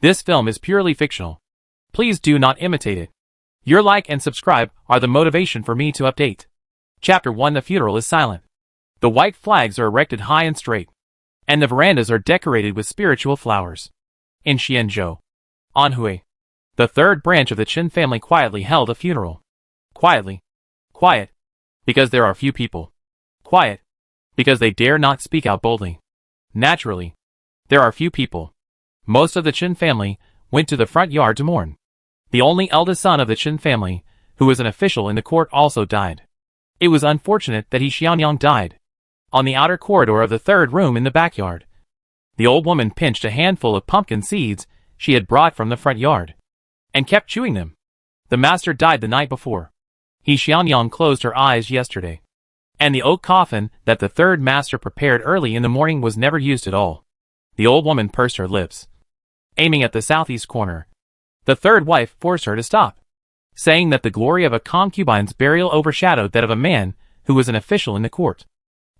This film is purely fictional. Please do not imitate it. Your like and subscribe are the motivation for me to update. Chapter 1. The funeral is silent. The white flags are erected high and straight, and the verandas are decorated with spiritual flowers. In Xianzhou, Anhui, the third branch of the Qin family quietly held a funeral. Quietly. Quiet, because there are few people. Quiet, because they dare not speak out boldly. Naturally, there are few people. Most of the Qin family went to the front yard to mourn. The only eldest son of the Qin family, who was an official in the court, also died. It was unfortunate that Xianyang died on the outer corridor of the third room in the backyard. The old woman pinched a handful of pumpkin seeds she had brought from the front yard and kept chewing them. The master died the night before. Xianyang closed her eyes yesterday, and the oak coffin that the third master prepared early in the morning was never used at all. The old woman pursed her lips, aiming at the southeast corner. The third wife forced her to stop, saying that the glory of a concubine's burial overshadowed that of a man who was an official in the court.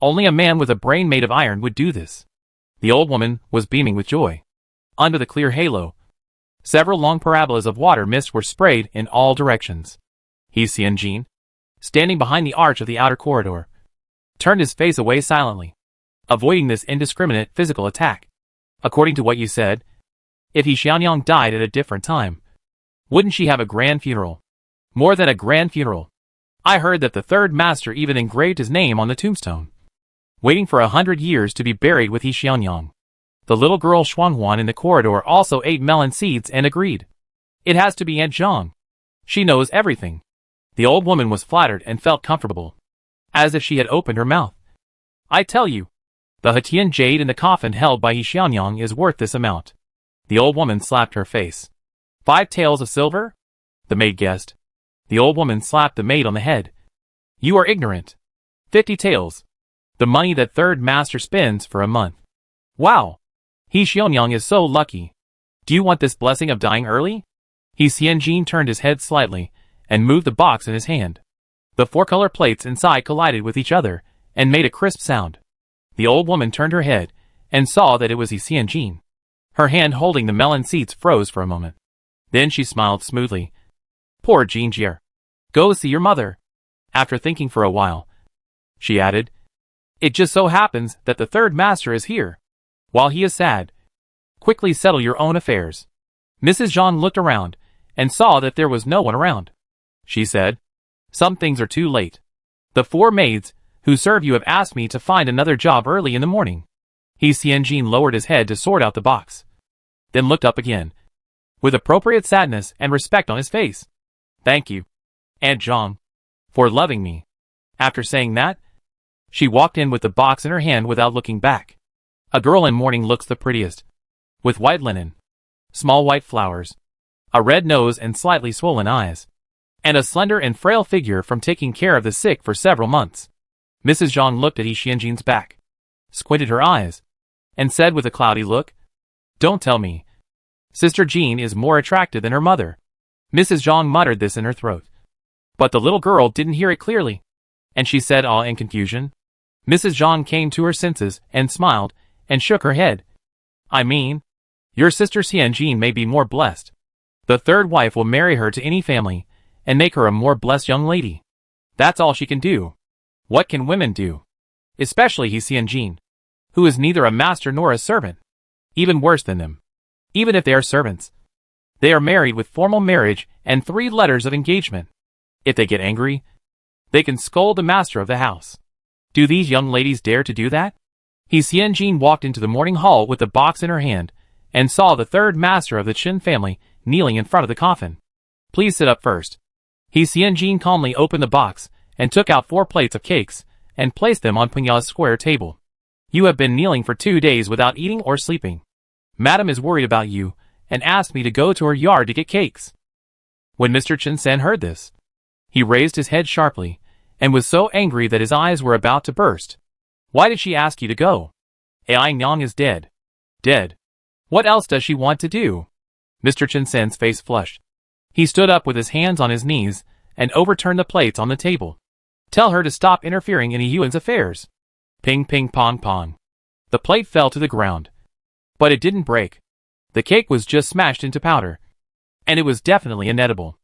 Only a man with a brain made of iron would do this. The old woman was beaming with joy. Under the clear halo, several long parabolas of water mist were sprayed in all directions. Xianjin, standing behind the arch of the outer corridor, turned his face away silently, avoiding this indiscriminate physical attack. According to what you said, if Xianyang died at a different time, wouldn't she have a grand funeral? More than a grand funeral. I heard that the third master even engraved his name on the tombstone, waiting for 100 years to be buried with Xianyang. The little girl Xuanhuan in the corridor also ate melon seeds and agreed. It has to be Aunt Zhang. She knows everything. The old woman was flattered and felt comfortable, as if she had opened her mouth. I tell you, the Hetian jade in the coffin held by Xianyang is worth this amount. The old woman slapped her face. 5 taels of silver? The maid guessed. The old woman slapped the maid on the head. You are ignorant. 50 taels. The money that third master spends for a month. Wow! Xianyang is so lucky. Do you want this blessing of dying early? Xianjin turned his head slightly and moved the box in his hand. The 4 color plates inside collided with each other and made a crisp sound. The old woman turned her head and saw that it was Xianjin. Her hand holding the melon seeds froze for a moment. Then she smiled smoothly. Poor Jinjier. Go see your mother. After thinking for a while, she added, it just so happens that the third master is here. While he is sad, quickly settle your own affairs. Mrs. Zhang looked around and saw that there was no one around. She said, some things are too late. The 4 maids who serve you have asked me to find another job early in the morning. Xianjin lowered his head to sort out the box, then looked up again, with appropriate sadness and respect on his face. Thank you, Aunt Zhang, for loving me. After saying that, she walked in with the box in her hand without looking back. A girl in mourning looks the prettiest, with white linen, small white flowers, a red nose and slightly swollen eyes, and a slender and frail figure from taking care of the sick for several months. Mrs. Zhang looked at Xianjin's back, squinted her eyes, and said with a cloudy look, don't tell me. Sister Jean is more attractive than her mother. Mrs. Zhang muttered this in her throat, but the little girl didn't hear it clearly, and she said all in confusion. Mrs. Zhang came to her senses and smiled and shook her head. I mean, your sister Xianjin may be more blessed. The third wife will marry her to any family and make her a more blessed young lady. That's all she can do. What can women do? Especially Xianjin, who is neither a master nor a servant. Even worse than them. Even if they are servants, they are married with formal marriage and 3 letters of engagement. If they get angry, they can scold the master of the house. Do these young ladies dare to do that? Xianjin walked into the morning hall with the box in her hand and saw the third master of the Qin family kneeling in front of the coffin. Please sit up first. Xianjin calmly opened the box and took out 4 plates of cakes and placed them on Pengya's square table. You have been kneeling for 2 days without eating or sleeping. Madam is worried about you and asked me to go to her yard to get cakes. When Mr. Chen Sen heard this, he raised his head sharply and was so angry that his eyes were about to burst. Why did she ask you to go? Ai Nyang is dead. Dead. What else does she want to do? Mr. Chen Sen's face flushed. He stood up with his hands on his knees and overturned the plates on the table. Tell her to stop interfering in Yuan's affairs. Ping ping pong pong. The plate fell to the ground, but it didn't break. The cake was just smashed into powder. And it was definitely inedible.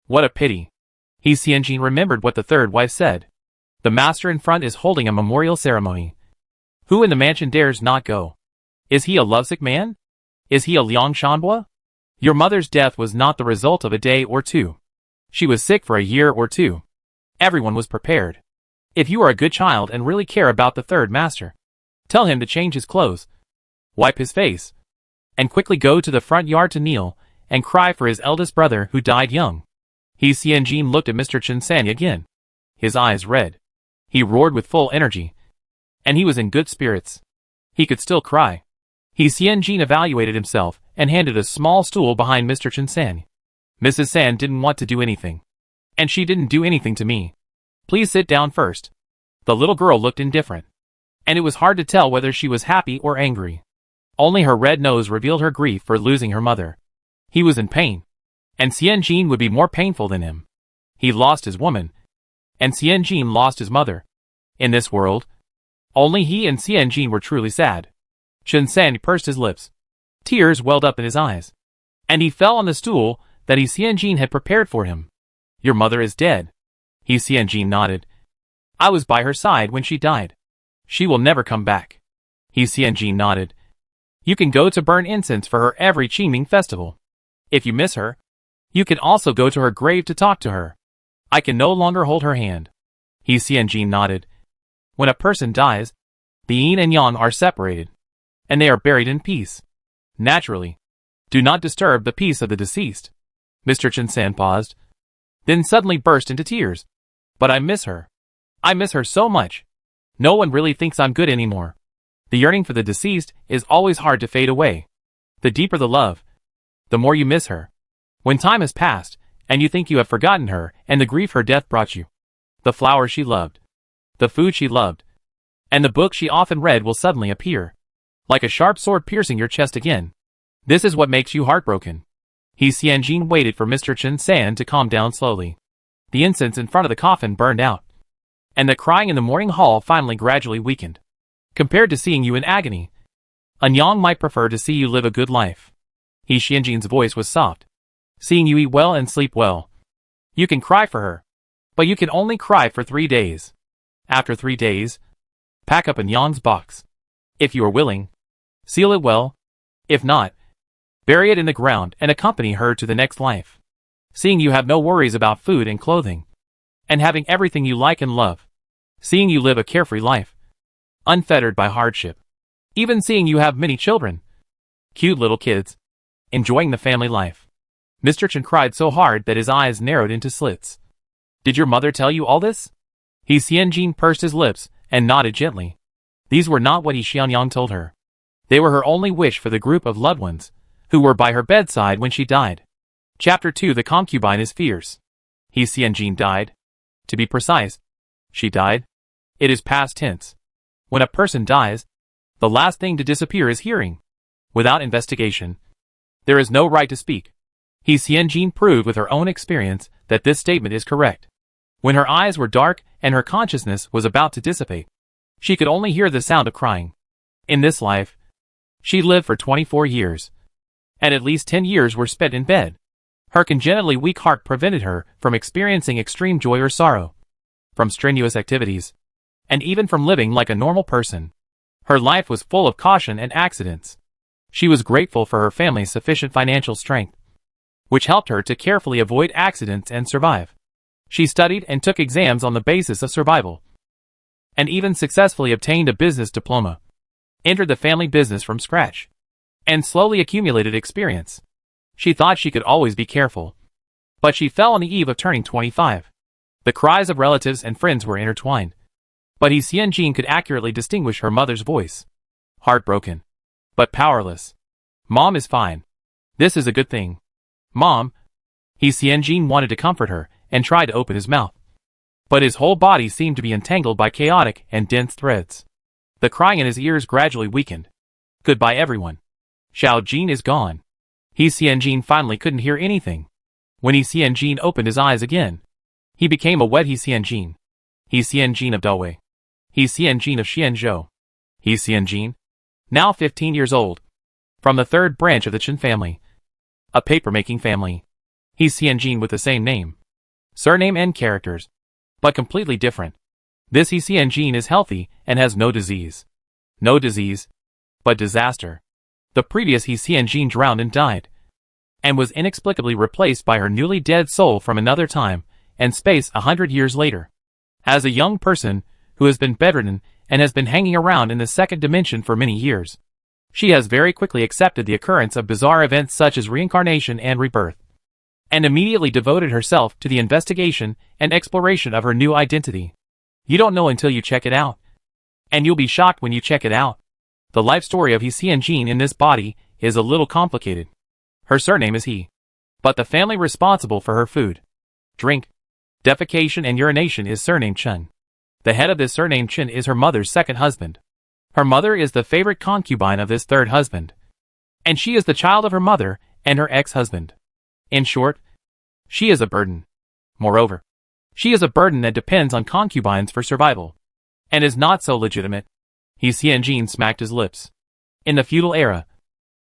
What a pity. He Xianjin remembered what the third wife said. The master in front is holding a memorial ceremony. Who in the mansion dares not go? Is he a lovesick man? Is he a Liang Shanbua? Your mother's death was not the result of a day or two. She was sick for a year or two. Everyone was prepared. If you are a good child and really care about the third master, tell him to change his clothes, wipe his face, and quickly go to the front yard to kneel and cry for his eldest brother who died young. He Xianjin looked at Mr. Chen San again. His eyes red. He roared with full energy. And he was in good spirits. He could still cry. He Xianjin evaluated himself and handed a small stool behind Mr. Chen San. Mrs. San didn't want to do anything. And she didn't do anything to me. Please sit down first. The little girl looked indifferent. And it was hard to tell whether she was happy or angry. Only her red nose revealed her grief for losing her mother. He was in pain. And Xianjin would be more painful than him. He lost his woman. And Xianjin lost his mother. In this world, only he and Xianjin were truly sad. Chen San pursed his lips. Tears welled up in his eyes. And he fell on the stool that He Xianjin had prepared for him. Your mother is dead. He Xianjin nodded. I was by her side when she died. She will never come back. He Xianjin nodded. You can go to burn incense for her every Qingming festival. If you miss her, you can also go to her grave to talk to her. I can no longer hold her hand. He Xianjin nodded. When a person dies, the yin and yang are separated, and they are buried in peace. Naturally, do not disturb the peace of the deceased. Mr. Chen San paused, then suddenly burst into tears. But I miss her. I miss her so much. No one really thinks I'm good anymore. The yearning for the deceased is always hard to fade away. The deeper the love, the more you miss her. When time has passed, and you think you have forgotten her and the grief her death brought you, the flower she loved, the food she loved, and the book she often read will suddenly appear, like a sharp sword piercing your chest again. This is what makes you heartbroken. He Xianjin waited for Mr. Chen San to calm down slowly. The incense in front of the coffin burned out, and the crying in the mourning hall finally gradually weakened. Compared to seeing you in agony, Anyang might prefer to see you live a good life. He Xianjin's voice was soft. Seeing you eat well and sleep well. You can cry for her, but you can only cry for 3 days. After 3 days, pack up Anyang's box. If you are willing, seal it well. If not, bury it in the ground and accompany her to the next life. Seeing you have no worries about food and clothing, and having everything you like and love. Seeing you live a carefree life, unfettered by hardship. Even seeing you have many children, cute little kids, enjoying the family life. Mr. Chen cried so hard that his eyes narrowed into slits. Did your mother tell you all this? He Xianjin pursed his lips and nodded gently. These were not what He Xianyang told her. They were her only wish for the group of loved ones who were by her bedside when she died. Chapter 2. The concubine is fierce. He Xianjin died. To be precise, she died. It is past tense. When a person dies, the last thing to disappear is hearing. Without investigation, there is no right to speak. He Xianjin proved with her own experience that this statement is correct. When her eyes were dark and her consciousness was about to dissipate, she could only hear the sound of crying. In this life, she lived for 24 years, and at least 10 years were spent in bed. Her congenitally weak heart prevented her from experiencing extreme joy or sorrow, from strenuous activities, and even from living like a normal person. Her life was full of caution and accidents. She was grateful for her family's sufficient financial strength, which helped her to carefully avoid accidents and survive. She studied and took exams on the basis of survival, and even successfully obtained a business diploma, entered the family business from scratch, and slowly accumulated experience. She thought she could always be careful, but she fell on the eve of turning 25. The cries of relatives and friends were intertwined, but He Xianjin could accurately distinguish her mother's voice. Heartbroken, but powerless. Mom is fine. This is a good thing. Mom. He Xianjin wanted to comfort her and tried to open his mouth, but his whole body seemed to be entangled by chaotic and dense threads. The crying in his ears gradually weakened. Goodbye everyone. Xiao Jin is gone. He Xianjin finally couldn't hear anything. When He Xianjin opened his eyes again, he became a wet He Xianjin. He Xianjin of Dawei. He Xianjin of Xianzhou. He Xianjin, now 15 years old, from the third branch of the Chen family, a paper-making family. He's Xianjin with the same name, surname and characters, but completely different. This Xianjin is healthy and has no disease. No disease, but disaster. The previous Xianjin drowned and died, and was inexplicably replaced by her newly dead soul from another time and space 100 years later. As a young person who has been bedridden and has been hanging around in the second dimension for many years, she has very quickly accepted the occurrence of bizarre events such as reincarnation and rebirth, and immediately devoted herself to the investigation and exploration of her new identity. You don't know until you check it out, and you'll be shocked when you check it out. The life story of Xianjin in this body is a little complicated. Her surname is He, but the family responsible for her food, drink, defecation and urination is surnamed Chen. The head of this surname Chen is her mother's second husband. Her mother is the favorite concubine of this third husband, and she is the child of her mother and her ex-husband. In short, she is a burden. Moreover, she is a burden that depends on concubines for survival, and is not so legitimate. Xianjin smacked his lips. In the feudal era,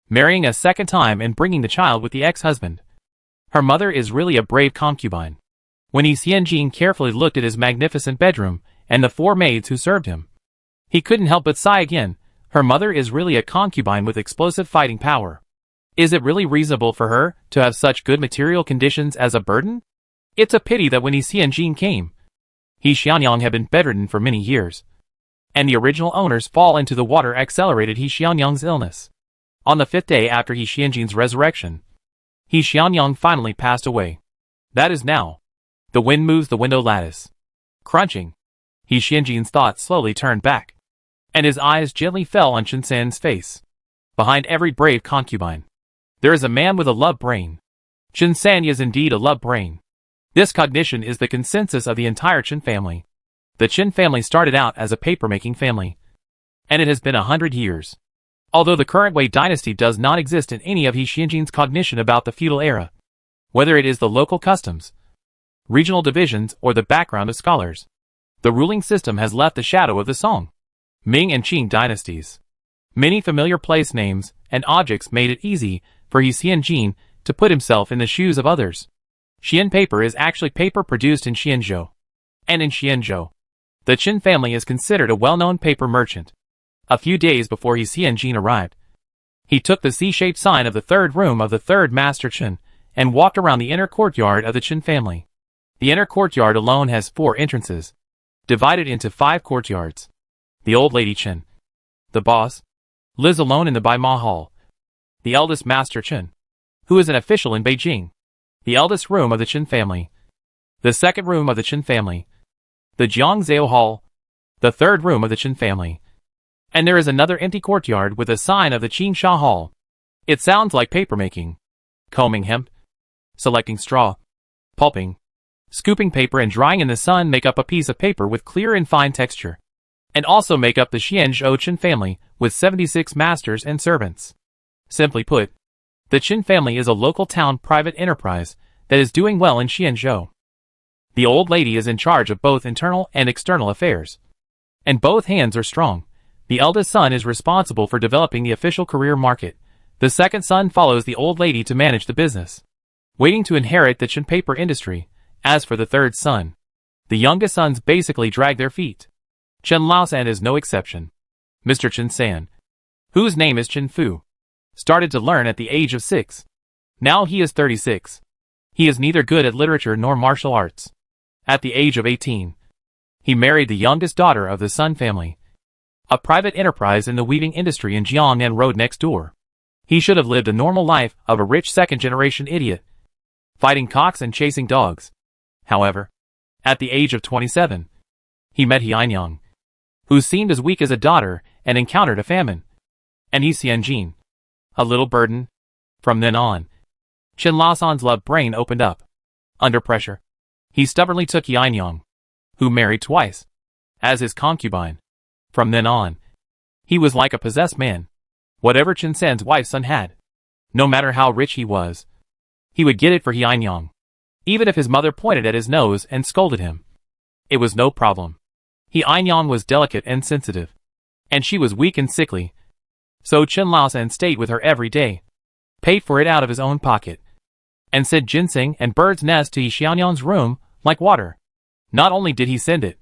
marrying a second time and bringing the child with the ex-husband, her mother is really a brave concubine. When Xianjin carefully looked at his magnificent bedroom and the 4 maids who served him, he couldn't help but sigh again. Her mother is really a concubine with explosive fighting power. Is it really reasonable for her to have such good material conditions as a burden? It's a pity that when Xianjin came, Xianyang had been bedridden for many years, and the original owner's fall into the water accelerated Xianyang's illness. On the 5th day after Xianjin's resurrection, Xianyang finally passed away. That is now. The wind moves the window lattice. Crunching. Xianjin's thoughts slowly turned back, and his eyes gently fell on Chen San's face. Behind every brave concubine, there is a man with a love brain. Chen San is indeed a love brain. This cognition is the consensus of the entire Chen family. The Chen family started out as a paper-making family, and it has been 100 years. Although the current Wei dynasty does not exist in any of Xianjin's cognition about the feudal era, whether it is the local customs, regional divisions, or the background of scholars, the ruling system has left the shadow of the Song, Ming and Qing dynasties. Many familiar place names and objects made it easy for Xianjin to put himself in the shoes of others. Xian paper is actually paper produced in Xianzhou, and in Xianzhou, the Chen family is considered a well-known paper merchant. A few days before Xianjin arrived, he took the C-shaped sign of the third room of the third Master Chen and walked around the inner courtyard of the Chen family. The inner courtyard alone has 4 entrances, divided into 5 courtyards. The old lady Chen, the boss, lives alone in the Baima Hall. The eldest Master Chen, who is an official in Beijing, the eldest room of the Chen family, the second room of the Chen family, the Jiangzhou Hall, the third room of the Chen family, and there is another empty courtyard with a sign of the Qingsha Hall. It sounds like papermaking, combing hemp, selecting straw, pulping, scooping paper and drying in the sun make up a piece of paper with clear and fine texture, and also make up the Xianzhou Chen family with 76 masters and servants. Simply put, the Chen family is a local town private enterprise that is doing well in Xianzhou. The old lady is in charge of both internal and external affairs, and both hands are strong. The eldest son is responsible for developing the official career market. The second son follows the old lady to manage the business, waiting to inherit the Chen paper industry. As for the third son, the youngest sons basically drag their feet. Chen Laosan is no exception. Mr. Chen San, whose name is Chen Fu, started to learn at the age of 6. Now he is 36. He is neither good at literature nor martial arts. At the age of 18, he married the youngest daughter of the Sun family, a private enterprise in the weaving industry in Jiangnan Road next door. He should have lived a normal life of a rich second-generation idiot, fighting cocks and chasing dogs. However, at the age of 27, he met Xianyang, who seemed as weak as a daughter and encountered a famine, and Xianjin, a little burden. From then on, Chen Laosan's love brain opened up. Under pressure, he stubbornly took Xianyang, who married twice, as his concubine. From then on, he was like a possessed man. Whatever Chen San's wife's son had, no matter how rich he was, he would get it for Xianyang. Even if his mother pointed at his nose and scolded him, it was no problem. Xianyang was delicate and sensitive, and she was weak and sickly. So Chen Laosan stayed with her every day, paid for it out of his own pocket, and sent ginseng and bird's nest to Xiaonyang's room like water. Not only did he send it,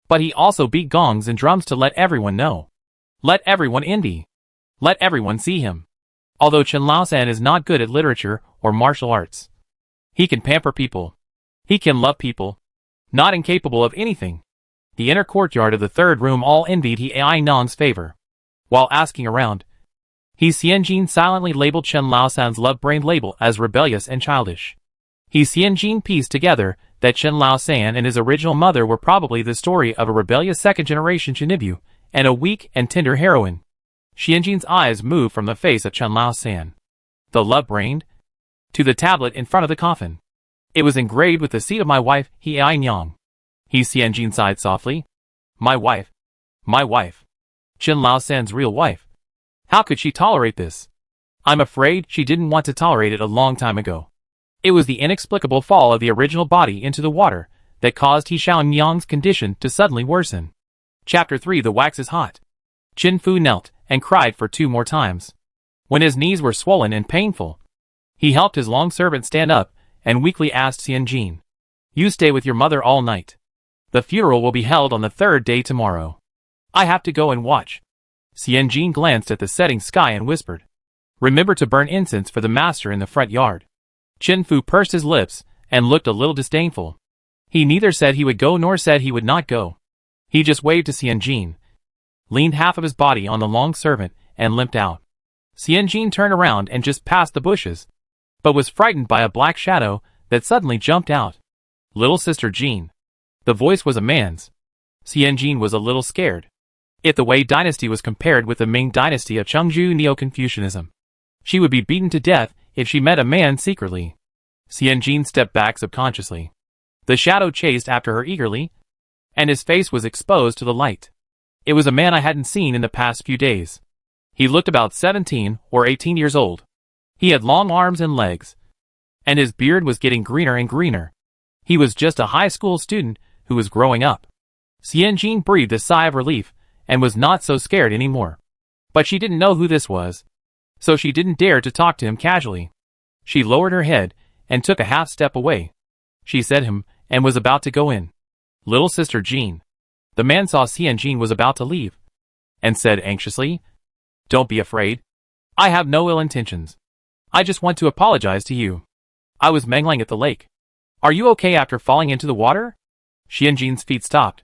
but he also beat gongs and drums to let everyone know. Let everyone envy. Let everyone see him. Although Chen Laosan is not good at literature or martial arts, he can pamper people. He can love people. Not incapable of anything. The inner courtyard of the third room all envied Xiaonyang's favor. While asking around, Xianjin silently labeled Chen Laosan's love-brained label as rebellious and childish. Xianjin pieced together that Chen Laosan and his original mother were probably the story of a rebellious second-generation Shinibu and a weak and tender heroine. Xianjin's eyes moved from the face of Chen Laosan, the love-brained, to the tablet in front of the coffin. It was engraved with the seat of my wife, Xianyang. Xianjin sighed softly. My wife. My wife. Chen Laosan's real wife. How could she tolerate this? I'm afraid she didn't want to tolerate it a long time ago. It was the inexplicable fall of the original body into the water that caused Xiaonyang's condition to suddenly worsen. Chapter 3 The Wax is Hot. Qin Fu knelt and cried for 2 more times. When his knees were swollen and painful, he helped his long servant stand up and weakly asked Xianjin, You stay with your mother all night. The funeral will be held on the 3rd day tomorrow. I have to go and watch. Xianjin glanced at the setting sky and whispered, Remember to burn incense for the master in the front yard. Qin Fu pursed his lips and looked a little disdainful. He neither said he would go nor said he would not go. He just waved to Xianjin, leaned half of his body on the long servant, and limped out. Xianjin turned around and just passed the bushes, but was frightened by a black shadow that suddenly jumped out. Little Sister Jean. The voice was a man's. Xianjin was a little scared. If the Wei dynasty was compared with the Ming dynasty of Chengzhou Neo-Confucianism, she would be beaten to death if she met a man secretly. Xianjin stepped back subconsciously. The shadow chased after her eagerly, and his face was exposed to the light. It was a man I hadn't seen in the past few days. He looked about 17 or 18 years old. He had long arms and legs, and his beard was getting greener and greener. He was just a high school student who was growing up. Xianjin breathed a sigh of relief and was not so scared anymore. But she didn't know who this was, so she didn't dare to talk to him casually. She lowered her head and took a half step away. She said him and was about to go in. Little Sister Jean. The man saw Xianjin was about to leave, and said anxiously, Don't be afraid. I have no ill intentions. I just want to apologize to you. I was mangling at the lake. Are you okay after falling into the water? Xianjin's feet stopped.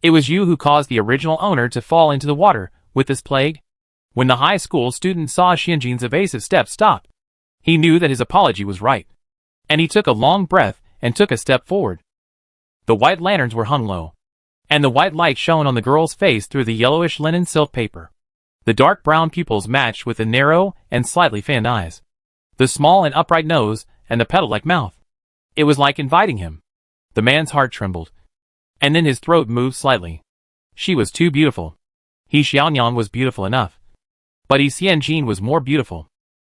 It was you who caused the original owner to fall into the water with this plague? When the high school student saw Xianjin's evasive steps stop, he knew that his apology was right. And he took a long breath and took a step forward. The white lanterns were hung low, and the white light shone on the girl's face through the yellowish linen silk paper. The dark brown pupils matched with the narrow and slightly fanned eyes, the small and upright nose, and the petal-like mouth. It was like inviting him. The man's heart trembled, and then his throat moved slightly. She was too beautiful. Xianyang was beautiful enough, but Xianjin was more beautiful.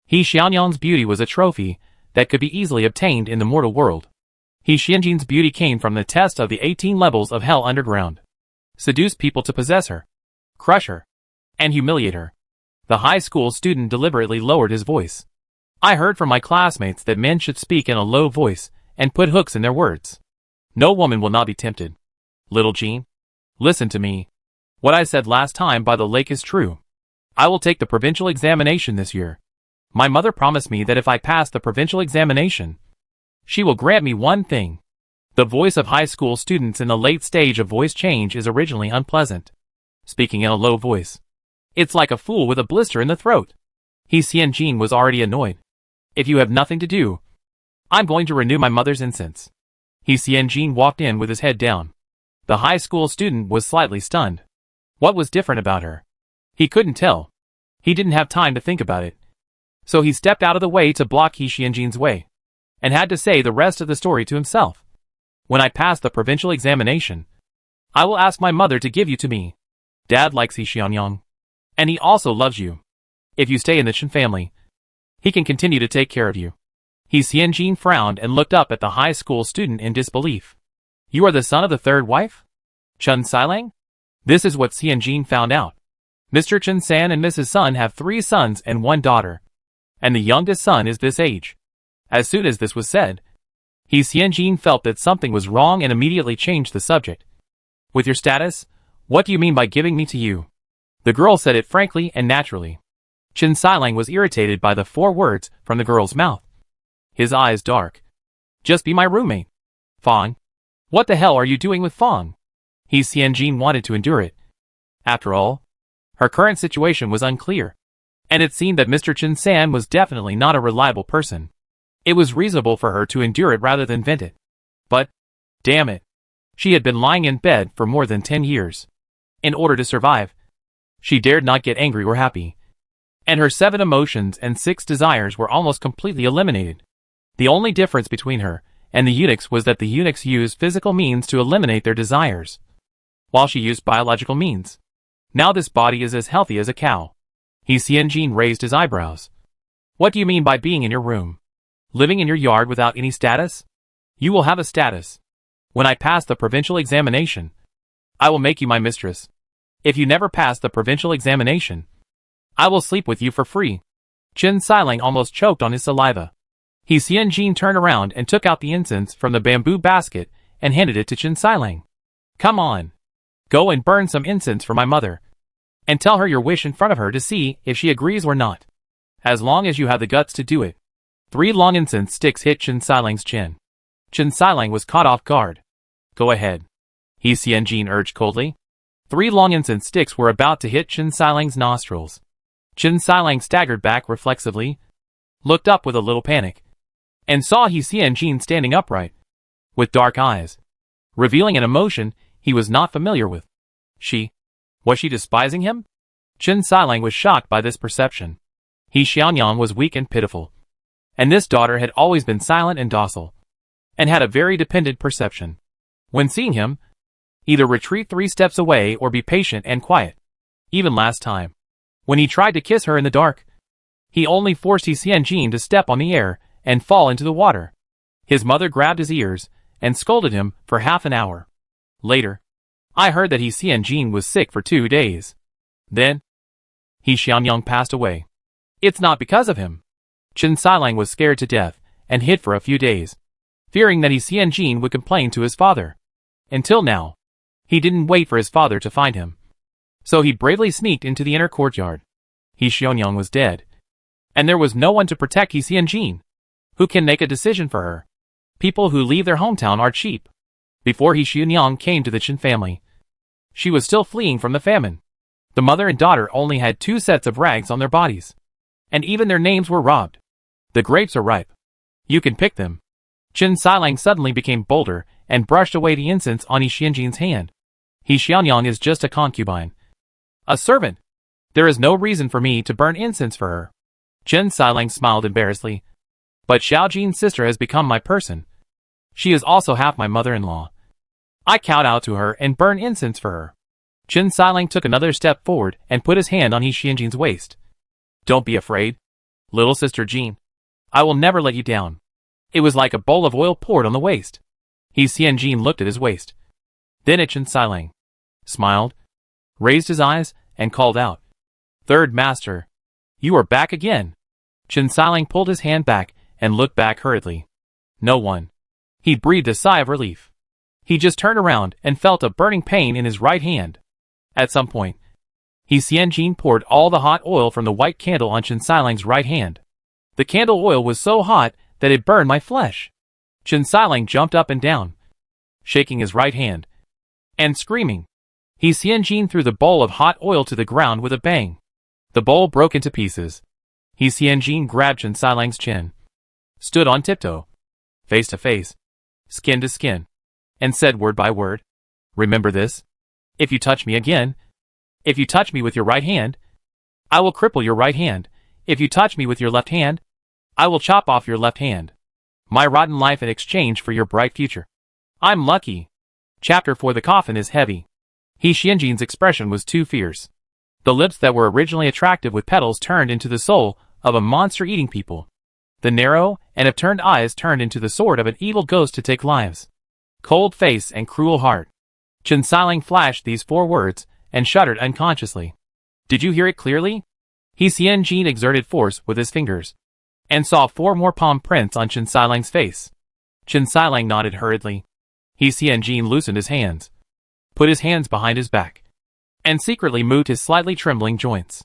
Xianyang's beauty was a trophy that could be easily obtained in the mortal world. Xianjin's beauty came from the test of the 18 levels of hell underground. Seduce people to possess her, crush her, and humiliate her. The high school student deliberately lowered his voice. I heard from my classmates that men should speak in a low voice and put hooks in their words. No woman will not be tempted. Little Jean, listen to me. What I said last time by the lake is true. I will take the provincial examination this year. My mother promised me that if I pass the provincial examination, she will grant me one thing. The voice of high school students in the late stage of voice change is originally unpleasant. Speaking in a low voice, it's like a fool with a blister in the throat. Xianjin was already annoyed. If you have nothing to do, I'm going to renew my mother's incense. Xianjin walked in with his head down. The high school student was slightly stunned. What was different about her? He couldn't tell. He didn't have time to think about it. So he stepped out of the way to block Xianjin's way, and had to say the rest of the story to himself. When I pass the provincial examination, I will ask my mother to give you to me. Dad likes Xianyang, and he also loves you. If you stay in the Chen family, he can continue to take care of you. Xianjin frowned and looked up at the high school student in disbelief. You are the son of the third wife? Chen Xilang? This is what Xianjin found out. Mr. Chen San and Mrs. Sun have 3 sons and 1 daughter, and the youngest son is this age. As soon as this was said, He Xianjin felt that something was wrong and immediately changed the subject. With your status, what do you mean by giving me to you? The girl said it frankly and naturally. Chen Xilang was irritated by the 4 words from the girl's mouth. His eyes dark. Just be my roommate. Fong. What the hell are you doing with Fong? He Xianjin wanted to endure it. After all, her current situation was unclear, and it seemed that Mr. Chen San was definitely not a reliable person. It was reasonable for her to endure it rather than vent it. But, damn it, she had been lying in bed for more than 10 years. In order to survive, she dared not get angry or happy. And her 7 emotions and 6 desires were almost completely eliminated. The only difference between her and the eunuchs was that the eunuchs used physical means to eliminate their desires, while she used biological means. Now this body is as healthy as a cow. He Xianjin raised his eyebrows. What do you mean by being in your room? Living in your yard without any status? You will have a status. When I pass the provincial examination, I will make you my mistress. If you never pass the provincial examination, I will sleep with you for free. Chen Xilang almost choked on his saliva. He Xianjin turned around and took out the incense from the bamboo basket and handed it to Chen Xilang. Come on. Go and burn some incense for my mother, and tell her your wish in front of her to see if she agrees or not. As long as you have the guts to do it. 3 long incense sticks hit Chen Xilang's chin. Chen Xilang was caught off guard. Go ahead. He Xianjin urged coldly. 3 long incense sticks were about to hit Chen Xilang's nostrils. Chen Xilang staggered back reflexively, looked up with a little panic, and saw He Xianjin standing upright, with dark eyes, revealing an emotion he was not familiar with. Was she despising him? Chen Xilang was shocked by this perception. He Xianyang was weak and pitiful, and this daughter had always been silent and docile, and had a very dependent perception. When seeing him, either retreat 3 steps away or be patient and quiet. Even last time, when he tried to kiss her in the dark, he only forced He Xianjin to step on the air and fall into the water. His mother grabbed his ears and scolded him for half an hour. Later, I heard that He Xianjin was sick for 2 days. Then, He Xianyang passed away. It's not because of him. Chen Xilang was scared to death and hid for a few days, fearing that He Xianjin would complain to his father. Until now, he didn't wait for his father to find him. So he bravely sneaked into the inner courtyard. He Xianyang was dead, and there was no one to protect He Xianjin. Who can make a decision for her? People who leave their hometown are cheap. Before He Xianyang came to the Chen family, she was still fleeing from the famine. The mother and daughter only had 2 sets of rags on their bodies, and even their names were robbed. The grapes are ripe. You can pick them. Chen Xilang suddenly became bolder and brushed away the incense on He Xianjin's hand. He Xianyang is just a concubine, a servant. There is no reason for me to burn incense for her. Chen Xilang smiled embarrassedly. But Xiaojin's sister has become my person. She is also half my mother-in-law. I kowtow to her and burn incense for her. Chen Xilang took another step forward and put his hand on He Xianjin's waist. Don't be afraid, little sister Jean. I will never let you down. It was like a bowl of oil poured on the waist. He Xianjin looked at his waist. Then at Chen Xilang, smiled, raised his eyes, and called out, Third Master, you are back again. Chen Xilang pulled his hand back and looked back hurriedly. No one. He breathed a sigh of relief. He just turned around and felt a burning pain in his right hand. At some point, He Xianjin poured all the hot oil from the white candle on Chen Xilang's right hand. The candle oil was so hot that it burned my flesh. Chen Xilang jumped up and down, shaking his right hand, and screaming. He Xianjin threw the bowl of hot oil to the ground with a bang. The bowl broke into pieces. He Xianjin grabbed Chen Xilang's chin, stood on tiptoe, face to face, skin to skin, and said word by word, Remember this? If you touch me again, if you touch me with your right hand, I will cripple your right hand. If you touch me with your left hand, I will chop off your left hand. My rotten life in exchange for your bright future. I'm lucky. Chapter 4. The coffin is heavy. He Xianjin's expression was too fierce. The lips that were originally attractive with petals turned into the soul of a monster eating people. The narrow and upturned eyes turned into the sword of an evil ghost to take lives. Cold face and cruel heart. Chen Xilang flashed these 4 words and shuddered unconsciously. Did you hear it clearly? He Xianjin exerted force with his fingers, and saw 4 more palm prints on Chen Xilang's face. Chen Xilang nodded hurriedly. He Xianjin loosened his hands, put his hands behind his back, and secretly moved his slightly trembling joints.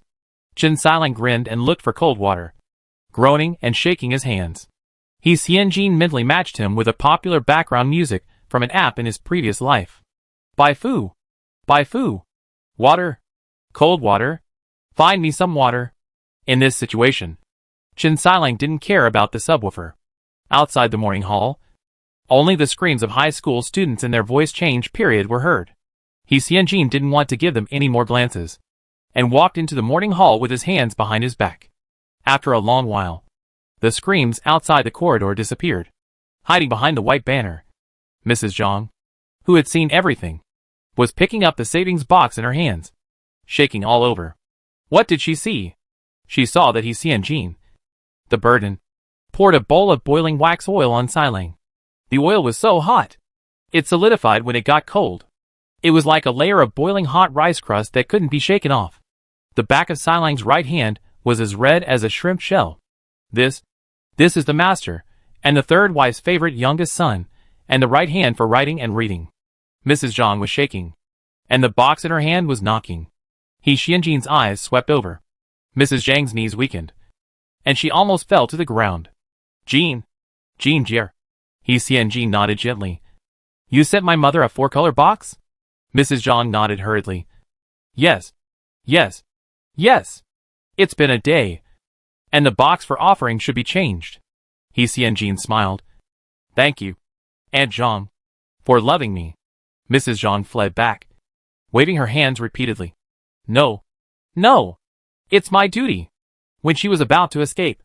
Chen Xilang grinned and looked for cold water, groaning and shaking his hands. He Xianjin mentally matched him with a popular background music from an app in his previous life. Bai Fu! Bai Fu! Water! Cold water! Find me some water! In this situation, Chen Xilang didn't care about the subwoofer. Outside the morning hall, only the screams of high school students in their voice change period were heard. He Xianjin didn't want to give them any more glances, and walked into the morning hall with his hands behind his back. After a long while, the screams outside the corridor disappeared. Hiding behind the white banner, Mrs. Zhang, who had seen everything, was picking up the savings box in her hands, shaking all over. What did she see? She saw that He Xianjin, the burden, poured a bowl of boiling wax oil on Xilang. The oil was so hot, it solidified when it got cold. It was like a layer of boiling hot rice crust that couldn't be shaken off. The back of Xilang's right hand was as red as a shrimp shell. This is the master, and the third wife's favorite youngest son, and the right hand for writing and reading. Mrs. Zhang was shaking, and the box in her hand was knocking. He Xianjin's eyes swept over. Mrs. Zhang's knees weakened, and she almost fell to the ground. Jean Jier. He Xianjin nodded gently. You sent my mother a 4-color box? Mrs. Zhang nodded hurriedly. Yes. Yes. Yes. It's been a day, and the box for offering should be changed. He Xianjin smiled. Thank you, Aunt Zhang, for loving me. Mrs. Zhang fled back, waving her hands repeatedly. No. No. It's my duty. When she was about to escape,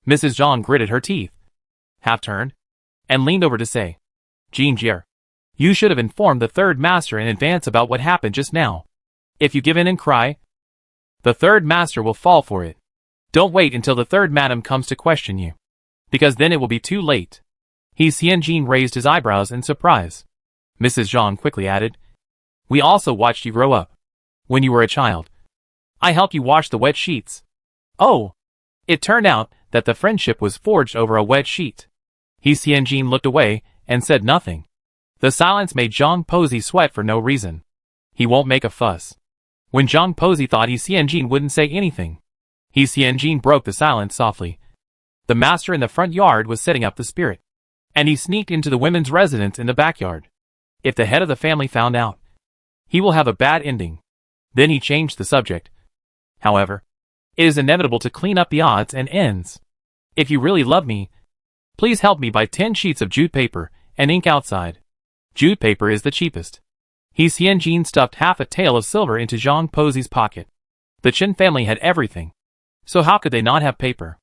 Mrs. Zhang gritted her teeth, half-turned, and leaned over to say, Jean Jier, you should have informed the third master in advance about what happened just now. If you give in and cry, the third master will fall for it. Don't wait until the third madam comes to question you, because then it will be too late. He Xianjin raised his eyebrows in surprise. Mrs. Zhang quickly added, We also watched you grow up. When you were a child, I helped you wash the wet sheets. Oh! It turned out that the friendship was forged over a wet sheet. He Xianjin looked away and said nothing. The silence made Zhang Pozi sweat for no reason. He won't make a fuss. When Zhang Pozi thought He Xianjin wouldn't say anything, He Xianjin broke the silence softly. The master in the front yard was setting up the spirit, and he sneaked into the women's residence in the backyard. If the head of the family found out, he will have a bad ending. Then he changed the subject. However, it is inevitable to clean up the odds and ends. If you really love me, please help me buy 10 sheets of jute paper and ink outside. Jute paper is the cheapest. He Xianjin stuffed half a tael of silver into Zhang Pozi's pocket. The Chen family had everything, so how could they not have paper?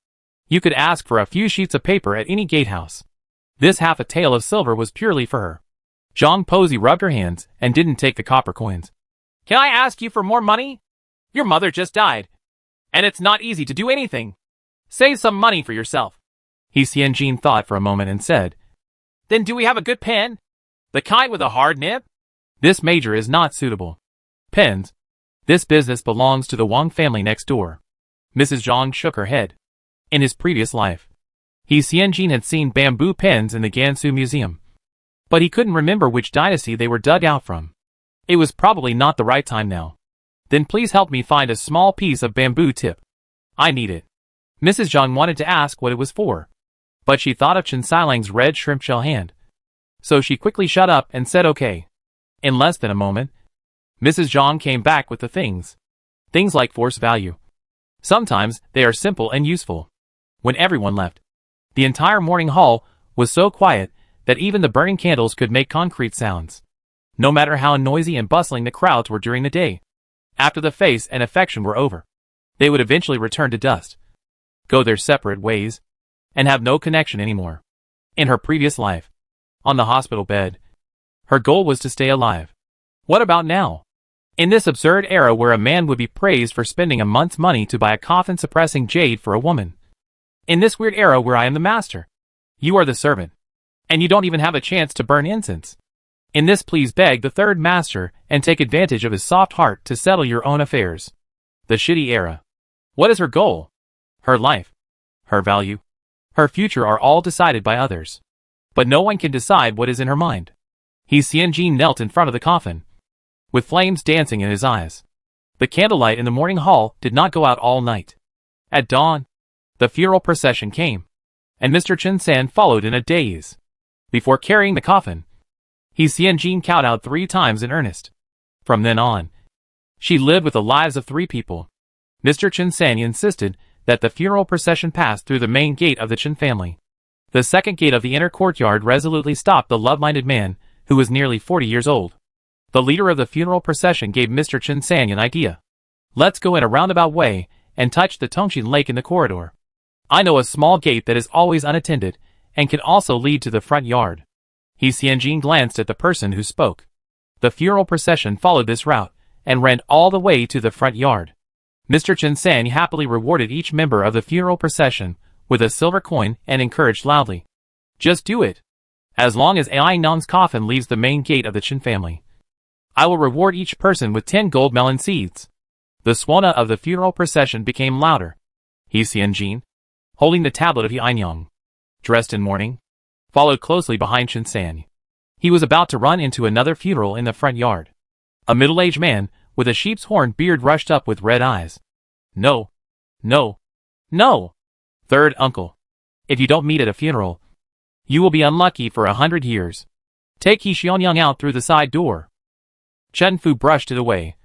You could ask for a few sheets of paper at any gatehouse. This half a tael of silver was purely for her. Zhang Pozi rubbed her hands and didn't take the copper coins. Can I ask you for more money? Your mother just died, and it's not easy to do anything. Save some money for yourself. He Xianjin thought for a moment and said, Then do we have a good pen? The kind with a hard nib? This major is not suitable. Pens. This business belongs to the Wang family next door. Mrs. Zhang shook her head. In his previous life, He Xianjin had seen bamboo pens in the Gansu Museum, but he couldn't remember which dynasty they were dug out from. It was probably not the right time now. Then please help me find a small piece of bamboo tip. I need it. Mrs. Zhang wanted to ask what it was for, but she thought of Chen Xilang's red shrimp shell hand. So she quickly shut up and said okay. In less than a moment, Mrs. Zhang came back with the things. Things like force value. Sometimes they are simple and useful. When everyone left, the entire morning hall was so quiet that even the burning candles could make concrete sounds. No matter how noisy and bustling the crowds were during the day, after the face and affection were over, they would eventually return to dust, go their separate ways, and have no connection anymore. In her previous life, on the hospital bed, her goal was to stay alive. What about now? In this absurd era where a man would be praised for spending a month's money to buy a coffin-suppressing jade for a woman. In this weird era where I am the master, you are the servant, and you don't even have a chance to burn incense. In this, please beg the third master and take advantage of his soft heart to settle your own affairs. The shitty era. What is her goal? Her life, her value, her future are all decided by others. But no one can decide what is in her mind. Xianjin knelt in front of the coffin, with flames dancing in his eyes. The candlelight in the morning hall did not go out all night. At dawn, the funeral procession came, and Mr. Chen San followed in a daze. Before carrying the coffin, Xianjin kowtowed 3 times in earnest. From then on, she lived with the lives of 3 people. Mr. Chen San insisted that the funeral procession pass through the main gate of the Chen family. The second gate of the inner courtyard resolutely stopped the love-minded man, who was nearly 40 years old. The leader of the funeral procession gave Mr. Chen San an idea. Let's go in a roundabout way and touch the Tongxin Lake in the corridor. I know a small gate that is always unattended and can also lead to the front yard. Xianjin glanced at the person who spoke. The funeral procession followed this route and ran all the way to the front yard. Mr. Chen San happily rewarded each member of the funeral procession with a silver coin and encouraged loudly. Just do it. As long as Ai Nong's coffin leaves the main gate of the Chen family, I will reward each person with 10 gold melon seeds. The swana of the funeral procession became louder. Xianjin, holding the tablet of Ainong, dressed in mourning, followed closely behind Chen San. He was about to run into another funeral in the front yard. A middle-aged man with a sheep's horn beard rushed up with red eyes. No. No. No! Third uncle. If you don't meet at a funeral, you will be unlucky for 100 years. Take Xianyang out through the side door. Chen Fu brushed it away.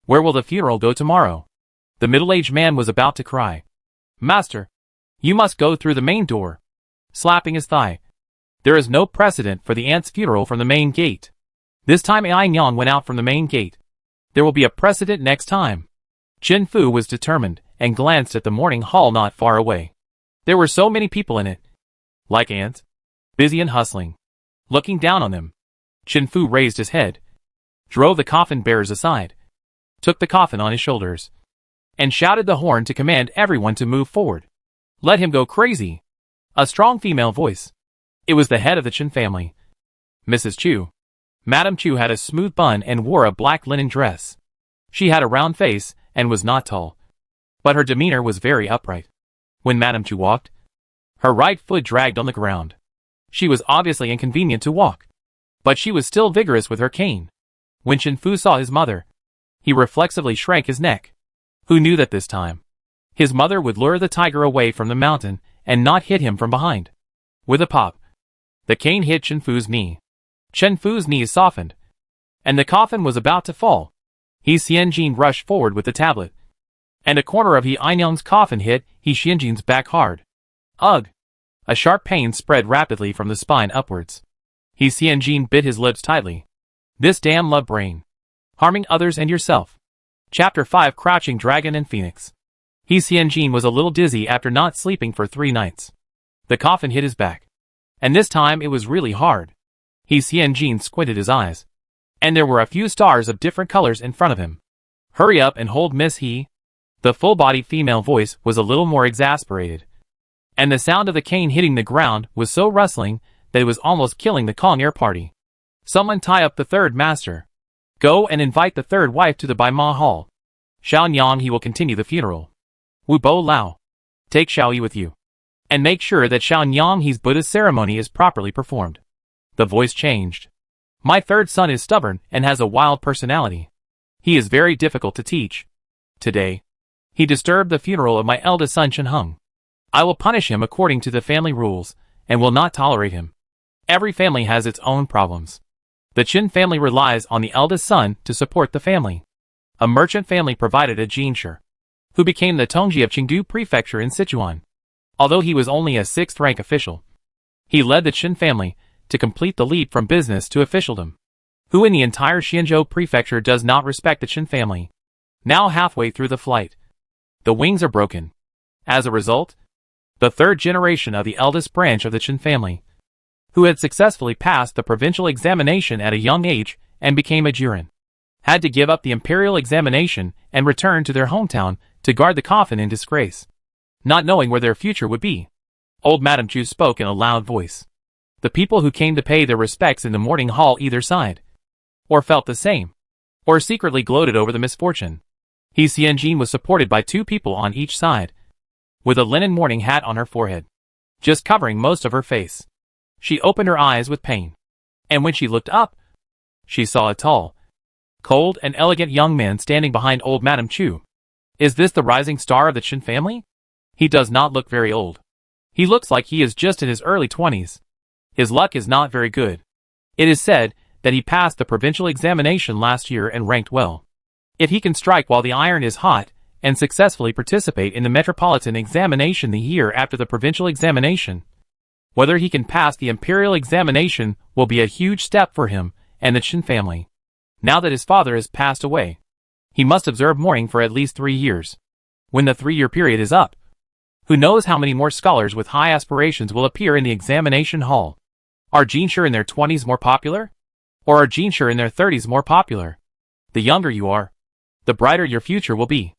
Where will the funeral go tomorrow? The middle-aged man was about to cry. Master, you must go through the main door. Slapping his thigh. There is no precedent for the aunt's funeral from the main gate. This time Ai Nyang went out from the main gate. There will be a precedent next time. Chen Fu was determined and glanced at the morning hall not far away. There were so many people in it. Like ants. Busy and hustling. Looking down on them. Chen Fu raised his head, drove the coffin bearers aside, took the coffin on his shoulders, and shouted the horn to command everyone to move forward. Let him go crazy. A strong female voice. It was the head of the Chen family. Mrs. Chu. Madame Chu had a smooth bun and wore a black linen dress. She had a round face and was not tall, but her demeanor was very upright. When Madame Chu walked, her right foot dragged on the ground. She was obviously inconvenient to walk, but she was still vigorous with her cane. When Chen Fu saw his mother, he reflexively shrank his neck. Who knew that this time his mother would lure the tiger away from the mountain and not hit him from behind? With a pop, the cane hit Chen Fu's knee. Chen Fu's knees softened, and the coffin was about to fall. Xianjin rushed forward with the tablet, and a corner of Ainong's coffin hit Xianjin's back hard. Ugh! A sharp pain spread rapidly from the spine upwards. Xianjin bit his lips tightly. This damn love brain. Harming others and yourself. Chapter 5 Crouching Dragon and Phoenix. Xianjin was a little dizzy after not sleeping for 3 nights. The coffin hit his back, and this time it was really hard. Xianjin squinted his eyes, and there were a few stars of different colors in front of him. Hurry up and hold Miss He. The full-bodied female voice was a little more exasperated, and the sound of the cane hitting the ground was so rustling that it was almost killing the Kong-air party. Someone tie up the third master. Go and invite the third wife to the Baima Hall. Xiaonyang he will continue the funeral. Wu Bo Lao. Take Xiao Yi with you, and make sure that Xiaonyang he's Buddha's ceremony is properly performed. The voice changed. My third son is stubborn and has a wild personality. He is very difficult to teach. Today, he disturbed the funeral of my eldest son Chen Heng. I will punish him according to the family rules and will not tolerate him. Every family has its own problems. The Chen family relies on the eldest son to support the family. A merchant family provided a Jinsher, who became the Tongji of Chengdu Prefecture in Sichuan. Although he was only a 6th rank official, he led the Chen family to complete the leap from business to officialdom. Who in the entire Xianzhou Prefecture does not respect the Chen family? Now halfway through the flight, the wings are broken. As a result, the 3rd generation of the eldest branch of the Chen family, who had successfully passed the provincial examination at a young age and became a juren, had to give up the imperial examination and return to their hometown to guard the coffin in disgrace, not knowing where their future would be. Old Madame Chu spoke in a loud voice. The people who came to pay their respects in the morning hall either sighed, or felt the same, or secretly gloated over the misfortune. He Xianjin was supported by 2 people on each side, with a linen mourning hat on her forehead, just covering most of her face. She opened her eyes with pain, and when she looked up, she saw a tall, cold and elegant young man standing behind old Madame Chu. Is this the rising star of the Chen family? He does not look very old. He looks like he is just in his early 20s. His luck is not very good. It is said that he passed the provincial examination last year and ranked well. If he can strike while the iron is hot and successfully participate in the metropolitan examination the year after the provincial examination, whether he can pass the imperial examination will be a huge step for him and the Chen family. Now that his father has passed away, he must observe mourning for at least 3 years. When the 3-year period is up, who knows how many more scholars with high aspirations will appear in the examination hall? Are Jinsher in their 20s more popular? Or are Jinsher in their 30s more popular? The younger you are, the brighter your future will be.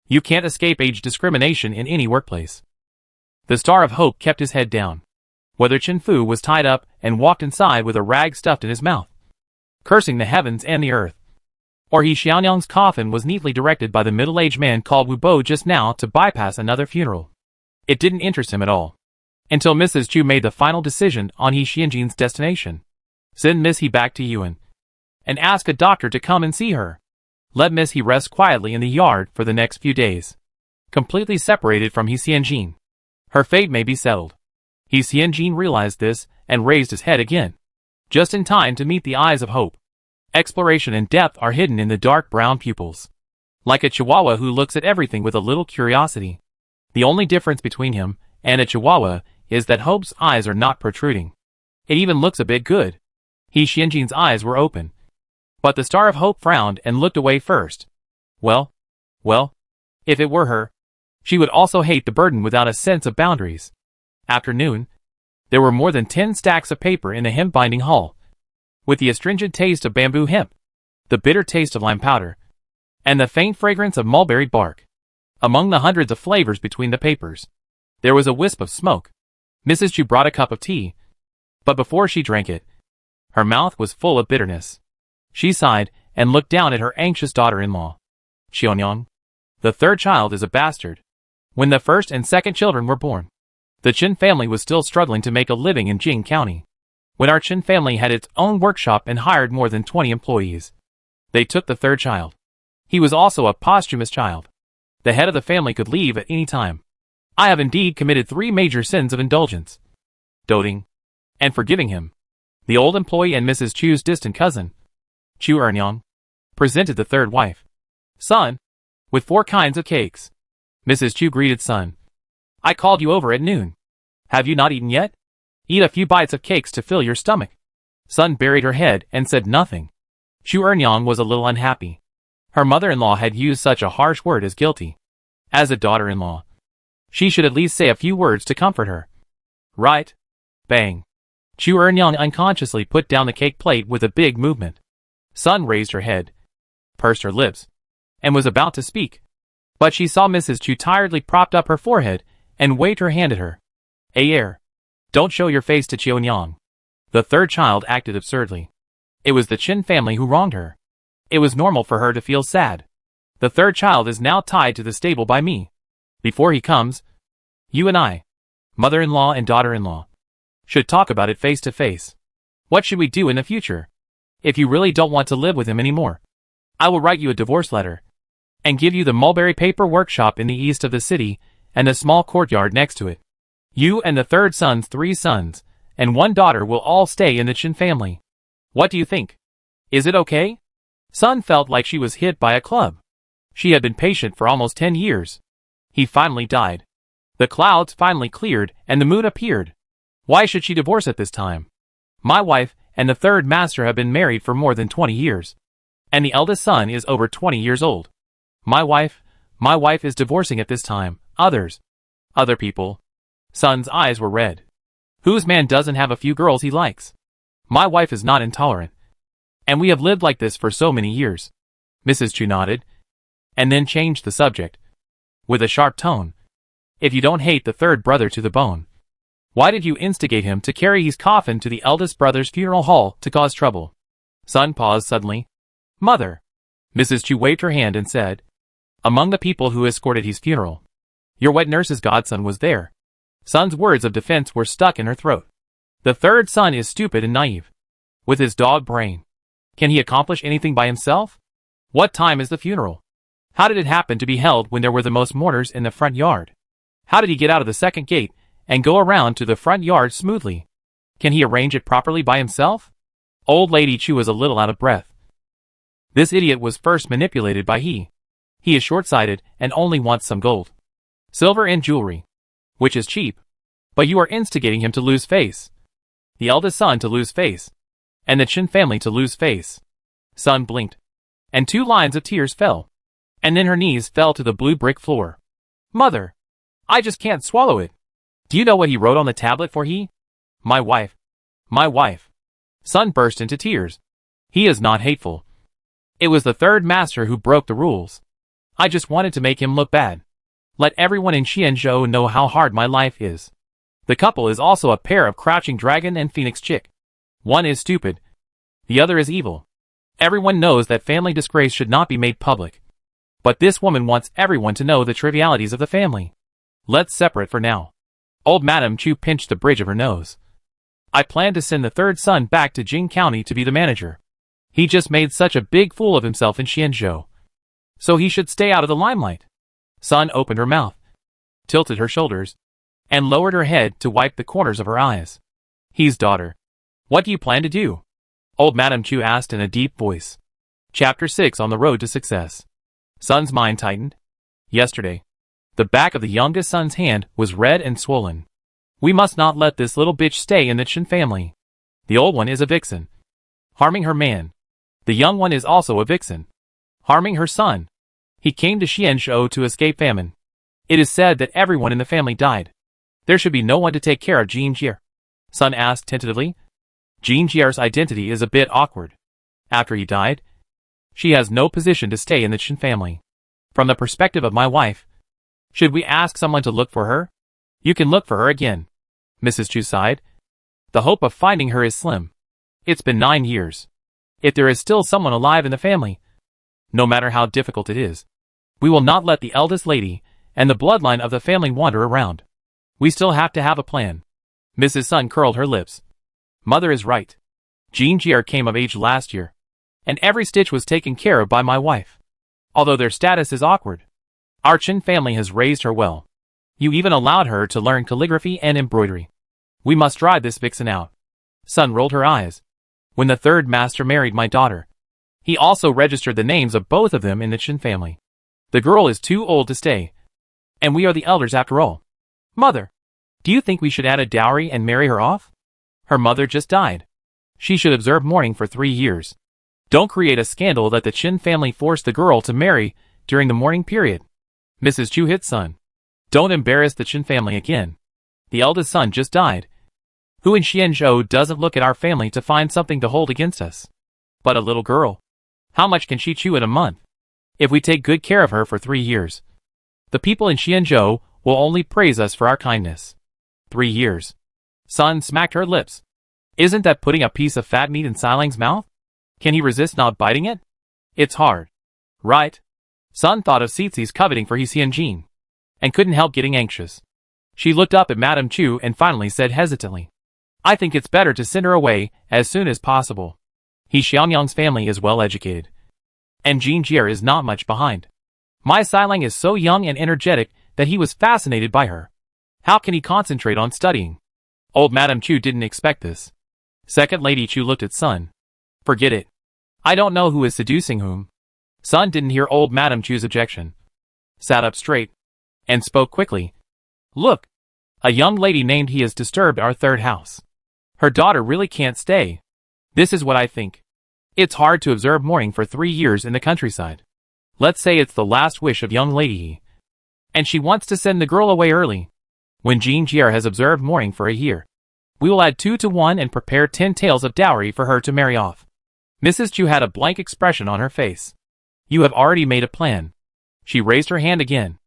You can't escape age discrimination in any workplace. The Star of Hope kept his head down. Whether Chen Fu was tied up and walked inside with a rag stuffed in his mouth, cursing the heavens and the earth, or he Xiaonyang's coffin was neatly directed by the middle-aged man called Wu Bo just now to bypass another funeral. It didn't interest him at all, until Mrs. Chu made the final decision on He Xianjin's destination. Send Miss He back to Yuan, and ask a doctor to come and see her. Let Miss He rest quietly in the yard for the next few days, completely separated from He Xianjin. Her fate may be settled. He Xianjin realized this and raised his head again, just in time to meet the eyes of hope. Exploration and depth are hidden in the dark brown pupils, like a chihuahua who looks at everything with a little curiosity. The only difference between him and a chihuahua is that Hope's eyes are not protruding. It even looks a bit good. He Xianjin's eyes were open, but the Star of Hope frowned and looked away first. Well, if it were her, she would also hate the burden without a sense of boundaries. After noon, there were more than 10 stacks of paper in the hemp-binding hall, with the astringent taste of bamboo hemp, the bitter taste of lime powder, and the faint fragrance of mulberry bark. Among the hundreds of flavors between the papers, there was a wisp of smoke. Mrs. Chu brought a cup of tea, but before she drank it, her mouth was full of bitterness. She sighed and looked down at her anxious daughter-in-law. Xiaonyang, the 3rd child, is a bastard. When the 1st and 2nd children were born, the Chen family was still struggling to make a living in Jing County. When our Chen family had its own workshop and hired more than 20 employees, they took the 3rd child. He was also a posthumous child. The head of the family could leave at any time. I have indeed committed 3 major sins of indulgence: doting, and forgiving him. The old employee and Mrs. Chu's distant cousin, Chu Ernyang, presented the 3rd wife. Son, with 4 kinds of cakes. Mrs. Chu greeted son. I called you over at noon. Have you not eaten yet? Eat a few bites of cakes to fill your stomach. Son buried her head and said nothing. Chu Ernyang was a little unhappy. Her mother-in-law had used such a harsh word as guilty. As a daughter-in-law, she should at least say a few words to comfort her. Right. Bang. Chu Ernyang unconsciously put down the cake plate with a big movement. Sun raised her head, pursed her lips, and was about to speak, but she saw Mrs. Chu tiredly propped up her forehead and waved her hand at her. Ayer, don't show your face to Xiaonyang. The 3rd child acted absurdly. It was the Chen family who wronged her. It was normal for her to feel sad. The 3rd child is now tied to the stable by me. Before he comes, you and I, mother-in-law and daughter-in-law, should talk about it face to face. What should we do in the future? If you really don't want to live with him anymore, I will write you a divorce letter, and give you the mulberry paper workshop in the east of the city and a small courtyard next to it. You and the 3rd son's 3 sons and 1 daughter will all stay in the Chen family. What do you think? Is it okay? Sun felt like she was hit by a club. She had been patient for almost 10 years. He finally died. The clouds finally cleared and the moon appeared. Why should she divorce at this time? My wife and the 3rd master have been married for more than 20 years. And the eldest son is over 20 years old. My wife is divorcing at this time. Other people. Sun's eyes were red. Whose man doesn't have a few girls he likes? My wife is not intolerant. And we have lived like this for so many years. Mrs. Chu nodded, and then changed the subject, with a sharp tone. If you don't hate the 3rd brother to the bone, why did you instigate him to carry his coffin to the eldest brother's funeral hall to cause trouble? Sun paused suddenly. Mother. Mrs. Chu waved her hand and said, among the people who escorted his funeral. Your wet nurse's godson was there. Sun's words of defense were stuck in her throat. The third son is stupid and naive. With his dog brain. Can he accomplish anything by himself? What time is the funeral? How did it happen to be held when there were the most mourners in the front yard? How did he get out of the second gate and go around to the front yard smoothly? Can he arrange it properly by himself? Old Lady Chu was a little out of breath. This idiot was first manipulated by he. He is short-sighted and only wants some gold, silver and jewelry, which is cheap. But you are instigating him to lose face. The eldest son to lose face. And the Chen family to lose face. Sun blinked. And 2 lines of tears fell. And then her knees fell to the blue brick floor. Mother! I just can't swallow it. Do you know what he wrote on the tablet for he? My wife. My wife. Sun burst into tears. He is not hateful. It was the third master who broke the rules. I just wanted to make him look bad. Let everyone in Xianzhou know how hard my life is. The couple is also a pair of crouching dragon and phoenix chick. One is stupid. The other is evil. Everyone knows that family disgrace should not be made public. But this woman wants everyone to know the trivialities of the family. Let's separate for now. Old Madame Chu pinched the bridge of her nose. I plan to send the third son back to Jing County to be the manager. He just made such a big fool of himself in Xianzhou. So he should stay out of the limelight. Sun opened her mouth, tilted her shoulders, and lowered her head to wipe the corners of her eyes. He's daughter. What do you plan to do? Old Madame Chu asked in a deep voice. Chapter 6 On the Road to Success. Sun's mind tightened. Yesterday, the back of the youngest son's hand was red and swollen. We must not let this little bitch stay in the Chen family. The old one is a vixen, harming her man. The young one is also a vixen, harming her son. He came to Xianzhou to escape famine. It is said that everyone in the family died. There should be no one to take care of Jean Jier. Sun asked tentatively. Jean Jier's identity is a bit awkward. After he died, she has no position to stay in the Chen family. From the perspective of my wife, should we ask someone to look for her? You can look for her again. Mrs. Chu sighed. The hope of finding her is slim. It's been 9 years. If there is still someone alive in the family, no matter how difficult it is, we will not let the eldest lady and the bloodline of the family wander around. We still have to have a plan. Mrs. Sun curled her lips. Mother is right. Jean Jier came of age last year, and every stitch was taken care of by my wife. Although their status is awkward, our Chen family has raised her well. You even allowed her to learn calligraphy and embroidery. We must drive this vixen out. Sun rolled her eyes. When the third master married my daughter, he also registered the names of both of them in the Chen family. The girl is too old to stay, and we are the elders after all. Mother, do you think we should add a dowry and marry her off? Her mother just died. She should observe mourning for 3 years. Don't create a scandal that the Chen family forced the girl to marry during the mourning period. Mrs. Chu hit Sun. Don't embarrass the Chen family again. The eldest son just died. Who in Xianzhou doesn't look at our family to find something to hold against us? But a little girl. How much can she chew in a month? If we take good care of her for 3 years, the people in Xianzhou will only praise us for our kindness. 3 years. Sun smacked her lips. Isn't that putting a piece of fat meat in Silang's mouth? Can he resist not biting it? It's hard. Right? Sun thought of Xizi's coveting for his Xianjin, and couldn't help getting anxious. She looked up at Madame Chu and finally said hesitantly, I think it's better to send her away as soon as possible. He Xiangyang's family is well educated, and Jean Jier is not much behind. My Xilang is so young and energetic that he was fascinated by her. How can he concentrate on studying? Old Madame Chu didn't expect this. Second Lady Chu looked at Sun. Forget it. I don't know who is seducing whom. Sun didn't hear old Madame Chu's objection, sat up straight, and spoke quickly. Look, a young lady named he has disturbed our third house. Her daughter really can't stay. This is what I think. It's hard to observe mourning for 3 years in the countryside. Let's say it's the last wish of young lady he, and she wants to send the girl away early. When Jean Jier has observed mourning for a year, we will add 2 to 1 and prepare 10 taels of dowry for her to marry off. Mrs. Chu had a blank expression on her face. You have already made a plan. She raised her hand again,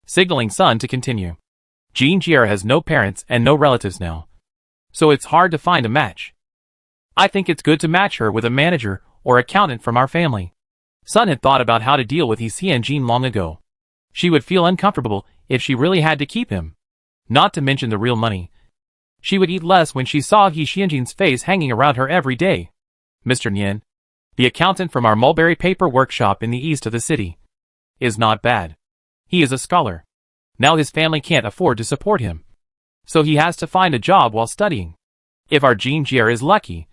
signaling Sun to continue. Jean Jier has no parents and no relatives now, so it's hard to find a match. I think it's good to match her with a manager or accountant from our family. Sun had thought about how to deal with his Xianjin long ago. She would feel uncomfortable if she really had to keep him. Not to mention the real money. She would eat less when she saw He Xianjin's face hanging around her every day. Mr. Nian, the accountant from our mulberry paper workshop in the east of the city, is not bad. He is a scholar. Now his family can't afford to support him, so he has to find a job while studying. If our Jean Jier is lucky,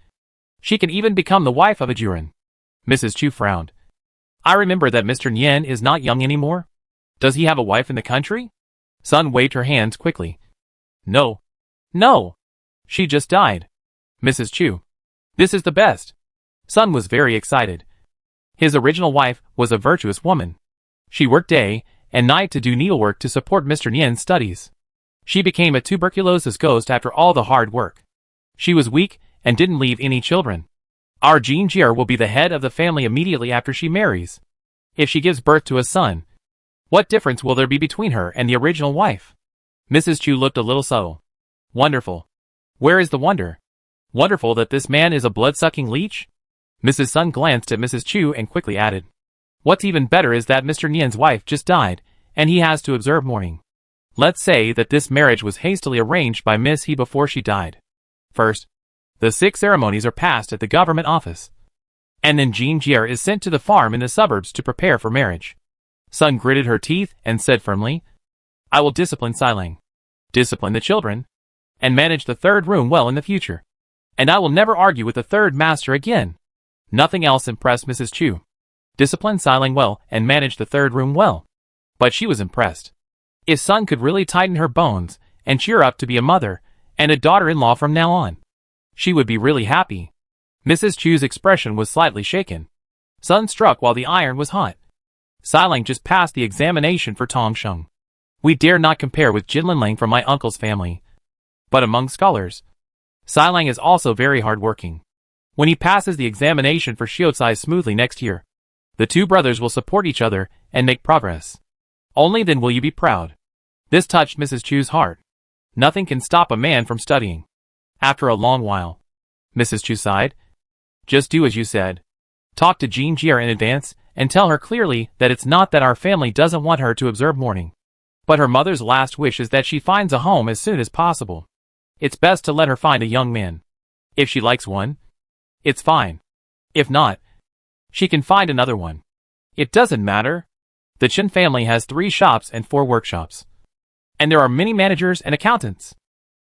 she can even become the wife of a Juren. Mrs. Chu frowned. I remember that Mr. Nian is not young anymore. Does he have a wife in the country? Sun waved her hands quickly. No. No. She just died. Mrs. Chu. This is the best. Sun was very excited. His original wife was a virtuous woman. She worked day and night to do needlework to support Mr. Nian's studies. She became a tuberculosis ghost after all the hard work. She was weak and didn't leave any children. Our Jean Jier will be the head of the family immediately after she marries. If she gives birth to a son, what difference will there be between her and the original wife? Mrs. Chu looked a little subtle. Wonderful. Where is the wonder? Wonderful that this man is a blood-sucking leech? Mrs. Sun glanced at Mrs. Chu and quickly added. What's even better is that Mr. Nian's wife just died, and he has to observe mourning. Let's say that this marriage was hastily arranged by Miss He before she died. First, the 6 ceremonies are passed at the government office. And then Jean Jier is sent to the farm in the suburbs to prepare for marriage. Sun gritted her teeth and said firmly, I will discipline Silang, discipline the children, and manage the 3rd room well in the future. And I will never argue with the 3rd master again. Nothing else impressed Mrs. Chu. Discipline Silang well and manage the 3rd room well. But she was impressed. If Sun could really tighten her bones and cheer up to be a mother and a daughter-in-law from now on, she would be really happy. Mrs. Chu's expression was slightly shaken. Sun struck while the iron was hot. Silang just passed the examination for Tongsheng. We dare not compare with Jinlinlang from my uncle's family. But among scholars, Silang is also very hard-working. When he passes the examination for Xiuzai smoothly next year, the 2 brothers will support each other and make progress. Only then will you be proud. This touched Mrs. Chu's heart. Nothing can stop a man from studying. After a long while, Mrs. Chu sighed. Just do as you said. Talk to Jean Jier in advance and tell her clearly that it's not that our family doesn't want her to observe mourning, but her mother's last wish is that she finds a home as soon as possible. It's best to let her find a young man. If she likes one, it's fine. If not, she can find another one. It doesn't matter. The Chen family has 3 shops and 4 workshops. And there are many managers and accountants.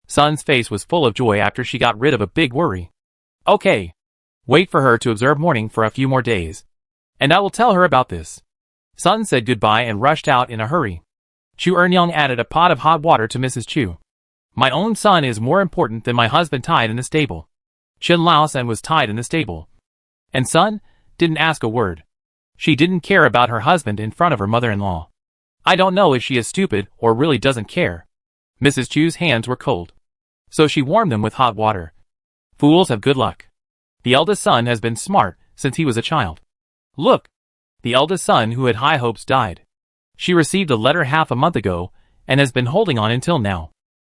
Sun's face was full of joy after she got rid of a big worry. Okay. Wait for her to observe mourning for a few more days, and I will tell her about this. Sun said goodbye and rushed out in a hurry. Chu Ernyang added a pot of hot water to Mrs. Chu. My own son is more important than my husband tied in the stable. Chen Laosan was tied in the stable. And Sun didn't ask a word. She didn't care about her husband in front of her mother-in-law. I don't know if she is stupid or really doesn't care. Mrs. Chu's hands were cold, so she warmed them with hot water. Fools have good luck. The eldest son has been smart since he was a child. Look, the eldest son who had high hopes died. She received a letter half a month ago and has been holding on until now.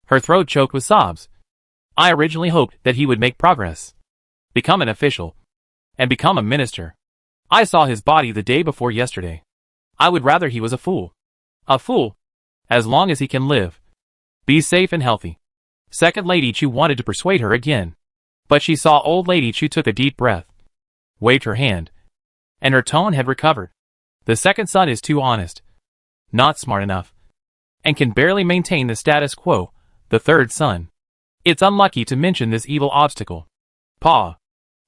Her throat choked with sobs. I originally hoped that he would make progress, become an official, and become a minister. I saw his body the day before yesterday. I would rather he was a fool. A fool, as long as he can live. Be safe and healthy. Second Lady Chu wanted to persuade her again, but she saw Old Lady Chu took a deep breath, waved her hand, and her tone had recovered. The second son is too honest, not smart enough, and can barely maintain the status quo. The third son. It's unlucky to mention this evil obstacle. Pa.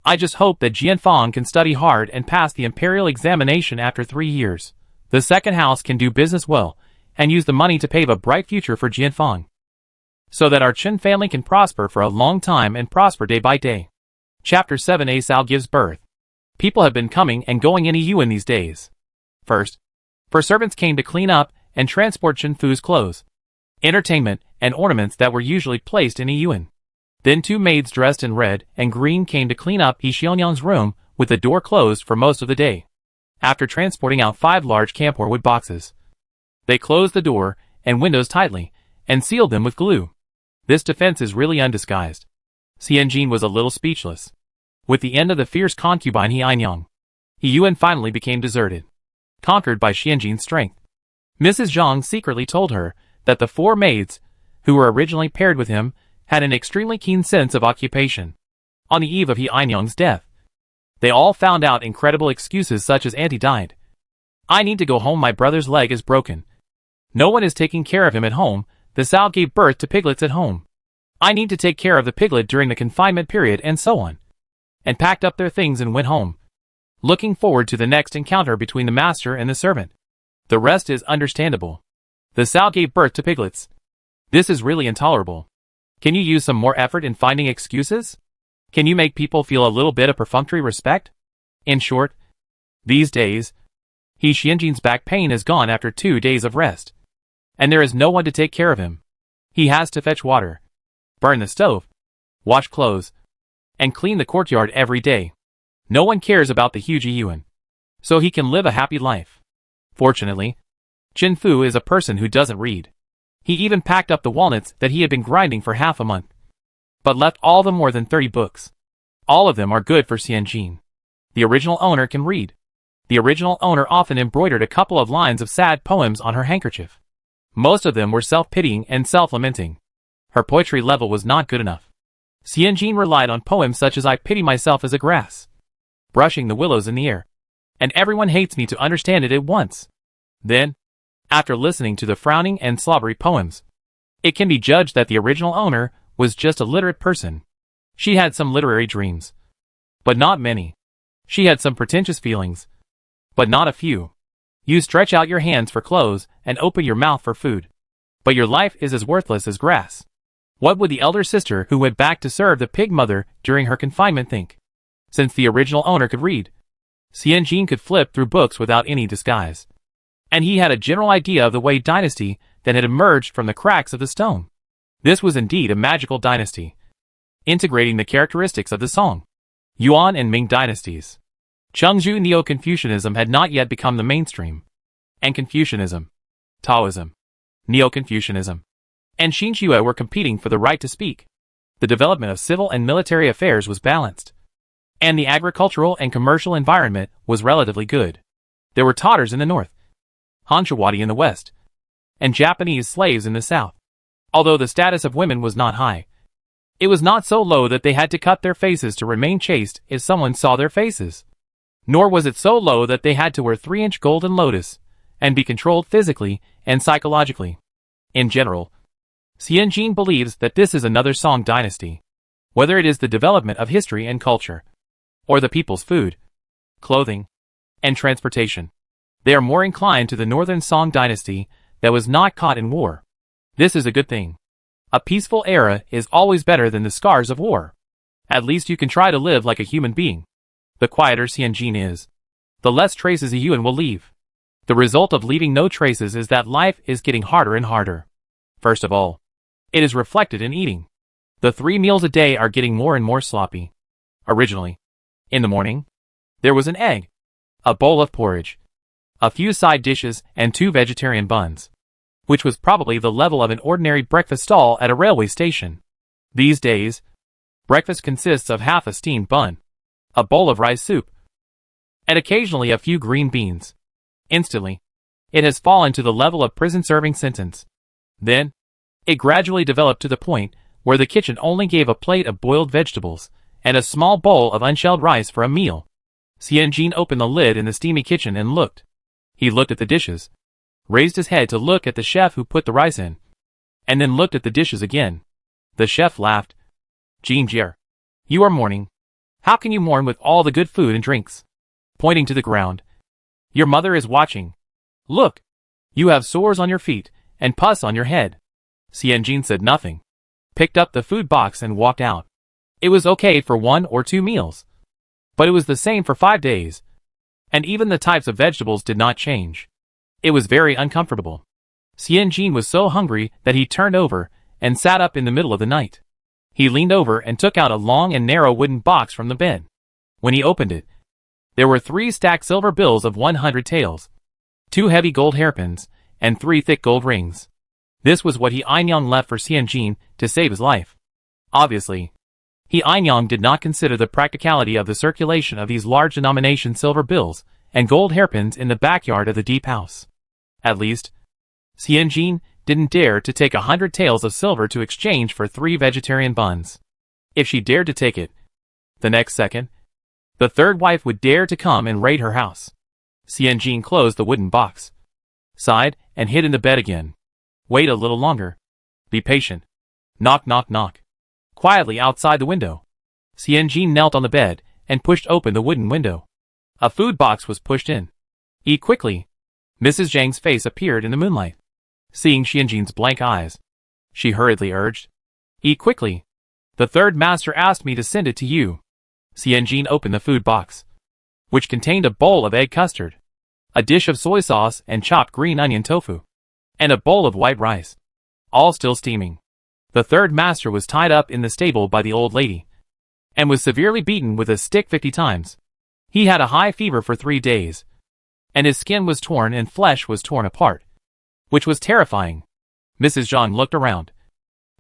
I just hope that Jianfang can study hard and pass the imperial examination after 3 years. The second house can do business well, and use the money to pave a bright future for Jianfang, so that our Chen family can prosper for a long time and prosper day by day. Chapter 7. Asao gives birth. People have been coming and going in Yuan these days. First, for servants came to clean up and transport Chen Fu's clothes, entertainment, and ornaments that were usually placed in Yuan. Then 2 maids dressed in red and green came to clean up He Xianyang's room with the door closed for most of the day. After transporting out 5 large camphor wood boxes, they closed the door and windows tightly and sealed them with glue. This defense is really undisguised. Xianjin was a little speechless. With the end of the fierce concubine He Ainyang, He Yuan finally became deserted, conquered by Xianjin's strength. Mrs. Zhang secretly told her that the four maids, who were originally paired with him, had an extremely keen sense of occupation. On the eve of He Ainyang's death, they all found out incredible excuses such as Auntie died. I need to go home, my brother's leg is broken. No one is taking care of him at home, the sow gave birth to piglets at home. I need to take care of the piglet during the confinement period, and so on. And packed up their things and went home, looking forward to the next encounter between the master and the servant. The rest is understandable. The sow gave birth to piglets. This is really intolerable. Can you use some more effort in finding excuses? Can you make people feel a little bit of perfunctory respect? In short, these days, He Xianjin's back pain is gone after 2 days of rest. And there is no one to take care of him. He has to fetch water, burn the stove, wash clothes, and clean the courtyard every day. No one cares about the huge Yuan, so he can live a happy life. Fortunately, Jin Fu is a person who doesn't read. He even packed up the walnuts that he had been grinding for half a month, but left all the more than 30 books. All of them are good for Xianjin. The original owner can read. The original owner often embroidered a couple of lines of sad poems on her handkerchief. Most of them were self-pitying and self-lamenting. Her poetry level was not good enough. Xianjin relied on poems such as I pity myself as a grass, brushing the willows in the air, and everyone hates me to understand it at once. Then, after listening to the frowning and slobbery poems, it can be judged that the original owner was just a literate person. She had some literary dreams, but not many. She had some pretentious feelings, but not a few. You stretch out your hands for clothes and open your mouth for food, but your life is as worthless as grass. What would the elder sister who went back to serve the pig mother during her confinement think? Since the original owner could read, Xianjin could flip through books without any disguise. And he had a general idea of the Wei dynasty that had emerged from the cracks of the stone. This was indeed a magical dynasty, integrating the characteristics of the Song, Yuan and Ming dynasties. Chengzhou Neo-Confucianism had not yet become the mainstream, and Confucianism, Taoism, Neo-Confucianism, and Xinxue were competing for the right to speak. The development of civil and military affairs was balanced, and the agricultural and commercial environment was relatively good. There were Tatars in the north, Hanshawati in the west, and Japanese slaves in the south. Although the status of women was not high, it was not so low that they had to cut their faces to remain chaste if someone saw their faces. Nor was it so low that they had to wear 3-inch golden lotus and be controlled physically and psychologically. In general, Xianjin believes that this is another Song dynasty. Whether it is the development of history and culture, or the people's food, clothing, and transportation, they are more inclined to the northern Song dynasty that was not caught in war. This is a good thing. A peaceful era is always better than the scars of war. At least you can try to live like a human being. The quieter Xianjin is, the less traces a Yuan will leave. The result of leaving no traces is that life is getting harder and harder. First of all, it is reflected in eating. The 3 meals a day are getting more and more sloppy. Originally, in the morning, there was an egg, a bowl of porridge, a few side dishes, and 2 vegetarian buns, which was probably the level of an ordinary breakfast stall at a railway station. These days, breakfast consists of half a steamed bun, a bowl of rice soup, and occasionally a few green beans. Instantly, it has fallen to the level of prison-serving sentence. Then, it gradually developed to the point where the kitchen only gave a plate of boiled vegetables and a small bowl of unshelled rice for a meal. Xianjin opened the lid in the steamy kitchen and looked. He looked at the dishes, raised his head to look at the chef who put the rice in, and then looked at the dishes again. The chef laughed. Jinjie, you are mourning. How can you mourn with all the good food and drinks? Pointing to the ground. Your mother is watching. Look, you have sores on your feet and pus on your head. Xianjin said nothing, picked up the food box and walked out. It was okay for 1 or 2 meals, but it was the same for 5 days, and even the types of vegetables did not change. It was very uncomfortable. Xianjin was so hungry that he turned over and sat up in the middle of the night. He leaned over and took out a long and narrow wooden box from the bed. When he opened it, there were 3 stacked silver bills of 100 taels, 2 heavy gold hairpins, and 3 thick gold rings. This was what He Ainyang left for Xianjin to save his life. Obviously, He Ainyang did not consider the practicality of the circulation of these large denomination silver bills and gold hairpins in the backyard of the deep house. At least, Xianjin didn't dare to take 100 taels of silver to exchange for 3 vegetarian buns. If she dared to take it, the next second, the third wife would dare to come and raid her house. Xianjin closed the wooden box, sighed, and hid in the bed again. Wait a little longer. Be patient. Knock, knock, knock. Quietly outside the window. Xianjin knelt on the bed and pushed open the wooden window. A food box was pushed in. Eat quickly. Mrs. Zhang's face appeared in the moonlight. Seeing Xianjin's blank eyes, she hurriedly urged, Eat quickly. The third master asked me to send it to you. Xianjin opened the food box, which contained a bowl of egg custard, a dish of soy sauce and chopped green onion tofu, and a bowl of white rice, all still steaming. The third master was tied up in the stable by the old lady, and was severely beaten with a stick 50 times. He had a high fever for 3 days, and his skin was torn and flesh was torn apart, which was terrifying. Mrs. Zhang looked around,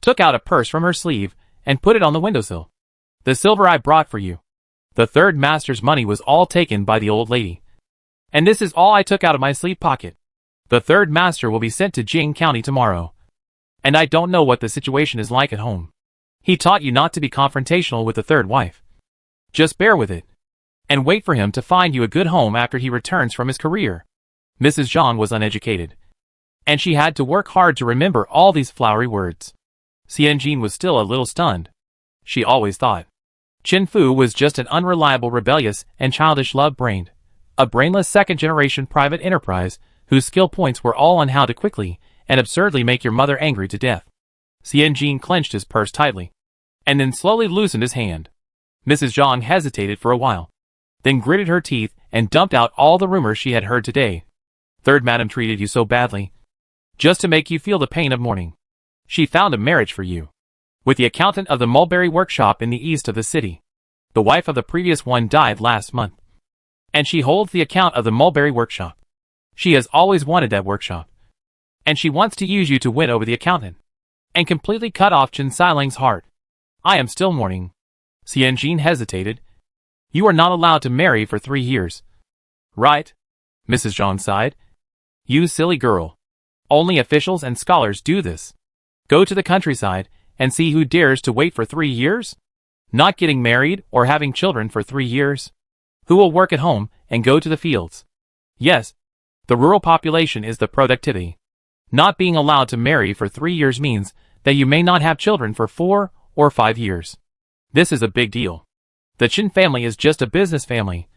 took out a purse from her sleeve, and put it on the windowsill. The silver I brought for you. The third master's money was all taken by the old lady, and this is all I took out of my sleeve pocket. The third master will be sent to Jing County tomorrow, and I don't know what the situation is like at home. He taught you not to be confrontational with the third wife. Just bear with it, and wait for him to find you a good home after he returns from his career. Mrs. Zhang was uneducated, and she had to work hard to remember all these flowery words. Xianjin was still a little stunned. She always thought Chen Fu was just an unreliable, rebellious, and childish love-brained, a brainless second-generation private enterprise whose skill points were all on how to quickly and absurdly make your mother angry to death. Xianjin clenched his purse tightly, and then slowly loosened his hand. Mrs. Zhang hesitated for a while, then gritted her teeth and dumped out all the rumors she had heard today. Third madam treated you so badly, just to make you feel the pain of mourning. She found a marriage for you, with the accountant of the mulberry workshop in the east of the city. The wife of the previous one died last month, and she holds the account of the mulberry workshop. She has always wanted that workshop, and she wants to use you to win over the accountant, and completely cut off Chen Silang's heart. I am still mourning. Xianjin hesitated. You are not allowed to marry for 3 years. Right? Mrs. Zhang sighed. You silly girl. Only officials and scholars do this. Go to the countryside and see who dares to wait for 3 years? Not getting married or having children for 3 years? Who will work at home and go to the fields? Yes, the rural population is the productivity. Not being allowed to marry for 3 years means that you may not have children for 4 or 5 years. This is a big deal. The Chen family is just a business family,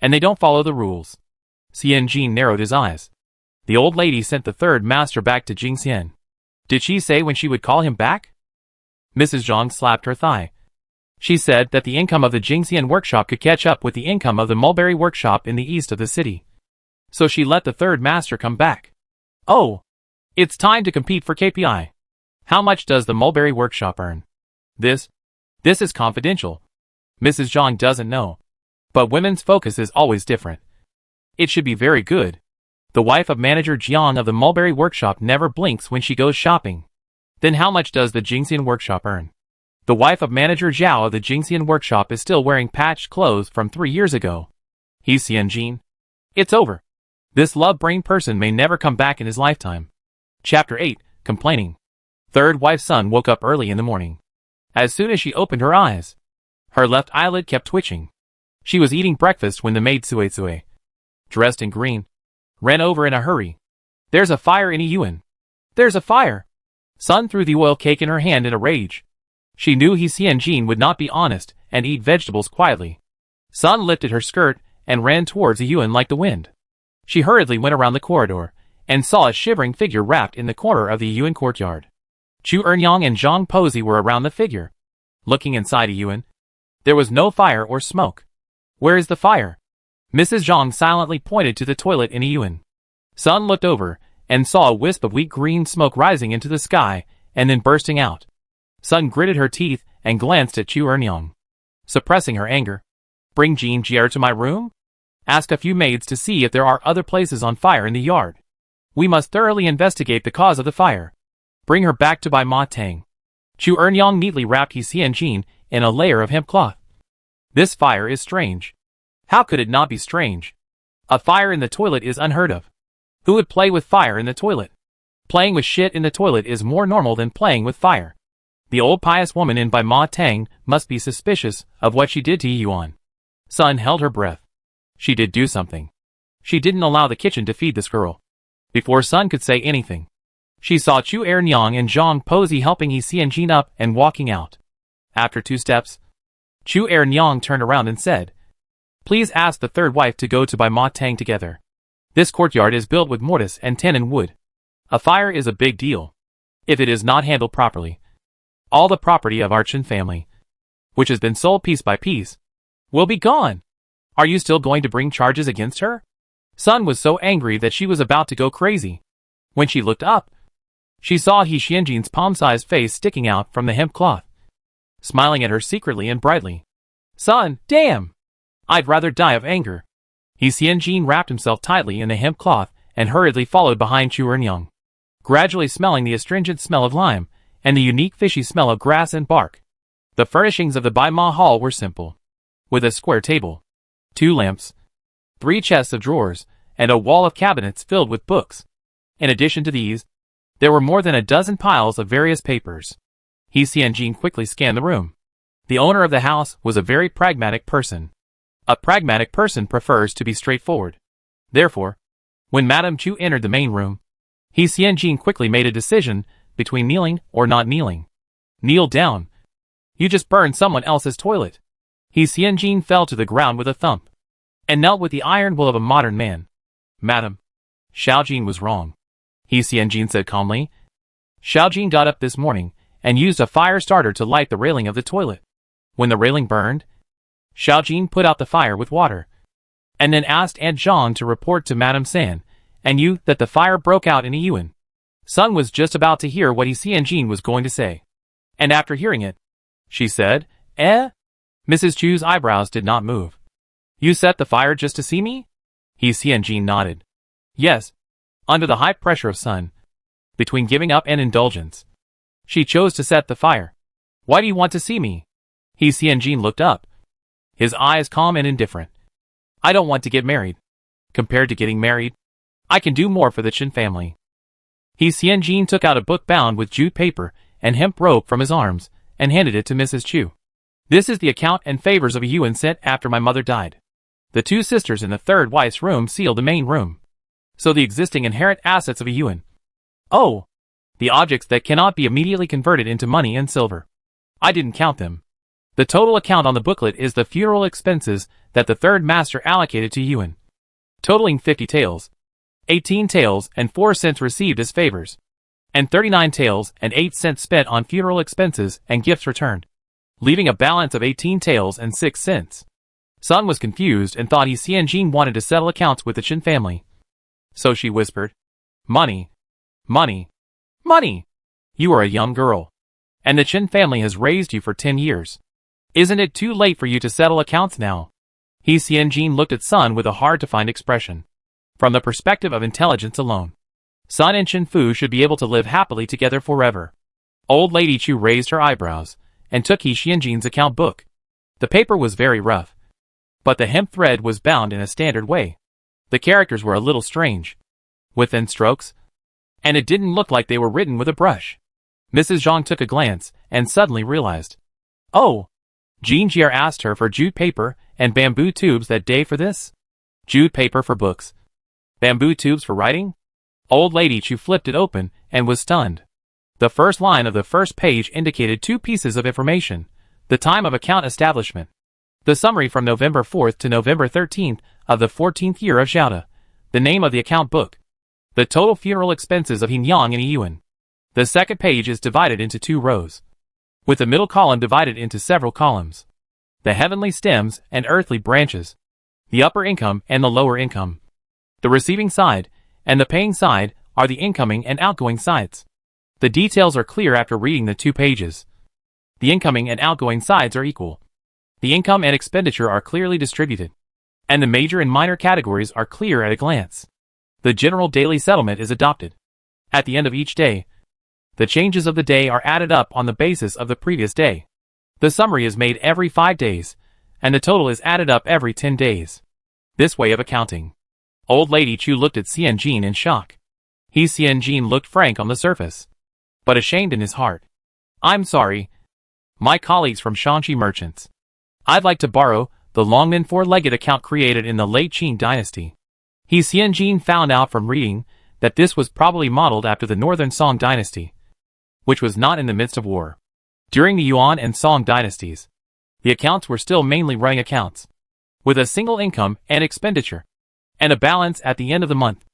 and they don't follow the rules. Xianjin narrowed his eyes. The old lady sent the third master back to Jingxian. Did she say when she would call him back? Mrs. Zhang slapped her thigh. She said that the income of the Jingxian workshop could catch up with the income of the mulberry workshop in the east of the city. So she let the third master come back. Oh, it's time to compete for KPI. How much does the mulberry workshop earn? This is confidential. Mrs. Zhang doesn't know. But women's focus is always different. It should be very good. The wife of manager Jiang of the mulberry workshop never blinks when she goes shopping. Then how much does the Jingxian workshop earn? The wife of manager Zhao of the Jingxian workshop is still wearing patched clothes from 3 years ago. He's Xianjin. It's over. This love-brain person may never come back in his lifetime. Chapter 8, Complaining. Third wife's son woke up early in the morning. As soon as she opened her eyes, her left eyelid kept twitching. She was eating breakfast when the maid Sui, dressed in green, ran over in a hurry. There's a fire in Yuan. There's a fire. Sun threw the oil cake in her hand in a rage. She knew Xianjin would not be honest and eat vegetables quietly. Sun lifted her skirt and ran towards Yuan like the wind. She hurriedly went around the corridor and saw a shivering figure wrapped in the corner of the Yuan courtyard. Chu Ernyang and Zhang Pozi were around the figure. Looking inside Yuan, there was no fire or smoke. Where is the fire? Mrs. Zhang silently pointed to the toilet in Yuan. Sun looked over and saw a wisp of weak green smoke rising into the sky and then bursting out. Sun gritted her teeth and glanced at Chu Ernyang, suppressing her anger. Bring Jean Jier to my room? Ask a few maids to see if there are other places on fire in the yard. We must thoroughly investigate the cause of the fire. Bring her back to Bai Ma Tang. Chu Ernyang neatly wrapped Xianjin in a layer of hemp cloth. This fire is strange. How could it not be strange? A fire in the toilet is unheard of. Who would play with fire in the toilet? Playing with shit in the toilet is more normal than playing with fire. The old pious woman in Bai Ma Tang must be suspicious of what she did to Yuan. Sun held her breath. She did do something. She didn't allow the kitchen to feed this girl. Before Sun could say anything, she saw Chu Ernyang and Zhang Pozi helping Yi Xianjin up and walking out. After 2 steps, Chu Ernyang turned around and said, "Please ask the third wife to go to Bai Ma Tang together. This courtyard is built with mortise and tin and wood. A fire is a big deal. If it is not handled properly, all the property of our Chen family, which has been sold piece by piece, will be gone. Are you still going to bring charges against her?" Sun was so angry that she was about to go crazy. When she looked up, she saw He Xianjin's palm-sized face sticking out from the hemp cloth, smiling at her secretly and brightly. "Sun, damn! I'd rather die of anger." He Xianjin wrapped himself tightly in the hemp cloth and hurriedly followed behind Chu Ernyang, gradually smelling the astringent smell of lime and the unique fishy smell of grass and bark. The furnishings of the Bai Ma Hall were simple, with a square table, 2 lamps, 3 chests of drawers, and a wall of cabinets filled with books. In addition to these, there were more than a dozen piles of various papers. He Xianjin quickly scanned the room. The owner of the house was a very pragmatic person. A pragmatic person prefers to be straightforward. Therefore, when Madame Chu entered the main room, He Xianjin quickly made a decision between kneeling or not kneeling. Kneel down. You just burned someone else's toilet. He Xianjin fell to the ground with a thump, and knelt with the iron will of a modern man. "Madam, Xiaojin was wrong," He Xianjin said calmly. "Xiaojin got up this morning and used a fire starter to light the railing of the toilet. When the railing burned, Xiaojin put out the fire with water, and then asked Aunt Zhang to report to Madame San and you that the fire broke out in Yuan." Sun was just about to hear what He Xianjin was going to say, and after hearing it, she said, "Eh?" Mrs. Chu's eyebrows did not move. "You set the fire just to see me?" He Xianjin nodded. Yes, under the high pressure of Sun, between giving up and indulgence, she chose to set the fire. "Why do you want to see me?" He Xianjin looked up, his eyes calm and indifferent. "I don't want to get married. Compared to getting married, I can do more for the Chen family." He Xianjin took out a book bound with jute paper and hemp rope from his arms and handed it to Mrs. Chu. "This is the account and favors of a Yuan sent after my mother died. The 2 sisters in the third wife's room sealed the main room. So the existing inherent assets of a Yuan. Oh, the objects that cannot be immediately converted into money and silver. I didn't count them. The total account on the booklet is the funeral expenses that the third master allocated to Yuan, totaling 50 taels, 18 taels and 4 cents received as favors, and 39 taels and 8 cents spent on funeral expenses and gifts returned, leaving a balance of 18 taels and 6 cents. Sun was confused and thought He Xianjin wanted to settle accounts with the Chen family. So she whispered, "Money, money, money! You are a young girl, and the Chen family has raised you for 10 years. Isn't it too late for you to settle accounts now?" He Xianjin looked at Sun with a hard-to-find expression. From the perspective of intelligence alone, Sun and Chen Fu should be able to live happily together forever. Old Lady Chu raised her eyebrows and took He Xianjin's account book. The paper was very rough, but the hemp thread was bound in a standard way. The characters were a little strange, with thin strokes, and it didn't look like they were written with a brush. Mrs. Zhang took a glance and suddenly realized. Oh, Jean Jier asked her for jute paper and bamboo tubes that day for this? Jute paper for books, bamboo tubes for writing? Old Lady Chu flipped it open and was stunned. The first line of the first page indicated 2 pieces of information: the time of account establishment, the summary from November 4th to November 13th of the 14th year of Xiaoda, the name of the account book, the total funeral expenses of Hinyang and Yuan. The second page is divided into 2 rows, with the middle column divided into several columns: the heavenly stems and earthly branches, the upper income and the lower income. The receiving side and the paying side are the incoming and outgoing sides. The details are clear after reading the 2 pages. The incoming and outgoing sides are equal. The income and expenditure are clearly distributed, and the major and minor categories are clear at a glance. The general daily settlement is adopted. At the end of each day, the changes of the day are added up on the basis of the previous day. The summary is made every 5 days, and the total is added up every 10 days. This way of accounting. Old Lady Chu looked at Xianjin in shock. He Xianjin looked frank on the surface, but ashamed in his heart. I'm sorry. My colleagues from Shanxi Merchants. I'd like to borrow the Longmen four-legged account created in the late Qing dynasty. He Xianjin found out from reading that this was probably modeled after the Northern Song dynasty, which was not in the midst of war. During the Yuan and Song dynasties, the accounts were still mainly running accounts, with a single income and expenditure, and a balance at the end of the month.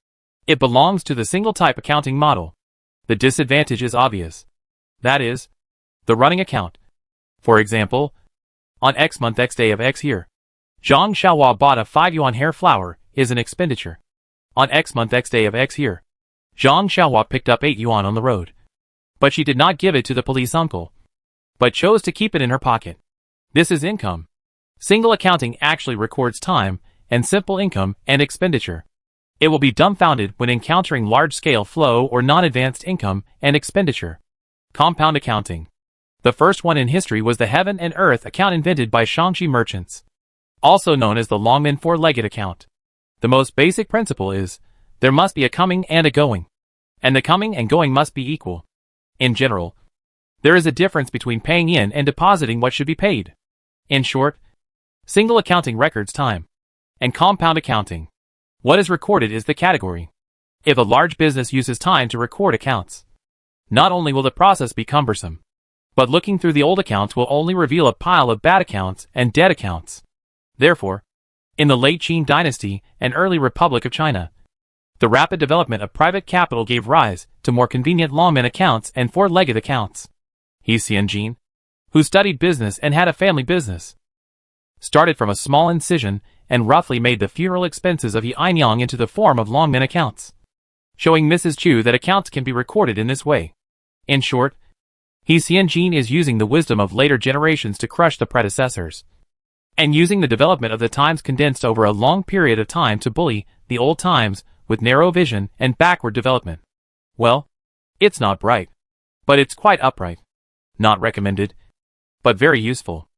It belongs to the single-type accounting model. The disadvantage is obvious. That is, the running account. For example, on X month X day of X year, Zhang Xiaohua bought a 5 yuan hair flower is an expenditure. On X month X day of X year, Zhang Xiaohua picked up 8 yuan on the road. But she did not give it to the police uncle, but chose to keep it in her pocket. This is income. Single accounting actually records time and simple income and expenditure. It will be dumbfounded when encountering large-scale flow or non-advanced income and expenditure. Compound accounting. The first one in history was the heaven and earth account invented by Shanxi merchants, also known as the Longmen four-legged account. The most basic principle is, there must be a coming and a going, and the coming and going must be equal. In general, there is a difference between paying in and depositing what should be paid. In short, single accounting records time, and compound accounting. What is recorded is the category. If a large business uses time to record accounts, not only will the process be cumbersome, but looking through the old accounts will only reveal a pile of bad accounts and dead accounts. Therefore, in the late Qing dynasty and early Republic of China, the rapid development of private capital gave rise to more convenient longmen accounts and four-legged accounts. He Xianjin, who studied business and had a family business, started from a small incision and roughly made the funeral expenses of He Ainyang into the form of longmen accounts, showing Mrs. Chu that accounts can be recorded in this way. In short, He Xianjin is using the wisdom of later generations to crush the predecessors, and using the development of the times condensed over a long period of time to bully the old times with narrow vision and backward development. Well, it's not bright, but it's quite upright. Not recommended, but very useful.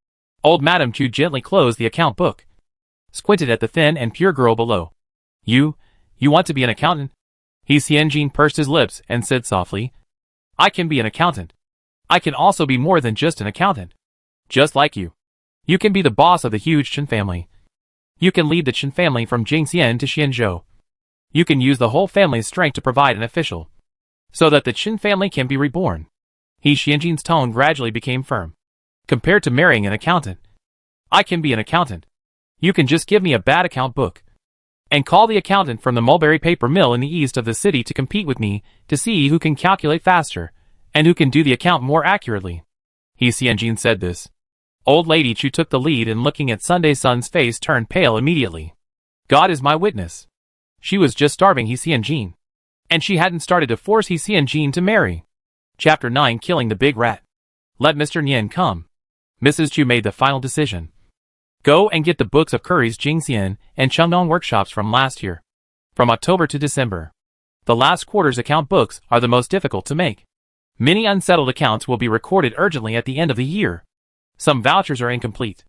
Old Madame Chu gently closed the account book, squinted at the thin and pure girl below. You want to be an accountant? He Xianjin pursed his lips and said softly, I can be an accountant. I can also be more than just an accountant. Just like you. You can be the boss of the huge Chen family. You can lead the Chen family from Jingxian to Xianzhou. You can use the whole family's strength to provide an official, so that the Chen family can be reborn. He Xianjin's tone gradually became firm. Compared to marrying an accountant, I can be an accountant. You can just give me a bad account book, and call the accountant from the mulberry paper mill in the east of the city to compete with me to see who can calculate faster, and who can do the account more accurately. He Xianjin said this. Old Lady Chu took the lead and looking at Sunday Sun's face turned pale immediately. God is my witness. She was just starving He Xianjin, and she hadn't started to force He Xianjin to marry. Chapter 9 Killing the Big Rat. Let Mr. Nian come. Mrs. Chu made the final decision. Go and get the books of Curry's Jingxian and Chengdong workshops from last year, from October to December. The last quarter's account books are the most difficult to make. Many unsettled accounts will be recorded urgently at the end of the year. Some vouchers are incomplete.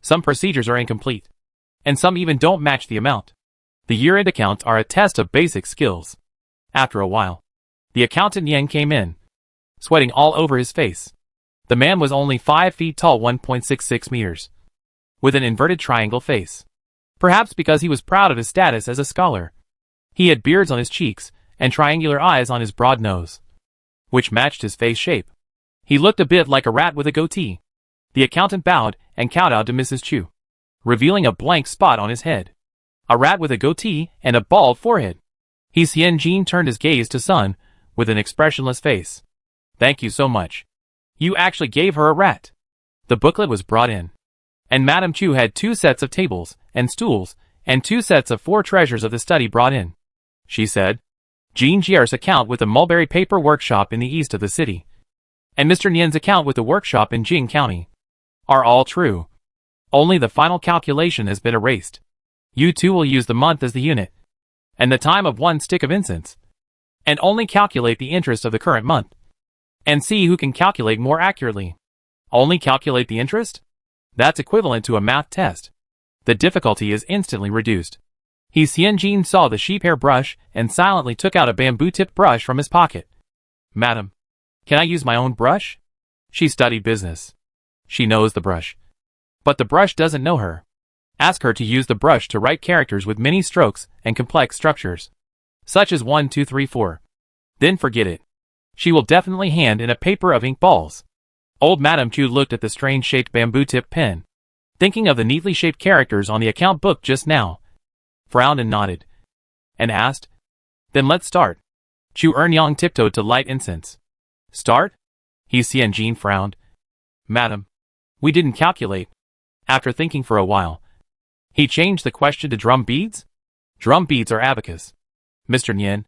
Some procedures are incomplete. And some even don't match the amount. The year-end accounts are a test of basic skills. After a while, the accountant Yang came in, sweating all over his face. The man was only 5 feet tall, 1.66 meters, with an inverted triangle face. Perhaps because he was proud of his status as a scholar. He had beards on his cheeks and triangular eyes on his broad nose, which matched his face shape. He looked a bit like a rat with a goatee. The accountant bowed and kowtowed to Mrs. Chu, revealing a blank spot on his head. A rat with a goatee and a bald forehead. He Xianjin turned his gaze to Sun with an expressionless face. Thank you so much. You actually gave her a rat. The booklet was brought in, and Madame Chu had 2 sets of tables and stools and 2 sets of 4 treasures of the study brought in. She said, Jean Jier's account with the mulberry paper workshop in the east of the city, and Mr. Nian's account with the workshop in Jing County, are all true. Only the final calculation has been erased. You two will use the month as the unit, and the time of 1 stick of incense, and only calculate the interest of the current month, and see who can calculate more accurately. Only calculate the interest? That's equivalent to a math test. The difficulty is instantly reduced. He Xianjin saw the sheep hair brush and silently took out a bamboo-tipped brush from his pocket. Madam, can I use my own brush? She studied business. She knows the brush. But the brush doesn't know her. Ask her to use the brush to write characters with many strokes and complex structures, such as 1, 2, 3, 4. Then forget it. She will definitely hand in a paper of ink balls. Old Madame Chu looked at the strange-shaped bamboo-tipped pen, thinking of the neatly shaped characters on the account book just now, frowned and nodded, and asked, Then let's start. Chu Ernyang tiptoed to light incense. Start? He Xianjin frowned. Madam, we didn't calculate. After thinking for a while, he changed the question to drum beads? Drum beads are abacus. Mr. Nian,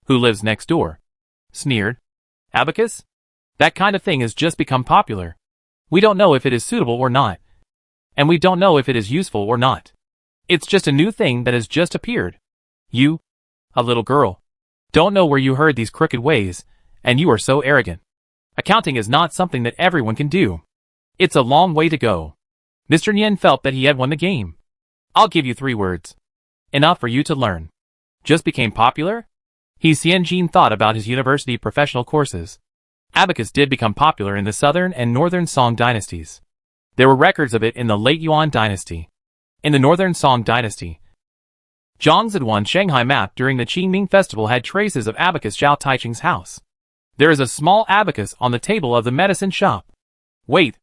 who lives next door, sneered. Abacus? That kind of thing has just become popular. We don't know if it is suitable or not. And we don't know if it is useful or not. It's just a new thing that has just appeared. You, a little girl, don't know where you heard these crooked ways, and you are so arrogant. Accounting is not something that everyone can do. It's a long way to go. Mr. Nian felt that he had won the game. I'll give you 3 words. Enough for you to learn. Just became popular? He Xianjin thought about his university professional courses. Abacus did become popular in the southern and northern Song dynasties. There were records of it in the late Yuan dynasty. In the northern Song dynasty, Zhangzidwan Shanghai map during the Qingming festival had traces of abacus Zhao Taiching's house. There is a small abacus on the table of the medicine shop. Wait.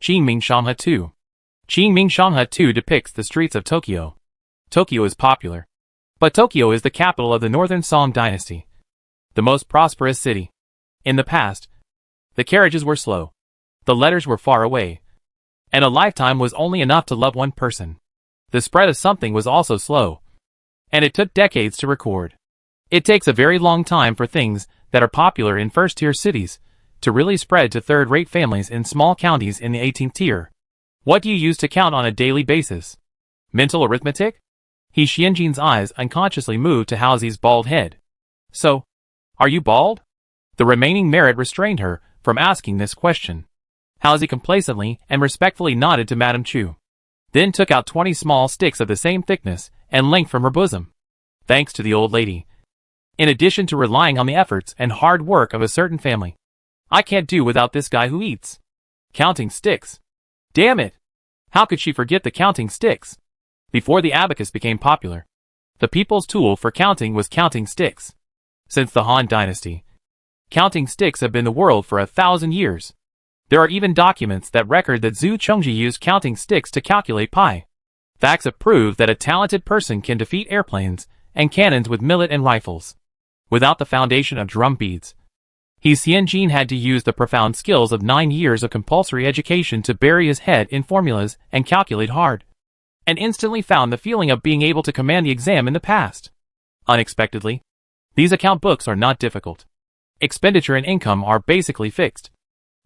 Qingming Shanghe 2. Qingming Shanghe 2 depicts the streets of Tokyo. Tokyo is popular. But Tokyo is the capital of the northern Song dynasty, the most prosperous city. In the past, the carriages were slow. The letters were far away. And a lifetime was only enough to love one person. The spread of something was also slow. And it took decades to record. It takes a very long time for things that are popular in first-tier cities to really spread to third-rate families in small counties in the 18th tier. What do you use to count on a daily basis? Mental arithmetic? He Xianjin's eyes unconsciously moved to Haozi's bald head. So, are you bald? The remaining merit restrained her from asking this question. Haozi complacently and respectfully nodded to Madame Chu, then took out 20 small sticks of the same thickness and length from her bosom. Thanks to the old lady. In addition to relying on the efforts and hard work of a certain family, I can't do without this guy who eats. Counting sticks. Damn it! How could she forget the counting sticks? Before the abacus became popular, the people's tool for counting was counting sticks. Since the Han Dynasty, counting sticks have been the world for 1,000 years. There are even documents that record that Zhu Chengji used counting sticks to calculate pi. Facts have proved that a talented person can defeat airplanes and cannons with millet and rifles. Without the foundation of drum beads, He Xianjin had to use the profound skills of 9 years of compulsory education to bury his head in formulas and calculate hard, and instantly found the feeling of being able to command the exam in the past. Unexpectedly, these account books are not difficult. Expenditure and income are basically fixed,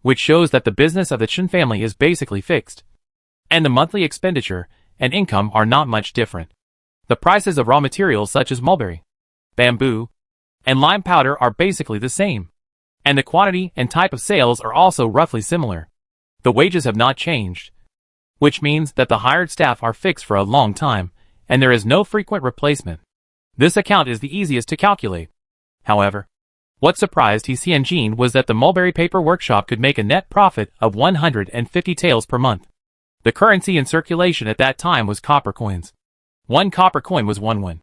which shows that the business of the Chen family is basically fixed, and the monthly expenditure and income are not much different. The prices of raw materials such as mulberry, bamboo, and lime powder are basically the same, and the quantity and type of sales are also roughly similar. The wages have not changed, which means that the hired staff are fixed for a long time, and there is no frequent replacement. This account is the easiest to calculate. However, what surprised He Xianjin was that the mulberry paper workshop could make a net profit of 150 taels per month. The currency in circulation at that time was copper coins. 1 copper coin was 1 won.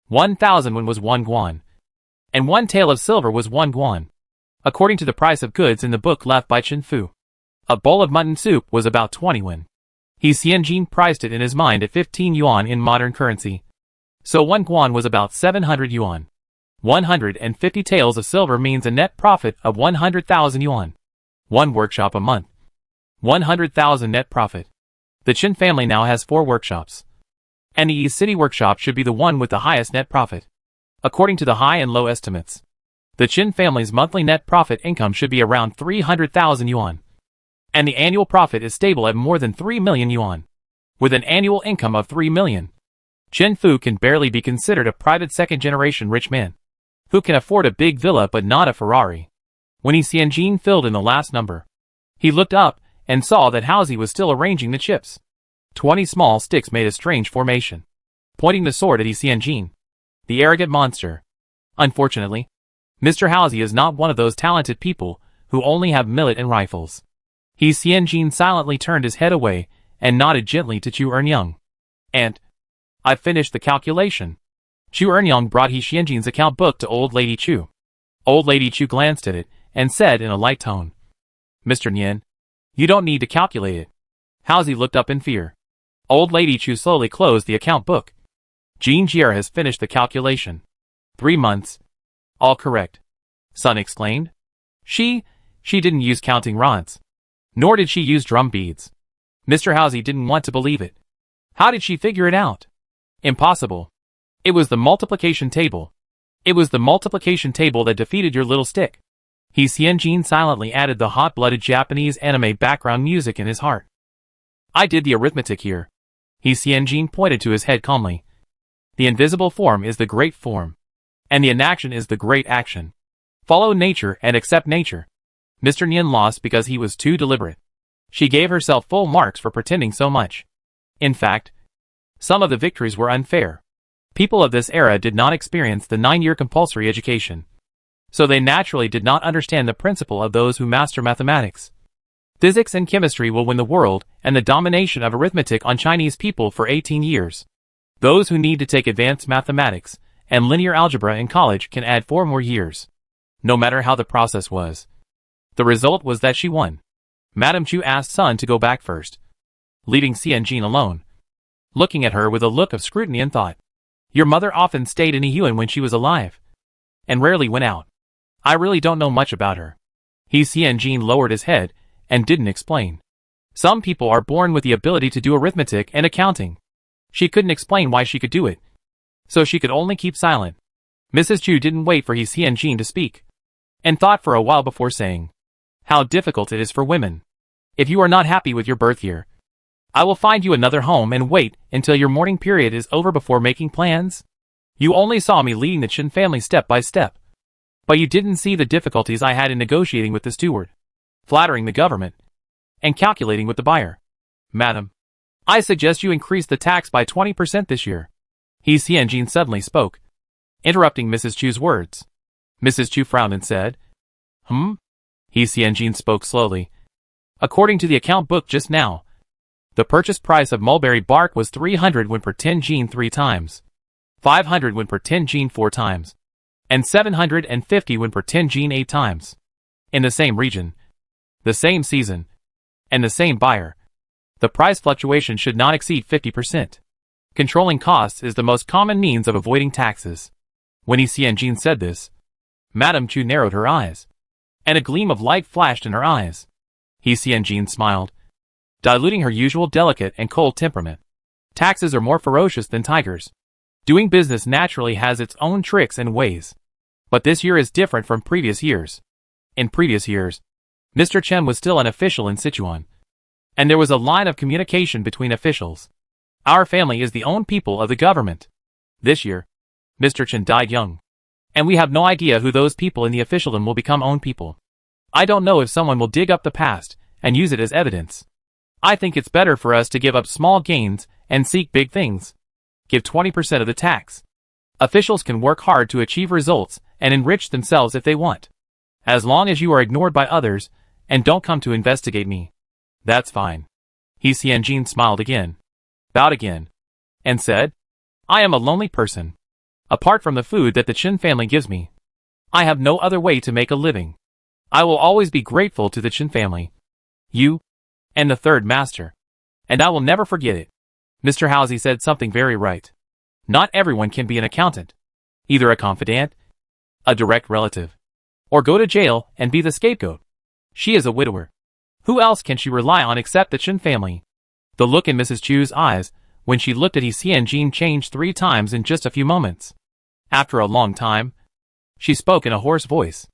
1,000 won was 1 guan. And 1 tael of silver was 1 guan, according to the price of goods in the book left by Chen Fu. A bowl of mutton soup was about 20 won. He Xianjin priced it in his mind at 15 yuan in modern currency. So 1 guan was about 700 yuan. 150 taels of silver means a net profit of 100,000 yuan. 1 workshop a month. 100,000 net profit. The Chen family now has 4 workshops, and the East City workshop should be the one with the highest net profit. According to the high and low estimates, the Chen family's monthly net profit income should be around 300,000 yuan, and the annual profit is stable at more than 3 million yuan. With an annual income of 3 million, Chen Fu can barely be considered a private second-generation rich man, who can afford a big villa but not a Ferrari. When He Xianjin filled in the last number, he looked up and saw that Haozi was still arranging the chips. 20 small sticks made a strange formation, pointing the sword at Xianjin. The arrogant monster. Unfortunately, Mr. Halsey is not one of those talented people who only have millet and rifles. Xianjin silently turned his head away and nodded gently to Chu Earnyang. And I've finished the calculation. Chu Earnyang brought Xianjin's account book to Old Lady Chu. Old Lady Chu glanced at it and said in a light tone, Mr. Nian, you don't need to calculate it. Halsey looked up in fear. Old Lady Chu slowly closed the account book. Jean Jier has finished the calculation. 3 months. All correct. Sun exclaimed. She didn't use counting rods. Nor did she use drum beads. Mr. Halsey didn't want to believe it. How did she figure it out? Impossible. It was the multiplication table. It was the multiplication table that defeated your little stick. Xianjin silently added the hot-blooded Japanese anime background music in his heart. I did the arithmetic here. Xianjin pointed to his head calmly. The invisible form is the great form. And the inaction is the great action. Follow nature and accept nature. Mr. Nian lost because he was too deliberate. She gave herself full marks for pretending so much. In fact, some of the victories were unfair. People of this era did not experience the 9-year compulsory education. So they naturally did not understand the principle of those who master mathematics. Physics and chemistry will win the world and the domination of arithmetic on Chinese people for 18 years. Those who need to take advanced mathematics and linear algebra in college can add 4 more years. No matter how the process was. The result was that she won. Madame Chu asked Sun to go back first, leaving Xianjin alone, looking at her with a look of scrutiny and thought. Your mother often stayed in Yiyuan when she was alive, and rarely went out. I really don't know much about her. Xianjin lowered his head and didn't explain. Some people are born with the ability to do arithmetic and accounting. She couldn't explain why she could do it, so she could only keep silent. Mrs. Chu didn't wait for Xianjin to speak, and thought for a while before saying, how difficult it is for women. If you are not happy with your birth year, I will find you another home and wait until your mourning period is over before making plans. You only saw me leading the Chen family step by step. But you didn't see the difficulties I had in negotiating with the steward, flattering the government, and calculating with the buyer. Madam, I suggest you increase the tax by 20% this year. Xianjin suddenly spoke, interrupting Mrs. Chu's words. Mrs. Chu frowned and said, Xianjin spoke slowly. According to the account book just now, the purchase price of mulberry bark was 300 Wen per 10 Jin 3 times, 500 Wen per 10 Jin 4 times, and 750 Wen per 10 Jin 8 times. In the same region, the same season, and the same buyer, the price fluctuation should not exceed 50%. Controlling costs is the most common means of avoiding taxes. When Xianjin said this, Madame Chu narrowed her eyes, and a gleam of light flashed in her eyes. Xianjin smiled, diluting her usual delicate and cold temperament. Taxes are more ferocious than tigers. Doing business naturally has its own tricks and ways. But this year is different from previous years. In previous years, Mr. Chen was still an official in Sichuan, and there was a line of communication between officials. Our family is the own people of the government. This year, Mr. Chen died young, and we have no idea who those people in the officialdom will become own people. I don't know if someone will dig up the past and use it as evidence. I think it's better for us to give up small gains and seek big things. Give 20% of the tax. Officials can work hard to achieve results and enrich themselves if they want. As long as you are ignored by others and don't come to investigate me, that's fine. Xianjin smiled again, bowed again, and said, I am a lonely person. Apart from the food that the Chen family gives me, I have no other way to make a living. I will always be grateful to the Chen family, you, and the third master, and I will never forget it. Mr. Halsey said something very right. Not everyone can be an accountant, either a confidant, a direct relative, or go to jail and be the scapegoat. She is a widower. Who else can she rely on except the Chen family? The look in Mrs. Chu's eyes when she looked at Xianjin changed 3 times in just a few moments. After a long time, she spoke in a hoarse voice.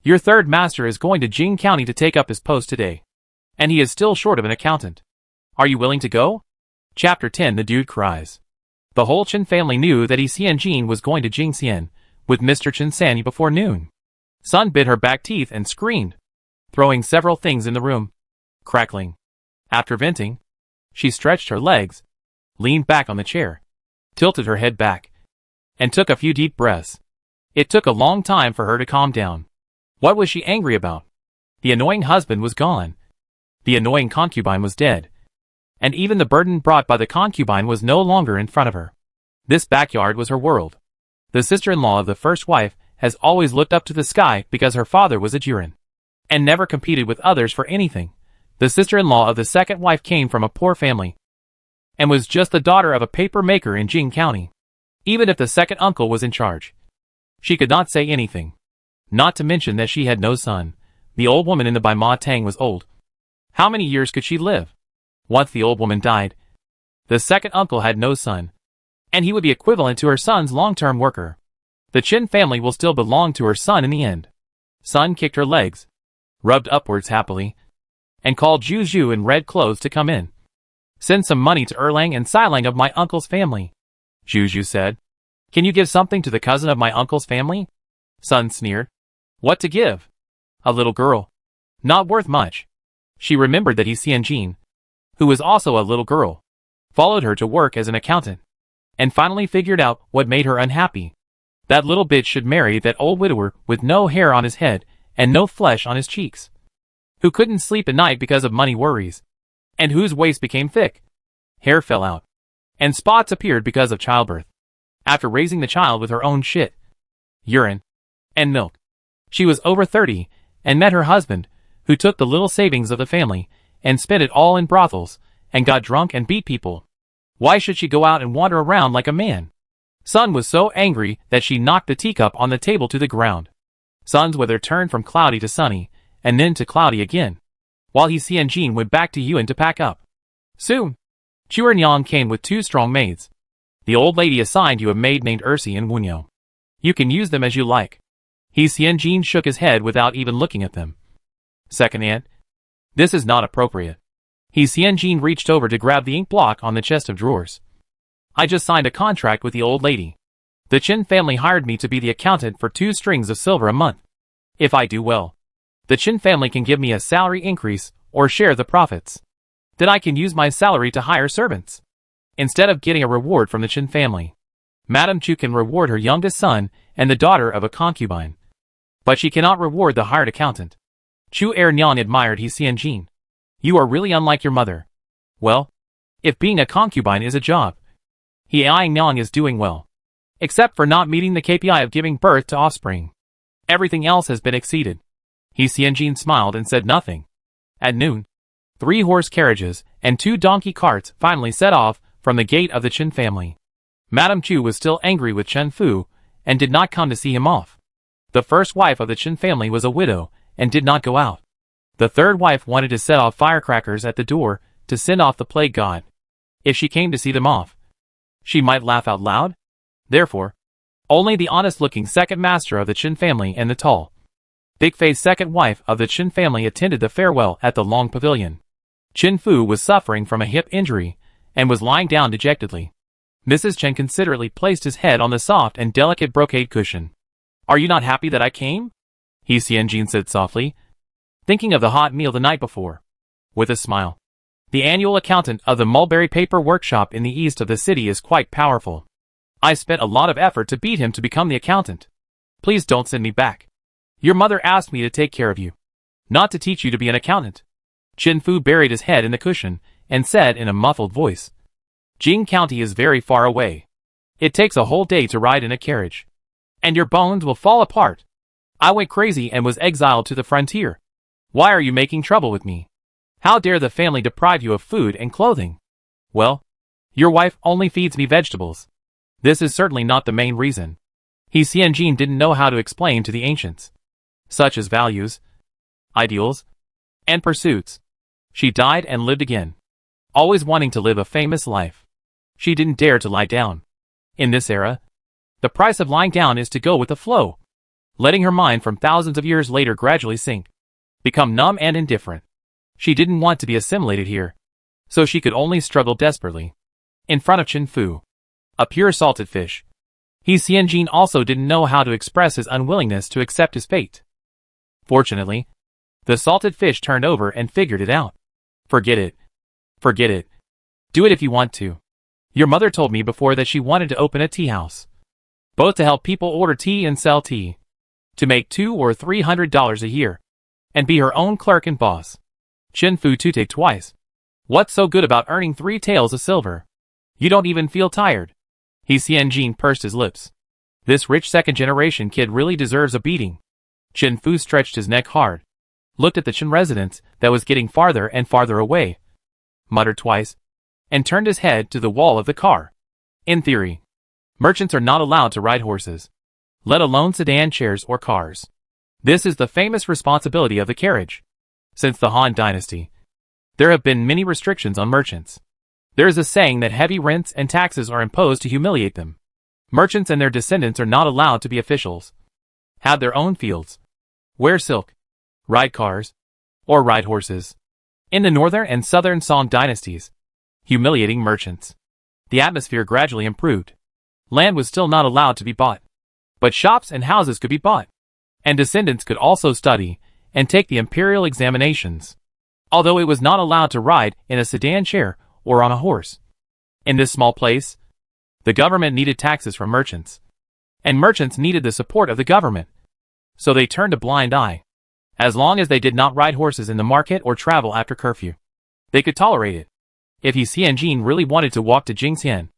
Your third master is going to Jing County to take up his post today, and he is still short of an accountant. Are you willing to go? Chapter 10 The Dude Cries. The whole Chen family knew that Xianjin was going to Jingxian with Mr. Chen Sanyi before noon. Sun bit her back teeth and screamed, throwing several things in the room. Crackling. After venting, she stretched her legs, leaned back on the chair, tilted her head back, and took a few deep breaths. It took a long time for her to calm down. What was she angry about? The annoying husband was gone. The annoying concubine was dead. And even the burden brought by the concubine was no longer in front of her. This backyard was her world. The sister-in-law of the first wife has always looked up to the sky because her father was a Jurin, and never competed with others for anything. The sister-in-law of the second wife came from a poor family, and was just the daughter of a paper maker in Jing County. Even if the second uncle was in charge, she could not say anything. Not to mention that she had no son. The old woman in the Bai Ma Tang was old. How many years could she live? Once the old woman died, the second uncle had no son, and he would be equivalent to her son's long-term worker. The Qin family will still belong to her son in the end. Son kicked her legs, rubbed upwards happily, and called Zhu Zhu in red clothes to come in. Send some money to Erlang and Silang of my uncle's family, Zhu Zhu said. Can you give something to the cousin of my uncle's family? Son sneered. What to give? A little girl. Not worth much. She remembered that Xianjin, who was also a little girl, followed her to work as an accountant, and finally figured out what made her unhappy. That little bitch should marry that old widower with no hair on his head and no flesh on his cheeks, who couldn't sleep at night because of money worries, and whose waist became thick. Hair fell out, and spots appeared because of childbirth. After raising the child with her own shit, urine, and milk, she was over 30 and met her husband, who took the little savings of the family and spent it all in brothels and got drunk and beat people. Why should she go out and wander around like a man? Sun was so angry that she knocked the teacup on the table to the ground. Sun's weather turned from cloudy to sunny, and then to cloudy again, while Xianjin went back to Yuan to pack up. Soon, Chuernyang came with 2 strong maids. The old lady assigned you a maid named Ursi and Wunyo. You can use them as you like. Xianjin shook his head without even looking at them. Second aunt, this is not appropriate. Xianjin reached over to grab the ink block on the chest of drawers. I just signed a contract with the old lady. The Qin family hired me to be the accountant for 2 strings of silver a month. If I do well, the Qin family can give me a salary increase or share the profits. Then I can use my salary to hire servants, instead of getting a reward from the Qin family. Madame Chu can reward her youngest son and the daughter of a concubine, but she cannot reward the hired accountant. Chu Ernyang admired Xianjin. You are really unlike your mother. Well, if being a concubine is a job, Nyang is doing well, except for not meeting the KPI of giving birth to offspring. Everything else has been exceeded. Xianjin smiled and said nothing. At noon, 3 horse carriages and 2 donkey carts finally set off from the gate of the Qin family. Madame Chu was still angry with Chen Fu and did not come to see him off. The first wife of the Qin family was a widow and did not go out. The third wife wanted to set off firecrackers at the door to send off the plague god. If she came to see them off, she might laugh out loud. Therefore, only the honest-looking second master of the Qin family and the tall, big-faced second wife of the Qin family attended the farewell at the long pavilion. Chen Fu was suffering from a hip injury and was lying down dejectedly. Mrs. Chen considerately placed his head on the soft and delicate brocade cushion. Are you not happy that I came? Xianjin said softly, thinking of the hot meal the night before. With a smile. The annual accountant of the mulberry paper workshop in the east of the city is quite powerful. I spent a lot of effort to beat him to become the accountant. Please don't send me back. Your mother asked me to take care of you, not to teach you to be an accountant. Chen Fu buried his head in the cushion and said in a muffled voice, Jing County is very far away. It takes a whole day to ride in a carriage, and your bones will fall apart. I went crazy and was exiled to the frontier. Why are you making trouble with me? How dare the family deprive you of food and clothing? Well, your wife only feeds me vegetables. This is certainly not the main reason. Xianjin didn't know how to explain to the ancients, such as values, ideals, and pursuits. She died and lived again, always wanting to live a famous life. She didn't dare to lie down. In this era, the price of lying down is to go with the flow, letting her mind from thousands of years later gradually sink, become numb and indifferent. She didn't want to be assimilated here, so she could only struggle desperately. In front of Chen Fu, a pure salted fish, Xianjin also didn't know how to express his unwillingness to accept his fate. Fortunately, the salted fish turned over and figured it out. Forget it. Forget it. Do it if you want to. Your mother told me before that she wanted to open a tea house. Both to help people order tea and sell tea. To make $200 or $300 a year. And be her own clerk and boss. Chen Fu tooted twice. What's so good about earning 3 taels of silver? You don't even feel tired. He Xianjin pursed his lips. This rich second-generation kid really deserves a beating. Chen Fu stretched his neck hard. Looked at the Chen residence that was getting farther and farther away. Muttered twice. And turned his head to the wall of the car. In theory, merchants are not allowed to ride horses. Let alone sedan chairs or cars. This is the famous responsibility of the carriage. Since the Han Dynasty, there have been many restrictions on merchants. There is a saying that heavy rents and taxes are imposed to humiliate them. Merchants and their descendants are not allowed to be officials. Have their own fields. Wear silk. Ride cars. Or ride horses. In the northern and southern Song dynasties, humiliating merchants. The atmosphere gradually improved. Land was still not allowed to be bought. But shops and houses could be bought. And descendants could also study and take the imperial examinations. Although it was not allowed to ride in a sedan chair or on a horse. In this small place, the government needed taxes from merchants. And merchants needed the support of the government. So they turned a blind eye. As long as they did not ride horses in the market or travel after curfew, they could tolerate it. If He Xianjin really wanted to walk to Jingxian,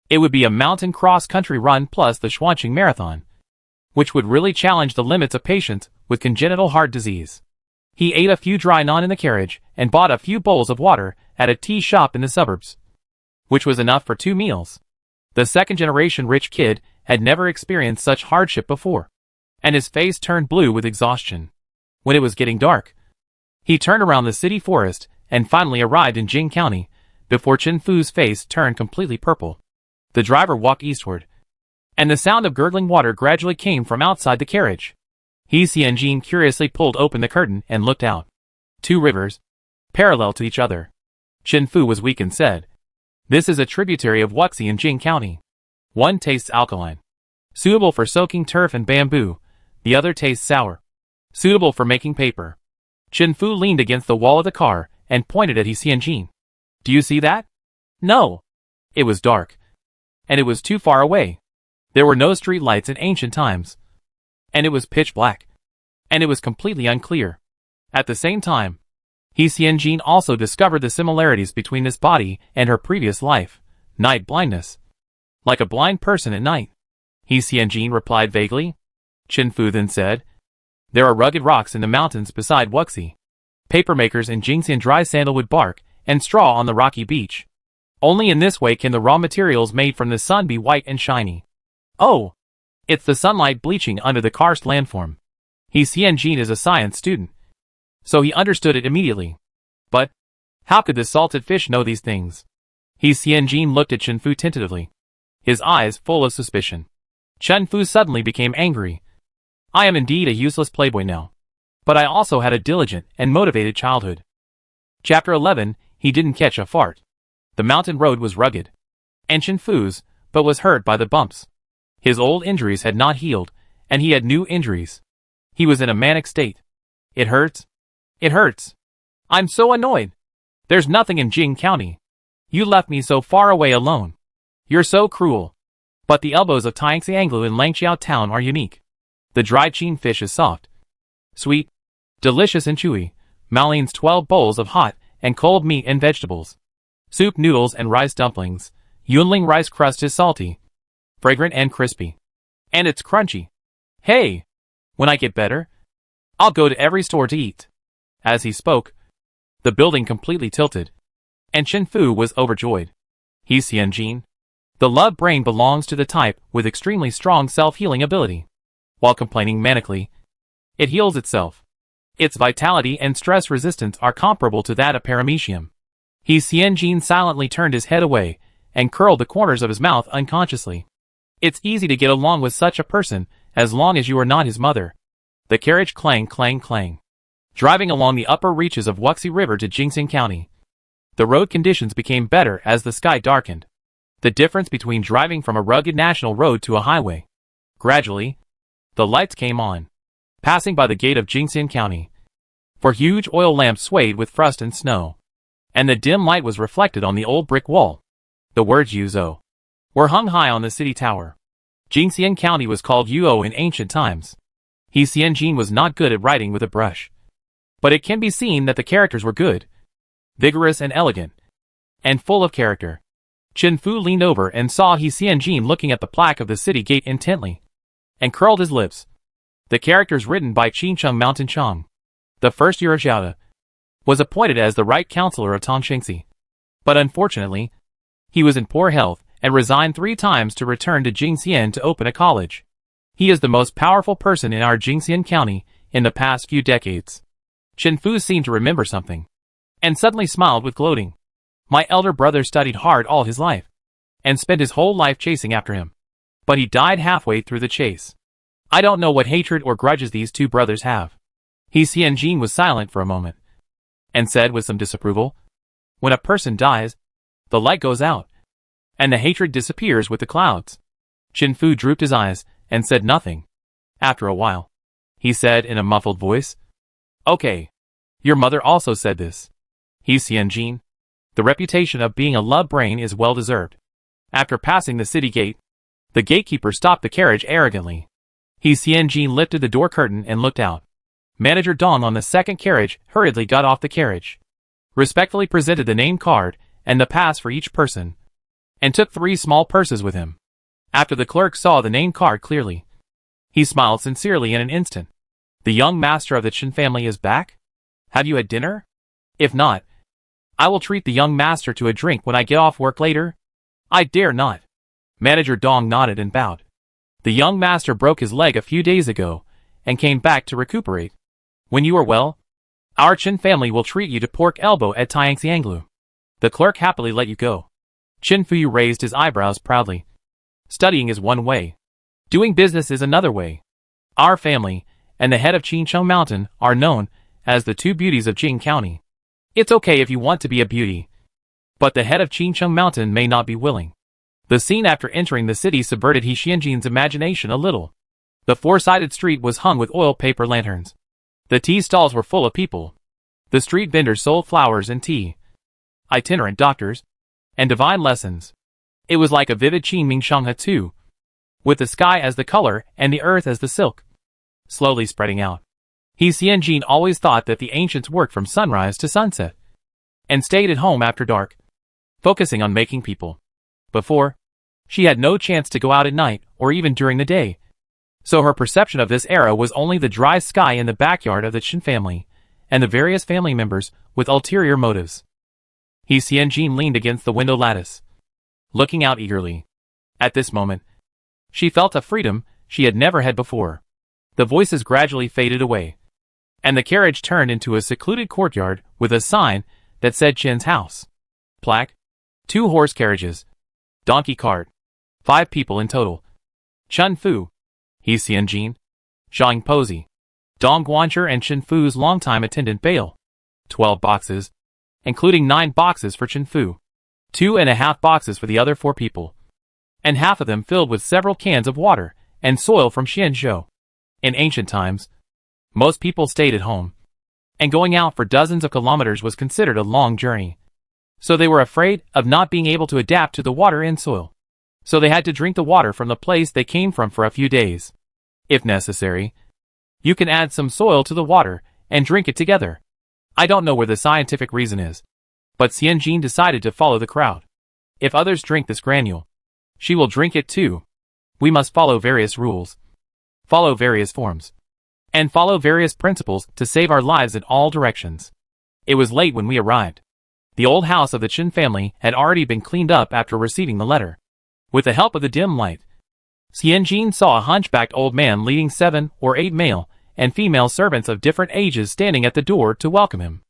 it would be a mountain cross-country run plus the Xuanqing Marathon, which would really challenge the limits of patients with congenital heart disease. He ate a few dry naan in the carriage and bought a few bowls of water at a tea shop in the suburbs, which was enough for 2 meals. The second-generation rich kid had never experienced such hardship before, and his face turned blue with exhaustion. When it was getting dark, he turned around the city forest and finally arrived in Jing County before Chen Fu's face turned completely purple. The driver walked eastward, and the sound of gurgling water gradually came from outside the carriage. He Xianjin curiously pulled open the curtain and looked out. 2 rivers, parallel to each other. Chen Fu was weak and said, "This is a tributary of Wuxi in Jing County. One tastes alkaline, suitable for soaking turf and bamboo. The other tastes sour, suitable for making paper." Chen Fu leaned against the wall of the car and pointed at He Xianjin. "Do you see that?" "No." It was dark, and it was too far away. There were no street lights in ancient times, and it was pitch black, and it was completely unclear. At the same time, He Xianjin also discovered the similarities between this body and her previous life, night blindness. Like a blind person at night. He Xianjin replied vaguely. Chen Fu then said, "There are rugged rocks in the mountains beside Wuxi. Papermakers in Jingxian dry sandalwood bark and straw on the rocky beach. Only in this way can the raw materials made from the sun be white and shiny." "Oh, it's the sunlight bleaching under the karst landform." He Xianjin is a science student, so he understood it immediately. But how could this salted fish know these things? He Xianjin looked at Chen Fu tentatively, his eyes full of suspicion. Chen Fu suddenly became angry. "I am indeed a useless playboy now. But I also had a diligent and motivated childhood." Chapter 11, He didn't catch a fart. The mountain road was rugged, and Chen Fu's, but was hurt by the bumps. His old injuries had not healed, and he had new injuries. He was in a manic state. "It hurts. It hurts. I'm so annoyed. There's nothing in Jing County. You left me so far away alone. You're so cruel." But the elbows of Tangxianglu in Langqiao town are unique. The dried Qin fish is soft, sweet, delicious and chewy. Maline's 12 bowls of hot and cold meat and vegetables, soup, noodles and rice dumplings. Yunling rice crust is salty, fragrant and crispy. And it's crunchy. "Hey, when I get better, I'll go to every store to eat." As he spoke, the building completely tilted, and Chen Fu was overjoyed. He Xianjin. The love brain belongs to the type with extremely strong self-healing ability. While complaining manically, it heals itself. Its vitality and stress resistance are comparable to that of paramecium. He Xianjin silently turned his head away and curled the corners of his mouth unconsciously. It's easy to get along with such a person as long as you are not his mother. The carriage clang clang clang, driving along the upper reaches of Wuxi River to Jingxian County. The road conditions became better as the sky darkened. The difference between driving from a rugged national road to a highway. Gradually, the lights came on, passing by the gate of Jingxian County. For huge oil lamps swayed with frost and snow, and the dim light was reflected on the old brick wall. The words Yuzo were hung high on the city tower. Jingxian County was called Yuo in ancient times. He Xianjin was not good at writing with a brush. But it can be seen that the characters were good, vigorous and elegant, and full of character. Chen Fu leaned over and saw He Xianjin looking at the plaque of the city gate intently, and curled his lips. The characters written by Qincheng Mountain Chong, the first Yurjiao, was appointed as the right counselor of Tongshengxi. But unfortunately, he was in poor health and resigned 3 times to return to Jingxian to open a college. He is the most powerful person in our Jingxian County in the past few decades. Chen Fu seemed to remember something, and suddenly smiled with gloating. My elder brother studied hard all his life, and spent his whole life chasing after him. But he died halfway through the chase. I don't know what hatred or grudges these 2 brothers have. He Xianjin was silent for a moment, and said with some disapproval, when a person dies, the light goes out, and the hatred disappears with the clouds. Chen Fu drooped his eyes, and said nothing. After a while, he said in a muffled voice, Okay. Your mother also said this. He Xianjin, the reputation of being a love brain is well deserved. After passing the city gate, the gatekeeper stopped the carriage arrogantly. He Xianjin lifted the door curtain and looked out. Manager Dong on the second carriage hurriedly got off the carriage, respectfully presented the name card and the pass for each person, and took 3 small purses with him. After the clerk saw the name card clearly, he smiled sincerely in an instant. The young master of the Chen family is back? Have you had dinner? If not, I will treat the young master to a drink when I get off work later. I dare not. Manager Dong nodded and bowed. The young master broke his leg a few days ago, and came back to recuperate. When you are well, our Chen family will treat you to pork elbow at Tiangxianglu. The clerk happily let you go. Chen Fu raised his eyebrows proudly. Studying is one way. Doing business is another way. Our family, and the head of Qincheng Mountain, are known as the 2 beauties of Jing County. It's okay if you want to be a beauty, but the head of Qincheng Mountain may not be willing. The scene after entering the city subverted He Xianjin's imagination a little. The 4-sided street was hung with oil paper lanterns. The tea stalls were full of people. The street vendors sold flowers and tea, itinerant doctors, and divine lessons. It was like a vivid Qingming Shanghe too, with the sky as the color and the earth as the silk, slowly spreading out. He Xianjin always thought that the ancients worked from sunrise to sunset, and stayed at home after dark, focusing on making people. Before, she had no chance to go out at night or even during the day, so her perception of this era was only the dry sky in the backyard of the Chen family, and the various family members with ulterior motives. He Xianjin leaned against the window lattice, looking out eagerly. At this moment, she felt a freedom she had never had before. The voices gradually faded away, and the carriage turned into a secluded courtyard with a sign that said Chen's house. Plaque, 2 horse carriages, donkey cart, 5 people in total. Chen Fu, He Xianjin, Zhang Pozi, Dong Guanzhi and Chen Fu's longtime attendant Bale. 12 boxes, including 9 boxes for Chen Fu, 2.5 boxes for the other 4 people, and half of them filled with several cans of water and soil from Xianzhou. In ancient times, most people stayed at home, and going out for dozens of kilometers was considered a long journey. So they were afraid of not being able to adapt to the water and soil. So they had to drink the water from the place they came from for a few days. If necessary, you can add some soil to the water and drink it together. I don't know where the scientific reason is, but Xianjin decided to follow the crowd. If others drink this granule, she will drink it too. We must follow various rules, follow various forms, and follow various principles to save our lives in all directions. It was late when we arrived. The old house of the Chen family had already been cleaned up after receiving the letter. With the help of the dim light, Xianjin saw a hunchbacked old man leading 7 or 8 male and female servants of different ages standing at the door to welcome him.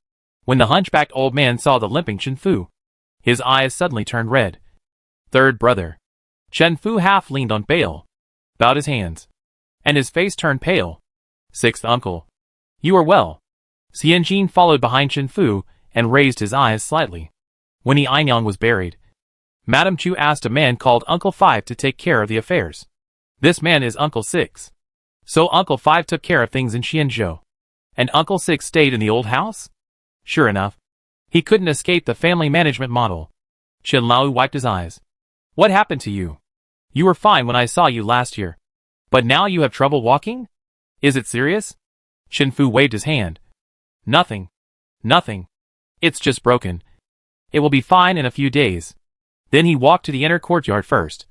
When the hunchbacked old man saw the limping Chen Fu, his eyes suddenly turned red. 3rd brother. Chen Fu half leaned on Bale, bowed his hands, and his face turned pale. 6th uncle. You are well. Xianjin followed behind Chen Fu and raised his eyes slightly. When He Ainyang was buried, Madame Chu asked a man called Uncle 5 to take care of the affairs. This man is Uncle 6. So Uncle 5 took care of things in Xianzhou, and Uncle 6 stayed in the old house? Sure enough, he couldn't escape the family management model. Chen Lao wiped his eyes. What happened to you? You were fine when I saw you last year. But now you have trouble walking? Is it serious? Chen Fu waved his hand. Nothing. Nothing. It's just broken. It will be fine in a few days. Then he walked to the inner courtyard first.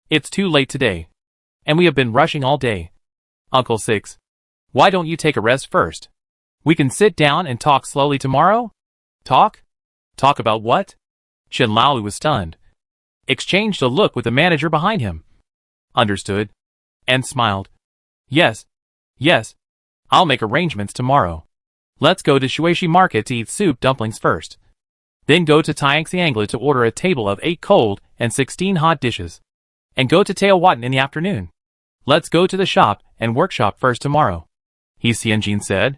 It's too late today. And we have been rushing all day. Uncle Six. Why don't you take a rest first? We can sit down and talk slowly tomorrow? Talk? Talk about what? Chen Lao was stunned. Exchanged a look with the manager behind him. Understood. And smiled. Yes. Yes. I'll make arrangements tomorrow. Let's go to Shuishi Market to eat soup dumplings first. Then go to Tianxiangla to order a table of 8 cold and 16 hot dishes. And go to Teotihuacan in the afternoon. Let's go to the shop and workshop first tomorrow. He Xianjin said.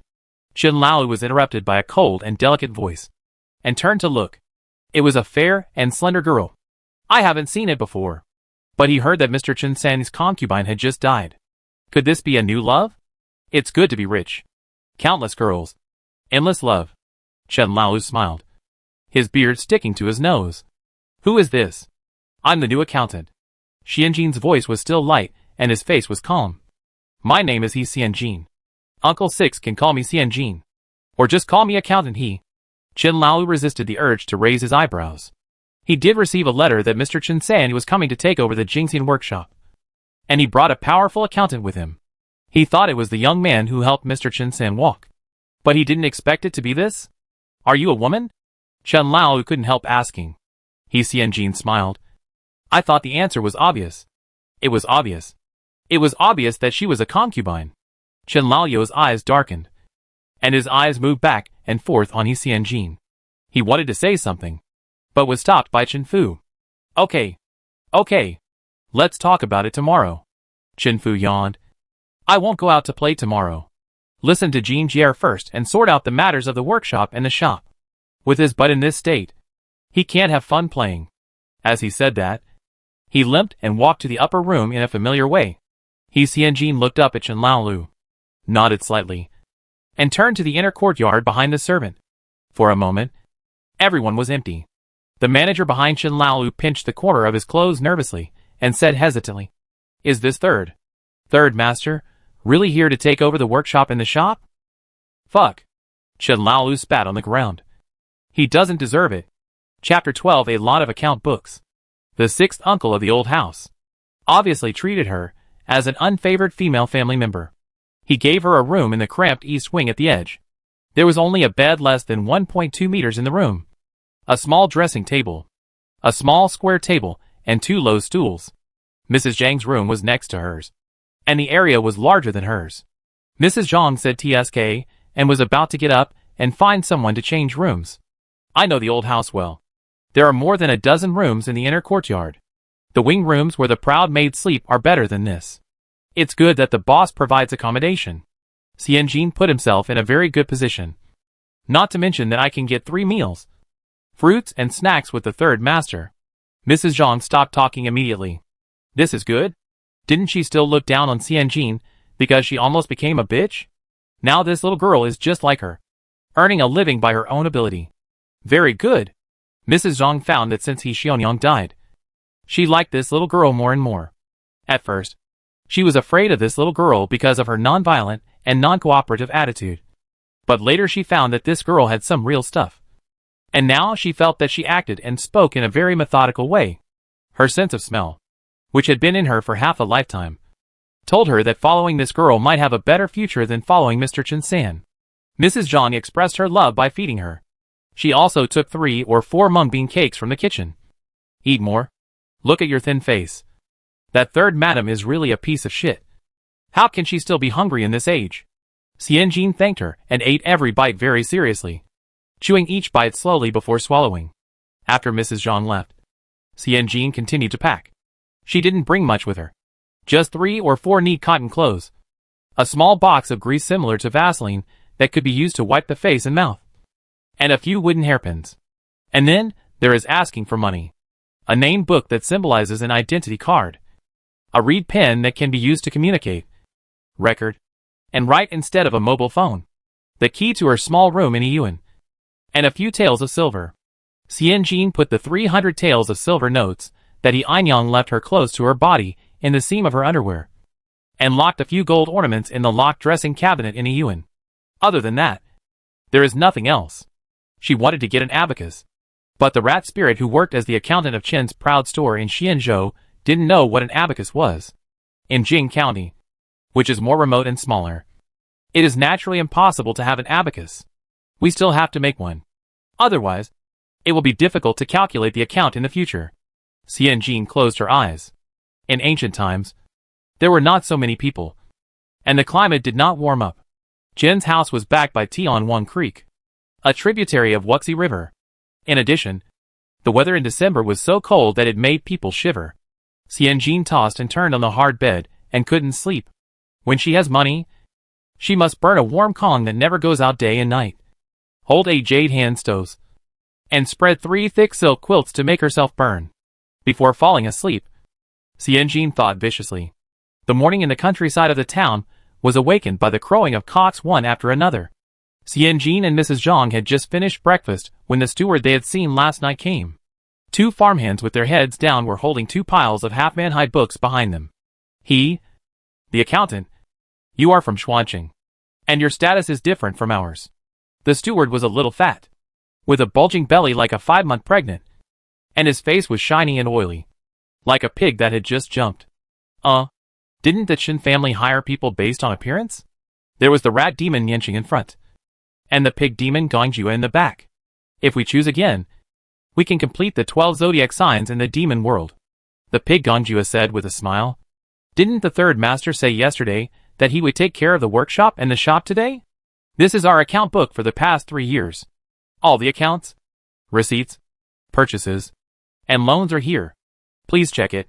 Chen Lao was interrupted by a cold and delicate voice. And turned to look. It was a fair and slender girl. I haven't seen it before. But he heard that Mr. Chen San's concubine had just died. Could this be a new love? It's good to be rich. Countless girls. Endless love. Chen Lao smiled. His beard sticking to his nose. Who is this? I'm the new accountant. Xianjin's voice was still light, and his face was calm. My name is He Xianjin. Uncle Six can call me Xianjin. Or just call me accountant He. Chen Lao resisted the urge to raise his eyebrows. He did receive a letter that Mr. Chen San was coming to take over the Jingxian workshop. And he brought a powerful accountant with him. He thought it was the young man who helped Mr. Chen San walk. But he didn't expect it to be this? Are you a woman? Chen Lao couldn't help asking. He Xianjin smiled. I thought the answer was obvious. It was obvious. It was obvious that she was a concubine. Chen Lao's eyes darkened. And his eyes moved back and forth on He Xianjin. He wanted to say something, but was stopped by Chen Fu. Okay. Okay. Let's talk about it tomorrow. Chen Fu yawned. I won't go out to play tomorrow. Listen to Jean Jier first and sort out the matters of the workshop and the shop. With his butt in this state, he can't have fun playing. As he said that, he limped and walked to the upper room in a familiar way. He Xianjin looked up at Chen Lao, nodded slightly, and turned to the inner courtyard behind the servant. For a moment, everyone was empty. The manager behind Chen Lao pinched the corner of his clothes nervously and said hesitantly, Is this third master, really here to take over the workshop and the shop? Fuck. Chen Lao spat on the ground. He doesn't deserve it. Chapter 12. A lot of account books. The sixth uncle of the old house obviously treated her as an unfavored female family member. He gave her a room in the cramped east wing at the edge. There was only a bed less than 1.2 meters in the room. A small dressing table. A small square table and 2 low stools. Mrs. Zhang's room was next to hers. And the area was larger than hers. Mrs. Zhang said TSK and was about to get up and find someone to change rooms. I know the old house well. There are more than a dozen rooms in the inner courtyard. The wing rooms where the proud maids sleep are better than this. It's good that the boss provides accommodation. Xianjin put himself in a very good position. Not to mention that I can get 3 meals. Fruits and snacks with the third master. Mrs. Zhang stopped talking immediately. This is good? Didn't she still look down on Xianjin because she almost became a bitch? Now this little girl is just like her, earning a living by her own ability. Very good. Mrs. Zhang found that since He Xianyang died, she liked this little girl more and more. At first, she was afraid of this little girl because of her non-violent and non-cooperative attitude. But later she found that this girl had some real stuff. And now she felt that she acted and spoke in a very methodical way. Her sense of smell, which had been in her for half a lifetime, told her that following this girl might have a better future than following Mr. Chen San. Mrs. Zhang expressed her love by feeding her. She also took 3 or 4 mung bean cakes from the kitchen. Eat more. Look at your thin face. That third madam is really a piece of shit. How can she still be hungry in this age? Xianjin thanked her and ate every bite very seriously, chewing each bite slowly before swallowing. After Mrs. Zhang left, Xianjin continued to pack. She didn't bring much with her. Just 3 or 4 neat cotton clothes. A small box of grease similar to Vaseline that could be used to wipe the face and mouth. And a few wooden hairpins. And then, there is asking for money. A name book that symbolizes an identity card. A reed pen that can be used to communicate. Record. And write instead of a mobile phone. The key to her small room in a yuan. And a few taels of silver. Xianjin put the 300 taels of silver notes that He Anyang left her close to her body in the seam of her underwear, and locked a few gold ornaments in the locked dressing cabinet in a yuan. Other than that, there is nothing else. She wanted to get an abacus, but the rat spirit who worked as the accountant of Chen's proud store in Xianzhou didn't know what an abacus was. In Jing County, which is more remote and smaller, it is naturally impossible to have an abacus. We still have to make one. Otherwise, it will be difficult to calculate the account in the future. Xianjin closed her eyes. In ancient times, there were not so many people, and the climate did not warm up. Jin's house was backed by Tianwan Creek, a tributary of Wuxi River. In addition, the weather in December was so cold that it made people shiver. Xianjin tossed and turned on the hard bed and couldn't sleep. When she has money, she must burn a warm Kong that never goes out day and night, hold 8 jade hand stoves, and spread 3 thick silk quilts to make herself burn. Before falling asleep, Xianjin thought viciously. The morning in the countryside of the town was awakened by the crowing of cocks one after another. Xianjin and Mrs. Zhang had just finished breakfast when the steward they had seen last night came. 2 farmhands with their heads down were holding 2 piles of half-man-high books behind them. The accountant, you are from Xuanqing, and your status is different from ours. The steward was a little fat, with a bulging belly like a 5-month pregnant, and his face was shiny and oily, like a pig that had just jumped. Didn't the Chen family hire people based on appearance? There was the rat demon Yanqing in front, and the pig demon Gongju in the back. If we choose again, we can complete the 12 zodiac signs in the demon world. The pig Gongju said with a smile. Didn't the third master say yesterday that he would take care of the workshop and the shop today? This is our account book for the past 3 years. All the accounts, receipts, purchases, and loans are here. Please check it.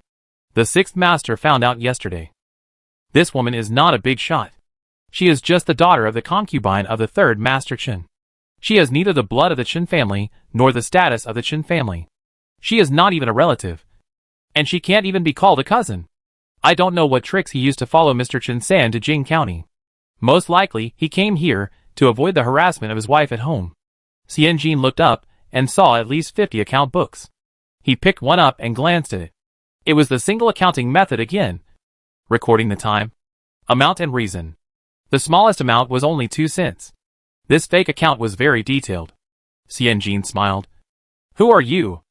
The 6th master found out yesterday. This woman is not a big shot. She is just the daughter of the concubine of the 3rd master Chen. She has neither the blood of the Chen family nor the status of the Chen family. She is not even a relative, and she can't even be called a cousin. I don't know what tricks he used to follow Mr. Chen San to Jing County. Most likely, he came here to avoid the harassment of his wife at home. Xianjin looked up and saw at least 50 account books. He picked one up and glanced at it. It was the single accounting method again, recording the time, amount and reason. The smallest amount was only 2 cents. This fake account was very detailed. Xianjin smiled. Who are you?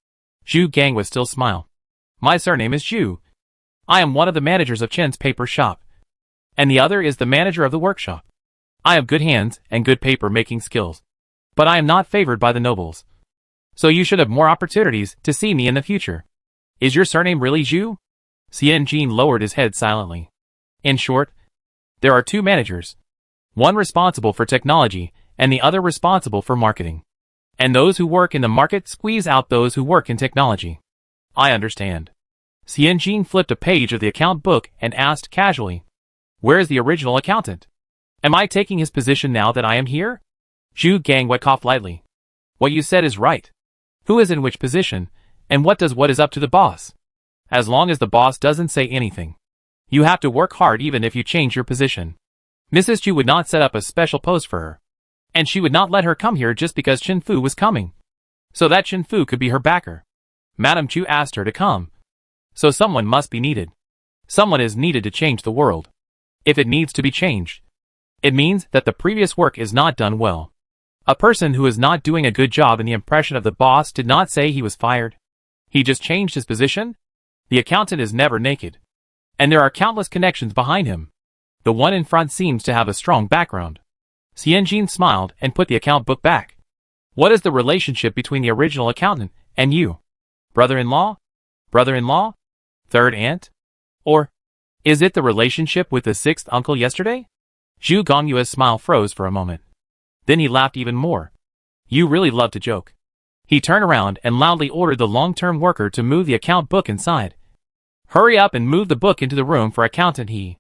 Zhu Gang was still smile. My surname is Zhu. I am one of the managers of Chen's paper shop, and the other is the manager of the workshop. I have good hands and good paper making skills, but I am not favored by the nobles. So you should have more opportunities to see me in the future. Is your surname really Zhu? Xianjin lowered his head silently. In short, there are 2 managers, one responsible for technology and the other responsible for marketing. And those who work in the market squeeze out those who work in technology. I understand. Xianjin flipped a page of the account book and asked casually, where is the original accountant? Am I taking his position now that I am here? Zhu Gang coughed lightly. What you said is right. Who is in which position, and what is up to the boss? As long as the boss doesn't say anything, you have to work hard even if you change your position. Mrs. Zhu would not set up a special post for her, and she would not let her come here just because Chen Fu was coming, so that Chen Fu could be her backer. Madame Zhu asked her to come, so someone must be needed. Someone is needed to change the world. If it needs to be changed, it means that the previous work is not done well. A person who is not doing a good job in the impression of the boss did not say he was fired. He just changed his position. The accountant is never naked, and there are countless connections behind him. The one in front seems to have a strong background. Xianjin smiled and put the account book back. What is the relationship between the original accountant and you? Brother-in-law? Brother-in-law? Third aunt? Or is it the relationship with the 6th uncle yesterday? Zhu Gongyue's smile froze for a moment. Then he laughed even more. You really love to joke. He turned around and loudly ordered the long-term worker to move the account book inside. Hurry up and move the book into the room for accountant He.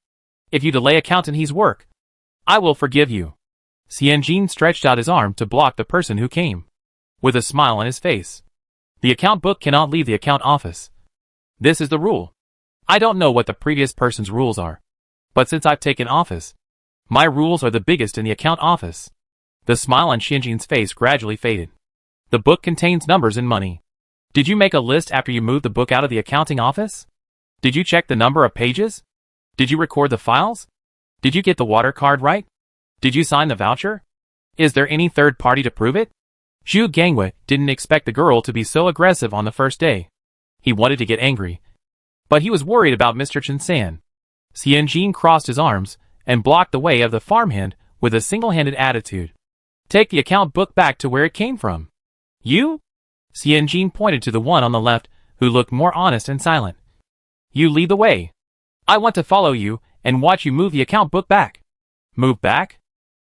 If you delay accountant He's work, I will forgive you. Xianjin stretched out his arm to block the person who came, with a smile on his face. The account book cannot leave the account office. This is the rule. I don't know what the previous person's rules are, but since I've taken office, my rules are the biggest in the account office. The smile on Xianjin's face gradually faded. The book contains numbers and money. Did you make a list after you moved the book out of the accounting office? Did you check the number of pages? Did you record the files? Did you get the water card right? Did you sign the voucher? Is there any third party to prove it? Zhu Gangwei didn't expect the girl to be so aggressive on the first day. He wanted to get angry, but he was worried about Mr. Chen San. Xian Jin crossed his arms and blocked the way of the farmhand with a single-handed attitude. Take the account book back to where it came from. You? Xian Jin pointed to the one on the left, who looked more honest and silent. You lead the way. I want to follow you and watch you move the account book back. Move back?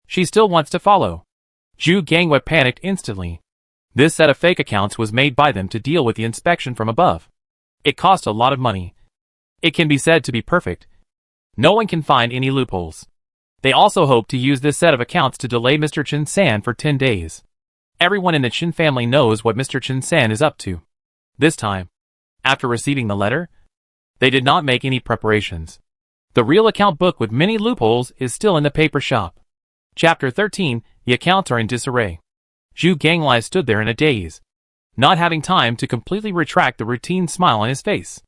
She still wants to follow. Zhu Gangwei panicked instantly. This set of fake accounts was made by them to deal with the inspection from above. It cost a lot of money. It can be said to be perfect. No one can find any loopholes. They also hope to use this set of accounts to delay Mr. Chen San for 10 days. Everyone in the Chen family knows what Mr. Chen San is up to. This time, after receiving the letter, they did not make any preparations. The real account book with many loopholes is still in the paper shop. Chapter 13, the accounts are in disarray. Zhu Ganglai stood there in a daze, not having time to completely retract the routine smile on his face.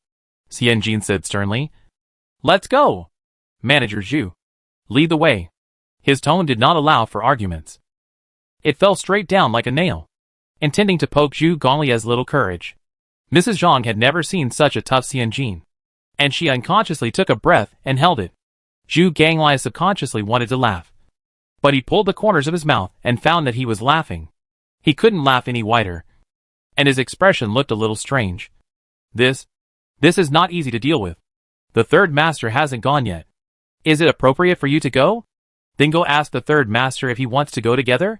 Xian Jin said sternly, "Let's go! Manager Zhu, lead the way." His tone did not allow for arguments. It fell straight down like a nail, intending to poke Zhu Gonglia's little courage. Mrs. Zhang had never seen such a tough Xian Jin, and she unconsciously took a breath and held it. Zhu Ganglai subconsciously wanted to laugh, but he pulled the corners of his mouth and found that he was laughing. He couldn't laugh any wider, and his expression looked a little strange. This is not easy to deal with. The third master hasn't gone yet. Is it appropriate for you to go? Then go ask the third master if he wants to go together?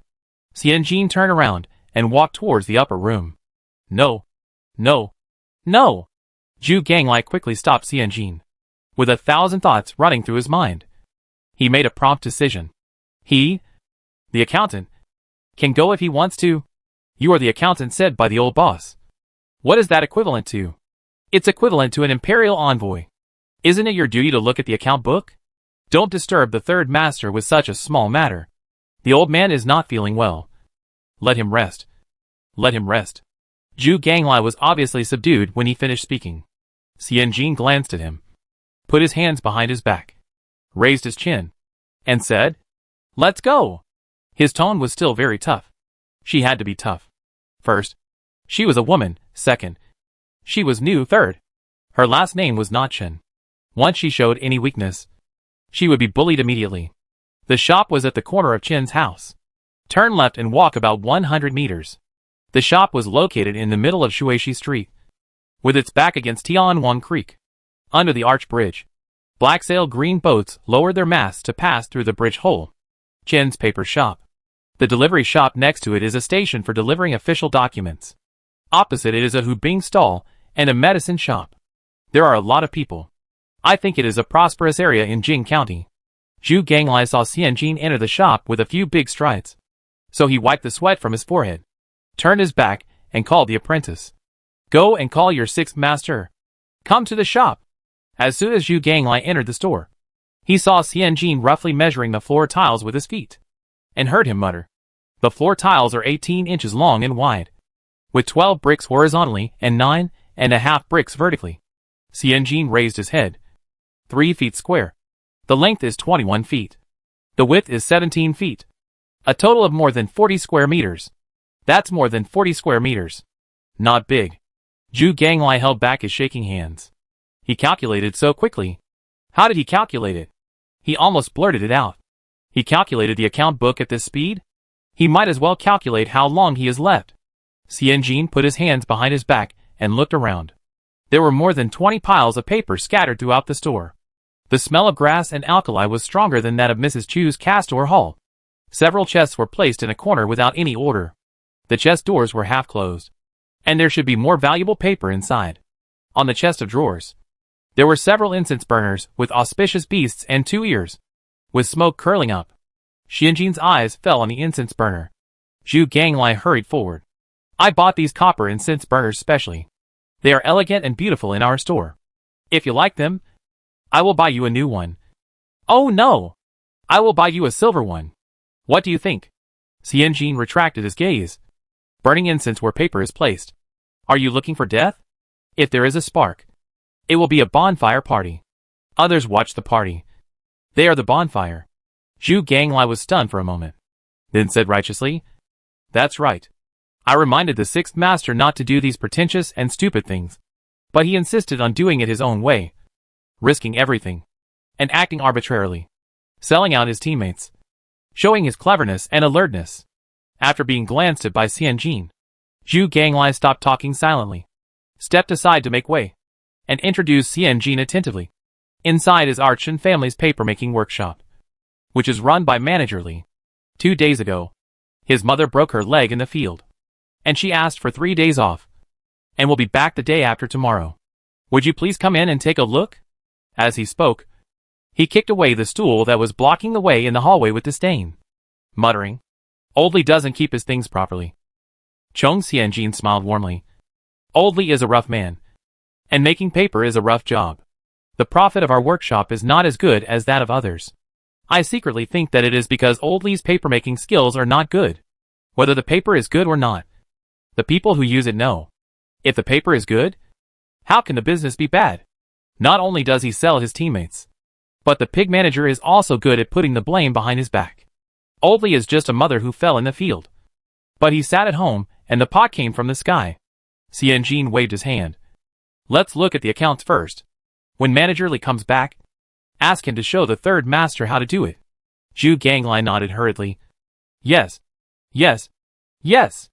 Xian Jin turned around and walked towards the upper room. No. No. No! Zhu Ganglai quickly stopped Xian Jin, with 1,000 thoughts running through his mind. He made a prompt decision. He, the accountant, can go if he wants to. You are the accountant said by the old boss. What is that equivalent to? It's equivalent to an imperial envoy. Isn't it your duty to look at the account book? Don't disturb the third master with such a small matter. The old man is not feeling well. Let him rest. Let him rest. Zhu Ganglai was obviously subdued when he finished speaking. Xian Jin glanced at him, put his hands behind his back, raised his chin, and said, "Let's go." His tone was still very tough. She had to be tough. First, she was a woman. Second, she was new. Third, her last name was not Chen. Once she showed any weakness, she would be bullied immediately. The shop was at the corner of Chen's house. Turn left and walk about 100 meters. The shop was located in the middle of Shuishi Street, with its back against Tianwang Creek. Under the arch bridge, black sail green boats lowered their masts to pass through the bridge hole. Chen's paper shop. The delivery shop next to it is a station for delivering official documents. Opposite it is a Hubing stall and a medicine shop. There are a lot of people. I think it is a prosperous area in Jing County. Zhu Ganglai saw Xian Jin enter the shop with a few big strides, so he wiped the sweat from his forehead, turned his back, and called the apprentice. Go and call your sixth master. Come to the shop. As soon as Zhu Ganglai entered the store, he saw Xian Jin roughly measuring the floor tiles with his feet, and heard him mutter. The floor tiles are 18 inches long and wide, with 12 bricks horizontally and 9.5 bricks vertically. Xian Jin raised his head. 3 feet square. The length is 21 feet. The width is 17 feet. A total of more than 40 square meters. That's more than 40 square meters. Not big. Zhu Ganglai held back his shaking hands. He calculated so quickly. How did he calculate it? He almost blurted it out. He calculated the account book at this speed? He might as well calculate how long he has left. Xian Jin put his hands behind his back and looked around. There were more than 20 piles of paper scattered throughout the store. The smell of grass and alkali was stronger than that of Mrs. Chu's castor hall. Several chests were placed in a corner without any order. The chest doors were half closed, and there should be more valuable paper inside. On the chest of drawers, there were several incense burners with auspicious beasts and 2 ears, with smoke curling up. Xian Jin's eyes fell on the incense burner. Zhu Ganglai hurried forward. I bought these copper incense burners specially. They are elegant and beautiful in our store. If you like them, I will buy you a new one. Oh no! I will buy you a silver one. What do you think? Xian Jin retracted his gaze. burning incense where paper is placed. Are you looking for death? If there is a spark, it will be a bonfire party. Others watch the party. They are the bonfire. Zhu Ganglai was stunned for a moment, then said righteously, "That's right. I reminded the sixth master not to do these pretentious and stupid things, but he insisted on doing it his own way, risking everything, and acting arbitrarily, selling out his teammates, showing his cleverness and alertness." After being glanced at by Xianjin, Zhu Ganglai stopped talking silently, stepped aside to make way, and introduced Xianjin attentively. Inside is Archon family's papermaking workshop, which is run by Manager Li. 2 days ago, his mother broke her leg in the field, and she asked for 3 days off, and will be back the day after tomorrow. Would you please come in and take a look? As he spoke, he kicked away the stool that was blocking the way in the hallway with disdain, muttering, "Old Li doesn't keep his things properly." Chong Xianjin smiled warmly. Old Li is a rough man, and making paper is a rough job. The profit of our workshop is not as good as that of others. I secretly think that it is because Old Li's papermaking skills are not good. Whether the paper is good or not, the people who use it know. If the paper is good, how can the business be bad? Not only does he sell his teammates, but the pig manager is also good at putting the blame behind his back. Old Li is just a mother who fell in the field, but he sat at home and the pot came from the sky. Xianjin waved his hand. Let's look at the accounts first. When Manager Li comes back, ask him to show the third master how to do it. Zhu Ganglai nodded hurriedly. Yes. Yes. Yes.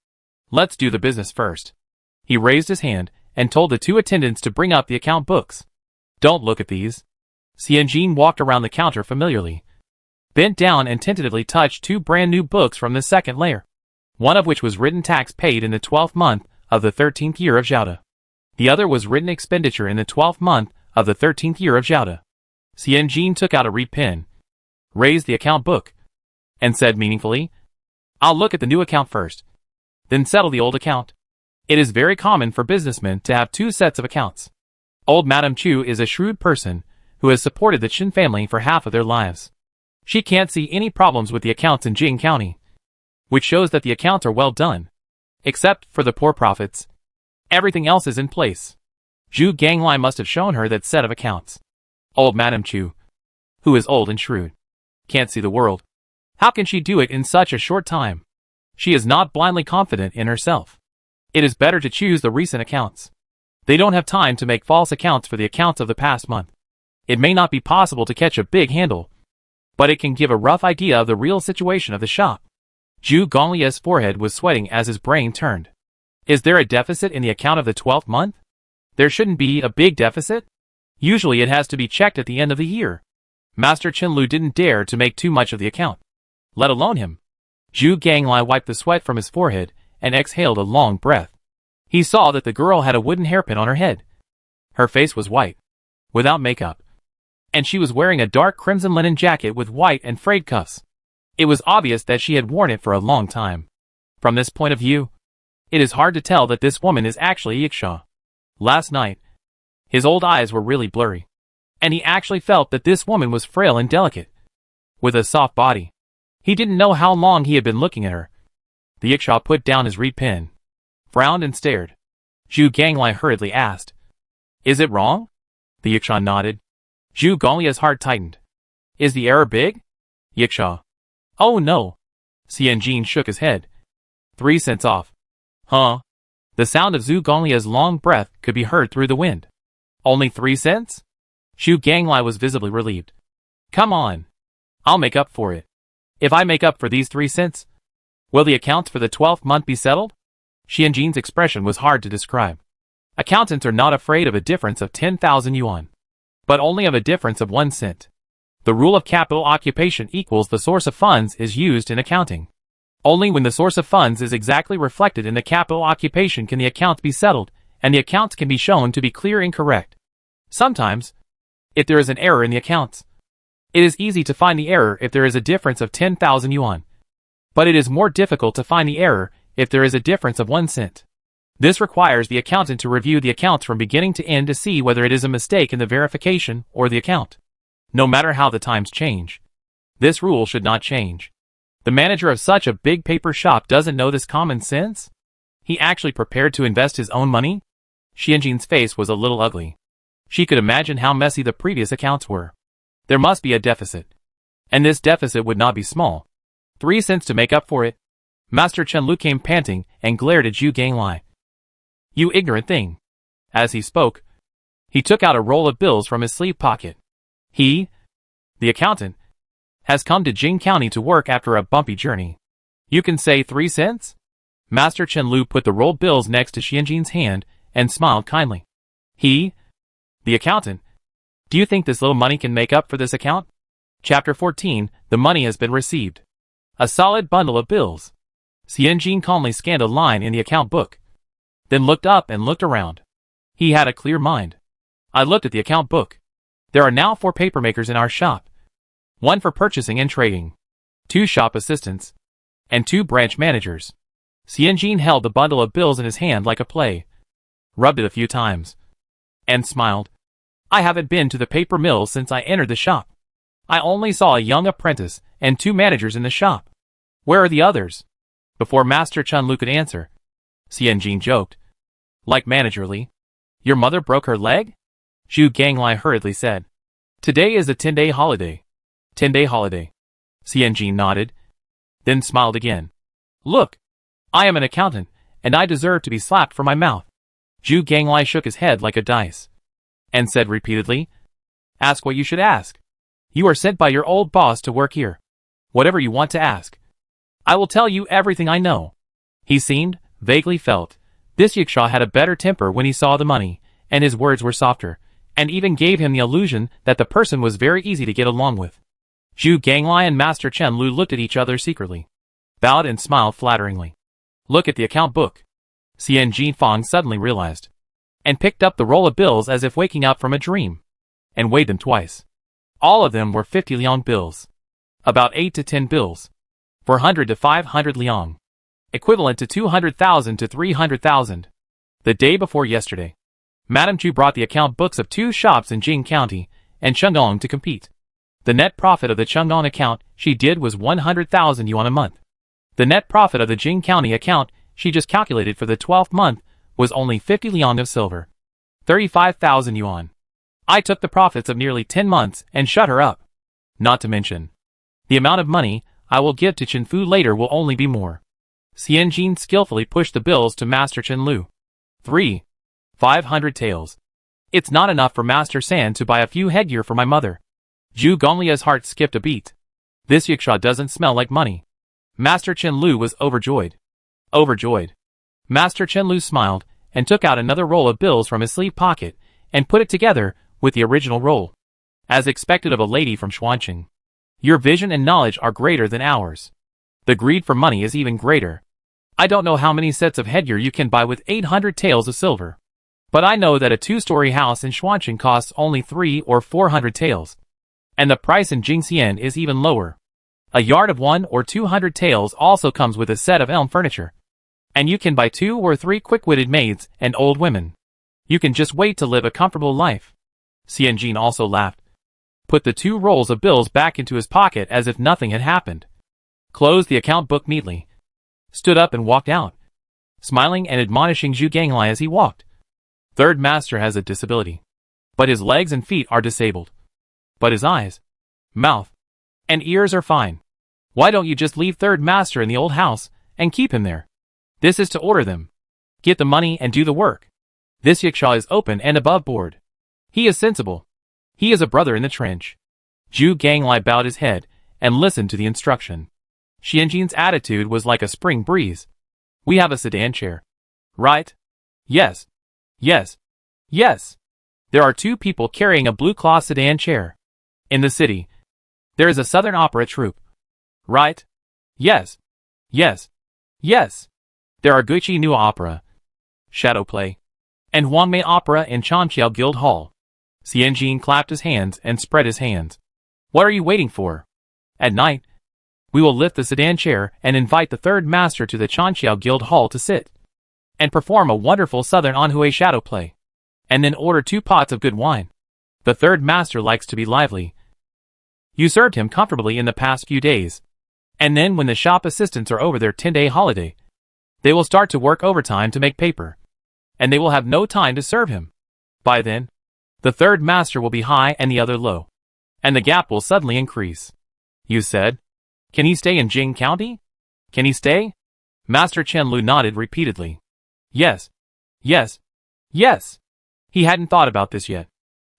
Let's do the business first. He raised his hand and told the 2 attendants to bring up the account books. Don't look at these. Xianjin walked around the counter familiarly, bent down and tentatively touched 2 brand new books from the second layer, one of which was written tax paid in the 12th month of the 13th year of Zhaoda. The other was written expenditure in the 12th month of the 13th year of Zhaoda. Xianjin took out a reed pen, raised the account book, and said meaningfully, I'll look at the new account first, then settle the old account. It is very common for businessmen to have 2 sets of accounts. Old Madame Chu is a shrewd person who has supported the Chen family for half of their lives. She can't see any problems with the accounts in Jing County, which shows that the accounts are well done. Except for the poor profits, everything else is in place. Zhu Ganglai must have shown her that set of accounts. Old Madame Chu, who is old and shrewd, can't see the world. How can she do it in such a short time? She is not blindly confident in herself. It is better to choose the recent accounts. They don't have time to make false accounts for the accounts of the past month. It may not be possible to catch a big handle, but it can give a rough idea of the real situation of the shop. Zhu Gonglai's forehead was sweating as his brain turned. Is there a deficit in the account of the 12th month? There shouldn't be a big deficit. Usually it has to be checked at the end of the year. Master Chenlu didn't dare to make too much of the account, let alone him. Zhu Ganglai wiped the sweat from his forehead and exhaled a long breath. He saw that the girl had a wooden hairpin on her head. Her face was white, without makeup, and she was wearing a dark crimson linen jacket with white and frayed cuffs. It was obvious that she had worn it for a long time. From this point of view, it is hard to tell that this woman is actually Yiksha. Last night, his old eyes were really blurry, and he actually felt that this woman was frail and delicate, with a soft body. He didn't know how long he had been looking at her. The Yiksha put down his reed pen, frowned and stared. Zhu Ganglai hurriedly asked, Is it wrong? The Yiksha nodded. Zhu Gonglai's heart tightened. Is the error big? Yiksha. Oh no. Xianjin shook his head. 3 cents off. Huh? The sound of Zhu Gonglai's long breath could be heard through the wind. Only 3 cents? Zhu Ganglai was visibly relieved. Come on. I'll make up for it. If I make up for these 3 cents, will the accounts for the 12th month be settled? Xianjin's expression was hard to describe. Accountants are not afraid of a difference of 10,000 yuan, but only of a difference of 1 cent. The rule of capital occupation equals the source of funds is used in accounting. Only when the source of funds is exactly reflected in the capital occupation can the accounts be settled, and the accounts can be shown to be clear and correct. Sometimes, if there is an error in the accounts, it is easy to find the error if there is a difference of 10,000 yuan. But it is more difficult to find the error if there is a difference of 1 cent. This requires the accountant to review the accounts from beginning to end to see whether it is a mistake in the verification or the account. No matter how the times change, this rule should not change. The manager of such a big paper shop doesn't know this common sense? He actually prepared to invest his own money? Xianjin's face was a little ugly. She could imagine how messy the previous accounts were. There must be a deficit. And this deficit would not be small. 3 cents to make up for it. Master Chenlu came panting and glared at Zhu Ganglai. You ignorant thing. As he spoke, he took out a roll of bills from his sleeve pocket. He, the accountant, has come to Jing County to work after a bumpy journey. You can say 3 cents? Master Chenlu put the rolled bills next to Xianjin's hand and smiled kindly. He, the accountant, do you think this little money can make up for this account? Chapter 14, the money has been received. A solid bundle of bills. Xianjin calmly scanned a line in the account book, then looked up and looked around. He had a clear mind. I looked at the account book. There are now 4 papermakers in our shop. 1 for purchasing and trading, 2 shop assistants, and 2 branch managers. Xianjin held the bundle of bills in his hand like a play, rubbed it a few times, and smiled. I haven't been to the paper mill since I entered the shop. I only saw a young apprentice and 2 managers in the shop. Where are the others? Before Master Chenlu could answer, Xianjin joked. Like manager Li? Your mother broke her leg? Zhu Ganglai hurriedly said. Today is a 10-day holiday. 10-day holiday. Xianjin nodded, then smiled again. Look, I am an accountant, and I deserve to be slapped for my mouth. Zhu Ganglai shook his head like a dice, and said repeatedly, Ask what you should ask. You are sent by your old boss to work here. Whatever you want to ask, I will tell you everything I know. He seemed, vaguely felt, this Yiksha had a better temper when he saw the money, and his words were softer, and even gave him the illusion that the person was very easy to get along with. Zhu Ganglai and Master Chenlu looked at each other secretly, bowed and smiled flatteringly. Look at the account book. Xianjin Fang suddenly realized, and picked up the roll of bills as if waking up from a dream, and weighed them twice. All of them were 50 liang bills. About 8 to 10 bills. 400 to 500 liang. Equivalent to 200,000 to 300,000. The day before yesterday, Madame Chu brought the account books of 2 shops in Jing County and Chengdong to compete. The net profit of the Chengdong account she did was 100,000 yuan a month. The net profit of the Jing County account she just calculated for the 12th month was only 50 liang of silver. 35,000 yuan. I took the profits of nearly 10 months and shut her up. Not to mention, the amount of money I will give to Chen Fu later will only be more. Xianjin skillfully pushed the bills to Master Chenlu. 500 taels. It's not enough for Master San to buy a few headgear for my mother. Zhu Gonglia's heart skipped a beat. This Yiksha doesn't smell like money. Master Chenlu was overjoyed. Overjoyed. Master Chenlu smiled and took out another roll of bills from his sleeve pocket and put it together with the original roll. As expected of a lady from Xuanqing. Your vision and knowledge are greater than ours. The greed for money is even greater. I don't know how many sets of headgear you can buy with 800 taels of silver. But I know that a 2-story house in Xuanqing costs only 300 or 400 taels. And the price in Jingxian is even lower. A yard of 100 or 200 taels also comes with a set of elm furniture. And you can buy 2 or 3 quick-witted maids and old women. You can just wait to live a comfortable life. Xianjin also laughed. Put the 2 rolls of bills back into his pocket as if nothing had happened. Closed the account book neatly. Stood up and walked out, smiling and admonishing Zhu Ganglai as he walked. Third master has a disability, but his legs and feet are disabled. But his eyes, mouth, and ears are fine. Why don't you just leave third master in the old house and keep him there? This is to order them. Get the money and do the work. This Yiksha is open and above board. He is sensible. He is a brother in the trench. Zhu Ganglai bowed his head and listened to the instruction. Xianjin's attitude was like a spring breeze. We have a sedan chair. Right? Yes. Yes. Yes. There are 2 people carrying a blue cloth sedan chair. In the city, there is a southern opera troupe. Right? Yes. Yes. Yes. There are Guiqi New Opera, Shadow Play, and Huangmei Opera in Chanqiao Guild Hall. Xianjin clapped his hands and spread his hands. What are you waiting for? At night, we will lift the sedan chair and invite the third master to the Chanqiao Guild Hall to sit and perform a wonderful southern Anhui shadow play, and then order 2 pots of good wine. The third master likes to be lively. You served him comfortably in the past few days, and then when the shop assistants are over their 10-day holiday, They will start to work overtime to make paper. And they will have no time to serve him. By then, the third master will be high and the other low. And the gap will suddenly increase. You said, can he stay in Jing County? Can he stay? Master Chen Lu nodded repeatedly. Yes. Yes. Yes. He hadn't thought about this yet.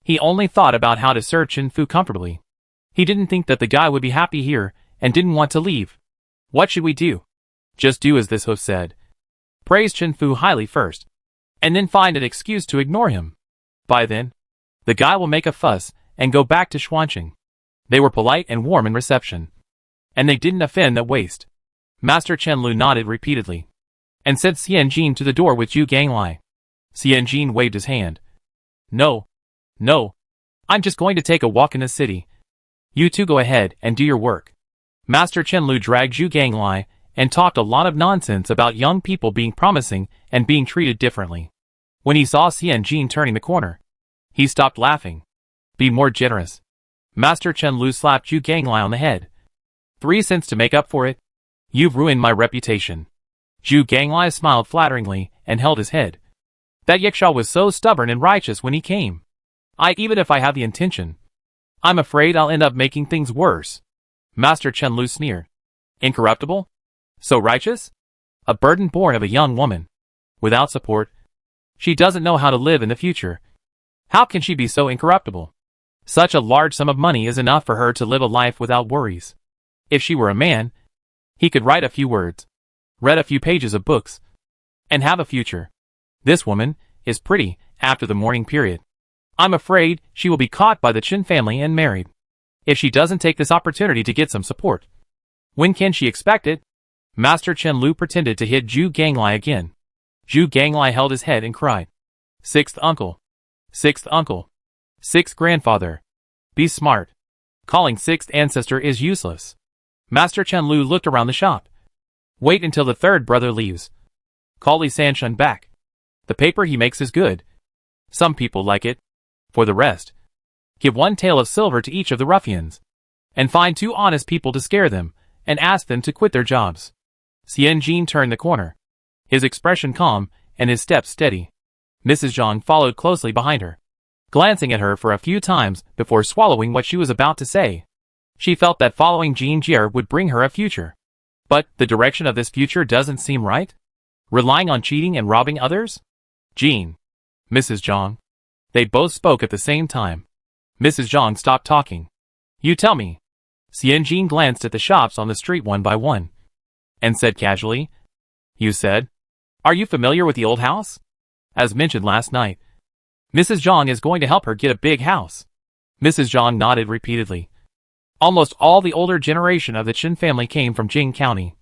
He only thought about how to serve Chen Fu comfortably. He didn't think that the guy would be happy here and didn't want to leave. What should we do? Just do as this host said. Praise Chen Fu highly first. And then find an excuse to ignore him. By then, the guy will make a fuss and go back to Xuanqing. They were polite and warm in reception. And they didn't offend that waste. Master Chen Lu nodded repeatedly. And sent Xian Jin to the door with Zhu Ganglai. Xian Jin waved his hand. No. No. I'm just going to take a walk in the city. You two go ahead and do your work. Master Chen Lu dragged Zhu Ganglai and talked a lot of nonsense about young people being promising and being treated differently. When he saw Xian Jin turning the corner, he stopped laughing. Be more generous. Master Chen Lu slapped Zhu Ganglai on the head. 3 cents to make up for it. You've ruined my reputation. Zhu Ganglai smiled flatteringly and held his head. That Yiksha was so stubborn and righteous when he came. Even if I have the intention, I'm afraid I'll end up making things worse. Master Chen Lu sneered. Incorruptible? So righteous? A burden born of a young woman. Without support. She doesn't know how to live in the future. How can she be so incorruptible? Such a large sum of money is enough for her to live a life without worries. If she were a man, he could write a few words, read a few pages of books, and have a future. This woman is pretty after the mourning period. I'm afraid she will be caught by the Chen family and married. If she doesn't take this opportunity to get some support. When can she expect it? Master Chen Lu pretended to hit Zhu Ganglai again. Zhu Ganglai held his head and cried. Sixth uncle. Sixth uncle. Sixth grandfather. Be smart. Calling sixth ancestor is useless. Master Chen Lu looked around the shop. Wait until the third brother leaves. Call Li Sanshun back. The paper he makes is good. Some people like it. For the rest, give 1 tael of silver to each of the ruffians. And find 2 honest people to scare them, and ask them to quit their jobs. Xian Jin turned the corner. His expression calm, and his steps steady. Mrs. Zhang followed closely behind her, glancing at her for a few times before swallowing what she was about to say. She felt that following Jin Jier would bring her a future. But the direction of this future doesn't seem right. Relying on cheating and robbing others? Jin. Mrs. Zhang. They both spoke at the same time. Mrs. Zhang stopped talking. You tell me. Xian Jin glanced at the shops on the street one by one. And said casually. You said. Are you familiar with the old house? As mentioned last night. Mrs. Zhang is going to help her get a big house. Mrs. Zhang nodded repeatedly. Almost all the older generation of the Chen family came from Jing County.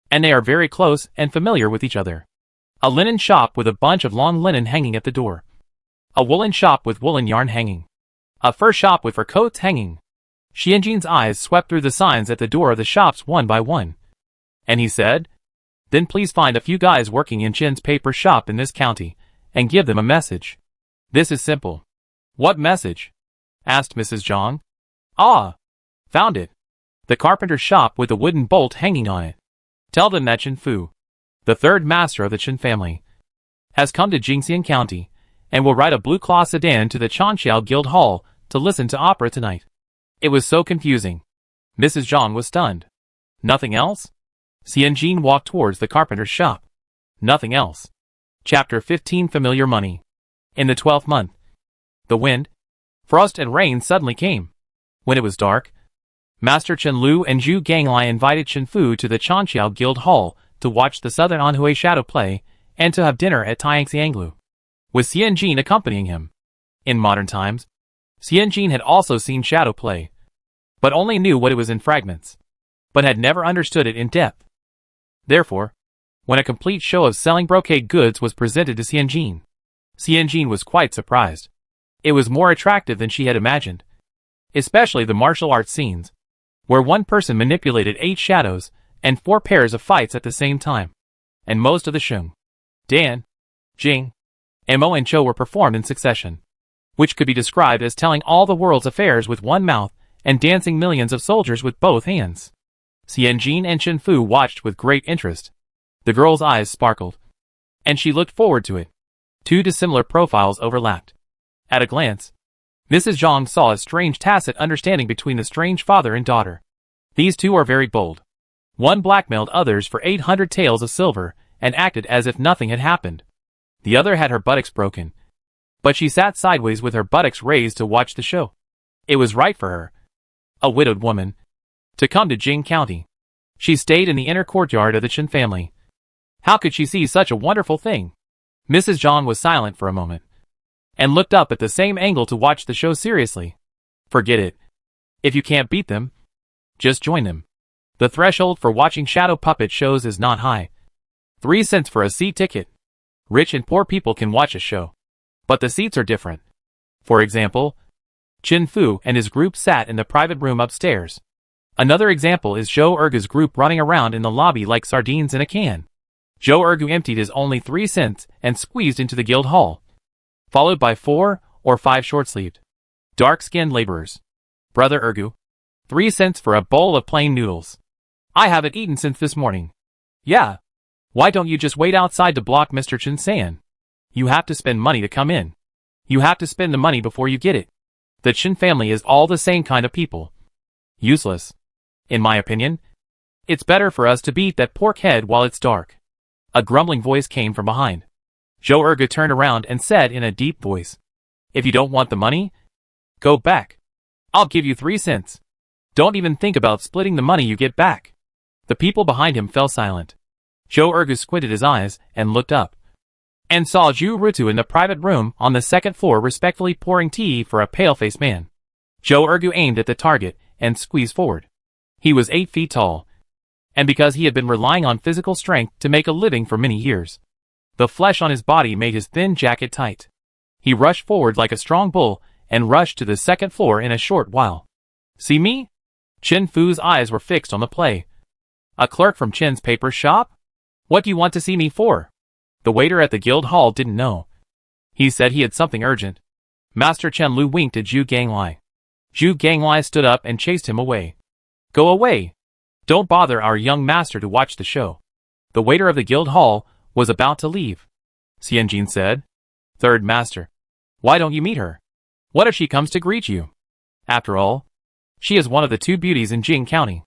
And they are very close and familiar with each other. A linen shop with a bunch of long linen hanging at the door. A woolen shop with woolen yarn hanging. A fur shop with fur coats hanging. Xianjin's eyes swept through the signs at the door of the shops one by one. And he said, then please find a few guys working in Chen's paper shop in this county, and give them a message. This is simple. What message? Asked Mrs. Zhang. Ah! Found it. The carpenter's shop with the wooden bolt hanging on it. Tell them that Chen Fu, the third master of the Chen family, has come to Jingxian County, and will ride a blue-claw sedan to the Chanxiao Guild Hall to listen to opera tonight. It was so confusing. Mrs. Zhang was stunned. Nothing else? Xian Jin walked towards the carpenter's shop. Nothing else. Chapter 15 Familiar Money. In the 12th month, the wind, frost and rain suddenly came. When it was dark, Master Chen Lu and Zhu Ganglai invited Chen Fu to the Chanxiao Guild Hall to watch the Southern Anhui Shadow play and to have dinner at Taixianglu, with Xian Jin accompanying him. In modern times, Xian Jin had also seen shadow play, but only knew what it was in fragments, but had never understood it in depth. Therefore, when a complete show of selling brocade goods was presented to Xian Jin was quite surprised. It was more attractive than she had imagined, especially the martial arts scenes, where one person manipulated 8 shadows and 4 pairs of fights at the same time, and most of the Sheng, Dan, Jing, Mo and Cho were performed in succession, which could be described as telling all the world's affairs with one mouth and dancing millions of soldiers with both hands. Xian Jin and Chen Fu watched with great interest. The girl's eyes sparkled, and she looked forward to it. Two dissimilar profiles overlapped. At a glance, Mrs. Zhang saw a strange tacit understanding between the strange father and daughter. These two are very bold. One blackmailed others for 800 taels of silver and acted as if nothing had happened. The other had her buttocks broken, but she sat sideways with her buttocks raised to watch the show. It was right for her, a widowed woman, to come to Jing County. She stayed in the inner courtyard of the Chen family. How could she see such a wonderful thing? Mrs. Zhang was silent for a moment, and looked up at the same angle to watch the show seriously. Forget it. If you can't beat them, just join them. The threshold for watching shadow puppet shows is not high. 3 cents for a seat ticket. Rich and poor people can watch a show, but the seats are different. For example, Qin Fu and his group sat in the private room upstairs. Another example is Zhou Ergu's group running around in the lobby like sardines in a can. Zhou Ergu emptied his only 3 cents and squeezed into the guild hall, followed by 4 or 5 short-sleeved, dark-skinned laborers. Brother Ergu, 3 cents for a bowl of plain noodles. I haven't eaten since this morning. Yeah. Why don't you just wait outside to block Mr. Chen San? You have to spend money to come in. You have to spend the money before you get it. The Chen family is all the same kind of people. Useless. In my opinion, it's better for us to beat that pork head while it's dark. A grumbling voice came from behind. Zhou Ergu turned around and said in a deep voice, If you don't want the money, go back. I'll give you 3 cents. Don't even think about splitting the money you get back. The people behind him fell silent. Zhou Ergu squinted his eyes and looked up, and saw Zhu Rutu in the private room on the second floor respectfully pouring tea for a pale-faced man. Zhou Ergu aimed at the target and squeezed forward. He was 8 feet tall, and because he had been relying on physical strength to make a living for many years, the flesh on his body made his thin jacket tight. He rushed forward like a strong bull and rushed to the second floor in a short while. See me? Qin Fu's eyes were fixed on the play. A clerk from Chen's paper shop? What do you want to see me for? The waiter at the guild hall didn't know. He said he had something urgent. Master Chen Lu winked at Zhu Ganglai. Zhu Ganglai stood up and chased him away. Go away! Don't bother our young master to watch the show. The waiter of the guild hall was about to leave. Xianjin said, Third master, why don't you meet her? What if she comes to greet you? After all, she is one of the 2 beauties in Jing County.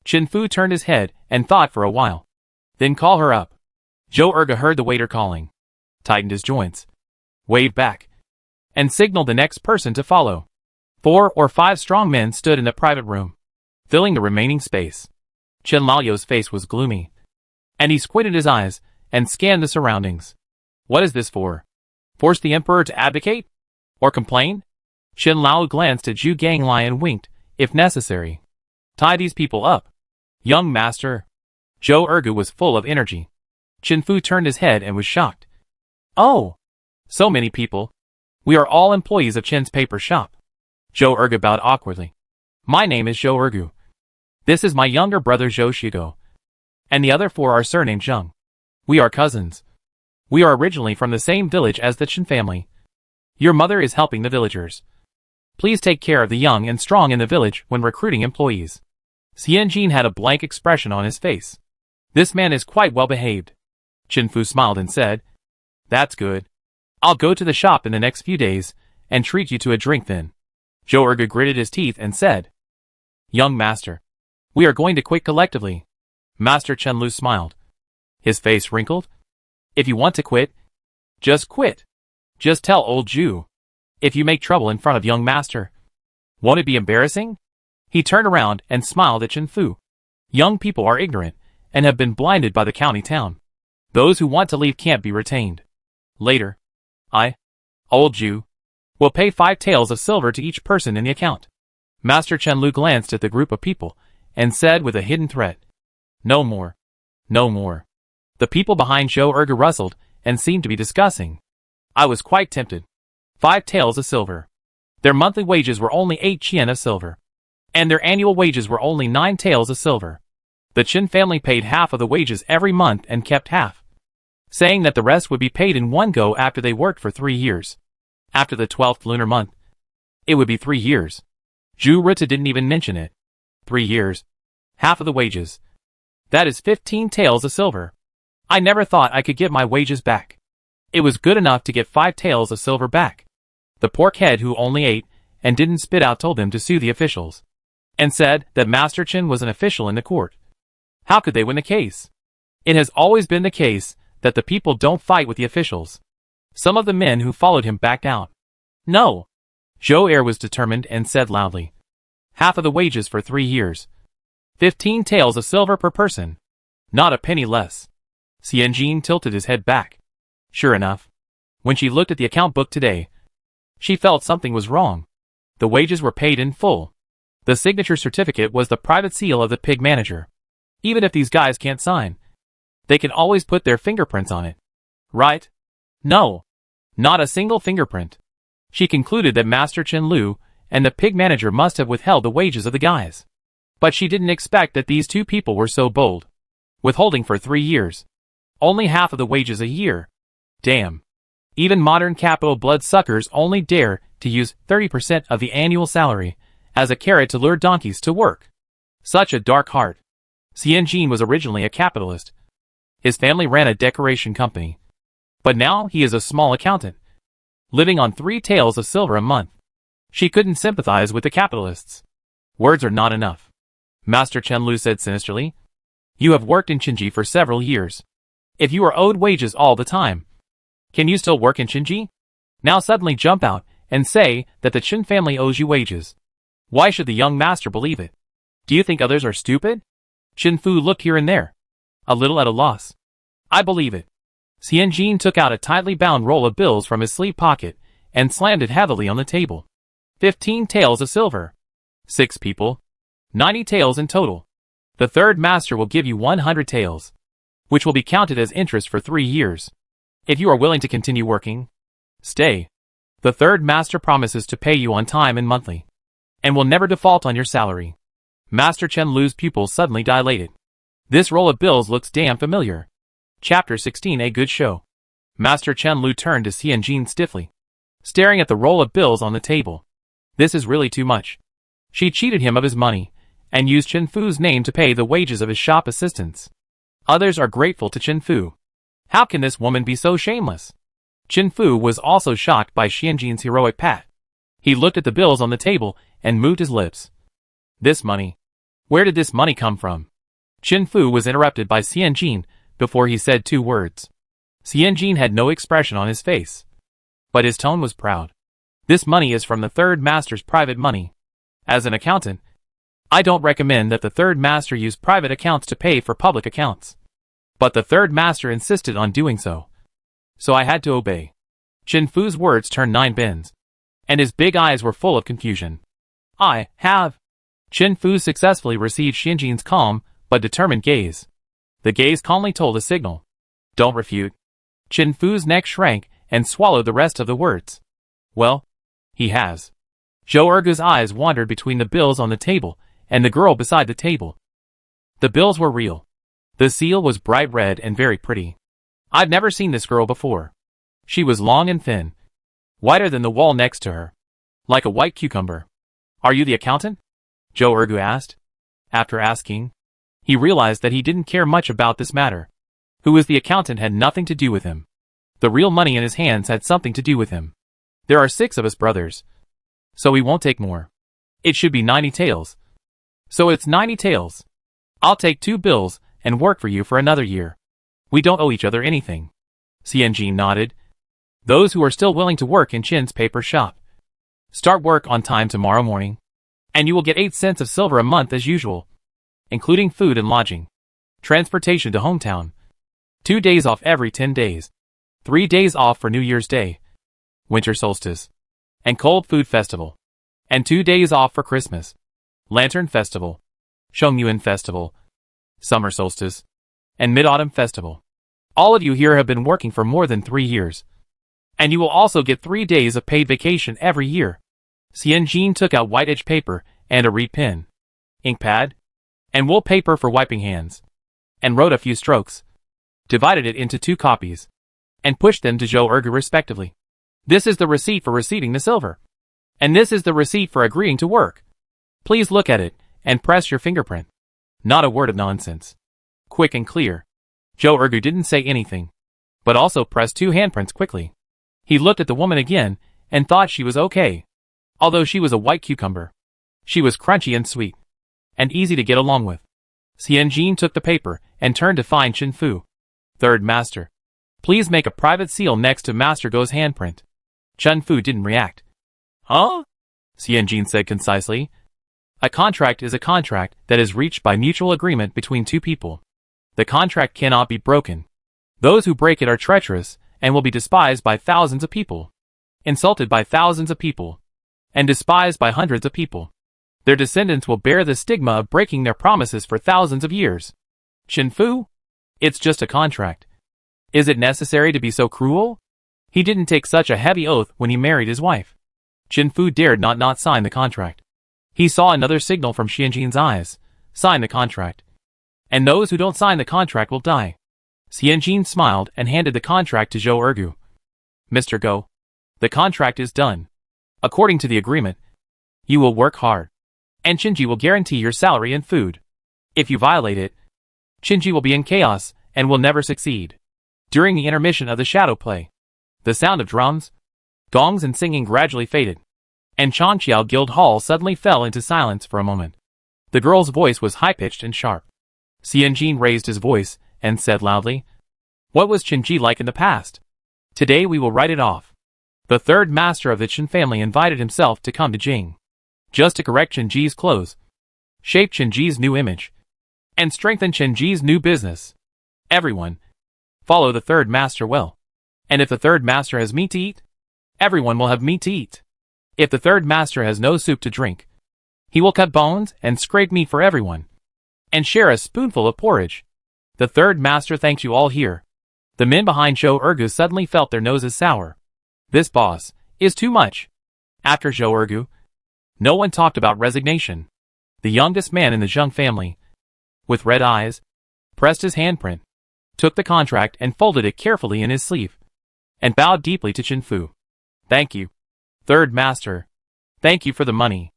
Qin Fu turned his head and thought for a while. Then call her up. Zhou Ergu heard the waiter calling, tightened his joints, waved back, and signaled the next person to follow. 4 or 5 strong men stood in the private room, filling the remaining space. Chen Laoyou's face was gloomy, and he squinted his eyes and scanned the surroundings. What is this for? Force the emperor to abdicate? Or complain? Chen Lao glanced at Zhu Ganglai and winked, if necessary. Tie these people up. Young master. Zhou Ergu was full of energy. Qin Fu turned his head and was shocked. Oh! So many people. We are all employees of Chen's paper shop. Zhou Ergu bowed awkwardly. My name is Zhou Ergu. This is my younger brother Zhou Shigo. And the other 4 are surnamed Zheng. We are cousins. We are originally from the same village as the Chen family. Your mother is helping the villagers. Please take care of the young and strong in the village when recruiting employees. Xianjin had a blank expression on his face. This man is quite well behaved. Qin Fu smiled and said, That's good. I'll go to the shop in the next few days and treat you to a drink then. Zhou Ergu gritted his teeth and said, Young master, we are going to quit collectively. Master Chen Lu smiled. His face wrinkled. If you want to quit, just quit. Just tell old Zhu. If you make trouble in front of young master, won't it be embarrassing? He turned around and smiled at Qin Fu. Young people are ignorant and have been blinded by the county town. Those who want to leave can't be retained. Later, old Zhu, will pay 5 taels of silver to each person in the account. Master Chen Lu glanced at the group of people and said with a hidden threat, No more. No more. The people behind Zhou Ergu rustled and seemed to be discussing. I was quite tempted. 5 taels of silver. Their monthly wages were only 8 qian of silver, and their annual wages were only 9 taels of silver. The Chen family paid half of the wages every month and kept half, saying that the rest would be paid in one go after they worked for 3 years. After the 12th lunar month, it would be 3 years. Zhu Rita didn't even mention it. 3 years. Half of the wages. That is 15 taels of silver. I never thought I could get my wages back. It was good enough to get 5 taels of silver back. The pork head who only ate and didn't spit out told them to sue the officials, and said that Master Chen was an official in the court. How could they win the case? It has always been the case that the people don't fight with the officials. Some of the men who followed him backed out. No. Zhou Er was determined and said loudly. Half of the wages for 3 years. 15 taels of silver per person. Not a penny less. Xianjin tilted his head back. Sure enough, when she looked at the account book today, she felt something was wrong. The wages were paid in full. The signature certificate was the private seal of the pig manager. Even if these guys can't sign, they can always put their fingerprints on it. Right? No. Not a single fingerprint. She concluded that Master Chen Lu and the pig manager must have withheld the wages of the guys. But she didn't expect that these two people were so bold. Withholding for 3 years. Only half of the wages a year. Damn. Even modern capital bloodsuckers only dare to use 30% of the annual salary as a carrot to lure donkeys to work. Such a dark heart. Xianjin was originally a capitalist. His family ran a decoration company. But now he is a small accountant, living on 3 taels of silver a month. She couldn't sympathize with the capitalists. Words are not enough. Master Chen Lu said sinisterly. You have worked in Qinji for several years. If you are owed wages all the time, can you still work in Qinji? Now suddenly jump out and say that the Chen family owes you wages. Why should the young master believe it? Do you think others are stupid? Chen Fu looked here and there, a little at a loss. I believe it. Xianjin took out a tightly bound roll of bills from his sleeve pocket and slammed it heavily on the table. 15 taels of silver. 6 people. 90 taels in total. The third master will give you 100 taels, which will be counted as interest for 3 years. If you are willing to continue working, stay. The third master promises to pay you on time and monthly, and will never default on your salary. Master Chen Lu's pupils suddenly dilated. This roll of bills looks damn familiar. Chapter 16. A good show. Master Chen Lu turned to Xianjin stiffly, staring at the roll of bills on the table. This is really too much. She cheated him of his money, and used Chen Fu's name to pay the wages of his shop assistants. Others are grateful to Chen Fu. How can this woman be so shameless? Chen Fu was also shocked by Xianjin's heroic pat. He looked at the bills on the table and moved his lips. This money. Where did this money come from? Chen Fu was interrupted by Xianjin before he said 2 words. Xianjin had no expression on his face, but his tone was proud. This money is from the third master's private money. As an accountant, I don't recommend that the third master use private accounts to pay for public accounts. But the third master insisted on doing so. So I had to obey. Chen Fu's words turned 9 bends, and his big eyes were full of confusion. I have. Chen Fu successfully received Xianjin's calm but determined gaze. The gaze calmly told a signal. Don't refute. Chen Fu's neck shrank and swallowed the rest of the words. Well, he has. Zhou Ergu's eyes wandered between the bills on the table and the girl beside the table. The bills were real. The seal was bright red and very pretty. I've never seen this girl before. She was long and thin, whiter than the wall next to her, like a white cucumber. Are you the accountant? Zhou Ergu asked. After asking, he realized that he didn't care much about this matter. Who was the accountant had nothing to do with him. The real money in his hands had something to do with him. There are 6 of us brothers, so we won't take more. It should be 90 taels. So it's 90 taels. I'll take 2 bills and work for you for another year. We don't owe each other anything. Xianjin nodded. Those who are still willing to work in Chin's paper shop, start work on time tomorrow morning, and you will get 8 cents of silver a month as usual, including food and lodging, transportation to hometown, 2 days off every 10 days, 3 days off for New Year's Day, winter solstice, and cold food festival, and 2 days off for Christmas, Lantern Festival, Shongyuan Festival, Summer Solstice, and Mid-Autumn Festival. All of you here have been working for more than 3 years. And you will also get 3 days of paid vacation every year. Xianjin took out white edge paper and a reed pen, ink pad, and wool paper for wiping hands, and wrote a few strokes, divided it into 2 copies, and pushed them to Zhou Ergu respectively. This is the receipt for receiving the silver. And this is the receipt for agreeing to work. Please look at it and press your fingerprint. Not a word of nonsense. Quick and clear. Zhou Ergu didn't say anything, but also pressed 2 handprints quickly. He looked at the woman again and thought she was okay. Although she was a white cucumber, she was crunchy and sweet, and easy to get along with. Xianjin took the paper and turned to find Chen Fu. Third Master, please make a private seal next to Master Go's handprint. Chen Fu didn't react. Huh? Xianjin said concisely. A contract is a contract that is reached by mutual agreement between 2 people. The contract cannot be broken. Those who break it are treacherous and will be despised by thousands of people, insulted by thousands of people, and despised by hundreds of people. Their descendants will bear the stigma of breaking their promises for thousands of years. Chen Fu? It's just a contract. Is it necessary to be so cruel? He didn't take such a heavy oath when he married his wife. Chen Fu dared not sign the contract. He saw another signal from Xianjin's eyes. Sign the contract. And those who don't sign the contract will die. Xianjin smiled and handed the contract to Zhou Ergu. Mr. Go, the contract is done. According to the agreement, you will work hard, and Qinji will guarantee your salary and food. If you violate it, Qinji will be in chaos and will never succeed. During the intermission of the shadow play, the sound of drums, gongs and singing gradually faded, and Changqiao Guild Hall suddenly fell into silence for a moment. The girl's voice was high-pitched and sharp. Xianjin raised his voice and said loudly, "What was Qinji like in the past? Today we will write it off." The third master of the Chen family invited himself to come to Jing, just to correct Qinji's clothes, shape Qinji's new image, and strengthen Qinji's new business. Everyone, follow the third master well. And if the third master has meat to eat, everyone will have meat to eat. If the third master has no soup to drink, he will cut bones and scrape meat for everyone, and share a spoonful of porridge. The third master thanks you all here. The men behind Zhou Ergu suddenly felt their noses sour. This boss is too much. After Zhou Ergu, no one talked about resignation. The youngest man in the Zheng family, with red eyes, pressed his handprint, took the contract and folded it carefully in his sleeve, and bowed deeply to Chen Fu. Thank you, third master. Thank you for the money.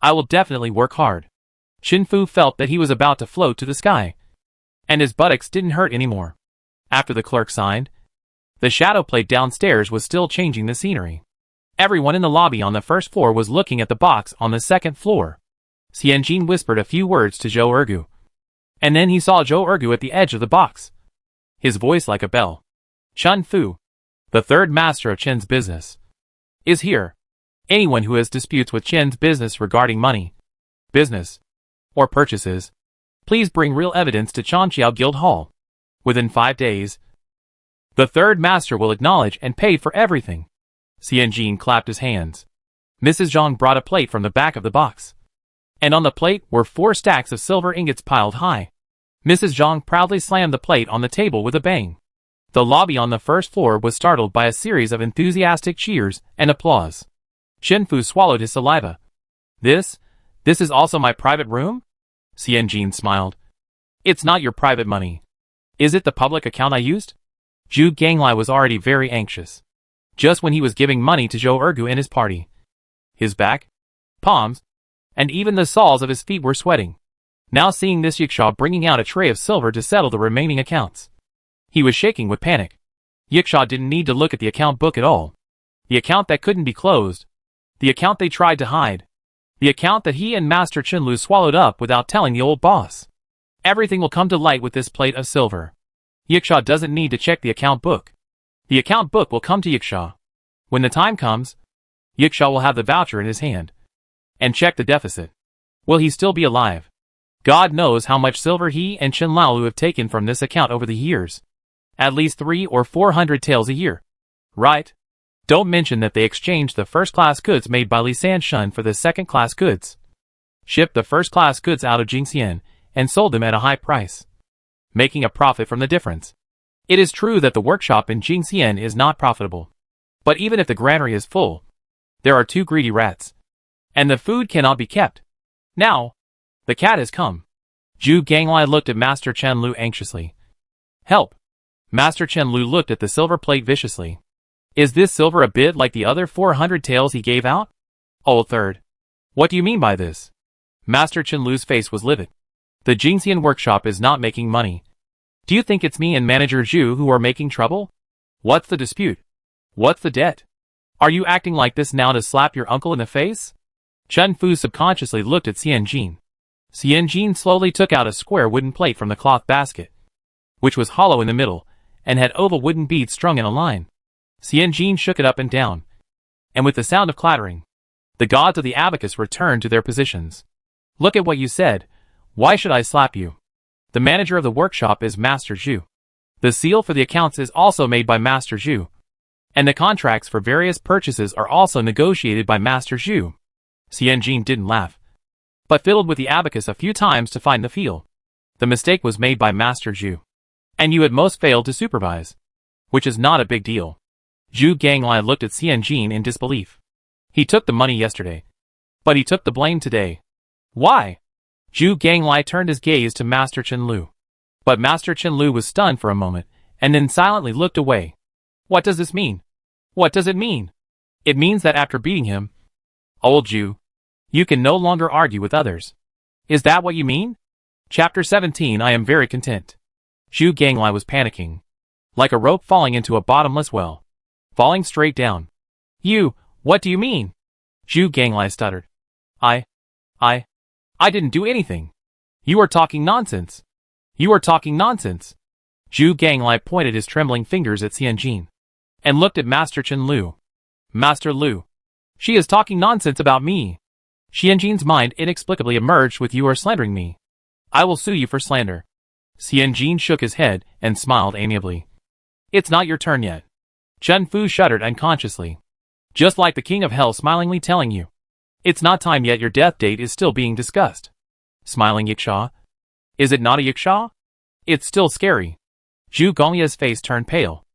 I will definitely work hard. Chen Fu felt that he was about to float to the sky, and his buttocks didn't hurt anymore. After the clerk signed, the shadow plate downstairs was still changing the scenery. Everyone in the lobby on the first floor was looking at the box on the second floor. Xianjin whispered a few words to Zhou Ergu, and then he saw Zhou Ergu at the edge of the box, his voice like a bell. Chen Fu, the third master of Chen's business, is here. Anyone who has disputes with Chen's business regarding money, business, or purchases, please bring real evidence to Changqiao Guild Hall. Within 5 days, the third master will acknowledge and pay for everything. Xianjin clapped his hands. Mrs. Zhang brought a plate from the back of the box, and on the plate were 4 stacks of silver ingots piled high. Mrs. Zhang proudly slammed the plate on the table with a bang. The lobby on the first floor was startled by a series of enthusiastic cheers and applause. Chen Fu swallowed his saliva. This is also my private room? Xianjin smiled. It's not your private money. Is it the public account I used? Zhu Ganglai was already very anxious, just when he was giving money to Zhou Ergu and his party. His back, palms, and even the soles of his feet were sweating. Now seeing this Yiksha bringing out a tray of silver to settle the remaining accounts, he was shaking with panic. Yiksha didn't need to look at the account book at all. The account that couldn't be closed. The account they tried to hide. The account that he and Master Chenlu swallowed up without telling the old boss. Everything will come to light with this plate of silver. Yiksha doesn't need to check the account book. The account book will come to Yiksha. When the time comes, Yiksha will have the voucher in his hand and check the deficit. Will he still be alive? God knows how much silver he and Chen Laolu have taken from this account over the years. At least 300 or 400 taels a year. Right? Don't mention that they exchanged the first-class goods made by Li Sanshun for the second-class goods. Shipped the first-class goods out of Jingxian and sold them at a high price, making a profit from the difference. It is true that the workshop in Jingxian is not profitable. But even if the granary is full, there are 2 greedy rats, and the food cannot be kept. Now, the cat has come. Zhu Ganglai looked at Master Chen Lu anxiously. Help! Master Chen Lu looked at the silver plate viciously. Is this silver a bit like the other 400 taels he gave out? Oh, third. What do you mean by this? Master Chen Lu's face was livid. The Jingxian workshop is not making money. Do you think it's me and Manager Zhu who are making trouble? What's the dispute? What's the debt? Are you acting like this now to slap your uncle in the face? Chen Fu subconsciously looked at Xian Jin. Xian Jin slowly took out a square wooden plate from the cloth basket, which was hollow in the middle, and had oval wooden beads strung in a line. Xian Jin shook it up and down, and with the sound of clattering, the gods of the abacus returned to their positions. Look at what you said. Why should I slap you? The manager of the workshop is Master Zhu. The seal for the accounts is also made by Master Zhu, and the contracts for various purchases are also negotiated by Master Zhu. Xian Jin didn't laugh, but fiddled with the abacus a few times to find the feel. The mistake was made by Master Zhu, and you at most failed to supervise, which is not a big deal. Zhu Ganglai looked at Xian Jin in disbelief. He took the money yesterday, but he took the blame today. Why? Zhu Ganglai turned his gaze to Master Chen Lu. But Master Chen Lu was stunned for a moment, and then silently looked away. What does this mean? What does it mean? It means that after beating him, old Zhu, you can no longer argue with others. Is that what you mean? Chapter 17. I am very content. Zhu Ganglai was panicking, like a rope falling into a bottomless well, falling straight down. What do you mean? Zhu Ganglai stuttered. I didn't do anything. You are talking nonsense. You are talking nonsense. Zhu Ganglai pointed his trembling fingers at Xian Jin, and looked at Master Chen Lu. Master Lu, she is talking nonsense about me. Xian Jin's mind inexplicably emerged with you are slandering me. I will sue you for slander. Xian Jin shook his head and smiled amiably. It's not your turn yet. Chen Fu shuddered unconsciously, just like the King of Hell smilingly telling you. It's not time yet, your death date is still being discussed. Smiling Yiksha? Is it not a Yiksha? It's still scary. Zhu Gonglia's face turned pale,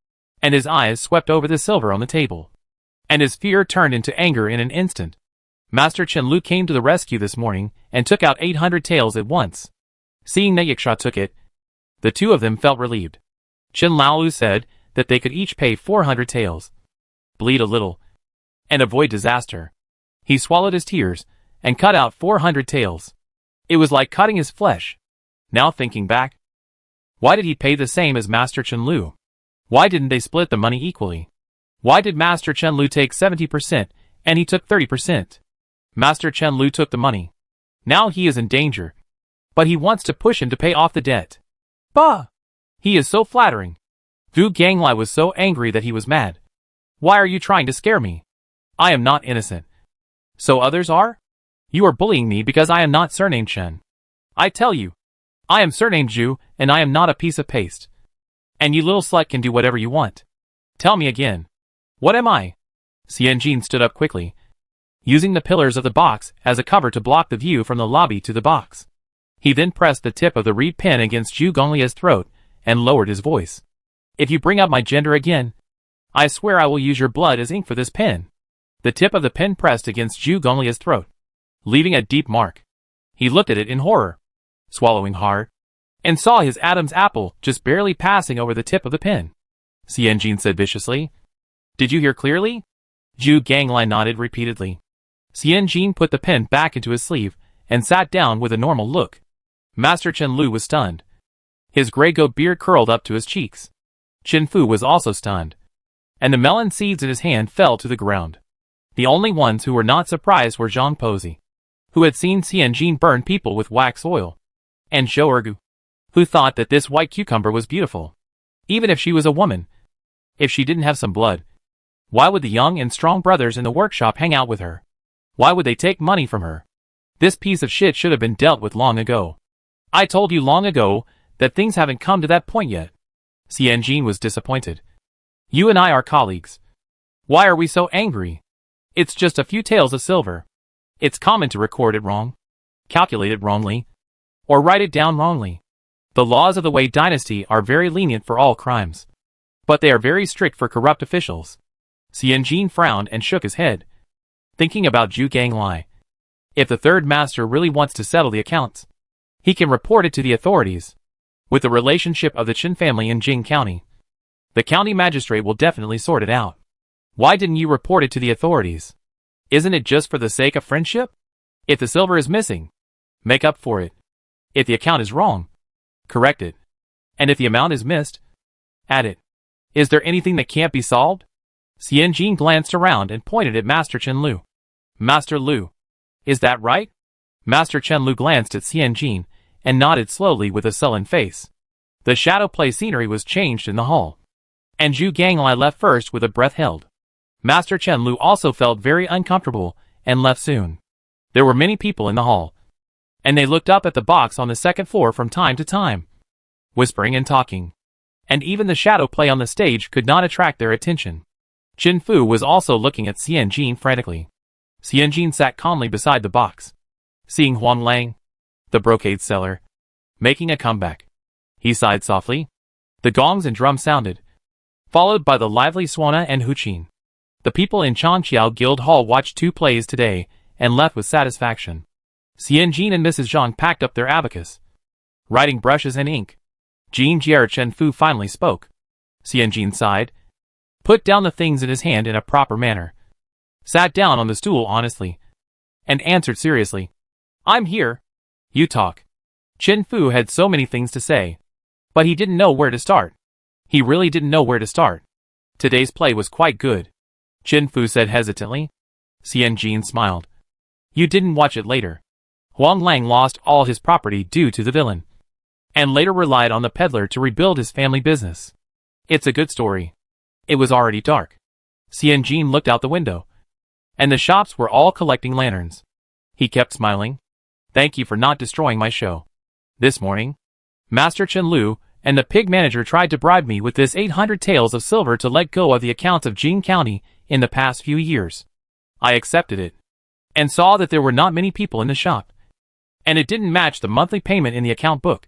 and his eyes swept over the silver on the table, and his fear turned into anger in an instant. Master Chen Lu came to the rescue this morning and took out 800 taels at once. Seeing that Yiksha took it, the two of them felt relieved. Chen Laolu said that they could each pay 400 taels, bleed a little, and avoid disaster. He swallowed his tears and cut out 400 taels. It was like cutting his flesh. Now thinking back, why did he pay the same as Master Chen Lu? Why didn't they split the money equally? Why did Master Chen Lu take 70% and he took 30%? Master Chen Lu took the money. Now he is in danger, but he wants to push him to pay off the debt. Bah! He is so flattering. Zhu Ganglai was so angry that he was mad. Why are you trying to scare me? I am not innocent. So others are? You are bullying me because I am not surnamed Chen. I tell you, I am surnamed Zhu, and I am not a piece of paste. And you little slut can do whatever you want. Tell me again. What am I? Xian Jin stood up quickly, using the pillars of the box as a cover to block the view from the lobby to the box. He then pressed the tip of the reed pen against Zhu Gonglia's throat and lowered his voice. If you bring up my gender again, I swear I will use your blood as ink for this pen. The tip of the pen pressed against Zhu Gonglia's throat, leaving a deep mark. He looked at it in horror, swallowing hard, and saw his Adam's apple just barely passing over the tip of the pen. Xian Jin said viciously. Did you hear clearly? Zhu Ganglai nodded repeatedly. Xian Jin put the pen back into his sleeve and sat down with a normal look. Master Chen Lu was stunned. His gray goat beard curled up to his cheeks. Chen Fu was also stunned, and the melon seeds in his hand fell to the ground. The only ones who were not surprised were Zhang Pozi, who had seen Xian Jin burn people with wax oil, and Zhou Ergu, who thought that this white cucumber was beautiful. Even if she was a woman, if she didn't have some blood, why would the young and strong brothers in the workshop hang out with her? Why would they take money from her? This piece of shit should have been dealt with long ago. I told you long ago that things haven't come to that point yet. Xian Jin was disappointed. You and I are colleagues. Why are we so angry? It's just a few taels of silver. It's common to record it wrong, calculate it wrongly, or write it down wrongly. The laws of the Wei dynasty are very lenient for all crimes, but they are very strict for corrupt officials. Xian Jin frowned and shook his head, thinking about Zhu Ganglai. If the third master really wants to settle the accounts, he can report it to the authorities. With the relationship of the Chen family in Jing County, the county magistrate will definitely sort it out. Why didn't you report it to the authorities? Isn't it just for the sake of friendship? If the silver is missing, make up for it. If the account is wrong, correct it. And if the amount is missed, add it. Is there anything that can't be solved? Xianjin glanced around and pointed at Master Chen Lu. Master Lu. Is that right? Master Chen Lu glanced at Xianjin and nodded slowly with a sullen face. The shadow play scenery was changed in the hall. And Zhu Ganglai left first with a breath held. Master Chen Lu also felt very uncomfortable and left soon. There were many people in the hall, and they looked up at the box on the second floor from time to time, whispering and talking. And even the shadow play on the stage could not attract their attention. Qin Fu was also looking at Xianjin frantically. Xianjin sat calmly beside the box, seeing Huang Lang, the brocade seller, making a comeback. He sighed softly. The gongs and drums sounded, followed by the lively Swana and Huqin. The people in Changqiao Guild Hall watched 2 plays today and left with satisfaction. Xianjin and Mrs. Zhang packed up their abacus, writing brushes and ink. Jin Jier Chen Fu finally spoke. Xianjin sighed, put down the things in his hand in a proper manner, sat down on the stool honestly, and answered seriously. I'm here. You talk. Chen Fu had so many things to say, but he didn't know where to start. He really didn't know where to start. Today's play was quite good, Chen Fu said hesitantly. Xianjin smiled. You didn't watch it later. Huang Lang lost all his property due to the villain, and later relied on the peddler to rebuild his family business. It's a good story. It was already dark. Xianjin looked out the window, and the shops were all collecting lanterns. He kept smiling. Thank you for not destroying my show. This morning, Master Chen Lu and the pig manager tried to bribe me with this 800 taels of silver to let go of the accounts of Jing County in the past few years. I accepted it, and saw that there were not many people in the shop, and it didn't match the monthly payment in the account book.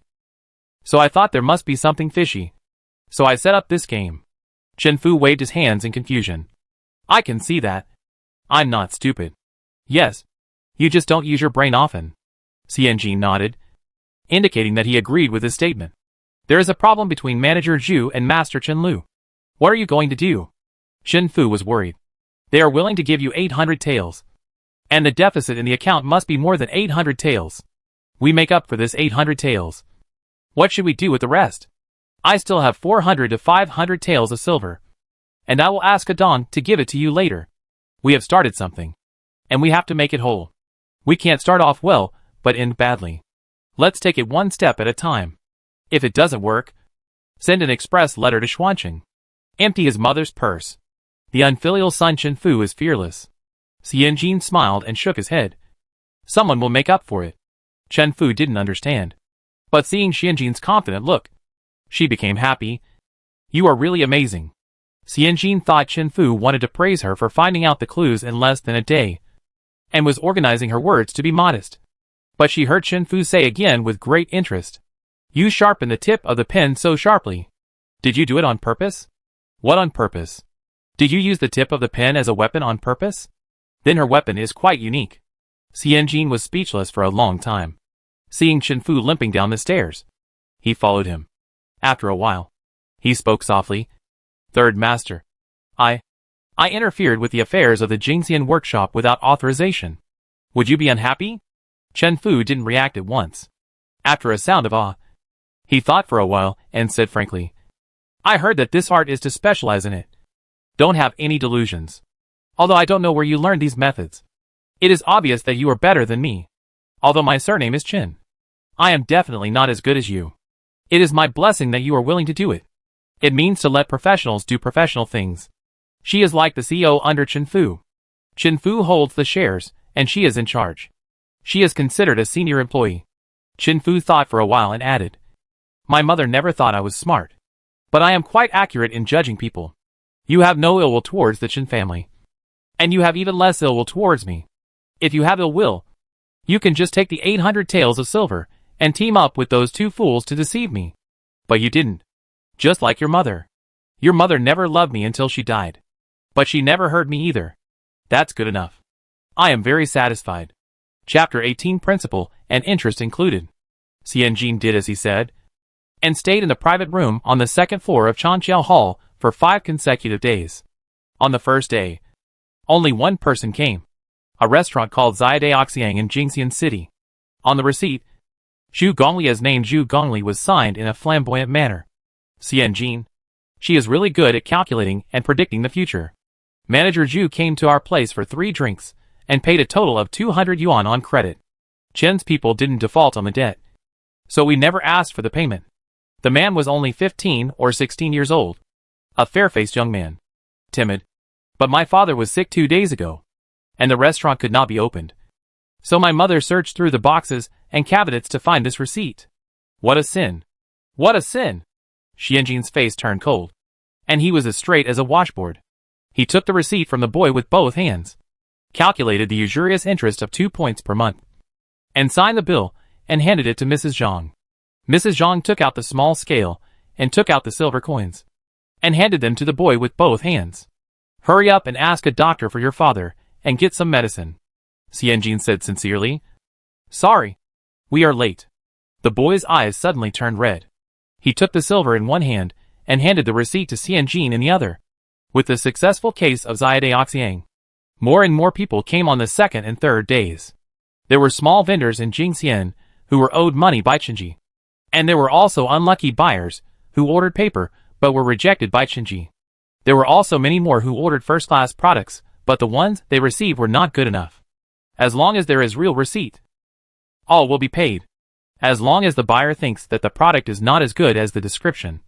So I thought there must be something fishy. So I set up this game. Chen Fu waved his hands in confusion. I can see that. I'm not stupid. Yes. You just don't use your brain often. Xianjin nodded, indicating that he agreed with his statement. There is a problem between Manager Zhu and Master Chen Lu. What are you going to do? Chen Fu was worried. They are willing to give you 800 taels. And the deficit in the account must be more than 800 taels. We make up for this 800 taels. What should we do with the rest? I still have 400 to 500 taels of silver, and I will ask Adong to give it to you later. We have started something, and we have to make it whole. We can't start off well, but end badly. Let's take it one step at a time. If it doesn't work, send an express letter to Xuancheng. Empty his mother's purse. The unfilial son Chen Fu is fearless. Xianjin smiled and shook his head. Someone will make up for it. Chen Fu didn't understand, but seeing Xianjin's confident look, she became happy. You are really amazing. Xianjin thought Chen Fu wanted to praise her for finding out the clues in less than a day, and was organizing her words to be modest. But she heard Chen Fu say again with great interest. You sharpened the tip of the pen so sharply. Did you do it on purpose? What on purpose? Did you use the tip of the pen as a weapon on purpose? Then her weapon is quite unique. Xianjin was speechless for a long time, seeing Chen Fu limping down the stairs. He followed him. After a while, he spoke softly. Third Master, I interfered with the affairs of the Jingxian workshop without authorization. Would you be unhappy? Chen Fu didn't react at once. After a sound of awe, he thought for a while and said frankly, I heard that this art is to specialize in it. Don't have any delusions. Although I don't know where you learned these methods. It is obvious that you are better than me. Although my surname is Chen, I am definitely not as good as you. It is my blessing that you are willing to do it. It means to let professionals do professional things. She is like the CEO under Chen Fu. Chen Fu holds the shares, and she is in charge. She is considered a senior employee. Chen Fu thought for a while and added, My mother never thought I was smart. But I am quite accurate in judging people. You have no ill will towards the Chen family. And you have even less ill will towards me. If you have ill will, you can just take the 800 taels of silver and team up with those 2 fools to deceive me. But you didn't. Just like your mother. Your mother never loved me until she died. But she never heard me either. That's good enough. I am very satisfied. Chapter 18 Principle and Interest included. Xianjin did as he said, and stayed in the private room on the second floor of Changqiao Hall for 5 consecutive days. On the first day, only one person came. A restaurant called Xiade Oxiang in Jingxian City. On the receipt, Zhu Gongli's name Zhu Gongli was signed in a flamboyant manner. Xianjin. She is really good at calculating and predicting the future. Manager Zhu came to our place for 3 drinks, and paid a total of 200 yuan on credit. Chen's people didn't default on the debt, so we never asked for the payment. The man was only 15 or 16 years old. A fair-faced young man. Timid. But my father was sick 2 days ago, and the restaurant could not be opened. So my mother searched through the boxes and cabinets to find this receipt. What a sin. What a sin! Xianjin's face turned cold, and he was as straight as a washboard. He took the receipt from the boy with both hands, calculated the usurious interest of 2 points per month, and signed the bill and handed it to Mrs. Zhang. Mrs. Zhang took out the small scale and took out the silver coins, and handed them to the boy with both hands. Hurry up and ask a doctor for your father, and get some medicine, Xianjin said sincerely. Sorry. We are late. The boy's eyes suddenly turned red. He took the silver in one hand, and handed the receipt to Xianjin in the other. With the successful case of Xiaodaoxiang, more and more people came on the 2nd and 3rd days. There were small vendors in Jingxian who were owed money by Qinji. And there were also unlucky buyers who ordered paper but were rejected by Qinji. There were also many more who ordered first-class products, but the ones they received were not good enough. As long as there is real receipt, all will be paid. As long as the buyer thinks that the product is not as good as the description,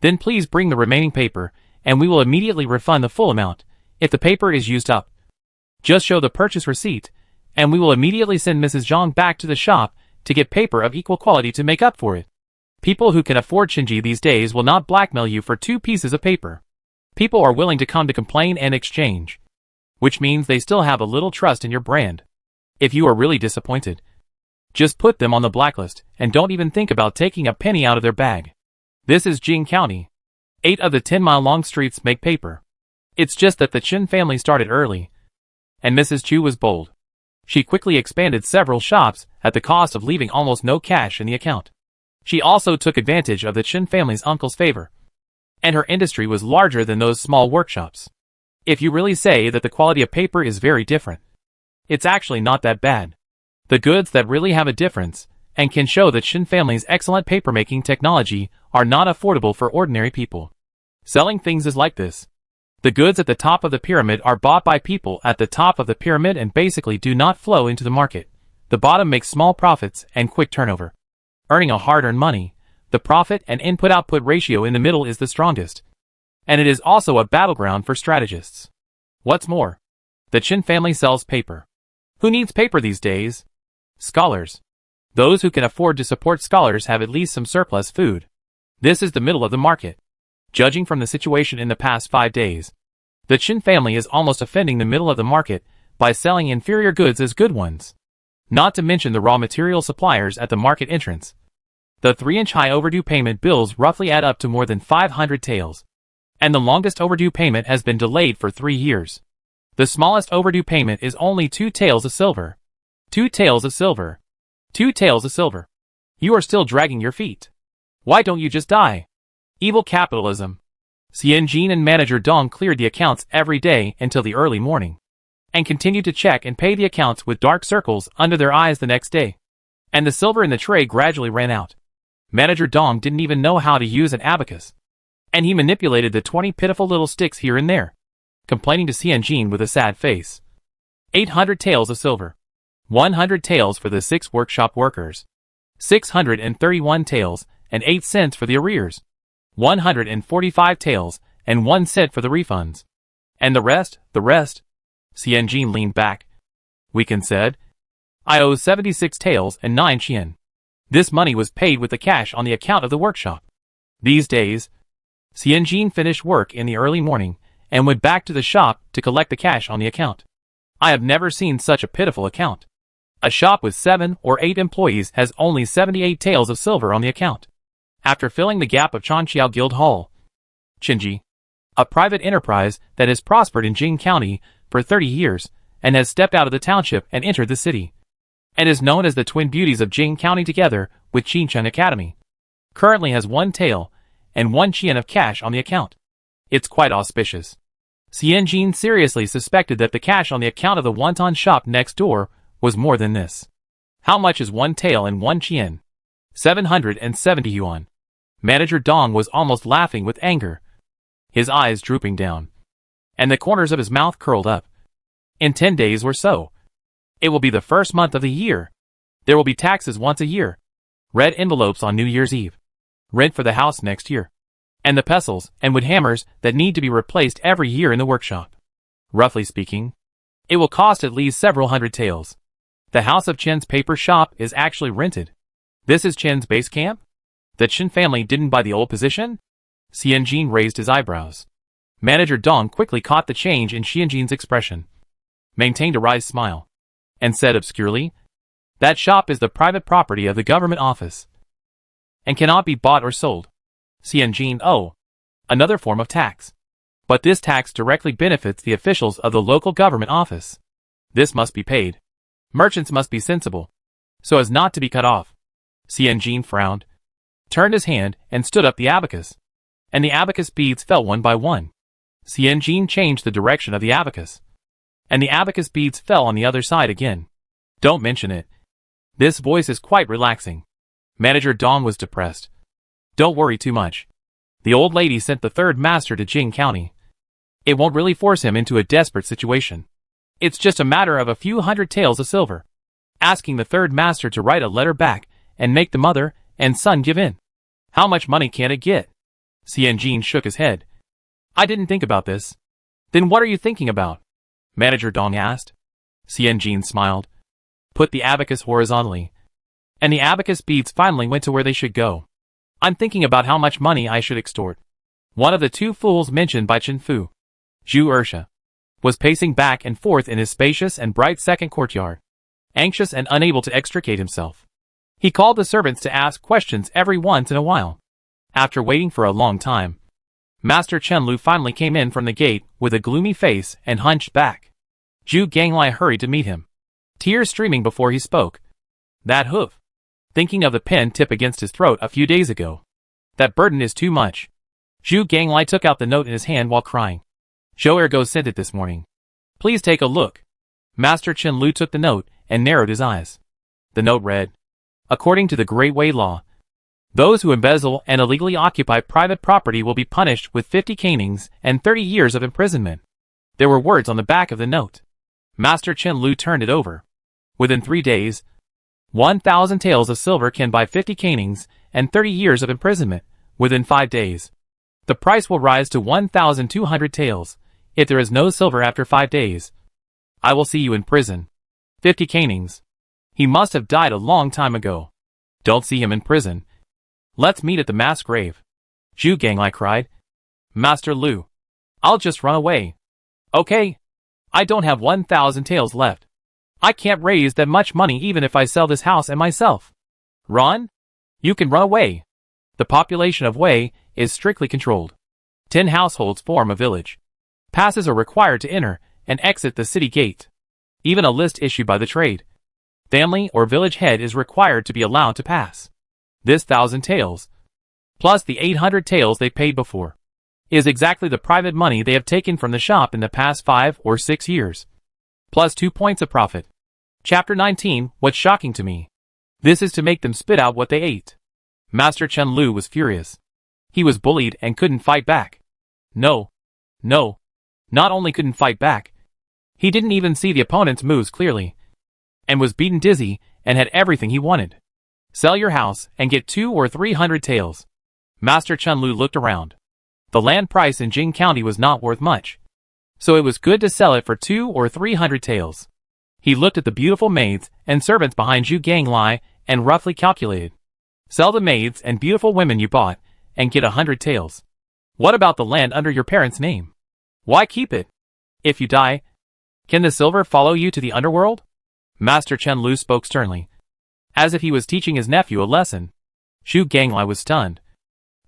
then please bring the remaining paper, and we will immediately refund the full amount if the paper is used up. Just show the purchase receipt, and we will immediately send Mrs. Zhang back to the shop to get paper of equal quality to make up for it. People who can afford Qinji these days will not blackmail you for 2 pieces of paper. People are willing to come to complain and exchange, which means they still have a little trust in your brand. If you are really disappointed, just put them on the blacklist and don't even think about taking a penny out of their bag. This is Jing County. 8 of the 10-mile-long streets make paper. It's just that the Chen family started early, and Mrs. Chu was bold. She quickly expanded several shops at the cost of leaving almost no cash in the account. She also took advantage of the Chen family's uncle's favor, and her industry was larger than those small workshops. If you really say that the quality of paper is very different, it's actually not that bad. The goods that really have a difference and can show that Chen family's excellent papermaking technology are not affordable for ordinary people. Selling things is like this. The goods at the top of the pyramid are bought by people at the top of the pyramid and basically do not flow into the market. The bottom makes small profits and quick turnover, earning a hard-earned money. The profit and input-output ratio in the middle is the strongest, and it is also a battleground for strategists. What's more, the Chen family sells paper. Who needs paper these days? Scholars. Those who can afford to support scholars have at least some surplus food. This is the middle of the market. Judging from the situation in the past 5 days, the Chen family is almost offending the middle of the market by selling inferior goods as good ones. Not to mention the raw material suppliers at the market entrance. The 3-inch high overdue payment bills roughly add up to more than 500 taels. And the longest overdue payment has been delayed for 3 years. The smallest overdue payment is only 2 taels of silver. 2 taels of silver. 2 taels of silver. You are still dragging your feet. Why don't you just die? Evil capitalism. Xianjin and manager Dong cleared the accounts every day until the early morning, and continued to check and pay the accounts with dark circles under their eyes the next day. And the silver in the tray gradually ran out. Manager Dong didn't even know how to use an abacus, and he manipulated the 20 pitiful little sticks here and there, complaining to Xianjin with a sad face. 800 taels of silver. 100 taels for the 6 workshop workers. 631 taels and 8 cents for the arrears. 145 taels and 1 cent for the refunds. And the rest? Xianjin leaned back. Weakened said, I owe 76 taels and 9 qian. This money was paid with the cash on the account of the workshop. These days, Xianjin finished work in the early morning and went back to the shop to collect the cash on the account. I have never seen such a pitiful account. A shop with 7 or 8 employees has only 78 taels of silver on the account. After filling the gap of Chanqiao Guild Hall, Qinji, a private enterprise that has prospered in Jing County for 30 years and has stepped out of the township and entered the city, and is known as the twin beauties of Jing County together with Qincheng Academy, currently has 1 tael and 1 qian of cash on the account. It's quite auspicious. Xianjin seriously suspected that the cash on the account of the wonton shop next door was more than this. How much is 1 tael and 1 qian? 770 yuan. Manager Dong was almost laughing with anger, his eyes drooping down, and the corners of his mouth curled up. In 10 days or so, it will be the first month of the year. There will be taxes once a year, red envelopes on New Year's Eve, rent for the house next year, and the pestles and wood hammers that need to be replaced every year in the workshop. Roughly speaking, it will cost at least several hundred taels. The house of Chen's paper shop is actually rented. This is Chen's base camp? The Chen family didn't buy the old position? Xianjin raised his eyebrows. Manager Dong quickly caught the change in Xianjin's expression, maintained a wry smile, and said obscurely, "That shop is the private property of the government office, and cannot be bought or sold." Xianjin, oh, another form of tax. But this tax directly benefits the officials of the local government office. This must be paid. Merchants must be sensible, so as not to be cut off. Xianjin frowned, turned his hand, and stood up the abacus. And the abacus beads fell one by one. Xianjin changed the direction of the abacus, and the abacus beads fell on the other side again. Don't mention it. This voice is quite relaxing. Manager Dong was depressed. Don't worry too much. The old lady sent the third master to Jing County. It won't really force him into a desperate situation. It's just a matter of a few hundred taels of silver, asking the third master to write a letter back and make the mother and son give in. How much money can it get? Xianjin shook his head. I didn't think about this. Then what are you thinking about? Manager Dong asked. Xianjin smiled, put the abacus horizontally, and the abacus beads finally went to where they should go. I'm thinking about how much money I should extort. One of the two fools mentioned by Chen Fu, Zhu Ersha, was pacing back and forth in his spacious and bright second courtyard, anxious and unable to extricate himself. He called the servants to ask questions every once in a while. After waiting for a long time, Master Chen Lu finally came in from the gate with a gloomy face and hunched back. Zhu Ganglai hurried to meet him, tears streaming before he spoke. That hoof. Thinking of the pen tip against his throat a few days ago. That burden is too much. Zhu Ganglai took out the note in his hand while crying. Zhou Ergo sent it this morning. Please take a look. Master Chen Lu took the note and narrowed his eyes. The note read, according to the Great Wei Law, those who embezzle and illegally occupy private property will be punished with 50 canings and 30 years of imprisonment. There were words on the back of the note. Master Chen Lu turned it over. Within 3 days, 1,000 taels of silver can buy 50 canings and 30 years of imprisonment. Within 5 days, the price will rise to 1,200 taels. If there is no silver after 5 days, I will see you in prison. 50 canings. He must have died a long time ago. Don't see him in prison. Let's meet at the mass grave. Zhu Ganglai cried. Master Lu, I'll just run away. Okay. I don't have 1,000 taels left. I can't raise that much money even if I sell this house and myself. Run? You can run away. The population of Wei is strictly controlled. 10 households form a village. Passes are required to enter and exit the city gate. Even a list issued by the trade family or village head is required to be allowed to pass. This 1,000 taels, plus the 800 taels they paid before, is exactly the private money they have taken from the shop in the past 5 or 6 years. Plus 2 points of profit. Chapter 19, What's shocking to me. This is to make them spit out what they ate. Master Chen Lu was furious. He was bullied and couldn't fight back. No. Not only couldn't fight back, he didn't even see the opponent's moves clearly, and was beaten dizzy and had everything he wanted. Sell your house and get 200 or 300 taels. Master Chen Lu looked around. The land price in Jing County was not worth much, so it was good to sell it for 200 or 300 taels. He looked at the beautiful maids and servants behind Zhu Ganglai and roughly calculated. Sell the maids and beautiful women you bought and get 100 taels. What about the land under your parents' name? Why keep it? If you die, can the silver follow you to the underworld? Master Chen Lu spoke sternly, as if he was teaching his nephew a lesson. Zhu Ganglai was stunned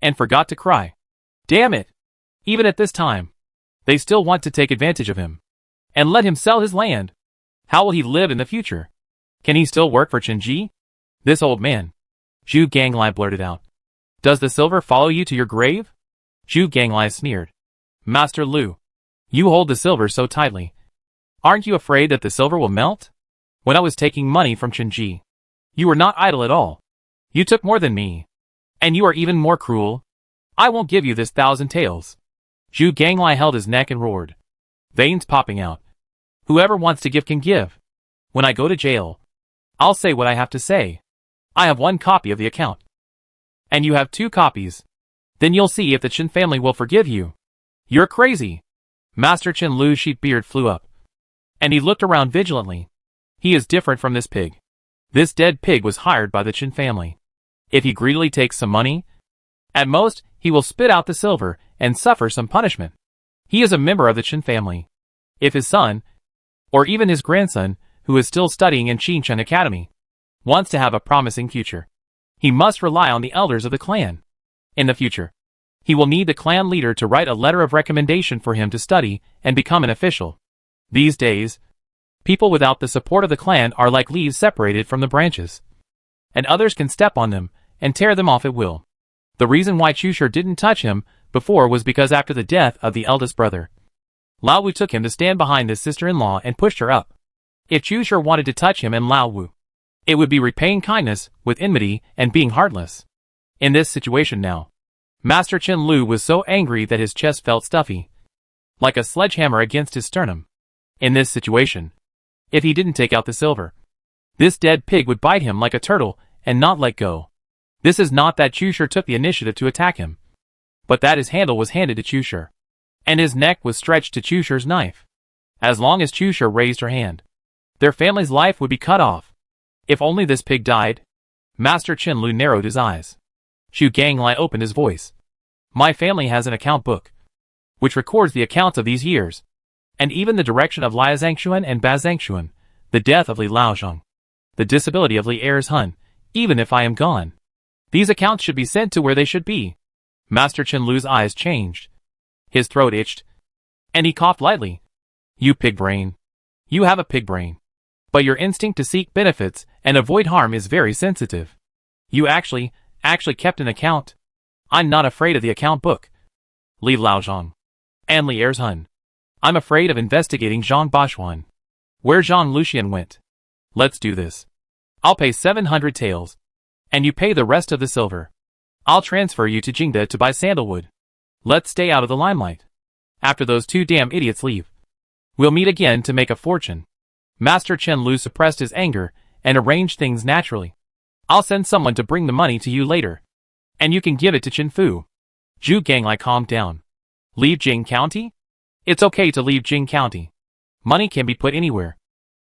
and forgot to cry. Damn it! Even at this time, they still want to take advantage of him and let him sell his land. How will he live in the future? Can he still work for Chen Ji? This old man, Zhu Ganglai blurted out. Does the silver follow you to your grave? Zhu Ganglai sneered. Master Lu, you hold the silver so tightly. Aren't you afraid that the silver will melt? When I was taking money from Chen Ji, you were not idle at all. You took more than me. And you are even more cruel. I won't give you this 1,000 taels. Zhu Ganglai held his neck and roared, veins popping out. Whoever wants to give can give. When I go to jail, I'll say what I have to say. I have 1 copy of the account. And you have 2 copies. Then you'll see if the Chen family will forgive you. You're crazy. Master Chen Lu's sheep beard flew up. And he looked around vigilantly. He is different from this pig. This dead pig was hired by the Chen family. If he greedily takes some money, at most, he will spit out the silver and suffer some punishment. He is a member of the Chen family. If his son, or even his grandson, who is still studying in Qingshan Academy, wants to have a promising future, he must rely on the elders of the clan. In the future, he will need the clan leader to write a letter of recommendation for him to study and become an official. These days, people without the support of the clan are like leaves separated from the branches, and others can step on them and tear them off at will. The reason why Chushur didn't touch him before was because after the death of the eldest brother, Lao Wu took him to stand behind his sister-in-law and pushed her up. If Chushur wanted to touch him and Lao Wu, it would be repaying kindness with enmity and being heartless. In this situation now, Master Chen Lu was so angry that his chest felt stuffy, like a sledgehammer against his sternum. In this situation, if he didn't take out the silver, this dead pig would bite him like a turtle and not let go. This is not that Chushur took the initiative to attack him, but that his handle was handed to Chushur, and his neck was stretched to Chushur's knife. As long as Chushur raised her hand, their family's life would be cut off. If only this pig died. Master Chen Lu narrowed his eyes. Zhu Ganglai opened his voice. My family has an account book, which records the accounts of these years, and even the direction of Lia Zhangshuan and Ba Zhangshuan, the death of Li Laozhong, the disability of Li Erzhun, even if I am gone. These accounts should be sent to where they should be. Master Chen Lu's eyes changed. His throat itched, and he coughed lightly. You pig brain. You have a pig brain. But your instinct to seek benefits and avoid harm is very sensitive. You actually kept an account. I'm not afraid of the account book. Li Laozhong. And Li Erzhun. I'm afraid of investigating Zhang Bashuan. Where Zhang Luxian went. Let's do this. I'll pay 700 taels. And you pay the rest of the silver. I'll transfer you to Jingda to buy sandalwood. Let's stay out of the limelight. After those 2 damn idiots leave, we'll meet again to make a fortune. Master Chen Lu suppressed his anger and arranged things naturally. I'll send someone to bring the money to you later, and you can give it to Chen Fu. Zhu Ganglai calmed down. Leave Jing County? It's okay to leave Jing County. Money can be put anywhere.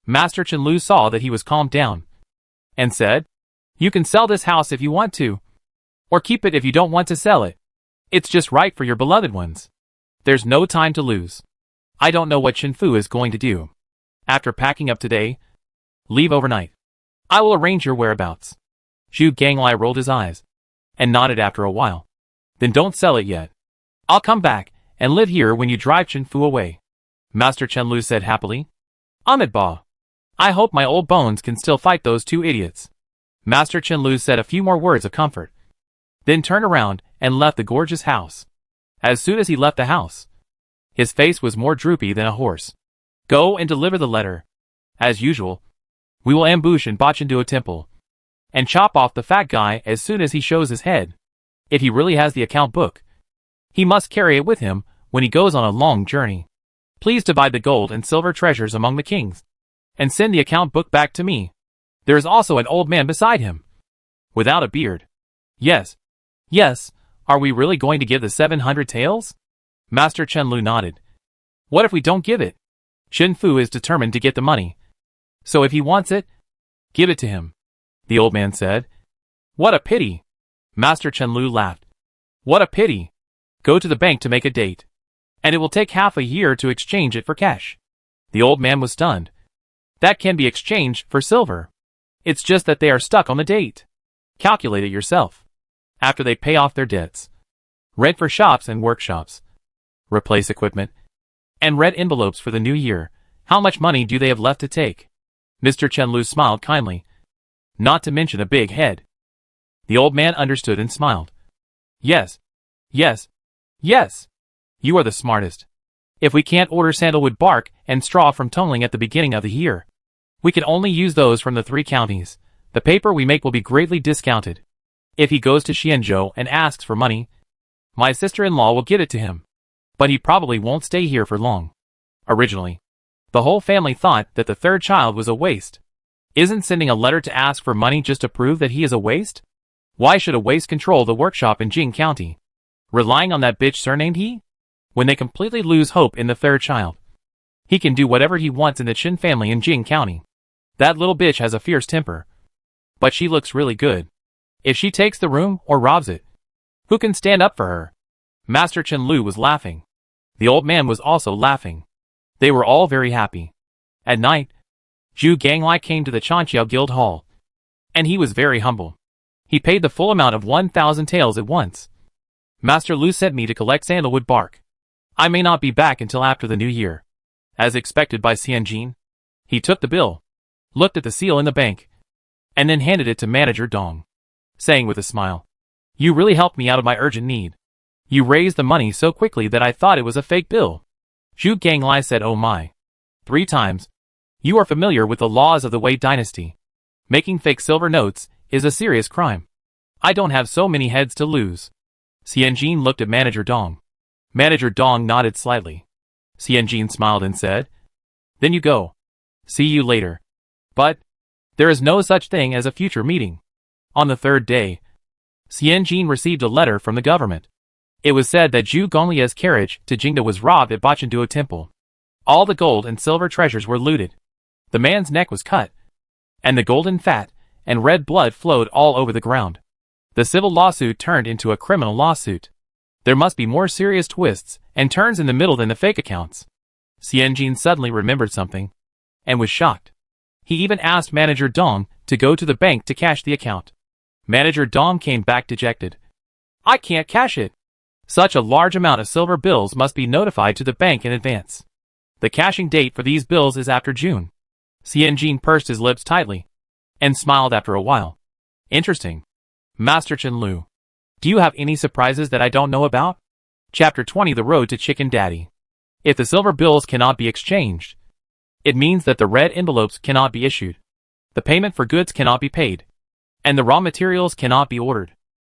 Master Chen Lu saw that he was calmed down, and said, you can sell this house if you want to, or keep it if you don't want to sell it. It's just right for your beloved ones. There's no time to lose. I don't know what Chen Fu is going to do. After packing up today, leave overnight. I will arrange your whereabouts. Zhu Ganglai rolled his eyes, and nodded after a while. Then don't sell it yet. I'll come back, and live here when you drive Chen Fu away. Master Chen Lu said happily. Ahmed Ba. I hope my old bones can still fight those 2 idiots. Master Chen Lu said a few more words of comfort, then turned around and left the gorgeous house. As soon as he left the house, his face was more droopy than a horse. Go and deliver the letter. As usual, we will ambush and botch into a temple, and chop off the fat guy as soon as he shows his head. If he really has the account book, he must carry it with him when he goes on a long journey. Please divide the gold and silver treasures among the kings, and send the account book back to me. There is also an old man beside him, without a beard. Yes. Yes, are we really going to give the 700 taels? Master Chen Lu nodded. What if we don't give it? Chen Fu is determined to get the money. So if he wants it, give it to him. The old man said. What a pity. Master Chen Lu laughed. What a pity. Go to the bank to make a date, and it will take half a year to exchange it for cash. The old man was stunned. That can be exchanged for silver. It's just that they are stuck on the date. Calculate it yourself. After they pay off their debts, rent for shops and workshops, replace equipment, and rent envelopes for the new year, how much money do they have left to take? Mr. Chen Lu smiled kindly. Not to mention a big head. The old man understood and smiled. Yes. Yes. Yes. You are the smartest. If we can't order sandalwood bark and straw from Tongling at the beginning of the year, we can only use those from the 3 counties. The paper we make will be greatly discounted. If he goes to Xianzhou and asks for money, my sister-in-law will give it to him. But he probably won't stay here for long. Originally, the whole family thought that the third child was a waste. Isn't sending a letter to ask for money just to prove that he is a waste? Why should a waste control the workshop in Jing County? Relying on that bitch surnamed he? When they completely lose hope in the third child, he can do whatever he wants in the Chen family in Jing County. That little bitch has a fierce temper. But she looks really good. If she takes the room or robs it, who can stand up for her? Master Chen Lu was laughing. The old man was also laughing. They were all very happy. At night, Zhu Ganglai came to the Chanqiao Guild Hall. And he was very humble. He paid the full amount of 1,000 taels at once. Master Lu sent me to collect sandalwood bark. I may not be back until after the new year. As expected by Xianjin, he took the bill, looked at the seal in the bank, and then handed it to Manager Dong, saying with a smile, "You really helped me out of my urgent need. You raised the money so quickly that I thought it was a fake bill." Zhu Ganglai said, "Oh my." 3 times. You are familiar with the laws of the Wei dynasty. Making fake silver notes is a serious crime. I don't have so many heads to lose. Xianjin looked at Manager Dong. Manager Dong nodded slightly. Xianjin smiled and said, "Then you go. See you later." But there is no such thing as a future meeting. On the 3rd day, Xianjin received a letter from the government. It was said that Zhu Gonglia's carriage to Jingda was robbed at Bachenduo Temple. All the gold and silver treasures were looted. The man's neck was cut, and the golden fat and red blood flowed all over the ground. The civil lawsuit turned into a criminal lawsuit. There must be more serious twists and turns in the middle than the fake accounts. Xianjin suddenly remembered something, and was shocked. He even asked Manager Dong to go to the bank to cash the account. Manager Dong came back dejected. "I can't cash it. Such a large amount of silver bills must be notified to the bank in advance. The cashing date for these bills is after June." Xianjin pursed his lips tightly, and smiled after a while. "Interesting. Master Chen Lu, do you have any surprises that I don't know about?" Chapter 20: The Road to Chicken Daddy. If the silver bills cannot be exchanged, it means that the red envelopes cannot be issued. The payment for goods cannot be paid, and the raw materials cannot be ordered.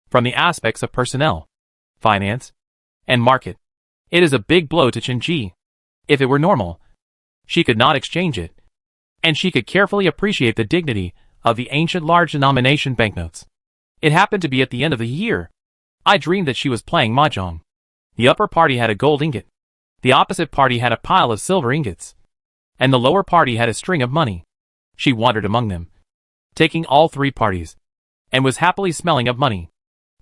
From the aspects of personnel, finance, and market, it is a big blow to Chen Ji. If it were normal, she could not exchange it, and she could carefully appreciate the dignity of the ancient large denomination banknotes. It happened to be at the end of the year. I dreamed that she was playing mahjong. The upper party had a gold ingot. The opposite party had a pile of silver ingots. And the lower party had a string of money. She wandered among them, taking all 3 parties, and was happily smelling of money.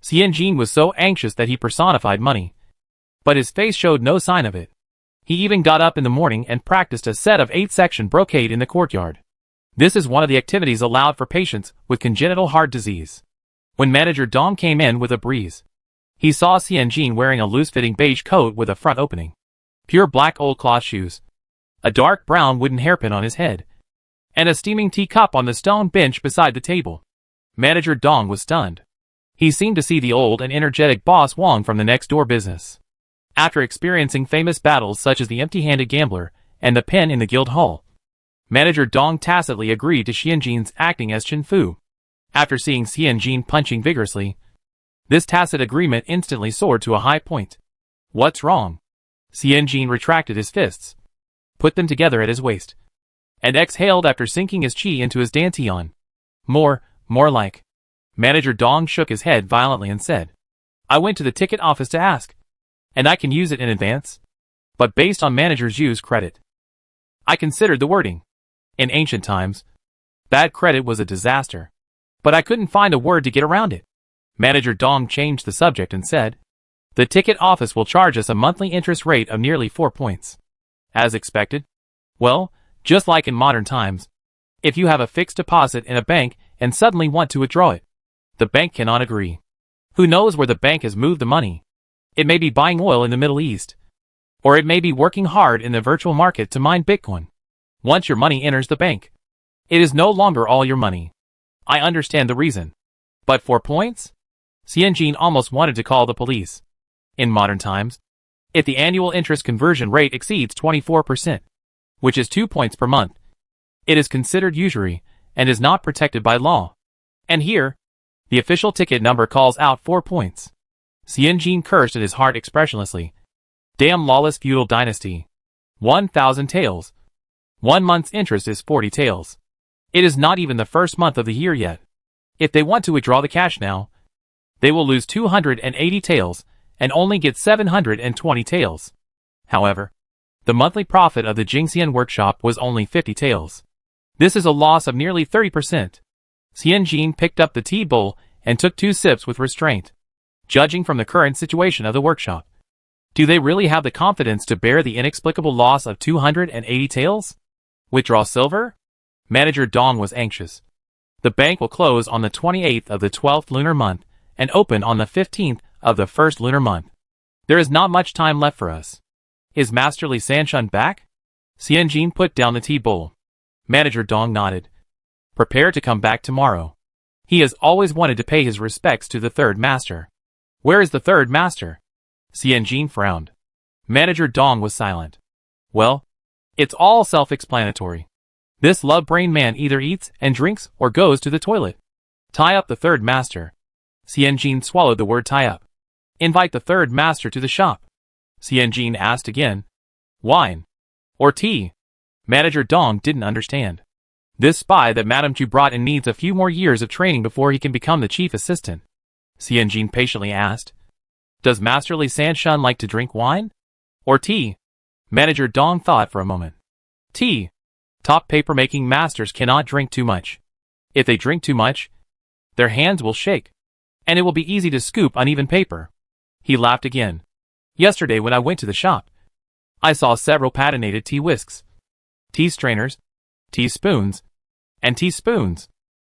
Xianjin was so anxious that he personified money. But his face showed no sign of it. He even got up in the morning and practiced a set of 8-section brocade in the courtyard. This is one of the activities allowed for patients with congenital heart disease. When Manager Dong came in with a breeze, he saw Xianjin wearing a loose-fitting beige coat with a front opening, pure black old cloth shoes, a dark brown wooden hairpin on his head, and a steaming teacup on the stone bench beside the table. Manager Dong was stunned. He seemed to see the old and energetic boss Wang from the next-door business. After experiencing famous battles such as the empty-handed gambler and the pen in the guild hall, Manager Dong tacitly agreed to Xianjin's acting as Chen Fu. After seeing Xianjin punching vigorously, this tacit agreement instantly soared to a high point. "What's wrong?" Xianjin retracted his fists, put them together at his waist, and exhaled after sinking his chi into his dantian. More like. Manager Dong shook his head violently and said, "I went to the ticket office to ask, and I can use it in advance, but based on manager's use credit. I considered the wording. In ancient times, bad credit was a disaster, but I couldn't find a word to get around it." Manager Dong changed the subject and said, "The ticket office will charge us a monthly interest rate of nearly 4 points. As expected? Well, just like in modern times, if you have a fixed deposit in a bank and suddenly want to withdraw it, the bank cannot agree. Who knows where the bank has moved the money? It may be buying oil in the Middle East, or it may be working hard in the virtual market to mine Bitcoin. Once your money enters the bank, it is no longer all your money. I understand the reason. But 4 points? Xianjin almost wanted to call the police. In modern times, if the annual interest conversion rate exceeds 24%, which is 2 points per month, it is considered usury and is not protected by law. And here, The official ticket number calls out 4 points. Xianjin cursed at his heart expressionlessly. Damn lawless feudal dynasty. 1,000 taels. 1 month's interest is 40 taels. It is not even the first month of the year yet. If they want to withdraw the cash now, they will lose 280 taels and only get 720 taels. However, the monthly profit of the Jingxian workshop was only 50 taels. This is a loss of nearly 30%. Xianjin picked up the tea bowl and took 2 sips with restraint. Judging from the current situation of the workshop, do they really have the confidence to bear the inexplicable loss of 280 taels? Withdraw silver? Manager Dong was anxious. The bank will close on the 28th of the 12th lunar month and open on the 15th of the 1st lunar month. There is not much time left for us. Is Masterly Sanshun back? Xianjin put down the tea bowl. Manager Dong nodded. Prepare to come back tomorrow. He has always wanted to pay his respects to the third master. Where is the third master? Xianjin frowned. Manager Dong was silent. Well, it's all self-explanatory. This love-brain man either eats and drinks or goes to the toilet. Tie up the third master. Xianjin swallowed the word tie up. Invite the third master to the shop. Xianjin asked again. Wine. Or tea? Manager Dong didn't understand. This spy that Madame Chu brought in needs a few more years of training before he can become the chief assistant. Xianjin patiently asked. Does Masterly Sanshun like to drink wine? Or tea? Manager Dong thought for a moment. Tea. Top paper-making masters cannot drink too much. If they drink too much, their hands will shake, and it will be easy to scoop uneven paper. He laughed again. Yesterday when I went to the shop, I saw several patinated tea whisks, tea strainers, teaspoons, and teaspoons.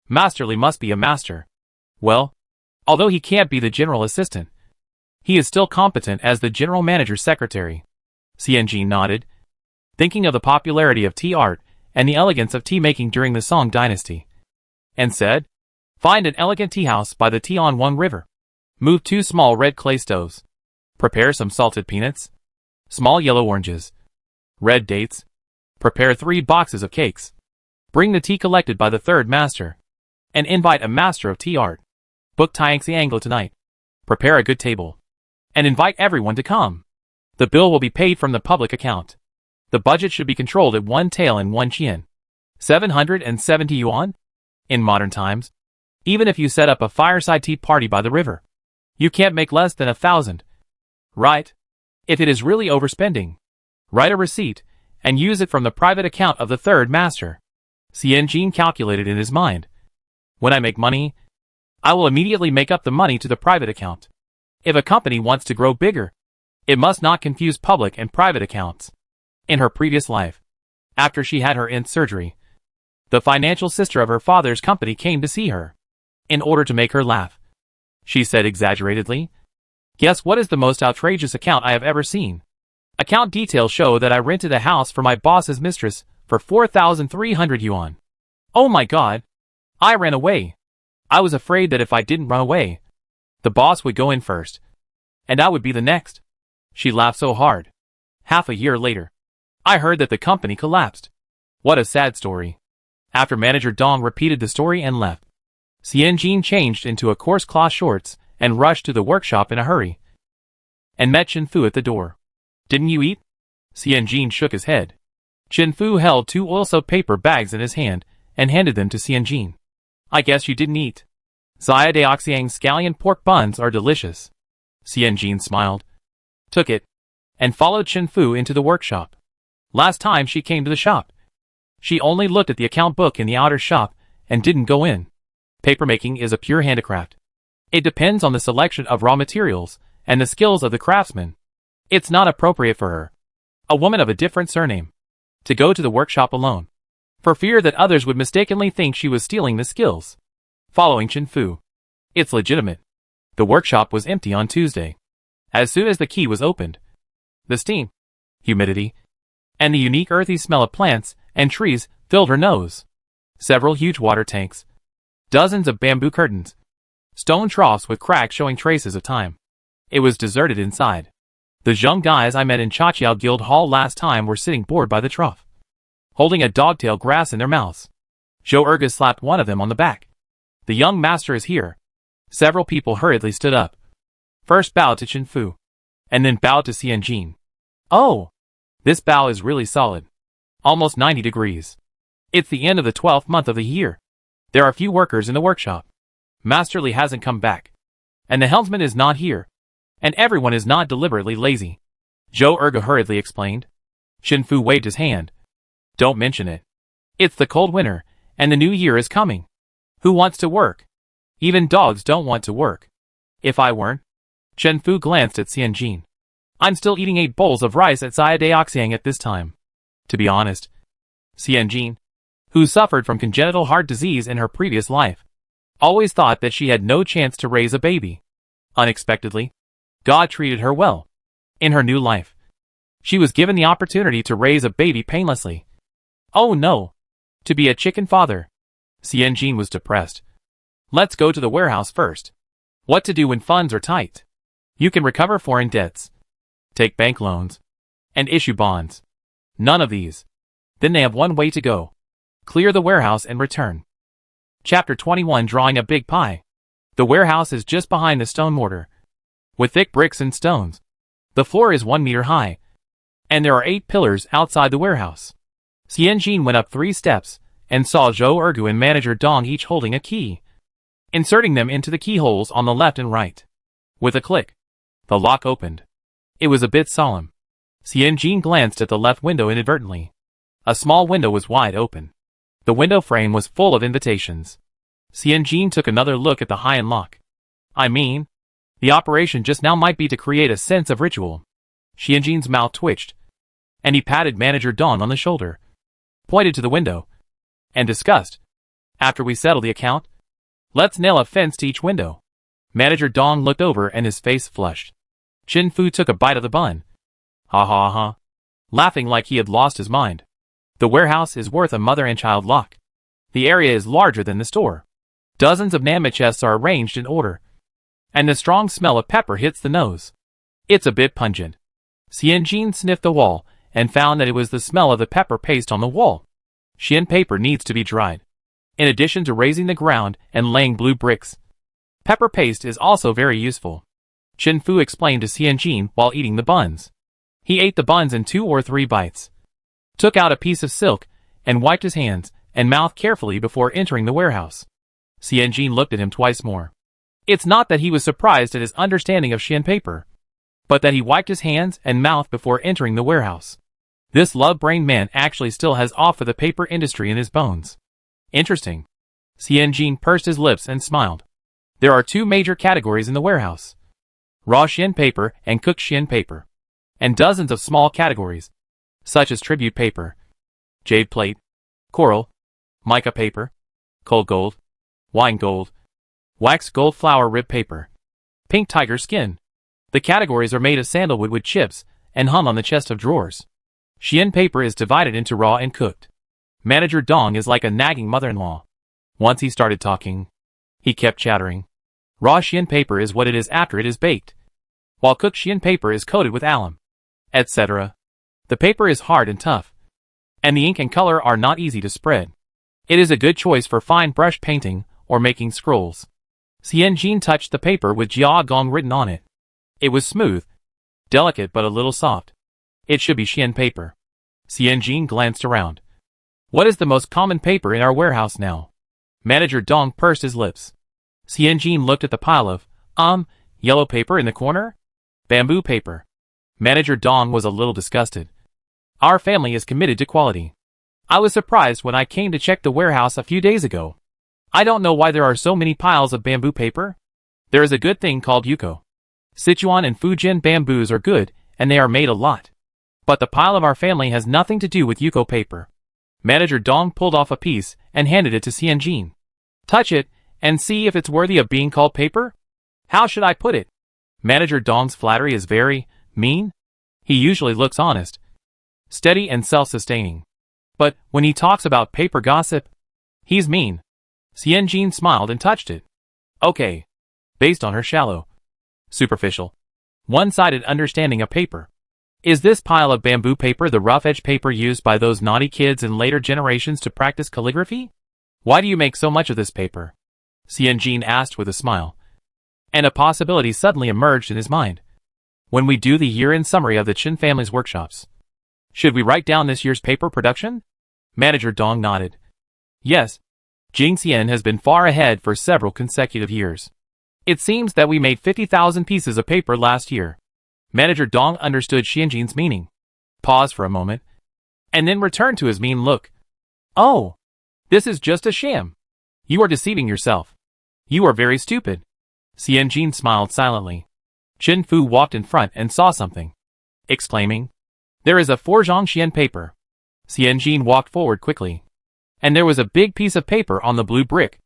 Masterly must be a master. Well, although he can't be the general assistant, he is still competent as the general manager's secretary. Xianjin nodded, thinking of the popularity of tea art and the elegance of tea-making during the Song dynasty, and said, find an elegant tea house by the Tianwang River. Move 2 small red clay stoves. Prepare some salted peanuts, small yellow oranges, red dates. Prepare 3 boxes of cakes. Bring the tea collected by the third master, and invite a master of tea art. Book Tianxi Anglo tonight. Prepare a good table, and invite everyone to come. The bill will be paid from the public account. The budget should be controlled at 1 tael and 1 qian. 770 yuan? In modern times, even if you set up a fireside tea party by the river, you can't make less than 1,000. Right? If it is really overspending, write a receipt and use it from the private account of the third master. Xianjin calculated in his mind. When I make money, I will immediately make up the money to the private account. If a company wants to grow bigger, it must not confuse public and private accounts. In her previous life, after she had her surgery, the financial sister of her father's company came to see her. In order to make her laugh, she said exaggeratedly, guess what is the most outrageous account I have ever seen? Account details show that I rented a house for my boss's mistress for 4,300 yuan. Oh my god! I ran away. I was afraid that if I didn't run away, the boss would go in first, and I would be the next. She laughed so hard. Half a year later, I heard that the company collapsed. What a sad story. After Manager Dong repeated the story and left, Xianjin changed into a coarse cloth shorts and rushed to the workshop in a hurry, and met Chen Fu at the door. Didn't you eat? Xianjin shook his head. Chen Fu held 2 oil-soaked paper bags in his hand and handed them to Xianjin. I guess you didn't eat. Xia Deoxiang's scallion pork buns are delicious. Xianjin smiled, took it, and followed Chen Fu into the workshop. Last time she came to the shop, she only looked at the account book in the outer shop and didn't go in. Papermaking is a pure handicraft. It depends on the selection of raw materials and the skills of the craftsman. It's not appropriate for her, a woman of a different surname, to go to the workshop alone, for fear that others would mistakenly think she was stealing the skills. Following Chen Fu. It's legitimate. The workshop was empty on Tuesday. As soon as the key was opened, the steam, humidity, and the unique earthy smell of plants and trees filled her nose. Several huge water tanks, dozens of bamboo curtains, stone troughs with cracks showing traces of time. It was deserted inside. The Zheng guys I met in Chaqiao Guild Hall last time were sitting bored by the trough, holding a dogtail grass in their mouths. Zhou Erga slapped one of them on the back. The young master is here. Several people hurriedly stood up. First bowed to Chen Fu, and then bowed to Xian Jin. Oh! This bow is really solid. Almost 90 degrees. It's the end of the 12th month of the year. There are few workers in the workshop. Master Li hasn't come back. And the helmsman is not here. And everyone is not deliberately lazy. Zhou Erge hurriedly explained. Chen Fu waved his hand. Don't mention it. It's the cold winter, and the new year is coming. Who wants to work? Even dogs don't want to work. If I weren't. Chen Fu glanced at Xian Jin. I'm still eating 8 bowls of rice at Xiaodaoxiang at this time. To be honest. Xian Jin, who suffered from congenital heart disease in her previous life, always thought that she had no chance to raise a baby. Unexpectedly, God treated her well. In her new life, she was given the opportunity to raise a baby painlessly. Oh no! To be a chicken father. Xian Jin was depressed. Let's go to the warehouse first. What to do when funds are tight? You can recover foreign debts, take bank loans, and issue bonds. None of these. Then they have one way to go. Clear the warehouse and return. Chapter 21. Drawing a big pie. The warehouse is just behind the stone mortar, with thick bricks and stones. The floor is 1 meter high, and there are 8 pillars outside the warehouse. Xian Jin went up 3 steps, and saw Zhou Ergu and Manager Dong each holding a key, inserting them into the keyholes on the left and right. With a click, the lock opened. It was a bit solemn. Xian Jin glanced at the left window inadvertently. A small window was wide open. The window frame was full of invitations. Xian Jin took another look at the high-end lock. I mean, the operation just now might be to create a sense of ritual. Xian Jin's mouth twitched, and he patted Manager Dong on the shoulder, pointed to the window, and discussed. After we settle the account, let's nail a fence to each window. Manager Dong looked over and his face flushed. Chen Fu took a bite of the bun. Ha ha ha. Laughing like he had lost his mind. The warehouse is worth a mother and child lock. The area is larger than the store. Dozens of nama chests are arranged in order, and the strong smell of pepper hits the nose. It's a bit pungent. Xian Jin sniffed the wall and found that it was the smell of the pepper paste on the wall. Xian paper needs to be dried. In addition to raising the ground and laying blue bricks, pepper paste is also very useful. Chen Fu explained to Xian Jin while eating the buns. He ate the buns in 2 or 3 bites, took out a piece of silk, and wiped his hands and mouth carefully before entering the warehouse. Xian Jin looked at him twice more. It's not that he was surprised at his understanding of Xian paper, but that he wiped his hands and mouth before entering the warehouse. This love-brained man actually still has off for the paper industry in his bones. Interesting. Xian Jin pursed his lips and smiled. There are 2 major categories in the warehouse: raw Xian paper and cooked Xian paper, and dozens of small categories, such as tribute paper, jade plate, coral, mica paper, cold gold, wine gold, wax gold flower rib paper, pink tiger skin. The categories are made of sandalwood with chips and hung on the chest of drawers. Xian paper is divided into raw and cooked. Manager Dong is like a nagging mother-in-law. Once he started talking, he kept chattering. Raw Xian paper is what it is after it is baked, while cooked Xian paper is coated with alum, etc. The paper is hard and tough, and the ink and color are not easy to spread. It is a good choice for fine brush painting or making scrolls. Xian Jin touched the paper with Jia Gong written on it. It was smooth, delicate but a little soft. It should be Xian paper. Xian Jin glanced around. What is the most common paper in our warehouse now? Manager Dong pursed his lips. Xian Jin looked at the pile of, yellow paper in the corner? Bamboo paper. Manager Dong was a little disgusted. Our family is committed to quality. I was surprised when I came to check the warehouse a few days ago. I don't know why there are so many piles of bamboo paper. There is a good thing called yuko. Sichuan and Fujian bamboos are good, and they are made a lot. But the pile of our family has nothing to do with yuko paper. Manager Dong pulled off a piece and handed it to Xian Jin. Touch it, and see if it's worthy of being called paper? How should I put it? Manager Dong's flattery is very mean. He usually looks honest, steady and self-sustaining. But when he talks about paper gossip, he's mean. Xian Jin smiled and touched it. Okay. Based on her shallow, superficial, one-sided understanding of paper. Is this pile of bamboo paper the rough-edge paper used by those naughty kids in later generations to practice calligraphy? Why do you make so much of this paper? Xian Jin asked with a smile. And a possibility suddenly emerged in his mind. When we do the year-end summary of the Chen family's workshops, should we write down this year's paper production? Manager Dong nodded. Yes. Jing Xian has been far ahead for several consecutive years. It seems that we made 50,000 pieces of paper last year. Manager Dong understood Xianjin's meaning, paused for a moment, and then returned to his mean look. Oh, this is just a sham. You are deceiving yourself. You are very stupid. Xianjin smiled silently. Chen Fu walked in front and saw something, exclaiming, "There is a 4 Zhongxian paper." Xianjin walked forward quickly, and there was a big piece of paper on the blue brick.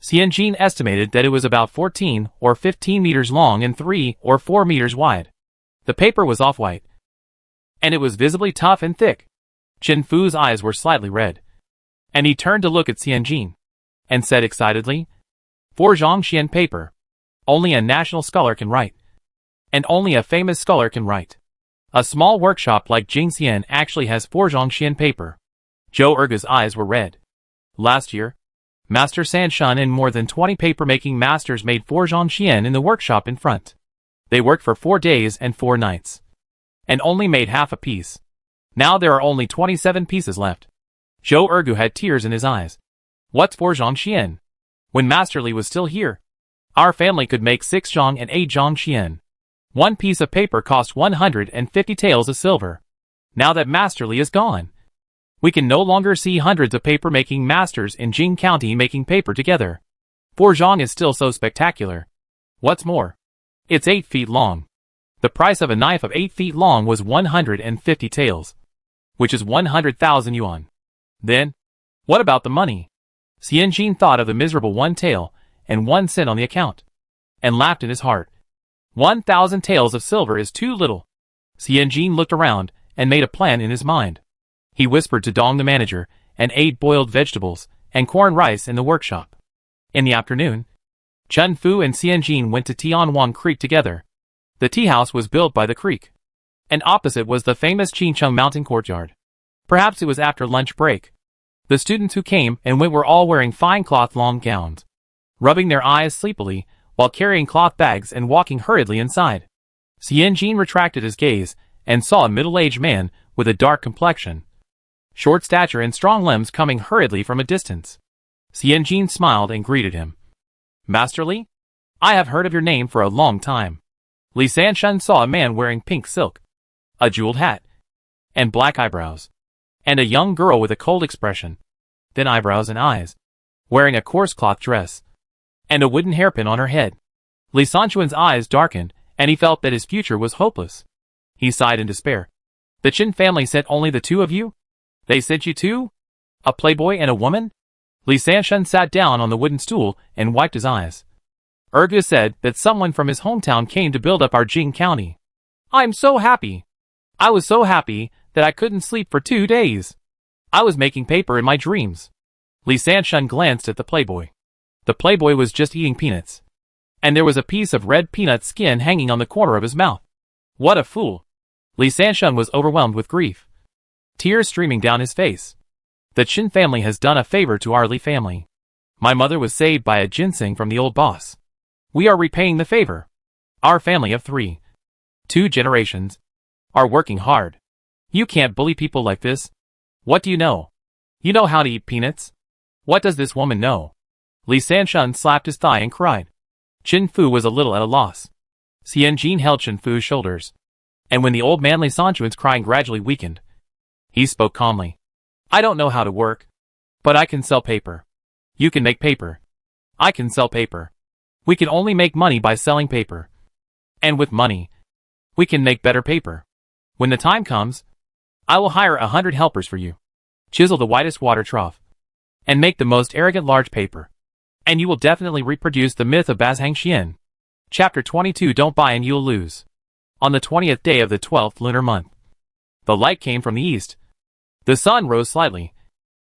Xianjin estimated that it was about 14 or 15 meters long and 3 or 4 meters wide. The paper was off-white, and it was visibly tough and thick. Chen Fu's eyes were slightly red, and he turned to look at Xianjin, and said excitedly, 4 Zhongxian paper. Only a national scholar can write. And only a famous scholar can write. A small workshop like Jing Xian actually has 4 Zhongxian paper. Zhou Erge's eyes were red. Last year, Master Sanshun and more than 20 paper-making masters made 4 Zhongxian in the workshop in front. They worked for 4 days and 4 nights, and only made half a piece. Now there are only 27 pieces left. Zhou Ergu had tears in his eyes. What's 4 Zhongxian? When Master Li was still here, our family could make 6 zhong and 8 Zhongxian. One piece of paper cost 150 taels of silver. Now that Master Li is gone, we can no longer see hundreds of paper-making masters in Jing County making paper together. 4 zhong is still so spectacular. What's more, it's 8 feet long. The price of a knife of 8 feet long was 150 taels, which is 100,000 yuan. Then, what about the money? Xianjin thought of the miserable 1 tael and 1 cent on the account, and laughed in his heart. 1,000 taels of silver is too little. Xianjin looked around and made a plan in his mind. He whispered to Dong the manager and ate boiled vegetables and corn rice in the workshop. In the afternoon, Chen Fu and Xianjin went to Tianwang Creek together. The tea house was built by the creek, and opposite was the famous Qincheng Mountain courtyard. Perhaps it was after lunch break. The students who came and went were all wearing fine cloth long gowns, rubbing their eyes sleepily while carrying cloth bags and walking hurriedly inside. Xianjin retracted his gaze and saw a middle-aged man with a dark complexion, short stature and strong limbs coming hurriedly from a distance. Xianjin smiled and greeted him. Master Li, I have heard of your name for a long time. Li Sanshun saw a man wearing pink silk, a jeweled hat, and black eyebrows, and a young girl with a cold expression, thin eyebrows and eyes, wearing a coarse cloth dress, and a wooden hairpin on her head. Li Sanshun's eyes darkened, and he felt that his future was hopeless. He sighed in despair. The Chen family sent only the 2 of you? They sent you 2? A playboy and a woman? Li Sanshun sat down on the wooden stool and wiped his eyes. Ergu said that someone from his hometown came to build up our Jing County. I'm so happy. I was so happy that I couldn't sleep for 2 days. I was making paper in my dreams. Li Sanshun glanced at the playboy. The playboy was just eating peanuts, and there was a piece of red peanut skin hanging on the corner of his mouth. What a fool! Li Sanshun was overwhelmed with grief, tears streaming down his face. The Chen family has done a favor to our Li family. My mother was saved by a ginseng from the old boss. We are repaying the favor. Our family of 2 generations, are working hard. You can't bully people like this. What do you know? You know how to eat peanuts? What does this woman know? Li Sanshun slapped his thigh and cried. Chen Fu was a little at a loss. Xianjin held Chen Fu's shoulders, and when the old man Li Sanshun's crying gradually weakened, he spoke calmly. I don't know how to work, but I can sell paper. You can make paper. I can sell paper. We can only make money by selling paper. And with money, we can make better paper. When the time comes, I will hire 100 helpers for you. Chisel the widest water trough, and make the most arrogant large paper. And you will definitely reproduce the myth of Bazhang Xian. Chapter 22. Don't buy and you'll lose. On the 20th day of the 12th lunar month, the light came from the east. The sun rose slightly,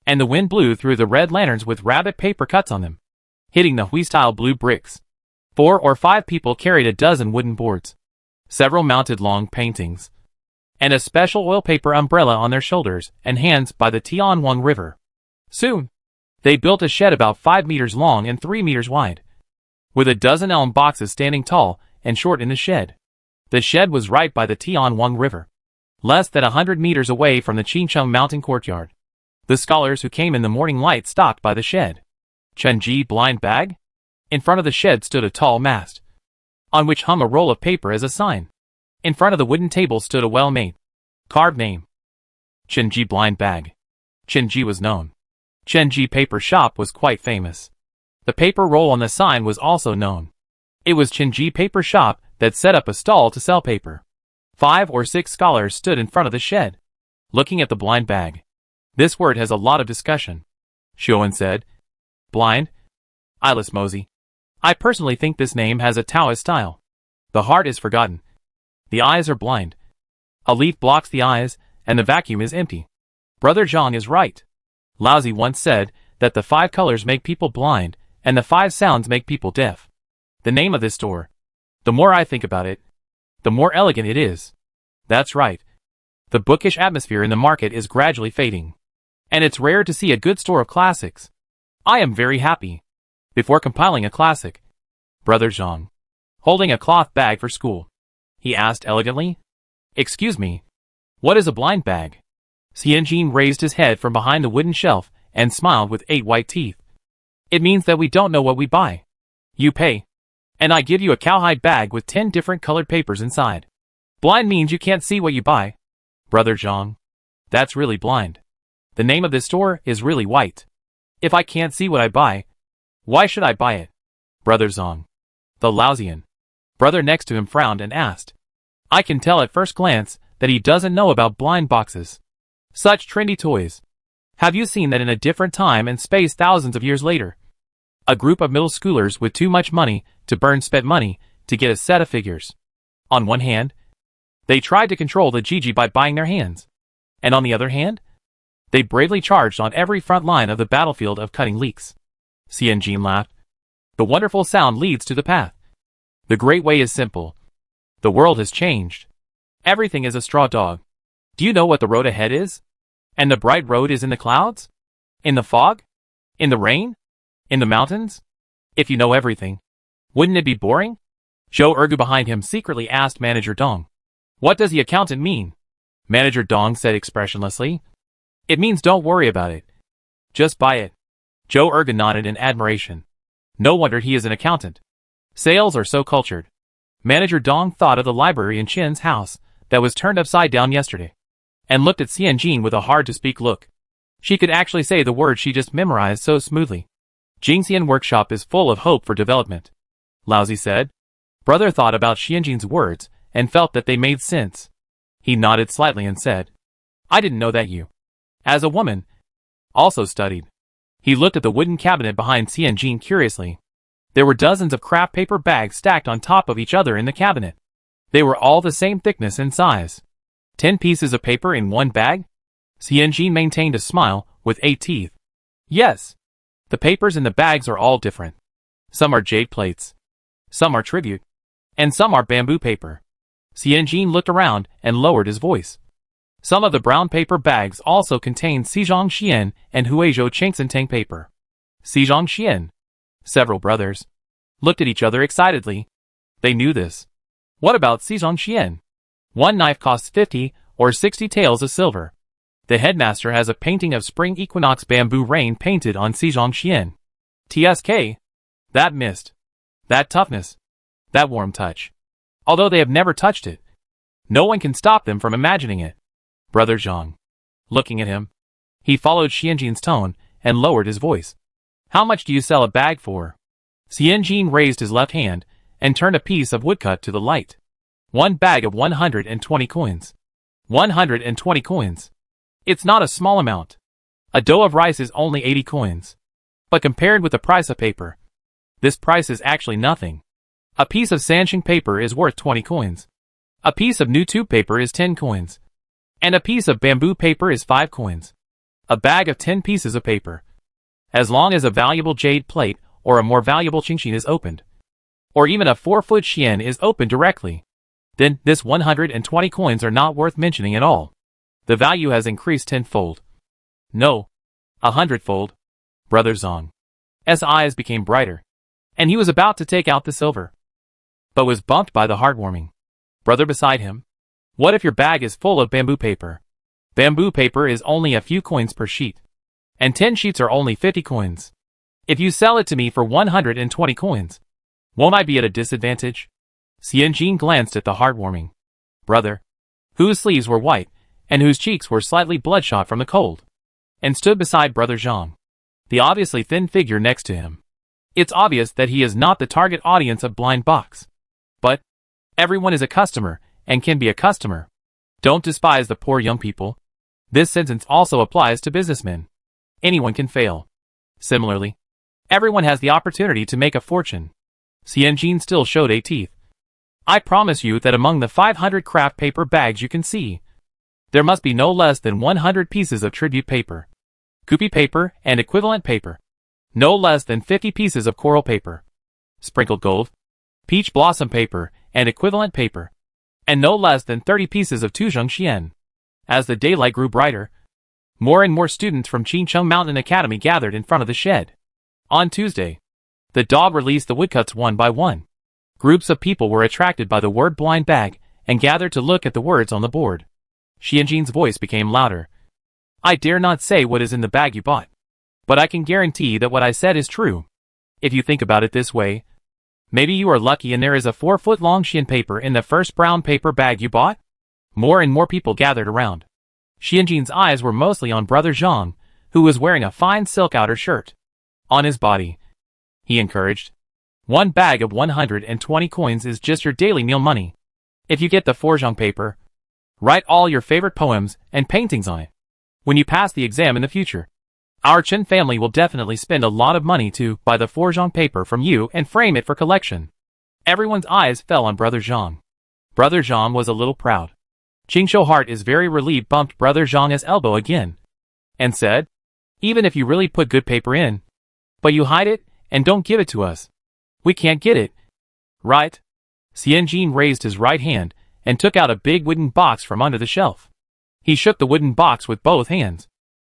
and the wind blew through the red lanterns with rabbit paper cuts on them, hitting the Hui-style blue bricks. 4 or 5 people carried a dozen wooden boards, several mounted long paintings, and a special oil paper umbrella on their shoulders and hands by the Tianwang River. Soon, they built a shed about 5 meters long and 3 meters wide, with a dozen elm boxes standing tall and short in the shed. The shed was right by the Tianwang River, less than 100 meters away from the Qingcheng Mountain courtyard. The scholars who came in the morning light stopped by the shed. Chenji blind bag? In front of the shed stood a tall mast, on which hung a roll of paper as a sign. In front of the wooden table stood a well-made, carved name. Chenji blind bag. Chenji was known. Chenji paper shop was quite famous. The paper roll on the sign was also known. It was Chenji paper shop that set up a stall to sell paper. 5 or 6 scholars stood in front of the shed, looking at the blind bag. This word has a lot of discussion, Xiuan said. Blind? Eyeless Mosey. I personally think this name has a Taoist style. The heart is forgotten. The eyes are blind. A leaf blocks the eyes, and the vacuum is empty. Brother Zhang is right. Laozi once said that the 5 colors make people blind, and the 5 sounds make people deaf. The name of this store. The more I think about it, the more elegant it is. That's right. The bookish atmosphere in the market is gradually fading, and it's rare to see a good store of classics. I am very happy. Before compiling a classic, Brother Zhang, holding a cloth bag for school, he asked elegantly. Excuse me, what is a blind bag? Xianjin raised his head from behind the wooden shelf and smiled with 8 white teeth. It means that we don't know what we buy. You pay, and I give you a cowhide bag with 10 different colored papers inside. Blind means you can't see what you buy. Brother Zhang, that's really blind. The name of this store is really white. If I can't see what I buy, why should I buy it? Brother Zhang, the Laozian brother next to him frowned and asked. I can tell at first glance that he doesn't know about blind boxes. Such trendy toys. Have you seen that in a different time and space thousands of years later? A group of middle schoolers with too much money to burn spent money to get a set of figures. On one hand, they tried to control the Gigi by buying their hands. And on the other hand, they bravely charged on every front line of the battlefield of cutting leaks. Xianjin laughed. The wonderful sound leads to the path. The great way is simple. The world has changed. Everything is a straw dog. Do you know what the road ahead is? And the bright road is in the clouds? In the fog? In the rain? In the mountains? If you know everything, wouldn't it be boring? Zhou Ergu behind him secretly asked Manager Dong. What does the accountant mean? Manager Dong said expressionlessly. It means don't worry about it. Just buy it. Zhou Ergu nodded in admiration. No wonder he is an accountant. Sales are so cultured. Manager Dong thought of the library in Chin's house that was turned upside down yesterday, and looked at Xianjin with a hard-to-speak look. She could actually say the words she just memorized so smoothly. Jingxian workshop is full of hope for development, Laozi said. Brother thought about Xianjin's words and felt that they made sense. He nodded slightly and said, I didn't know that you, as a woman, also studied. He looked at the wooden cabinet behind Xianjin curiously. There were dozens of craft paper bags stacked on top of each other in the cabinet. They were all the same thickness and size. 10 pieces of paper in one bag? Xianjin maintained a smile with 8 teeth. Yes. The papers in the bags are all different. Some are jade plates. Some are tribute. And some are bamboo paper. Xianjin looked around and lowered his voice. Some of the brown paper bags also contain Xizhang Xian and Huizhou Chengxintang paper. Xizhang Xian. Several brothers looked at each other excitedly. They knew this. What about Xizhang Xian? One knife costs 50 or 60 taels of silver. The headmaster has a painting of spring equinox bamboo rain painted on Xizhang Xian. TSK. That mist. That toughness. That warm touch. Although they have never touched it, no one can stop them from imagining it. Brother Zhang. Looking at him, he followed Xianjin's tone and lowered his voice. How much do you sell a bag for? Xianjin raised his left hand and turned a piece of woodcut to the light. One bag of 120 coins. 120 coins. It's not a small amount. A dough of rice is only 80 coins. But compared with the price of paper, this price is actually nothing. A piece of Sanxing paper is worth 20 coins. A piece of new tube paper is 10 coins. And a piece of bamboo paper is 5 coins. A bag of 10 pieces of paper. As long as a valuable jade plate or a more valuable Qingxin is opened, or even a 4-foot Xian is opened directly, then this 120 coins are not worth mentioning at all. The value has increased 10-fold. No, 100-fold. Brother Zhang's eyes became brighter. and he was about to take out the silver, but was bumped by the heartwarming brother beside him. What if your bag is full of bamboo paper? Bamboo paper is only a few coins per sheet, and 10 sheets are only 50 coins. If you sell it to me for 120 coins, won't I be at a disadvantage? Xianjin glanced at the heartwarming brother, whose sleeves were white and whose cheeks were slightly bloodshot from the cold, and stood beside brother Zhang, the obviously thin figure next to him. It's obvious that he is not the target audience of Blind Box. But everyone is a customer and can be a customer. Don't despise the poor young people. This sentence also applies to businessmen. Anyone can fail. Similarly, everyone has the opportunity to make a fortune. Xianjin still showed a teeth. I promise you that among the 500 craft paper bags you can see, there must be no less than 100 pieces of tribute paper, Kupi paper and equivalent paper, no less than 50 pieces of coral paper, sprinkled gold, peach blossom paper and equivalent paper, and no less than 30 pieces of Tuzheng Xian. As the daylight grew brighter, more and more students from Qingcheng Mountain Academy gathered in front of the shed. On Tuesday, the dog released the woodcuts one by one. Groups of people were attracted by the word blind bag and gathered to look at the words on the board. Xianjin's voice became louder. I dare not say what is in the bag you bought, but I can guarantee that what I said is true. If you think about it this way, maybe you are lucky and there is a 4-foot-long Xian paper in the first brown paper bag you bought? More and more people gathered around. Xianjin's eyes were mostly on brother Zhang, who was wearing a fine silk outer shirt. On his body, he encouraged. One bag of 120 coins is just your daily meal money. If you get the Forjiang paper, write all your favorite poems and paintings on it. When you pass the exam in the future, our Chen family will definitely spend a lot of money to buy the Forjiang paper from you and frame it for collection. Everyone's eyes fell on brother Zhang. Brother Zhang was a little proud. Qingshou Heart is very relieved bumped brother Zhang's elbow again, and said, even if you really put good paper in, but you hide it and don't give it to us, we can't get it. Right? Xianjin raised his right hand and took out a big wooden box from under the shelf. He shook the wooden box with both hands,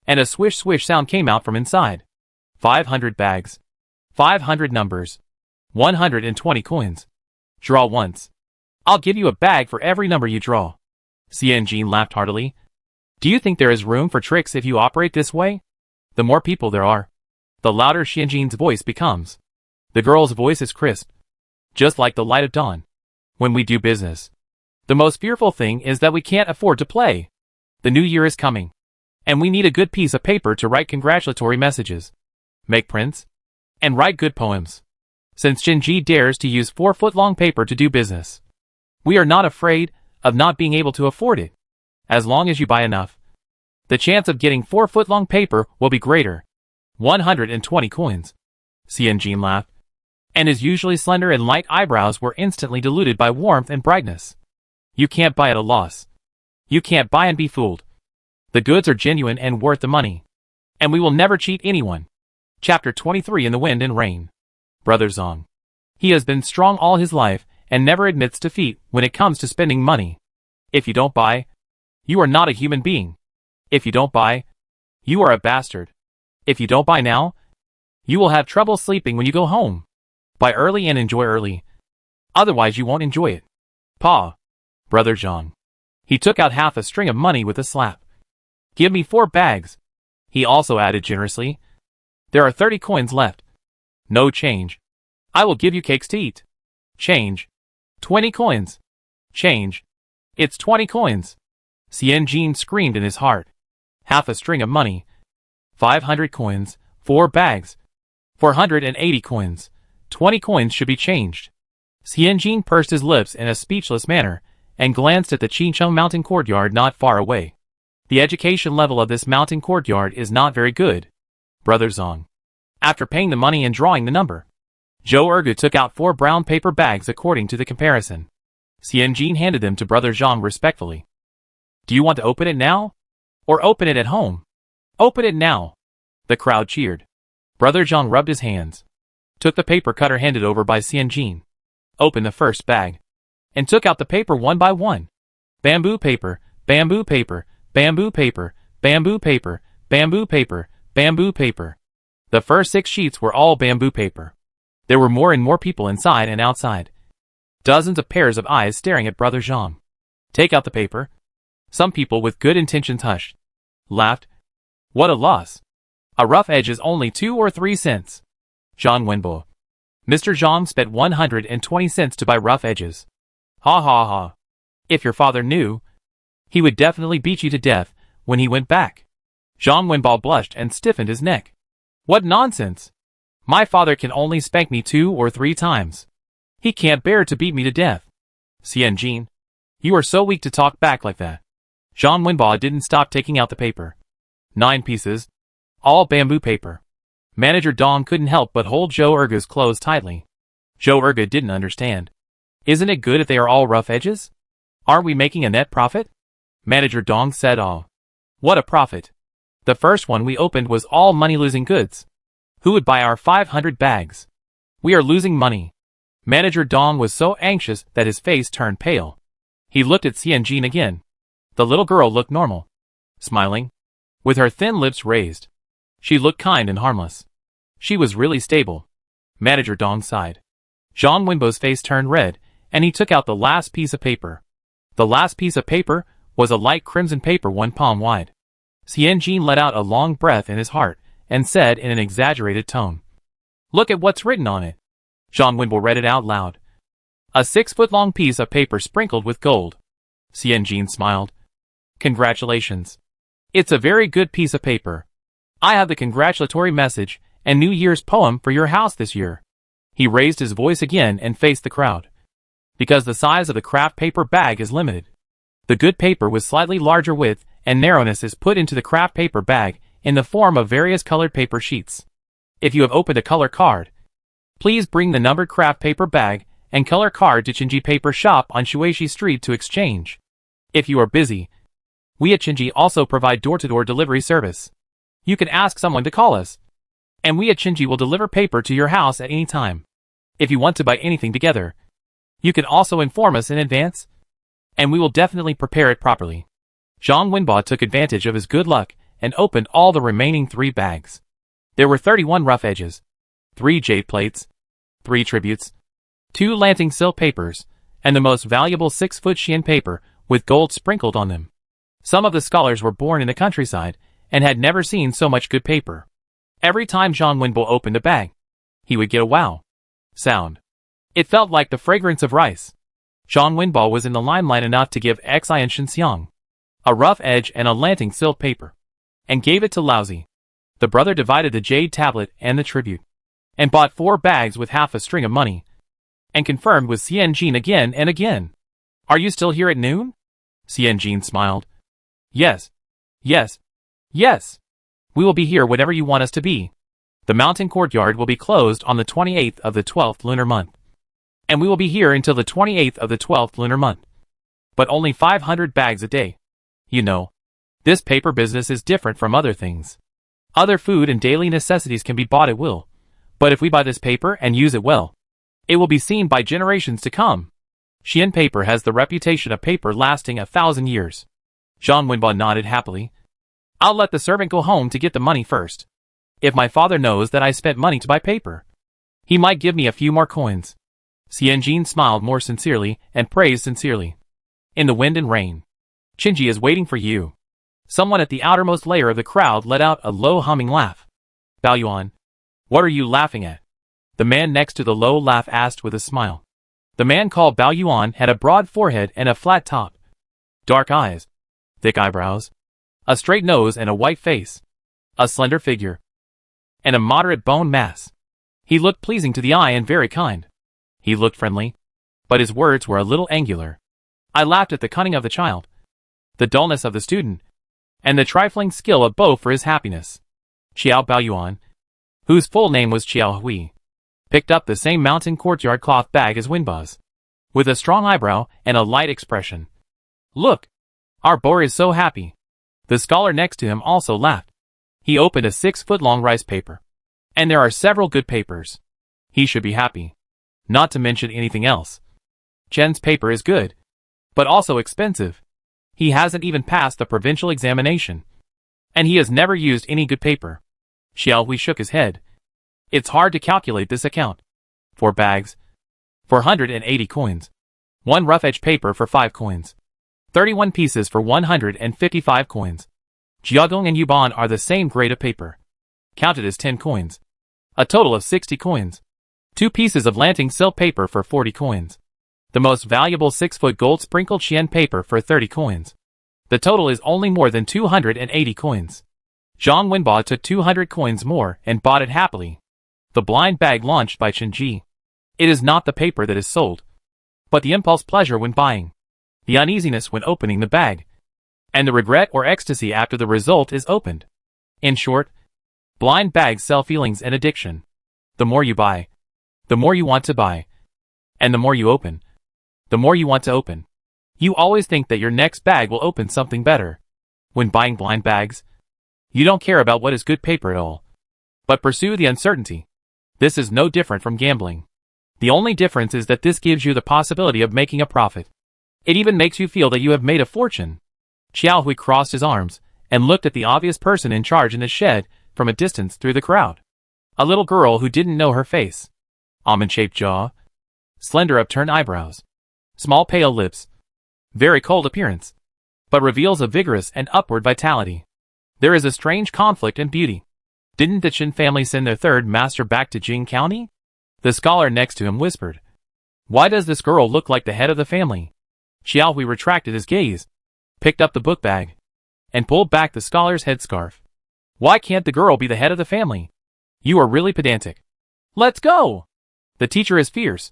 and a swish-swish sound came out from inside. 500 bags. 500 numbers. 120 coins. Draw once. I'll give you a bag for every number you draw. Xianjin laughed heartily. Do you think there is room for tricks if you operate this way? The more people there are, the louder Xianjin's voice becomes. The girl's voice is crisp, just like the light of dawn. When we do business, the most fearful thing is that we can't afford to play. The new year is coming, and we need a good piece of paper to write congratulatory messages, make prints, and write good poems. Since Jinji dares to use 4-foot-long paper to do business, we are not afraid of not being able to afford it. As long as you buy enough, the chance of getting 4-foot-long paper will be greater. 120 coins. Xianjin laughed, and his usually slender and light eyebrows were instantly diluted by warmth and brightness. You can't buy at a loss. You can't buy and be fooled. The goods are genuine and worth the money, and we will never cheat anyone. Chapter 23 In the Wind and Rain. Brother Zhang. He has been strong all his life and never admits defeat when it comes to spending money. If you don't buy, you are not a human being. If you don't buy, you are a bastard. If you don't buy now, you will have trouble sleeping when you go home. Buy early and enjoy early. Otherwise you won't enjoy it. Pa. Brother Zhang. He took out half a string of money with a slap. Give me 4 bags. He also added generously. There are 30 coins left. No change. I will give you cakes to eat. Change. 20 coins. Change. It's 20 coins. Xianjin screamed in his heart. Half a string of money. 500 coins, 4 bags. 480 coins. 20 coins should be changed. Xianjin pursed his lips in a speechless manner and glanced at the Qingcheng mountain courtyard not far away. The education level of this mountain courtyard is not very good. Brother Zhang. After paying the money and drawing the number, Zhou Ergu took out 4 brown paper bags according to the comparison. Xianjin handed them to Brother Zhang respectfully. Do you want to open it now? Or open it at home? Open it now. The crowd cheered. Brother Zhang rubbed his hands, took the paper cutter handed over by Xianjin, opened the first bag, and took out the paper one by one. Bamboo paper, bamboo paper, bamboo paper, bamboo paper, bamboo paper, bamboo paper. The first 6 sheets were all bamboo paper. There were more and more people inside and outside. Dozens of pairs of eyes staring at Brother Jean. Take out the paper. Some people with good intentions hushed. Laughed. What a loss. A rough edge is only 2 or 3 cents. Jean Wenbo. Mr. Jean spent 120 cents to buy rough edges. Ha ha ha. If your father knew, he would definitely beat you to death when he went back. Jean Wenbo blushed and stiffened his neck. What nonsense. My father can only spank me 2 or 3 times. He can't bear to beat me to death. Xian Jean, you are so weak to talk back like that. Jean Wenbo didn't stop taking out the paper. 9 pieces. All bamboo paper. Manager Dong couldn't help but hold Zhou Erga's clothes tightly. Zhou Erga didn't understand. Isn't it good if they are all rough edges? Aren't we making a net profit? Manager Dong said, oh. What a profit. The first one we opened was all money-losing goods. Who would buy our 500 bags? We are losing money. Manager Dong was so anxious that his face turned pale. He looked at Xian Jean again. The little girl looked normal. Smiling. With her thin lips raised. She looked kind and harmless. She was really stable. Manager Dong sighed. Jean Wenbo's face turned red, and he took out the last piece of paper. The last piece of paper was a light crimson paper 1 palm wide. Xian Jean let out a long breath in his heart, and said in an exaggerated tone. Look at what's written on it. Jean Wenbo read it out loud. A 6-foot-long piece of paper sprinkled with gold. Xian Jean smiled. Congratulations. It's a very good piece of paper. I have the congratulatory message and New Year's poem for your house this year. He raised his voice again and faced the crowd. Because the size of the craft paper bag is limited. The good paper with slightly larger width and narrowness is put into the craft paper bag in the form of various colored paper sheets. If you have opened a color card, please bring the numbered craft paper bag and color card to Chinji Paper Shop on Shuishi Street to exchange. If you are busy, we at Chinji also provide door-to-door delivery service. You can ask someone to call us, and we at Chinji will deliver paper to your house at any time. If you want to buy anything together, you can also inform us in advance, and we will definitely prepare it properly. Jean Wenbo took advantage of his good luck and opened all the remaining 3 bags. There were 31 rough edges, 3 jade plates, 3 tributes, 2 Lanting silk papers, and the most valuable 6-foot Xian paper with gold sprinkled on them. Some of the scholars were born in the countryside and had never seen so much good paper. Every time Jean Wenbo opened a bag, he would get a wow sound. It felt like the fragrance of rice. Jean Wenbo was in the limelight enough to give Xian Shenxiang a rough edge and a Lanting silk paper, and gave it to Laozi. The brother divided the jade tablet and the tribute, and bought 4 bags with half a string of money, and confirmed with Xian Jean again and again. Are you still here at noon? Xian Jean smiled. Yes. Yes. Yes. We will be here whenever you want us to be. The mountain courtyard will be closed on the 28th of the 12th lunar month. And we will be here until the 28th of the 12th lunar month. But only 500 bags a day. You know, this paper business is different from other things. Other food and daily necessities can be bought at will. But if we buy this paper and use it well, it will be seen by generations to come. Xian paper has the reputation of paper lasting 1,000 years. Jean Wenbo nodded happily. I'll let the servant go home to get the money first. If my father knows that I spent money to buy paper, he might give me a few more coins. Xian Jean smiled more sincerely and praised sincerely. In the wind and rain, Chinji is waiting for you. Someone at the outermost layer of the crowd let out a low humming laugh. Bao Yuan, what are you laughing at? The man next to the low laugh asked with a smile. The man called Bao Yuan had a broad forehead and a flat top, dark eyes, thick eyebrows, a straight nose and a white face, a slender figure, and a moderate bone mass. He looked pleasing to the eye and very kind. He looked friendly, but his words were a little angular. I laughed at the cunning of the child, the dullness of the student, and the trifling skill of both for his happiness. Xiao Baoyuan, whose full name was Xiao Hui, picked up the same mountain courtyard cloth bag as Wenbo's, with a strong eyebrow and a light expression. Look, our boy is so happy. The scholar next to him also laughed. He opened a 6-foot-long rice paper. And there are several good papers. He should be happy. Not to mention anything else. Chen's paper is good, but also expensive. He hasn't even passed the provincial examination. And he has never used any good paper. Xiao Hui shook his head. It's hard to calculate this account. 4 bags, 480 coins. 1 rough edge paper for 5 coins. 31 pieces for 155 coins. Jiagong and Yuban are the same grade of paper. Counted as 10 coins. A total of 60 coins. 2 pieces of Lanting silk paper for 40 coins. The most valuable 6-foot gold sprinkled Xian paper for 30 coins. The total is only more than 280 coins. Zhang Wenba took 200 coins more and bought it happily. The blind bag launched by Chen Ji. It is not the paper that is sold, but the impulse pleasure when buying, the uneasiness when opening the bag, and the regret or ecstasy after the result is opened. In short, blind bags sell feelings and addiction. The more you buy, the more you want to buy, and the more you open, the more you want to open. You always think that your next bag will open something better. When buying blind bags, you don't care about what is good paper at all, but pursue the uncertainty. This is no different from gambling. The only difference is that this gives you the possibility of making a profit. It even makes you feel that you have made a fortune. Xiao Hui crossed his arms and looked at the obvious person in charge in the shed from a distance through the crowd. A little girl who didn't know her face. Almond-shaped jaw. Slender upturned eyebrows. Small pale lips. Very cold appearance, but reveals a vigorous and upward vitality. There is a strange conflict in beauty. Didn't the Chen family send their third master back to Jing County? The scholar next to him whispered. Why does this girl look like the head of the family? Xiao Hui retracted his gaze, picked up the book bag, and pulled back the scholar's headscarf. Why can't the girl be the head of the family? You are really pedantic. Let's go! The teacher is fierce.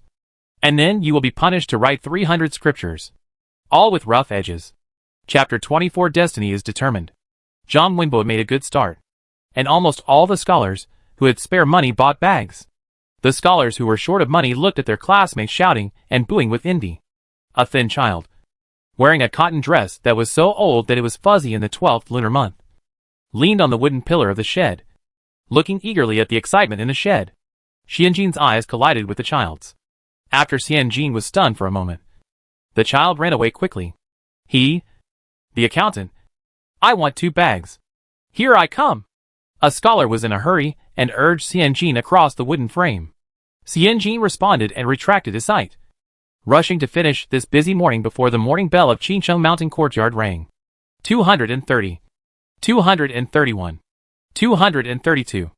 And then you will be punished to write 300 scriptures. All with rough edges. Chapter 24 Destiny is determined. Zhang Wenbo made a good start. And almost all the scholars who had spare money bought bags. The scholars who were short of money looked at their classmates shouting and booing with envy. A thin child, wearing a cotton dress that was so old that it was fuzzy in the 12th lunar month, leaned on the wooden pillar of the shed, looking eagerly at the excitement in the shed. Xianjin's eyes collided with the child's. After Xianjin was stunned for a moment, the child ran away quickly. The accountant. I want 2 bags. Here I come. A scholar was in a hurry and urged Xianjin across the wooden frame. Xianjin responded and retracted his sight, rushing to finish this busy morning before the morning bell of Qingcheng Mountain Courtyard rang. 230. 231. 232.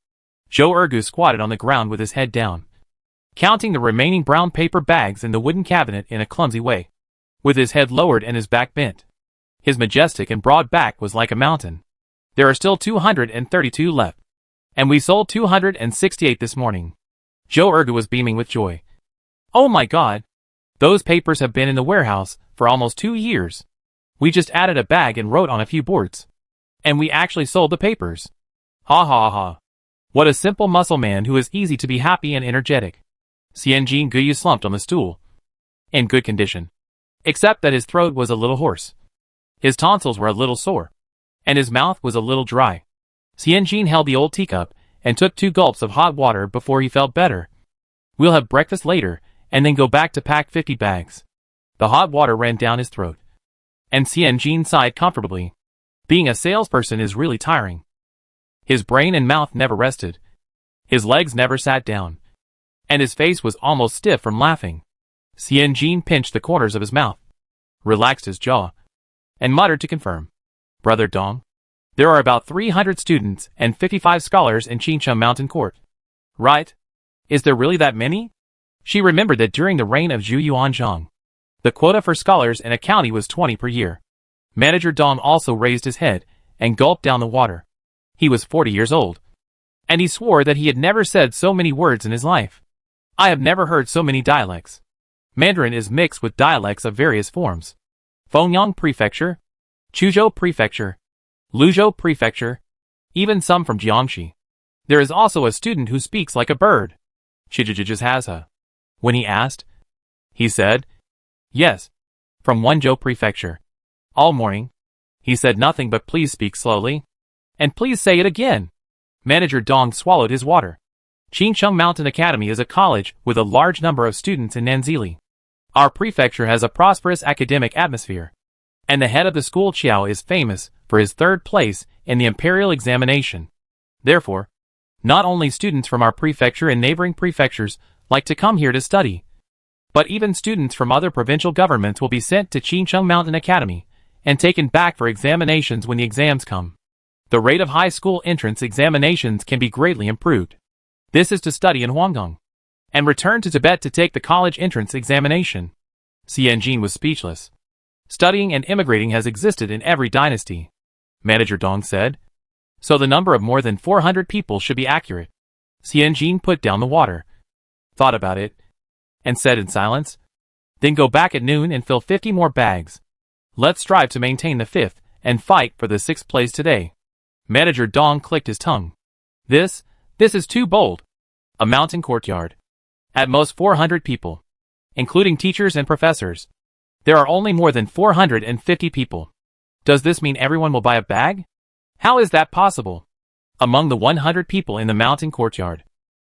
Zhou Ergu squatted on the ground with his head down, counting the remaining brown paper bags in the wooden cabinet in a clumsy way, with his head lowered and his back bent. His majestic and broad back was like a mountain. There are still 232 left, and we sold 268 this morning. Zhou Ergu was beaming with joy. Oh my god! Those papers have been in the warehouse for almost 2 years. We just added a bag and wrote on a few boards. And we actually sold the papers. Ha ha ha. What a simple muscle man who is easy to be happy and energetic. Xianjin Guyu slumped on the stool. In good condition. Except that his throat was a little hoarse. His tonsils were a little sore. And his mouth was a little dry. Xianjin held the old teacup and took 2 gulps of hot water before he felt better. We'll have breakfast later and then go back to pack 50 bags. The hot water ran down his throat. And Xianjin sighed comfortably. Being a salesperson is really tiring. His brain and mouth never rested. His legs never sat down. And his face was almost stiff from laughing. Xianjin pinched the corners of his mouth, relaxed his jaw, and muttered to confirm. Brother Dong, there are about 300 students and 55 scholars in Qingcheng Mountain Court. Right? Is there really that many? She remembered that during the reign of Zhu Yuanzhang, the quota for scholars in a county was 20 per year. Manager Dong also raised his head and gulped down the water. He was 40 years old. And he swore that he had never said so many words in his life. I have never heard so many dialects. Mandarin is mixed with dialects of various forms. Fengyang Prefecture, Chuzhou Prefecture, Luzhou Prefecture, even some from Jiangxi. There is also a student who speaks like a bird. Chijijij has a. When he asked, he said, yes, from Wenzhou Prefecture. All morning, he said nothing but please speak slowly, and please say it again. Manager Dong swallowed his water. Qingcheng Mountain Academy is a college with a large number of students in Nanzili. Our prefecture has a prosperous academic atmosphere, and the head of the school Qiao is famous for his 3rd place in the imperial examination. Therefore, not only students from our prefecture and neighboring prefectures like to come here to study. But even students from other provincial governments will be sent to Qincheng Mountain Academy and taken back for examinations when the exams come. The rate of high school entrance examinations can be greatly improved. This is to study in Huanggang and return to Tibet to take the college entrance examination. Xianjin was speechless. Studying and immigrating has existed in every dynasty, Manager Dong said. So the number of more than 400 people should be accurate. Xianjin put down the water, thought about it, and said in silence, then go back at noon and fill 50 more bags. Let's strive to maintain the 5th and fight for the 6th place today. Manager Dong clicked his tongue. This is too bold. A mountain courtyard. At most 400 people, including teachers and professors. There are only more than 450 people. Does this mean everyone will buy a bag? How is that possible? Among the 100 people in the mountain courtyard,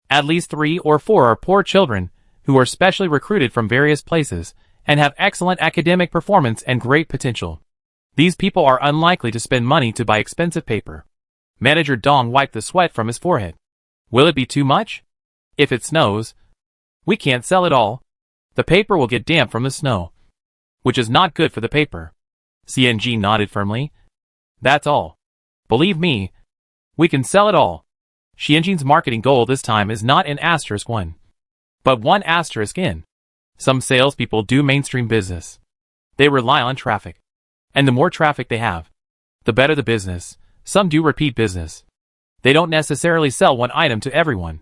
at least 3 or 4 are poor children who are specially recruited from various places and have excellent academic performance and great potential. These people are unlikely to spend money to buy expensive paper. Manager Dong wiped the sweat from his forehead. Will it be too much? If it snows, we can't sell it all. The paper will get damp from the snow, which is not good for the paper. CNG nodded firmly. That's all. Believe me, we can sell it all. Xianjin's marketing goal this time is not an asterisk one, but one asterisk in. Some salespeople do mainstream business. They rely on traffic. And the more traffic they have, the better the business. Some do repeat business. They don't necessarily sell one item to everyone,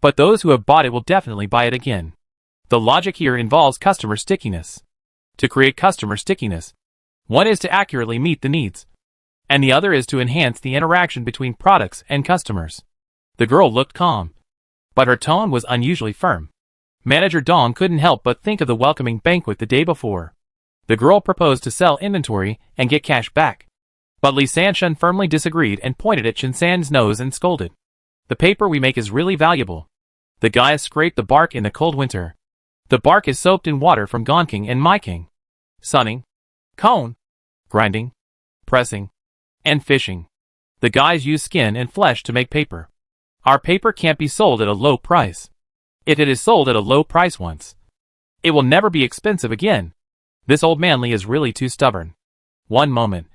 but those who have bought it will definitely buy it again. The logic here involves customer stickiness. To create customer stickiness, one is to accurately meet the needs, and the other is to enhance the interaction between products and customers. The girl looked calm, but her tone was unusually firm. Manager Dong couldn't help but think of the welcoming banquet the day before. The girl proposed to sell inventory and get cash back, but Li Sanshun firmly disagreed and pointed at Chen San's nose and scolded. The paper we make is really valuable. The guys scrape the bark in the cold winter. The bark is soaked in water from Gonking and Maiking, sunning, cone, grinding, pressing, and fishing. The guys use skin and flesh to make paper. Our paper can't be sold at a low price. If it is sold at a low price once, it will never be expensive again. This old man Li is really too stubborn. One moment,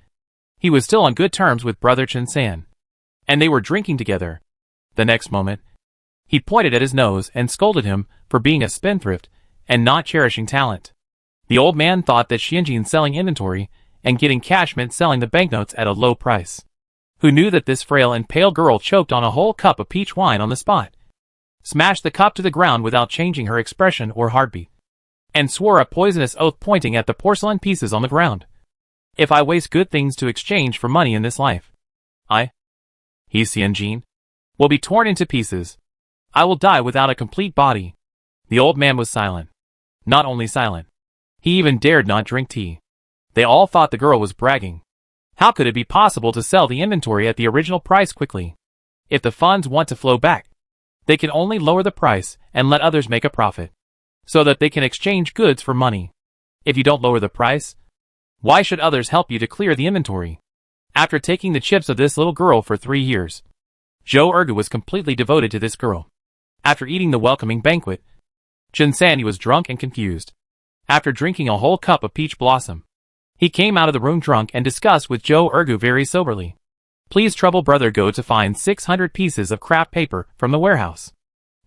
he was still on good terms with brother Chen San, and they were drinking together. The next moment, he pointed at his nose and scolded him for being a spendthrift and not cherishing talent. The old man thought that Xianjin selling inventory and getting cash meant selling the banknotes at a low price. Who knew that this frail and pale girl choked on a whole cup of peach wine on the spot, smashed the cup to the ground without changing her expression or heartbeat, and swore a poisonous oath pointing at the porcelain pieces on the ground. If I waste good things to exchange for money in this life, he Xianjin, will be torn into pieces. I will die without a complete body. The old man was silent. Not only silent, he even dared not drink tea. They all thought the girl was bragging. How could it be possible to sell the inventory at the original price quickly? If the funds want to flow back, they can only lower the price and let others make a profit, so that they can exchange goods for money. If you don't lower the price, why should others help you to clear the inventory? After taking the chips of this little girl for 3 years, Zhou Ergu was completely devoted to this girl. After eating the welcoming banquet, Chen San was drunk and confused. After drinking a whole cup of peach blossom, he came out of the room drunk and discussed with Zhou Ergu very soberly. Please trouble brother go to find 600 pieces of craft paper from the warehouse.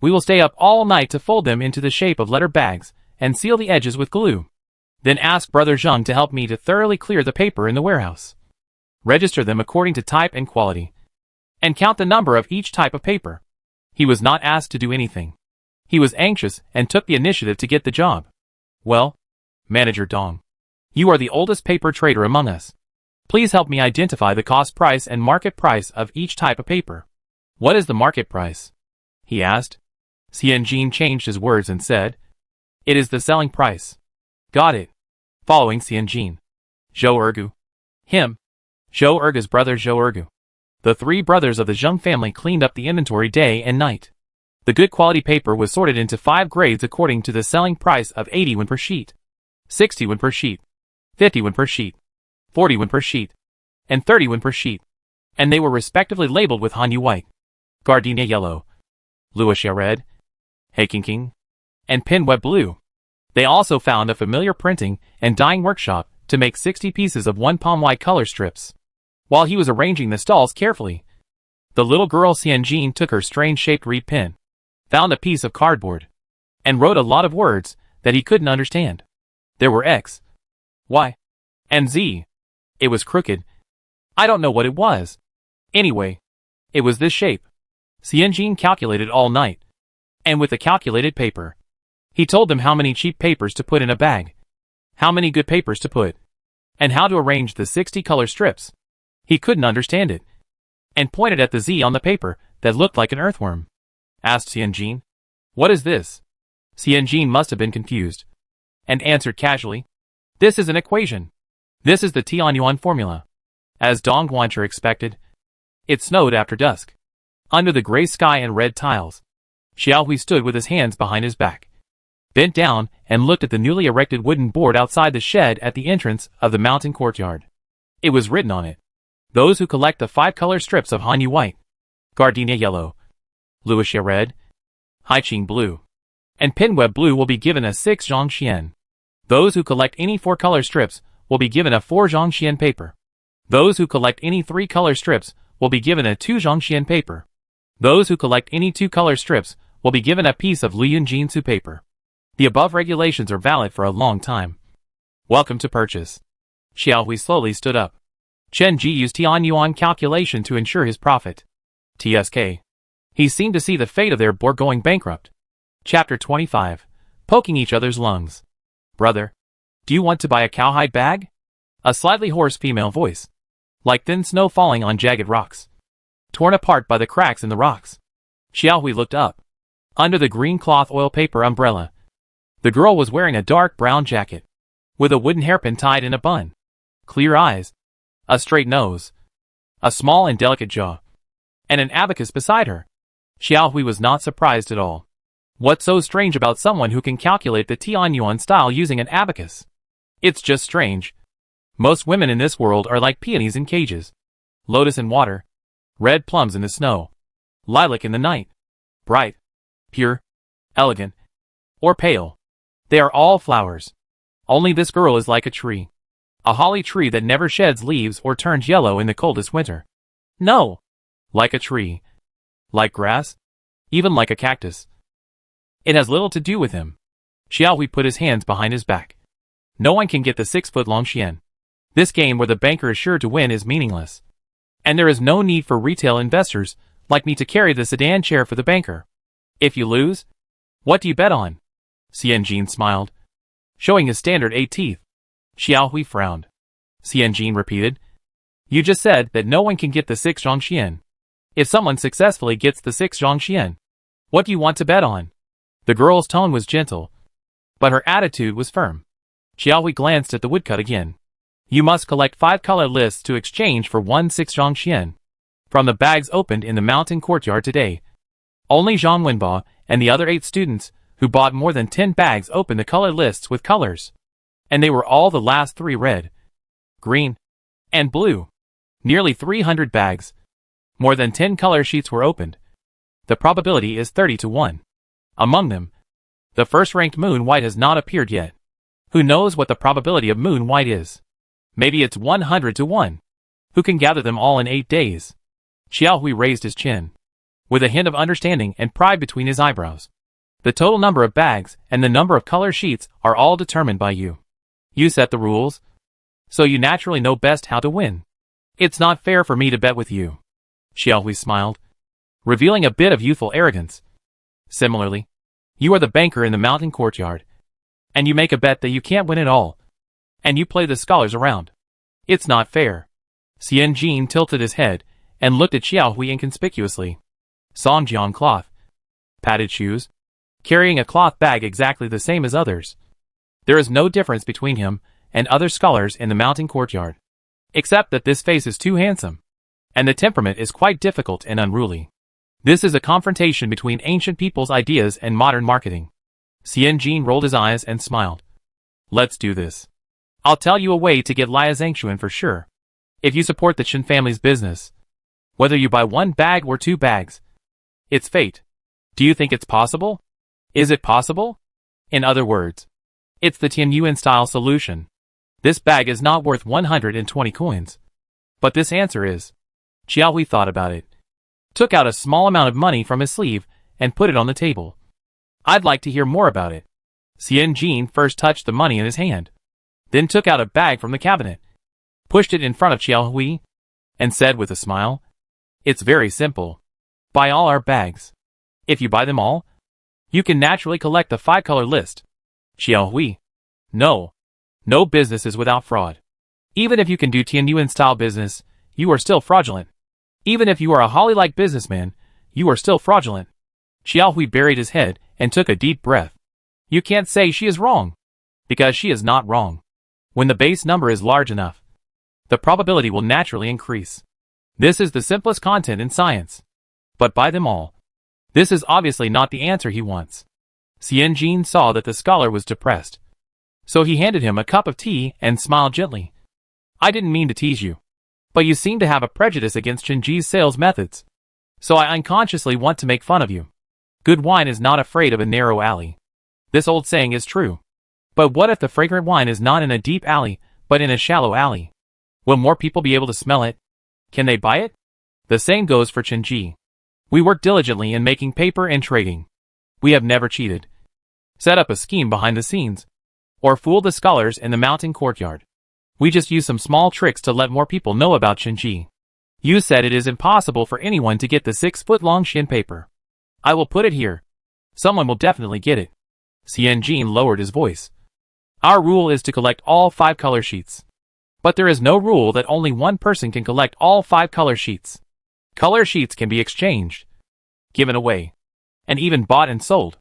We will stay up all night to fold them into the shape of letter bags and seal the edges with glue. Then ask brother Zheng to help me to thoroughly clear the paper in the warehouse. Register them according to type and quality, and count the number of each type of paper. He was not asked to do anything. He was anxious and took the initiative to get the job. Well, Manager Dong, you are the oldest paper trader among us. Please help me identify the cost price and market price of each type of paper. What is the market price? He asked. Xianjin changed his words and said, it is the selling price. Got it. Following Xianjin, Zhou Ergu. Him. Zhou Ergu's brother Zhou Ergu. The 3 brothers of the Zheng family cleaned up the inventory day and night. The good quality paper was sorted into 5 grades according to the selling price of 80 yuan per sheet, 60 yuan per sheet, 50 yuan per sheet, 40 yuan per sheet, and 30 yuan per sheet, and they were respectively labeled with Hanyu white, Gardenia yellow, Luoxia red, Heiking and pinweb blue. They also found a familiar printing and dyeing workshop to make 60 pieces of 1 palm wide color strips. While he was arranging the stalls carefully, the little girl Xianjin took her strange-shaped reed pen, found a piece of cardboard, and wrote a lot of words that he couldn't understand. There were X, Y, and Z. It was crooked. I don't know what it was. Anyway, it was this shape. Xianjin calculated all night, and with a calculated paper. He told them how many cheap papers to put in a bag, how many good papers to put, and how to arrange the 60 color strips. He couldn't understand it, and pointed at the Z on the paper that looked like an earthworm. Asked Xianjin, "What is this?" Xianjin must have been confused, and answered casually, "This is an equation. This is the Tianyuan formula." As Dong Guancher expected, it snowed after dusk. Under the gray sky and red tiles, Xiaohui stood with his hands behind his back, bent down and looked at the newly erected wooden board outside the shed at the entrance of the mountain courtyard. It was written on it, "Those who collect the 5 color strips of Hanyu white, Gardenia yellow, Luoxia red, Haiqing blue, and Pinweb blue will be given a 6 zhongxian. Those who collect any 4 color strips will be given a 4 zhongxian paper. Those who collect any 3 color strips will be given a 2 zhongxian paper. Those who collect any 2 color strips will be given a piece of Liyun Jinsu paper. The above regulations are valid for a long time. Welcome to purchase." Xiaohui slowly stood up. Chen Ji used Tianyuan calculation to ensure his profit. TSK. He seemed to see the fate of their board going bankrupt. Chapter 25. Poking each other's lungs. "Brother, do you want to buy a cowhide bag?" A slightly hoarse female voice, like thin snow falling on jagged rocks, torn apart by the cracks in the rocks. Xiaohui looked up. Under the green cloth oil paper umbrella, the girl was wearing a dark brown jacket, with a wooden hairpin tied in a bun, clear eyes, a straight nose, a small and delicate jaw, and an abacus beside her. Xiaohui was not surprised at all. What's so strange about someone who can calculate the Tianyuan style using an abacus? It's just strange. Most women in this world are like peonies in cages. Lotus in water, red plums in the snow, lilac in the night. Bright, pure, elegant, or pale. They are all flowers. Only this girl is like a tree. A holly tree that never sheds leaves or turns yellow in the coldest winter. No! Like a tree. Like grass. Even like a cactus. It has little to do with him. Xiaohui put his hands behind his back. No one can get the 6-foot-long xian. This game where the banker is sure to win is meaningless. And there is no need for retail investors like me to carry the sedan chair for the banker. If you lose, what do you bet on? Xianjin smiled, showing his standard 8 teeth. Xiaohui frowned. Xianjin repeated, "You just said that no one can get the 6 zhongxian. If someone successfully gets the 6 zhongxian, what do you want to bet on?" The girl's tone was gentle, but her attitude was firm. Xiaohui glanced at the woodcut again. "You must collect 5 color lists to exchange for 1 6 zhongxian. From the bags opened in the mountain courtyard today, only Zhang Wenba and the other 8 students who bought more than 10 bags opened the color lists with colors. And they were all the last 3 red, green, and blue. Nearly 300 bags. More than 10 color sheets were opened. The probability is 30 to 1. Among them, the first-ranked Moon White has not appeared yet. Who knows what the probability of Moon White is? Maybe it's 100 to 1. Who can gather them all in 8 days? Xiaohui raised his chin, with a hint of understanding and pride between his eyebrows. The total number of bags and the number of color sheets are all determined by you. You set the rules, so you naturally know best how to win. It's not fair for me to bet with you. Xiaohui smiled, revealing a bit of youthful arrogance. Similarly, you are the banker in the mountain courtyard, and you make a bet that you can't win at all, and you play the scholars around. It's not fair. Xianjin tilted his head and looked at Xiaohui inconspicuously. Songjiang cloth, padded shoes, carrying a cloth bag exactly the same as others. There is no difference between him and other scholars in the mountain courtyard, except that this face is too handsome, and the temperament is quite difficult and unruly. This is a confrontation between ancient people's ideas and modern marketing. Xianjin rolled his eyes and smiled. Let's do this. I'll tell you a way to get Lia Zhangxuan for sure. If you support the Chen family's business, whether you buy 1 bag or 2 bags, it's fate. Do you think it's possible? Is it possible? In other words, it's the Tianyuan style solution. This bag is not worth 120 coins. But this answer is. Xiaohui thought about it, took out a small amount of money from his sleeve, and put it on the table. I'd like to hear more about it. Xianjin first touched the money in his hand, then took out a bag from the cabinet, pushed it in front of Xiaohui, and said with a smile, "It's very simple. Buy all our bags. If you buy them all, you can naturally collect the 5-color list." Xiaohui. No. No business is without fraud. Even if you can do Tianyuan style business, you are still fraudulent. Even if you are a Holly-like businessman, you are still fraudulent. Xiaohui buried his head and took a deep breath. You can't say she is wrong, because she is not wrong. When the base number is large enough, the probability will naturally increase. This is the simplest content in science. But buy them all. This is obviously not the answer he wants. Xianjin saw that the scholar was depressed, so he handed him a cup of tea and smiled gently. I didn't mean to tease you, but you seem to have a prejudice against Chenji's sales methods, so I unconsciously want to make fun of you. Good wine is not afraid of a narrow alley. This old saying is true. But what if the fragrant wine is not in a deep alley, but in a shallow alley? Will more people be able to smell it? Can they buy it? The same goes for Chenji. We work diligently in making paper and trading. We have never cheated, set up a scheme behind the scenes, or fooled the scholars in the mountain courtyard. We just use some small tricks to let more people know about Chenji. You said it is impossible for anyone to get the 6-foot-long Xin paper. I will put it here. Someone will definitely get it. Xianjin lowered his voice. Our rule is to collect all 5 color sheets. But there is no rule that only one person can collect all 5 color sheets. Color sheets can be exchanged, given away, and even bought and sold.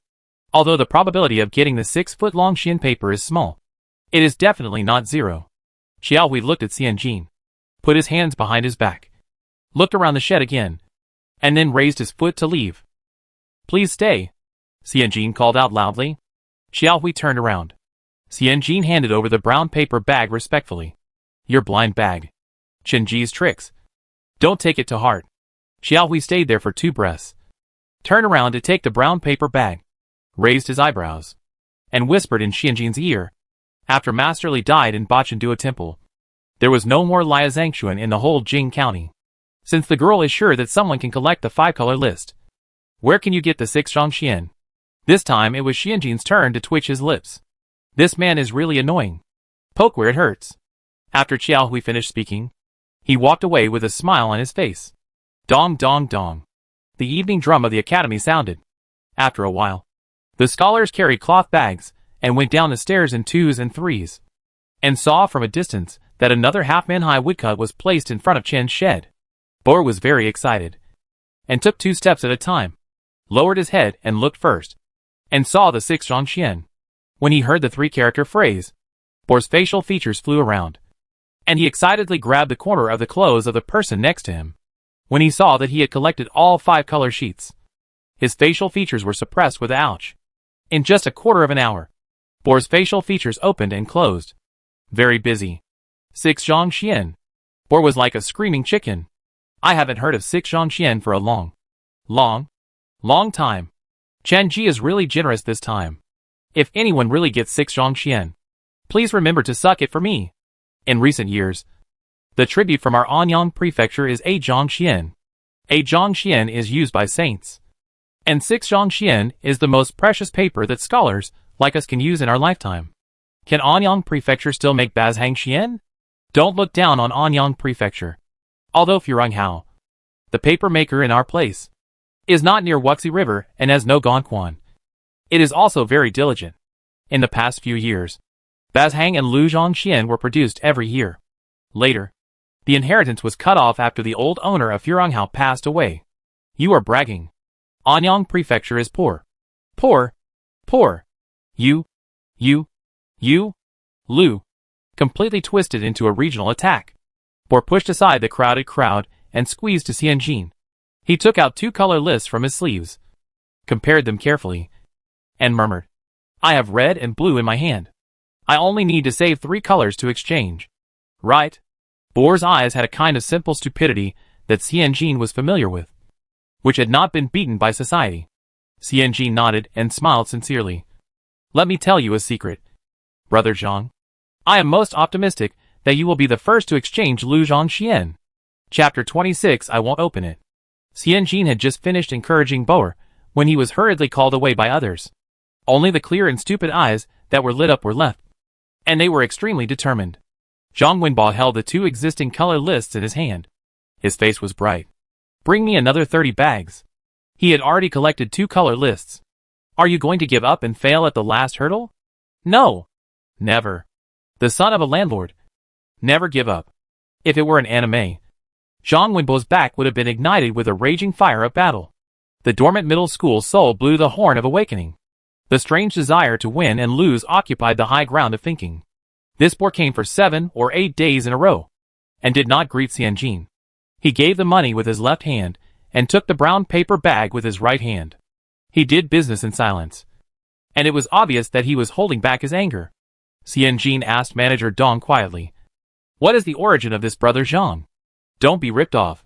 Although the probability of getting the 6-foot-long Xin paper is small, it is definitely not zero. Xiaohui looked at Xianjin, put his hands behind his back, looked around the shed again, and then raised his foot to leave. Please stay, Xianjin called out loudly. Xiaohui turned around. Xianjin handed over the brown paper bag respectfully. Your blind bag. Chenji's tricks. Don't take it to heart. Xiaohui stayed there for 2 breaths, turned around to take the brown paper bag, raised his eyebrows, and whispered in Xianjin's ear. After Master Li died in Bachendua Temple, there was no more Lia Zhangxuan in the whole Jing County. Since the girl is sure that someone can collect the 5-color list, where can you get the 6 Zhangxian? This time it was Xianjin's turn to twitch his lips. This man is really annoying. Poke where it hurts. After Xiaohui finished speaking, he walked away with a smile on his face. Dong dong dong. The evening drum of the academy sounded. After a while, the scholars carried cloth bags and went down the stairs in 2s and 3s, and saw from a distance that another half-man-high woodcut was placed in front of Chen's shed. Bor was very excited, and took 2 steps at a time, lowered his head and looked first, and saw the 6 Zhangxian. When he heard the 3-character phrase, Bor's facial features flew around, and he excitedly grabbed the corner of the clothes of the person next to him. When he saw that he had collected all 5 color sheets, his facial features were suppressed with ouch. In just a quarter of an hour, Bor's facial features opened and closed. Very busy. 6 Zhangxian. Bor was like a screaming chicken. I haven't heard of 6 Zhangxian for a long time. Chenji is really generous this time. If anyone really gets 6 Zhangxian, please remember to suck it for me. In recent years, the tribute from our Anyang prefecture is 8 Zhangxian. 8 Zhangxian is used by saints, and 6 Zhangxian is the most precious paper that scholars like us can use in our lifetime. Can Anyang prefecture still make Bazhangxian? Don't look down on Anyang prefecture. Although Furanghao, the paper maker in our place, is not near Wuxi River and has no Gongquan, it is also very diligent. In the past few years, Bazhang and Lu Zhangxian were produced every year. Later, the inheritance was cut off after the old owner of Furanghao passed away. You are bragging. Anyang prefecture is poor. Poor. You. Lu. Completely twisted into a regional attack. Bor pushed aside the crowded crowd and squeezed to Xianjin. He took out 2 color lists from his sleeves, compared them carefully, and murmured, I have red and blue in my hand. I only need to save 3 colors to exchange. Right? Bor's eyes had a kind of simple stupidity that Xianjin was familiar with, which had not been beaten by society. Xianjin nodded and smiled sincerely. Let me tell you a secret, Brother Zhang. I am most optimistic that you will be the first to exchange Lu Zhangxian. Chapter 26. I won't open it. Xianjin had just finished encouraging Boer when he was hurriedly called away by others. Only the clear and stupid eyes that were lit up were left, and they were extremely determined. Zhang Wenbo held the 2 existing color lists in his hand. His face was bright. Bring me another 30 bags. He had already collected 2 color lists. Are you going to give up and fail at the last hurdle? No. Never. The son of a landlord. Never give up. If it were an anime, Zhang Wenbo's back would have been ignited with a raging fire of battle. The dormant middle school soul blew the horn of awakening. The strange desire to win and lose occupied the high ground of thinking. This bore came for 7 or 8 days in a row, and did not greet Xianjin. He gave the money with his left hand, and took the brown paper bag with his right hand. He did business in silence, and it was obvious that he was holding back his anger. Xianjin asked Manager Dong quietly, "What is the origin of this Brother Zhang? Don't be ripped off."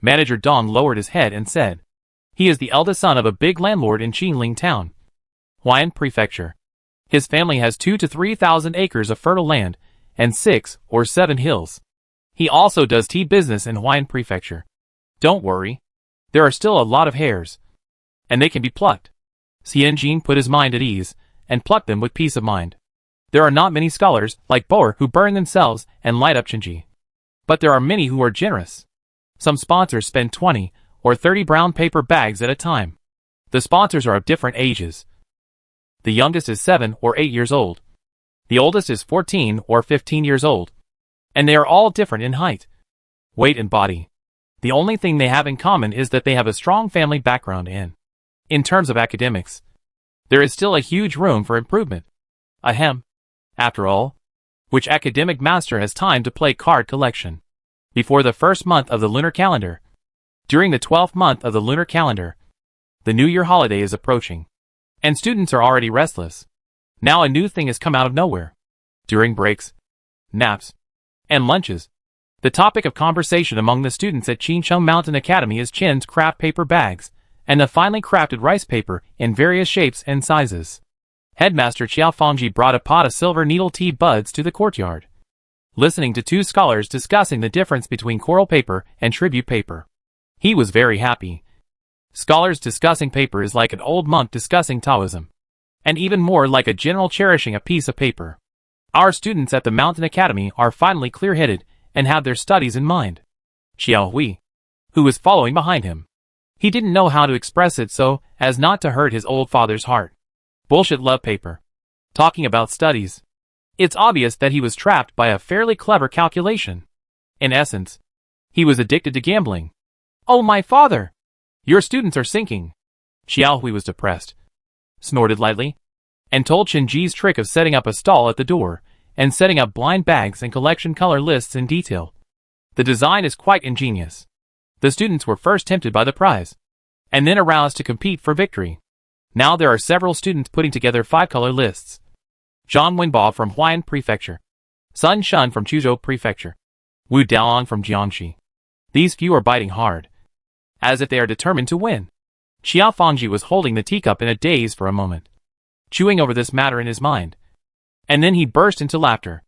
Manager Dong lowered his head and said, "He is the eldest son of a big landlord in Qingling Town, Huayan Prefecture. His family has 2,000 to 3,000 acres of fertile land, and 6 or 7 hills. He also does tea business in Huayan Prefecture. Don't worry. There are still a lot of hairs, and they can be plucked." Xianjin put his mind at ease, and plucked them with peace of mind. There are not many scholars like Boer who burn themselves and light up Chinji. But there are many who are generous. Some sponsors spend 20 or 30 brown paper bags at a time. The sponsors are of different ages. The youngest is 7 or 8 years old. The oldest is 14 or 15 years old. And they are all different in height, weight and body. The only thing they have in common is that they have a strong family background and, in terms of academics, there is still a huge room for improvement. Ahem. After all, which academic master has time to play card collection? Before the first month of the lunar calendar. During the 12th month of the lunar calendar, the New Year holiday is approaching, and students are already restless. Now a new thing has come out of nowhere. During breaks, naps, and lunches, the topic of conversation among the students at Qincheng Mountain Academy is Chin's craft paper bags, and the finely crafted rice paper in various shapes and sizes. Headmaster Qiao Fangji brought a pot of silver needle tea buds to the courtyard. Listening to 2 scholars discussing the difference between coral paper and tribute paper, he was very happy. Scholars discussing paper is like an old monk discussing Taoism, and even more like a general cherishing a piece of paper. Our students at the Mountain Academy are finally clear-headed and have their studies in mind. Xiao Hui, who was following behind him, he didn't know how to express it so as not to hurt his old father's heart. Bullshit love paper. Talking about studies. It's obvious that he was trapped by a fairly clever calculation. In essence, he was addicted to gambling. "Oh, my father! Your students are sinking." Xiao Hui was depressed, snorted lightly, and told Chenji's trick of setting up a stall at the door and setting up blind bags and collection color lists in detail. The design is quite ingenious. The students were first tempted by the prize, and then aroused to compete for victory. Now there are several students putting together 5 color lists. Zhang Wenbo from Huayan Prefecture, Sun Shun from Chuzhou Prefecture, Wu Daoang from Jiangxi. These few are biting hard, as if they are determined to win. Qiao Fangji was holding the teacup in a daze for a moment, chewing over this matter in his mind. And then he burst into laughter.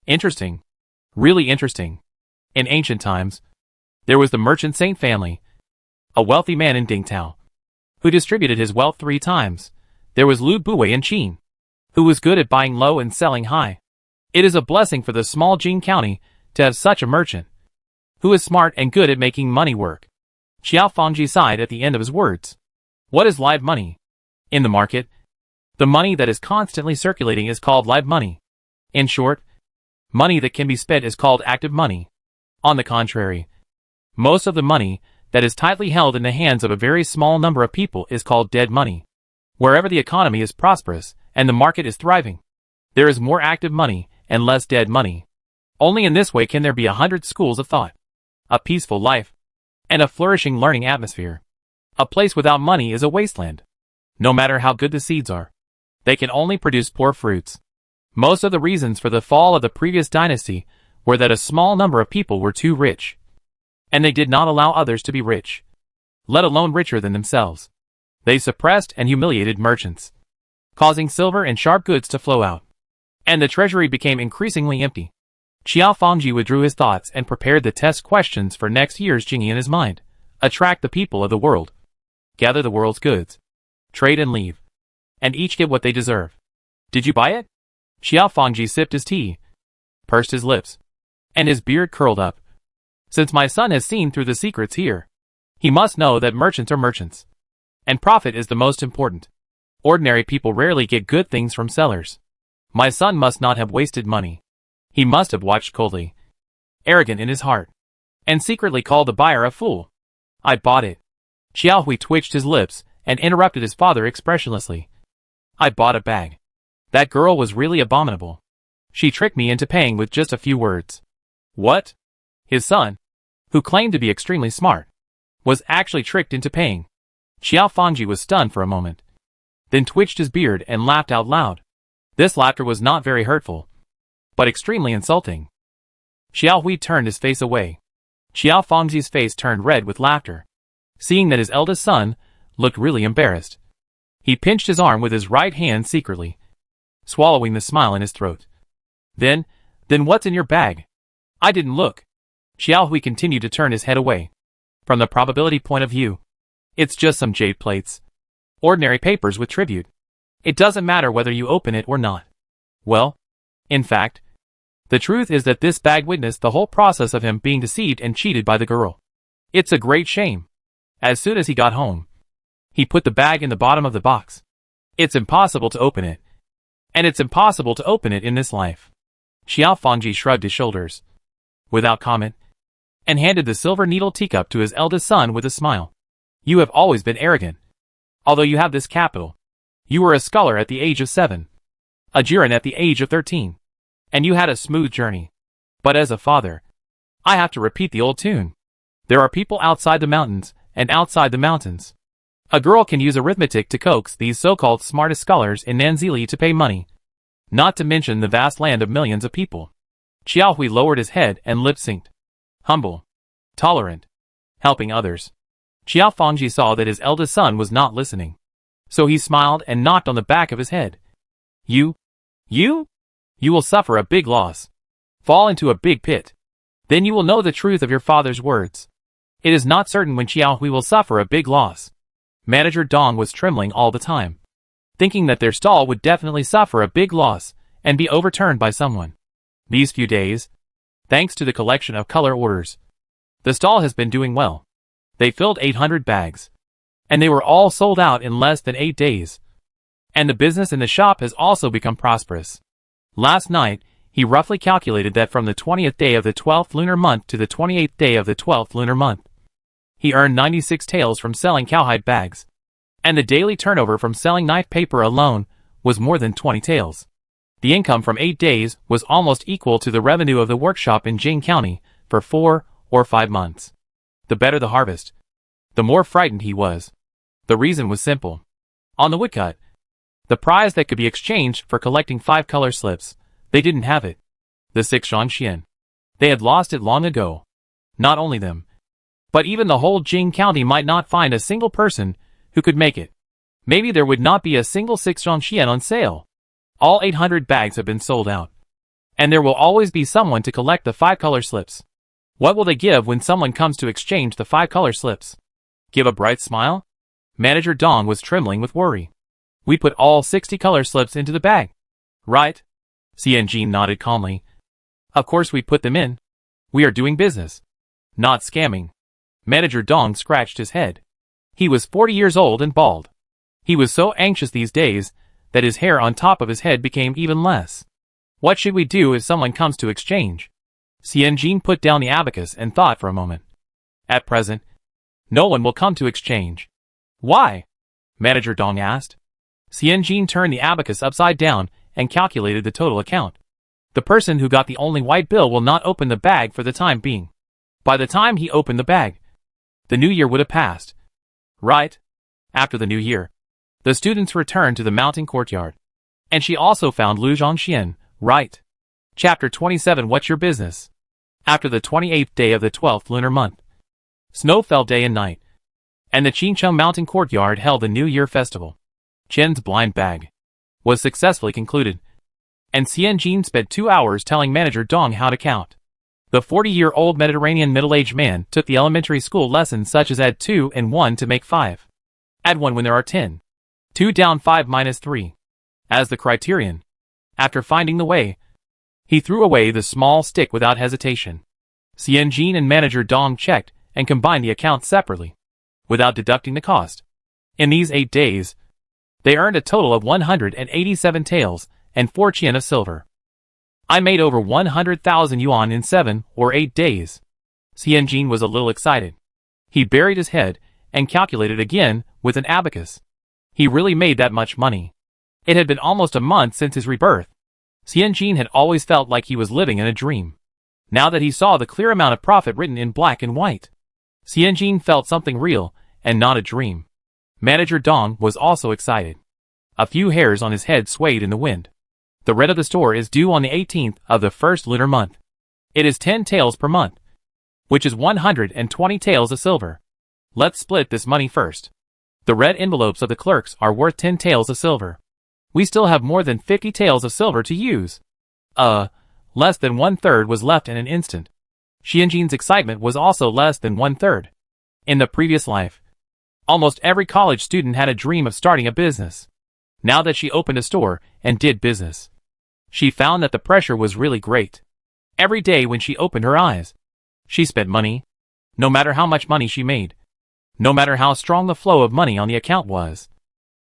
Interesting. Really interesting. In ancient times, there was the merchant Saint family, a wealthy man in Dingtao, who distributed his wealth 3 times. There was Lu Buwei in Qin, who was good at buying low and selling high. It is a blessing for the small Jing County to have such a merchant, who is smart and good at making money work. Qiao Fangji sighed at the end of his words. What is live money? In the market, the money that is constantly circulating is called live money. In short, money that can be spent is called active money. On the contrary, most of the money that is tightly held in the hands of a very small number of people is called dead money. Wherever the economy is prosperous and the market is thriving, there is more active money and less dead money. Only in this way can there be 100 schools of thought, a peaceful life, and a flourishing learning atmosphere. A place without money is a wasteland. No matter how good the seeds are, they can only produce poor fruits. Most of the reasons for the fall of the previous dynasty were that a small number of people were too rich, and they did not allow others to be rich, let alone richer than themselves. They suppressed and humiliated merchants, causing silver and sharp goods to flow out. And the treasury became increasingly empty. Xiao Fangji withdrew his thoughts and prepared the test questions for next year's Jingyi in his mind. Attract the people of the world. Gather the world's goods. Trade and leave. And each get what they deserve. Did you buy it? Xiao Fangji sipped his tea, pursed his lips, and his beard curled up. Since my son has seen through the secrets here, he must know that merchants are merchants. And profit is the most important. Ordinary people rarely get good things from sellers. My son must not have wasted money. He must have watched coldly, arrogant in his heart, and secretly called the buyer a fool. I bought it. Xiao Hui twitched his lips and interrupted his father expressionlessly. I bought a bag. That girl was really abominable. She tricked me into paying with just a few words. What? His son, who claimed to be extremely smart, was actually tricked into paying. Xiao Fangji was stunned for a moment, then twitched his beard and laughed out loud. This laughter was not very hurtful, but extremely insulting. Xiao Hui turned his face away. Xiao Fangji's face turned red with laughter, seeing that his eldest son looked really embarrassed. He pinched his arm with his right hand secretly, swallowing the smile in his throat. Then what's in your bag? I didn't look. Xiao Hui continued to turn his head away. From the probability point of view, it's just some jade plates. Ordinary papers with tribute. It doesn't matter whether you open it or not. Well, in fact, the truth is that this bag witnessed the whole process of him being deceived and cheated by the girl. It's a great shame. As soon as he got home, he put the bag in the bottom of the box. It's impossible to open it. And it's impossible to open it in this life. Xiao Fangji shrugged his shoulders, without comment, and handed the silver needle teacup to his eldest son with a smile. You have always been arrogant. Although you have this capital, you were a scholar at the age of 7, a Jiren at the age of 13, and you had a smooth journey. But as a father, I have to repeat the old tune. There are people outside the mountains and outside the mountains. A girl can use arithmetic to coax these so-called smartest scholars in Nanzili to pay money, not to mention the vast land of millions of people. Xiao Hui lowered his head and lip-synced. Humble, tolerant, helping others. Xiao Fangji saw that his eldest son was not listening, so he smiled and knocked on the back of his head. You will suffer a big loss. Fall into a big pit. Then you will know the truth of your father's words. It is not certain when Xiao Hui will suffer a big loss. Manager Dong was trembling all the time, thinking that their stall would definitely suffer a big loss and be overturned by someone. These few days, thanks to the collection of color orders, the stall has been doing well. They filled 800 bags, and they were all sold out in less than 8 days. And the business in the shop has also become prosperous. Last night, he roughly calculated that from the 20th day of the 12th lunar month to the 28th day of the 12th lunar month, he earned 96 taels from selling cowhide bags, and the daily turnover from selling knife paper alone was more than 20 taels. The income from 8 days was almost equal to the revenue of the workshop in Jing County for 4 or 5 months. The better the harvest, the more frightened he was. The reason was simple. On the woodcut, the prize that could be exchanged for collecting 5 color slips, they didn't have it. The 6 Xian. They had lost it long ago. Not only them, but even the whole Jing County might not find a single person who could make it. Maybe there would not be a single 6 Xian on sale. All 800 bags have been sold out. And there will always be someone to collect the 5 color slips. What will they give when someone comes to exchange the 5 color slips? Give a bright smile? Manager Dong was trembling with worry. We put all 60 color slips into the bag. Right? Xianjin nodded calmly. Of course we put them in. We are doing business, not scamming. Manager Dong scratched his head. He was 40 years old and bald. He was so anxious these days that his hair on top of his head became even less. What should we do if someone comes to exchange? Xianjin put down the abacus and thought for a moment. At present, no one will come to exchange. Why? Manager Dong asked. Xianjin turned the abacus upside down and calculated the total account. The person who got the only white bill will not open the bag for the time being. By the time he opened the bag, the new year would have passed. Right? After the new year, the students returned to the mountain courtyard. And she also found Lu Zhongxian, right? Chapter 27. What's your business? After the 28th day of the 12th lunar month, snow fell day and night, and the Qingcheng mountain courtyard held the New Year festival. Chen's blind bag. was successfully concluded, and Xian Jin spent 2 hours telling manager Dong how to count. The 40-year-old Mediterranean middle-aged man took the elementary school lessons such as add 2 and 1 to make 5. Add 1 when there are 10. 2 down 5 minus 3. As the criterion. After finding the way, he threw away the small stick without hesitation. Xian Jin and manager Dong checked and combined the accounts separately, without deducting the cost. In these 8 days, they earned a total of 187 taels and 4 qian of silver. I made over 100,000 yuan in 7 or 8 days. Xian Jin was a little excited. He buried his head and calculated again with an abacus. He really made that much money. It had been almost a month since his rebirth. Xian Jin had always felt like he was living in a dream. Now that he saw the clear amount of profit written in black and white, Xian Jin felt something real and not a dream. Manager Dong was also excited. A few hairs on his head swayed in the wind. The rent of the store is due on the 18th of the first lunar month. It is 10 taels per month, which is 120 taels of silver. Let's split this money first. The red envelopes of the clerks are worth 10 taels of silver. We still have more than 50 taels of silver to use. Less than 1/3 was left in an instant. Xian Jin's excitement was also less than 1/3. In the previous life, almost every college student had a dream of starting a business. Now that she opened a store and did business, she found that the pressure was really great. Every day when she opened her eyes, she spent money. No matter how much money she made, no matter how strong the flow of money on the account was,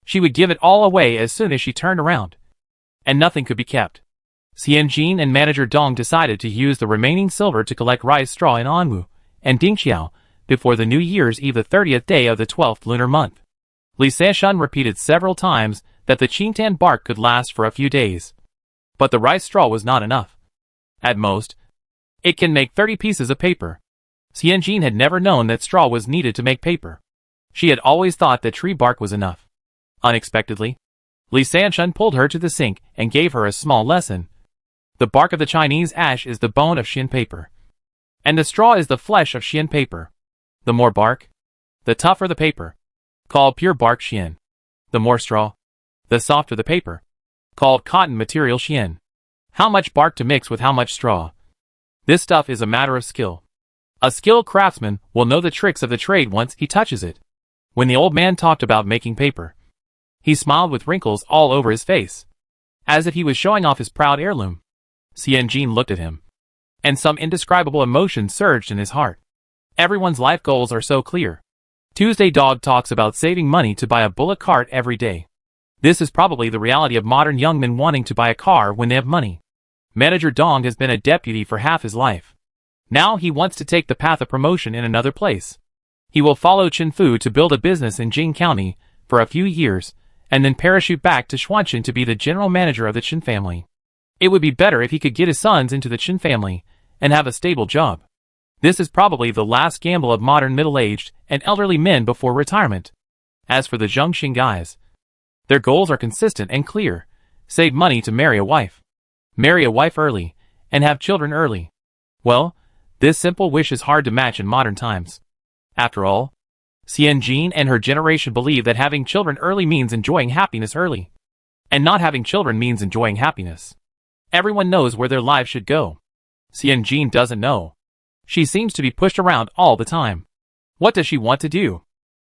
she would give it all away as soon as she turned around. And nothing could be kept. Xian Jin and manager Dong decided to use the remaining silver to collect rice straw in Anwu and Dingxiao before the New Year's Eve, the 30th day of the 12th lunar month. Li Sanshun repeated several times that the Qingtan bark could last for a few days. But the rice straw was not enough. At most, it can make 30 pieces of paper. Xian Jin had never known that straw was needed to make paper. She had always thought that tree bark was enough. Unexpectedly, Li Sanshun pulled her to the sink and gave her a small lesson. The bark of the Chinese ash is the bone of Xian paper, and the straw is the flesh of Xian paper. The more bark, the tougher the paper, called pure bark Xian. The more straw, the softer the paper, called cotton material Xian. How much bark to mix with how much straw? This stuff is a matter of skill. A skilled craftsman will know the tricks of the trade once he touches it. When the old man talked about making paper, he smiled with wrinkles all over his face, as if he was showing off his proud heirloom. Xian Jin looked at him, and some indescribable emotion surged in his heart. Everyone's life goals are so clear. Tuesday Dog talks about saving money to buy a bullock cart every day. This is probably the reality of modern young men wanting to buy a car when they have money. Manager Dong has been a deputy for half his life. Now he wants to take the path of promotion in another place. He will follow Chen Fu to build a business in Jing County for a few years, and then parachute back to Xuanchen to be the general manager of the Chen family. It would be better if he could get his sons into the Chen family and have a stable job. This is probably the last gamble of modern middle-aged and elderly men before retirement. As for the Zhongxing guys, their goals are consistent and clear. Save money to marry a wife. Marry a wife early, and have children early. Well, this simple wish is hard to match in modern times. After all, Xian Jin and her generation believe that having children early means enjoying happiness early, and not having children means enjoying happiness. Everyone knows where their lives should go. Xian Jin doesn't know. She seems to be pushed around all the time. What does she want to do?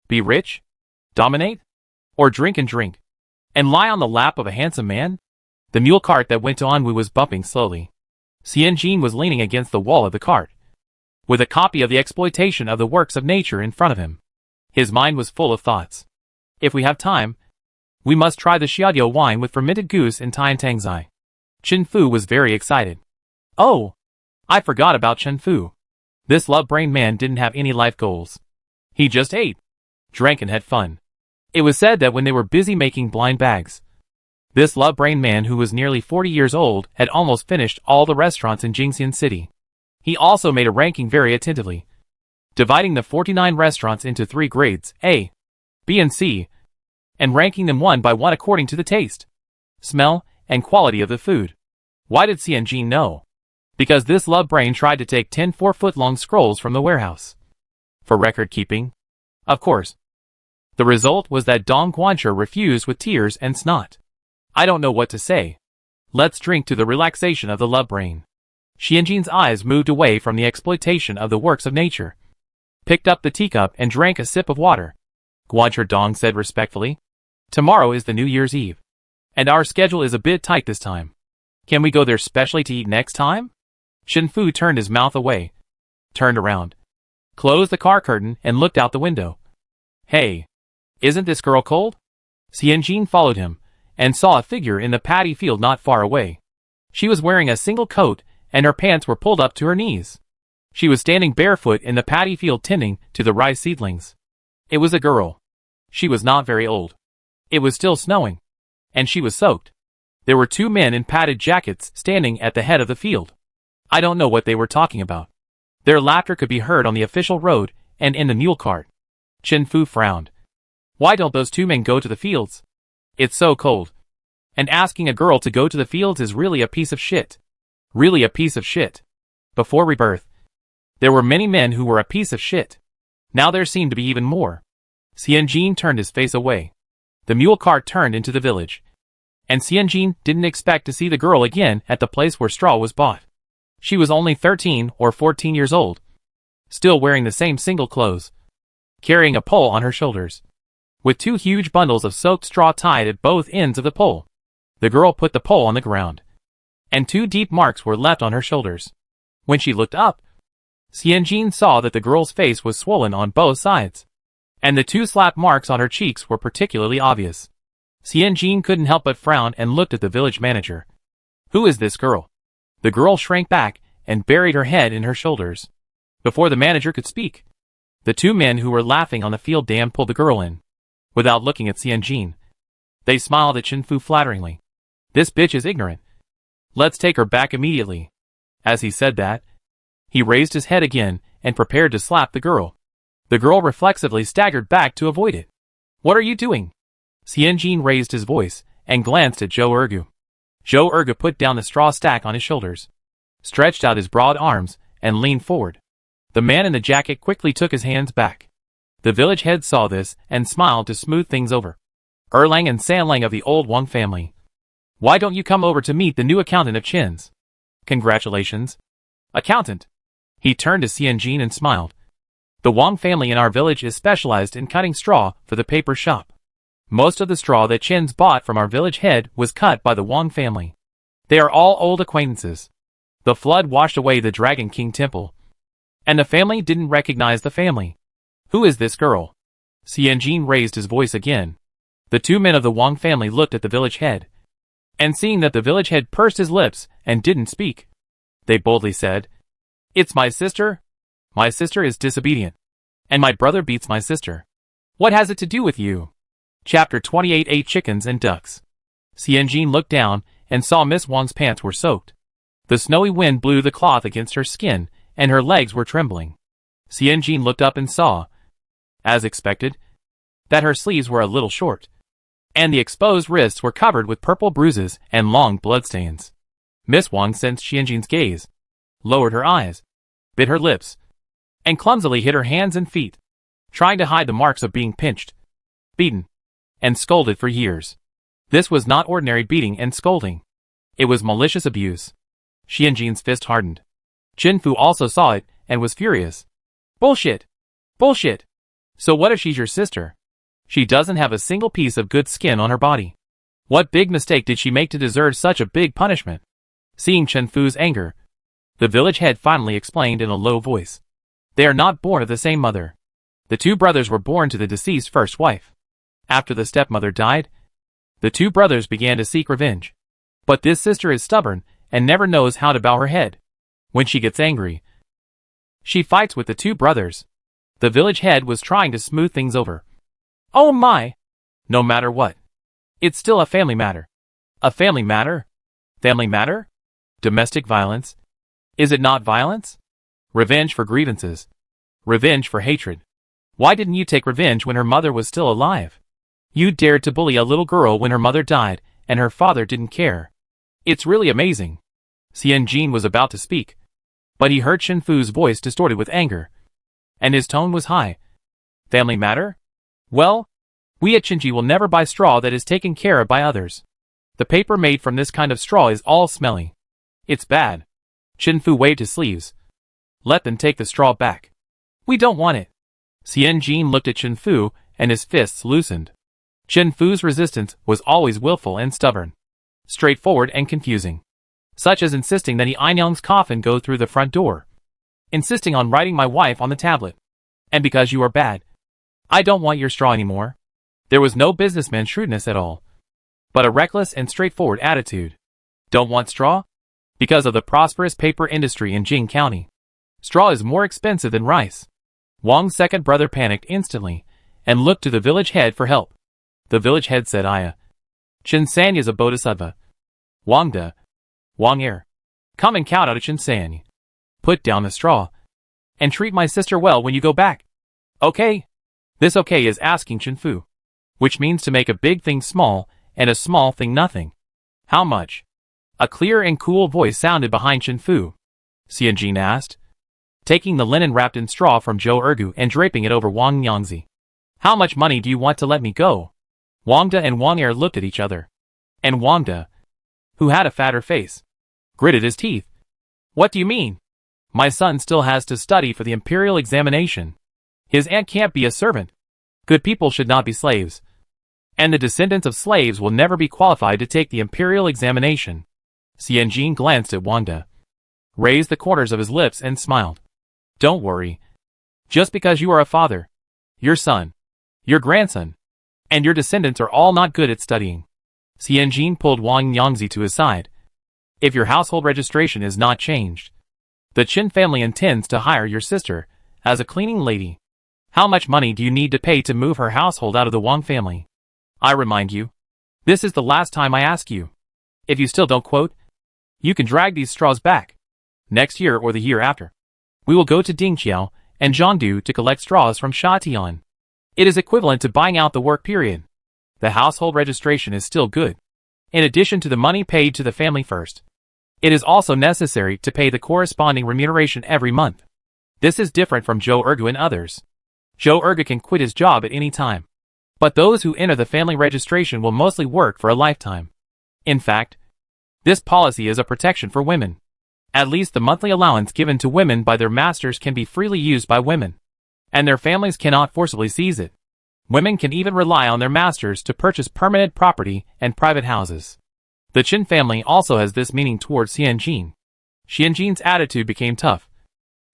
Be rich? Dominate? Or drink, and lie on the lap of a handsome man? The mule cart that went to Anwu was bumping slowly. Xian Jin was leaning against the wall of the cart, with a copy of the exploitation of the works of nature in front of him. His mind was full of thoughts. If we have time, we must try the Xiaodiao wine with fermented goose and Tiantangzai. Chen Fu was very excited. Oh, I forgot about Chen Fu. This love-brained man didn't have any life goals. He just ate, drank and had fun. It was said that when they were busy making blind bags, this love-brained man who was nearly 40 years old had almost finished all the restaurants in Jingxian City. He also made a ranking very attentively, dividing the 49 restaurants into 3 grades, A, B and C, and ranking them one by one according to the taste, smell, and quality of the food. Why did Xian Jin know? Because this love brain tried to take 10 4-foot-long scrolls from the warehouse. For record keeping? Of course. The result was that Dong Guanche refused with tears and snot. I don't know what to say. Let's drink to the relaxation of the love brain. Xianjin's eyes moved away from the exploitation of the works of nature, picked up the teacup and drank a sip of water. Guancher Dong said respectfully. Tomorrow is the New Year's Eve, and our schedule is a bit tight this time. Can we go there specially to eat next time? Shen Fu turned his mouth away, turned around, closed the car curtain and looked out the window. Hey, isn't this girl cold? Xianjin followed him, and saw a figure in the paddy field not far away. She was wearing a single coat, and her pants were pulled up to her knees. She was standing barefoot in the paddy field tending to the rice seedlings. It was a girl. She was not very old. It was still snowing, and she was soaked. There were two men in padded jackets standing at the head of the field. I don't know what they were talking about. Their laughter could be heard on the official road and in the mule cart. Chen Fu frowned. Why don't those two men go to the fields? It's so cold. And asking a girl to go to the fields is really a piece of shit. Really a piece of shit. Before rebirth, there were many men who were a piece of shit. Now there seemed to be even more. Xianjin turned his face away. The mule cart turned into the village, and Xianjin didn't expect to see the girl again at the place where straw was bought. She was only 13 or 14 years old, still wearing the same single clothes, carrying a pole on her shoulders, with two huge bundles of soaked straw tied at both ends of the pole. The girl put the pole on the ground, and two deep marks were left on her shoulders. When she looked up, Xianjin saw that the girl's face was swollen on both sides, and the two slap marks on her cheeks were particularly obvious. Xianjin couldn't help but frown and looked at the village manager. Who is this girl? The girl shrank back and buried her head in her shoulders. Before the manager could speak, the two men who were laughing on the field dam pulled the girl in. Without looking at Xianjin, they smiled at Chen Fu flatteringly. This bitch is ignorant. Let's take her back immediately. As he said that, he raised his head again and prepared to slap the girl. The girl reflexively staggered back to avoid it. What are you doing? Xianjin raised his voice and glanced at Zhou Ergu. Zhou Ergu put down the straw stack on his shoulders, stretched out his broad arms, and leaned forward. The man in the jacket quickly took his hands back. The village head saw this and smiled to smooth things over. Erlang and Sanlang of the old Wang family. Why don't you come over to meet the new accountant of Qin's? Congratulations. Accountant. He turned to Xianjin and smiled. The Wang family in our village is specialized in cutting straw for the paper shop. Most of the straw that Qin's bought from our village head was cut by the Wang family. They are all old acquaintances. The flood washed away the Dragon King temple, and the family didn't recognize the family. Who is this girl? Xianjin raised his voice again. The two men of the Wang family looked at the village head, and seeing that the village head pursed his lips and didn't speak, they boldly said, It's my sister. My sister is disobedient, and my brother beats my sister. What has it to do with you? Chapter 28 8 Chickens and Ducks. Xianjin looked down and saw Miss Wang's pants were soaked. The snowy wind blew the cloth against her skin, and her legs were trembling. Xianjin looked up and saw, as expected, that her sleeves were a little short, and the exposed wrists were covered with purple bruises and long bloodstains. Miss Wang sensed Xianjin's gaze, lowered her eyes, bit her lips, and clumsily hid her hands and feet, trying to hide the marks of being pinched, beaten, and scolded for years. This was not ordinary beating and scolding. It was malicious abuse. Xianjin's fist hardened. Chen Fu also saw it and was furious. Bullshit! Bullshit! So what if she's your sister? She doesn't have a single piece of good skin on her body. What big mistake did she make to deserve such a big punishment? Seeing Chen Fu's anger, the village head finally explained in a low voice. They are not born of the same mother. The two brothers were born to the deceased first wife. After the stepmother died, the two brothers began to seek revenge. But this sister is stubborn and never knows how to bow her head. When she gets angry, she fights with the two brothers. The village head was trying to smooth things over. Oh my! No matter what, it's still a family matter. A family matter? Family matter? Domestic violence? Is it not violence? Revenge for grievances. Revenge for hatred. Why didn't you take revenge when her mother was still alive? You dared to bully a little girl when her mother died, and her father didn't care. It's really amazing. Xianjin was about to speak, but he heard Chen Fu's voice distorted with anger, and his tone was high. Family matter? Well, we at Qinji will never buy straw that is taken care of by others. The paper made from this kind of straw is all smelly. It's bad. Chen Fu waved his sleeves. Let them take the straw back. We don't want it. Xian Jin looked at Chen Fu, and his fists loosened. Chen Fu's resistance was always willful and stubborn, straightforward and confusing, such as insisting that Einyoung's coffin go through the front door, insisting on writing my wife on the tablet. And because you are bad, I don't want your straw anymore. There was no businessman shrewdness at all, but a reckless and straightforward attitude. Don't want straw? Because of the prosperous paper industry in Jing County. Straw is more expensive than rice. Wang's second brother panicked instantly, and looked to the village head for help. The village head said, Chen San is a bodhisattva. Wang De, Wang Er, come and count out a Chen San. Put down the straw, and treat my sister well when you go back. Okay? This okay is asking Chen Fu, which means to make a big thing small, and a small thing nothing. How much? A clear and cool voice sounded behind Chen Fu. Xian Jin asked, taking the linen wrapped in straw from Zhou Ergu and draping it over Wang Yangzi. How much money do you want to let me go? Wang De and Wang Er looked at each other. And Wang De, who had a fatter face, gritted his teeth. What do you mean? My son still has to study for the imperial examination. His aunt can't be a servant. Good people should not be slaves. And the descendants of slaves will never be qualified to take the imperial examination. Xian Jin glanced at Wang De, raised the corners of his lips and smiled. Don't worry. Just because you are a father, your son, your grandson, and your descendants are all not good at studying. Xian Jin pulled Wang Yangzi to his side. If your household registration is not changed, the Qin family intends to hire your sister as a cleaning lady. How much money do you need to pay to move her household out of the Wang family? I remind you, this is the last time I ask you. If you still don't quote, you can drag these straws back. Next year or the year after, we will go to Dingqiao and Zhangdu to collect straws from Shatian. It is equivalent to buying out the work period. The household registration is still good. In addition to the money paid to the family first, it is also necessary to pay the corresponding remuneration every month. This is different from Zhou Ergu and others. Zhou Ergu can quit his job at any time, but those who enter the family registration will mostly work for a lifetime. In fact, this policy is a protection for women. At least the monthly allowance given to women by their masters can be freely used by women, and their families cannot forcibly seize it. Women can even rely on their masters to purchase permanent property and private houses. The Qin family also has this meaning towards Xian Jin. Xian Jin's attitude became tough.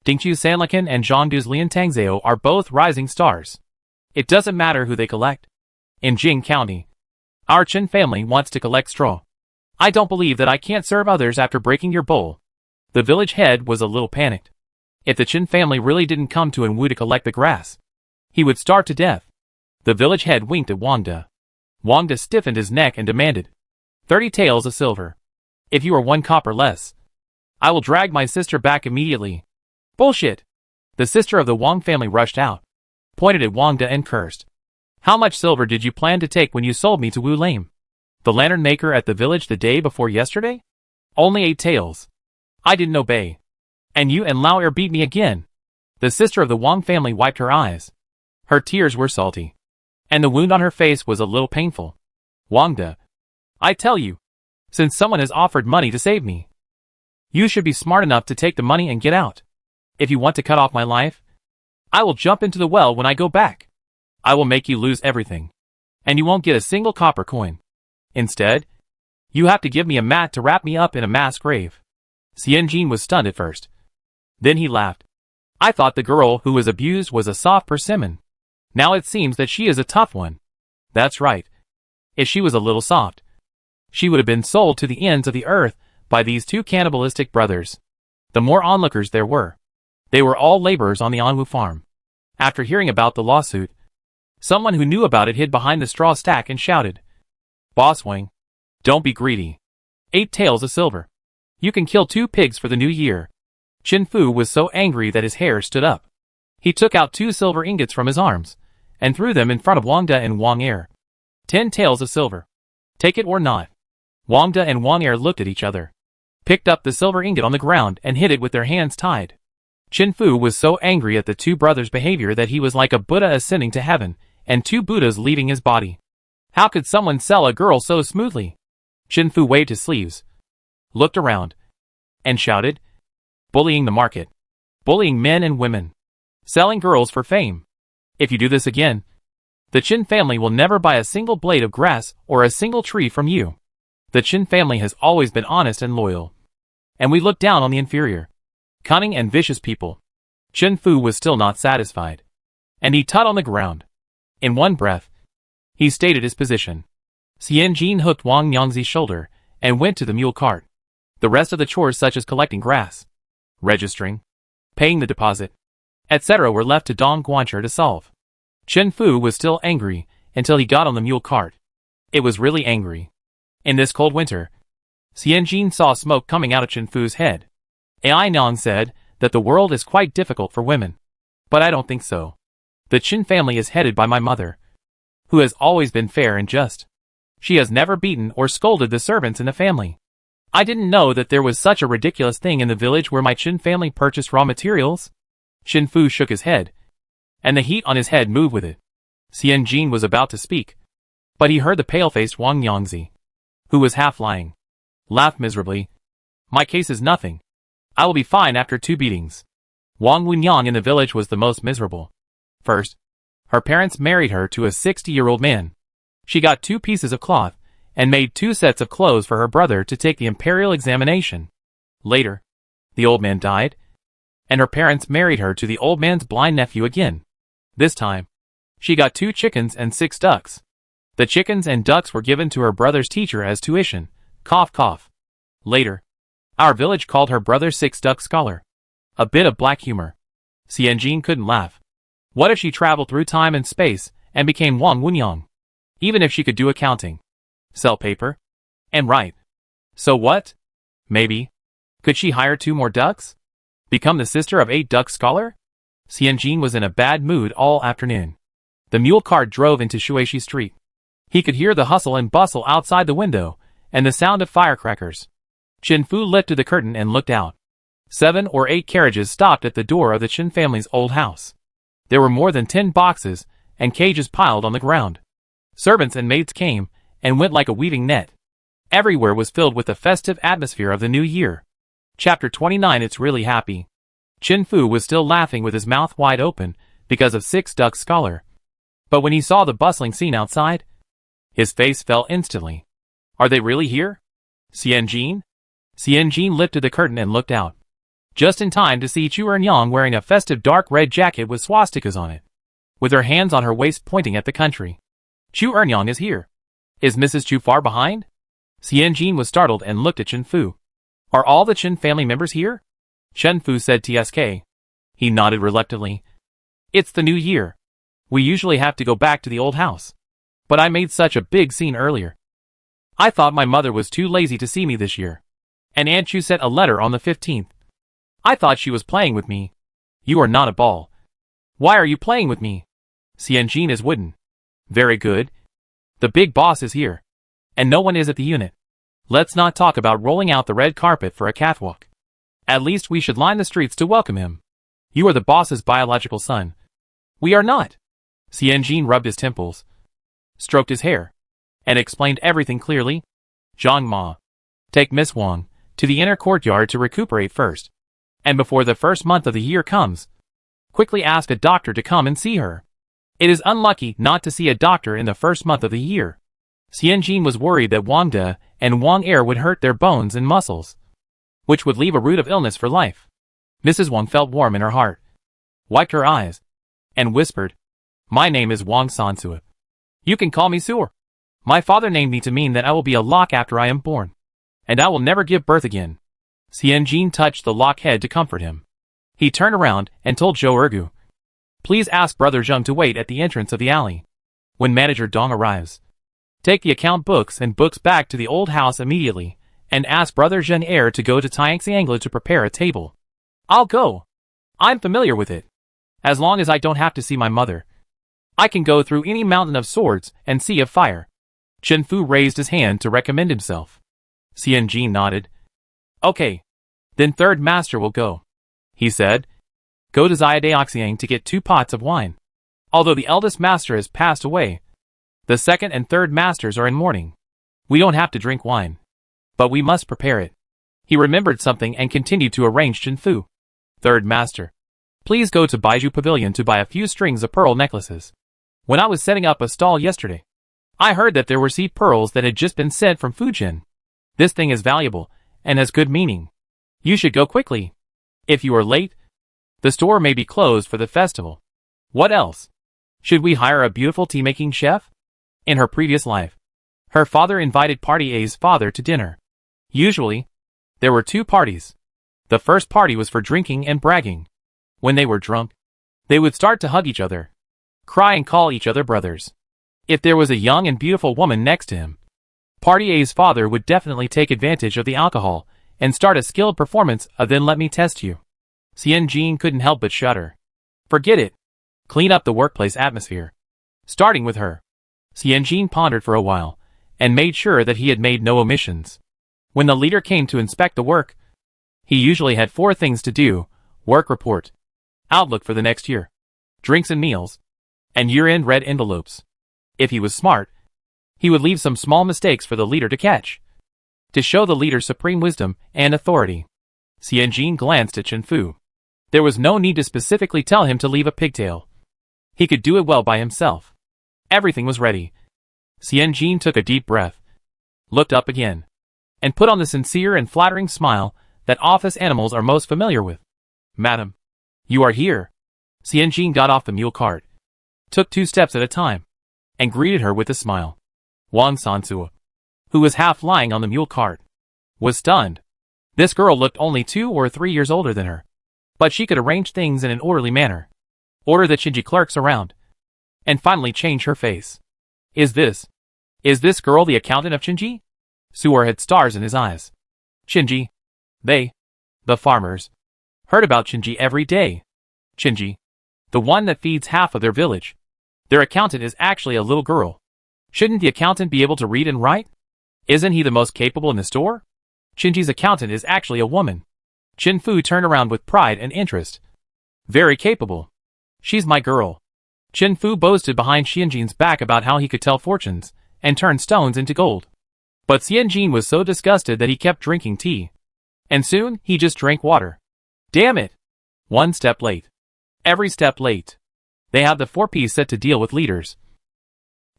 Dingqiu Sanlikan and Zhangdu's Lian Tangzhou are both rising stars. It doesn't matter who they collect. In Jing County, our Qin family wants to collect straw. I don't believe that I can't serve others after breaking your bowl. The village head was a little panicked. If the Qin family really didn't come to Enwu to collect the grass, he would starve to death. The village head winked at Wang De. Wang De stiffened his neck and demanded, 30 taels of silver. If you are 1 copper less, I will drag my sister back immediately. Bullshit! The sister of the Wang family rushed out, pointed at Wang De and cursed. How much silver did you plan to take when you sold me to Wu Lame, the lantern maker at the village the day before yesterday? Only 8 taels. I didn't obey. And you and Lao Er beat me again. The sister of the Wang family wiped her eyes. Her tears were salty, and the wound on her face was a little painful. Wang De, I tell you, since someone has offered money to save me, you should be smart enough to take the money and get out. If you want to cut off my life, I will jump into the well when I go back. I will make you lose everything, and you won't get a single copper coin. Instead, you have to give me a mat to wrap me up in a mass grave. Xian Jin was stunned at first. Then he laughed. I thought the girl who was abused was a soft persimmon. Now it seems that she is a tough one. That's right. If she was a little soft, she would have been sold to the ends of the earth by these 2 cannibalistic brothers. The more onlookers there were, they were all laborers on the Anwu farm. After hearing about the lawsuit, someone who knew about it hid behind the straw stack and shouted, Boss Wang, don't be greedy. 8 taels of silver. You can kill 2 pigs for the new year. Chen Fu was so angry that his hair stood up. He took out 2 silver ingots from his arms, and threw them in front of Wang De and Wang Er. 10 taels of silver. Take it or not. Wang De and Wang Er looked at each other, picked up the silver ingot on the ground and hid it with their hands tied. Chen Fu was so angry at the 2 brothers' behavior that he was like a Buddha ascending to heaven, and 2 Buddhas leaving his body. How could someone sell a girl so smoothly? Chen Fu waved his sleeves, looked around, and shouted, "Bullying the market. Bullying men and women. Selling girls for fame. If you do this again, the Chen family will never buy a single blade of grass or a single tree from you. The Chen family has always been honest and loyal. And we look down on the inferior, cunning and vicious people." Chen Fu was still not satisfied, and he tut on the ground. In one breath, he stated his position. Xian Jin hooked Wang Yangzi's shoulder and went to the mule cart. The rest of the chores such as collecting grass, registering, paying the deposit, etc. were left to Dong Guancher to solve. Chen Fu was still angry until he got on the mule cart. It was really angry. In this cold winter, Xian Jin saw smoke coming out of Chen Fu's head. Ai Nong said that the world is quite difficult for women. But I don't think so. The Chen family is headed by my mother, who has always been fair and just. She has never beaten or scolded the servants in the family. I didn't know that there was such a ridiculous thing in the village where my Chen family purchased raw materials. Chen Fu shook his head, and the heat on his head moved with it. Xian Jin was about to speak, but he heard the pale-faced Wang Yangzi, who was half lying, laugh miserably. "My case is nothing. I will be fine after 2 beatings." Wang Wunyang in the village was the most miserable. First, her parents married her to a 60-year-old man. She got 2 pieces of cloth and made 2 sets of clothes for her brother to take the imperial examination. Later, the old man died, and her parents married her to the old man's blind nephew again. This time, she got 2 chickens and 6 ducks. The chickens and ducks were given to her brother's teacher as tuition. Cough cough. Later, our village called her brother 6-duck scholar. A bit of black humor. Xian Jin couldn't laugh. What if she traveled through time and space and became Wang Wunyang? Even if she could do accounting, sell paper, and write. So what? Maybe. Could she hire 2 more ducks? Become the sister of 8-duck scholar? Xian Jin was in a bad mood all afternoon. The mule cart drove into Shuishi Street. He could hear the hustle and bustle outside the window, and the sound of firecrackers. Chen Fu lifted the curtain and looked out. 7 or 8 carriages stopped at the door of the Chen family's old house. There were more than 10 boxes and cages piled on the ground. Servants and maids came and went like a weaving net. Everywhere was filled with the festive atmosphere of the new year. Chapter 29. It's really happy. Chen Fu was still laughing with his mouth wide open because of 6-duck scholar. But when he saw the bustling scene outside, his face fell instantly. Are they really here? Xian Jin? Xian Jin lifted the curtain and looked out. Just in time to see Chu Enyang wearing a festive dark red jacket with swastikas on it, with her hands on her waist pointing at the country. Chu Enyang is here. Is Mrs. Chu far behind? Xian Jin was startled and looked at Chen Fu. Are all the Chen family members here? Chen Fu said TSK. He nodded reluctantly. It's the new year. We usually have to go back to the old house. But I made such a big scene earlier. I thought my mother was too lazy to see me this year. And Aunt Chu sent a letter on the 15th. I thought she was playing with me. You are not a ball. Why are you playing with me? Xian Jin is wooden. Very good. The big boss is here. And no one is at the unit. Let's not talk about rolling out the red carpet for a catwalk. At least we should line the streets to welcome him. You are the boss's biological son. We are not. Xian Jin rubbed his temples, stroked his hair, and explained everything clearly. Zhang Ma, take Miss Wang to the inner courtyard to recuperate first. And before the first month of the year comes, quickly ask a doctor to come and see her. It is unlucky not to see a doctor in the first month of the year. Xian Jin was worried that Wang De and Wang Er would hurt their bones and muscles, which would leave a root of illness for life. Mrs. Wang felt warm in her heart, wiped her eyes, and whispered, My name is Wang Sansuip. You can call me Suor. My father named me to mean that I will be a lock after I am born, and I will never give birth again. Xian Jin touched the lock head to comfort him. He turned around and told Zhou Ergu, Please ask Brother Zheng to wait at the entrance of the alley. When Manager Dong arrives, take the account books and books back to the old house immediately, and ask Brother Zheng Er to go to Tianxiangla to prepare a table. I'll go. I'm familiar with it. As long as I don't have to see my mother, I can go through any mountain of swords and sea of fire. Chen Fu raised his hand to recommend himself. Xian Jin nodded. Okay. Then third master will go. He said. Go to Xiaodaoxiang to get 2 pots of wine. Although the eldest master has passed away, the second and third masters are in mourning. We don't have to drink wine. But we must prepare it. He remembered something and continued to arrange Chen Fu. Third master. Please go to Baiju Pavilion to buy a few strings of pearl necklaces. When I was setting up a stall yesterday, I heard that there were seed pearls that had just been sent from Fujian. This thing is valuable, and has good meaning. You should go quickly. If you are late, the store may be closed for the festival. What else? Should we hire a beautiful tea-making chef? In her previous life, her father invited Party A's father to dinner. Usually, there were 2 parties. The first party was for drinking and bragging. When they were drunk, they would start to hug each other, cry and call each other brothers. If there was a young and beautiful woman next to him, Party A's father would definitely take advantage of the alcohol and start a skilled performance of "then let me test you." Xian Jin couldn't help but shudder. Forget it. Clean up the workplace atmosphere. Starting with her. Xian Jin pondered for a while, and made sure that he had made no omissions. When the leader came to inspect the work, he usually had 4 things to do: work report, outlook for the next year, drinks and meals, and year-end red envelopes. If he was smart, he would leave some small mistakes for the leader to catch, to show the leader supreme wisdom and authority. Xian Jin glanced at Chen Fu. There was no need to specifically tell him to leave a pigtail. He could do it well by himself. Everything was ready. Xian Jin took a deep breath, looked up again, and put on the sincere and flattering smile that office animals are most familiar with. "Madam, you are here." Xian Jin got off the mule cart, took 2 steps at a time, and greeted her with a smile. Wang Sansuo, who was half lying on the mule cart, was stunned. This girl looked only 2 or 3 years older than her, but she could arrange things in an orderly manner, order the Chinji clerks around, and finally change her face. Is this girl the accountant of Chinji? Suor had stars in his eyes. Chinji. The farmers, heard about Chinji every day. Chinji, the one that feeds half of their village. Their accountant is actually a little girl. Shouldn't the accountant be able to read and write? Isn't he the most capable in the store? Chinji's accountant is actually a woman. Chen Fu turned around with pride and interest. Very capable. She's my girl. Chen Fu boasted behind Xian Jin's back about how he could tell fortunes and turn stones into gold. But Xian Jin was so disgusted that he kept drinking tea. And soon, he just drank water. Damn it! 1 step late. Every step late. They had the 4 Ps set to deal with leaders.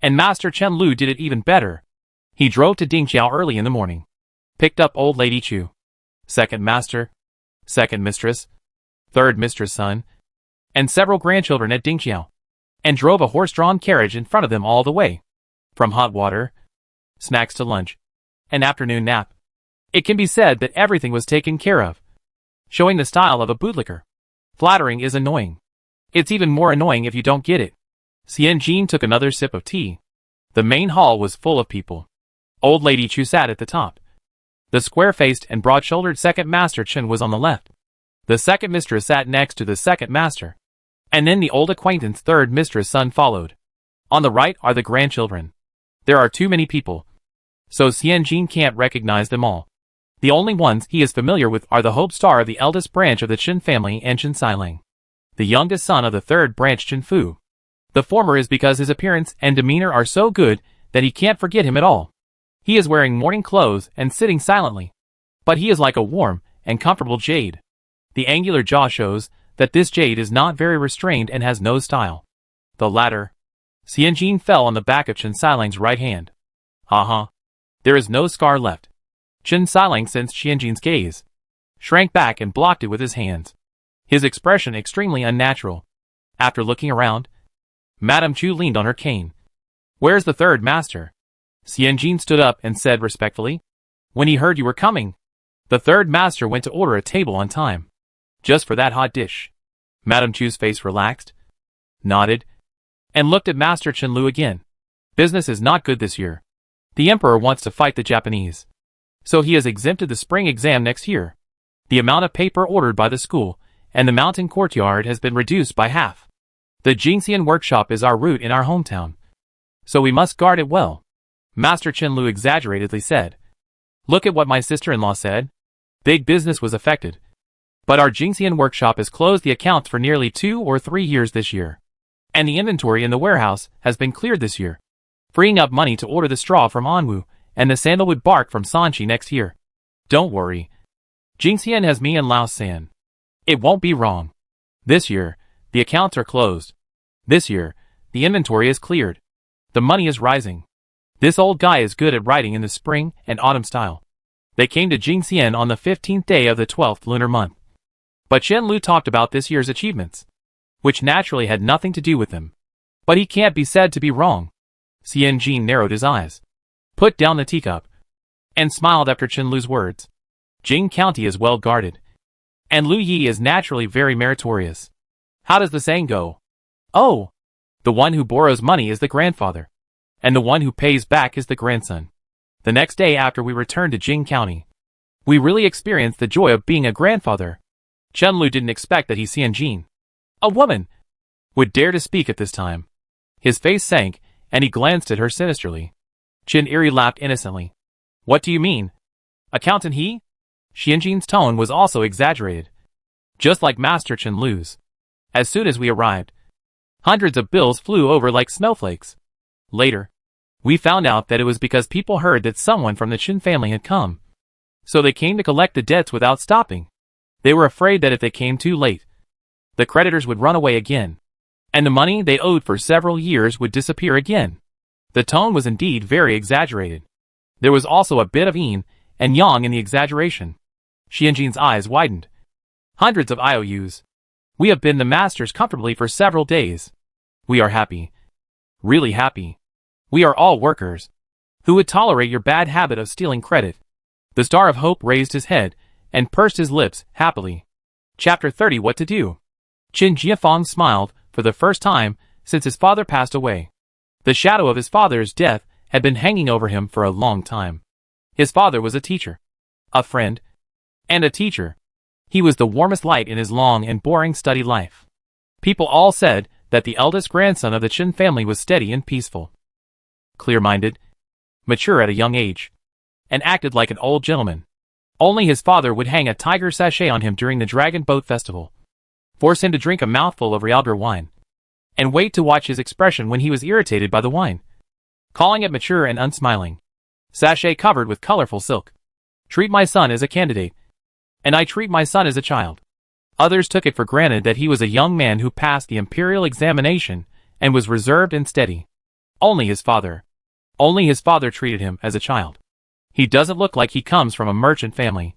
And Master Chen Lu did it even better. He drove to Dingqiao early in the morning. Picked up old lady Chu. Second master. Second mistress. Third mistress' son. And several grandchildren at Dingqiao. And drove a horse-drawn carriage in front of them all the way. From hot water, snacks to lunch, an afternoon nap. It can be said that everything was taken care of. Showing the style of a bootlicker. Flattering is annoying. It's even more annoying if you don't get it. Xian Jin took another sip of tea. The main hall was full of people. Old lady Chu sat at the top. The square-faced and broad-shouldered second master Chen was on the left. The second mistress sat next to the second master. And then the old acquaintance third mistress' son followed. On the right are the grandchildren. There are too many people, so Xian Jin can't recognize them all. The only ones he is familiar with are the hope star of the eldest branch of the Chen family and Chen Sailing, the youngest son of the third branch Chen Fu. The former is because his appearance and demeanor are so good that he can't forget him at all. He is wearing morning clothes and sitting silently. But he is like a warm and comfortable jade. The angular jaw shows that this jade is not very restrained and has no style. The latter. Xian Jin fell on the back of Chen Sailing's right hand. There is no scar left. Chen Sailing sensed Xian Jin's gaze, shrank back and blocked it with his hands. His expression extremely unnatural. After looking around, Madame Chu leaned on her cane. Where's the third master? Xian Jin stood up and said respectfully. When he heard you were coming, the third master went to order a table on time. Just for that hot dish. Madame Chu's face relaxed, nodded, and looked at Master Chen Lu again. Business is not good this year. The emperor wants to fight the Japanese, so he has exempted the spring exam next year. The amount of paper ordered by the school and the mountain courtyard has been reduced by half. The Jingxian workshop is our route in our hometown, so we must guard it well. Master Chen Lu exaggeratedly said. Look at what my sister-in-law said. Big business was affected. But our Jingxian workshop has closed the accounts for nearly 2 or 3 years this year. And the inventory in the warehouse has been cleared this year, freeing up money to order the straw from Anwu and the sandalwood bark from Sanchi next year. Don't worry. Jingxian has me and Lao San. It won't be wrong. This year, the accounts are closed. This year, the inventory is cleared. The money is rising. This old guy is good at writing in the spring and autumn style. They came to Jingxian on the 15th day of the 12th lunar month. But Chen Lu talked about this year's achievements, which naturally had nothing to do with them. But he can't be said to be wrong. Xian Jin narrowed his eyes, put down the teacup, and smiled after Chen Lu's words. Jing County is well guarded, and Lu Yi is naturally very meritorious. How does the saying go? Oh, the one who borrows money is the grandfather, and the one who pays back is the grandson. The next day after we returned to Jing County, we really experienced the joy of being a grandfather. Chen Lu didn't expect that Xian Jin, a woman, would dare to speak at this time. His face sank, and he glanced at her sinisterly. Chen Eri laughed innocently. What do you mean? Accountant he? Xian Jin's tone was also exaggerated, just like Master Chen Lu's. As soon as we arrived, hundreds of bills flew over like snowflakes. Later, we found out that it was because people heard that someone from the Chen family had come. So they came to collect the debts without stopping. They were afraid that if they came too late, the creditors would run away again, and the money they owed for several years would disappear again. The tone was indeed very exaggerated. There was also a bit of yin and yang in the exaggeration. Xianjin's eyes widened. Hundreds of IOUs. We have been the masters comfortably for several days. We are happy. Really happy. We are all workers. Who would tolerate your bad habit of stealing credit? The Star of Hope raised his head and pursed his lips happily. Chapter 30. What to do? Qin Jiafang smiled for the first time since his father passed away. The shadow of his father's death had been hanging over him for a long time. His father was a teacher, a friend, and a teacher. He was the warmest light in his long and boring study life. People all said that the eldest grandson of the Qin family was steady and peaceful, clear-minded, mature at a young age, and acted like an old gentleman. Only his father would hang a tiger sachet on him during the Dragon Boat Festival, force him to drink a mouthful of Realgar wine, and wait to watch his expression when he was irritated by the wine, calling it mature and unsmiling. Sachet covered with colorful silk. Treat my son as a candidate, and I treat my son as a child. Others took it for granted that he was a young man who passed the imperial examination and was reserved and steady. Only his father treated him as a child. He doesn't look like he comes from a merchant family,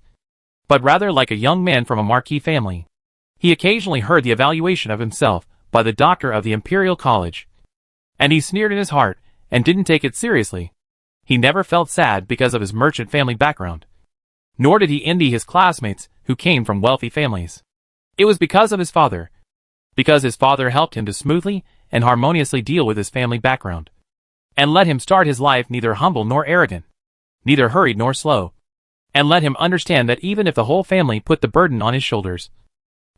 but rather like a young man from a marquis family. He occasionally heard the evaluation of himself by the doctor of the Imperial College, and he sneered in his heart and didn't take it seriously. He never felt sad because of his merchant family background, nor did he envy his classmates who came from wealthy families. It was because of his father, because his father helped him to smoothly and harmoniously deal with his family background, and let him start his life neither humble nor arrogant, neither hurried nor slow, and let him understand that even if the whole family put the burden on his shoulders,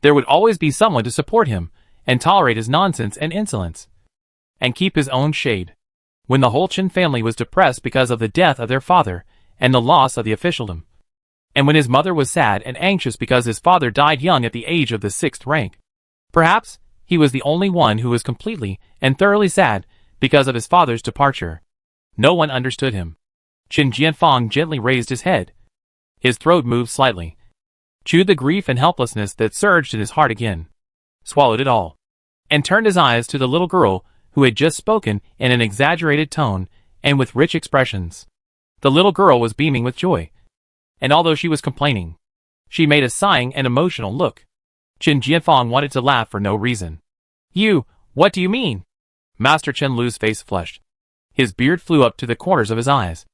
there would always be someone to support him and tolerate his nonsense and insolence, and keep his own shade. When the whole Qin family was depressed because of the death of their father and the loss of the officialdom, and when his mother was sad and anxious because his father died young at the age of the 6th rank, perhaps he was the only one who was completely and thoroughly sad because of his father's departure. No one understood him. Qin Jianfang gently raised his head. His throat moved slightly, chewed the grief and helplessness that surged in his heart again, swallowed it all, and turned his eyes to the little girl who had just spoken in an exaggerated tone and with rich expressions. The little girl was beaming with joy, and although she was complaining, she made a sighing and emotional look. Qin Jianfang wanted to laugh for no reason. You, what do you mean? Master Chen Lu's face flushed. His beard flew up to the corners of his eyes.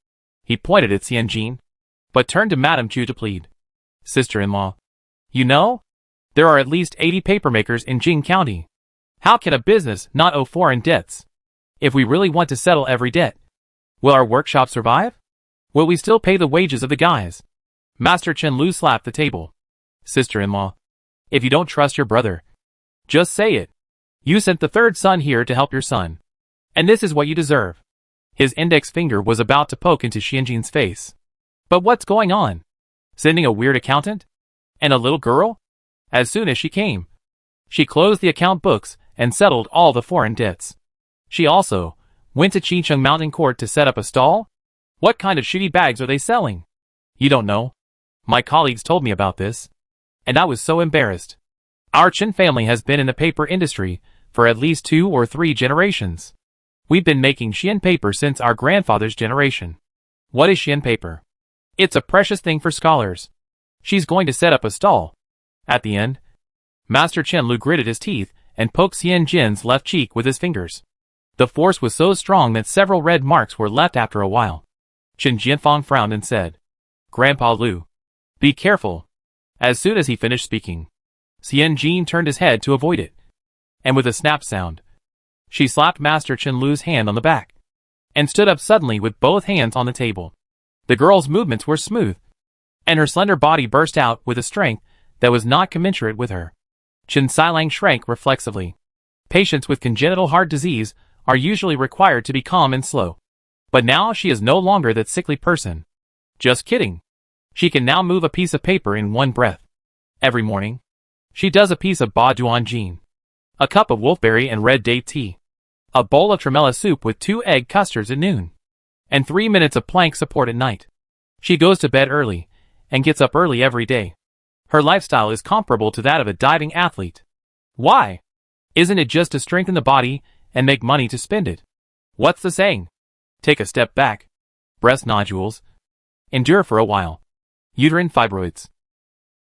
He pointed at Xianjin, but turned to Madame Chu to plead. Sister-in-law, you know, there are at least 80 papermakers in Jing County. How can a business not owe foreign debts? If we really want to settle every debt, will our workshop survive? Will we still pay the wages of the guys? Master Chen Lu slapped the table. Sister-in-law, if you don't trust your brother, just say it. You sent the third son here to help your son, and this is what you deserve. His index finger was about to poke into Xianjin's face. But what's going on? Sending a weird accountant? And a little girl? As soon as she came, she closed the account books and settled all the foreign debts. She also went to Qicheng Mountain Court to set up a stall? What kind of shitty bags are they selling? You don't know? My colleagues told me about this. And I was so embarrassed. Our Chen family has been in the paper industry for at least 2 or 3 generations. We've been making Xian paper since our grandfather's generation. What is Xian paper? It's a precious thing for scholars. She's going to set up a stall. At the end, Master Chen Lu gritted his teeth and poked Xian Jin's left cheek with his fingers. The force was so strong that several red marks were left after a while. Chen Jianfang frowned and said, Grandpa Lu, be careful. As soon as he finished speaking, Xian Jin turned his head to avoid it. And with a snap sound, she slapped Master Chen Lu's hand on the back and stood up suddenly with both hands on the table. The girl's movements were smooth, and her slender body burst out with a strength that was not commensurate with her. Chen Xilang shrank reflexively. Patients with congenital heart disease are usually required to be calm and slow. But now she is no longer that sickly person. Just kidding. She can now move a piece of paper in one breath. Every morning, she does a piece of Ba Duan Jin, a cup of wolfberry and red date tea, a bowl of tremella soup with 2 egg custards at noon, and 3 minutes of plank support at night. She goes to bed early and gets up early every day. Her lifestyle is comparable to that of a diving athlete. Why? Isn't it just to strengthen the body and make money to spend it? What's the saying? Take a step back. Breast nodules. Endure for a while. Uterine fibroids.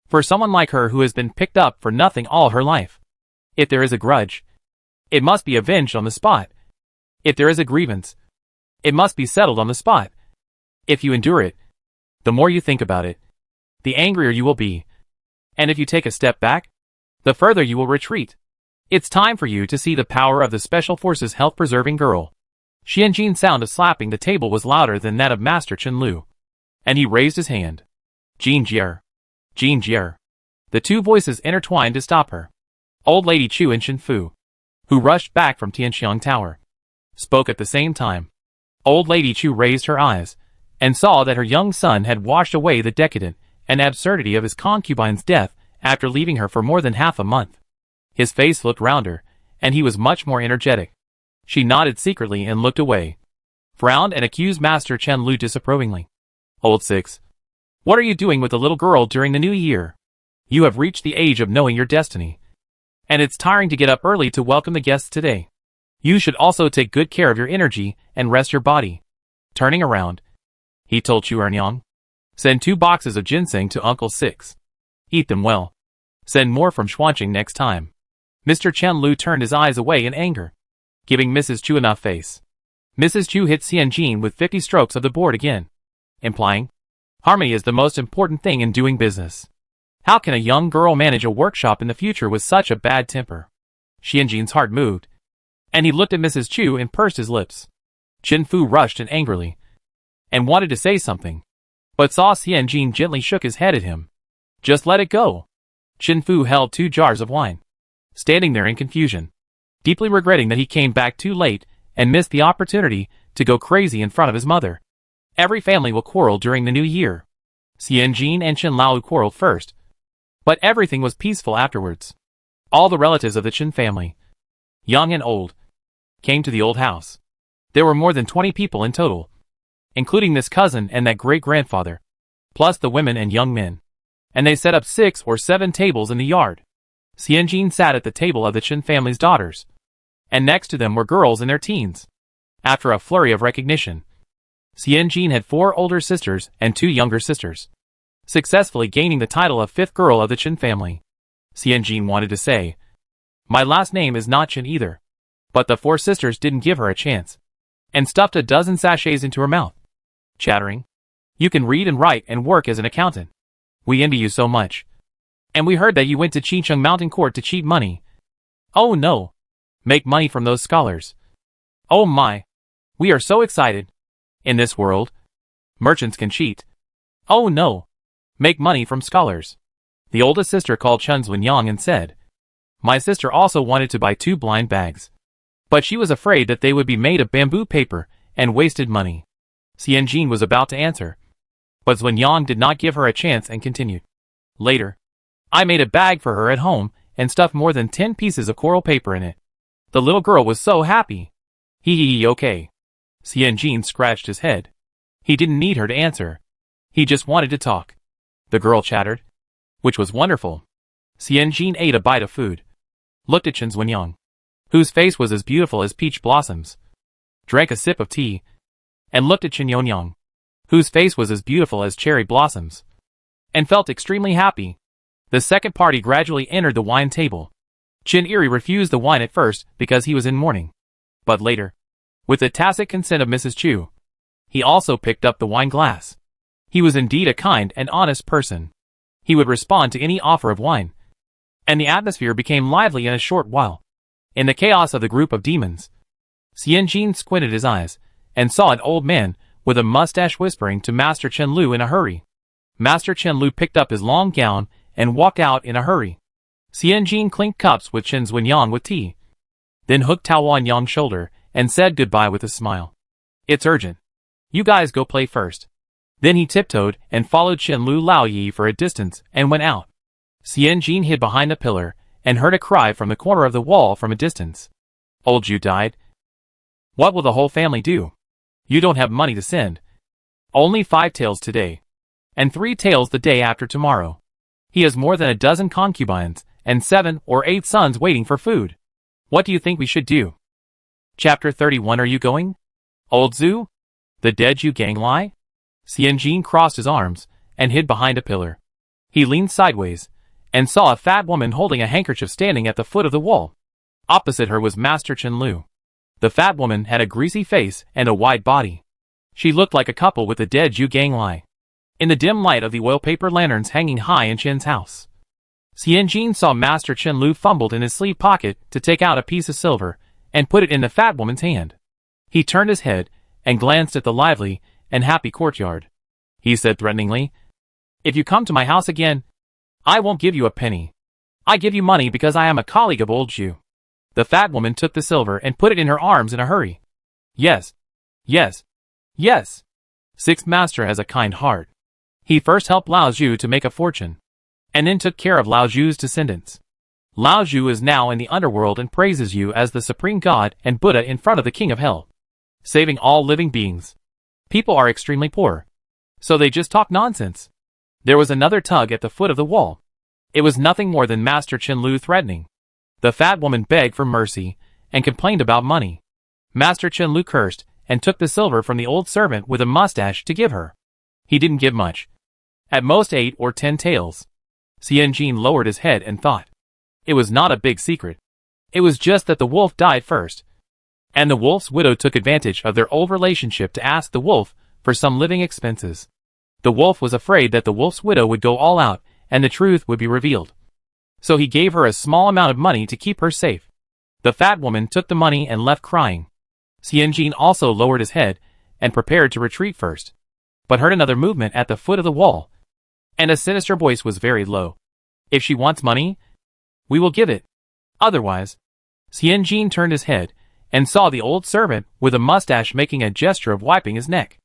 For someone like her who has been picked up for nothing all her life. If there is a grudge, it must be avenged on the spot. If there is a grievance, it must be settled on the spot. If you endure it, the more you think about it, the angrier you will be. And if you take a step back, the further you will retreat. It's time for you to see the power of the Special Forces health-preserving girl. Xian Jin's sound of slapping the table was louder than that of Master Chen Lu. And he raised his hand. Jin Jier. Jin Jier. The 2 voices intertwined to stop her. Old Lady Chu and Shen Fu, who rushed back from Tianxiang Tower, spoke at the same time. Old Lady Chu raised her eyes and saw that her young son had washed away the decadent and absurdity of his concubine's death after leaving her for more than half a month. His face looked rounder, and he was much more energetic. She nodded secretly and looked away, frowned and accused Master Chen Lu disapprovingly. Old Six, what are you doing with the little girl during the new year? You have reached the age of knowing your destiny, and it's tiring to get up early to welcome the guests today. You should also take good care of your energy and rest your body. Turning around, he told Chu Ernyang, send 2 boxes of ginseng to Uncle Six. Eat them well. Send more from Xuanqing next time. Mr. Chen Lu turned his eyes away in anger, giving Mrs. Chu enough face. Mrs. Chu hit Xian Jin with 50 strokes of the board again, implying, harmony is the most important thing in doing business. How can a young girl manage a workshop in the future with such a bad temper? Xian Jin's heart moved, and he looked at Mrs. Chu and pursed his lips. Chen Fu rushed in angrily, and wanted to say something, but saw Xian Jin gently shook his head at him. Just let it go. Chen Fu held 2 jars of wine, standing there in confusion, deeply regretting that he came back too late and missed the opportunity to go crazy in front of his mother. Every family will quarrel during the new year. Xian Jin and Chen Lao quarreled first, but everything was peaceful afterwards. All the relatives of the Chen family, young and old, came to the old house. There were more than 20 people in total, including this cousin and that great-grandfather, plus the women and young men. And they set up 6 or 7 tables in the yard. Xian Jin sat at the table of the Chen family's daughters, and next to them were girls in their teens. After a flurry of recognition, Xian Jin had 4 older sisters and 2 younger sisters, successfully gaining the title of 5th girl of the Chen family. Xian Jin wanted to say, my last name is not Chen either, but the 4 sisters didn't give her a chance, and stuffed a dozen sachets into her mouth, chattering, you can read and write and work as an accountant. We envy you so much. And we heard that you went to Qincheng Mountain Court to cheat money. Oh no. Make money from those scholars. Oh my. We are so excited. In this world, merchants can cheat. Oh no. Make money from scholars. The oldest sister called Chen Xuanyang and said, my sister also wanted to buy 2 blind bags, but she was afraid that they would be made of bamboo paper and wasted money. Xian Jin was about to answer, but Xuanyang did not give her a chance and continued. Later, I made a bag for her at home and stuffed more than 10 pieces of coral paper in it. The little girl was so happy. Okay. Xian Jin scratched his head. He didn't need her to answer. He just wanted to talk. The girl chattered, which was wonderful. Xianjin ate a bite of food, looked at Chen Zunyang, whose face was as beautiful as peach blossoms, drank a sip of tea, and looked at Chen Yonyang, whose face was as beautiful as cherry blossoms, and felt extremely happy. The second party gradually entered the wine table. Chen Eri refused the wine at first because he was in mourning. But later, with the tacit consent of Mrs. Chu, he also picked up the wine glass. He was indeed a kind and honest person. He would respond to any offer of wine. And the atmosphere became lively in a short while. In the chaos of the group of demons, Xianjin squinted his eyes and saw an old man with a mustache whispering to Master Chen Lu in a hurry. Master Chen Lu picked up his long gown and walked out in a hurry. Xianjin clinked cups with Chen Zunyang with tea, then hooked Tao Wanyang's shoulder and said goodbye with a smile. It's urgent. You guys go play first. Then he tiptoed and followed Chen Lu Laoyi for a distance and went out. Xianjin hid behind a pillar and heard a cry from the corner of the wall from a distance. Old Ju died. What will the whole family do? You don't have money to send. Only 5 taels today, and 3 taels the day after tomorrow. He has more than a dozen concubines and 7 or 8 sons waiting for food. What do you think we should do? Chapter 31. Are you going? Old Zhu? The dead Zhu gang lie? Xianjin crossed his arms and hid behind a pillar. He leaned sideways and saw a fat woman holding a handkerchief standing at the foot of the wall. Opposite her was Master Chen Lu. The fat woman had a greasy face and a wide body. She looked like a couple with the dead Zhu gang lie. In the dim light of the oil paper lanterns hanging high in Chen's house, Xianjin saw Master Chen Lu fumbled in his sleeve pocket to take out a piece of silver and put it in the fat woman's hand. He turned his head and glanced at the lively and happy courtyard. He said threateningly, "If you come to my house again, I won't give you a penny. I give you money because I am a colleague of old Zhu." The fat woman took the silver and put it in her arms in a hurry. Yes, yes, yes. Sixth Master has a kind heart. He first helped Lao Zhu to make a fortune, and then took care of Lao Zhu's descendants. Lao Zhu is now in the underworld and praises you as the supreme god and Buddha in front of the king of hell, saving all living beings. People are extremely poor, so they just talk nonsense. There was another tug at the foot of the wall. It was nothing more than Master Chen Lu threatening. The fat woman begged for mercy and complained about money. Master Chen Lu cursed and took the silver from the old servant with a mustache to give her. He didn't give much. At most 8 or 10 taels. Xianjin lowered his head and thought. It was not a big secret. It was just that the wolf died first, and the wolf's widow took advantage of their old relationship to ask the wolf for some living expenses. The wolf was afraid that the wolf's widow would go all out and the truth would be revealed. So he gave her a small amount of money to keep her safe. The fat woman took the money and left crying. Xianjin also lowered his head and prepared to retreat first, but heard another movement at the foot of the wall, and a sinister voice was very low. If she wants money, we will give it. Otherwise, Xianjin turned his head and saw the old servant with a mustache making a gesture of wiping his neck.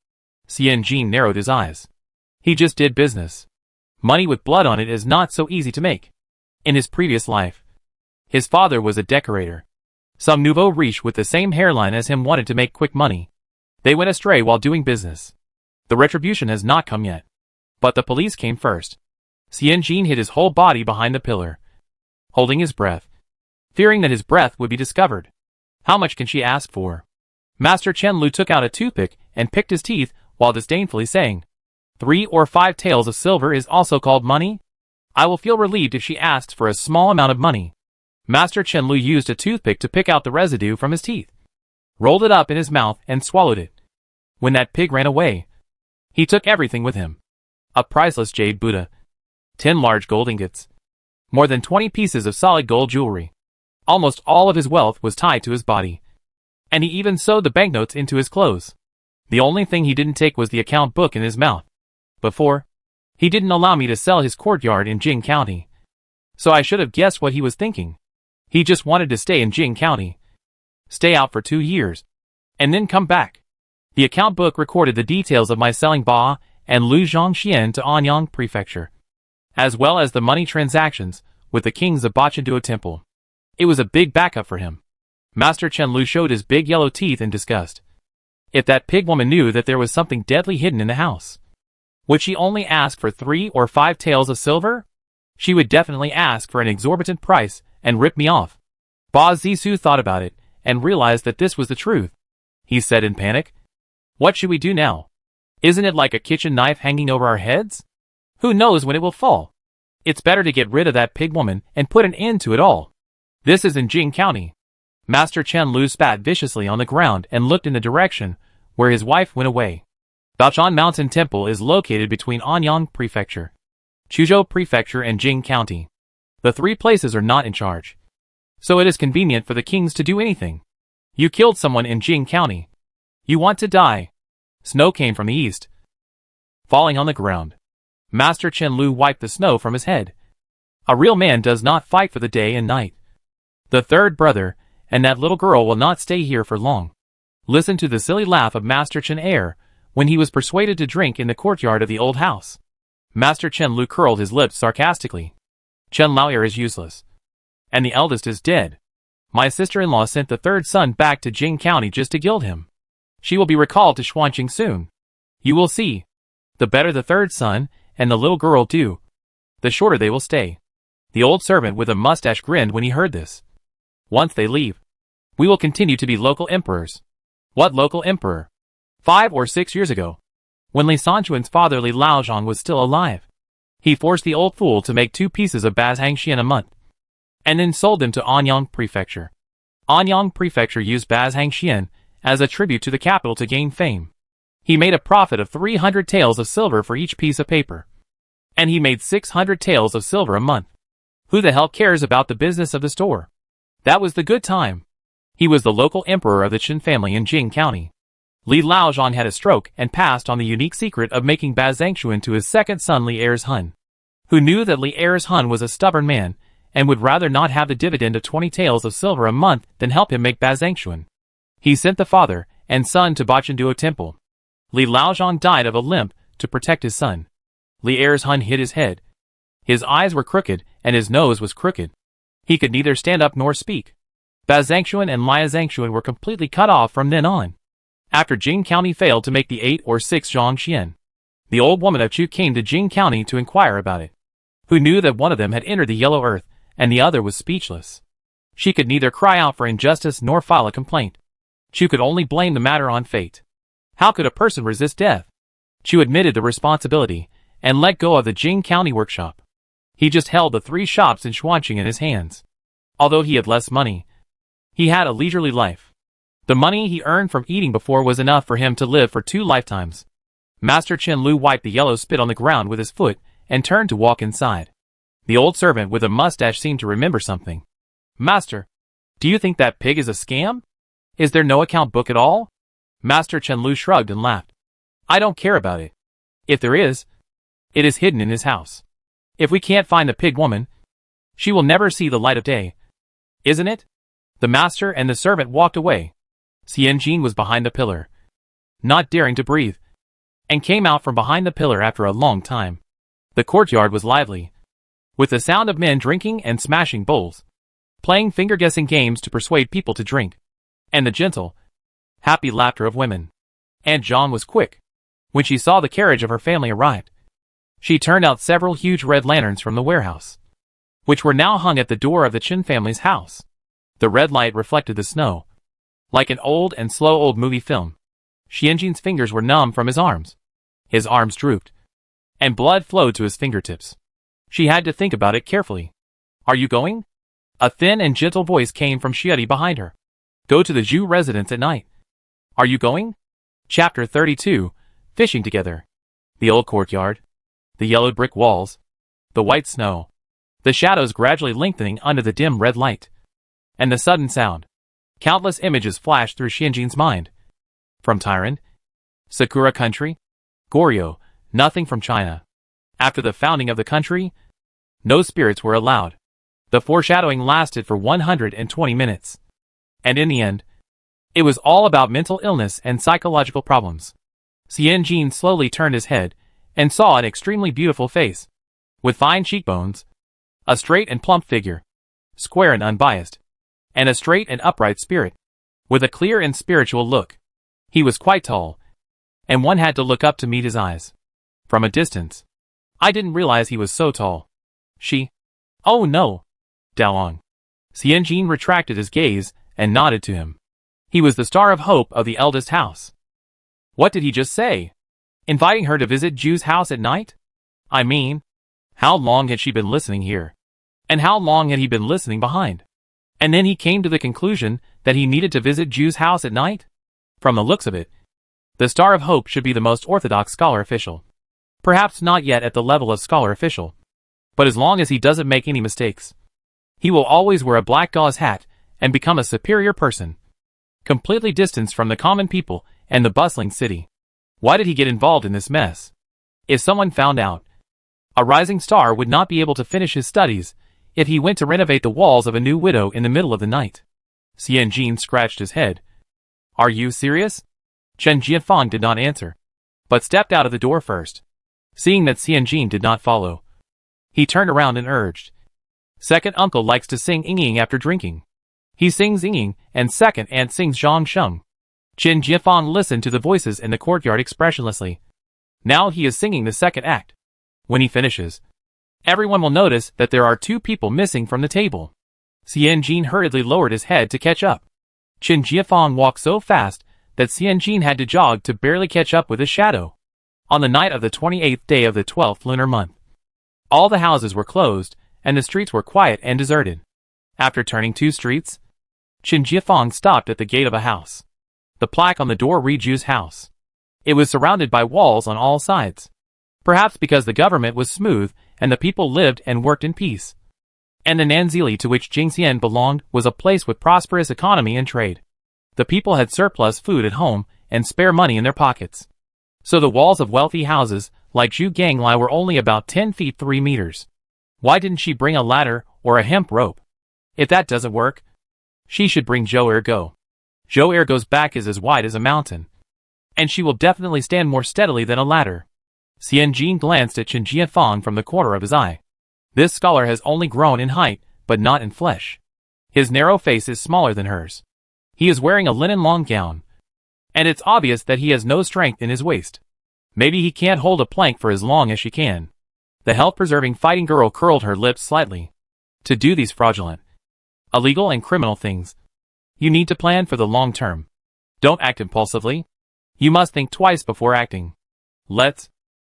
Xianjin narrowed his eyes. He just did business. Money with blood on it is not so easy to make. In his previous life, his father was a decorator. Some nouveau riche with the same hairline as him wanted to make quick money. They went astray while doing business. The retribution has not come yet. But the police came first. Xianjin hid his whole body behind the pillar, holding his breath, fearing that his breath would be discovered. How much can she ask for? Master Chen Lu took out a toothpick and picked his teeth while disdainfully saying, 3 or 5 taels of silver is also called money? I will feel relieved if she asks for a small amount of money. Master Chen Lu used a toothpick to pick out the residue from his teeth, rolled it up in his mouth and swallowed it. When that pig ran away, he took everything with him. A priceless jade Buddha, 10 large gold ingots, more than 20 pieces of solid gold jewelry. Almost all of his wealth was tied to his body, and he even sewed the banknotes into his clothes. The only thing he didn't take was the account book in his mouth. Before, he didn't allow me to sell his courtyard in Jing County, so I should have guessed what he was thinking. He just wanted to stay in Jing County, stay out for 2 years, and then come back. The account book recorded the details of my selling Ba and Lu Zhongxian to Anyang Prefecture, as well as the money transactions with the kings of Bachenduo Temple. It was a big backup for him. Master Chen Lu showed his big yellow teeth in disgust. If that pig woman knew that there was something deadly hidden in the house, would she only ask for 3 or 5 taels of silver? She would definitely ask for an exorbitant price and rip me off. Ba Zisu thought about it and realized that this was the truth. He said in panic, "What should we do now? Isn't it like a kitchen knife hanging over our heads? Who knows when it will fall? It's better to get rid of that pig woman and put an end to it all." This is in Jing County. Master Chen Lu spat viciously on the ground and looked in the direction where his wife went away. Baoshan Mountain Temple is located between Anyang Prefecture, Chuzhou Prefecture and Jing County. The 3 places are not in charge, so it is convenient for the kings to do anything. You killed someone in Jing County. You want to die. Snow came from the east, falling on the ground. Master Chen Lu wiped the snow from his head. A real man does not fight for the day and night. The 3rd brother and that little girl will not stay here for long. Listen to the silly laugh of Master Chen Er when he was persuaded to drink in the courtyard of the old house. Master Chen Lu curled his lips sarcastically. Chen Laoer is useless, and the eldest is dead. My sister-in-law sent the 3rd son back to Jing County just to gild him. She will be recalled to Xuanqing soon. You will see. The better the 3rd son and the little girl do, the shorter they will stay. The old servant with a mustache grinned when he heard this. Once they leave, we will continue to be local emperors. What local emperor? 5 or 6 years ago, when Li Sanquan's father Li Laozhong was still alive, he forced the old fool to make 2 pieces of Bazhangxian a month, and then sold them to Anyang Prefecture. Anyang Prefecture used Bazhangxian as a tribute to the capital to gain fame. He made a profit of 300 taels of silver for each piece of paper, and he made 600 taels of silver a month. Who the hell cares about the business of the store? That was the good time. He was the local emperor of the Chen family in Jing County. Li Laozhong had a stroke and passed on the unique secret of making Bazhangxian to his 2nd son Li Ershun, who knew that Li Ershun was a stubborn man and would rather not have the dividend of 20 taels of silver a month than help him make Bazhangxian. He sent the father and son to Bachenduo Temple. Li Laozhong died of a limp to protect his son. Li Ershun hit his head. His eyes were crooked and his nose was crooked. He could neither stand up nor speak. Bazhangxian and Liazangxian were completely cut off from then on. After Jing County failed to make the 8 or 6 Zhongxian, the old woman of Chu came to Jing County to inquire about it. Who knew that one of them had entered the yellow earth and the other was speechless. She could neither cry out for injustice nor file a complaint. Chu could only blame the matter on fate. How could a person resist death? Chu admitted the responsibility and let go of the Jing County workshop. He just held the 3 shops in Xuanqing in his hands. Although he had less money, he had a leisurely life. The money he earned from eating before was enough for him to live for 2 lifetimes. Master Chen Lu wiped the yellow spit on the ground with his foot and turned to walk inside. The old servant with a mustache seemed to remember something. Master, do you think that pig is a scam? Is there no account book at all? Master Chen Lu shrugged and laughed. I don't care about it. If there is, it is hidden in his house. If we can't find the pig woman, she will never see the light of day. Isn't it? The master and the servant walked away. Xianjin was behind the pillar, not daring to breathe, and came out from behind the pillar after a long time. The courtyard was lively, with the sound of men drinking and smashing bowls, playing finger-guessing games to persuade people to drink, and the gentle, happy laughter of women. Aunt Zhang was quick. When she saw the carriage of her family arrived, she turned out several huge red lanterns from the warehouse, which were now hung at the door of the Chen family's house. The red light reflected the snow, like an old and slow old movie film. Xianjin's fingers were numb from his arms. His arms drooped, and blood flowed to his fingertips. She had to think about it carefully. Are you going? A thin and gentle voice came from Xiadi behind her. Go to the Zhu residence at night. Are you going? Chapter 32, Fishing Together. The old courtyard, the yellowed brick walls, the white snow, the shadows gradually lengthening under the dim red light, and the sudden sound. Countless images flashed through Xianjin's mind. From Tyran, Sakura country, Goryeo, nothing from China. After the founding of the country, no spirits were allowed. The foreshadowing lasted for 120 minutes. And in the end, it was all about mental illness and psychological problems. Xianjin slowly turned his head and saw an extremely beautiful face, with fine cheekbones, a straight and plump figure, square and unbiased, and a straight and upright spirit, with a clear and spiritual look. He was quite tall, and one had to look up to meet his eyes. From a distance. I didn't realize he was so tall. She. Oh no. Daolong. Xianjin retracted his gaze and nodded to him. He was the star of hope of the eldest house. What did he just say? Inviting her to visit Ju's house at night? I mean, how long had she been listening here? And how long had he been listening behind? And then he came to the conclusion that he needed to visit Ju's house at night? From the looks of it, the Star of Hope should be the most orthodox scholar official. Perhaps not yet at the level of scholar official. But as long as he doesn't make any mistakes, he will always wear a black gauze hat and become a superior person, completely distanced from the common people and the bustling city. Why did he get involved in this mess? If someone found out, a rising star would not be able to finish his studies if he went to renovate the walls of a new widow in the middle of the night. Xianjin scratched his head. Are you serious? Chen Jianfang did not answer, but stepped out of the door first. Seeing that Xianjin did not follow, he turned around and urged. Second uncle likes to sing Ying after drinking. He sings Ying, and second aunt sings Zhang Sheng. Chen Jianfang listened to the voices in the courtyard expressionlessly. Now he is singing the second act. When he finishes, everyone will notice that there are two people missing from the table. Xianjin hurriedly lowered his head to catch up. Chen Jianfang walked so fast that Xianjin had to jog to barely catch up with his shadow. On the night of the 28th day of the 12th lunar month, all the houses were closed, and the streets were quiet and deserted. After turning 2 streets, Chen Jianfang stopped at the gate of a house. The plaque on the door read Ju's house. It was surrounded by walls on all sides. Perhaps because the government was smooth and the people lived and worked in peace. And the Nanzili to which Jingxian belonged was a place with prosperous economy and trade. The people had surplus food at home and spare money in their pockets. So the walls of wealthy houses like Zhu Ganglai were only about 10 feet 3 meters. Why didn't she bring a ladder or a hemp rope? If that doesn't work, she should bring Zhou Ergo. Zhou Ergo's back is as wide as a mountain, and she will definitely stand more steadily than a ladder. Xianjin glanced at Chen Jianfang from the corner of his eye. This scholar has only grown in height, but not in flesh. His narrow face is smaller than hers. He is wearing a linen long gown, and it's obvious that he has no strength in his waist. Maybe he can't hold a plank for as long as she can. The health-preserving fighting girl curled her lips slightly. To do these fraudulent, illegal and criminal things, you need to plan for the long term. Don't act impulsively. You must think twice before acting.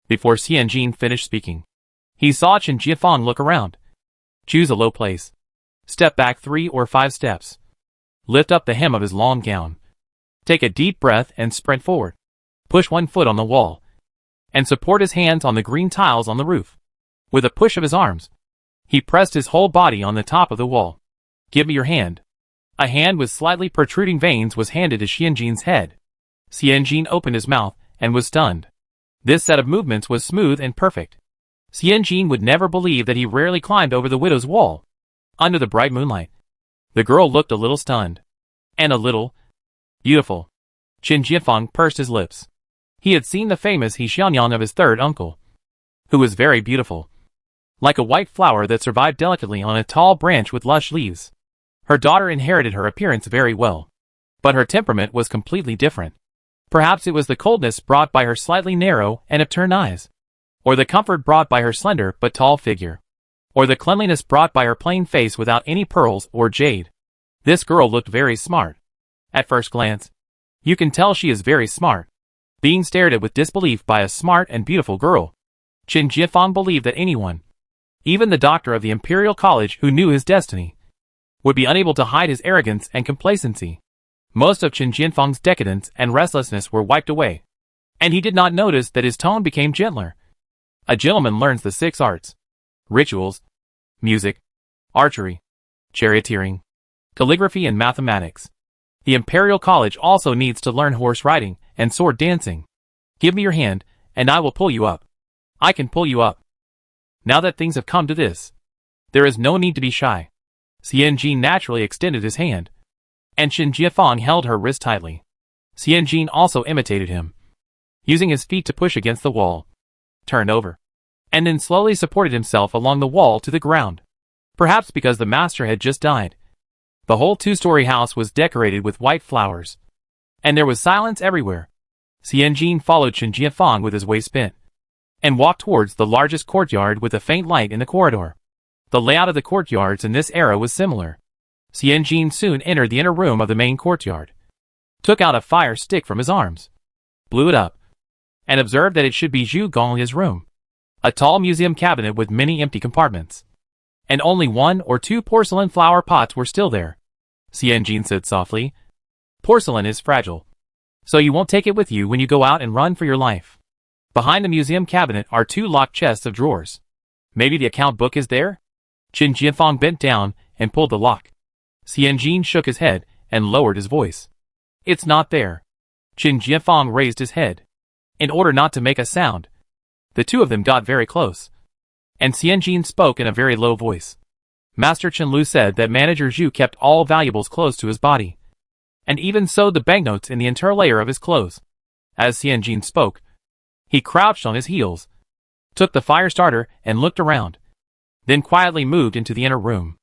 Before Xianjin finished speaking, he saw Chen Jianfang look around. Choose a low place. Step back 3 or 5 steps. Lift up the hem of his long gown. Take a deep breath and sprint forward. Push 1 foot on the wall, and support his hands on the green tiles on the roof. With a push of his arms, he pressed his whole body on the top of the wall. Give me your hand. A hand with slightly protruding veins was handed to Xianjin's head. Xianjin opened his mouth and was stunned. This set of movements was smooth and perfect. Xianjin would never believe that he rarely climbed over the widow's wall. Under the bright moonlight, the girl looked a little stunned. And a little beautiful. Chen Jianfang pursed his lips. He had seen the famous He Xianyang of his third uncle, who was very beautiful, like a white flower that survived delicately on a tall branch with lush leaves. Her daughter inherited her appearance very well, but her temperament was completely different. Perhaps it was the coldness brought by her slightly narrow and upturned eyes, or the comfort brought by her slender but tall figure, or the cleanliness brought by her plain face without any pearls or jade. This girl looked very smart. At first glance, you can tell she is very smart. Being stared at with disbelief by a smart and beautiful girl, Chen Jianfang believed that anyone, even the doctor of the Imperial College who knew his destiny, would be unable to hide his arrogance and complacency. Most of Chen Jianfang's decadence and restlessness were wiped away, and he did not notice that his tone became gentler. A gentleman learns the 6 arts: rituals, music, archery, charioteering, calligraphy and mathematics. The Imperial College also needs to learn horse riding and sword dancing. Give me your hand, and I will pull you up. I can pull you up. Now that things have come to this, there is no need to be shy. Xianjin naturally extended his hand, and Chen Jianfang held her wrist tightly. Xianjin also imitated him, using his feet to push against the wall, turned over, and then slowly supported himself along the wall to the ground. Perhaps because the master had just died, the whole 2-story house was decorated with white flowers. and there was silence everywhere. Xianjin followed Chen Jianfang with his waist bent, and walked towards the largest courtyard with a faint light in the corridor. The layout of the courtyards in this era was similar. Xianjin soon entered the inner room of the main courtyard, took out a fire stick from his arms, blew it up, and observed that it should be Zhu Gonglia's room. A tall museum cabinet with many empty compartments, and only 1 or 2 porcelain flower pots were still there. Xianjin said softly, "Porcelain is fragile, so you won't take it with you when you go out and run for your life." Behind the museum cabinet are 2 locked chests of drawers. Maybe the account book is there? Chen Jianfang bent down and pulled the lock. Xianjin shook his head and lowered his voice. "It's not there." Chen Jianfang raised his head, in order not to make a sound. The two of them got very close, and Xianjin spoke in a very low voice. "Master Chen Lu said that Manager Zhu kept all valuables close to his body, and even sewed the banknotes in the interlayer of his clothes." As Xianjin spoke, he crouched on his heels, took the fire starter and looked around, then quietly moved into the inner room.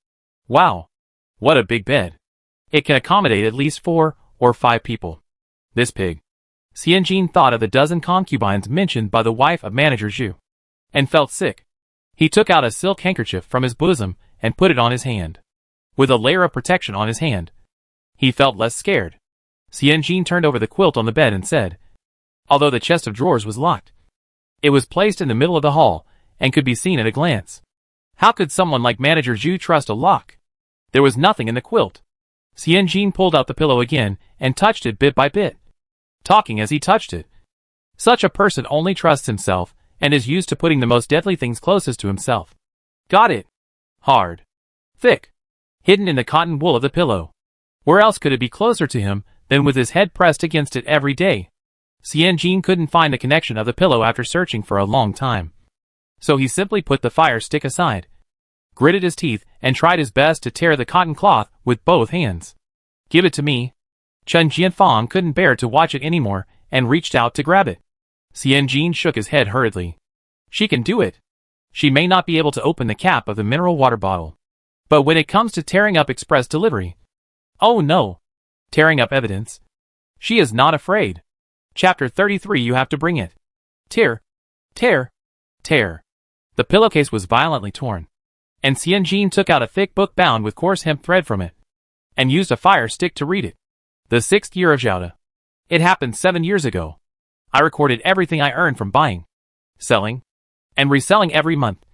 Wow! What a big bed! It can accommodate at least 4 or 5 people. This pig. Xianjin thought of the dozen concubines mentioned by the wife of Manager Zhu, and felt sick. He took out a silk handkerchief from his bosom and put it on his hand. With a layer of protection on his hand, he felt less scared. Xianjin turned over the quilt on the bed and said, although the chest of drawers was locked, it was placed in the middle of the hall and could be seen at a glance. How could someone like Manager Zhu trust a lock? There was nothing in the quilt. Xianjin pulled out the pillow again and touched it bit by bit, talking as he touched it. Such a person only trusts himself and is used to putting the most deadly things closest to himself. Got it. Hard. Thick. Hidden in the cotton wool of the pillow. Where else could it be closer to him than with his head pressed against it every day? Xianjin couldn't find the connection of the pillow after searching for a long time. So he simply put the fire stick aside, gritted his teeth, and tried his best to tear the cotton cloth with both hands. Give it to me. Chen Jianfang couldn't bear to watch it anymore and reached out to grab it. Xianjin shook his head hurriedly. She can do it. She may not be able to open the cap of the mineral water bottle, but when it comes to tearing up express delivery, oh no, tearing up evidence, she is not afraid. Chapter 33. You have to bring it. Tear. Tear. Tear. The pillowcase was violently torn, and Xianjin took out a thick book bound with coarse hemp thread from it, and used a fire stick to read it. The 6th year of Zhao. It happened 7 years ago. I recorded everything I earned from buying, selling, and reselling every month,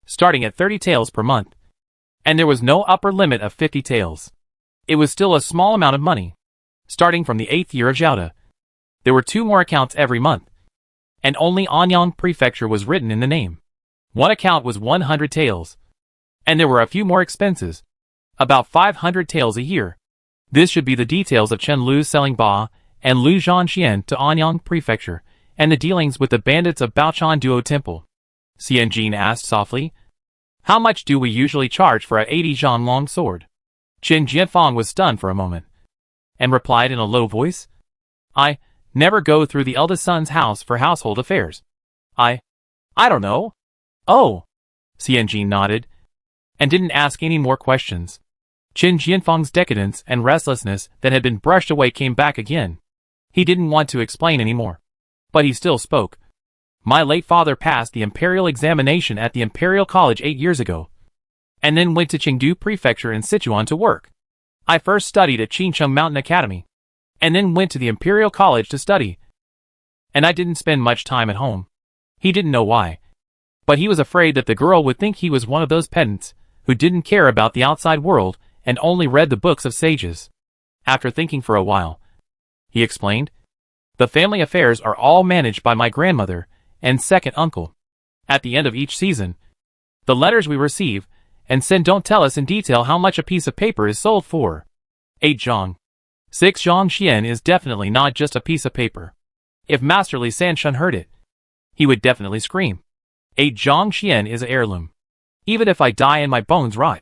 starting at 30 taels per month. And there was no upper limit of 50 taels. It was still a small amount of money. Starting from the 8th year of Zhao, there were 2 more accounts every month, and only Anyang Prefecture was written in the name. One account was 100 taels, and there were a few more expenses, about 500 taels a year. This should be the details of Chen Lu's selling Ba and Lu Zhanxian to Anyang Prefecture, and the dealings with the bandits of Baochan Duo Temple. Xianjin asked softly, how much do we usually charge for a 80 zhan long sword? Chen Jianfang was stunned for a moment, and replied in a low voice, I never go through the eldest son's house for household affairs. I don't know. Oh. Xianjin nodded, and didn't ask any more questions. Chen Jianfang's decadence and restlessness that had been brushed away came back again. He didn't want to explain any more, but he still spoke. My late father passed the imperial examination at the Imperial College 8 years ago, and then went to Chengdu Prefecture in Sichuan to work. I first studied at Qincheng Mountain Academy, and then went to the Imperial College to study. And I didn't spend much time at home. He didn't know why, but he was afraid that the girl would think he was one of those pedants who didn't care about the outside world and only read the books of sages. After thinking for a while, he explained, the family affairs are all managed by my grandmother and second uncle. At the end of each season, the letters we receive and send don't tell us in detail how much a piece of paper is sold for. 8 zhang. 6 zhang xian is definitely not just a piece of paper. If Masterly Sanshun heard it, he would definitely scream. 8 zhang xian is an heirloom. Even if I die and my bones rot,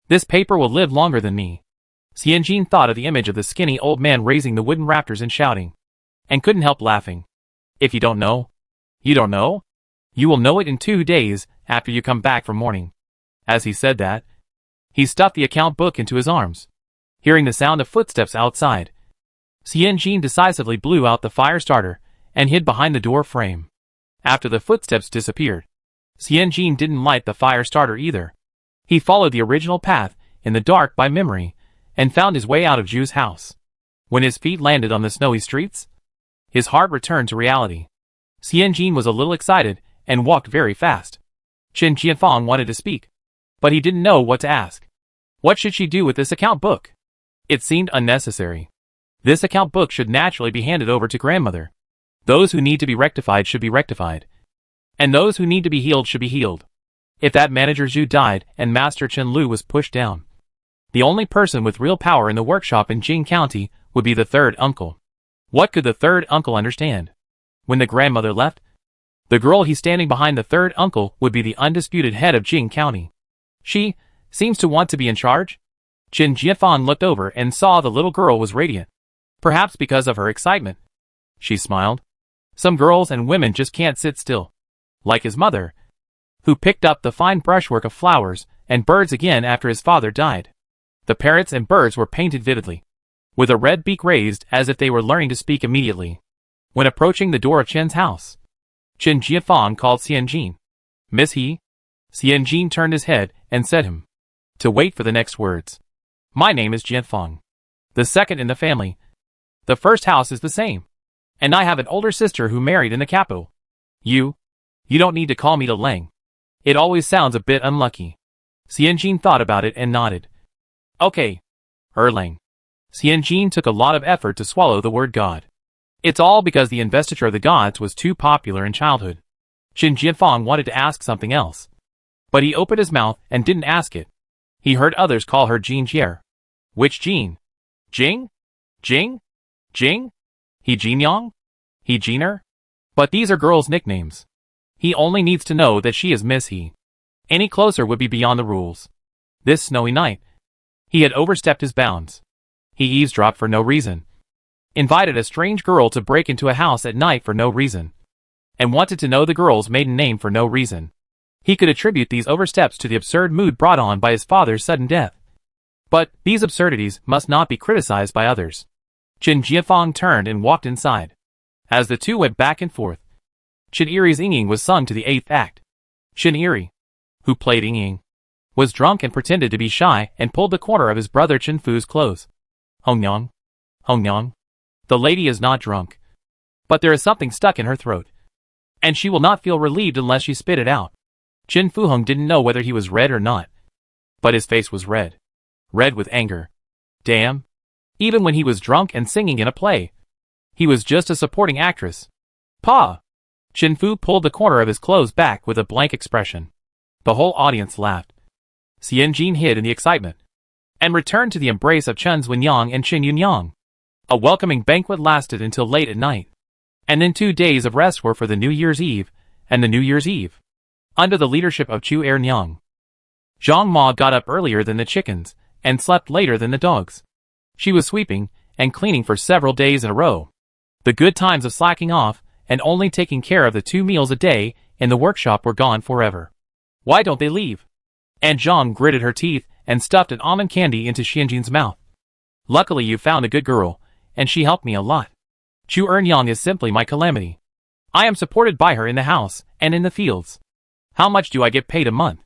this paper will live longer than me. Xianjin thought of the image of the skinny old man raising the wooden rafters and shouting, and couldn't help laughing. If you don't know, you don't know? You will know it in 2 days after you come back from mourning. As he said that, he stuffed the account book into his arms, hearing the sound of footsteps outside. Xianjin decisively blew out the fire starter and hid behind the door frame. After the footsteps disappeared, Xianjin didn't light the fire starter either. He followed the original path in the dark by memory and found his way out of Ju's house. When his feet landed on the snowy streets, his heart returned to reality. Xianjin was a little excited and walked very fast. Qin Jianfang wanted to speak, but he didn't know what to ask. What should she do with this account book? It seemed unnecessary. This account book should naturally be handed over to grandmother. Those who need to be rectified should be rectified, and those who need to be healed should be healed. If that manager Zhu died and Master Chen Lu was pushed down, the only person with real power in the workshop in Jing County would be the third uncle. What could the third uncle understand? When the grandmother left, the girl he standing behind the third uncle would be the undisputed head of Jing County. She seems to want to be in charge. Qin Jianfang looked over and saw the little girl was radiant. Perhaps because of her excitement. She smiled. Some girls and women just can't sit still. Like his mother, who picked up the fine brushwork of flowers and birds again after his father died. The parrots and birds were painted vividly, with a red beak raised as if they were learning to speak immediately. When approaching the door of Chen's house, Qin Jianfang called Xianjin. Miss He? Xianjin turned his head and said him to wait for the next words. My name is Jianfang, the second in the family. The first house is the same, and I have an older sister who married in the capital. You don't need to call me to Lang. It always sounds a bit unlucky. Xianjin thought about it and nodded. Okay. Erlang. Xianjin took a lot of effort to swallow the word God. It's all because the investiture of the gods was too popular in childhood. Qin Jianfang wanted to ask something else, but he opened his mouth and didn't ask it. He heard others call her Jean Jier. Which Jean? Jing? Jing? Jing? He Jinyang? He Jeaner? But these are girls' nicknames. He only needs to know that she is Miss He. Any closer would be beyond the rules. This snowy night, he had overstepped his bounds. He eavesdropped for no reason, invited a strange girl to break into a house at night for no reason, and wanted to know the girl's maiden name for no reason. He could attribute these oversteps to the absurd mood brought on by his father's sudden death. But these absurdities must not be criticized by others. Qin Jianfang turned and walked inside. As the two went back and forth, Qin Yiri's Ying was sung to the 8th act. Qin Yiri, who played Ying, was drunk and pretended to be shy and pulled the corner of his brother Qin Fu's clothes. Hongyang. Hongyang. The lady is not drunk, but there is something stuck in her throat, and she will not feel relieved unless she spit it out. Qin Fuheng didn't know whether he was red or not, but his face was red. Red with anger. Damn. Even when he was drunk and singing in a play, he was just a supporting actress. Pa! Qin Fu pulled the corner of his clothes back with a blank expression. The whole audience laughed. Xianjin hid in the excitement, and returned to the embrace of Chen Zunyang and Qin Yunyang. A welcoming banquet lasted until late at night, and then 2 days of rest were for the New Year's Eve and the New Year's Eve, under the leadership of Chu Ernyang. Zhang Ma got up earlier than the chickens, and slept later than the dogs. She was sweeping and cleaning for several days in a row. The good times of slacking off and only taking care of the 2 meals a day in the workshop were gone forever. Why don't they leave? And Zhang gritted her teeth and stuffed an almond candy into Xianjin's mouth. Luckily you found a good girl, and she helped me a lot. Chu Ernyang is simply my calamity. I am supported by her in the house and in the fields. How much do I get paid a month?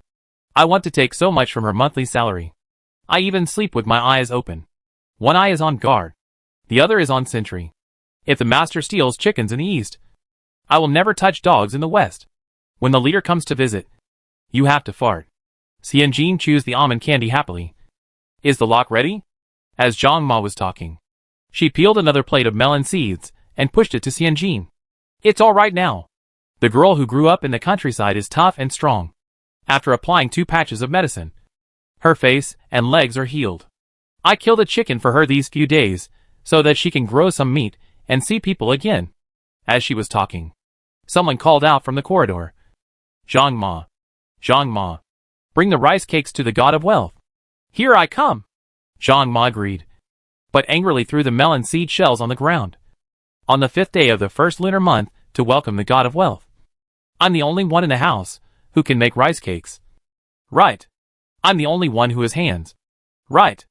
I want to take so much from her monthly salary. I even sleep with my eyes open. One eye is on guard. The other is on sentry. If the master steals chickens in the east, I will never touch dogs in the west. When the leader comes to visit, you have to fart. Xianjin chews the almond candy happily. Is the lock ready? As Zhang Ma was talking, she peeled another plate of melon seeds and pushed it to Xianjin. It's all right now. The girl who grew up in the countryside is tough and strong. After applying 2 patches of medicine, her face and legs are healed. I killed a chicken for her these few days, so that she can grow some meat and see people again. As she was talking, someone called out from the corridor. Zhang Ma. Zhang Ma. Bring the rice cakes to the god of wealth. Here I come. Zhang Ma agreed, but angrily threw the melon seed shells on the ground. On the 5th day of the first lunar month, to welcome the god of wealth. I'm the only one in the house who can make rice cakes. Right. I'm the only one who has hands. Right.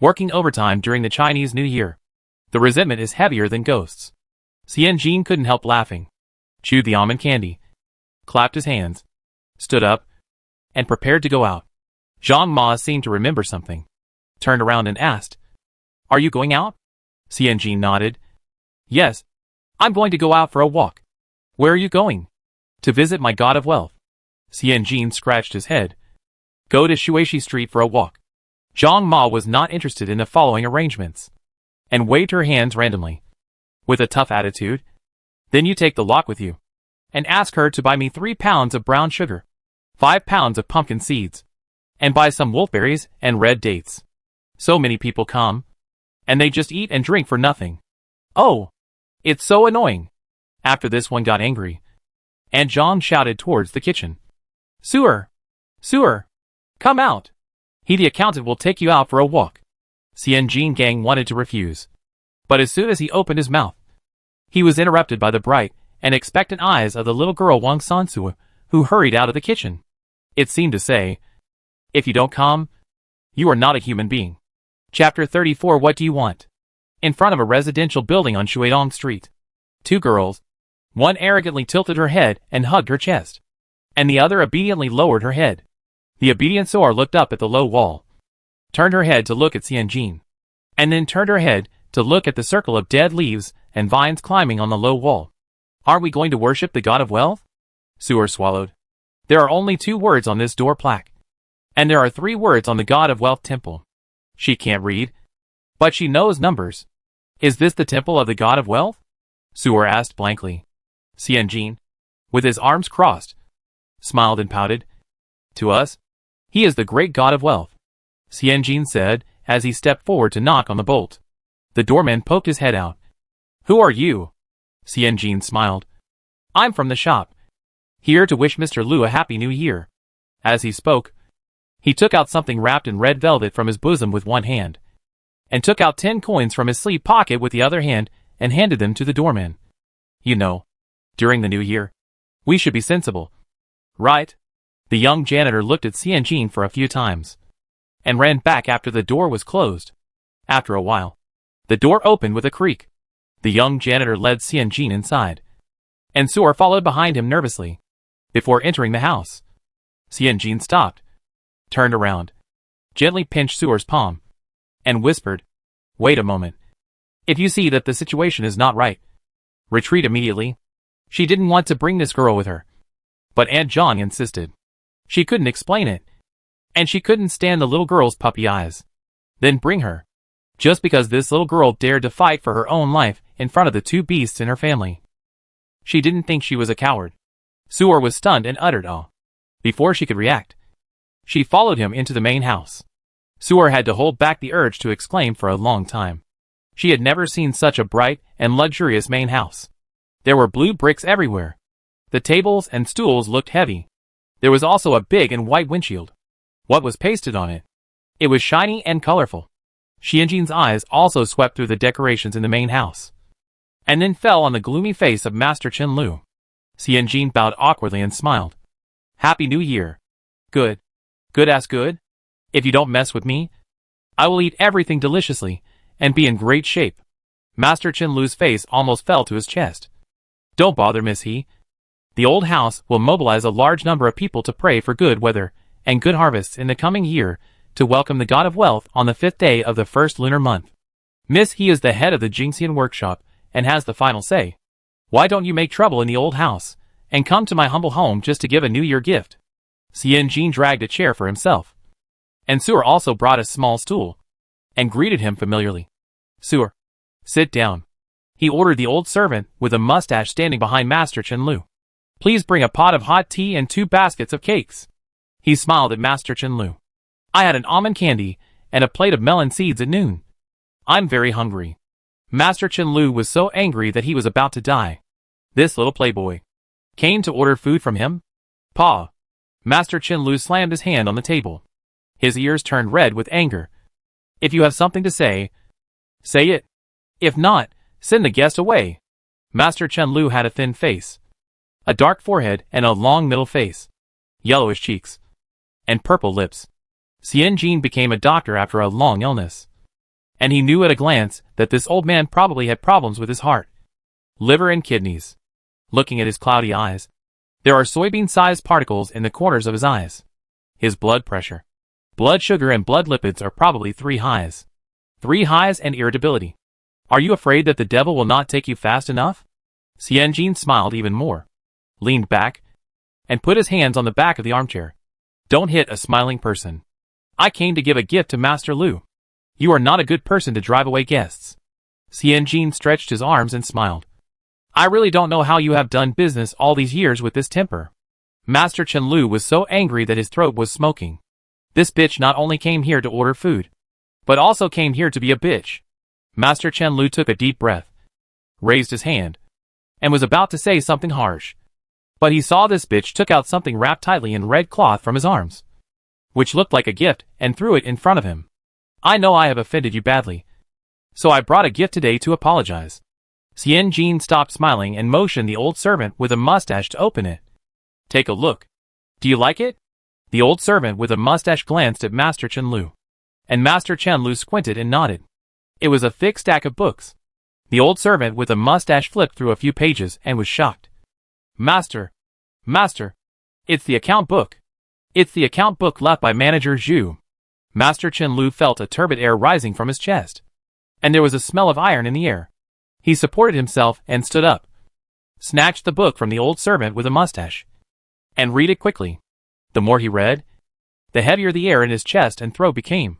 Working overtime during the Chinese New Year. The resentment is heavier than ghosts. Xianjin couldn't help laughing. Chewed the almond candy. Clapped his hands. Stood up. And prepared to go out. Zhang Ma seemed to remember something. Turned around and asked, "Are you going out?" Xianjin nodded. "Yes. I'm going to go out for a walk." "Where are you going?" "To visit my god of wealth." Xianjin scratched his head. "Go to Shuishi Street for a walk." Zhang Ma was not interested in the following arrangements, and waved her hands randomly. With a tough attitude, "Then you take the lock with you, and ask her to buy me 3 pounds of brown sugar, 5 pounds of pumpkin seeds, and buy some wolfberries and red dates. So many people come, and they just eat and drink for nothing. Oh, it's so annoying." After this one got angry, and Zhang shouted towards the kitchen, "Sewer! Sewer! Come out! He the accountant will take you out for a walk." Xianjin Gang wanted to refuse, but as soon as he opened his mouth, he was interrupted by the bright and expectant eyes of the little girl Wang Sansu, who hurried out of the kitchen. It seemed to say, "If you don't come, you are not a human being." Chapter 34. What do you want? In front of a residential building on Shuidong Street, 2 girls, one arrogantly tilted her head and hugged her chest, and the other obediently lowered her head. The obedient Soar looked up at the low wall, turned her head to look at Xianjin, and then turned her head to look at the circle of dead leaves and vines climbing on the low wall. "Are we going to worship the god of wealth?" Sewer swallowed. "There are only 2 words on this door plaque, and there are 3 words on the god of wealth temple. She can't read, but she knows numbers. Is this the temple of the god of wealth?" Sewer asked blankly. Xianjin, with his arms crossed, smiled and pouted. "To us, he is the great god of wealth," Xianjin said as he stepped forward to knock on the bolt. The doorman poked his head out. "Who are you?" Xianjin smiled. "I'm from the shop, here to wish Mr. Lu a happy new year." As he spoke, he took out something wrapped in red velvet from his bosom with one hand, and took out 10 coins from his sleeve pocket with the other hand and handed them to the doorman. "You know, during the new year, we should be sensible, right?" The young janitor looked at Xianjin for a few times, and ran back after the door was closed. After a while, the door opened with a creak. The young janitor led Xianjin inside, and Sewer followed behind him nervously. Before entering the house, Xianjin stopped, turned around, gently pinched Sewer's palm, and whispered, "Wait a moment. If you see that the situation is not right, retreat immediately." She didn't want to bring this girl with her, but Aunt Zhang insisted. She couldn't explain it, and she couldn't stand the little girl's puppy eyes. Then bring her, just because this little girl dared to fight for her own life in front of the 2 beasts in her family. She didn't think she was a coward. Sewer was stunned and uttered "aw" before she could react. She followed him into the main house. Sewer had to hold back the urge to exclaim for a long time. She had never seen such a bright and luxurious main house. There were blue bricks everywhere. The tables and stools looked heavy. There was also a big and white windshield. What was pasted on it? It was shiny and colorful. Xianjin's eyes also swept through the decorations in the main house, and then fell on the gloomy face of Master Chen Lu. Xianjin bowed awkwardly and smiled. "Happy New Year." "Good. Good as good. If you don't mess with me, I will eat everything deliciously and be in great shape." Master Chen Lu's face almost fell to his chest. "Don't bother, Miss He. The old house will mobilize a large number of people to pray for good weather and good harvests in the coming year to welcome the god of wealth on the 5th day of the 1st lunar month. Miss He is the head of the Jingxian workshop and has the final say. Why don't you make trouble in the old house and come to my humble home just to give a New Year gift?" Xianjin dragged a chair for himself, and Sewer also brought a small stool and greeted him familiarly. "Sewer, sit down," he ordered the old servant with a mustache standing behind Master Chen Lu. "Please bring a pot of hot tea and 2 baskets of cakes." He smiled at Master Chen Lu. "I had an almond candy and a plate of melon seeds at noon. I'm very hungry." Master Chen Lu was so angry that he was about to die. This little playboy came to order food from him? "Pa!" Master Chen Lu slammed his hand on the table. His ears turned red with anger. "If you have something to say, say it. If not, send the guest away." Master Chen Lu had a thin face, a dark forehead and a long middle face, yellowish cheeks, and purple lips. Xianjin became a doctor after a long illness, And he knew at a glance that this old man probably had problems with his heart, liver and kidneys. Looking at his cloudy eyes, there are soybean-sized particles in the corners of his eyes. His blood pressure, blood sugar and blood lipids are probably 3 highs. 3 highs and irritability. Are you afraid that the devil will not take you fast enough? Xianjin smiled even more, leaned back, and put his hands on the back of the armchair. Don't hit a smiling person. I came to give a gift to Master Lu. You are not a good person to drive away guests. Xianjin stretched his arms and smiled. I really don't know how you have done business all these years with this temper. Master Chen Lu was so angry that his throat was smoking. This bitch not only came here to order food, but also came here to be a bitch. Master Chen Lu took a deep breath, raised his hand, and was about to say something harsh. But he saw this bitch took out something wrapped tightly in red cloth from his arms, which looked like a gift, and threw it in front of him. I know I have offended you badly, so I brought a gift today to apologize. Xianjin stopped smiling and motioned the old servant with a mustache to open it. Take a look. Do you like it? The old servant with a mustache glanced at Master Chen Lu, and Master Chen Lu squinted and nodded. It was a thick stack of books. The old servant with a mustache flipped through a few pages and was shocked. Master, it's the account book. It's the account book left by Manager Zhu. Master Chen Lu felt a turbid air rising from his chest, and there was a smell of iron in the air. He supported himself and stood up, snatched the book from the old servant with a mustache, and read it quickly. The more he read, the heavier the air in his chest and throat became,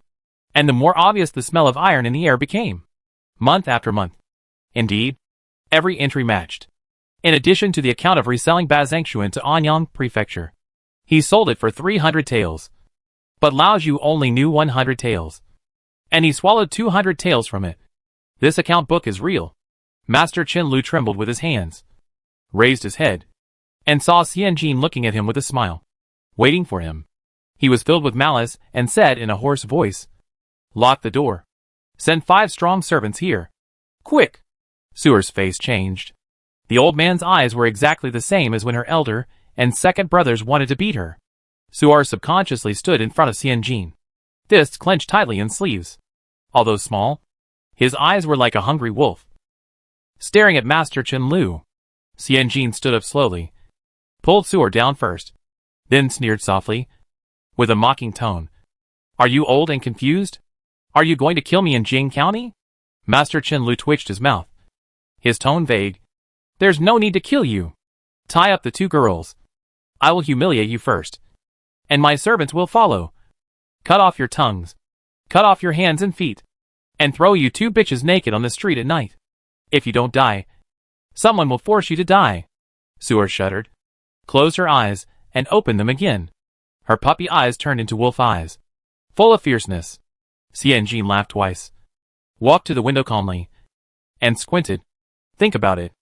and the more obvious the smell of iron in the air became. Month after month. Indeed, every entry matched. In addition to the account of reselling Bazangxuan to Anyang Prefecture, he sold it for 300 taels. But Lao Zhu only knew 100 taels, and he swallowed 200 taels from it. This account book is real. Master Chen Lu trembled with his hands, raised his head, and saw Xianjin looking at him with a smile, waiting for him. He was filled with malice and said in a hoarse voice, Lock the door. Send 5 strong servants here. Quick! Suer's face changed. The old man's eyes were exactly the same as when her elder and second brothers wanted to beat her. Suer subconsciously stood in front of Xianjin, fists clenched tightly in sleeves. Although small, his eyes were like a hungry wolf, staring at Master Chen Lu. Xianjin stood up slowly, pulled Suer down first, then sneered softly, with a mocking tone. Are you old and confused? Are you going to kill me in Jing County? Master Chen Lu twitched his mouth, his tone vague. There's no need to kill you. Tie up the 2 girls. I will humiliate you first, and my servants will follow. Cut off your tongues, cut off your hands and feet, and throw you 2 bitches naked on the street at night. If you don't die, someone will force you to die. Suer shuddered, closed her eyes, and opened them again. Her puppy eyes turned into wolf eyes, full of fierceness. Xianjin laughed twice, walked to the window calmly, and squinted. Think about it.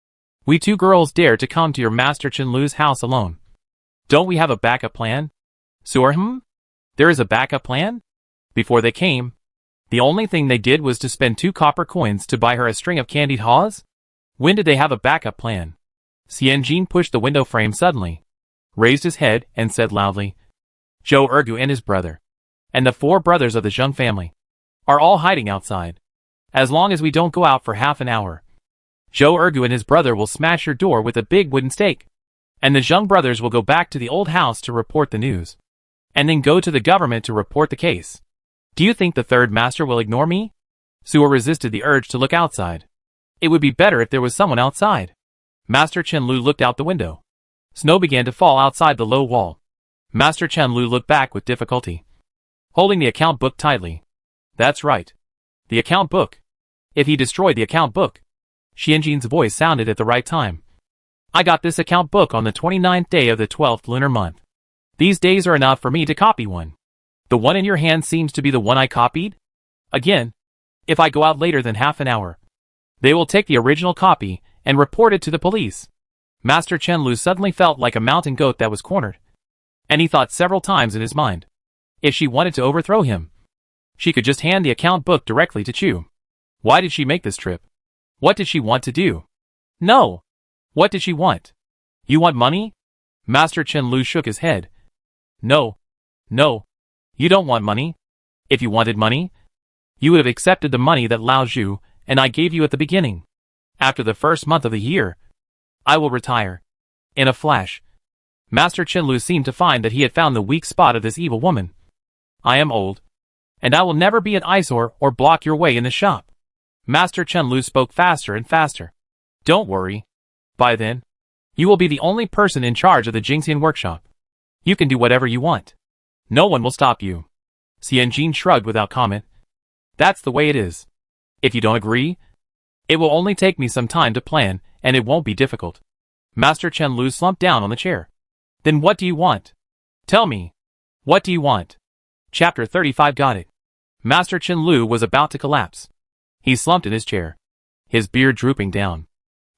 We 2 girls dared to come to your Master Chen Lu's house alone. Don't we have a backup plan? Suer, There is a backup plan? Before they came, the only thing they did was to spend 2 copper coins to buy her a string of candied haws? When did they have a backup plan? Xianjin pushed the window frame suddenly, raised his head, and said loudly, Zhou Ergu and his brother, and the 4 brothers of the Zheng family, are all hiding outside. As long as we don't go out for half an hour, Zhou Ergu and his brother will smash your door with a big wooden stake, and the Zheng brothers will go back to the old house to report the news, and then go to the government to report the case. Do you think the 3rd master will ignore me? Suer resisted the urge to look outside. It would be better if there was someone outside. Master Chen Lu looked out the window. Snow began to fall outside the low wall. Master Chen Lu looked back with difficulty, holding the account book tightly. That's right. The account book. If he destroyed the account book. Xianjin's voice sounded at the right time. I got this account book on the 29th day of the 12th lunar month. These days are enough for me to copy one. The one in your hand seems to be the one I copied? Again, if I go out later than half an hour, they will take the original copy and report it to the police. Master Chen Lu suddenly felt like a mountain goat that was cornered, and he thought several times in his mind. If she wanted to overthrow him, she could just hand the account book directly to Chu. Why did she make this trip? What did she want to do? No. What did she want? You want money? Master Chen Lu shook his head. No. No. You don't want money. If you wanted money, You would have accepted the money that Lao Zhu and I gave you at the beginning. After the first month of the year, I will retire. In a flash, Master Chen Lu seemed to find that he had found the weak spot of this evil woman. I am old, and I will never be an eyesore or block your way in the shop. Master Chen Lu spoke faster and faster. Don't worry. By then, you will be the only person in charge of the Jingxian workshop. You can do whatever you want. No one will stop you. Xianjin shrugged without comment. That's the way it is. If you don't agree, it will only take me some time to plan, and it won't be difficult. Master Chen Lu slumped down on the chair. Then what do you want? Tell me. What do you want? Chapter 35 got it. Master Chen Lu was about to collapse. He slumped in his chair, his beard drooping down.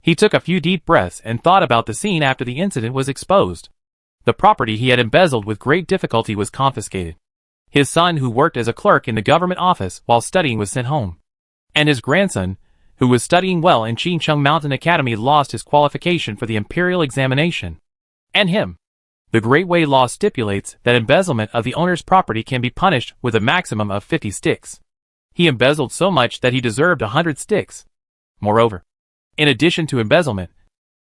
He took a few deep breaths and thought about the scene after the incident was exposed. The property he had embezzled with great difficulty was confiscated. His son, who worked as a clerk in the government office while studying, was sent home. And his grandson, who was studying well in Qincheng Mountain Academy, lost his qualification for the imperial examination. And him. The Great Way law stipulates that embezzlement of the owner's property can be punished with a maximum of 50 sticks. He embezzled so much that he deserved 100 sticks. Moreover, in addition to embezzlement,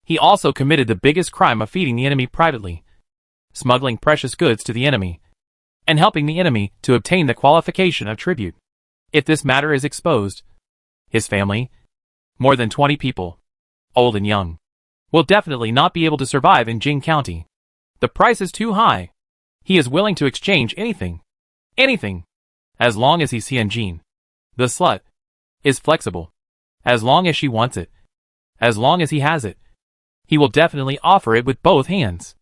he also committed the biggest crime of feeding the enemy privately, smuggling precious goods to the enemy, and helping the enemy to obtain the qualification of tribute. If this matter is exposed, his family, more than 20 people, old and young, will definitely not be able to survive in Jing County. The price is too high. He is willing to exchange anything. Anything. As long as he's Xianjin. The slut is flexible. As long as she wants it. As long as he has it. He will definitely offer it with both hands.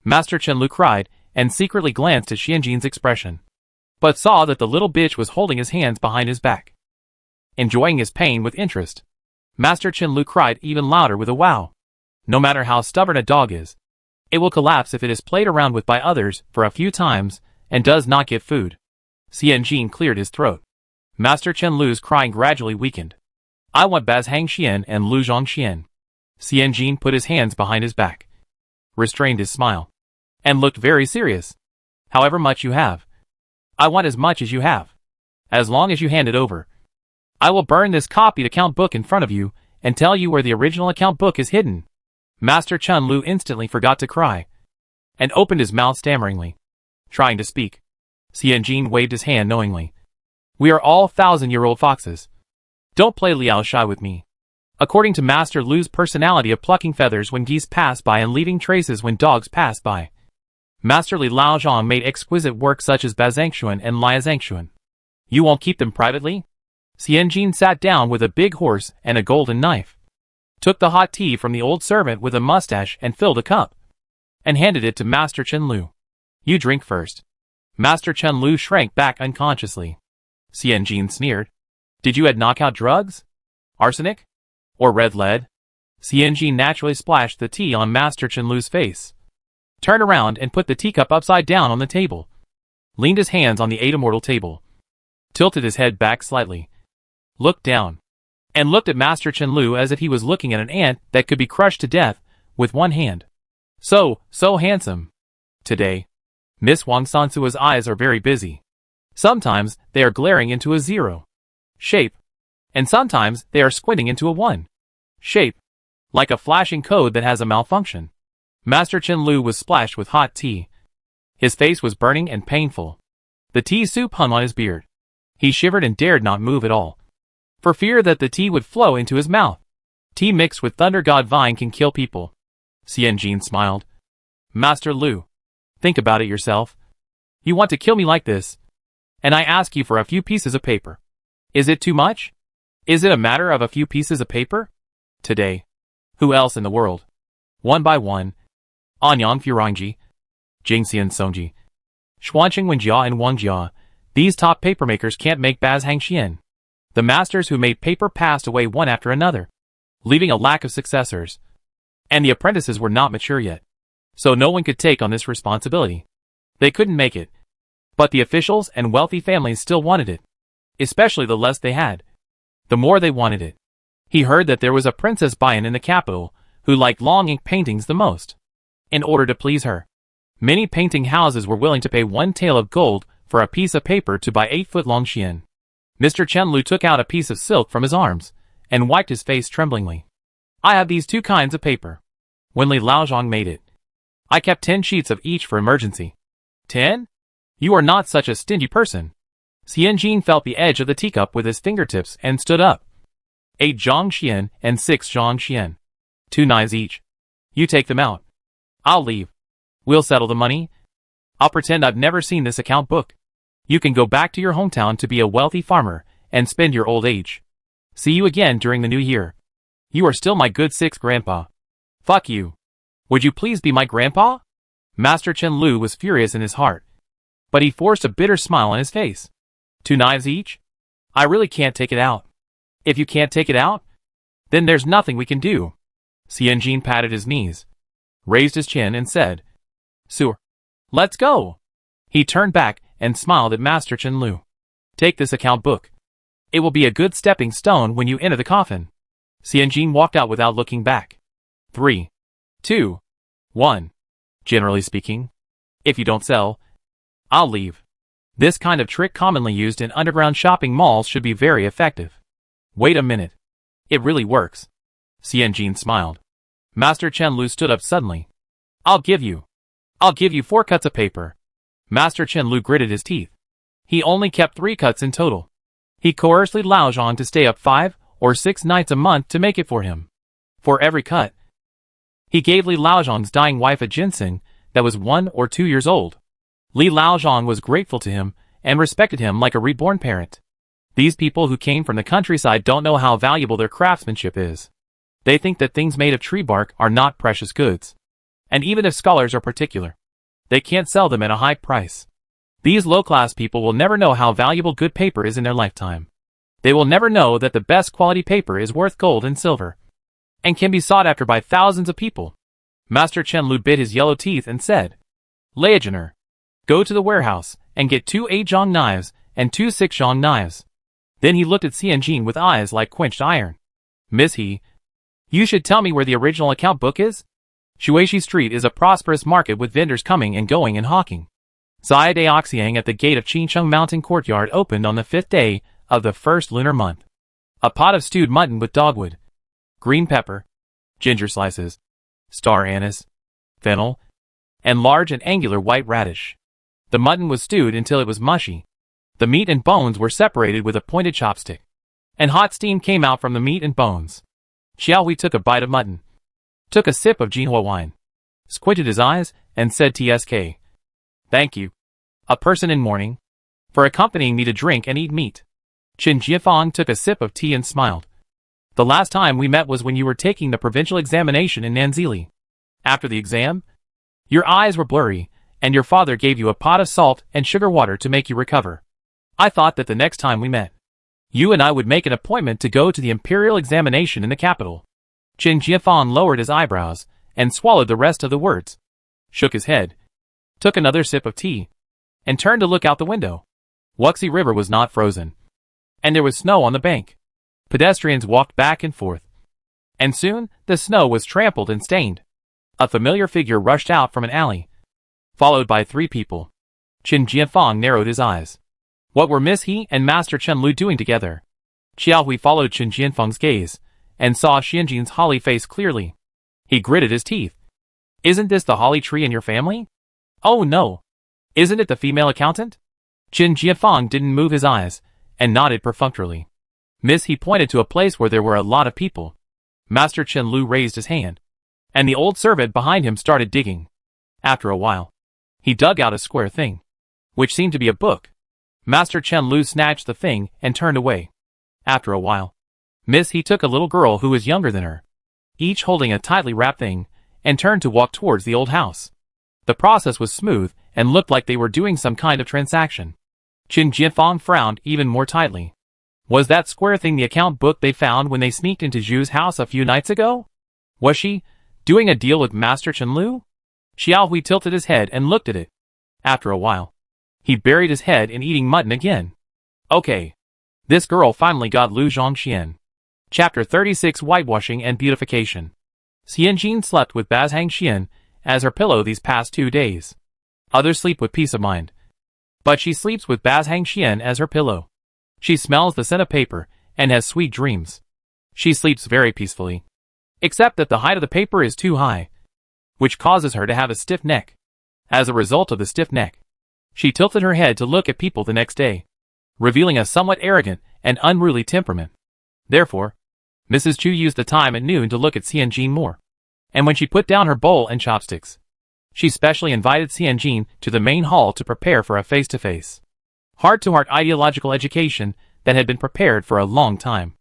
Master Chen Lu cried and secretly glanced at Xianjin's expression, but saw that the little bitch was holding his hands behind his back, enjoying his pain with interest. Master Chen Lu cried even louder with a wow. No matter how stubborn a dog is, it will collapse if it is played around with by others for a few times and does not get food. Xianjin cleared his throat. Master Chen Lu's crying gradually weakened. I want Baz Hangxian and Lu Zhongxian. Xianjin put his hands behind his back, restrained his smile, and looked very serious. However much you have, I want as much as you have. As long as you hand it over, I will burn this copied account book in front of you and tell you where the original account book is hidden. Master Chen Lu instantly forgot to cry and opened his mouth stammeringly, trying to speak. Xianjin waved his hand knowingly. We are all 1,000-year-old foxes. Don't play Liao Shai with me. According to Master Lu's personality of plucking feathers when geese pass by and leaving traces when dogs pass by, Master Li Laozhong made exquisite work such as Bazangxuan and Liazangxuan. You won't keep them privately? Xianjin sat down with a big horse and a golden knife, took the hot tea from the old servant with a mustache and filled a cup, and handed it to Master Chen Lu. You drink first. Master Chen Lu shrank back unconsciously. Xianjin sneered. Did you add knockout drugs? Arsenic? Or red lead? Xianjin naturally splashed the tea on Master Chen Lu's face, turned around and put the teacup upside down on the table, leaned his hands on the eight immortal table, tilted his head back slightly, looked down, and looked at Master Chen Lu as if he was looking at an ant that could be crushed to death with one hand. So handsome. Today, Miss Wang Sansua's eyes are very busy. Sometimes they are glaring into a 0 shape, and sometimes they are squinting into a 1 shape, like a flashing code that has a malfunction. Master Chen Lu was splashed with hot tea. His face was burning and painful. The tea soup hung on his beard. He shivered and dared not move at all, for fear that the tea would flow into his mouth. Tea mixed with Thunder God Vine can kill people. Xianjin smiled. Master Lu, think about it yourself. You want to kill me like this, and I ask you for a few pieces of paper. Is it too much? Is it a matter of a few pieces of paper? Today, who else in the world? One by one, Anyang Furangji, Jingxian Songji, Xuanqing Wenjia and Wangjia, these top papermakers can't make Baz Hangxian. The masters who made paper passed away one after another, leaving a lack of successors. And the apprentices were not mature yet, so no one could take on this responsibility. They couldn't make it. But the officials and wealthy families still wanted it, especially the less they had, the more they wanted it. He heard that there was a Princess Bayan in the capital who liked long ink paintings the most. In order to please her, many painting houses were willing to pay 1 tael of gold for a piece of paper to buy 8-foot long xian. Mr. Chen Lu took out a piece of silk from his arms and wiped his face tremblingly. I have these 2 kinds of paper. When Li Laozhong made it, I kept 10 sheets of each for emergency. 10? You are not such a stingy person. Xian Jin felt the edge of the teacup with his fingertips and stood up. 8 zhongxian and 6 zhongxian. 2 knives each. You take them out. I'll leave. We'll settle the money. I'll pretend I've never seen this account book. You can go back to your hometown to be a wealthy farmer and spend your old age. See you again during the new year. You are still my good 6th grandpa. Fuck you. Would you please be my grandpa? Master Chen Lu was furious in his heart, but he forced a bitter smile on his face. 2 knives each? I really can't take it out. If you can't take it out, then there's nothing we can do. Xian Jin patted his knees, raised his chin and said, Sure. Let's go. He turned back and smiled at Master Chen Lu. Take this account book. It will be a good stepping stone when you enter the coffin. Xian Jin walked out without looking back. 3, 2, 1. Generally speaking, if you don't sell, I'll leave. This kind of trick commonly used in underground shopping malls should be very effective. Wait a minute. It really works. Xian Jin smiled. Master Chen Lu stood up suddenly. I'll give you 4 cuts of paper. Master Chen Lu gritted his teeth. He only kept 3 cuts in total. He coerced Li Laozhong to stay up 5 or 6 nights a month to make it for him. For every cut, he gave Li Laozhong's dying wife a ginseng that was 1 or 2 years old. Li Laozhong was grateful to him and respected him like a reborn parent. These people who came from the countryside don't know how valuable their craftsmanship is. They think that things made of tree bark are not precious goods. And even if scholars are particular, they can't sell them at a high price. These low-class people will never know how valuable good paper is in their lifetime. They will never know that the best quality paper is worth gold and silver, and can be sought after by thousands of people. Master Chen Lu bit his yellow teeth and said, Legionnaire, go to the warehouse and get 2 8-zhong knives and 2 6-zhong knives. Then he looked at Xian Jin with eyes like quenched iron. Miss He, you should tell me where the original account book is? Shuishi Street is a prosperous market with vendors coming and going and hawking. Zia Daoxiang at the gate of Qincheng Mountain Courtyard opened on the 5th day of the 1st lunar month. A pot of stewed mutton with dogwood, green pepper, ginger slices, star anise, fennel, and large and angular white radish. The mutton was stewed until it was mushy. The meat and bones were separated with a pointed chopstick, and hot steam came out from the meat and bones. Xiaohui took a bite of mutton, took a sip of Jinhua wine, squinted his eyes, and said TSK. Thank you, a person in mourning, for accompanying me to drink and eat meat. Qin Jiafang took a sip of tea and smiled. The last time we met was when you were taking the provincial examination in Nanzili. After the exam, your eyes were blurry, and your father gave you a pot of salt and sugar water to make you recover. I thought that the next time we met, you and I would make an appointment to go to the imperial examination in the capital. Qin Jiafang lowered his eyebrows and swallowed the rest of the words, shook his head, took another sip of tea, and turned to look out the window. Wuxi River was not frozen, and there was snow on the bank. Pedestrians walked back and forth, and soon the snow was trampled and stained. A familiar figure rushed out from an alley, followed by 3 people. Qin Jiafang narrowed his eyes. What were Miss He and Master Chen Lu doing together? Xiaohui followed Qin Jianfeng's gaze and saw Xianjin's holly face clearly. He gritted his teeth. Isn't this the holly tree in your family? Oh no. Isn't it the female accountant? Qin Jiafeng didn't move his eyes and nodded perfunctorily. Miss He pointed to a place where there were a lot of people. Master Chen Lu raised his hand, and the old servant behind him started digging. After a while, he dug out a square thing, which seemed to be a book. Master Chen Lu snatched the thing and turned away. After a while, Miss He took a little girl who was younger than her, each holding a tightly wrapped thing, and turned to walk towards the old house. The process was smooth and looked like they were doing some kind of transaction. Qin Jianfeng frowned even more tightly. Was that square thing the account book they found when they sneaked into Zhu's house a few nights ago? Was she doing a deal with Master Chen Lu? Xiaohui tilted his head and looked at it. After a while, he buried his head in eating mutton again. Okay. This girl finally got Lu Zhongxian. Chapter 36 Whitewashing and Beautification. Xianjin slept with Bazhang Xian as her pillow these past 2 days. Others sleep with peace of mind, but she sleeps with Bazhang Xian as her pillow. She smells the scent of paper and has sweet dreams. She sleeps very peacefully. Except that the height of the paper is too high, which causes her to have a stiff neck. As a result of the stiff neck, she tilted her head to look at people the next day, revealing a somewhat arrogant and unruly temperament. Therefore, Mrs. Chu used the time at noon to look at Xianjin more. And when she put down her bowl and chopsticks, she specially invited Xianjin to the main hall to prepare for a face-to-face, heart-to-heart ideological education that had been prepared for a long time.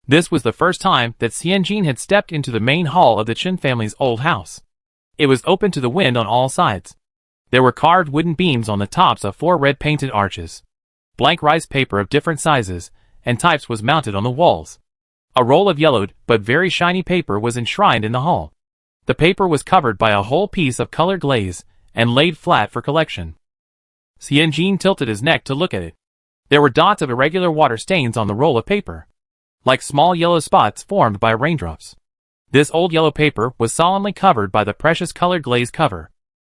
This was the first time that Xianjin had stepped into the main hall of the Chen family's old house. It was open to the wind on all sides. There were carved wooden beams on the tops of 4 red-painted arches. Blank rice paper of different sizes and types was mounted on the walls. A roll of yellowed but very shiny paper was enshrined in the hall. The paper was covered by a whole piece of colored glaze and laid flat for collection. Xianjin tilted his neck to look at it. There were dots of irregular water stains on the roll of paper, like small yellow spots formed by raindrops. This old yellow paper was solemnly covered by the precious colored glaze cover.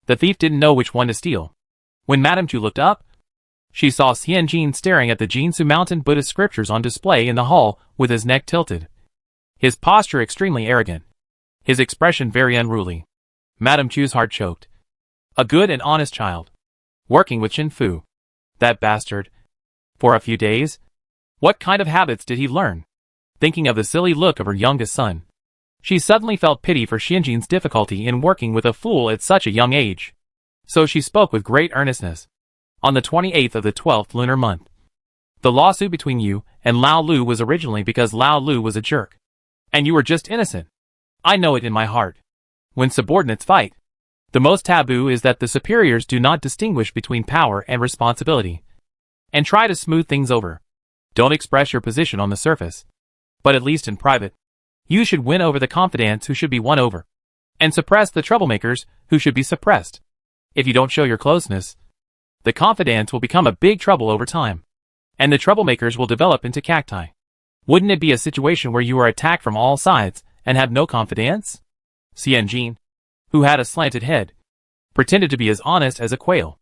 The thief didn't know which one to steal. When Madame Chu looked up, she saw Xianjin staring at the Jinsu Mountain Buddhist scriptures on display in the hall with his neck tilted, his posture extremely arrogant, his expression very unruly. Madame Chu's heart choked. A good and honest child, working with Chen Fu. That bastard. For a few days? What kind of habits did he learn? Thinking of the silly look of her youngest son, she suddenly felt pity for Xianjin's difficulty in working with a fool at such a young age. So she spoke with great earnestness. On the 28th of the 12th lunar month, the lawsuit between you and Lao Lu was originally because Lao Lu was a jerk. And you were just innocent. I know it in my heart. When subordinates fight, the most taboo is that the superiors do not distinguish between power and responsibility, and try to smooth things over. Don't express your position on the surface, but at least in private, you should win over the confidants who should be won over, and suppress the troublemakers who should be suppressed. If you don't show your closeness, the confidants will become a big trouble over time, and the troublemakers will develop into cacti. Wouldn't it be a situation where you are attacked from all sides and have no confidants? Xianjin, who had a slanted head, pretended to be as honest as a quail.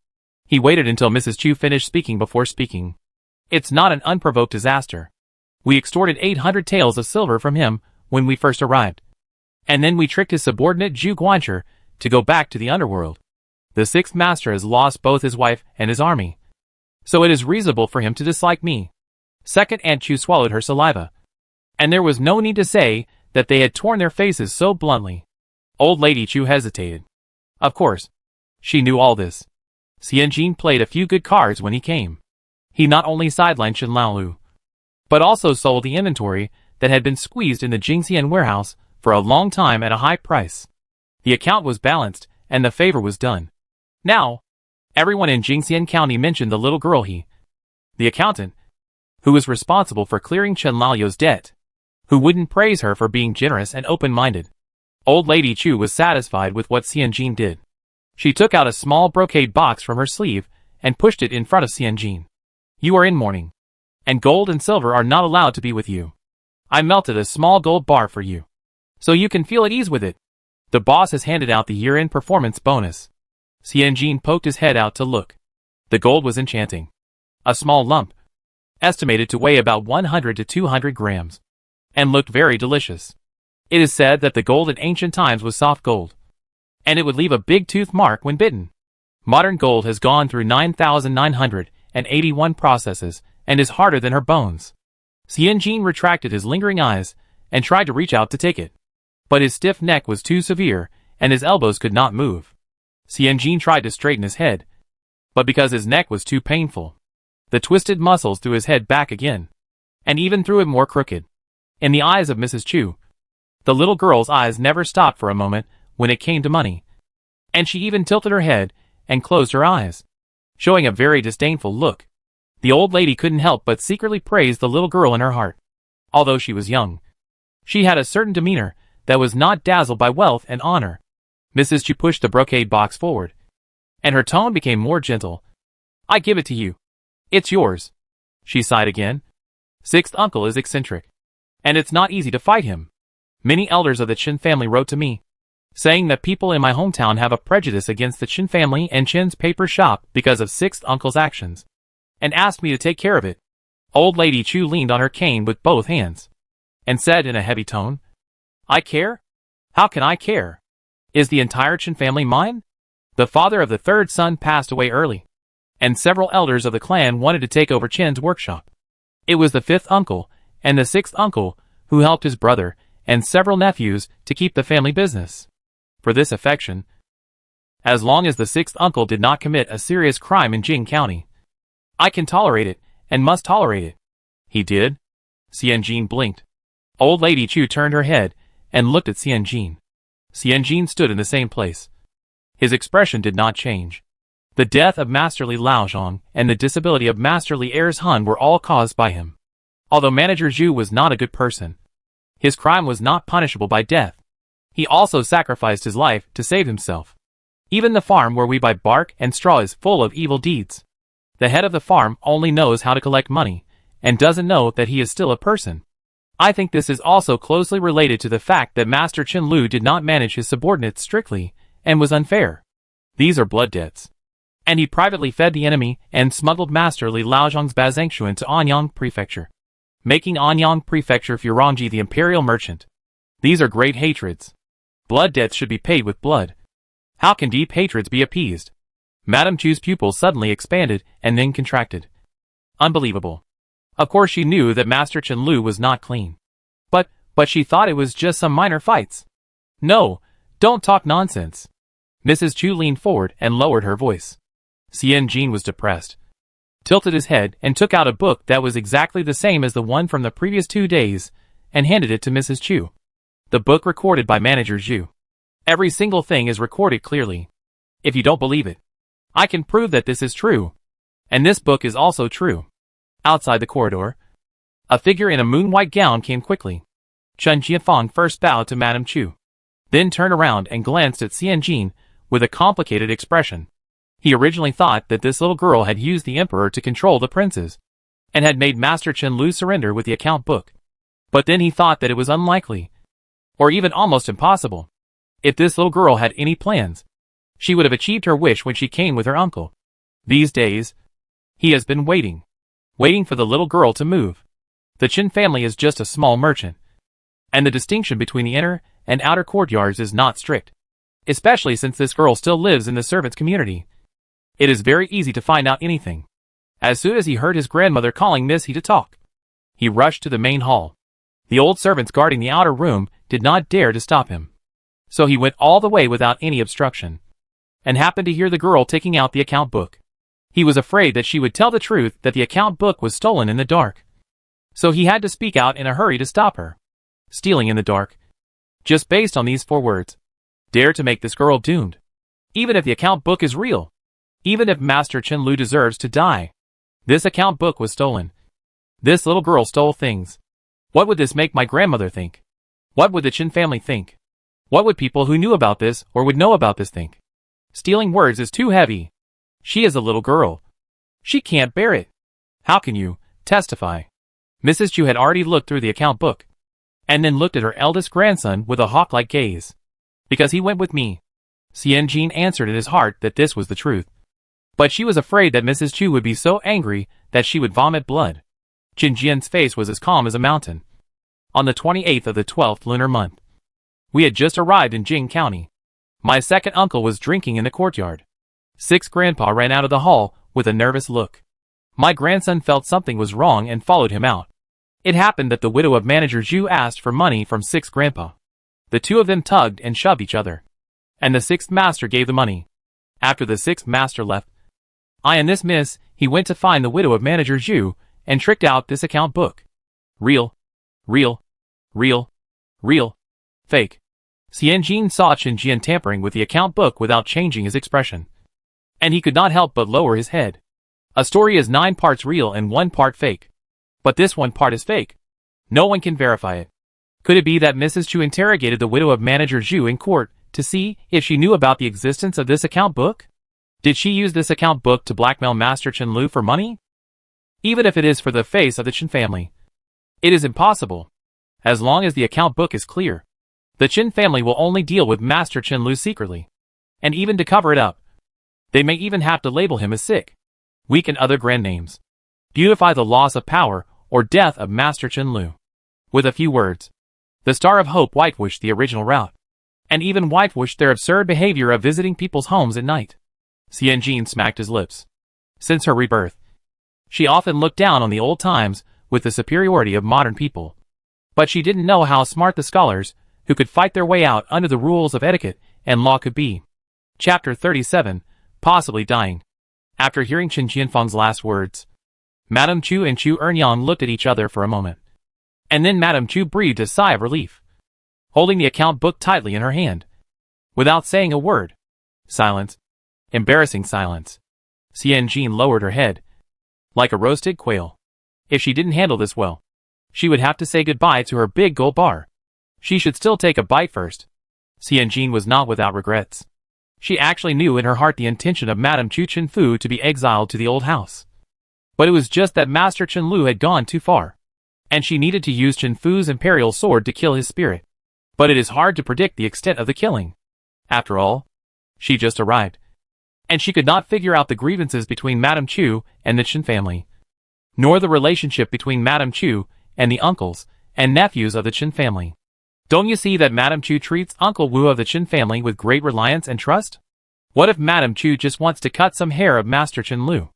He waited until Mrs. Chu finished speaking before speaking. It's not an unprovoked disaster. We extorted 800 taels of silver from him when we first arrived, and then we tricked his subordinate Zhu Guancher to go back to the underworld. The 6th master has lost both his wife and his army, so it is reasonable for him to dislike me. Second Aunt Chu swallowed her saliva, and there was no need to say that they had torn their faces so bluntly. Old Lady Chu hesitated. Of course, she knew all this. Xianjin played a few good cards when he came. He not only sidelined Chen Laolu, but also sold the inventory that had been squeezed in the Jingxian warehouse for a long time at a high price. The account was balanced, and the favor was done. Now, everyone in Jingxian County mentioned the little girl the accountant, who was responsible for clearing Chen Lao's debt, who wouldn't praise her for being generous and open-minded. Old Lady Chu was satisfied with what Xianjin did. She took out a small brocade box from her sleeve and pushed it in front of Xianjin. You are in mourning, and gold and silver are not allowed to be with you. I melted a small gold bar for you, so you can feel at ease with it. The boss has handed out the year-end performance bonus. Xianjin poked his head out to look. The gold was enchanting. A small lump, estimated to weigh about 100 to 200 grams, and looked very delicious. It is said that the gold in ancient times was soft gold, and it would leave a big tooth mark when bitten. Modern gold has gone through 9,981 processes and is harder than her bones. Xianjin retracted his lingering eyes and tried to reach out to take it, but his stiff neck was too severe and his elbows could not move. Xianjin tried to straighten his head, but because his neck was too painful, the twisted muscles threw his head back again, and even threw it more crooked. In the eyes of Mrs. Chu, the little girl's eyes never stopped for a moment when it came to money, and she even tilted her head and closed her eyes, showing a very disdainful look. The old lady couldn't help but secretly praise the little girl in her heart. Although she was young, she had a certain demeanor that was not dazzled by wealth and honor. Mrs. Chu pushed the brocade box forward, and her tone became more gentle. I give it to you. It's yours. She sighed again. 6th uncle is eccentric, and it's not easy to fight him. Many elders of the Chen family wrote to me, saying that people in my hometown have a prejudice against the Chen family and Chen's paper shop because of 6th uncle's actions, and asked me to take care of it. Old Lady Chu leaned on her cane with both hands, and said in a heavy tone, "I care? How can I care? Is the entire Chen family mine?" The father of the third son passed away early, and several elders of the clan wanted to take over Chen's workshop. It was the fifth uncle, and the sixth uncle, who helped his brother, and several nephews, to keep the family business. For this affection, as long as the sixth uncle did not commit a serious crime in Jing County, I can tolerate it, and must tolerate it. He did? Xianjin blinked. Old Lady Chu turned her head, and looked at Xianjin. Xianjin stood in the same place. His expression did not change. The death of Masterly Laozhong and the disability of Masterly Heirs Hun were all caused by him. Although Manager Zhu was not a good person, his crime was not punishable by death. He also sacrificed his life to save himself. Even the farm where we buy bark and straw is full of evil deeds. The head of the farm only knows how to collect money, and doesn't know that he is still a person. I think this is also closely related to the fact that Master Chen Lu did not manage his subordinates strictly, and was unfair. These are blood debts. And he privately fed the enemy, and smuggled Masterly Laozhong's Bazangxuan to Anyang Prefecture, making Anyang Prefecture Furongji the imperial merchant. These are great hatreds. Blood debts should be paid with blood. How can deep hatreds be appeased? Madame Chu's pupils suddenly expanded, and then contracted. Unbelievable. Of course she knew that Master Chen Lu was not clean. But she thought it was just some minor fights. No, don't talk nonsense. Mrs. Chu leaned forward and lowered her voice. Xianjin was depressed, tilted his head, and took out a book that was exactly the same as the one from the previous 2 days, and handed it to Mrs. Chu. The book recorded by Manager Zhu. Every single thing is recorded clearly. If you don't believe it, I can prove that this is true. And this book is also true. Outside the corridor, a figure in a moon-white gown came quickly. Chen Jianfang first bowed to Madame Chu, then turned around and glanced at Xianjin with a complicated expression. He originally thought that this little girl had used the emperor to control the princes, and had made Master Chen Lu surrender with the account book. But then he thought that it was unlikely, or even almost impossible. If this little girl had any plans, she would have achieved her wish when she came with her uncle. These days, he has been waiting for the little girl to move. The Chen family is just a small merchant, and the distinction between the inner and outer courtyards is not strict, especially since this girl still lives in the servants' community. It is very easy to find out anything. As soon as he heard his grandmother calling Miss He to talk, he rushed to the main hall. The old servants guarding the outer room did not dare to stop him, so he went all the way without any obstruction, and happened to hear the girl taking out the account book. He was afraid that she would tell the truth that the account book was stolen in the dark, so he had to speak out in a hurry to stop her. Stealing in the dark, just based on these 4 words, dare to make this girl doomed. Even if the account book is real, even if Master Chen Lu deserves to die, this account book was stolen. This little girl stole things. What would this make my grandmother think? What would the Chen family think? What would people who knew about this or would know about this think? Stealing words is too heavy. She is a little girl. She can't bear it. How can you testify? Mrs. Chu had already looked through the account book, and then looked at her eldest grandson with a hawk-like gaze. Because he went with me. Xianjin answered in his heart that this was the truth. But she was afraid that Mrs. Chu would be so angry that she would vomit blood. Jinjian's face was as calm as a mountain. On the 28th of the 12th lunar month, we had just arrived in Jing County. My second uncle was drinking in the courtyard. Sixth grandpa ran out of the hall with a nervous look. My grandson felt something was wrong and followed him out. It happened that the widow of Manager Zhu asked for money from sixth grandpa. The two of them tugged and shoved each other, and the sixth master gave the money. After the sixth master left, I and this miss, he went to find the widow of Manager Zhu and tricked out this account book. Real. Real. Real. Real. Fake. Xianjin saw Chen Jian tampering with the account book without changing his expression, and he could not help but lower his head. A story is 9 parts real and 1 part fake. But this 1 part is fake. No one can verify it. Could it be that Mrs. Chu interrogated the widow of Manager Zhu in court to see if she knew about the existence of this account book? Did she use this account book to blackmail Master Chen Lu for money? Even if it is for the face of the Chen family, it is impossible. As long as the account book is clear, the Chen family will only deal with Master Chen Lu secretly. And even to cover it up, they may even have to label him as sick, weak, and other grand names. beautify the loss of power or death of Master Chen Lu. With a few words, the Star of Hope whitewashed the original route, and even whitewashed their absurd behavior of visiting people's homes at night. Xian Jin smacked his lips. Since her rebirth, she often looked down on the old times with the superiority of modern people. But she didn't know how smart the scholars, who could fight their way out under the rules of etiquette and law, could be. Chapter 37, Possibly Dying. After hearing Chen Jianfang's last words, Madame Chu and Chu Ernyang looked at each other for a moment. And then Madame Chu breathed a sigh of relief, holding the account book tightly in her hand. Without saying a word. Silence. Embarrassing silence. Xian Jin lowered her head, like a roasted quail. If she didn't handle this well, she would have to say goodbye to her big gold bar. She should still take a bite first. Xian Jin was not without regrets. She actually knew in her heart the intention of Madame Chu Chen Fu to be exiled to the old house. But it was just that Master Chen Lu had gone too far, and she needed to use Chen Fu's imperial sword to kill his spirit. But it is hard to predict the extent of the killing. After all, she just arrived, and she could not figure out the grievances between Madame Chu and the Chen family, nor the relationship between Madame Chu and the uncles and nephews of the Chen family. Don't you see that Madame Chu treats Uncle Wu of the Chen family with great reliance and trust? What if Madame Chu just wants to cut some hair of Master Chen Lu?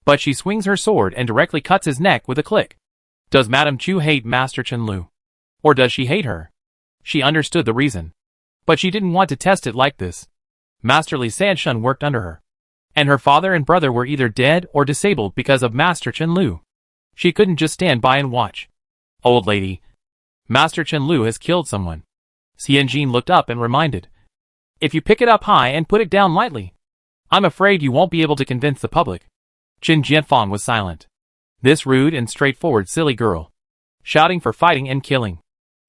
But she swings her sword and directly cuts his neck with a click. Does Madame Chu hate Master Chen Lu? Or does she hate her? She understood the reason, but she didn't want to test it like this. Master Li Sanshun worked under her, and her father and brother were either dead or disabled because of Master Chen Lu. She couldn't just stand by and watch. Old lady, Master Chen Lu has killed someone. Xian Jin looked up and reminded. If you pick it up high and put it down lightly, I'm afraid you won't be able to convince the public. Chen Jianfang was silent. This rude and straightforward silly girl, shouting for fighting and killing.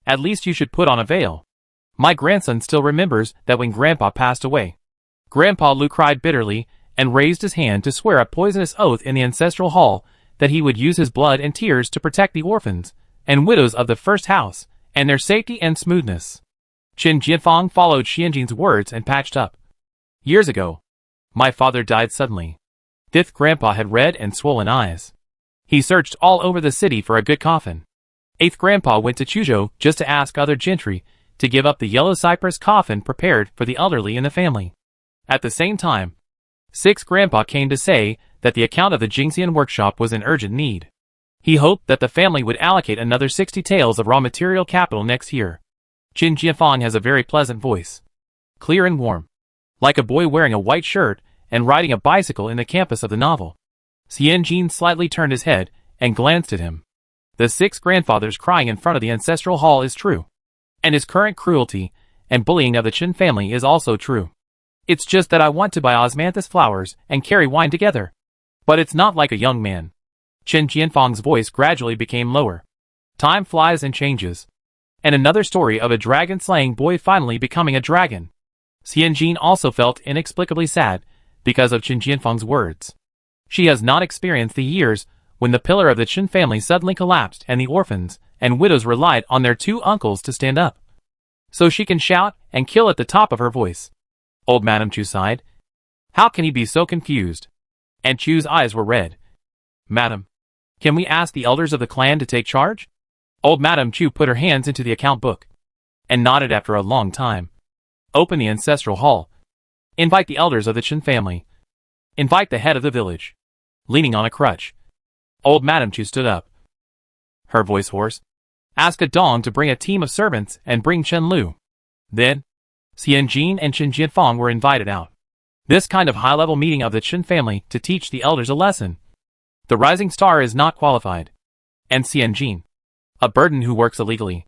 At least you should put on a veil. My grandson still remembers that when Grandpa passed away. Grandpa Lu cried bitterly and raised his hand to swear a poisonous oath in the ancestral hall that he would use his blood and tears to protect the orphans and widows of the first house and their safety and smoothness. Chen Jianfang followed Xianjin's words and patched up. Years ago, my father died suddenly. Fifth Grandpa had red and swollen eyes. He searched all over the city for a good coffin. Eighth Grandpa went to Chuzhou just to ask other gentry to give up the yellow cypress coffin prepared for the elderly in the family. At the same time, Sixth Grandpa came to say that the account of the Jingxian workshop was in urgent need. He hoped that the family would allocate another 60 taels of raw material capital next year. Chen Jianfang has a very pleasant voice, clear and warm, like a boy wearing a white shirt and riding a bicycle in the campus of the novel. Xian Jin slightly turned his head and glanced at him. The six grandfathers crying in front of the ancestral hall is true, and his current cruelty and bullying of the Chen family is also true. It's just that I want to buy osmanthus flowers and carry wine together. But it's not like a young man. Chen Jianfang's voice gradually became lower. Time flies and changes. And another story of a dragon-slaying boy finally becoming a dragon. Xian Jin also felt inexplicably sad because of Chen Jianfang's words. She has not experienced the years when the pillar of the Chen family suddenly collapsed and the orphans and widows relied on their two uncles to stand up. So she can shout and kill at the top of her voice. Old Madame Chu sighed. How can he be so confused? And Chu's eyes were red. Madam, can we ask the elders of the clan to take charge? Old Madame Chu put her hands into the account book and nodded after a long time. Open the ancestral hall. Invite the elders of the Chen family. Invite the head of the village. Leaning on a crutch, Old Madame Chu stood up. Her voice hoarse. Ask a dong to bring a team of servants and bring Chen Lu. Then, Xian Jin and Chen Jianfang were invited out. This kind of high-level meeting of the Chen family to teach the elders a lesson. The rising star is not qualified. And Xian Jin, a burden who works illegally,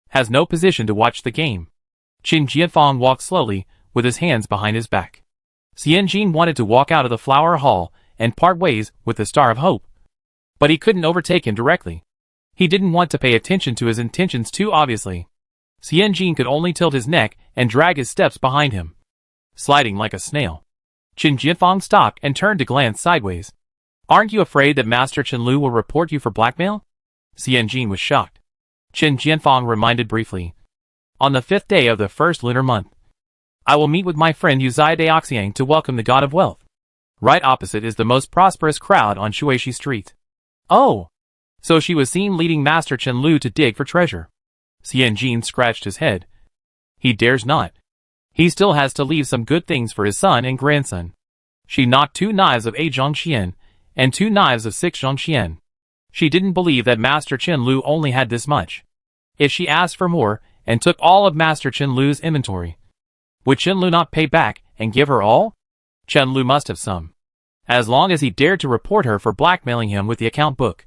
has no position to watch the game. Chen Jianfang walked slowly, with his hands behind his back. Xian Jin wanted to walk out of the flower hall and part ways with the Star of Hope. But he couldn't overtake him directly. He didn't want to pay attention to his intentions too obviously. Xian Jin could only tilt his neck and drag his steps behind him, sliding like a snail. Chen Jianfang stopped and turned to glance sideways. Aren't you afraid that Master Chen Lu will report you for blackmail? Xian Jin was shocked. Chen Jianfang reminded briefly. On the 5th day of the first lunar month, I will meet with my friend Uzai Daoxiang to welcome the god of wealth. Right opposite is the most prosperous crowd on Shuishi Street. Oh! So she was seen leading Master Chen Lu to dig for treasure. Xian Jin scratched his head. He dares not. He still has to leave some good things for his son and grandson. She knocked 2 knives of 8 zhongxian, and 2 knives of 6 zhongxian. She didn't believe that Master Chen Lu only had this much. If she asked for more, and took all of Master Chen Lu's inventory, would Chen Lu not pay back, and give her all? Chen Lu must have some. As long as he dared to report her for blackmailing him with the account book,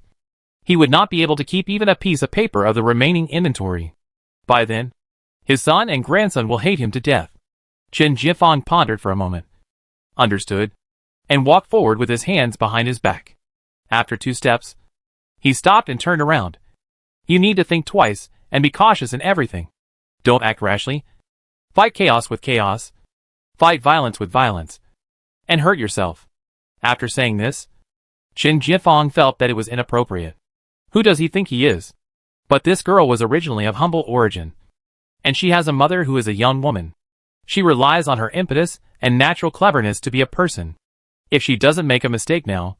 he would not be able to keep even a piece of paper of the remaining inventory. By then, his son and grandson will hate him to death. Chen Jianfang pondered for a moment. Understood. And walked forward with his hands behind his back. After 2 steps, he stopped and turned around. You need to think twice, and be cautious in everything. Don't act rashly. Fight chaos with chaos. Fight violence with violence. And hurt yourself. After saying this, Chen Jianfang felt that it was inappropriate. Who does he think he is? But this girl was originally of humble origin. And she has a mother who is a young woman. She relies on her impetus and natural cleverness to be a person. If she doesn't make a mistake now,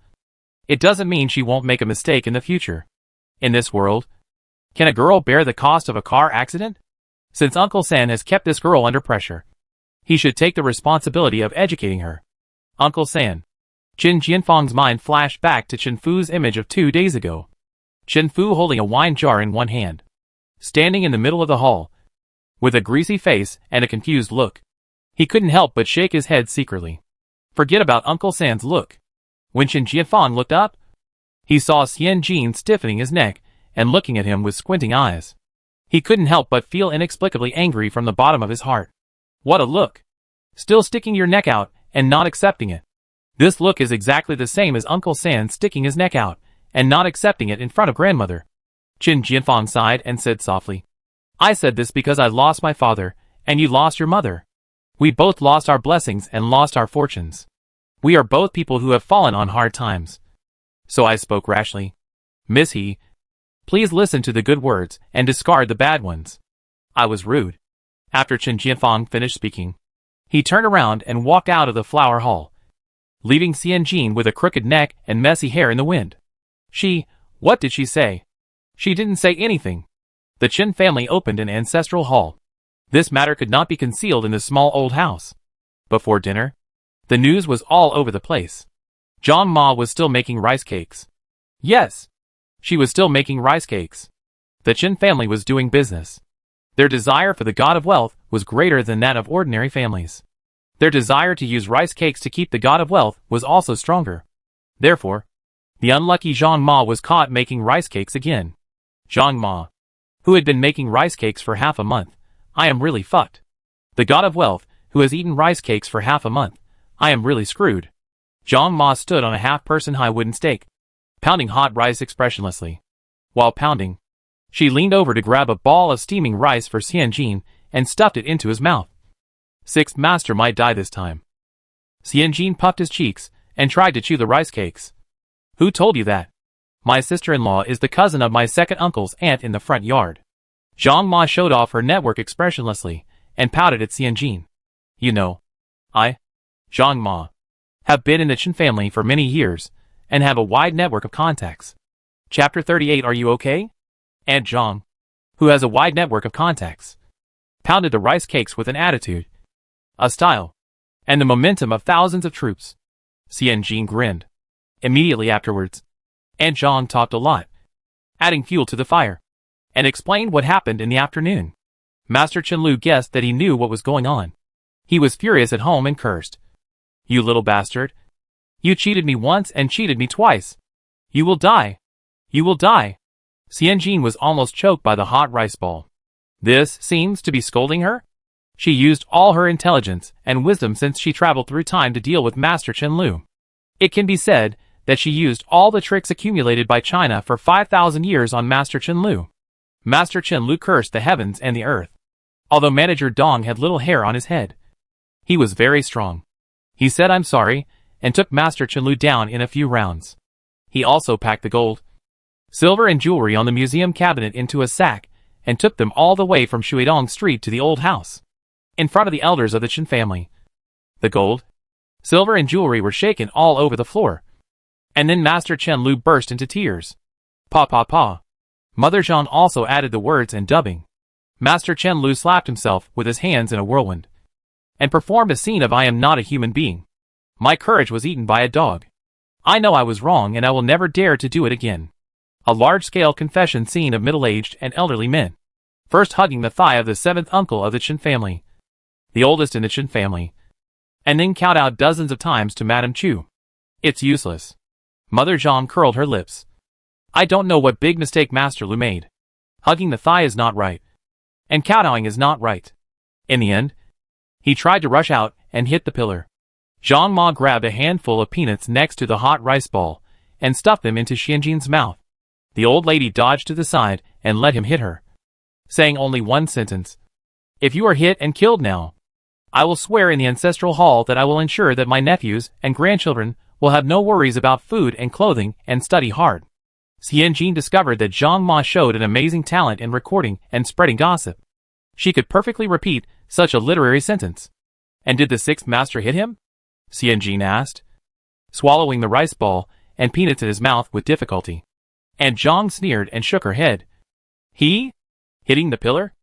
it doesn't mean she won't make a mistake in the future. In this world, can a girl bear the cost of a car accident? Since Uncle San has kept this girl under pressure, he should take the responsibility of educating her. Uncle San. Chen Jianfang's mind flashed back to Chen Fu's image of 2 days ago. Chen Fu holding a wine jar in one hand, standing in the middle of the hall, with a greasy face and a confused look. He couldn't help but shake his head secretly. Forget about Uncle San's look. When Chen Jianfang looked up, he saw Xian Jin stiffening his neck and looking at him with squinting eyes. He couldn't help but feel inexplicably angry from the bottom of his heart. What a look! Still sticking your neck out and not accepting it. This look is exactly the same as Uncle San sticking his neck out and not accepting it in front of grandmother. Chen Jianfang sighed and said softly, I said this because I lost my father, and you lost your mother. We both lost our blessings and lost our fortunes. We are both people who have fallen on hard times. So I spoke rashly. Miss He, please listen to the good words and discard the bad ones. I was rude. After Chen Jianfang finished speaking, he turned around and walked out of the flower hall, leaving Xian Jin with a crooked neck and messy hair in the wind. What did she say? She didn't say anything. The Chen family opened an ancestral hall. This matter could not be concealed in the small old house. Before dinner, the news was all over the place. Zhang Ma was still making rice cakes. Yes, she was still making rice cakes. The Chen family was doing business. Their desire for the god of wealth was greater than that of ordinary families. Their desire to use rice cakes to keep the god of wealth was also stronger. Therefore, the unlucky Zhang Ma was caught making rice cakes again. Zhang Ma, who had been making rice cakes for half a month, I am really fucked. The god of wealth, who has eaten rice cakes for half a month, I am really screwed. Zhang Ma stood on a half-person high wooden stake, pounding hot rice expressionlessly. While pounding, she leaned over to grab a ball of steaming rice for Xian Jin and stuffed it into his mouth. Sixth master might die this time. Xian Jin puffed his cheeks and tried to chew the rice cakes. Who told you that? My sister-in-law is the cousin of my second uncle's aunt in the front yard. Zhang Ma showed off her network expressionlessly and pouted at Xian Jin. You know, I, Zhang Ma, have been in the Chen family for many years and have a wide network of contacts. Chapter 38. Are you okay? Aunt Zhang, who has a wide network of contacts, pounded the rice cakes with an attitude, a style, and the momentum of thousands of troops. Xian Jin grinned. Immediately afterwards, Aunt Zhang talked a lot, adding fuel to the fire, and explained what happened in the afternoon. Master Chen Lu guessed that he knew what was going on. He was furious at home and cursed. You little bastard. You cheated me once and cheated me twice. You will die. You will die. Xian Jin was almost choked by the hot rice ball. This seems to be scolding her? She used all her intelligence and wisdom since she traveled through time to deal with Master Chen Lu. It can be said that she used all the tricks accumulated by China for 5,000 years on Master Chen Lu. Master Chen Lu cursed the heavens and the earth. Although Manager Dong had little hair on his head, he was very strong. He said I'm sorry, and took Master Chen Lu down in a few rounds. He also packed the gold, silver and jewelry on the museum cabinet into a sack, and took them all the way from Shuidong Street to the old house, in front of the elders of the Chen family. The gold, silver and jewelry were shaken all over the floor. And then Master Chen Lu burst into tears. Pa pa pa. Mother Zhang also added the words and dubbing. Master Chen Lu slapped himself with his hands in a whirlwind and performed a scene of I am not a human being. My courage was eaten by a dog. I know I was wrong and I will never dare to do it again. A large-scale confession scene of middle-aged and elderly men, first hugging the thigh of the seventh uncle of the Chen family, the oldest in the Chen family, and then kowtowed dozens of times to Madame Chu. It's useless. Mother Zhang curled her lips. I don't know what big mistake Master Lu made. Hugging the thigh is not right. And kowtowing is not right. In the end, he tried to rush out and hit the pillar. Zhang Ma grabbed a handful of peanuts next to the hot rice ball and stuffed them into Xianjin's mouth. The old lady dodged to the side and let him hit her, saying only one sentence. If you are hit and killed now, I will swear in the ancestral hall that I will ensure that my nephews and grandchildren will have no worries about food and clothing and study hard. Xianjin discovered that Zhang Ma showed an amazing talent in recording and spreading gossip. She could perfectly repeat such a literary sentence. And did the sixth master hit him? Xianjin asked, swallowing the rice ball and peanuts in his mouth with difficulty. And Zhang sneered and shook her head. He? Hitting the pillar?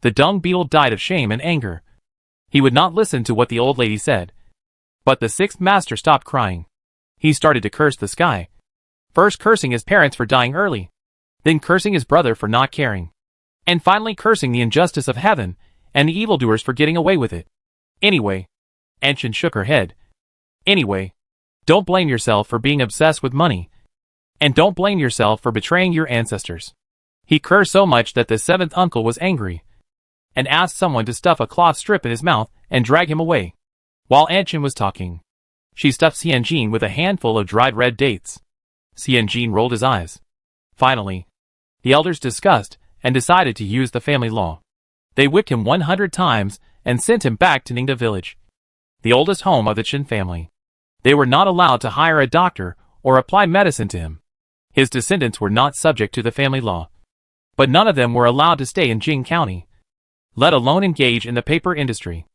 The dung beetle died of shame and anger. He would not listen to what the old lady said. But the sixth master stopped crying. He started to curse the sky. First cursing his parents for dying early, then cursing his brother for not caring, and finally cursing the injustice of heaven and the evildoers for getting away with it. Anyway, Anshin shook her head. Anyway, don't blame yourself for being obsessed with money, and don't blame yourself for betraying your ancestors. He cursed so much that the seventh uncle was angry, and asked someone to stuff a cloth strip in his mouth and drag him away. While Anshin was talking, she stuffed Xianjin with a handful of dried red dates. Xianjin rolled his eyes. Finally, the elders discussed and decided to use the family law. They whipped him 100 times and sent him back to Ningda village, the oldest home of the Chen family. They were not allowed to hire a doctor or apply medicine to him. His descendants were not subject to the family law, but none of them were allowed to stay in Jing County, let alone engage in the paper industry,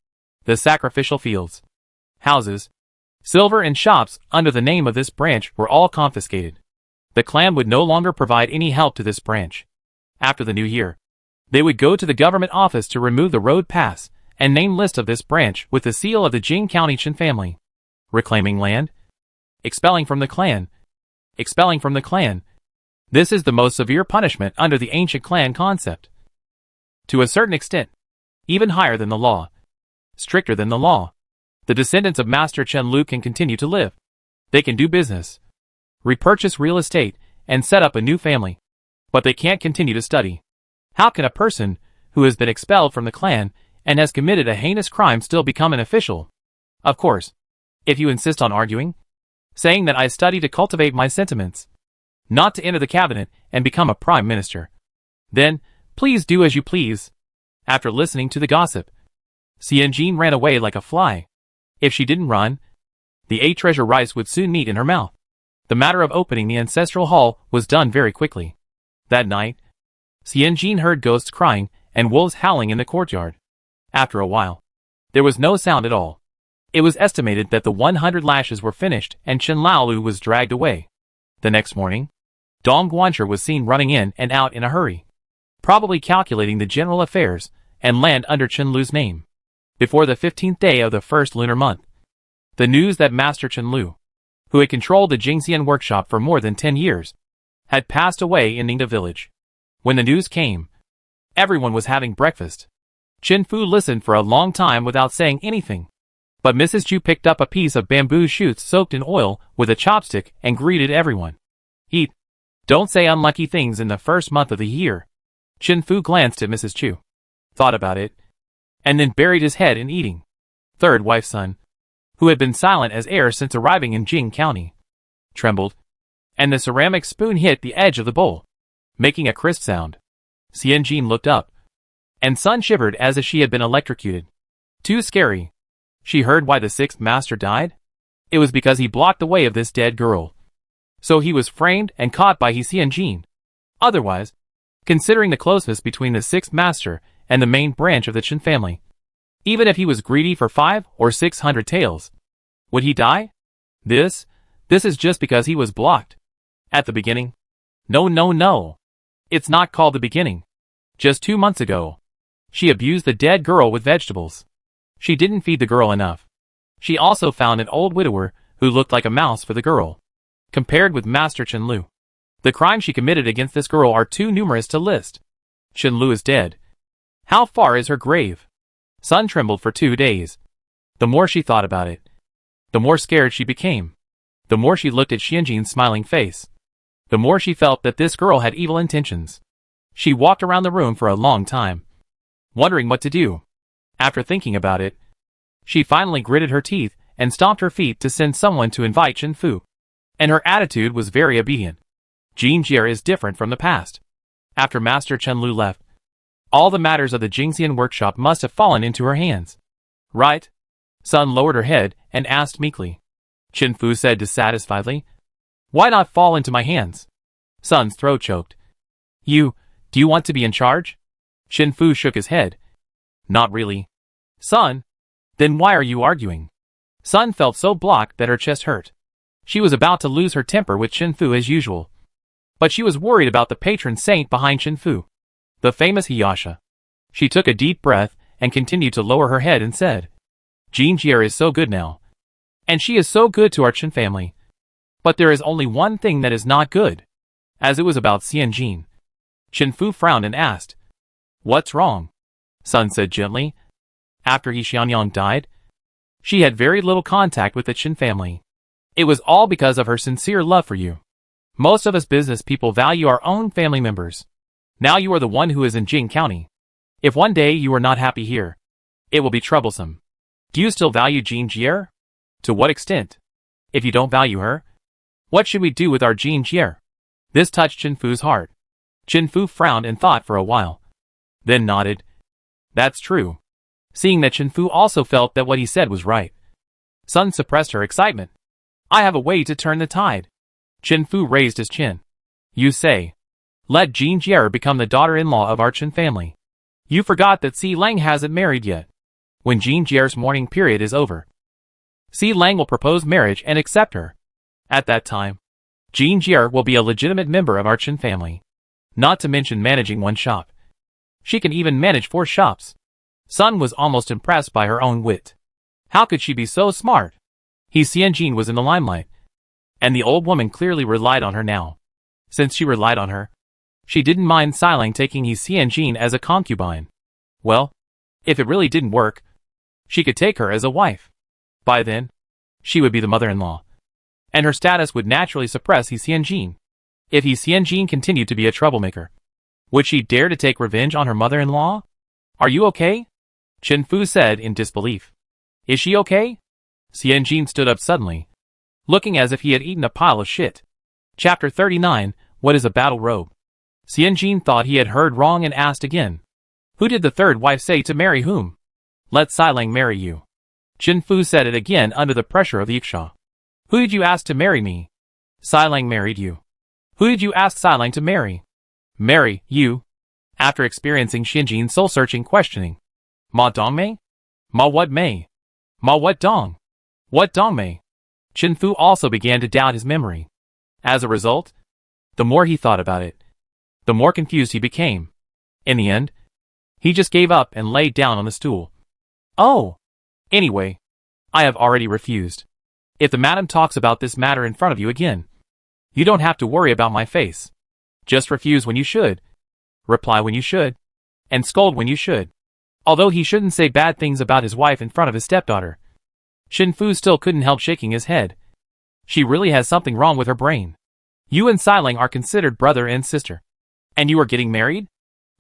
the sacrificial fields, houses, silver and shops under the name of this branch were all confiscated. The clan would no longer provide any help to this branch. After the new year, they would go to the government office to remove the road pass and name list of this branch with the seal of the Jing County Chen family. Reclaiming land? Expelling from the clan. Expelling from the clan. This is the most severe punishment under the ancient clan concept. To a certain extent, even higher than the law. Stricter than the law. The descendants of Master Chen Lu can continue to live. They can do business, repurchase real estate, and set up a new family. But they can't continue to study. How can a person who has been expelled from the clan and has committed a heinous crime still become an official? Of course, if you insist on arguing, saying that I study to cultivate my sentiments, not to enter the cabinet and become a prime minister, then please do as you please. After listening to the gossip, Xianjin ran away like a fly. If she didn't run, the 8 treasure rice would soon meet in her mouth. The matter of opening the ancestral hall was done very quickly. That night, Xianjin heard ghosts crying and wolves howling in the courtyard. After a while, there was no sound at all. It was estimated that the 100 lashes were finished and Chen Laolu was dragged away. The next morning, Dong Guancher was seen running in and out in a hurry, probably calculating the general affairs and land under Chen Lu's name. Before the 15th day of the first lunar month, the news that Master Chen Lu, who had controlled the Jingxian workshop for more than 10 years, had passed away in Ningda village. When the news came, everyone was having breakfast. Chen Fu listened for a long time without saying anything. But Mrs. Chu picked up a piece of bamboo shoots soaked in oil with a chopstick and greeted everyone. Eat. Don't say unlucky things in the first month of the year. Chen Fu glanced at Mrs. Chu, thought about it, and then buried his head in eating. Third wife's son, who had been silent as air since arriving in Jing County, trembled, and the ceramic spoon hit the edge of the bowl, making a crisp sound. Xianjin looked up, and Sun shivered as if she had been electrocuted. Too scary. She heard why the sixth master died? It was because he blocked the way of this dead girl. So he was framed and caught by Xianjin. Otherwise, considering the closeness between the sixth master and the main branch of the Chen family, even if he was greedy for 500 or 600 taels, would he die? This This is just because he was blocked. At the beginning? No. It's not called the beginning. Just 2 months ago, she abused the dead girl with vegetables. She didn't feed the girl enough. She also found an old widower who looked like a mouse for the girl. Compared with Master Chen Lu, the crimes she committed against this girl are too numerous to list. Chen Lu is dead. How far is her grave? Sun trembled for 2 days. The more she thought about it, the more scared she became. The more she looked at Xianjin's smiling face, the more she felt that this girl had evil intentions. She walked around the room for a long time, wondering what to do. After thinking about it, she finally gritted her teeth and stomped her feet to send someone to invite Chen Fu. And her attitude was very obedient. Jin Jie is different from the past. After Master Chen Lu left, all the matters of the Jingxian workshop must have fallen into her hands. Right? Sun lowered her head and asked meekly. Chen Fu said dissatisfiedly. Why not fall into my hands? Sun's throat choked. Do you want to be in charge? Chen Fu shook his head. Not really. Sun? Then why are you arguing? Sun felt so blocked that her chest hurt. She was about to lose her temper with Chen Fu as usual. But she was worried about the patron saint behind Chen Fu, the famous Hiyasha. She took a deep breath and continued to lower her head and said, Jin Jie is so good now. And she is so good to our Chen family. But there is only one thing that is not good. As it was about Xianjin. Chen Fu frowned and asked, What's wrong? Sun said gently. After He Xianyang died, she had very little contact with the Chen family. It was all because of her sincere love for you. Most of us business people value our own family members. Now you are the one who is in Jing County. If one day you are not happy here, it will be troublesome. Do you still value Jin Jie? To what extent? If you don't value her, what should we do with our Jin Jie? This touched Chen Fu's heart. Chen Fu frowned and thought for a while, then nodded. That's true. Seeing that Chen Fu also felt that what he said was right, Sun suppressed her excitement. I have a way to turn the tide. Chen Fu raised his chin. You say, let Jin Jie become the daughter-in-law of our Chen family. You forgot that Si Lang hasn't married yet. When Jin Jie's mourning period is over, Si Lang will propose marriage and accept her. At that time, Jin Jie will be a legitimate member of our Chen family. Not to mention managing one shop. She can even manage 4 shops. Sun was almost impressed by her own wit. How could she be so smart? He Xianjin was in the limelight, and the old woman clearly relied on her now. Since she relied on her, she didn't mind Si Lang taking He Xianjin as a concubine. Well, if it really didn't work, she could take her as a wife. By then, she would be the mother-in-law, and her status would naturally suppress He Xianjin. If He Xianjin continued to be a troublemaker, would she dare to take revenge on her mother-in-law? Are you okay? Chen Fu said in disbelief. Is she okay? Xianjin stood up suddenly, looking as if he had eaten a pile of shit. Chapter 39, What is a battle robe? Xianjin thought he had heard wrong and asked again. Who did the third wife say to marry whom? Let Si Lang marry you. Chen Fu said it again under the pressure of the Yiksha. Who did you ask to marry me? Si Lang married you. Who did you ask Si Lang to marry? Marry, you. After experiencing Xianjin's soul-searching questioning. Ma Dong Mei? Ma what Mei? Ma what Dong? What Dong Mei? Chen Fu also began to doubt his memory. As a result, the more he thought about it, the more confused he became. In the end, he just gave up and laid down on the stool. Oh! Anyway, I have already refused. If the madam talks about this matter in front of you again, you don't have to worry about my face. Just refuse when you should, reply when you should, and scold when you should. Although he shouldn't say bad things about his wife in front of his stepdaughter, Chen Fu still couldn't help shaking his head. She really has something wrong with her brain. You and Si Lang are considered brother and sister. And you are getting married?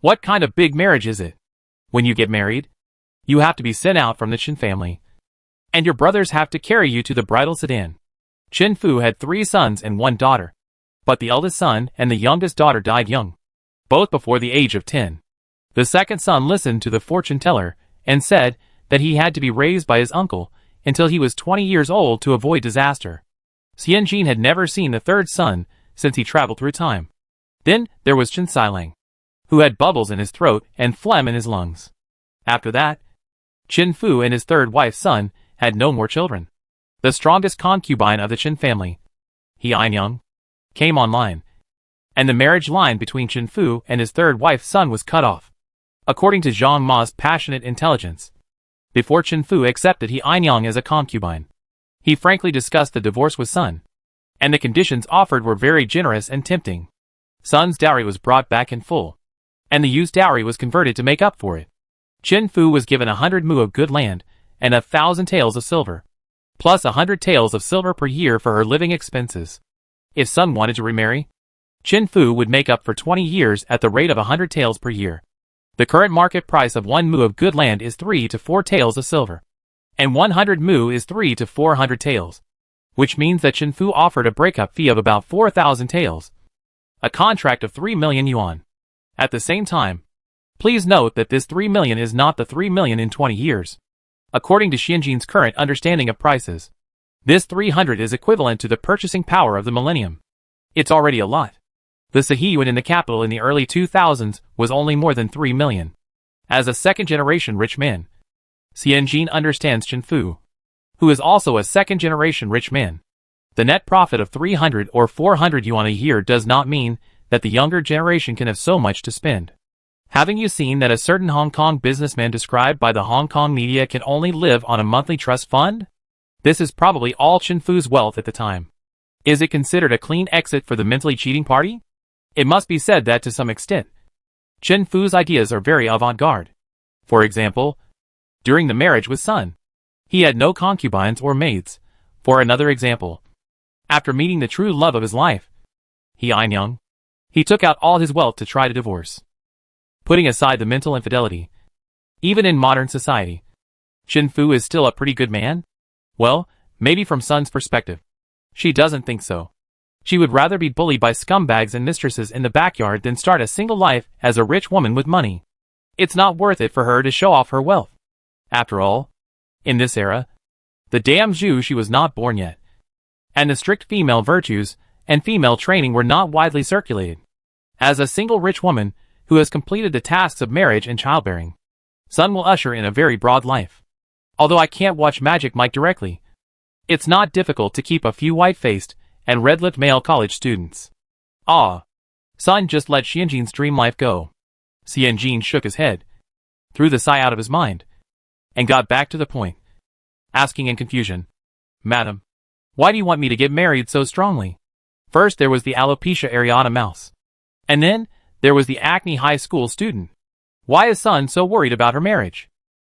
What kind of big marriage is it? When you get married, you have to be sent out from the Chen family, and your brothers have to carry you to the bridal sedan. Chen Fu had 3 sons and 1 daughter, but the eldest son and the youngest daughter died young, both before the age of 10. The second son listened to the fortune teller and said that he had to be raised by his uncle until he was 20 years old to avoid disaster. Xianjin had never seen the third son since he traveled through time. Then there was Chen Si Lang, who had bubbles in his throat and phlegm in his lungs. After that, Chen Fu and his third wife's son had no more children. The strongest concubine of the Chen family, He Einyoung, came online, and the marriage line between Chen Fu and his third wife Sun was cut off. According to Zhang Ma's passionate intelligence, before Chen Fu accepted He Einyoung as a concubine, he frankly discussed the divorce with Sun, and the conditions offered were very generous and tempting. Sun's dowry was brought back in full, and the used dowry was converted to make up for it. Chen Fu was given 100 mu of good land and 1,000 taels of silver, plus 100 taels of silver per year for her living expenses. If Sun wanted to remarry, Chen Fu would make up for 20 years at the rate of 100 taels per year. The current market price of 1 mu of good land is 3 to 4 taels of silver, and 100 mu is 3 to 400 taels, which means that Chen Fu offered a breakup fee of about 4,000 taels, a contract of 3 million yuan. At the same time, please note that this 3 million is not the 3 million in 20 years. According to Xianjin's current understanding of prices, this 300 is equivalent to the purchasing power of the millennium. It's already a lot. The Sahiyuan in the capital in the early 2000s was only more than 3 million. As a second-generation rich man, Xianjin understands Chen Fu, who is also a second-generation rich man. The net profit of 300 or 400 yuan a year does not mean that the younger generation can have so much to spend. Haven't you seen that a certain Hong Kong businessman described by the Hong Kong media can only live on a monthly trust fund? This is probably all Chen Fu's wealth at the time. Is it considered a clean exit for the mentally cheating party? It must be said that to some extent, Chen Fu's ideas are very avant-garde. For example, during the marriage with Sun, he had no concubines or maids. For another example, after meeting the true love of his life, He Einyoung, he took out all his wealth to try to divorce. Putting aside the mental infidelity, even in modern society, Chen Fu is still a pretty good man? Well, maybe from Sun's perspective. She doesn't think so. She would rather be bullied by scumbags and mistresses in the backyard than start a single life as a rich woman with money. It's not worth it for her to show off her wealth. After all, in this era, the damn Jew she was not born yet, and the strict female virtues and female training were not widely circulated. As a single rich woman who has completed the tasks of marriage and childbearing, Sun will usher in a very broad life. Although I can't watch Magic Mike directly, it's not difficult to keep a few white-faced and red-lipped male college students. Ah, Sun just let Xianjin's dream life go. Xianjin shook his head, threw the sigh out of his mind, and got back to the point, asking in confusion, "Madam, why do you want me to get married so strongly? First there was the alopecia areata mouse, and then there was the acne high school student. Why is Sun so worried about her marriage?"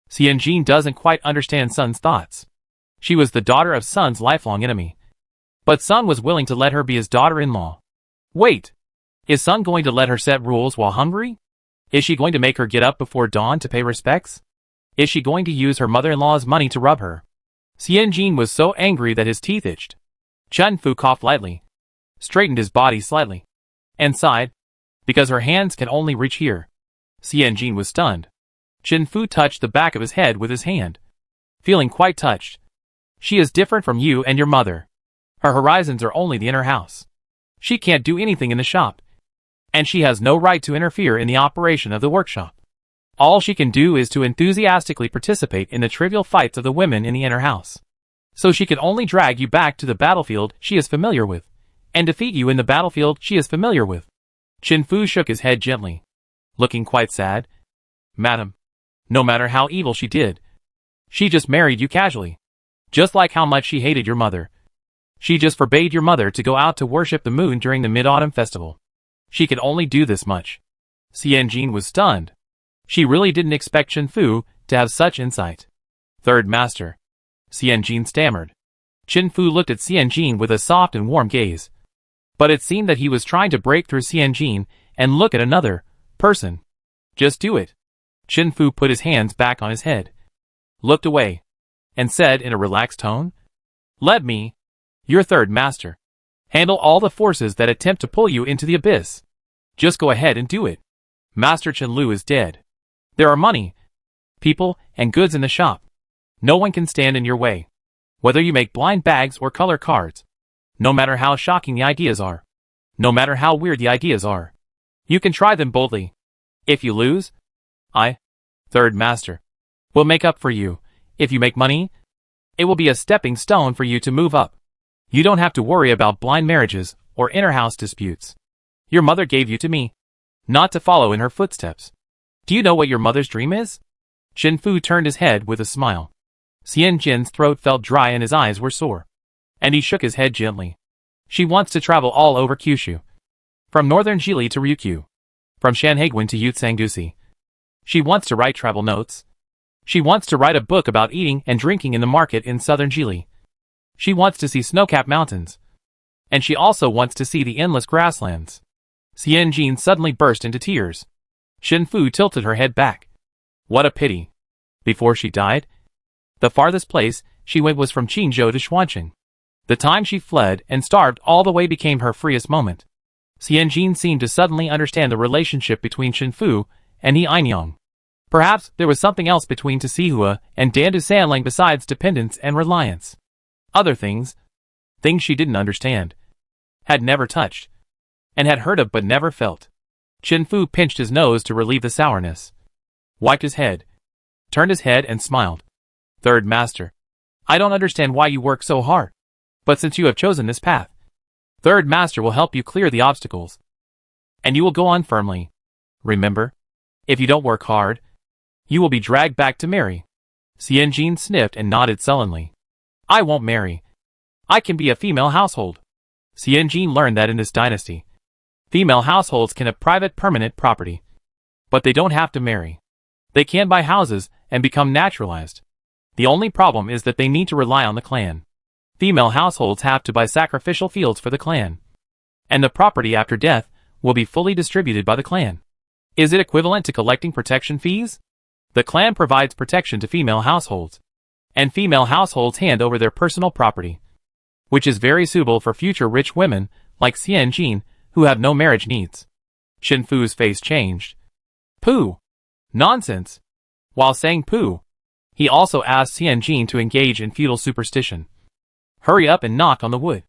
Xianjin doesn't quite understand Sun's thoughts. She was the daughter of Sun's lifelong enemy, but Sun was willing to let her be his daughter-in-law. Wait, is Sun going to let her set rules while hungry? Is she going to make her get up before dawn to pay respects? Is she going to use her mother-in-law's money to rub her? Xianjin was so angry that his teeth itched. Chen Fu coughed lightly, straightened his body slightly, and sighed, because her hands can only reach here. Xianjin was stunned. Chen Fu touched the back of his head with his hand, feeling quite touched. She is different from you and your mother. Her horizons are only the inner house. She can't do anything in the shop, and she has no right to interfere in the operation of the workshop. All she can do is to enthusiastically participate in the trivial fights of the women in the inner house. So she can only drag you back to the battlefield she is familiar with, and defeat you in the battlefield she is familiar with. Chen Fu shook his head gently, looking quite sad. "Madam, no matter how evil she did, she just married you casually. Just like how much she hated your mother. She just forbade your mother to go out to worship the moon during the Mid-Autumn Festival. She could only do this much." Xianjin was stunned. She really didn't expect Chen Fu to have such insight. "Third master," Xianjin stammered. Chen Fu looked at Xianjin with a soft and warm gaze, but it seemed that he was trying to break through Xianjin and look at another person. "Just do it." Chen Fu put his hands back on his head, looked away, and said in a relaxed tone, "Let me, your third master, handle all the forces that attempt to pull you into the abyss. Just go ahead and do it. Master Chen Lu is dead. There are money, people, and goods in the shop. No one can stand in your way. Whether you make blind bags or color cards, no matter how shocking the ideas are, no matter how weird the ideas are, you can try them boldly. If you lose, I, third master, will make up for you. If you make money, it will be a stepping stone for you to move up. You don't have to worry about blind marriages or inter-house disputes. Your mother gave you to me, not to follow in her footsteps. Do you know what your mother's dream is? Chen Fu turned his head with a smile. Xian Jin's throat felt dry and his eyes were sore. And he shook his head gently. She wants to travel all over Kyushu. From northern Jili to Ryukyu. From Shanhaiguan to Yutsangusi. She wants to write travel notes. She wants to write a book about eating and drinking in the market in southern Jili. She wants to see snow-capped mountains. And she also wants to see the endless grasslands. Xian Jin suddenly burst into tears. Chen Fu tilted her head back. What a pity. Before she died? The farthest place she went was from Qingzhou to Xuancheng. The time she fled and starved all the way became her freest moment. Xian Jin seemed to suddenly understand the relationship between Chen Fu and He Ainyang. Perhaps there was something else between Tasihua and Dan Dusanling besides dependence and reliance. Other things she didn't understand, had never touched, and had heard of but never felt. Chen Fu pinched his nose to relieve the sourness, wiped his head, turned his head and smiled. Third Master, I don't understand why you work so hard, but since you have chosen this path, Third Master will help you clear the obstacles, and you will go on firmly. Remember, if you don't work hard, you will be dragged back to marry. Xian Jin sniffed and nodded sullenly. I won't marry. I can be a female household. Xian Jin learned that in this dynasty, female households can have private permanent property, but they don't have to marry. They can buy houses and become naturalized. The only problem is that they need to rely on the clan. Female households have to buy sacrificial fields for the clan, and the property after death will be fully distributed by the clan. Is it equivalent to collecting protection fees? The clan provides protection to female households, and female households hand over their personal property, which is very suitable for future rich women like Xian Jin who have no marriage needs. Chen Fu's face changed. Pooh! Nonsense! While saying pooh, he also asked Xian Jin to engage in feudal superstition. Hurry up and knock on the wood,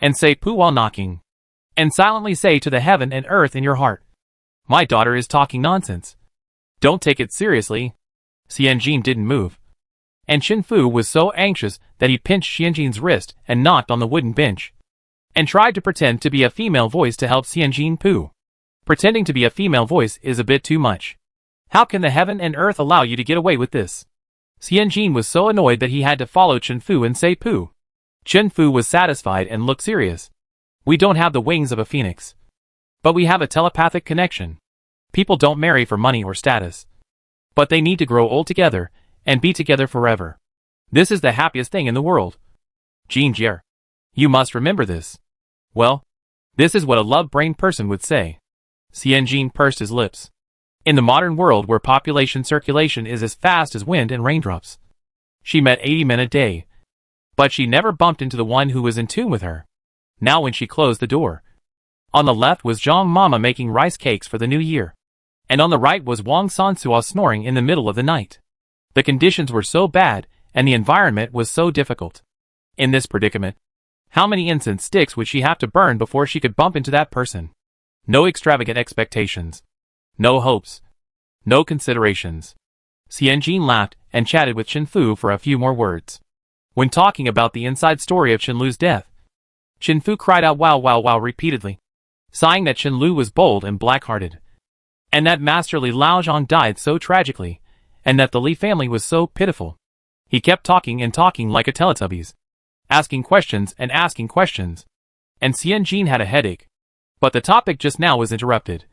and say pooh while knocking, and silently say to the heaven and earth in your heart, my daughter is talking nonsense. Don't take it seriously. Xian Jin didn't move, and Chen Fu was so anxious that he pinched Xian Jin's wrist and knocked on the wooden bench, and tried to pretend to be a female voice to help Xian Jin pooh. Pretending to be a female voice is a bit too much. How can the heaven and earth allow you to get away with this? Xian Jin was so annoyed that he had to follow Chen Fu and say pooh. Chen Fu was satisfied and looked serious. We don't have the wings of a phoenix, but we have a telepathic connection. People don't marry for money or status, but they need to grow old together and be together forever. This is the happiest thing in the world. Jin Jier, you must remember this. Well, this is what a love-brained person would say. Xian Jin pursed his lips. In the modern world where population circulation is as fast as wind and raindrops, she met 80 men a day, but she never bumped into the one who was in tune with her. Now when she closed the door, on the left was Zhang Mama making rice cakes for the new year, and on the right was Wang Sansua snoring in the middle of the night. The conditions were so bad, and the environment was so difficult. In this predicament, how many incense sticks would she have to burn before she could bump into that person? No extravagant expectations. No hopes. No considerations. Xian Jin laughed and chatted with Chen Fu for a few more words. When talking about the inside story of Chen Lu's death, Chen Fu cried out wow wow wow repeatedly, sighing that Chen Lu was bold and black-hearted, and that Master Li Laozhong died so tragically, and that the Li family was so pitiful. He kept talking and talking like a Teletubbies, asking questions and asking questions, and Xian Jin had a headache. But the topic just now was interrupted.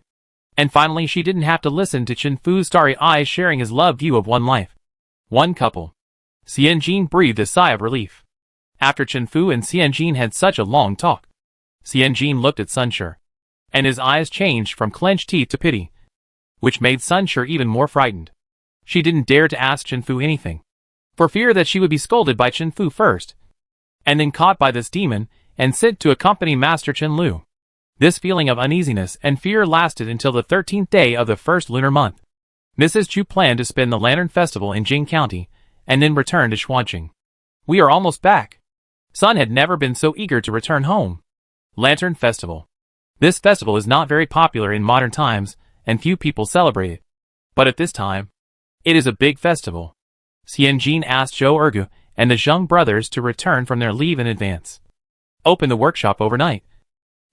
And finally she didn't have to listen to Chen Fu's starry eyes sharing his love view of one life, one couple. Xian Jin breathed a sigh of relief. After Chen Fu and Xian Jin had such a long talk, Xian Jin looked at Sunshur, and his eyes changed from clenched teeth to pity, which made Sunshur even more frightened. She didn't dare to ask Chen Fu anything, for fear that she would be scolded by Chen Fu first, and then caught by this demon and sent to accompany Master Chen Lu. This feeling of uneasiness and fear lasted until the 13th day of the first lunar month. Mrs. Chu planned to spend the Lantern Festival in Jing County, and then return to Xuancheng. We are almost back. Sun had never been so eager to return home. Lantern Festival. This festival is not very popular in modern times, and few people celebrate it. But at this time, it is a big festival. Xian Jin asked Zhou Ergu and the Zheng brothers to return from their leave in advance. opened the workshop overnight,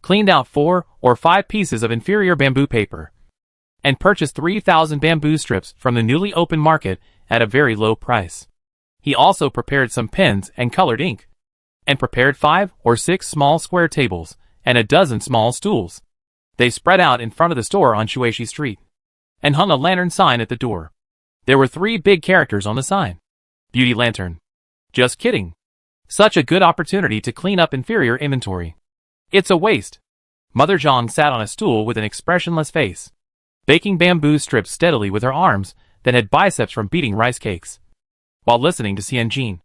cleaned out 4 or 5 pieces of inferior bamboo paper, and purchased 3,000 bamboo strips from the newly opened market at a very low price. He also prepared some pens and colored ink, and prepared 5 or 6 small square tables and a dozen small stools. They spread out in front of the store on Shueisha Street, and hung a lantern sign at the door. There were 3 big characters on the sign. Beauty lantern. Just kidding. Such a good opportunity to clean up inferior inventory. It's a waste. Mother Zhang sat on a stool with an expressionless face, baking bamboo strips steadily with her arms that had biceps from beating rice cakes, while listening to Xianjin,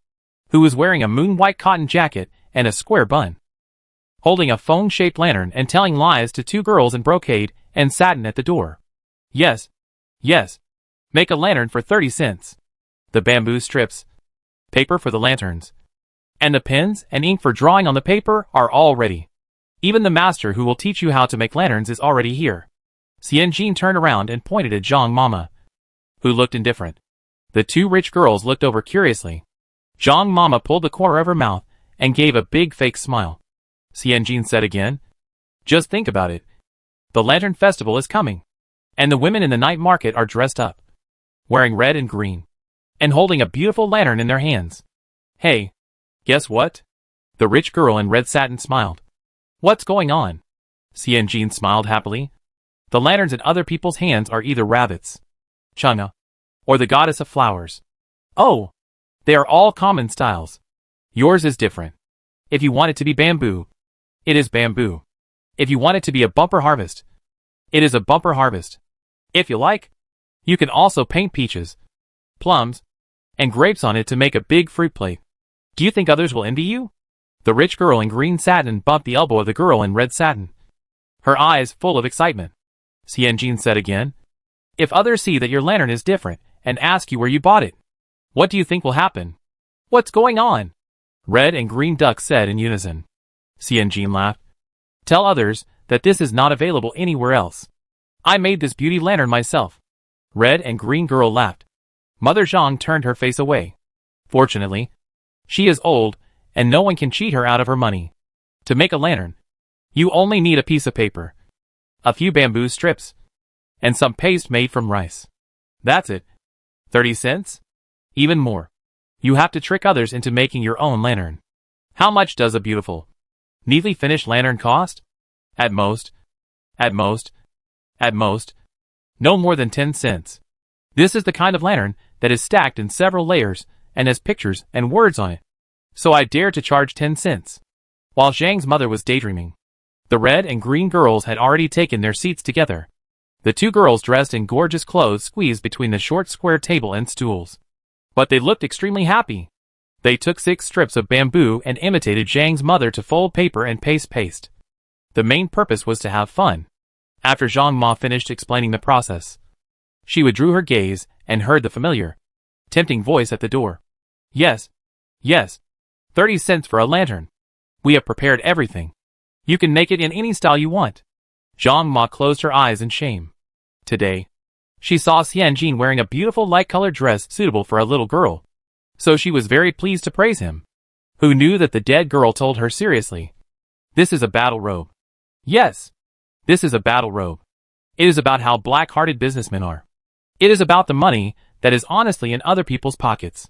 who was wearing a moon-white cotton jacket and a square bun, holding a phone-shaped lantern and telling lies to 2 girls in brocade and satin at the door. Yes. Yes. Make a lantern for 30 cents. The bamboo strips, paper for the lanterns, and the pens and ink for drawing on the paper are all ready. Even the master who will teach you how to make lanterns is already here. Xianjin turned around and pointed at Zhang Mama, who looked indifferent. The 2 rich girls looked over curiously. Zhang Mama pulled the corner of her mouth and gave a big fake smile. Xianjin said again, "Just think about it. The Lantern Festival is coming, and the women in the night market are dressed up, wearing red and green, and holding a beautiful lantern in their hands. Hey, guess what?" The rich girl in red satin smiled. "What's going on?" Xianjin smiled happily. "The lanterns in other people's hands are either rabbits, Chang'e, or the goddess of flowers. Oh, they are all common styles. Yours is different. If you want it to be bamboo, it is bamboo. If you want it to be a bumper harvest, it is a bumper harvest. If you like, you can also paint peaches, plums, and grapes on it to make a big fruit plate. Do you think others will envy you?" The rich girl in green satin bumped the elbow of the girl in red satin, her eyes full of excitement. Xianjin said again, "If others see that your lantern is different and ask you where you bought it, what do you think will happen?" "What's going on?" Red and green ducks said in unison. Xianjin laughed. "Tell others that this is not available anywhere else. I made this beauty lantern myself." Red and green girl laughed. Mother Zhang turned her face away. Fortunately, she is old, and no one can cheat her out of her money. To make a lantern, you only need a piece of paper, a few bamboo strips, and some paste made from rice. That's it. 30 cents? Even more. You have to trick others into making your own lantern. How much does a beautiful, neatly finished lantern cost? At most, no more than 10 cents. This is the kind of lantern that is stacked in several layers and has pictures and words on it. So I dare to charge 10 cents. While Zhang's mother was daydreaming, the red and green girls had already taken their seats together. The 2 girls dressed in gorgeous clothes squeezed between the short square table and stools. But they looked extremely happy. They took 6 strips of bamboo and imitated Zhang's mother to fold paper and paste. The main purpose was to have fun. After Zhang Ma finished explaining the process, she withdrew her gaze and heard the familiar, tempting voice at the door. Yes, 30 cents for a lantern. We have prepared everything. You can make it in any style you want. Zhang Ma closed her eyes in shame. Today, she saw Xianjin wearing a beautiful light-colored dress suitable for a little girl, so she was very pleased to praise him. Who knew that the dead girl told her seriously? This is a battle robe. Yes, this is a battle robe. It is about how black-hearted businessmen are. It is about the money that is honestly in other people's pockets.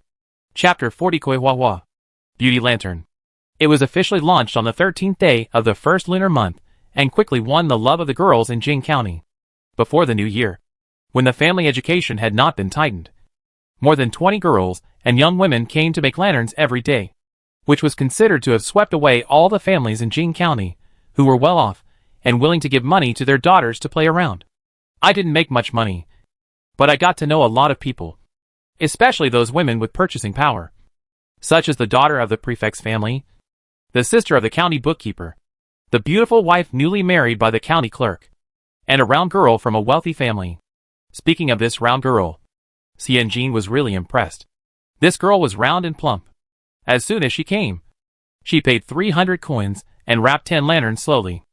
Chapter 40 Koi Hua Hua. Beauty Lantern. It was officially launched on the 13th day of the first lunar month and quickly won the love of the girls in Jing County. Before the new year, when the family education had not been tightened, more than 20 girls and young women came to make lanterns every day, which was considered to have swept away all the families in Jing County who were well off and willing to give money to their daughters to play around. I didn't make much money, but I got to know a lot of people, especially those women with purchasing power, such as the daughter of the prefect's family, the sister of the county bookkeeper, the beautiful wife newly married by the county clerk, and a round girl from a wealthy family. Speaking of this round girl, Xianjin was really impressed. This girl was round and plump. As soon as she came, she paid 300 coins and wrapped 10 lanterns slowly.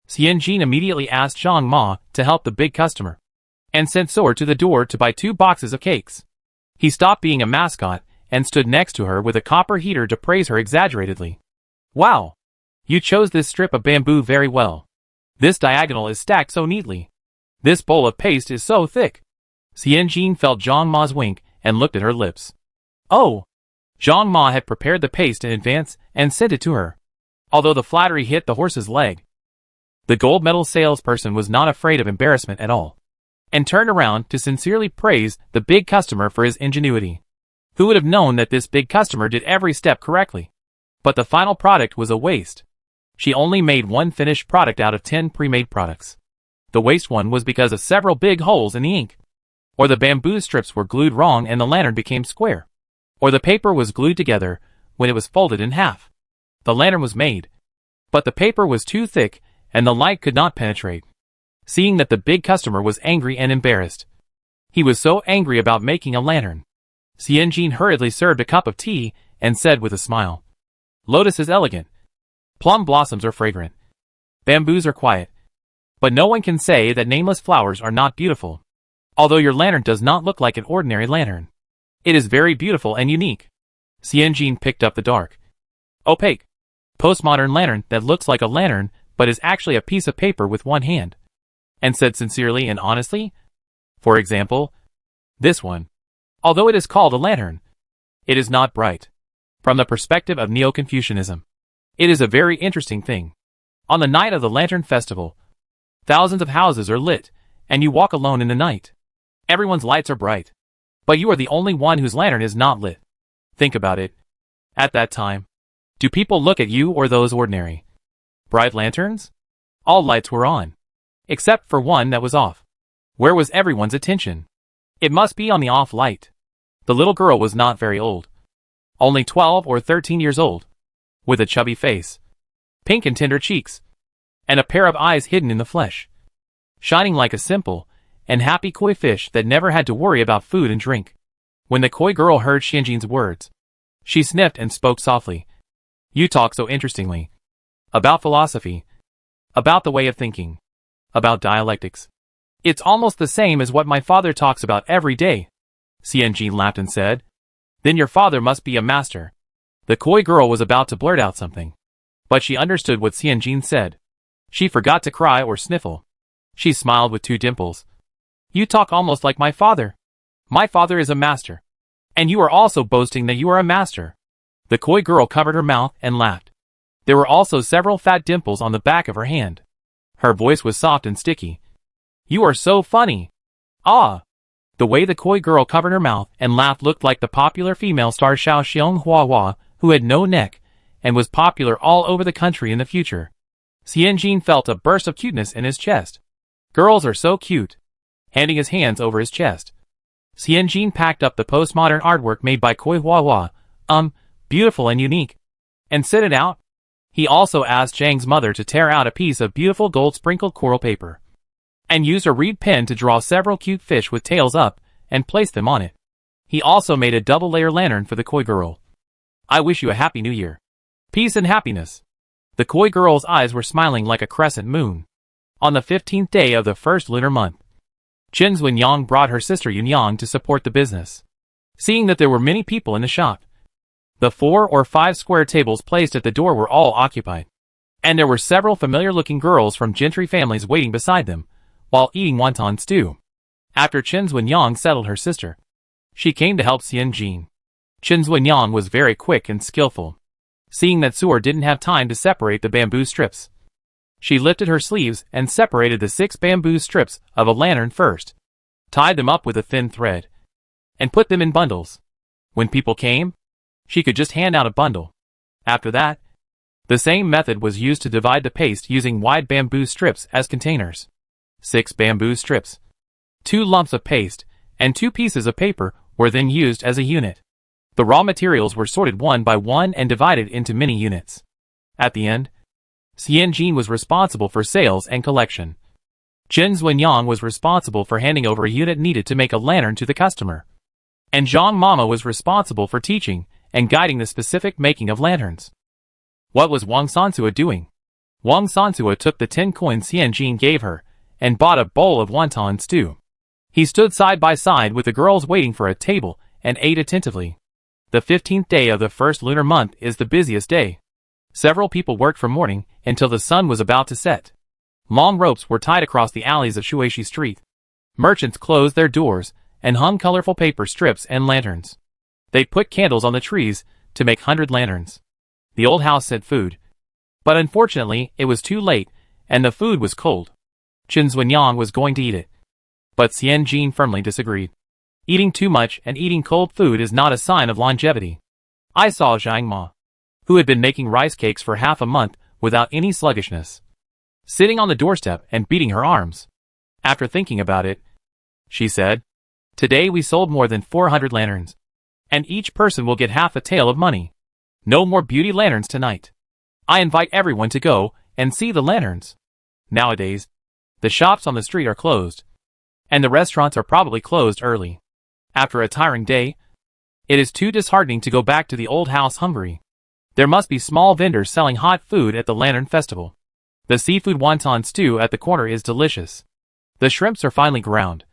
Xianjin immediately asked Zhang Ma to help the big customer, and sent Soer to the door to buy 2 boxes of cakes. He stopped being a mascot and stood next to her with a copper heater to praise her exaggeratedly. Wow! You chose this strip of bamboo very well. This diagonal is stacked so neatly. This bowl of paste is so thick. Xianjin felt Zhang Ma's wink and looked at her lips. Oh! Zhang Ma had prepared the paste in advance and sent it to her. Although the flattery hit the horse's leg, the gold medal salesperson was not afraid of embarrassment at all, and turned around to sincerely praise the big customer for his ingenuity. Who would have known that this big customer did every step correctly? But the final product was a waste. She only made one finished product out of 10 pre-made products. The waste one was because of several big holes in the ink. Or the bamboo strips were glued wrong and the lantern became square. Or the paper was glued together when it was folded in half. The lantern was made, but the paper was too thick and the light could not penetrate. Seeing that the big customer was angry and embarrassed, he was so angry about making a lantern. Xianjin hurriedly served a cup of tea and said with a smile, "Lotus is elegant. Plum blossoms are fragrant. Bamboos are quiet. But no one can say that nameless flowers are not beautiful. Although your lantern does not look like an ordinary lantern, it is very beautiful and unique." Xianjin picked up the dark, opaque, postmodern lantern that looks like a lantern but is actually a piece of paper with one hand, and said sincerely and honestly, "For example, this one. Although it is called a lantern, it is not bright. From the perspective of Neo-Confucianism, it is a very interesting thing. On the night of the Lantern Festival, thousands of houses are lit, and you walk alone in the night. Everyone's lights are bright, but you are the only one whose lantern is not lit. Think about it. At that time, do people look at you or those ordinary bright lanterns? All lights were on, except for one that was off. Where was everyone's attention? It must be on the off light." The little girl was not very old, only 12 or 13 years old, with a chubby face, pink and tender cheeks, and a pair of eyes hidden in the flesh, shining like a simple and happy koi fish that never had to worry about food and drink. When the koi girl heard Xianjin's words, she sniffed and spoke softly. "You talk so interestingly. About philosophy. About the way of thinking. About dialectics. It's almost the same as what my father talks about every day." Xianjin laughed and said, "Then your father must be a master." The koi girl was about to blurt out something, but she understood what Xianjin said. She forgot to cry or sniffle. She smiled with two dimples. "You talk almost like my father. My father is a master. And you are also boasting that you are a master." The koi girl covered her mouth and laughed. There were also several fat dimples on the back of her hand. Her voice was soft and sticky. "You are so funny. Ah!" The way the koi girl covered her mouth and laughed looked like the popular female star Xiao Xiong Hua, who had no neck, and was popular all over the country in the future. Xianjin felt a burst of cuteness in his chest. Girls are so cute. Handing his hands over his chest, Xianjin packed up the postmodern artwork made by Koi Hua, beautiful and unique, and set it out. He also asked Zhang's mother to tear out a piece of beautiful gold-sprinkled coral paper, and used a reed pen to draw several cute fish with tails up and place them on it. He also made a double-layer lantern for the koi girl. "I wish you a happy new year. Peace and happiness." The koi girl's eyes were smiling like a crescent moon. On the 15th day of the first lunar month, Chen Xuanyang brought her sister Yunyang to support the business. Seeing that there were many people in the shop, the 4 or 5 square tables placed at the door were all occupied, and there were several familiar-looking girls from gentry families waiting beside them, while eating wonton stew. After Chen Xuanyang settled her sister, she came to help Xianjin. Chen Xuanyang was very quick and skillful. Seeing that Suor didn't have time to separate the bamboo strips, she lifted her sleeves and separated the 6 bamboo strips of a lantern first, tied them up with a thin thread, and put them in bundles. When people came, she could just hand out a bundle. After that, the same method was used to divide the paste using wide bamboo strips as containers. 6 bamboo strips, 2 lumps of paste, and 2 pieces of paper were then used as a unit. The raw materials were sorted one by one and divided into many units. At the end, Xianjin was responsible for sales and collection. Chen Xuanyang was responsible for handing over a unit needed to make a lantern to the customer. And Zhang Mama was responsible for teaching and guiding the specific making of lanterns. What was Wang Sansua doing? Wang Sansua took the 10 coins Xianjin gave her and bought a bowl of wonton stew. He stood side by side with the girls waiting for a table and ate attentively. The 15th day of the first lunar month is the busiest day. Several people worked from morning until the sun was about to set. Long ropes were tied across the alleys of Shueisha Street. Merchants closed their doors and hung colorful paper strips and lanterns. They put candles on the trees to make 100 lanterns. The old house sent food. But unfortunately, it was too late, and the food was cold. Chen Zuanyang was going to eat it. But Xian Jin firmly disagreed. Eating too much and eating cold food is not a sign of longevity. I saw Zhang Ma, who had been making rice cakes for half a month without any sluggishness, sitting on the doorstep and beating her arms. After thinking about it, she said, "Today we sold more than 400 lanterns, and each person will get half a tael of money. No more beauty lanterns tonight. I invite everyone to go and see the lanterns." Nowadays, the shops on the street are closed, and the restaurants are probably closed early. After a tiring day, it is too disheartening to go back to the old house hungry. There must be small vendors selling hot food at the Lantern Festival. The seafood wonton stew at the corner is delicious. The shrimps are finely ground,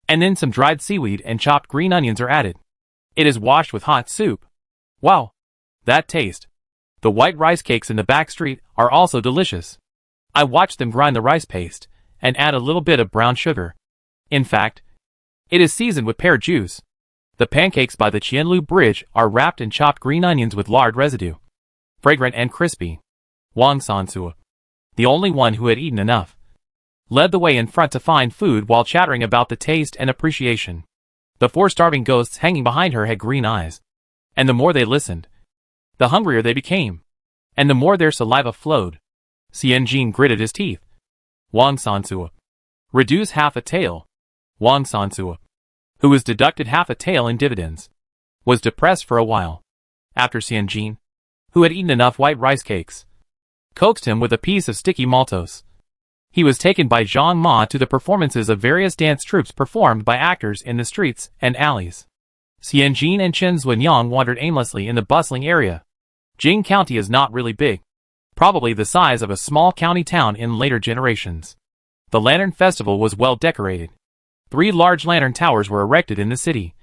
and then some dried seaweed and chopped green onions are added. It is washed with hot soup. Wow! That taste! The white rice cakes in the back street are also delicious. I watched them grind the rice paste and add a little bit of brown sugar. In fact, it is seasoned with pear juice. The pancakes by the Qianlu Bridge are wrapped in chopped green onions with lard residue. Fragrant and crispy. Wang Sansu, the only one who had eaten enough, led the way in front to find food while chattering about the taste and appreciation. The 4 starving ghosts hanging behind her had green eyes, and the more they listened, the hungrier they became, and the more their saliva flowed. Xian Jin gritted his teeth. Wang Sansu, reduce half a tael. Wang Sansu, who was deducted half a tael in dividends, was depressed for a while. After Xian Jin, who had eaten enough white rice cakes, coaxed him with a piece of sticky maltose, he was taken by Zhang Ma to the performances of various dance troupes performed by actors in the streets and alleys. Xian Jin and Chen Zuanyang wandered aimlessly in the bustling area. Jing County is not really big, probably the size of a small county town in later generations. The Lantern Festival was well decorated. 3 large lantern towers were erected in the city,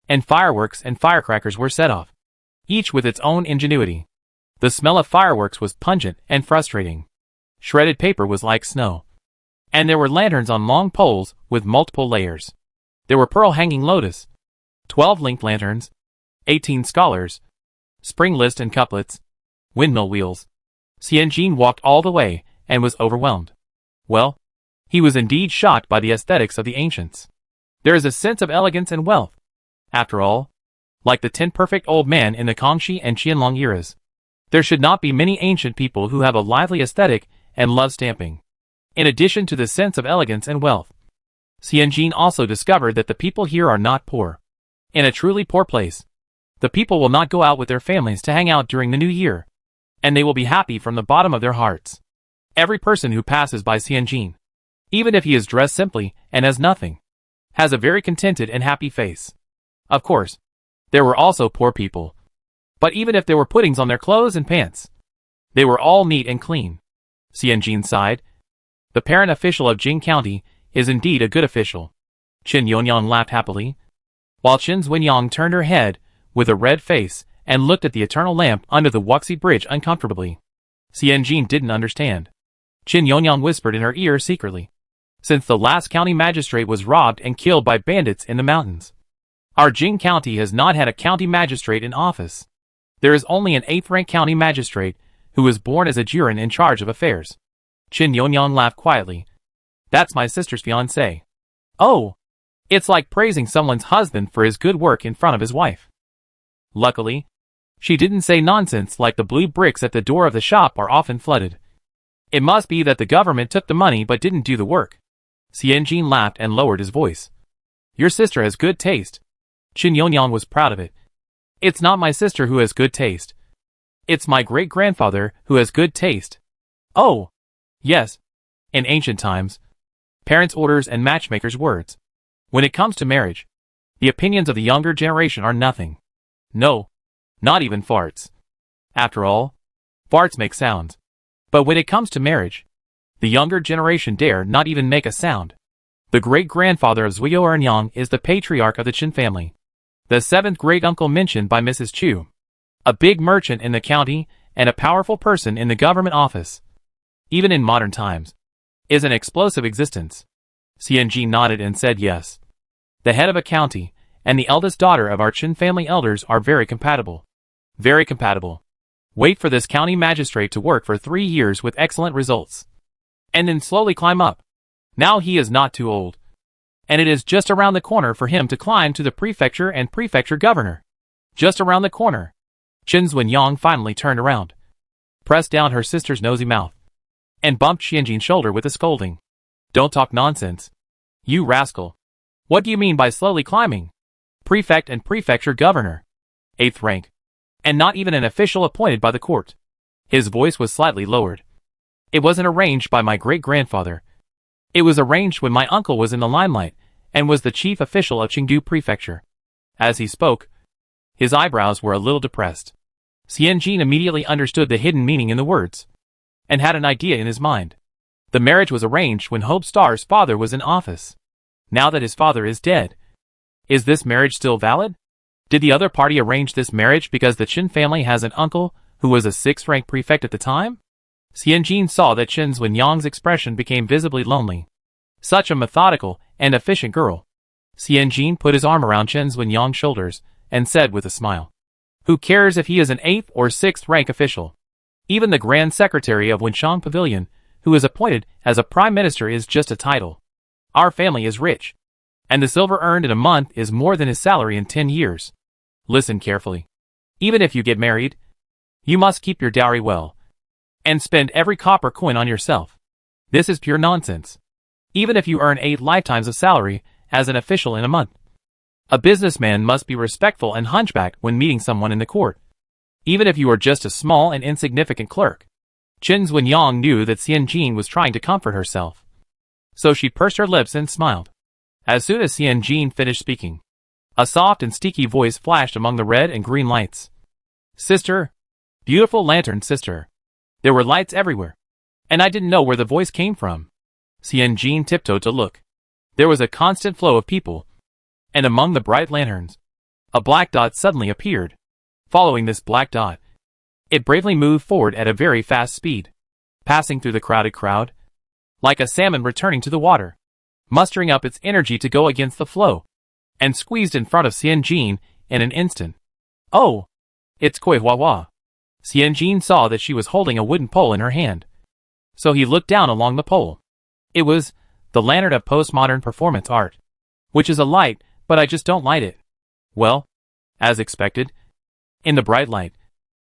and fireworks and firecrackers were set off, each with its own ingenuity. The smell of fireworks was pungent and frustrating. Shredded paper was like snow, and there were lanterns on long poles with multiple layers. There were pearl hanging lotus, 12 linked lanterns, 18 scholars, spring list and couplets, windmill wheels. Xian Jin walked all the way and was overwhelmed. Well, he was indeed shocked by the aesthetics of the ancients. There is a sense of elegance and wealth. After all, like the 10 perfect old men in the Kangxi and Qianlong eras, there should not be many ancient people who have a lively aesthetic and love stamping. In addition to the sense of elegance and wealth, Xian Jin also discovered that the people here are not poor. In a truly poor place, the people will not go out with their families to hang out during the new year, and they will be happy from the bottom of their hearts. Every person who passes by Xian Jin, even if he is dressed simply and has nothing, has a very contented and happy face. Of course, there were also poor people, but even if there were puddings on their clothes and pants, they were all neat and clean. Xian Jin sighed. The parent official of Jing County is indeed a good official. Chen Yonyang laughed happily, while Chen Zuanyang turned her head with a red face and looked at the eternal lamp under the Wuxi Bridge uncomfortably. Xian Jin didn't understand. Chen Yonyang whispered in her ear secretly, "Since the last county magistrate was robbed and killed by bandits in the mountains, our Jing County has not had a county magistrate in office. There is only an 8th-rank county magistrate who was born as a jurin in charge of affairs." Chen Yonyang laughed quietly. "That's my sister's fiancé." "Oh, it's like praising someone's husband for his good work in front of his wife." Luckily, she didn't say nonsense like the blue bricks at the door of the shop are often flooded. It must be that the government took the money but didn't do the work. Xian Jin laughed and lowered his voice. "Your sister has good taste." Chen Yonyang was proud of it. "It's not my sister who has good taste. It's my great-grandfather who has good taste." "Oh, yes. In ancient times, parents' orders and matchmakers' words. When it comes to marriage, the opinions of the younger generation are nothing. No, not even farts. After all, farts make sounds. But when it comes to marriage, the younger generation dare not even make a sound. The great-grandfather of Zuyo Ernyang is the patriarch of the Chen family, the 7th great-uncle mentioned by Mrs. Chu, a big merchant in the county and a powerful person in the government office, even in modern times, is an explosive existence. CNG nodded and said yes. The head of a county and the eldest daughter of our Chin family elders are very compatible. Very compatible. Wait for this county magistrate to work for 3 years with excellent results. And then slowly climb up. Now he is not too old. And it is just around the corner for him to climb to the prefecture and prefecture governor. Just around the corner. Chen Xuanyang finally turned around, pressed down her sister's nosy mouth, and bumped Xianjin's shoulder with a scolding. Don't talk nonsense. You rascal. What do you mean by slowly climbing? Prefect and prefecture governor. 8th rank. And not even an official appointed by the court. His voice was slightly lowered. It wasn't arranged by my great-grandfather. It was arranged when my uncle was in the limelight and was the chief official of Chengdu Prefecture. As he spoke, his eyebrows were a little depressed. Xianjin immediately understood the hidden meaning in the words, and had an idea in his mind. The marriage was arranged when Hope Star's father was in office. Now that his father is dead, is this marriage still valid? Did the other party arrange this marriage because the Qin family has an uncle who was a 6th-rank prefect at the time? Xianjin saw that Chen Xuanyang's expression became visibly lonely. Such a methodical and efficient girl. Xianjin put his arm around Chen Xuanyang's shoulders and said with a smile, who cares if he is an 8th or 6th rank official? Even the Grand Secretary of Wenchang Pavilion, who is appointed as a prime minister, is just a title. Our family is rich, and the silver earned in a month is more than his salary in 10 years. Listen carefully. Even if you get married, you must keep your dowry well, and spend every copper coin on yourself. This is pure nonsense. Even if you earn 8 lifetimes of salary as an official in a month. A businessman must be respectful and hunchbacked when meeting someone in the court, even if you are just a small and insignificant clerk. Chen Xuanyang knew that Xianjin was trying to comfort herself, so she pursed her lips and smiled. As soon as Xianjin finished speaking, a soft and steaky voice flashed among the red and green lights. Sister, beautiful lantern sister. There were lights everywhere, and I didn't know where the voice came from. Xianjin tiptoed to look. There was a constant flow of people, and among the bright lanterns, a black dot suddenly appeared. Following this black dot, it bravely moved forward at a very fast speed, passing through the crowded crowd, like a salmon returning to the water, mustering up its energy to go against the flow, and squeezed in front of Xianjin in an instant. Oh! It's Kui Hua. Xianjin saw that she was holding a wooden pole in her hand, so he looked down along the pole. It was the lantern of postmodern performance art, which is a light, but I just don't light it. Well, as expected, in the bright light,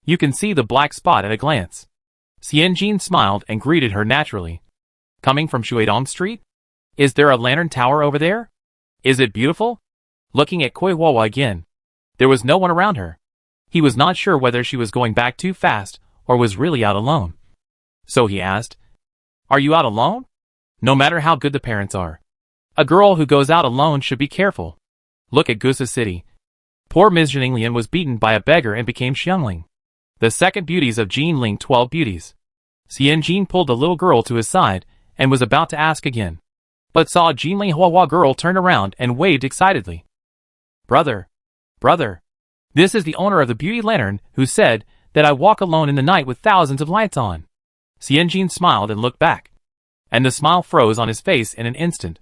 you can see the black spot at a glance. Xianjin smiled and greeted her naturally. Coming from Shuidong Street? Is there a lantern tower over there? Is it beautiful? Looking at Kui Hua again, there was no one around her. He was not sure whether she was going back too fast or was really out alone. So he asked, Are you out alone? No matter how good the parents are, a girl who goes out alone should be careful. Look at Gusa City. Poor Ms. Jinlian was beaten by a beggar and became Xiangling, the second beauties of Jinling 12 beauties. Xianjin pulled the little girl to his side and was about to ask again, but saw Jinling Hua girl turn around and waved excitedly. Brother, this is the owner of the beauty lantern who said that I walk alone in the night with thousands of lights on. Xianjin smiled and looked back, and the smile froze on his face in an instant.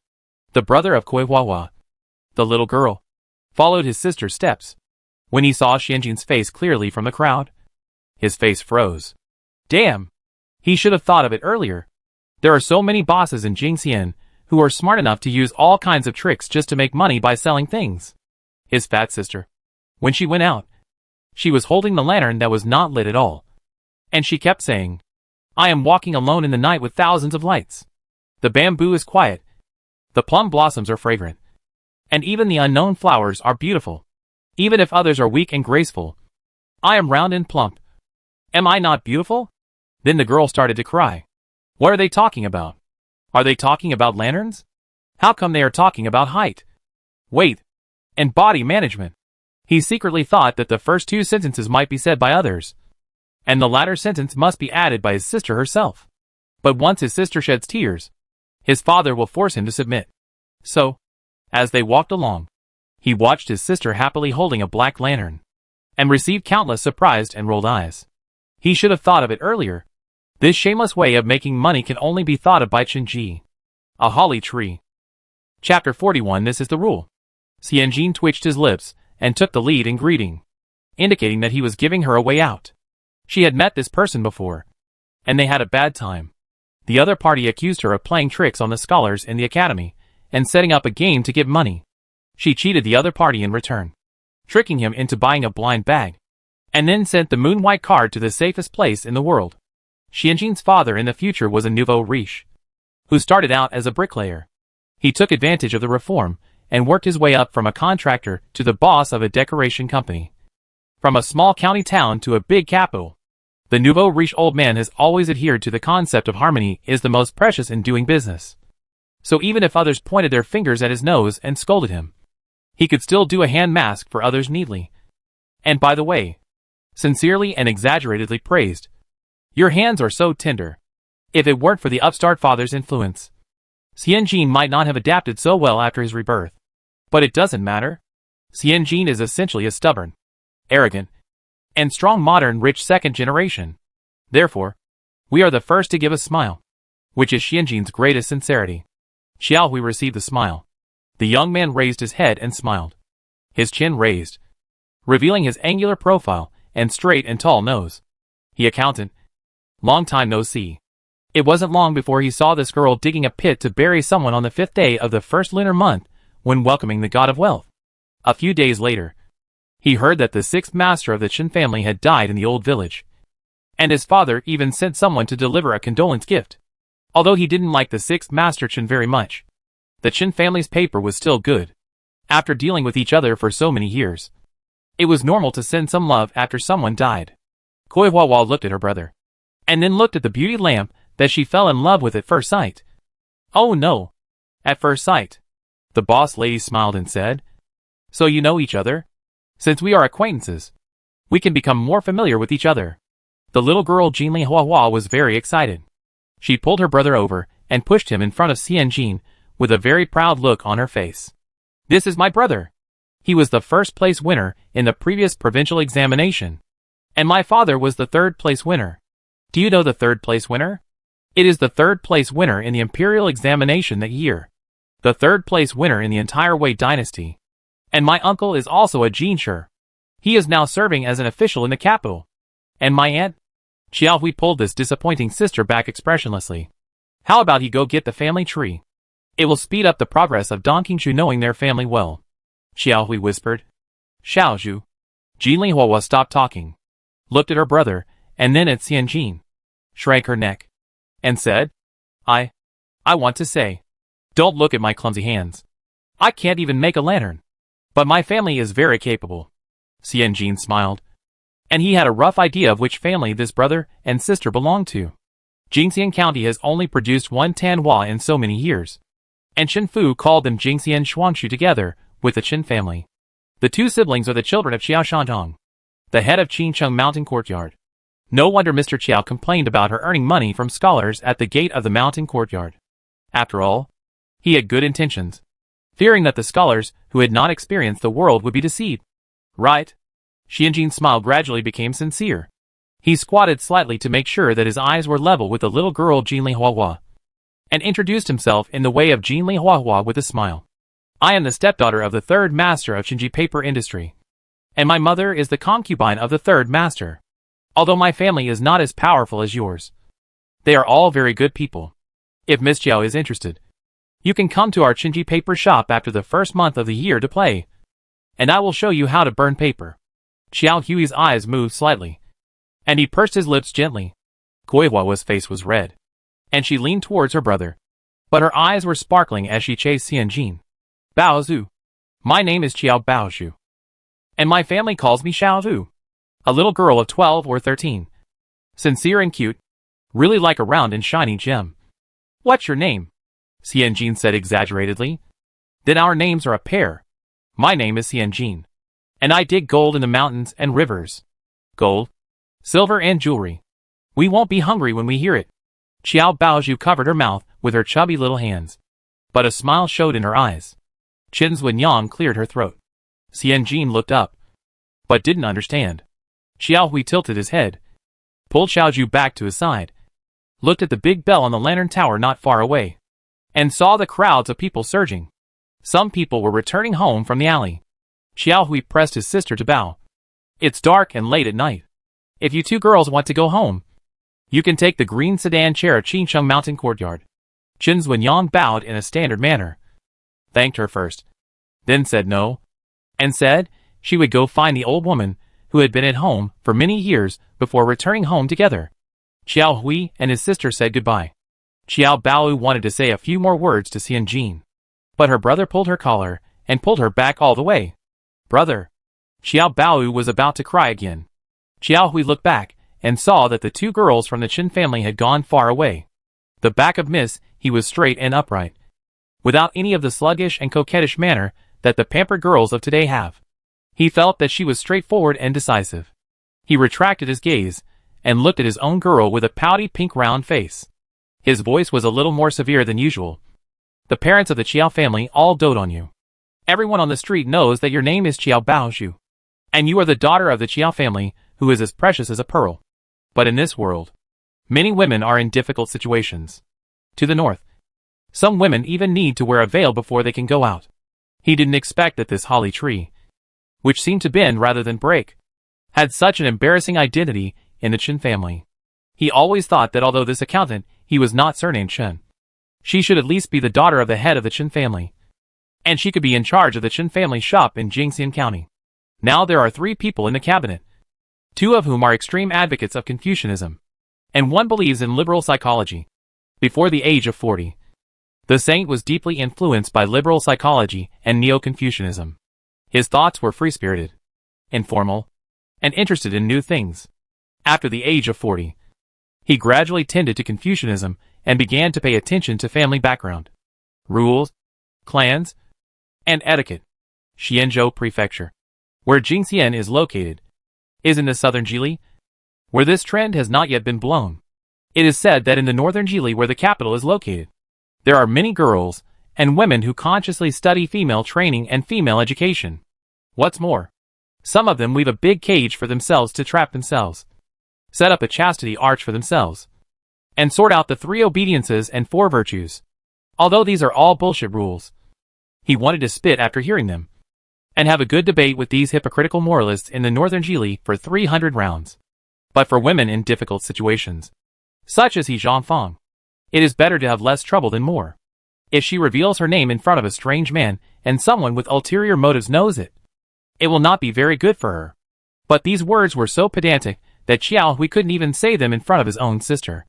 The brother of Kui Hua, the little girl, followed his sister's steps. When he saw Xianjin's face clearly from the crowd, his face froze. Damn! He should have thought of it earlier. There are so many bosses in Jingxian who are smart enough to use all kinds of tricks just to make money by selling things. His fat sister. When she went out, she was holding the lantern that was not lit at all. And she kept saying, I am walking alone in the night with thousands of lights. The bamboo is quiet. The plum blossoms are fragrant. And even the unknown flowers are beautiful. Even if others are weak and graceful, I am round and plump. Am I not beautiful? Then the girl started to cry. What are they talking about? Are they talking about lanterns? How come they are talking about height, weight, and body management? He secretly thought that the first 2 sentences might be said by others, and the latter sentence must be added by his sister herself. But once his sister sheds tears, his father will force him to submit. So, as they walked along, he watched his sister happily holding a black lantern, and received countless surprised and rolled eyes. He should have thought of it earlier. This shameless way of making money can only be thought of by Chenji. A holly tree. Chapter 41. This is the rule. Xianjin twitched his lips and took the lead in greeting, indicating that he was giving her a way out. She had met this person before, and they had a bad time. The other party accused her of playing tricks on the scholars in the academy and setting up a game to get money. She cheated the other party in return, tricking him into buying a blind bag, and then sent the moon-white card to the safest place in the world. Xianjin's father in the future was a nouveau riche, who started out as a bricklayer. He took advantage of the reform and worked his way up from a contractor to the boss of a decoration company. From a small county town to a big capital, the nouveau riche old man has always adhered to the concept of harmony is the most precious in doing business. So even if others pointed their fingers at his nose and scolded him, he could still do a hand mask for others neatly. And by the way, sincerely and exaggeratedly praised. Your hands are so tender. If it weren't for the upstart father's influence, Xianjin might not have adapted so well after his rebirth. But it doesn't matter. Xianjin is essentially a stubborn, arrogant, and strong modern rich second generation. Therefore, we are the first to give a smile, which is Xianjin's greatest sincerity. Xiaohui received the smile. The young man raised his head and smiled. His chin raised, revealing his angular profile and straight and tall nose. He accountant. Long time no see. It wasn't long before he saw this girl digging a pit to bury someone on the 5th day of the first lunar month when welcoming the god of wealth. A few days later, he heard that the 6th master of the Chen family had died in the old village, and his father even sent someone to deliver a condolence gift. Although he didn't like the 6th master Chen very much, the Chen family's paper was still good. After dealing with each other for so many years, it was normal to send some love after someone died. Koi Hua looked at her brother, and then looked at the beauty lamp that she fell in love with at first sight. Oh no! At first sight. The boss lady smiled and said, So you know each other? Since we are acquaintances, we can become more familiar with each other. The little girl Jinli Hua was very excited. She pulled her brother over and pushed him in front of Xianjin with a very proud look on her face. This is my brother. He was the first place winner in the previous provincial examination, and my father was the 3rd place winner. Do you know the 3rd place winner? It is the 3rd place winner in the imperial examination that year. The 3rd place winner in the entire Wei dynasty. And my uncle is also a Jinshi. He is now serving as an official in the capital. And my aunt? Xiaohui pulled this disappointing sister back expressionlessly. How about he go get the family tree? It will speed up the progress of Dongqingshu knowing their family well. Xiaohui whispered. Xiaozhu. Jinli Hua stopped talking, looked at her brother, and then at Xianjin, shrank her neck, and said, I want to say. Don't look at my clumsy hands. I can't even make a lantern. But my family is very capable. Xianjin smiled. And he had a rough idea of which family this brother and sister belonged to. Jingxian County has only produced one Tanhua in so many years. And Chen Fu called them Jingxian Shuangshu together with the Chen family. The 2 siblings are the children of Qiao Shantong, the head of Qingcheng Mountain Courtyard. No wonder Mr. Qiao complained about her earning money from scholars at the gate of the mountain courtyard. After all, he had good intentions, fearing that the scholars who had not experienced the world would be deceived. Right? Xianjin's smile gradually became sincere. He squatted slightly to make sure that his eyes were level with the little girl Jinli Hua, and introduced himself in the way of Jinli Hua with a smile. I am the stepdaughter of the 3rd master of Shinji paper industry, and my mother is the concubine of the 3rd master. Although my family is not as powerful as yours, they are all very good people. If Miss Qiao is interested, you can come to our Shinji paper shop after the 1st month of the year to play, and I will show you how to burn paper. Xiao Hui's eyes moved slightly, and he pursed his lips gently. Koi Hua's face was red, and she leaned towards her brother, but her eyes were sparkling as she chased Xianjin. Baozhu. My name is Qiao Baozhu, and my family calls me Xiaozhu. A little girl of 12 or 13. Sincere and cute, really like a round and shiny gem. What's your name? Xianjin said exaggeratedly. Then our names are a pair. My name is Xianjin, and I dig gold in the mountains and rivers. Gold, silver and jewelry. We won't be hungry when we hear it. Qiao Baozhu covered her mouth with her chubby little hands, but a smile showed in her eyes. Chen's Wenyang cleared her throat. Xianjin looked up, but didn't understand. Xiaohui tilted his head, pulled Xiaoju back to his side, looked at the big bell on the lantern tower not far away, and saw the crowds of people surging. Some people were returning home from the alley. Xiaohui pressed his sister to bow. It's dark and late at night. If you two girls want to go home, you can take the green sedan chair at Qinsheng Mountain Courtyard. Chen Zuanyang bowed in a standard manner, thanked her first, then said no, and said she would go find the old woman who had been at home for many years before returning home together. Xiao Hui and his sister said goodbye. Xiao Baoyu wanted to say a few more words to Xian Jin, but her brother pulled her collar and pulled her back all the way. Brother! Xiao Baoyu was about to cry again. Xiao Hui looked back and saw that the two girls from the Chen family had gone far away. The back of Miss He was straight and upright, without any of the sluggish and coquettish manner that the pampered girls of today have. He felt that she was straightforward and decisive. He retracted his gaze and looked at his own girl with a pouty pink round face. His voice was a little more severe than usual. The parents of the Qiao family all dote on you. Everyone on the street knows that your name is Qiao Baozhu, and you are the daughter of the Qiao family who is as precious as a pearl. But in this world, many women are in difficult situations. To the north, some women even need to wear a veil before they can go out. He didn't expect that this holly tree, which seemed to bend rather than break, had such an embarrassing identity in the Chen family. He always thought that although this accountant, he was not surnamed Chen, she should at least be the daughter of the head of the Chen family, and she could be in charge of the Chen family shop in Jingxian County. Now there are 3 people in the cabinet, 2 of whom are extreme advocates of Confucianism, and 1 believes in liberal psychology. Before the age of 40, the saint was deeply influenced by liberal psychology and Neo-Confucianism. His thoughts were free-spirited, informal, and interested in new things. After the age of 40, he gradually tended to Confucianism and began to pay attention to family background, rules, clans, and etiquette. Xianzhou Prefecture, where Jingxian is located, is in the southern Jili, where this trend has not yet been blown. It is said that in the northern Jili, where the capital is located, there are many girls and women who consciously study female training and female education. What's more, some of them weave a big cage for themselves to trap themselves, set up a chastity arch for themselves, and sort out the 3 obediences and 4 virtues. Although these are all bullshit rules, he wanted to spit after hearing them, and have a good debate with these hypocritical moralists in the northern Jili for 300 rounds. But for women in difficult situations, such as He Zhangfang, it is better to have less trouble than more. If she reveals her name in front of a strange man and someone with ulterior motives knows it, it will not be very good for her. But these words were so pedantic that Xiao Hui couldn't even say them in front of his own sister.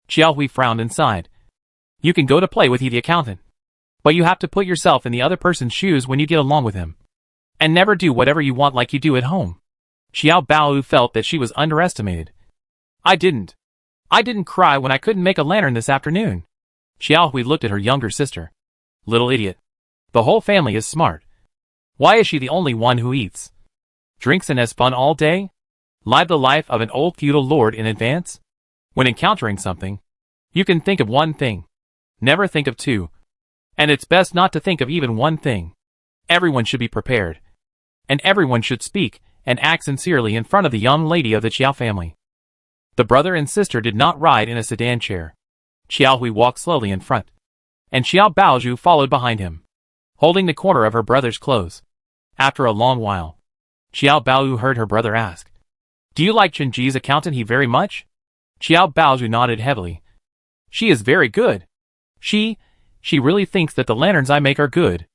Xiao Hui frowned and sighed. You can go to play with he the accountant, but you have to put yourself in the other person's shoes when you get along with him, and never do whatever you want like you do at home. Xiao Baoyu felt that she was underestimated. I didn't cry when I couldn't make a lantern this afternoon. Xiao Hui looked at her younger sister. Little idiot. The whole family is smart. Why is she the only one who eats, drinks and has fun all day? Live the life of an old feudal lord in advance? When encountering something, you can think of one thing. Never think of 2. And it's best not to think of even one thing. Everyone should be prepared, and everyone should speak and act sincerely in front of the young lady of the Qiao family. The brother and sister did not ride in a sedan chair. Xiao Hui walked slowly in front, and Xiao Baozhu followed behind him, holding the corner of her brother's clothes. After a long while, Xiao Baoyu heard her brother ask, Do you like Chenji's accountant he very much? Xiao Baozhu nodded heavily. She is very good. She really thinks that the lanterns I make are good.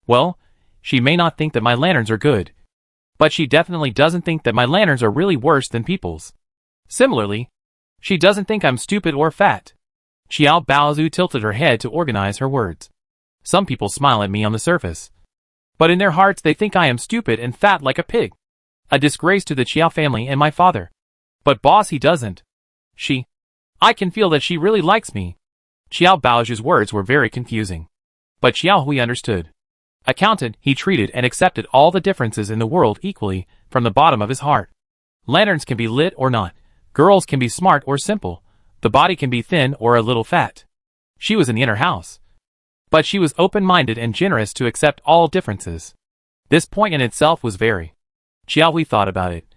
Well, she may not think that my lanterns are good, but she definitely doesn't think that my lanterns are really worse than people's. Similarly, she doesn't think I'm stupid or fat. Xiao Baozhu tilted her head to organize her words. Some people smile at me on the surface, but in their hearts they think I am stupid and fat like a pig. A disgrace to the Qiao family and my father. But boss, he doesn't. I can feel that she really likes me. Xiao Baozhu's words were very confusing, but Xiao Hui understood. Accountant, he treated and accepted all the differences in the world equally from the bottom of his heart. Lanterns can be lit or not. Girls can be smart or simple. The body can be thin or a little fat. She was in the inner house, but she was open-minded and generous to accept all differences. This point in itself was very. Xiao Hui thought about it.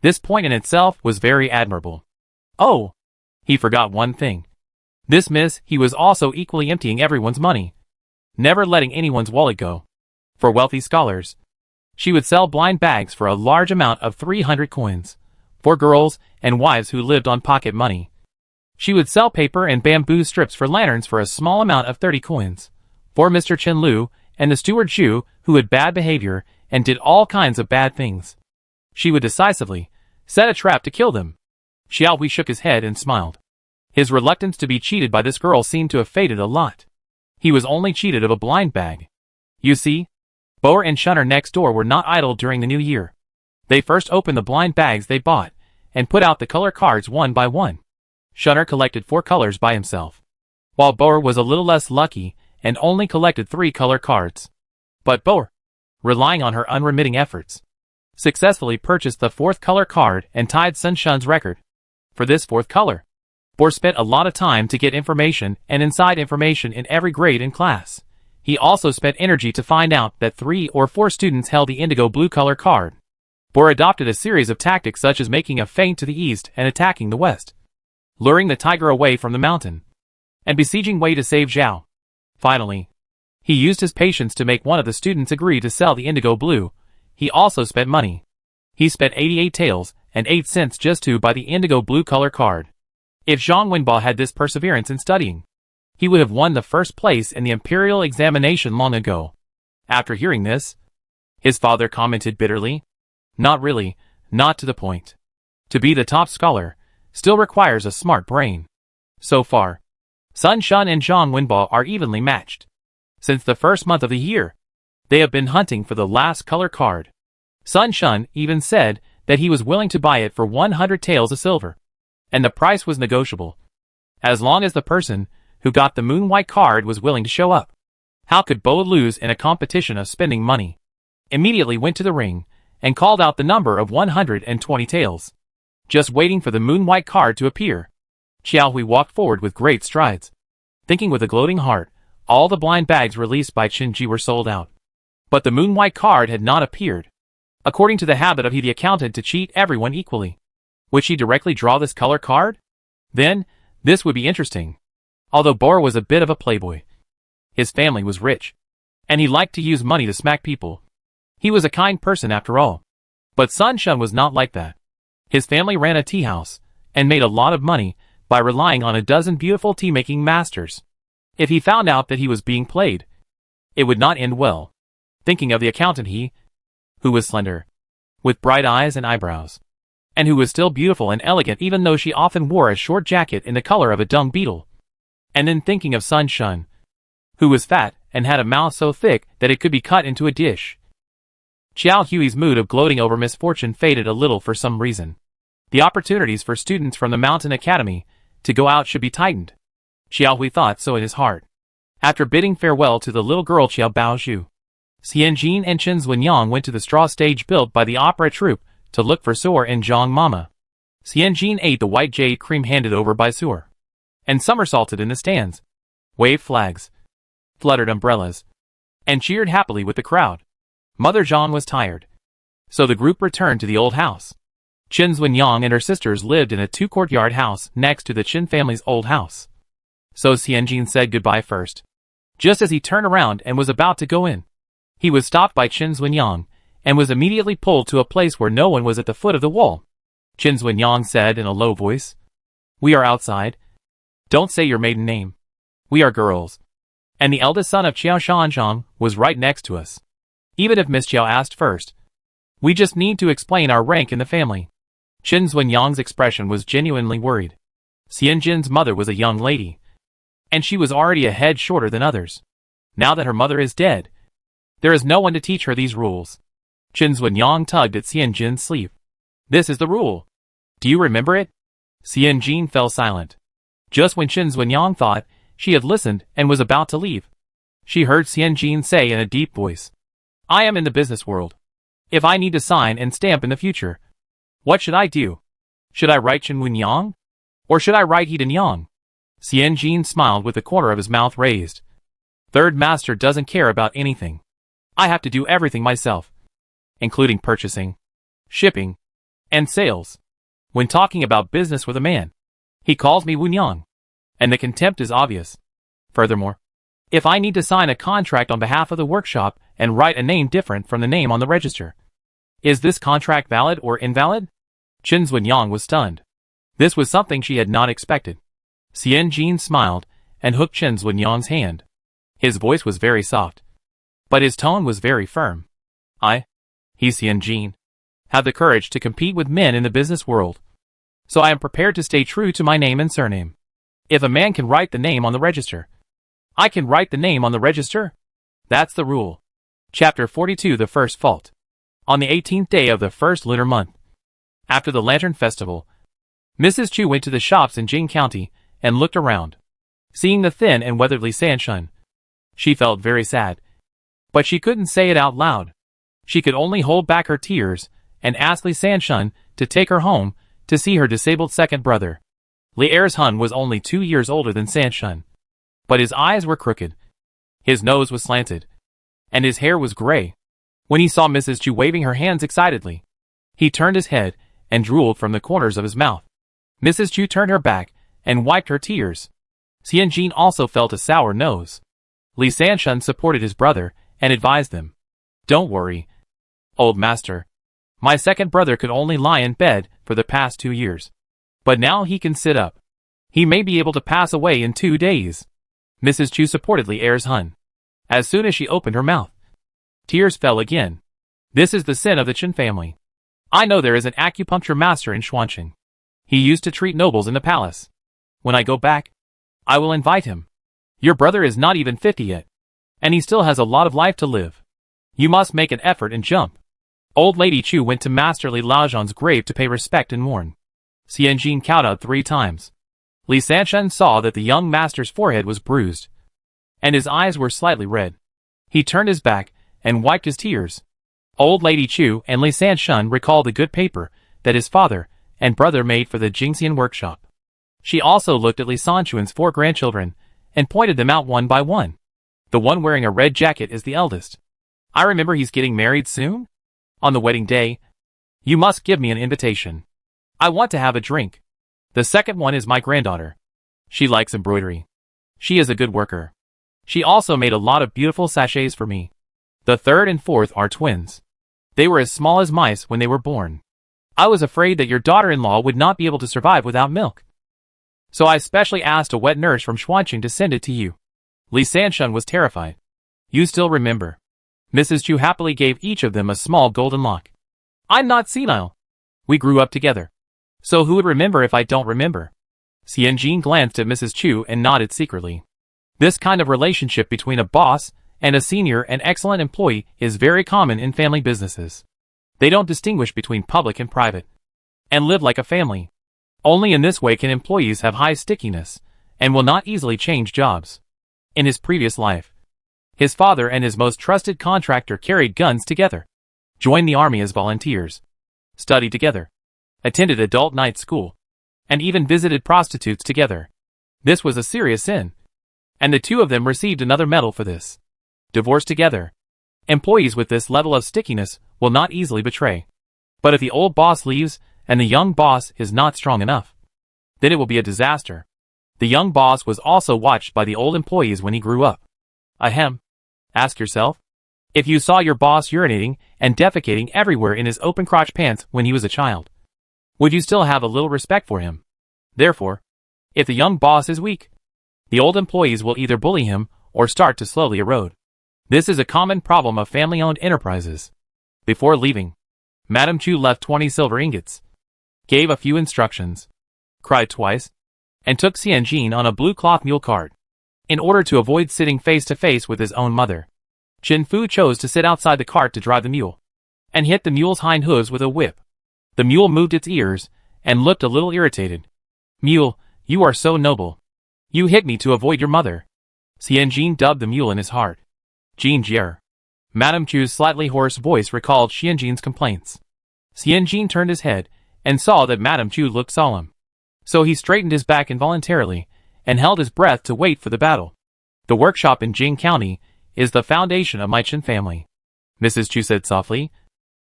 This point in itself was very admirable. Oh! He forgot one thing. This miss, he was also equally emptying everyone's money, never letting anyone's wallet go. For wealthy scholars, she would sell blind bags for a large amount of 300 coins. For girls and wives who lived on pocket money, she would sell paper and bamboo strips for lanterns for a small amount of 30 coins. For Mr. Chen Lu and the steward Zhu, who had bad behavior and did all kinds of bad things, she would decisively set a trap to kill them. Xiao Hui shook his head and smiled. His reluctance to be cheated by this girl seemed to have faded a lot. He was only cheated of a blind bag. You see, Boer and Shunner next door were not idle during the new year. They first opened the blind bags they bought and put out the color cards one by one. Shunner collected 4 colors by himself, while Boer was a little less lucky and only collected 3 color cards. But Boer, relying on her unremitting efforts, successfully purchased the 4th color card and tied Sun Shun's record. For this 4th color, Boer spent a lot of time to get information and inside information in every grade and class. He also spent energy to find out that 3 or 4 students held the indigo blue color card. Boer adopted a series of tactics such as making a feint to the east and attacking the west, luring the tiger away from the mountain, and besieging Wei to save Zhao. Finally, he used his patience to make one of the students agree to sell the indigo blue. He also spent money. He spent 88 taels and 8 cents just to buy the indigo blue color card. If Zhang Wenbo had this perseverance in studying, he would have won the first place in the imperial examination long ago. After hearing this, his father commented bitterly, "Not really, not to the point. To be the top scholar still requires a smart brain." So far, Sun Shun and Zhang Wenbo are evenly matched. Since the first month of the year, they have been hunting for the last color card. Sun Shun even said that he was willing to buy it for 100 taels of silver, and the price was negotiable, as long as the person who got the moon white card was willing to show up. How could Bo lose in a competition of spending money? Immediately went to the ring and called out the number of 120 taels, just waiting for the moon white card to appear. Xiao Hui walked forward with great strides, thinking with a gloating heart. All the blind bags released by Qin Ji were sold out, but the moon white card had not appeared. According to the habit of the accountant to cheat everyone equally, would she directly draw this color card? Then, this would be interesting. Although Boer was a bit of a playboy, his family was rich, and he liked to use money to smack people. He was a kind person after all. But Sun Shun was not like that. His family ran a tea house, and made a lot of money by relying on a dozen beautiful tea-making masters. If he found out that he was being played, it would not end well. Thinking of the accountant, who was slender, with bright eyes and eyebrows, and who was still beautiful and elegant even though she often wore a short jacket in the color of a dung beetle. And then thinking of Sun Shun, who was fat and had a mouth so thick that it could be cut into a dish. Xiao Hui's mood of gloating over misfortune faded a little for some reason. The opportunities for students from the Mountain Academy to go out should be tightened. Xiao Hui thought so in his heart. After bidding farewell to the little girl Xiao Baozhu, Xian Jin and Chen Zunyang went to the straw stage built by the opera troupe to look for Suor and Zhang Mama. Xian Jin ate the white jade cream handed over by Suor, and somersaulted in the stands, waved flags, fluttered umbrellas, and cheered happily with the crowd. Mother Zhang was tired, so the group returned to the old house. Chen Zunyang and her sisters lived in a 2-courtyard house next to the Chen family's old house. So Xianjin said goodbye first. Just as he turned around and was about to go in, he was stopped by Chen Zunyang, and was immediately pulled to a place where no one was at the foot of the wall. Chen Zunyang said in a low voice, "We are outside. Don't say your maiden name. We are girls." And the eldest son of Qiao Shanzhang was right next to us. Even if Miss Qiao asked first, we just need to explain our rank in the family. Chen Zunyang's expression was genuinely worried. Xianjin's mother was a young lady, and she was already a head shorter than others. Now that her mother is dead, there is no one to teach her these rules. Chen Zunyang tugged at Xianjin's sleeve. "This is the rule. Do you remember it?" Xianjin fell silent. Just when Chen Zunyang thought she had listened and was about to leave, she heard Xianjin say in a deep voice, "I am in the business world. If I need to sign and stamp in the future, what should I do? Should I write Chen Wunyang? Or should I write Hedan Yang?" Xianjin smiled with the corner of his mouth raised. "Third master doesn't care about anything. I have to do everything myself, including purchasing, shipping, and sales. When talking about business with a man, He calls me Wunyang. And the contempt is obvious. Furthermore, if I need to sign a contract on behalf of the workshop and write a name different from the name on the register, is this contract valid or invalid? Chen Zunyang was stunned. This was something she had not expected. Xian Jin smiled and hooked Chen Zunyang's hand. His voice was very soft, but his tone was very firm. He Xian Jin, have the courage to compete with men in the business world. So I am prepared to stay true to my name and surname. If a man can write the name on the register, I can write the name on the register. That's the rule. Chapter 42 The First Fault. On the 18th day of the first lunar month, after the Lantern Festival, Mrs. Chu went to the shops in Jing County and looked around. Seeing the thin and weathered Li Sanshun, she felt very sad. But she couldn't say it out loud. She could only hold back her tears and ask Li Sanshun to take her home to see her disabled second brother. Li Ershun was only 2 years older than Sanshun, but his eyes were crooked, his nose was slanted, and his hair was gray. When he saw Mrs. Chu waving her hands excitedly, he turned his head and drooled from the corners of his mouth. Mrs. Chu turned her back and wiped her tears. Xian Jin also felt a sour nose. Li Sanshun supported his brother and advised them. Don't worry, old master. My second brother could only lie in bed for the past 2 years. But now he can sit up. He may be able to pass away in 2 days. Mrs. Chu supported Li Ershun. As soon as she opened her mouth, tears fell again. This is the sin of the Chen family. I know there is an acupuncture master in Xuanqing. He used to treat nobles in the palace. When I go back, I will invite him. Your brother is not even 50 yet, and he still has a lot of life to live. You must make an effort and jump. Old Lady Chu went to Master Li Laozhan's grave to pay respect and mourn. Xian Jin kowtowed 3 times. Li Sanshun saw that the young master's forehead was bruised, and his eyes were slightly red. He turned his back and wiped his tears. Old Lady Chu and Li Sanshun recalled the good paper that his father and brother made for the Jingxian workshop. She also looked at Li Sanchuan's 4 grandchildren and pointed them out one by one. The one wearing a red jacket is the eldest. I remember he's getting married soon? On the wedding day, you must give me an invitation. I want to have a drink. The second one is my granddaughter. She likes embroidery. She is a good worker. She also made a lot of beautiful sachets for me. The third and fourth are twins. They were as small as mice when they were born. I was afraid that your daughter-in-law would not be able to survive without milk. So I specially asked a wet nurse from Xuanqing to send it to you. Li Sanshun was terrified. You still remember. Mrs. Chu happily gave each of them a small golden lock. I'm not senile. We grew up together. So who would remember if I don't remember? Xian Jin glanced at Mrs. Chu and nodded secretly. This kind of relationship between a boss and a senior and excellent employee is very common in family businesses. They don't distinguish between public and private, and live like a family. Only in this way can employees have high stickiness, and will not easily change jobs. In his previous life, his father and his most trusted contractor carried guns together, joined the army as volunteers, studied together, attended adult night school, and even visited prostitutes together. This was a serious sin, and the 2 of them received another medal for this. Divorced together. Employees with this level of stickiness will not easily betray. But if the old boss leaves and the young boss is not strong enough, then it will be a disaster. The young boss was also watched by the old employees when he grew up. Ahem. Ask yourself, if you saw your boss urinating and defecating everywhere in his open crotch pants when he was a child, would you still have a little respect for him? Therefore, if the young boss is weak, the old employees will either bully him or start to slowly erode. This is a common problem of family-owned enterprises. Before leaving, Madame Chu left 20 silver ingots, gave a few instructions, cried twice, and took Xian Jin on a blue cloth mule cart. In order to avoid sitting face-to-face with his own mother, Chen Fu chose to sit outside the cart to drive the mule, and hit the mule's hind hooves with a whip. The mule moved its ears, and looked a little irritated. Mule, you are so noble. You hit me to avoid your mother. Xian Jin dubbed the mule in his heart. Jin Jier. Madame Chu's slightly hoarse voice recalled Xian Jin's complaints. Xian Jin turned his head, and saw that Madame Chu looked solemn. So he straightened his back involuntarily, and held his breath to wait for the battle. The workshop in Jing County is the foundation of my Chen family. Mrs. Chu said softly.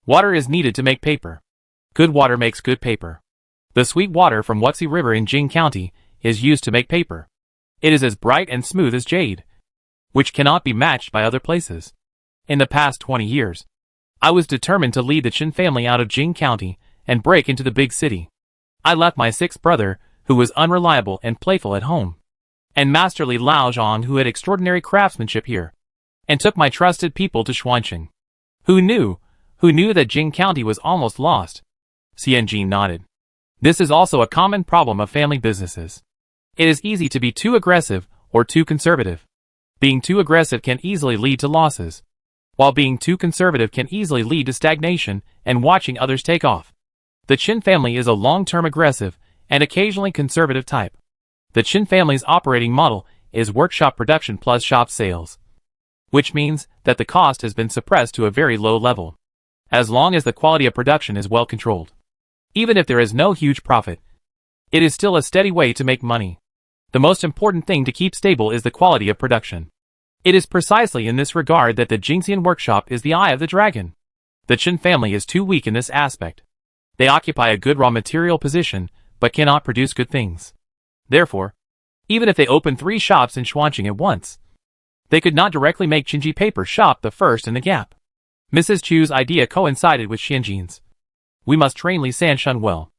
Water is needed to make paper. Good water makes good paper. The sweet water from Wuxi River in Jing County is used to make paper. It is as bright and smooth as jade, which cannot be matched by other places. In the past 20 years, I was determined to lead the Chen family out of Jing County and break into the big city. I left my sixth brother, who was unreliable and playful at home, and masterly Lao Zhang, who had extraordinary craftsmanship here, and took my trusted people to Xuanqing. Who knew that Jing County was almost lost? Xianjin nodded. This is also a common problem of family businesses. It is easy to be too aggressive or too conservative. Being too aggressive can easily lead to losses, while being too conservative can easily lead to stagnation and watching others take off. The Chen family is a long-term aggressive and occasionally conservative type. The Chen family's operating model is workshop production plus shop sales, which means that the cost has been suppressed to a very low level, as long as the quality of production is well controlled. Even if there is no huge profit, it is still a steady way to make money. The most important thing to keep stable is the quality of production. It is precisely in this regard that the Jingxian workshop is the eye of the dragon. The Chen family is too weak in this aspect. They occupy a good raw material position, but cannot produce good things. Therefore, even if they open 3 shops in Xuanqing at once, they could not directly make Qinji Paper Shop the first in the gap. Mrs. Chu's idea coincided with Xianjin's. We must train Li Sanshun well.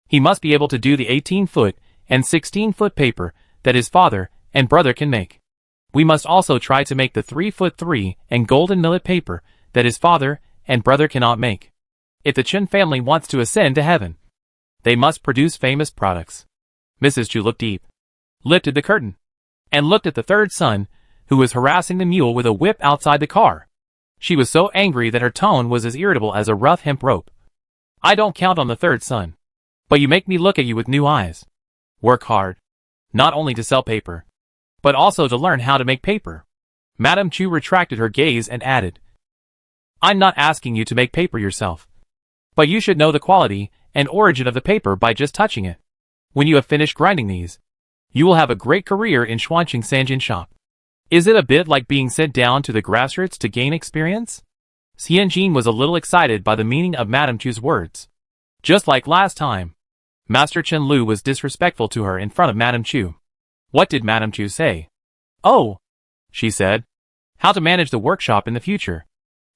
He must be able to do the 18-foot and 16-foot paper that his father and brother can make. We must also try to make the 3-foot 3 and golden millet paper that his father and brother cannot make. If the Chen family wants to ascend to heaven, they must produce famous products. Mrs. Chu looked deep, lifted the curtain, and looked at the third son, who was harassing the mule with a whip outside the car. She was so angry that her tone was as irritable as a rough hemp rope. I don't count on the third son, but you make me look at you with new eyes. Work hard, not only to sell paper, but also to learn how to make paper. Madame Chu retracted her gaze and added, I'm not asking you to make paper yourself, but you should know the quality and origin of the paper by just touching it. When you have finished grinding these, you will have a great career in Xuanqing Sanjin shop. Is it a bit like being sent down to the grassroots to gain experience? Xianjin was a little excited by the meaning of Madame Chu's words. Just like last time, Master Chen Lu was disrespectful to her in front of Madame Chu. What did Madame Chu say? Oh, she said. How to manage the workshop in the future.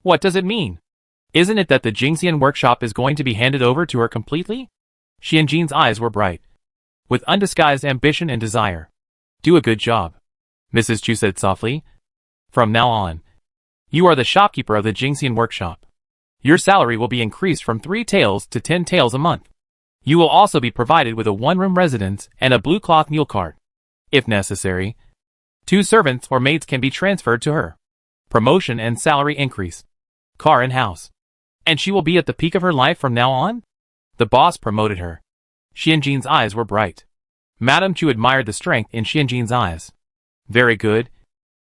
What does it mean? Isn't it that the Jingxian workshop is going to be handed over to her completely? Xianjin's eyes were bright, with undisguised ambition and desire. Do a good job, Mrs. Chu said softly. From now on, you are the shopkeeper of the Jingxian workshop. Your salary will be increased from 3 taels to 10 taels a month. You will also be provided with a 1-room residence and a blue cloth mule cart. If necessary, 2 servants or maids can be transferred to her. Promotion and salary increase. Car and house. And she will be at the peak of her life from now on? The boss promoted her. Xianjin's eyes were bright. Madame Chu admired the strength in Xianjin's eyes. Very good.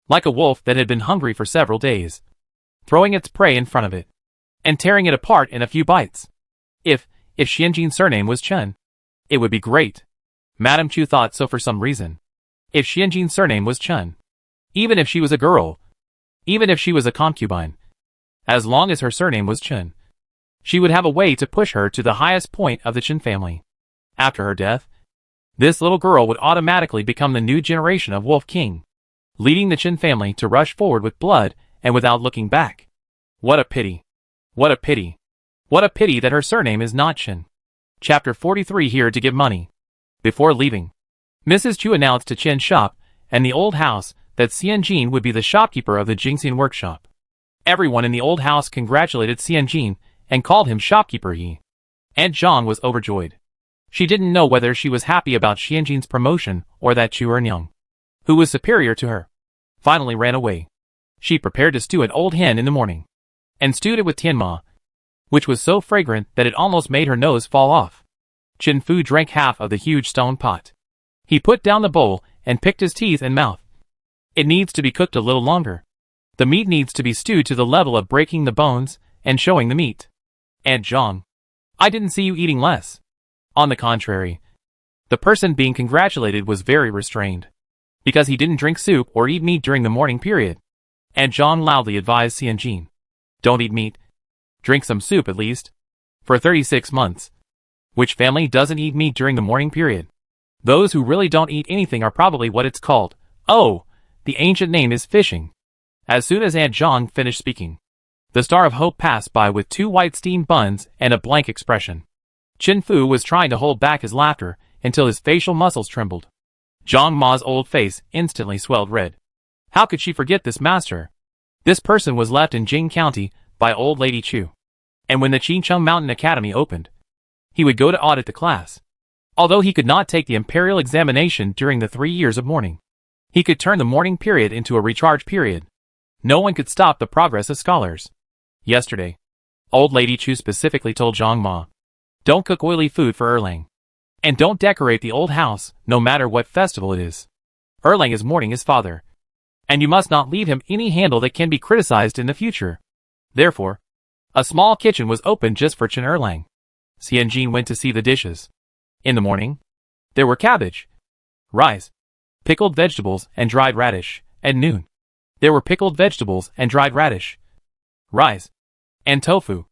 Like a wolf that had been hungry for several days, throwing its prey in front of it, and tearing it apart in a few bites. If Xianjin's surname was Chen, it would be great. Madame Chu thought so for some reason. If Xianjin's surname was Chen, even if she was a girl, even if she was a concubine, as long as her surname was Chen, she would have a way to push her to the highest point of the Chen family. After her death, this little girl would automatically become the new generation of Wolf King, leading the Chen family to rush forward with blood and without looking back. What a pity. What a pity. What a pity that her surname is not Chen. Chapter 43. Here to give money. Before leaving, Mrs. Chu announced to Chen's shop and the old house that Xianjin would be the shopkeeper of the Jingxian workshop. Everyone in the old house congratulated Xianjin and called him shopkeeper Yi. Aunt Zhang was overjoyed. She didn't know whether she was happy about Xianjin's promotion or that Chu Ernyang, who was superior to her, finally ran away. She prepared to stew an old hen in the morning, and stewed it with tianma, which was so fragrant that it almost made her nose fall off. Chen Fu drank half of the huge stone pot. He put down the bowl and picked his teeth and mouth. It needs to be cooked a little longer. The meat needs to be stewed to the level of breaking the bones and showing the meat. Aunt Zhang, I didn't see you eating less. On the contrary, the person being congratulated was very restrained, because he didn't drink soup or eat meat during the morning period. Aunt Zhang loudly advised Xianjin, don't eat meat. Drink some soup at least. For 36 months, Which family doesn't eat meat during the morning period? Those who really don't eat anything are probably what it's called. Oh, the ancient name is fishing. As soon as Aunt Zhang finished speaking, the Star of Hope passed by with 2 white steamed buns and a blank expression. Chen Fu was trying to hold back his laughter until his facial muscles trembled. Zhang Ma's old face instantly swelled red. How could she forget this master? This person was left in Jing County by Old Lady Chu. And when the Qingcheng Mountain Academy opened, he would go to audit the class. Although he could not take the imperial examination during the 3 years of mourning, he could turn the mourning period into a recharge period. No one could stop the progress of scholars. Yesterday, Old Lady Chu specifically told Zhang Ma, "Don't cook oily food for Erlang. And don't decorate the old house, no matter what festival it is. Erlang is mourning his father. And you must not leave him any handle that can be criticized in the future." Therefore, a small kitchen was opened just for Chen Erlang. Xianjin went to see the dishes. In the morning, there were cabbage, rice, pickled vegetables and dried radish. At noon, there were pickled vegetables and dried radish, rice, and tofu.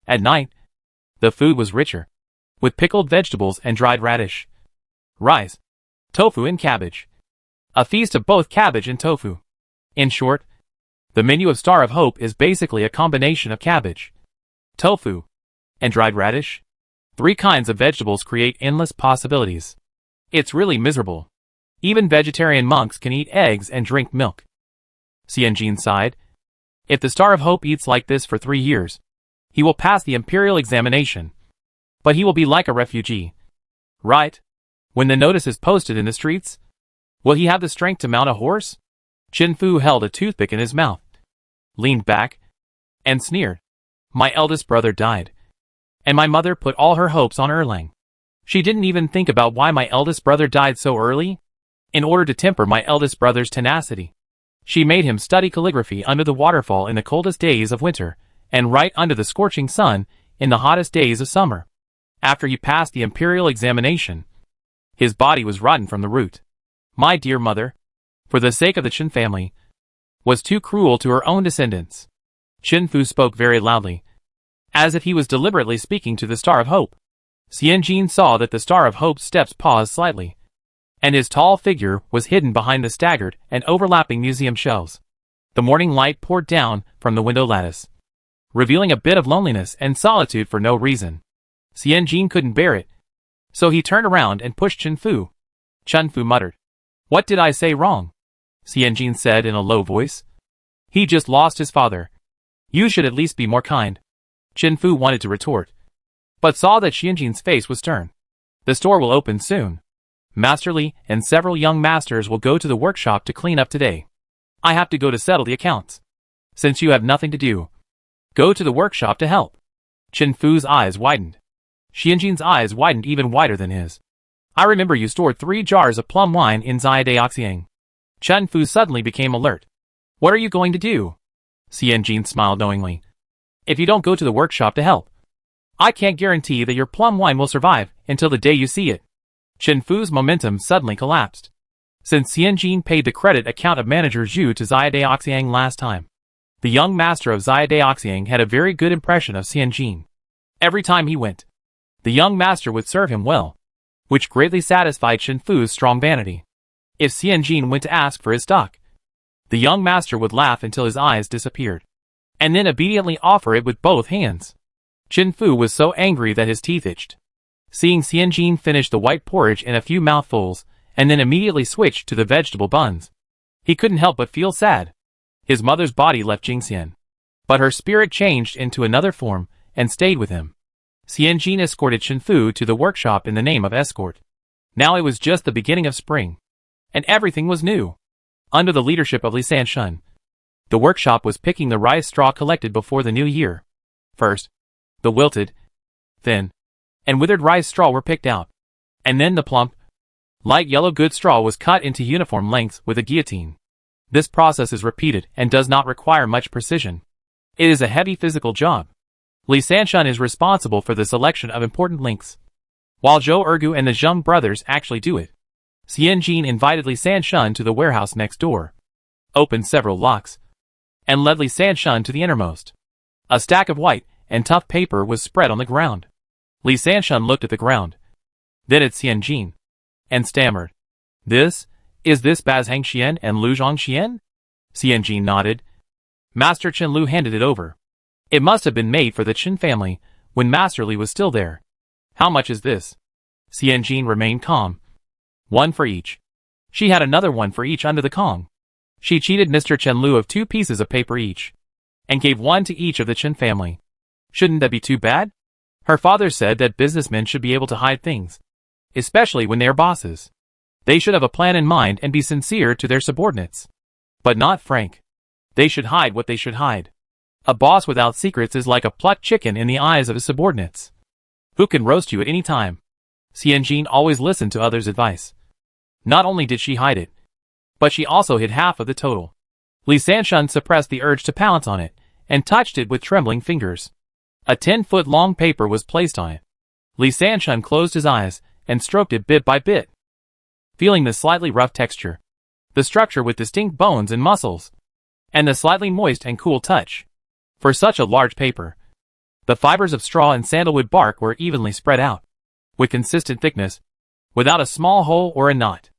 At night, the food was richer, with pickled vegetables and dried radish, rice, tofu and cabbage. A feast of both cabbage and tofu. In short, the menu of Star of Hope is basically a combination of cabbage, tofu, and dried radish. 3 kinds of vegetables create endless possibilities. It's really miserable. Even vegetarian monks can eat eggs and drink milk. Xianjin sighed. If the Star of Hope eats like this for 3 years, he will pass the imperial examination. But he will be like a refugee. Right? When the notice is posted in the streets, will he have the strength to mount a horse? Chen Fu held a toothpick in his mouth, leaned back, and sneered. My eldest brother died. And my mother put all her hopes on Erlang. She didn't even think about why my eldest brother died so early. In order to temper my eldest brother's tenacity, she made him study calligraphy under the waterfall in the coldest days of winter, and write under the scorching sun in the hottest days of summer. After he passed the imperial examination, his body was rotten from the root. My dear mother, for the sake of the Chen family, was too cruel to her own descendants. Chen Fu spoke very loudly, as if he was deliberately speaking to the Star of Hope. Xianjin saw that the Star of Hope's steps paused slightly, and his tall figure was hidden behind the staggered and overlapping museum shelves. The morning light poured down from the window lattice, revealing a bit of loneliness and solitude for no reason. Xianjin couldn't bear it, so he turned around and pushed Chen Fu. Chen Fu muttered, "What did I say wrong?" Xianjin said in a low voice. "He just lost his father. You should at least be more kind." Chen Fu wanted to retort, but saw that Xianjin's face was stern. "The store will open soon. Master Li and several young masters will go to the workshop to clean up today. I have to go to settle the accounts. Since you have nothing to do, go to the workshop to help." Chen Fu's eyes widened. Xianjin's eyes widened even wider than his. "I remember you stored 3 jars of plum wine in Zaideoxiang." Chen Fu suddenly became alert. "What are you going to do?" Xianjin smiled knowingly. "If you don't go to the workshop to help, I can't guarantee that your plum wine will survive until the day you see it." Chen Fu's momentum suddenly collapsed. Since Xianjin paid the credit account of manager Zhu to Zaideoxiang last time, the young master of Zaideoxiang had a very good impression of Xianjin. Every time he went, the young master would serve him well, which greatly satisfied Chen Fu's strong vanity. If Xianjin went to ask for his stock, the young master would laugh until his eyes disappeared, and then obediently offer it with both hands. Chen Fu was so angry that his teeth itched. Seeing Xianjin finish the white porridge in a few mouthfuls, and then immediately switch to the vegetable buns, he couldn't help but feel sad. His mother's body left Jingxian, but her spirit changed into another form and stayed with him. Xianjin escorted Chen Fu to the workshop in the name of escort. Now it was just the beginning of spring, and everything was new. Under the leadership of Li Sanshun, the workshop was picking the rice straw collected before the new year. First, the wilted, thin, and withered rice straw were picked out, and then the plump, light yellow good straw was cut into uniform lengths with a guillotine. This process is repeated and does not require much precision. It is a heavy physical job. Li Sanshun is responsible for the selection of important links, while Zhou Ergu and the Zheng brothers actually do it. Xianjin invited Li Sanshun to the warehouse next door, opened several locks, and led Li Sanshun to the innermost. A stack of white and tough paper was spread on the ground. Li Sanshun looked at the ground, then at Xianjin, and stammered. Is this Baz Hangxian and Lu Zhongxian? Xianjin nodded. Master Chen Lu handed it over. It must have been made for the Chen family, when Master Li was still there. How much is this? Xianjin remained calm. One for each. She had another one for each under the Kong. She cheated Mr. Chen Lu of 2 pieces of paper each, and gave one to each of the Chen family. Shouldn't that be too bad? Her father said that businessmen should be able to hide things, especially when they are bosses. They should have a plan in mind and be sincere to their subordinates. But not frank. They should hide what they should hide. A boss without secrets is like a plucked chicken in the eyes of his subordinates, who can roast you at any time. Xianjin always listened to others' advice. Not only did she hide it, but she also hid half of the total. Li Sanshun suppressed the urge to pounce on it, and touched it with trembling fingers. A 10-foot-long paper was placed on it. Li Sanshun closed his eyes, and stroked it bit by bit, feeling the slightly rough texture, the structure with distinct bones and muscles, and the slightly moist and cool touch. For such a large paper, the fibers of straw and sandalwood bark were evenly spread out, with consistent thickness, without a small hole or a knot.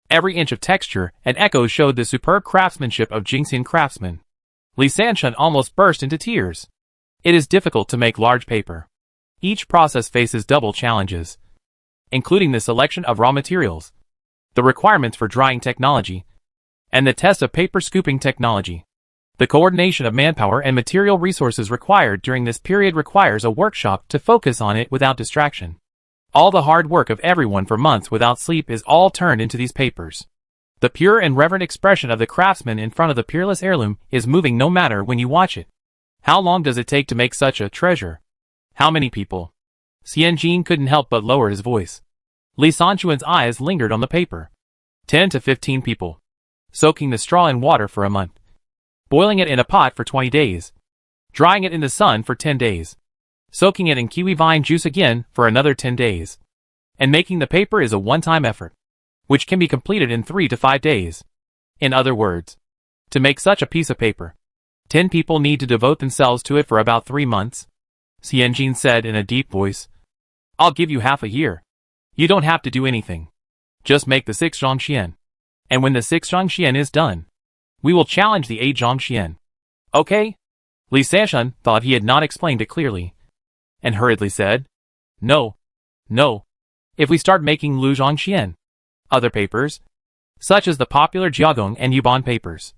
Every inch of texture and echo showed the superb craftsmanship of Jingxian craftsmen. Li Sanshun almost burst into tears. It is difficult to make large paper. Each process faces double challenges, including the selection of raw materials, the requirements for drying technology, and the test of paper scooping technology. The coordination of manpower and material resources required during this period requires a workshop to focus on it without distraction. All the hard work of everyone for months without sleep is all turned into these papers. The pure and reverent expression of the craftsman in front of the peerless heirloom is moving no matter when you watch it. How long does it take to make such a treasure? How many people? Xianjin couldn't help but lower his voice. Li Sanshun's eyes lingered on the paper. 10 to 15 people. Soaking the straw in water for a month. Boiling it in a pot for 20 days. Drying it in the sun for 10 days. Soaking it in kiwi vine juice again for another 10 days. And making the paper is a one-time effort, which can be completed in 3 to 5 days. In other words, to make such a piece of paper, 10 people need to devote themselves to it for about 3 months. Xianjin said in a deep voice. I'll give you half a year. You don't have to do anything. Just make the 6 Zhongxian. And when the 6 Zhongxian is done, we will challenge the 8 Zhongxian. Okay? Li Sanshun thought he had not explained it clearly, and hurriedly said, No. If we start making Lu Zhongxian, other papers, such as the popular Jiagong and Yuban papers,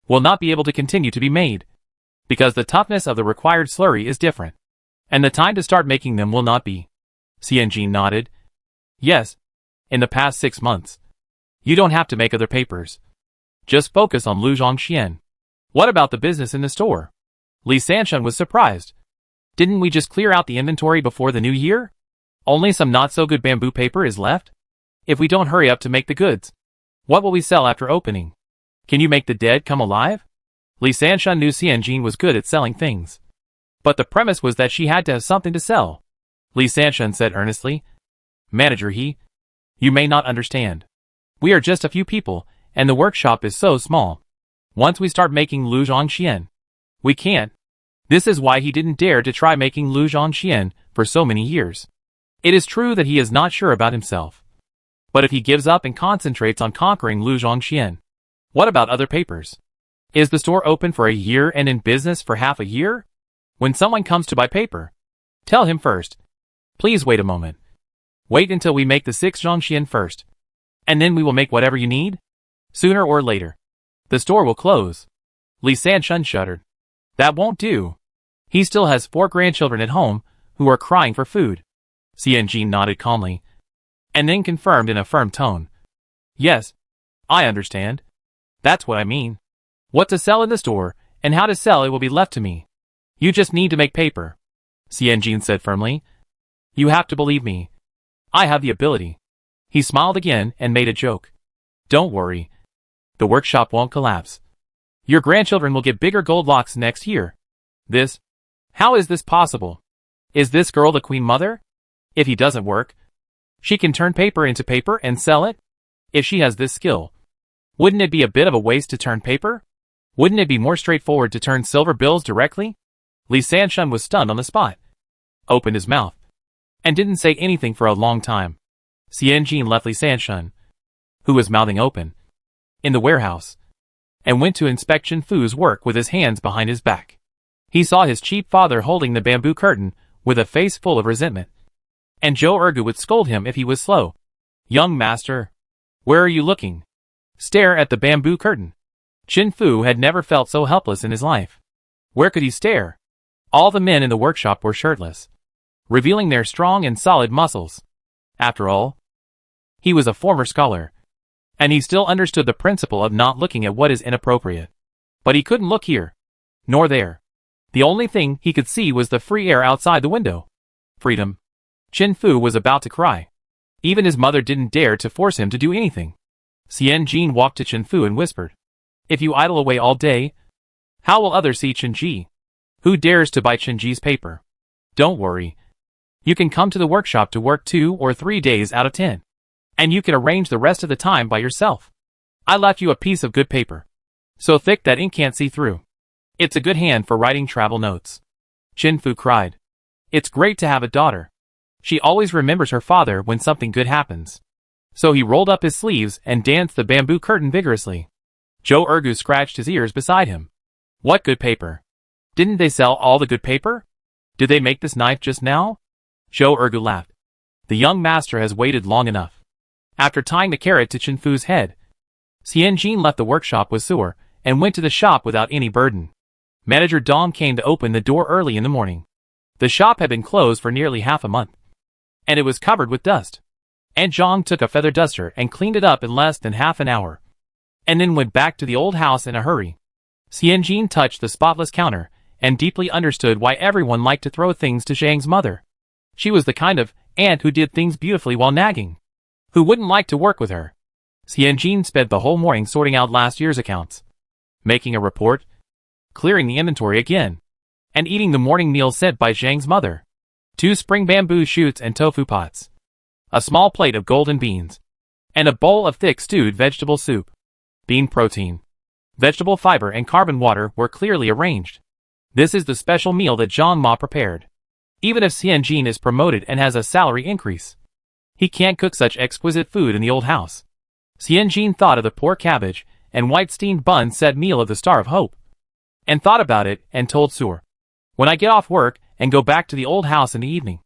will not be able to continue to be made, because the toughness of the required slurry is different, and the time to start making them will not be. Xianjin nodded. Yes, in the past 6 months. You don't have to make other papers. Just focus on Lu Zhongxian. What about the business in the store? Li Sanshun was surprised. Didn't we just clear out the inventory before the new year? Only some not-so-good bamboo paper is left? If we don't hurry up to make the goods, what will we sell after opening? Can you make the dead come alive? Li Sanshun knew Xianjin was good at selling things, but the premise was that she had to have something to sell. Li Sanshun said earnestly, Manager you may not understand. We are just a few people, and the workshop is so small. Once we start making Lu Zhongxian, we can't. This is why he didn't dare to try making Lu Zhongxian for so many years. It is true that he is not sure about himself. But if he gives up and concentrates on conquering Lu Zhongxian, what about other papers? Is the store open for a year and in business for half a year? When someone comes to buy paper, tell him first, please wait a moment. Wait until we make the 6 Zhongxian first, and then we will make whatever you need. Sooner or later, the store will close. Li Sanshun shuddered. That won't do. He still has 4 grandchildren at home who are crying for food. Xianjin nodded calmly, and then confirmed in a firm tone. Yes, I understand. That's what I mean. What to sell in the store, and how to sell it will be left to me. You just need to make paper. Xianjin said firmly. You have to believe me. I have the ability. He smiled again and made a joke. Don't worry. The workshop won't collapse. Your grandchildren will get bigger gold locks next year. How is this possible? Is this girl the queen mother? If he doesn't work, she can turn paper into paper and sell it? If she has this skill, wouldn't it be a bit of a waste to turn paper? Wouldn't it be more straightforward to turn silver bills directly? Li Sanshun was stunned on the spot, opened his mouth, and didn't say anything for a long time. Xianjin left Li Sanshun, who was mouthing open, in the warehouse, and went to inspect Chen Fu's work with his hands behind his back. He saw his cheap father holding the bamboo curtain with a face full of resentment, and Zhou Ergu would scold him if he was slow. "Young master, where are you looking? Stare at the bamboo curtain." Chen Fu had never felt so helpless in his life. Where could he stare? All the men in the workshop were shirtless, revealing their strong and solid muscles. After all, he was a former scholar, and he still understood the principle of not looking at what is inappropriate. But he couldn't look here, nor there. The only thing he could see was the free air outside the window. Freedom. Chen Fu was about to cry. Even his mother didn't dare to force him to do anything. Xianjin walked to Chen Fu and whispered, "If you idle away all day, how will others see Chen Ji? Who dares to buy Chen Ji's paper? Don't worry. You can come to the workshop to work 2 or 3 days out of 10. And you can arrange the rest of the time by yourself. I left you a piece of good paper, so thick that ink can't see through. It's a good hand for writing travel notes." Chen Fu cried. "It's great to have a daughter. She always remembers her father when something good happens." So he rolled up his sleeves and danced the bamboo curtain vigorously. Zhou Ergu scratched his ears beside him. "What good paper? Didn't they sell all the good paper? Did they make this knife just now?" Zhou Ergu laughed. "The young master has waited long enough." After tying the carrot to Chen Fu's head, Xianjin left the workshop with Su'er and went to the shop without any burden. Manager Dong came to open the door early in the morning. The shop had been closed for nearly half a month, and it was covered with dust. And Zhang took a feather duster and cleaned it up in less than half an hour, and then went back to the old house in a hurry. Xianjin touched the spotless counter and deeply understood why everyone liked to throw things to Zhang's mother. She was the kind of aunt who did things beautifully while nagging. Who wouldn't like to work with her? Xianjin spent the whole morning sorting out last year's accounts, making a report, clearing the inventory again, and eating the morning meal sent by Zhang's mother. 2 spring bamboo shoots and tofu pots, a small plate of golden beans, and a bowl of thick stewed vegetable soup. Bean protein, vegetable fiber and carbon water were clearly arranged. This is the special meal that Zhang Ma prepared. Even if Xianjin is promoted and has a salary increase, he can't cook such exquisite food in the old house. Xianjin thought of the pork cabbage and white steamed bun set meal of the Star of Hope, and thought about it and told Su'er, "When I get off work and go back to the old house in the evening,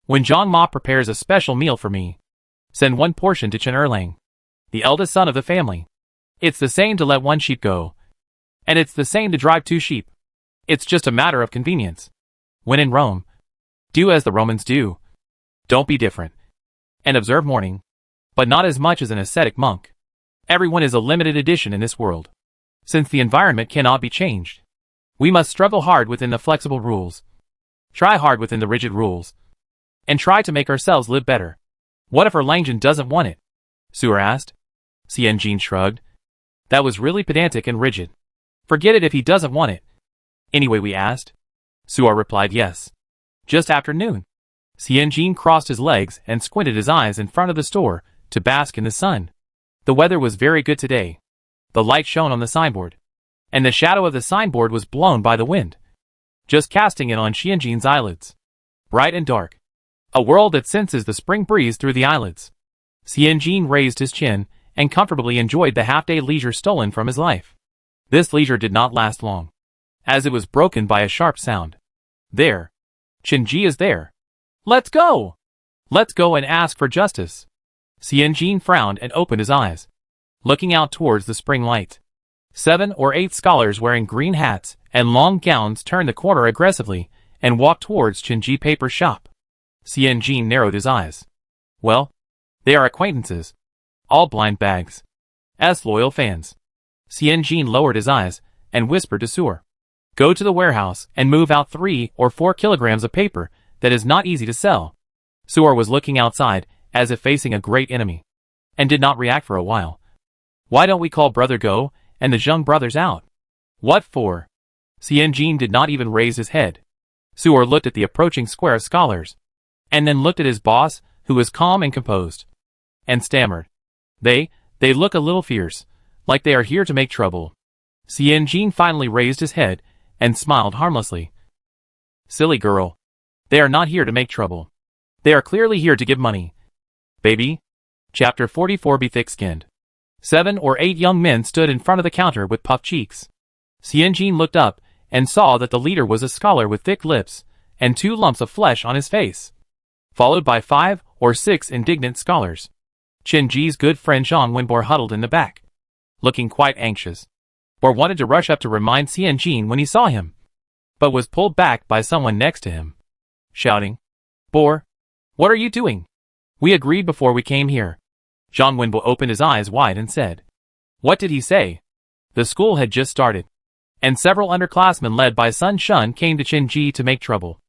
when Zhang Ma prepares a special meal for me, send 1 portion to Chen Erlang, the eldest son of the family. It's the same to let 1 sheep go, and it's the same to drive 2 sheep. It's just a matter of convenience. When in Rome, do as the Romans do. Don't be different. And observe mourning, but not as much as an ascetic monk. Everyone is a limited edition in this world. Since the environment cannot be changed, we must struggle hard within the flexible rules, try hard within the rigid rules, and try to make ourselves live better." "What if Erlangen doesn't want it?" Su'er asked. Xianjin shrugged. "That was really pedantic and rigid. Forget it if he doesn't want it." "Anyway, we asked." Su'er replied yes. "Just after noon." Xianjin crossed his legs and squinted his eyes in front of the store to bask in the sun. The weather was very good today. The light shone on the signboard, and the shadow of the signboard was blown by the wind, just casting it on Xianjin's eyelids. Bright and dark. A world that senses the spring breeze through the eyelids. Xianjin raised his chin and comfortably enjoyed the half-day leisure stolen from his life. This leisure did not last long, as it was broken by a sharp sound. "There! Chen Ji is there! Let's go! Let's go and ask for justice." Xianjin frowned and opened his eyes, looking out towards the spring light. 7 or 8 scholars wearing green hats and long gowns turned the corner aggressively and walked towards Chen Ji Paper's shop. Xianjin narrowed his eyes. Well, they are acquaintances. All blind bags. As loyal fans. Xianjin lowered his eyes and whispered to Su'er, "Go to the warehouse and move out 3 or 4 kilograms of paper that is not easy to sell." Su'er was looking outside as if facing a great enemy, and did not react for a while. "Why don't we call Brother Go and the Zheng brothers out?" "What for?" Xianjin did not even raise his head. Su'er looked at the approaching square of scholars, and then looked at his boss, who was calm and composed, and stammered. They look a little fierce, like they are here to make trouble." Xianjin finally raised his head and smiled harmlessly. "Silly girl. They are not here to make trouble. They are clearly here to give money. Baby. Chapter 44. Be thick-skinned. 7 or 8 young men stood in front of the counter with puffed cheeks. Xianjin looked up and saw that the leader was a scholar with thick lips and 2 lumps of flesh on his face, followed by 5 or 6 indignant scholars. Qin Ji's good friend Zhang Wenbo huddled in the back, looking quite anxious, or wanted to rush up to remind Xianjin when he saw him, but was pulled back by someone next to him, shouting, "Boar, what are you doing? We agreed before we came here." Zhang Wenbo opened his eyes wide and said, "What did he say?" The school had just started, and several underclassmen led by Sun Shun came to Qin Ji to make trouble,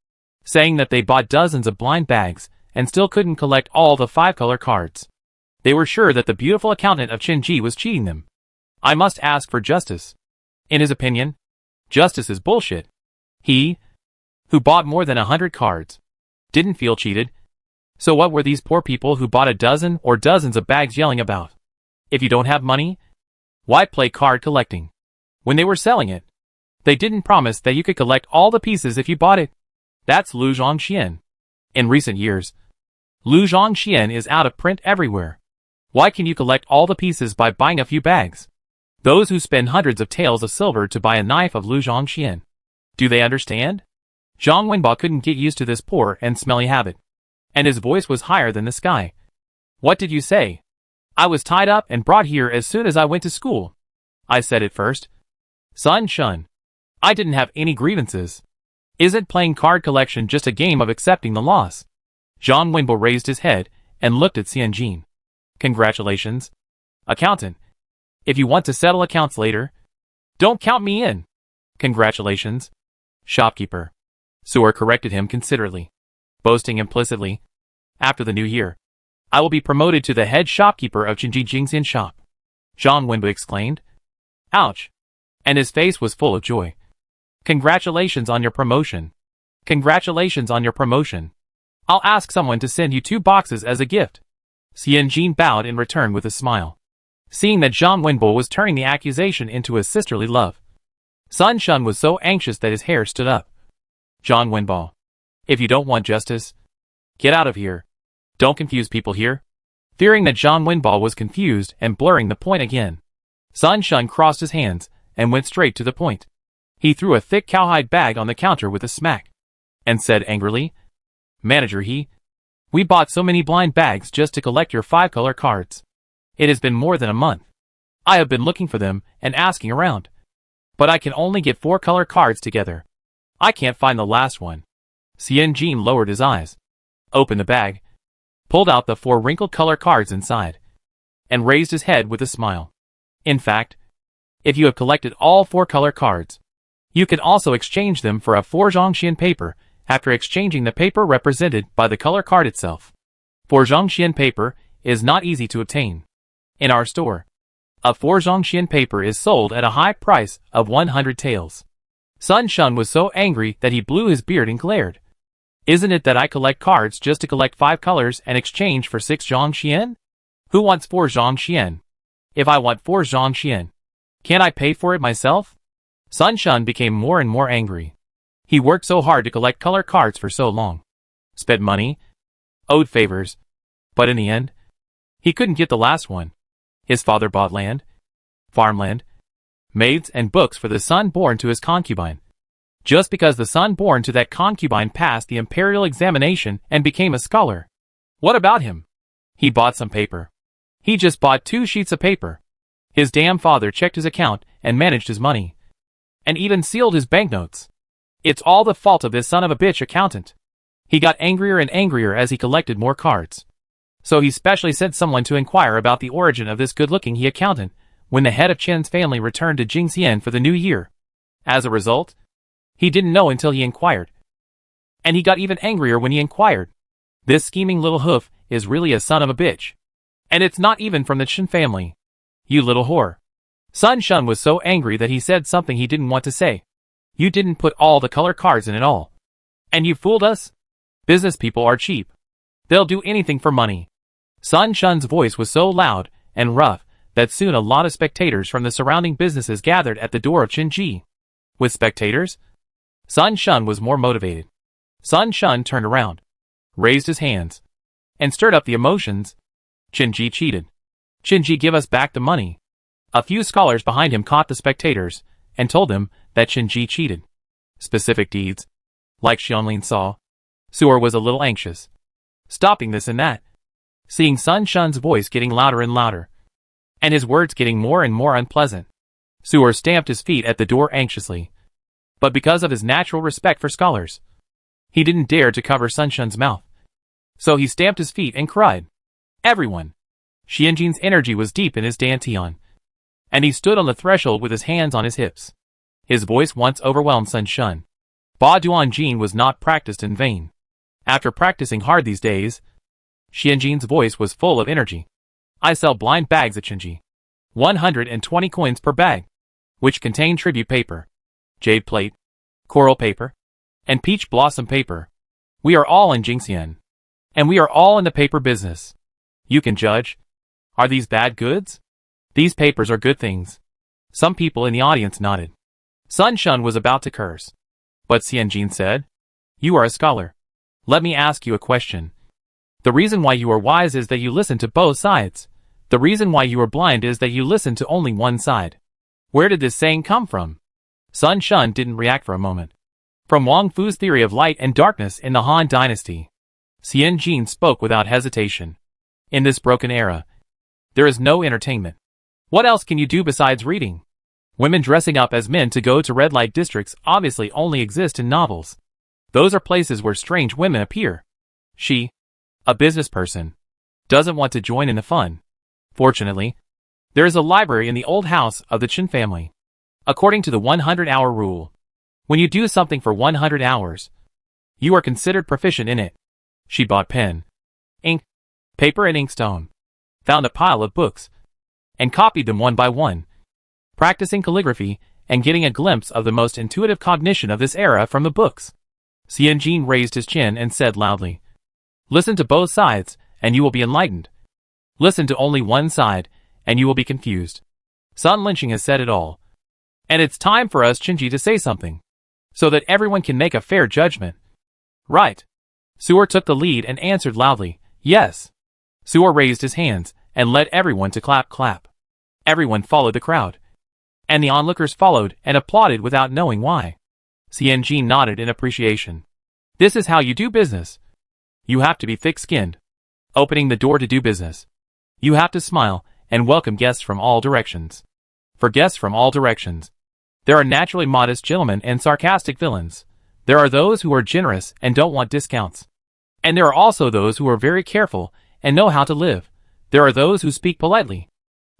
saying that they bought dozens of blind bags and still couldn't collect all the 5-color cards. They were sure that the beautiful accountant of Qin Ji was cheating them. I must ask for justice. In his opinion, justice is bullshit. He, who bought more than 100 cards, didn't feel cheated. So what were these poor people who bought a dozen or dozens of bags yelling about? If you don't have money, why play card collecting? When they were selling it, they didn't promise that you could collect all the pieces if you bought it. That's Lu Zhongxian. In recent years, Lu Zhongxian is out of print everywhere. Why can you collect all the pieces by buying a few bags? Those who spend hundreds of taels of silver to buy a knife of Lu Zhongxian. Do they understand? Zhang Wenbo couldn't get used to this poor and smelly habit, and his voice was higher than the sky. What did you say? I was tied up and brought here as soon as I went to school. I said it first. Sun Shun. I didn't have any grievances. Isn't playing card collection just a game of accepting the loss? Zhang Wenbo raised his head and looked at Xianjin. Congratulations, accountant. If you want to settle accounts later, don't count me in. Congratulations, shopkeeper. Su'er corrected him considerately, boasting implicitly, after the new year, I will be promoted to the head shopkeeper of Qinji Jingxian shop. Zhang Wenbo exclaimed. Ouch. And his face was full of joy. Congratulations on your promotion. Congratulations on your promotion. I'll ask someone to send you 2 boxes as a gift. Xianjin bowed in return with a smile, seeing that Zhang Wenbo was turning the accusation into a sisterly love. Sun Shun was so anxious that his hair stood up. Zhang Wenbo, if you don't want justice, get out of here. Don't confuse people here. Fearing that Zhang Wenbo was confused and blurring the point again, Sun Shun crossed his hands and went straight to the point. He threw a thick cowhide bag on the counter with a smack, and said angrily, Manager we bought so many blind bags just to collect your 5-color cards. It has been more than a month. I have been looking for them and asking around, but I can only get 4-color cards together. I can't find the last one. Xianjin lowered his eyes, opened the bag, pulled out the 4 wrinkled color cards inside, and raised his head with a smile. In fact, if you have collected all 4-color cards, you can also exchange them for a 4 Zhongxian paper after exchanging the paper represented by the color card itself. 4 Zhongxian paper is not easy to obtain. In our store, a 4 Zhongxian paper is sold at a high price of 100 taels. Sun Shun was so angry that he blew his beard and glared. Isn't it that I collect cards just to collect 5 colors and exchange for 6 Zhongxian? Who wants 4 Zhongxian? If I want 4 Zhongxian, can't I pay for it myself? Sun Shun became more and more angry. He worked so hard to collect color cards for so long, spent money, owed favors, but in the end, he couldn't get the last one. His father bought land, farmland, maids and books for the son born to his concubine. Just because the son born to that concubine passed the imperial examination and became a scholar. What about him? He bought some paper. He just bought 2 sheets of paper. His damn father checked his account and managed his money, and even sealed his banknotes. It's all the fault of this son of a bitch accountant. He got angrier and angrier as he collected more cards. So he specially sent someone to inquire about the origin of this good-looking accountant when the head of Chen's family returned to Jingxian for the new year. As a result, he didn't know until he inquired. And he got even angrier when he inquired. This scheming little hoof is really a son of a bitch. And it's not even from the Chen family. You little whore. Sun Shun was so angry that he said something he didn't want to say. You didn't put all the color cards in at all. And you fooled us? Business people are cheap. They'll do anything for money. Sun Shun's voice was so loud and rough that soon a lot of spectators from the surrounding businesses gathered at the door of Qinji. With spectators, Sun Shun was more motivated. Sun Shun turned around, raised his hands, and stirred up the emotions. Qinji cheated. Qinji, give us back the money. A few scholars behind him caught the spectators and told them that Qinji cheated. Specific deeds, like Xianlin saw. Su'er was a little anxious, stopping this and that, seeing Sun Shun's voice getting louder and louder, and his words getting more and more unpleasant. Su'er stamped his feet at the door anxiously, but because of his natural respect for scholars, he didn't dare to cover Sun Shun's mouth. So he stamped his feet and cried, "Everyone!" Xianjin's energy was deep in his dantian, and he stood on the threshold with his hands on his hips. His voice once overwhelmed Sun Shun. Ba Duanjin was not practiced in vain. After practicing hard these days, Xianjin's voice was full of energy. I sell blind bags at Qinji. 120 coins per bag, which contain tribute paper, jade plate, coral paper, and peach blossom paper. We are all in Jingxian, and we are all in the paper business. You can judge. Are these bad goods? These papers are good things. Some people in the audience nodded. Sun Shun was about to curse, but Xianjin said, "You are a scholar. Let me ask you a question. The reason why you are wise is that you listen to both sides. The reason why you are blind is that you listen to only one side. Where did this saying come from?" Sun Shun didn't react for a moment. From Wang Fu's theory of light and darkness in the Han Dynasty. Xianjin spoke without hesitation. In this broken era, there is no entertainment. What else can you do besides reading? Women dressing up as men to go to red light districts obviously only exist in novels. Those are places where strange women appear. She, a business person, doesn't want to join in the fun. Fortunately, there is a library in the old house of the Qin family. According to the 100-hour rule, when you do something for 100 hours, you are considered proficient in it. She bought pen, ink, paper and inkstone, found a pile of books, and copied them one by one, practicing calligraphy and getting a glimpse of the most intuitive cognition of this era from the books. Xianjin raised his chin and said loudly, "Listen to both sides, and you will be enlightened. Listen to only one side, and you will be confused. Sun Lynching has said it all. And it's time for us Qinji to say something, so that everyone can make a fair judgment." "Right." Su'er took the lead and answered loudly, "Yes." Su'er raised his hands and led everyone to clap. Everyone followed the crowd, and the onlookers followed and applauded without knowing why. Xianjin nodded in appreciation. This is how you do business. You have to be thick-skinned, opening the door to do business. You have to smile and welcome guests from all directions. For guests from all directions, there are naturally modest gentlemen and sarcastic villains. There are those who are generous and don't want discounts. And there are also those who are very careful and know how to live. There are those who speak politely.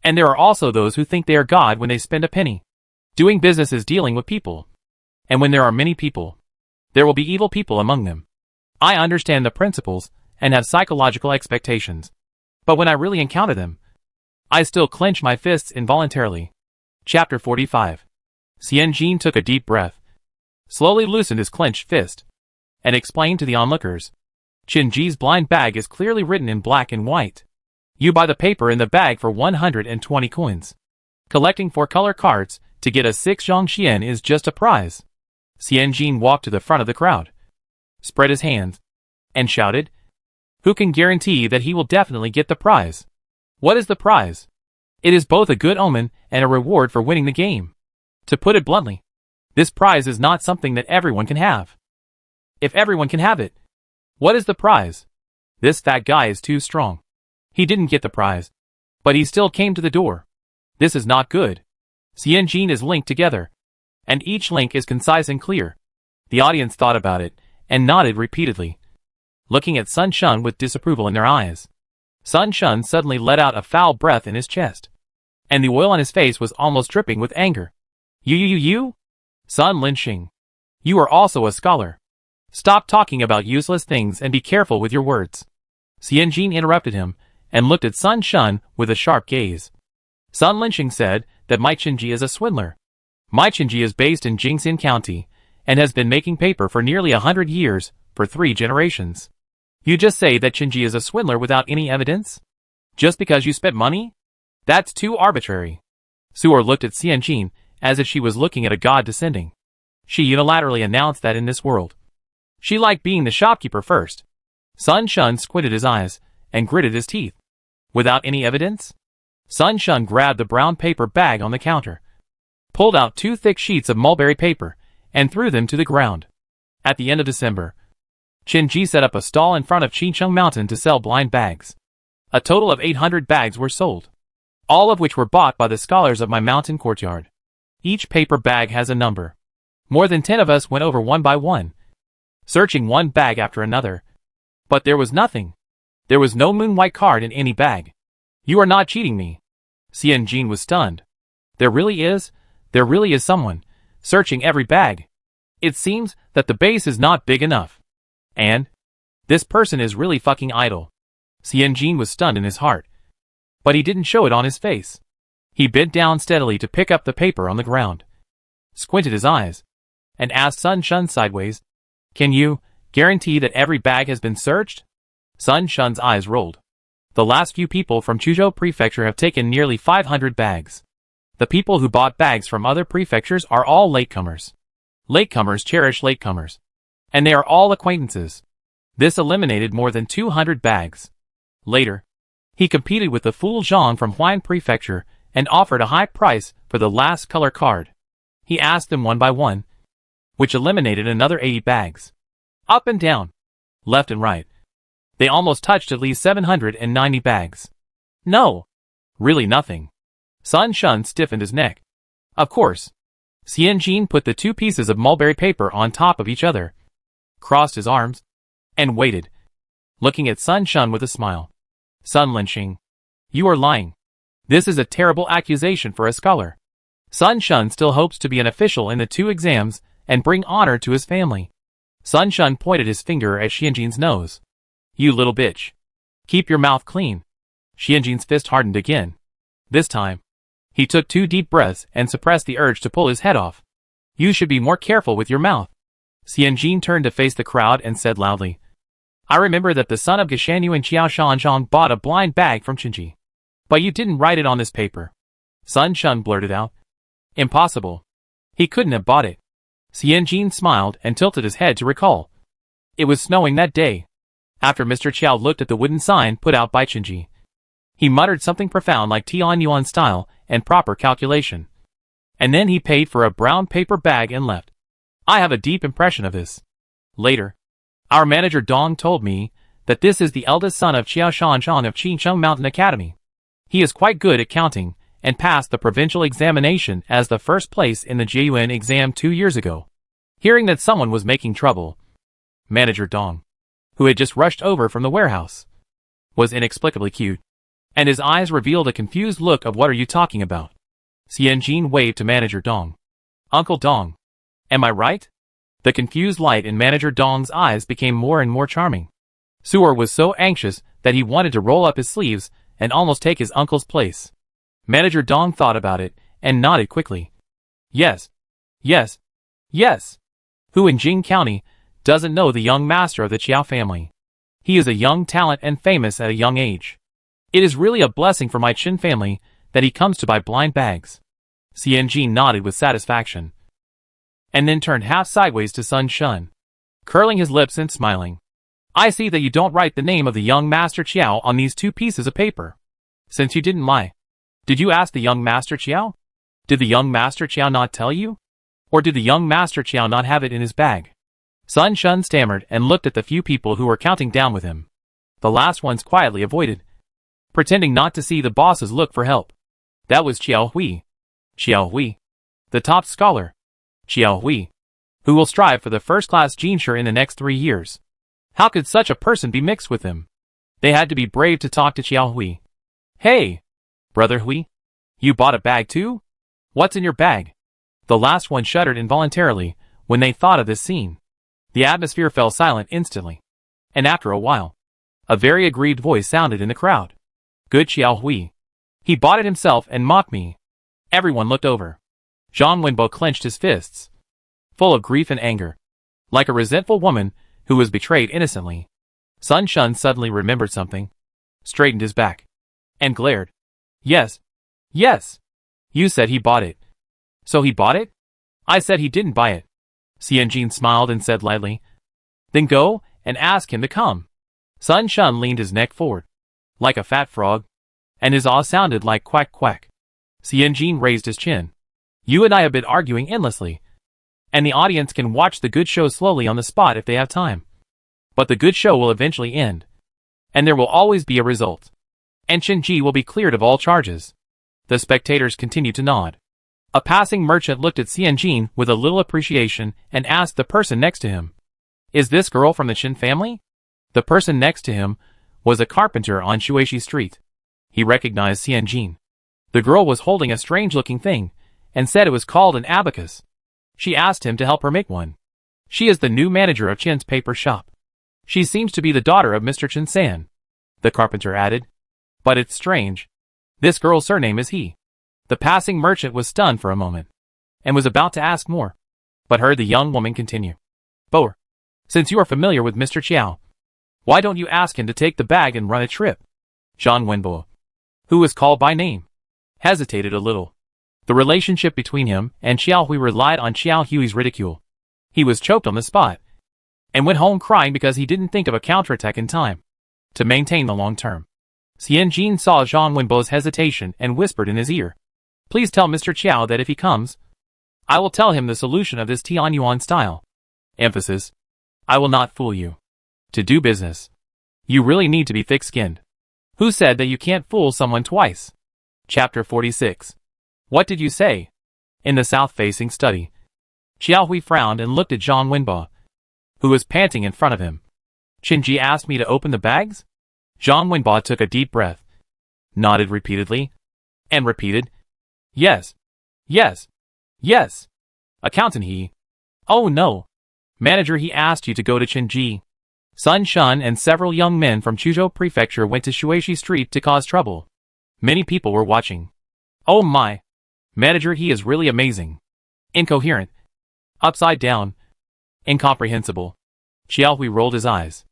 And there are also those who think they are God when they spend a penny. Doing business is dealing with people. And when there are many people, there will be evil people among them. I understand the principles and have psychological expectations. But when I really encounter them, I still clench my fists involuntarily. Chapter 45. Xianjin took a deep breath, slowly loosened his clenched fist, and explained to the onlookers, "Qinji's blind bag is clearly written in black and white. You buy the paper in the bag for 120 coins. Collecting 4 color cards to get a 6 zhongxian is just a prize." Xianjin walked to the front of the crowd, spread his hands, and shouted, "Who can guarantee that he will definitely get the prize? What is the prize? It is both a good omen and a reward for winning the game. To put it bluntly, this prize is not something that everyone can have. If everyone can have it, what is the prize? This fat guy is too strong. He didn't get the prize, but he still came to the door. This is not good." Xianjin is linked together, and each link is concise and clear. The audience thought about it and nodded repeatedly, looking at Sun Shun with disapproval in their eyes. Sun Shun suddenly let out a foul breath in his chest, and the oil on his face was almost dripping with anger. You? Sun Lynching. You are also a scholar. Stop talking about useless things and be careful with your words." Xianjin interrupted him and looked at Sun Shun with a sharp gaze. Sun Lynching said that my Qinji is a swindler. My Qinji is based in Jingxian County and has been making paper for nearly 100 years, for 3 generations. You just say that Qinji is a swindler without any evidence? Just because you spent money? That's too arbitrary. Su'er looked at Xianjin as if she was looking at a god descending. She unilaterally announced that in this world, she liked being the shopkeeper first. Sun Shun squinted his eyes and gritted his teeth. Without any evidence? Sun Shun grabbed the brown paper bag on the counter, pulled out 2 thick sheets of mulberry paper, and threw them to the ground. At the end of December, Qin set up a stall in front of Qincheng Mountain to sell blind bags. A total of 800 bags were sold, all of which were bought by the scholars of my mountain courtyard. Each paper bag has a number. More than 10 of us went over one by one, searching one bag after another. But there was nothing. There was no moon-white card in any bag. You are not cheating me. Xian Jin was stunned. There really is someone searching every bag. It seems that the base is not big enough. And this person is really fucking idle. Xian Jin was stunned in his heart, but he didn't show it on his face. He bent down steadily to pick up the paper on the ground, squinted his eyes, and asked Sun Shun sideways, "Can you guarantee that every bag has been searched?" Sun Shun's eyes rolled. The last few people from Chuzhou Prefecture have taken nearly 500 bags. The people who bought bags from other prefectures are all latecomers. Latecomers cherish latecomers, and they are all acquaintances. This eliminated more than 200 bags. Later, he competed with the fool Zhang from Huan Prefecture and offered a high price for the last color card. He asked them one by one, which eliminated another 80 bags. Up and down, left and right. They almost touched at least 790 bags. No, really nothing. Sun Shun stiffened his neck. Of course. Xian Jin put the 2 pieces of mulberry paper on top of each other, crossed his arms, and waited, looking at Sun Shun with a smile. Sun Linxing, you are lying. This is a terrible accusation for a scholar. Sun Shun still hopes to be an official in the 2 exams and bring honor to his family. Sun Shun pointed his finger at Xian Jin's nose. You little bitch. Keep your mouth clean. Xian Jin's fist hardened again. This time, he took 2 deep breaths and suppressed the urge to pull his head off. You should be more careful with your mouth. Xian Jin turned to face the crowd and said loudly, I remember that the son of Gashanyu and Qiao Shanzhong bought a blind bag from Qinji. But you didn't write it on this paper. Sun Shun blurted out. Impossible. He couldn't have bought it. Xian Jin smiled and tilted his head to recall. It was snowing that day. After Mr. Qiao looked at the wooden sign put out by Qinji, he muttered something profound like Tian Yuan style and proper calculation. And then he paid for a brown paper bag and left. I have a deep impression of this. Later, our manager Dong told me that this is the eldest son of Qiao Shanzhong of Qincheng Mountain Academy. He is quite good at counting and passed the provincial examination as the first place in the Jiyuan exam 2 years ago. Hearing that someone was making trouble, Manager Dong, who had just rushed over from the warehouse, was inexplicably cute, and his eyes revealed a confused look of what are you talking about. Xian Jin waved to Manager Dong. Uncle Dong, am I right? The confused light in Manager Dong's eyes became more and more charming. Suor was so anxious that he wanted to roll up his sleeves and almost take his uncle's place. Manager Dong thought about it and nodded quickly. Yes. Yes. Yes. Who in Jing County doesn't know the young master of the Qiao family? He is a young talent and famous at a young age. It is really a blessing for my Qin family that he comes to buy blind bags. Xian Jin nodded with satisfaction, and then turned half sideways to Sun Shun, curling his lips and smiling. I see that you don't write the name of the young Master Qiao on these 2 pieces of paper. Since you didn't lie, did you ask the young Master Qiao? Did the young Master Qiao not tell you? Or did the young Master Qiao not have it in his bag? Sun Shun stammered and looked at the few people who were counting down with him. The last ones quietly avoided, pretending not to see the boss's look for help. That was Qiao Hui. Qiao Hui, the top scholar. Qiao Hui, who will strive for the first-class Jinshi in the next 3 years. How could such a person be mixed with him? They had to be brave to talk to Qiao Hui. Hey, Brother Hui, you bought a bag too? What's in your bag? The last one shuddered involuntarily when they thought of this scene. The atmosphere fell silent instantly, and after a while, a very aggrieved voice sounded in the crowd. Good Qiao Hui. He bought it himself and mocked me. Everyone looked over. Zhang Wenbo clenched his fists, full of grief and anger, like a resentful woman who was betrayed innocently. Sun Shun suddenly remembered something, straightened his back, and glared. Yes. Yes. You said he bought it. So he bought it? I said he didn't buy it. Xian Jin smiled and said lightly. Then go and ask him to come. Sun Shun leaned his neck forward, like a fat frog, and his awe sounded like quack quack. Xianjin raised his chin. You and I have been arguing endlessly, and the audience can watch the good show slowly on the spot if they have time. But the good show will eventually end, and there will always be a result. And Qinji will be cleared of all charges. The spectators continued to nod. A passing merchant looked at Xianjin with a little appreciation and asked the person next to him, Is this girl from the Qin family? The person next to him was a carpenter on Shuishi Street. He recognized Xianjin. The girl was holding a strange-looking thing, and said it was called an abacus. She asked him to help her make one. She is the new manager of Qin's paper shop. She seems to be the daughter of Mr. Qin-san, the carpenter added. But it's strange. This girl's surname is He. The passing merchant was stunned for a moment, and was about to ask more, but heard the young woman continue. Boer, since you are familiar with Mr. Chiao, why don't you ask him to take the bag and run a trip? Zhang Wenbo, who was called by name, hesitated a little. The relationship between him and Xiao Hui relied on Xiao Hui's ridicule. He was choked on the spot, and went home crying because he didn't think of a counterattack in time to maintain the long term. Xianjin saw Zhang Wenbo's hesitation and whispered in his ear, Please tell Mr. Chiao that if he comes, I will tell him the solution of this Tianyuan style. Emphasis. I will not fool you. To do business, you really need to be thick-skinned. Who said that you can't fool someone twice? Chapter 46. What did you say? In the south-facing study, Xiao Hui frowned and looked at Zhang Wenbo, who was panting in front of him. Qinji asked me to open the bags? Zhang Wenbo took a deep breath, nodded repeatedly, and repeated, Yes, yes, yes. Accountant He. Oh no. Manager He asked you to go to Qinji. Sun Shun and several young men from Chuzhou Prefecture went to Shuishi Street to cause trouble. Many people were watching. Oh my. Manager He is really amazing. Incoherent. Upside down. Incomprehensible. Xiao Hui rolled his eyes.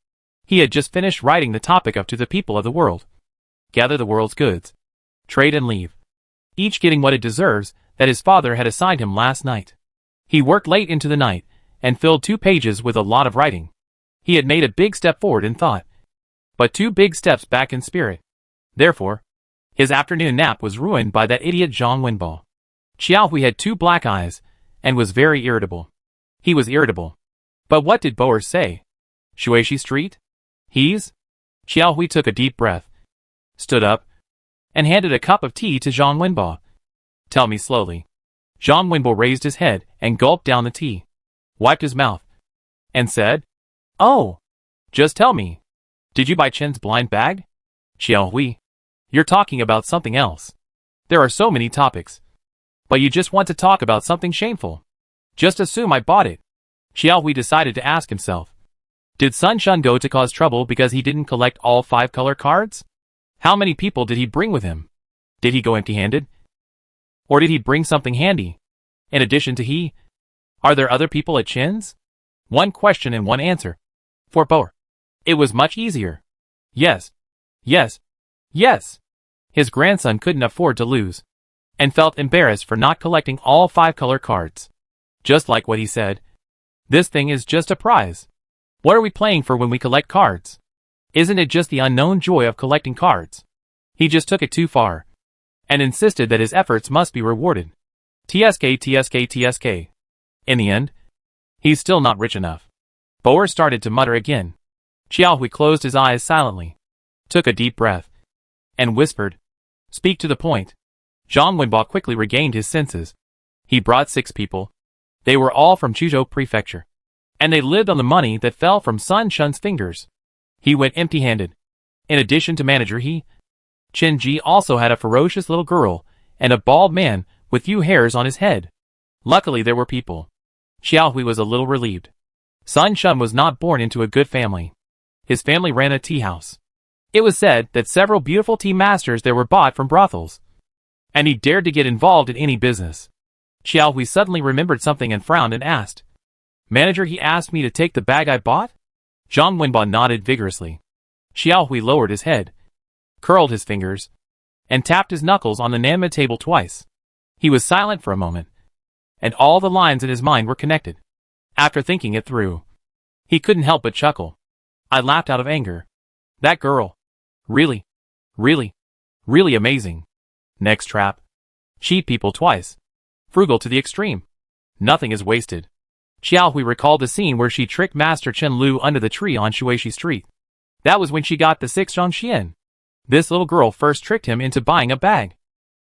He had just finished writing the topic of To the People of the World. Gather the world's goods. Trade and leave. Each getting what it deserves that his father had assigned him last night. He worked late into the night, and filled 2 pages with a lot of writing. He had made a big step forward in thought, but 2 big steps back in spirit. Therefore, his afternoon nap was ruined by that idiot Zhang Wenbo. Xiao Hui had 2 black eyes, and was very irritable. He was irritable. But what did Boer say? Shuishi Street? He's? Xiao Hui took a deep breath, stood up, and handed a cup of tea to Zhang Wenbo. Tell me slowly. Zhang Wenbo raised his head and gulped down the tea, wiped his mouth, and said, Oh, just tell me. Did you buy Chen's blind bag? Xiao Hui, you're talking about something else. There are so many topics. But you just want to talk about something shameful. Just assume I bought it. Xiao Hui decided to ask himself. Did Sun Shun go to cause trouble because he didn't collect all 5 color cards? How many people did he bring with him? Did he go empty-handed? Or did he bring something handy? In addition to He? Are there other people at Chin's? 1 question and 1 answer. For Boer, it was much easier. Yes. Yes. Yes. His grandson couldn't afford to lose, and felt embarrassed for not collecting all 5 color cards. Just like what he said. This thing is just a prize. What are we playing for when we collect cards? Isn't it just the unknown joy of collecting cards? He just took it too far, and insisted that his efforts must be rewarded. TSK, TSK, TSK. In the end, he's still not rich enough. Boer started to mutter again. Xiao Hui closed his eyes silently, took a deep breath, and whispered, Speak to the point. Zhang Wenbo quickly regained his senses. He brought 6 people. They were all from Chuzhou Prefecture, and they lived on the money that fell from Sun Shun's fingers. He went empty-handed. In addition to manager He, Qinji also had a ferocious little girl, and a bald man with few hairs on his head. Luckily there were people. Xiao Hui was a little relieved. Sun Shun was not born into a good family. His family ran a tea house. It was said that several beautiful tea masters there were bought from brothels, and he dared to get involved in any business. Xiao Hui suddenly remembered something and frowned and asked, Manager He asked me to take the bag I bought? Zhang Wenbo nodded vigorously. Xiao Hui lowered his head, curled his fingers, and tapped his knuckles on the Nanma table twice. He was silent for a moment, and all the lines in his mind were connected. After thinking it through, he couldn't help but chuckle. I laughed out of anger. That girl. Really, really, really amazing. Next trap. Cheat people twice. Frugal to the extreme. Nothing is wasted. Xiao Hui recalled the scene where she tricked Master Chen Lu under the tree on Shuishi Street. That was when she got the 6 Zhongxian. This little girl first tricked him into buying a bag,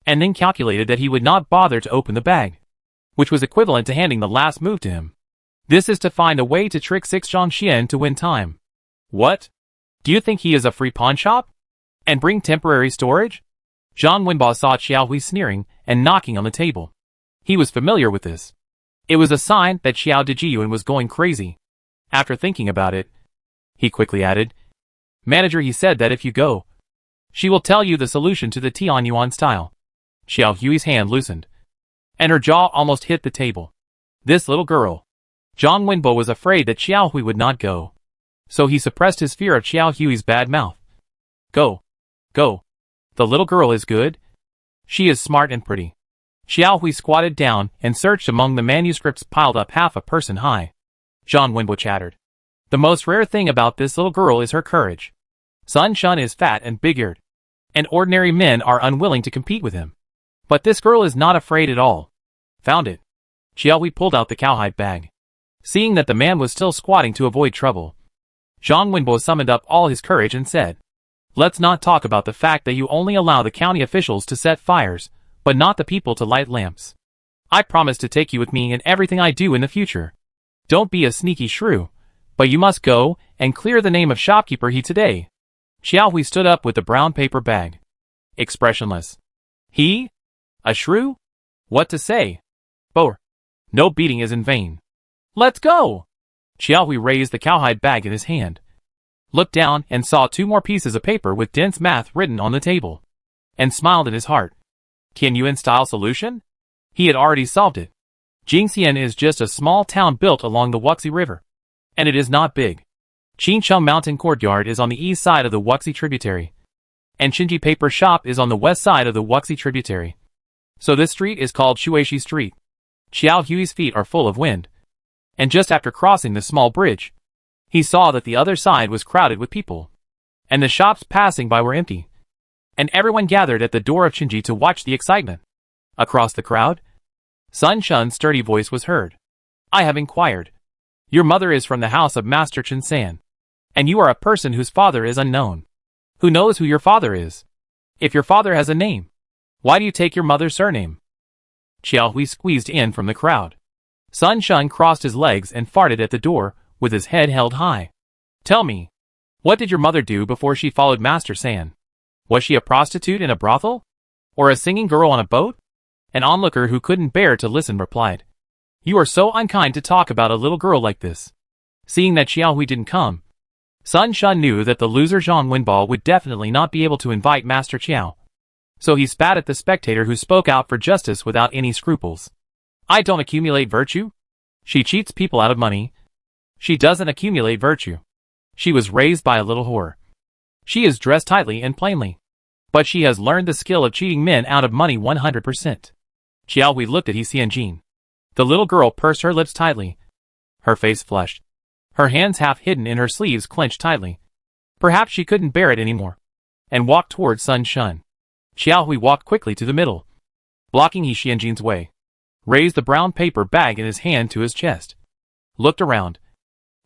and then calculated that he would not bother to open the bag, which was equivalent to handing the last move to him. This is to find a way to trick 6 Zhongxian to win time. What? Do you think he is a free pawn shop? And bring temporary storage? Zhang Wenbo saw Xiao Hui sneering and knocking on the table. He was familiar with this. It was a sign that Xiao Dijiyuan was going crazy. After thinking about it, he quickly added, Manager, he said that if you go, she will tell you the solution to the Tian Yuan style. Xiao Hui's hand loosened, and her jaw almost hit the table. This little girl. Zhang Wenbo was afraid that Xiao Hui would not go, so he suppressed his fear of Xiao Hui's bad mouth. Go. Go. The little girl is good. She is smart and pretty. Xiao Hui squatted down and searched among the manuscripts piled up half a person high. Zhang Wenbo chattered. The most rare thing about this little girl is her courage. Sun Shun is fat and big-eared, and ordinary men are unwilling to compete with him. But this girl is not afraid at all. Found it. Xiao Hui pulled out the cowhide bag. Seeing that the man was still squatting to avoid trouble, Zhang Wenbo summoned up all his courage and said, Let's not talk about the fact that you only allow the county officials to set fires, but not the people to light lamps. I promise to take you with me in everything I do in the future. Don't be a sneaky shrew, but you must go and clear the name of shopkeeper he today. Xiao Hui stood up with the brown paper bag, expressionless. He? A shrew? What to say? Boer. No beating is in vain. Let's go! Xiao Hui raised the cowhide bag in his hand, looked down and saw 2 more pieces of paper with dense math written on the table, and smiled in his heart. Qian Yuan style solution? He had already solved it. Jingxian is just a small town built along the Wuxi River, and it is not big. Qincheng Mountain Courtyard is on the east side of the Wuxi tributary, and Xinji Paper Shop is on the west side of the Wuxi tributary. So this street is called Shuishi Street. Xiao Hui's feet are full of wind, and just after crossing the small bridge, he saw that the other side was crowded with people, and the shops passing by were empty, and everyone gathered at the door of Xinji to watch the excitement. Across the crowd, Sun Shun's sturdy voice was heard. I have inquired. Your mother is from the house of Master Chen San, and you are a person whose father is unknown. Who knows who your father is? If your father has a name, why do you take your mother's surname? Xiao Hui squeezed in from the crowd. Sun Shun crossed his legs and farted at the door, with his head held high. Tell me, what did your mother do before she followed Master San? Was she a prostitute in a brothel? Or a singing girl on a boat? An onlooker who couldn't bear to listen replied. You are so unkind to talk about a little girl like this. Seeing that Xiao Hui didn't come, Sun Shun knew that the loser Zhang Wenbo would definitely not be able to invite Master Qiao. So he spat at the spectator who spoke out for justice without any scruples. I don't accumulate virtue. She cheats people out of money. She doesn't accumulate virtue. She was raised by a little whore. She is dressed tightly and plainly, but she has learned the skill of cheating men out of money 100%. Xiao Hui looked at He Xianjin. The little girl pursed her lips tightly. Her face flushed. Her hands half hidden in her sleeves clenched tightly. Perhaps she couldn't bear it anymore, and walked towards Sun Shun. Xiao Hui walked quickly to the middle, blocking He Xianjin's way, raised the brown paper bag in his hand to his chest, looked around,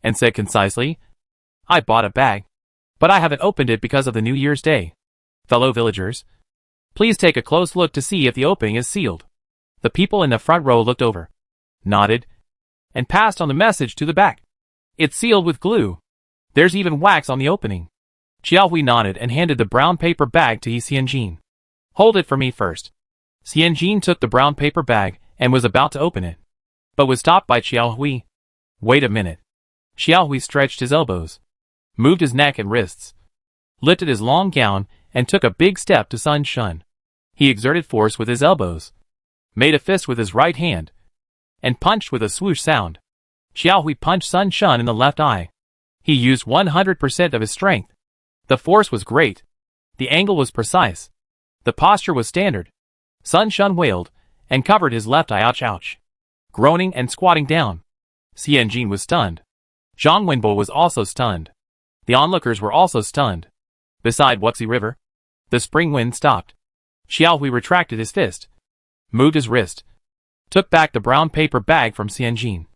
and said concisely, I bought a bag, but I haven't opened it because of the New Year's Day. Fellow villagers, please take a close look to see if the opening is sealed. The people in the front row looked over, nodded, and passed on the message to the back. It's sealed with glue. There's even wax on the opening. Xiao Hui nodded and handed the brown paper bag to He Xianjin. Hold it for me first. Xianjin took the brown paper bag and was about to open it, but was stopped by Xiao Hui. Wait a minute. Xiao Hui stretched his elbows, moved his neck and wrists, lifted his long gown, and took a big step to Sun Shun. He exerted force with his elbows, made a fist with his right hand, and punched with a swoosh sound. Xiao Hui punched Sun Shun in the left eye. He used 100% of his strength. The force was great. The angle was precise. The posture was standard. Sun Shun wailed, and covered his left eye. Ouch, ouch. Groaning and squatting down. Xianjin was stunned. Zhang Wenbo was also stunned. The onlookers were also stunned. beside Wuxi River. The spring wind stopped. Xiao Hui retracted his fist, moved his wrist, took back the brown paper bag from Xianjin,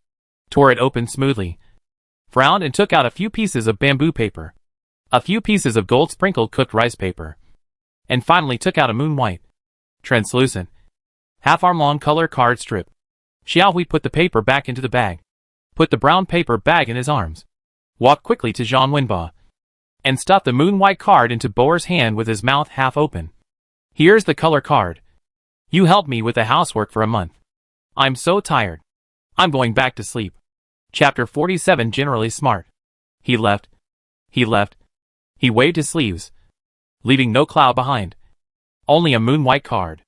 tore it open smoothly, frowned and took out a few pieces of bamboo paper, a few pieces of gold-sprinkled cooked rice paper, and finally took out a moon-white, translucent, half-arm-long color card strip. Xiao Hui put the paper back into the bag, put the brown paper bag in his arms, walked quickly to Zhang Wenba, and stuffed the moon-white card into Boer's hand with his mouth half open. Here's the color card. You helped me with the housework for a month. I'm so tired. I'm going back to sleep. Chapter 47. Generally smart. He left. He waved his sleeves, leaving no cloud behind. Only a moon-white card.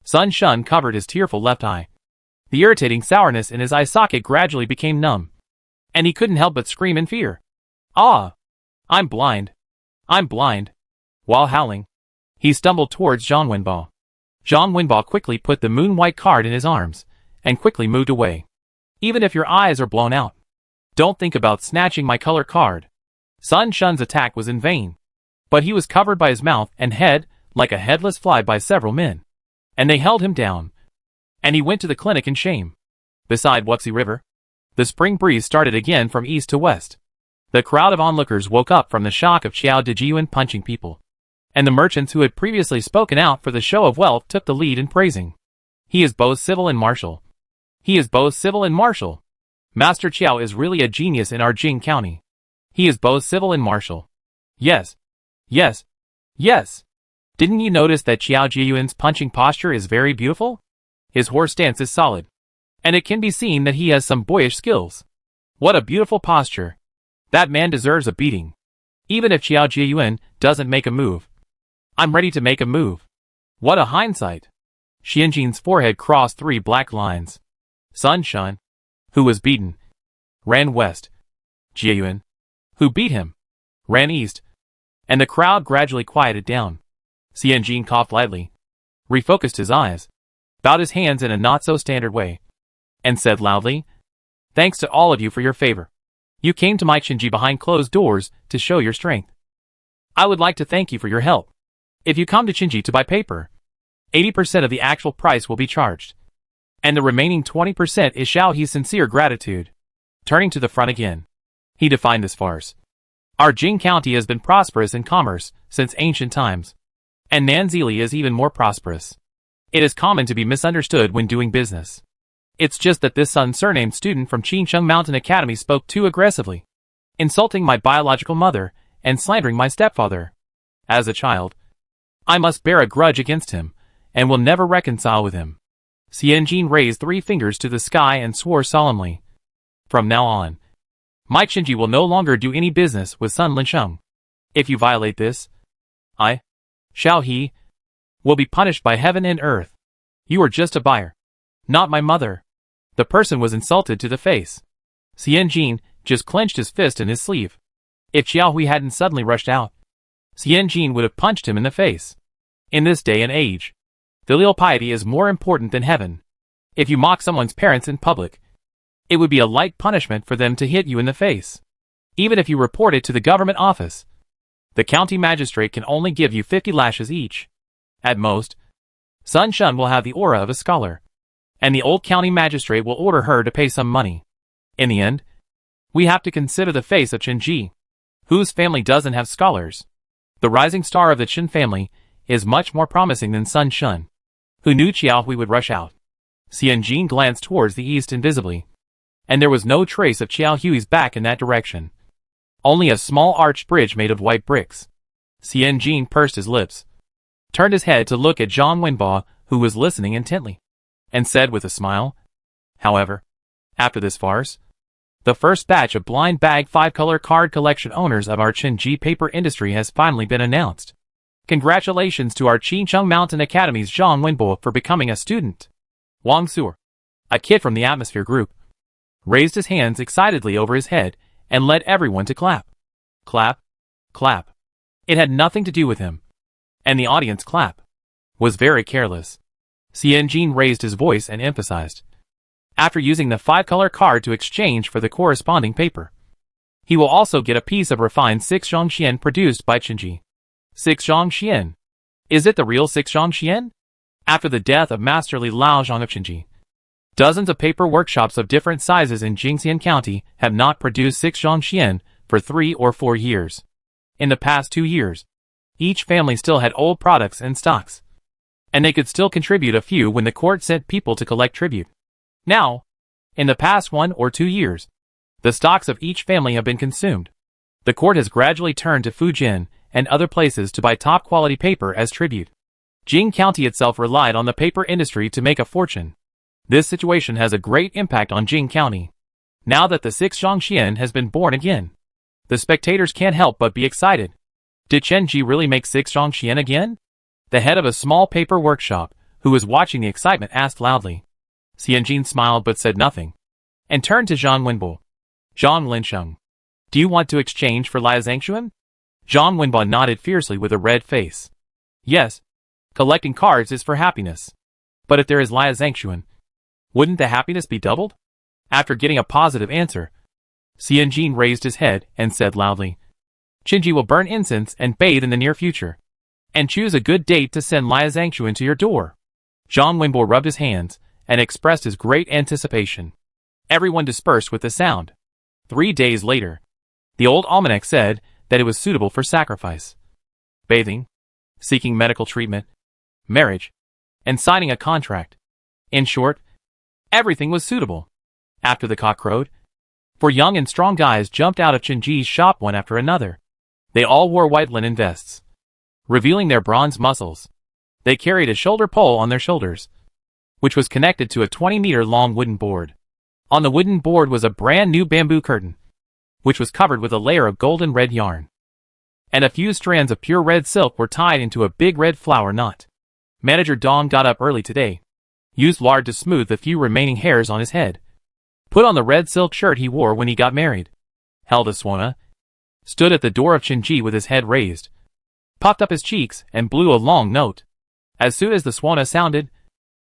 Sun Shun covered his tearful left eye. The irritating sourness in his eye socket gradually became numb, and he couldn't help but scream in fear. Ah! I'm blind. I'm blind. While howling, he stumbled towards Zhang Wenba. Zhang Wenba quickly put the moon-white card in his arms, and quickly moved away. Even if your eyes are blown out, don't think about snatching my color card. Sun Shun's attack was in vain, but he was covered by his mouth and head like a headless fly by several men, and they held him down, and he went to the clinic in shame. Beside Wuxi River, the spring breeze started again from east to west. The crowd of onlookers woke up from the shock of Qiao Dejiyuan punching people, and the merchants who had previously spoken out for the show of wealth took the lead in praising. He is both civil and martial. He is both civil and martial. Master Qiao is really a genius in our Jing County. He is both civil and martial. Yes. Yes. Yes. Didn't you notice that Qiao Jiyuan's punching posture is very beautiful? His horse stance is solid, and it can be seen that he has some boyish skills. What a beautiful posture. That man deserves a beating. Even if Qiao Jiyuan doesn't make a move, I'm ready to make a move. What a hindsight. Xianjin's forehead crossed 3 black lines. Sun Shun, who was beaten, ran west. Jiyuan, who beat him, ran east, and the crowd gradually quieted down. Xianjin coughed lightly, refocused his eyes, bowed his hands in a not-so-standard way, and said loudly, "Thanks to all of you for your favor. You came to my Qinji behind closed doors to show your strength. I would like to thank you for your help. If you come to Qinji to buy paper, 80% of the actual price will be charged, and the remaining 20% is Xiao He's sincere gratitude." Turning to the front again, he defined this farce. Our Jing County has been prosperous in commerce since ancient times, and Nanzili is even more prosperous. It is common to be misunderstood when doing business. It's just that this unsurnamed student from Qincheng Mountain Academy spoke too aggressively, insulting my biological mother and slandering my stepfather. As a child, I must bear a grudge against him, and will never reconcile with him. Xianjin raised 3 fingers to the sky and swore solemnly. From now on, my Qinji will no longer do any business with Sun Linsheng. If you violate this, I, Xiao He, will be punished by heaven and earth. You are just a buyer, not my mother. The person was insulted to the face. Xianjin just clenched his fist in his sleeve. If Xiao Hui hadn't suddenly rushed out, Xianjin would have punched him in the face. In this day and age, filial piety is more important than heaven. If you mock someone's parents in public, it would be a light punishment for them to hit you in the face. Even if you report it to the government office, the county magistrate can only give you 50 lashes each. At most, Sun Shun will have the aura of a scholar, and the old county magistrate will order her to pay some money. In the end, we have to consider the face of Qinji, whose family doesn't have scholars. The rising star of the Qin family is much more promising than Sun Shun, who knew Qiao Hui would rush out. Xianjin glanced towards the east invisibly, and there was no trace of Qiao Hui's back in that direction. Only a small arched bridge made of white bricks. Xianjin pursed his lips, turned his head to look at Zhang Wenba, who was listening intently, and said with a smile, "However, after this farce, the first batch of blind bag 5-color card collection owners of our Qinji paper industry has finally been announced. Congratulations to our Qincheng Mountain Academy's Zhang Wenbo for becoming a student." Wang Suer, a kid from the Atmosphere group, raised his hands excitedly over his head and led everyone to clap. Clap, clap. It had nothing to do with him, and the audience clap was very careless. Xianjin raised his voice and emphasized, "After using the 5-color card to exchange for the corresponding paper, he will also get a piece of refined 6 zhongxian produced by Qinji. Sixzhong Xian. Is it the real Sixzhong Xian? After the death of Masterly Lao Zhang of Qinji, dozens of paper workshops of different sizes in Jingxian County have not produced Sixzhong Xian for 3 or 4 years. In the past 2 years, each family still had old products in stocks, and they could still contribute a few when the court sent people to collect tribute. Now, in the past 1 or 2 years, the stocks of each family have been consumed. The court has gradually turned to Fujian and other places to buy top-quality paper as tribute. Jing County itself relied on the paper industry to make a fortune. This situation has a great impact on Jing County. Now that the Sixzhong Xian has been born again, the spectators can't help but be excited. Did Chen Ji really make Sixzhong Xian again? The head of a small paper workshop, who was watching the excitement, asked loudly. Xianjin smiled but said nothing, and turned to Zhang Wenbo. Zhang Linsheng, do you want to exchange for Lia Zhangxuan? Zhang Wenbo nodded fiercely with a red face. Yes, collecting cards is for happiness. But if there is Lia Zhangxuan, wouldn't the happiness be doubled? After getting a positive answer, Xianjin raised his head and said loudly, Qinji will burn incense and bathe in the near future, and choose a good date to send Lia Zhangxuan to your door. Zhang Wenbo rubbed his hands and expressed his great anticipation. Everyone dispersed with the sound. 3 days later, the old almanac said that it was suitable for sacrifice, bathing, seeking medical treatment, marriage, and signing a contract. In short, everything was suitable. After the cock crowed, 4 young and strong guys jumped out of Qinji's shop one after another. They all wore white linen vests, revealing their bronze muscles. They carried a shoulder pole on their shoulders, which was connected to a 20-meter-long wooden board. On the wooden board was a brand new bamboo curtain, which was covered with a layer of golden red yarn, and a few strands of pure red silk were tied into a big red flower knot. Manager Dong got up early today, used lard to smooth the few remaining hairs on his head, put on the red silk shirt he wore when he got married, held a swana, stood at the door of Qinji with his head raised, puffed up his cheeks and blew a long note. As soon as the swana sounded,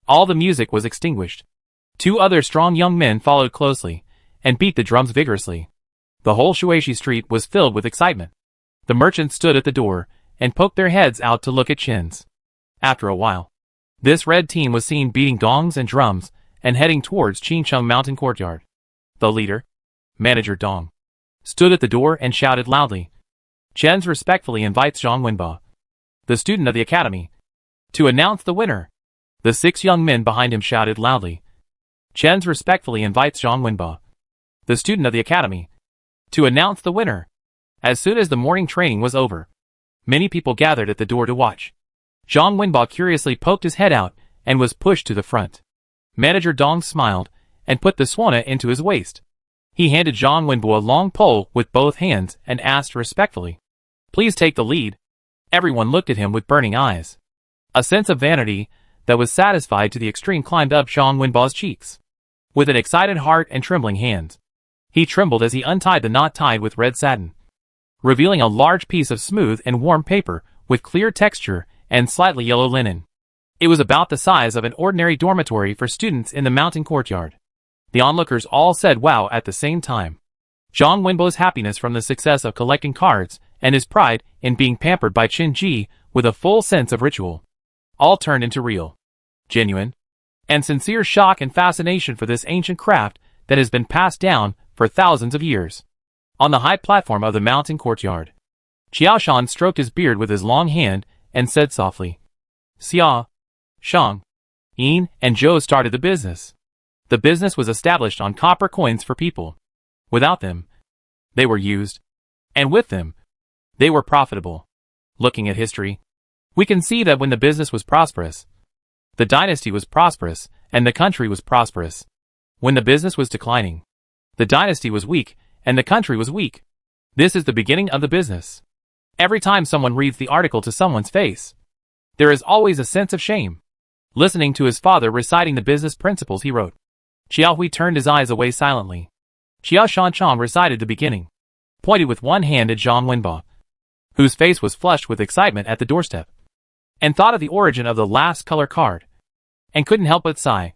all the music was extinguished. 2 other strong young men followed closely and beat the drums vigorously. The whole Shuishi street was filled with excitement. The merchants stood at the door and poked their heads out to look at Chin's. After a while, this red team was seen beating gongs and drums and heading towards Qincheng Mountain Courtyard. The leader, Manager Dong, stood at the door and shouted loudly. Chen's respectfully invites Zhang Wenbo, the student of the academy, to announce the winner. The 6 young men behind him shouted loudly. Chen's respectfully invites Zhang Wenbo, the student of the academy, to announce the winner. As soon as the morning training was over, many people gathered at the door to watch. Zhang Wenbo curiously poked his head out and was pushed to the front. Manager Dong smiled and put the swana into his waist. He handed Zhang Wenbo a long pole with both hands and asked respectfully, Please take the lead. Everyone looked at him with burning eyes. A sense of vanity that was satisfied to the extreme climbed up Zhang Wenbo's cheeks. With an excited heart and trembling hands, he trembled as he untied the knot tied with red satin, revealing a large piece of smooth and warm paper with clear texture and slightly yellow linen. It was about the size of an ordinary dormitory for students in the mountain courtyard. The onlookers all said wow at the same time. Zhang Wenbo's happiness from the success of collecting cards and his pride in being pampered by Qin Ji with a full sense of ritual, all turned into real, genuine, and sincere shock and fascination for this ancient craft that has been passed down for thousands of years. On the high platform of the mountain courtyard, Qiaoshan stroked his beard with his long hand and said softly, Xia, Shang, Yin, and Zhou started the business. The business was established on copper coins for people. Without them, they were used, and with them, they were profitable. Looking at history, we can see that when the business was prosperous, the dynasty was prosperous, and the country was prosperous. When the business was declining, the dynasty was weak, and the country was weak. This is the beginning of the business. Every time someone reads the article to someone's face, there is always a sense of shame. Listening to his father reciting the business principles he wrote, Xiao Hui turned his eyes away silently. Xiao Shanchang recited the beginning, pointed with one hand at Zhang Wenbo, whose face was flushed with excitement at the doorstep, and thought of the origin of the last color card, and couldn't help but sigh.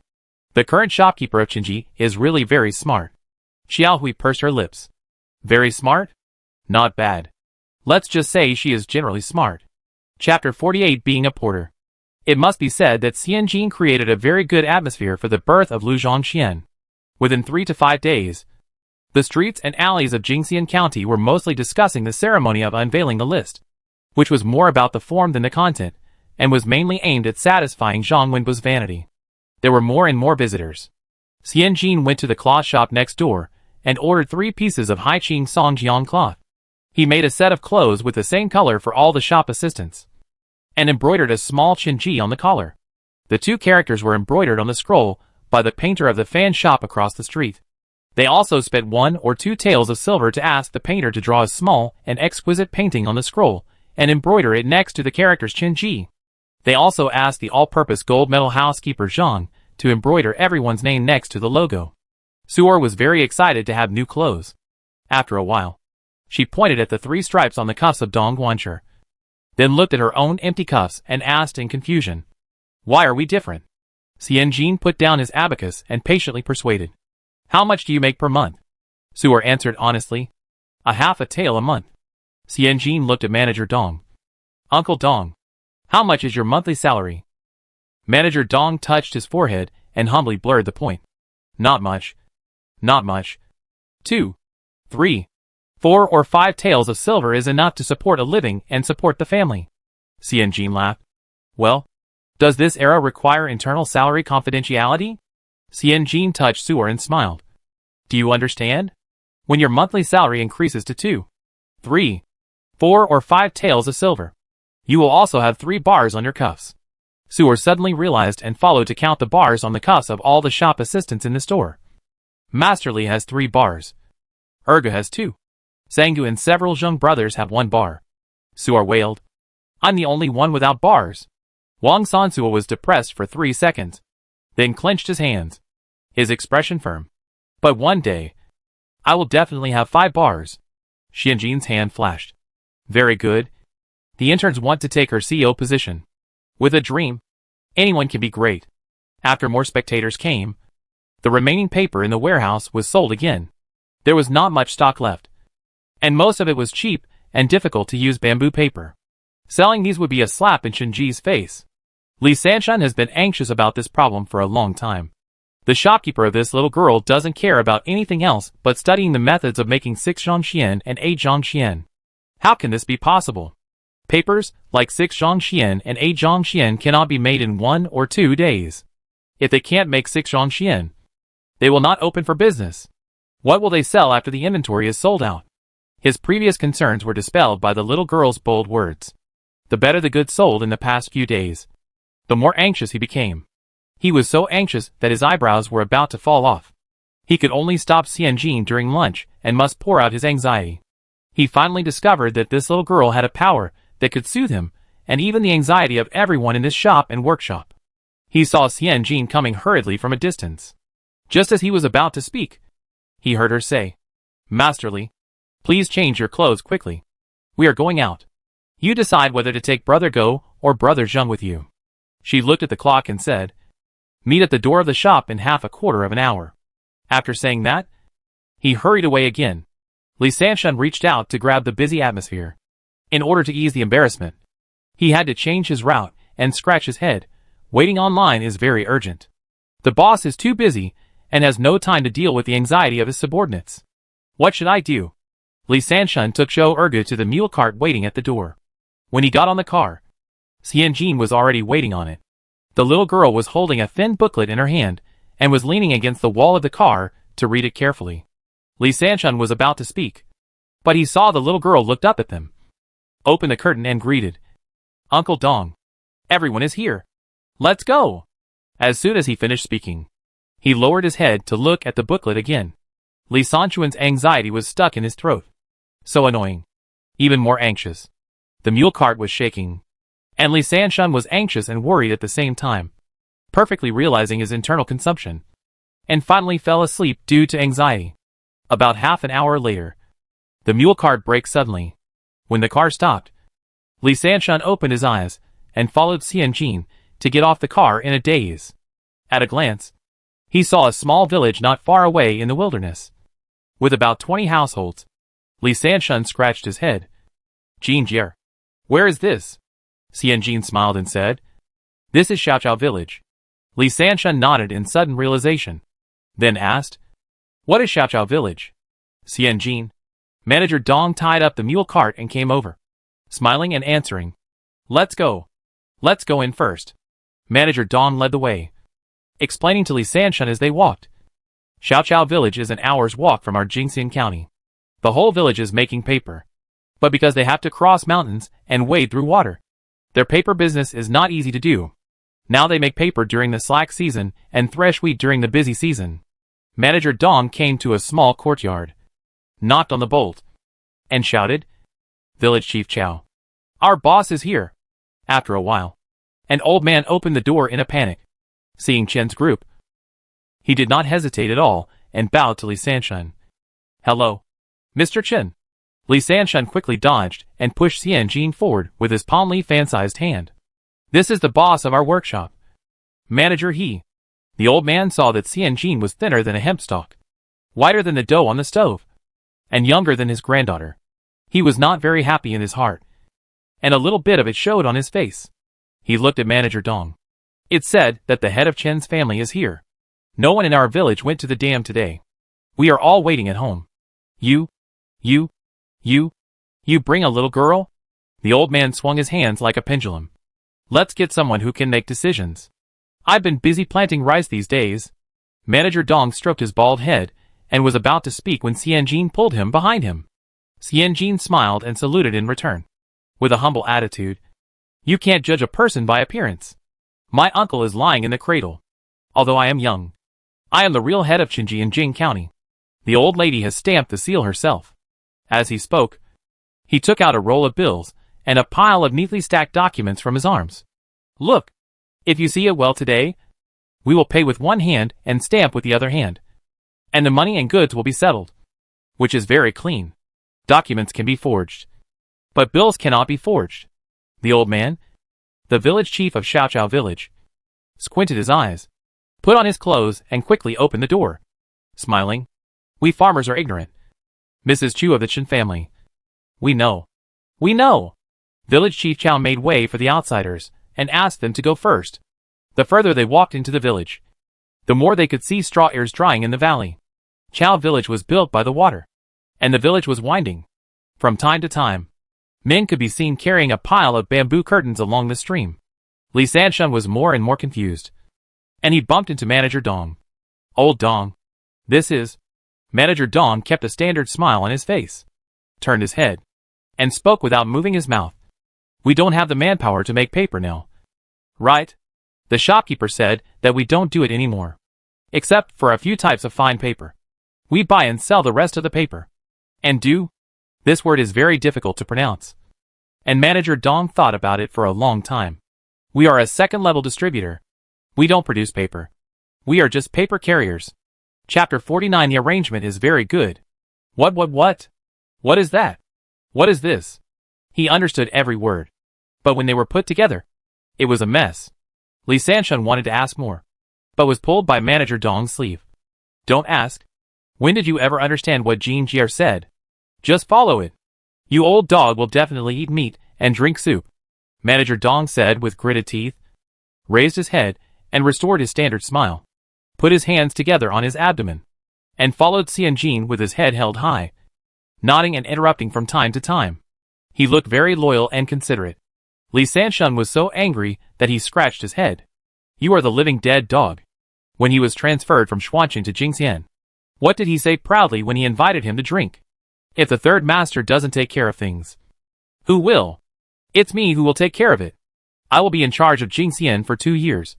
The current shopkeeper of Qinji is really very smart. Xiao Hui pursed her lips. Very smart? Not bad. Let's just say she is generally smart. Chapter 48 Being a Porter. It must be said that Xianjin created a very good atmosphere for the birth of Lu Zhongxian. Within 3 to 5 days, the streets and alleys of Jingxian County were mostly discussing the ceremony of unveiling the list, which was more about the form than the content, and was mainly aimed at satisfying Zhang Wenbo's vanity. There were more and more visitors. Xianjin went to the cloth shop next door and ordered 3 pieces of Haiqing Songjiang cloth. He made a set of clothes with the same color for all the shop assistants, and embroidered a small Qinji on the collar. The 2 characters were embroidered on the scroll by the painter of the fan shop across the street. They also spent 1 or 2 taels of silver to ask the painter to draw a small and exquisite painting on the scroll and embroider it next to the character's Qinji. They also asked the all-purpose gold medal housekeeper Zhang to embroider everyone's name next to the logo. Suor was very excited to have new clothes. After a while, she pointed at the 3 stripes on the cuffs of Dong Guancher, then looked at her own empty cuffs and asked in confusion, "Why are we different?" Xianjin put down his abacus and patiently persuaded. "How much do you make per month?" Suor answered honestly, "half a tael a month." Xianjin looked at Manager Dong. "Uncle Dong, how much is your monthly salary?" Manager Dong touched his forehead and humbly blurred the point. "Not much. Not much. 2, 3, 4 or 5 taels of silver is enough to support a living and support the family." Xianjin laughed. "Well, does this era require internal salary confidentiality?" Xianjin touched Suor and smiled. "Do you understand? When your monthly salary increases to 2, 3, 4 or 5 taels of silver, you will also have 3 bars on your cuffs." Suor suddenly realized and followed to count the bars on the cuffs of all the shop assistants in the store. Masterly has 3 bars. Erga has 2. Sanggu and several Zheng brothers have 1 bar. Suor wailed. "I'm the only one without bars." Wang Sansuo was depressed for 3 seconds, then clenched his hands, his expression firm. "But one day, I will definitely have 5 bars. Xianjin's hand flashed. "Very good. The interns want to take her CEO position. With a dream, anyone can be great." After more spectators came, the remaining paper in the warehouse was sold again. There was not much stock left, and most of it was cheap and difficult to use bamboo paper. Selling these would be a slap in Shenji's face. Li Sanshan has been anxious about this problem for a long time. The shopkeeper of this little girl doesn't care about anything else but studying the methods of making 6 zhongxian and 8 zhongxian. How can this be possible? Papers like 6 zhongxian and 8 zhongxian cannot be made in 1 or 2 days. If they can't make 6 zhongxian, they will not open for business. What will they sell after the inventory is sold out? His previous concerns were dispelled by the little girl's bold words. The better the goods sold in the past few days, the more anxious he became. He was so anxious that his eyebrows were about to fall off. He could only stop Xianjin during lunch and must pour out his anxiety. He finally discovered that this little girl had a power that could soothe him, and even the anxiety of everyone in this shop and workshop. He saw Xianjin coming hurriedly from a distance. Just as he was about to speak, he heard her say, "Masterly, please change your clothes quickly. We are going out. You decide whether to take Brother Go or Brother Zheng with you." She looked at the clock and said, "Meet at the door of the shop in half a quarter of an hour." After saying that, he hurried away again. Li Sanshan reached out to grab the busy atmosphere. In order to ease the embarrassment, he had to change his route and scratch his head. Waiting online is very urgent. The boss is too busy and has no time to deal with the anxiety of his subordinates. What should I do? Li Sanshan took Zhou Ergu to the mule cart waiting at the door. When he got on the car, Xianjin was already waiting on it. The little girl was holding a thin booklet in her hand and was leaning against the wall of the car to read it carefully. Li Sanshan was about to speak, but he saw the little girl looked up at them, opened the curtain and greeted, "Uncle Dong, everyone is here. Let's go." As soon as he finished speaking, he lowered his head to look at the booklet again. Li Sanchuan's anxiety was stuck in his throat. So annoying. Even more anxious. The mule cart was shaking, and Li Sanshan was anxious and worried at the same time, perfectly realizing his internal consumption, and finally fell asleep due to anxiety. About half an hour later, the mule cart braked suddenly. When the car stopped, Li Sanshan opened his eyes and followed Xianjin to get off the car in a daze. At a glance, he saw a small village not far away in the wilderness, with about 20 households. Li Sanshan scratched his head. "Jinjier, where is this?" Xianjin smiled and said, "This is Xiaoqiao village." Li Sanshun nodded in sudden realization. Then asked, "What is Xiaoqiao village?" Xianjin. Manager Dong tied up the mule cart and came over, smiling and answering, "Let's go. Let's go in first." Manager Dong led the way, explaining to Li Sanshun as they walked. Xiaoqiao village is an hour's walk from our Jingxian county. The whole village is making paper. But because they have to cross mountains and wade through water, their paper business is not easy to do. Now they make paper during the slack season and thresh wheat during the busy season. Manager Dong came to a small courtyard, knocked on the bolt, and shouted, "Village Chief Chow, our boss is here." After a while, an old man opened the door in a panic. Seeing Chen's group, he did not hesitate at all and bowed to Li Sanshun. "Hello, Mr. Chen." Li Sanshun quickly dodged and pushed Xianjin forward with his palm leaf fan-sized hand. "This is the boss of our workshop. Manager He." The old man saw that Xianjin was thinner than a hemp stalk, whiter than the dough on the stove, and younger than his granddaughter. He was not very happy in his heart, and a little bit of it showed on his face. He looked at Manager Dong. "It's said that the head of Chen's family is here. No one in our village went to the dam today. We are all waiting at home. You bring a little girl?" The old man swung his hands like a pendulum. "Let's get someone who can make decisions. I've been busy planting rice these days." Manager Dong stroked his bald head and was about to speak when Xianjin pulled him behind him. Xianjin smiled and saluted in return, with a humble attitude. "You can't judge a person by appearance. My uncle is lying in the cradle. Although I am young, I am the real head of Qinji in Jing County. The old lady has stamped the seal herself." As he spoke, he took out a roll of bills and a pile of neatly stacked documents from his arms. "Look, if you see it well today, we will pay with one hand and stamp with the other hand, and the money and goods will be settled, which is very clean. Documents can be forged, but bills cannot be forged." The old man, the village chief of Xiaoqiao village, squinted his eyes, put on his clothes and quickly opened the door, smiling. "We farmers are ignorant. Mrs. Chu of the Chen family. We know. We know." Village Chief Chow made way for the outsiders and asked them to go first. The further they walked into the village, the more they could see straw ears drying in the valley. Chow village was built by the water, and the village was winding. From time to time, men could be seen carrying a pile of bamboo curtains along the stream. Li Sanshun was more and more confused, and he bumped into Manager Dong. "Old Dong, this is..." Manager Dong kept a standard smile on his face, turned his head, and spoke without moving his mouth. "We don't have the manpower to make paper now." "Right. The shopkeeper said that we don't do it anymore. Except for a few types of fine paper. We buy and sell the rest of the paper." And do? This word is very difficult to pronounce. And Manager Dong thought about it for a long time. "We are a second-level distributor. We don't produce paper. We are just paper carriers." Chapter 49. The arrangement is very good. What? What is that? What is this? He understood every word. But when they were put together, it was a mess. Li Sanshun wanted to ask more, but was pulled by Manager Dong's sleeve. "Don't ask. When did you ever understand what Jean Jier said? Just follow it. You old dog will definitely eat meat and drink soup." Manager Dong said with gritted teeth, raised his head, and restored his standard smile, put his hands together on his abdomen, and followed Xianjin with his head held high, nodding and interrupting from time to time. He looked very loyal and considerate. Li Sanshun was so angry that he scratched his head. "You are the living dead dog." When he was transferred from Xuanqing to Jingxian, what did he say proudly when he invited him to drink? "If the third master doesn't take care of things, who will? It's me who will take care of it. I will be in charge of Jingxian for 2 years.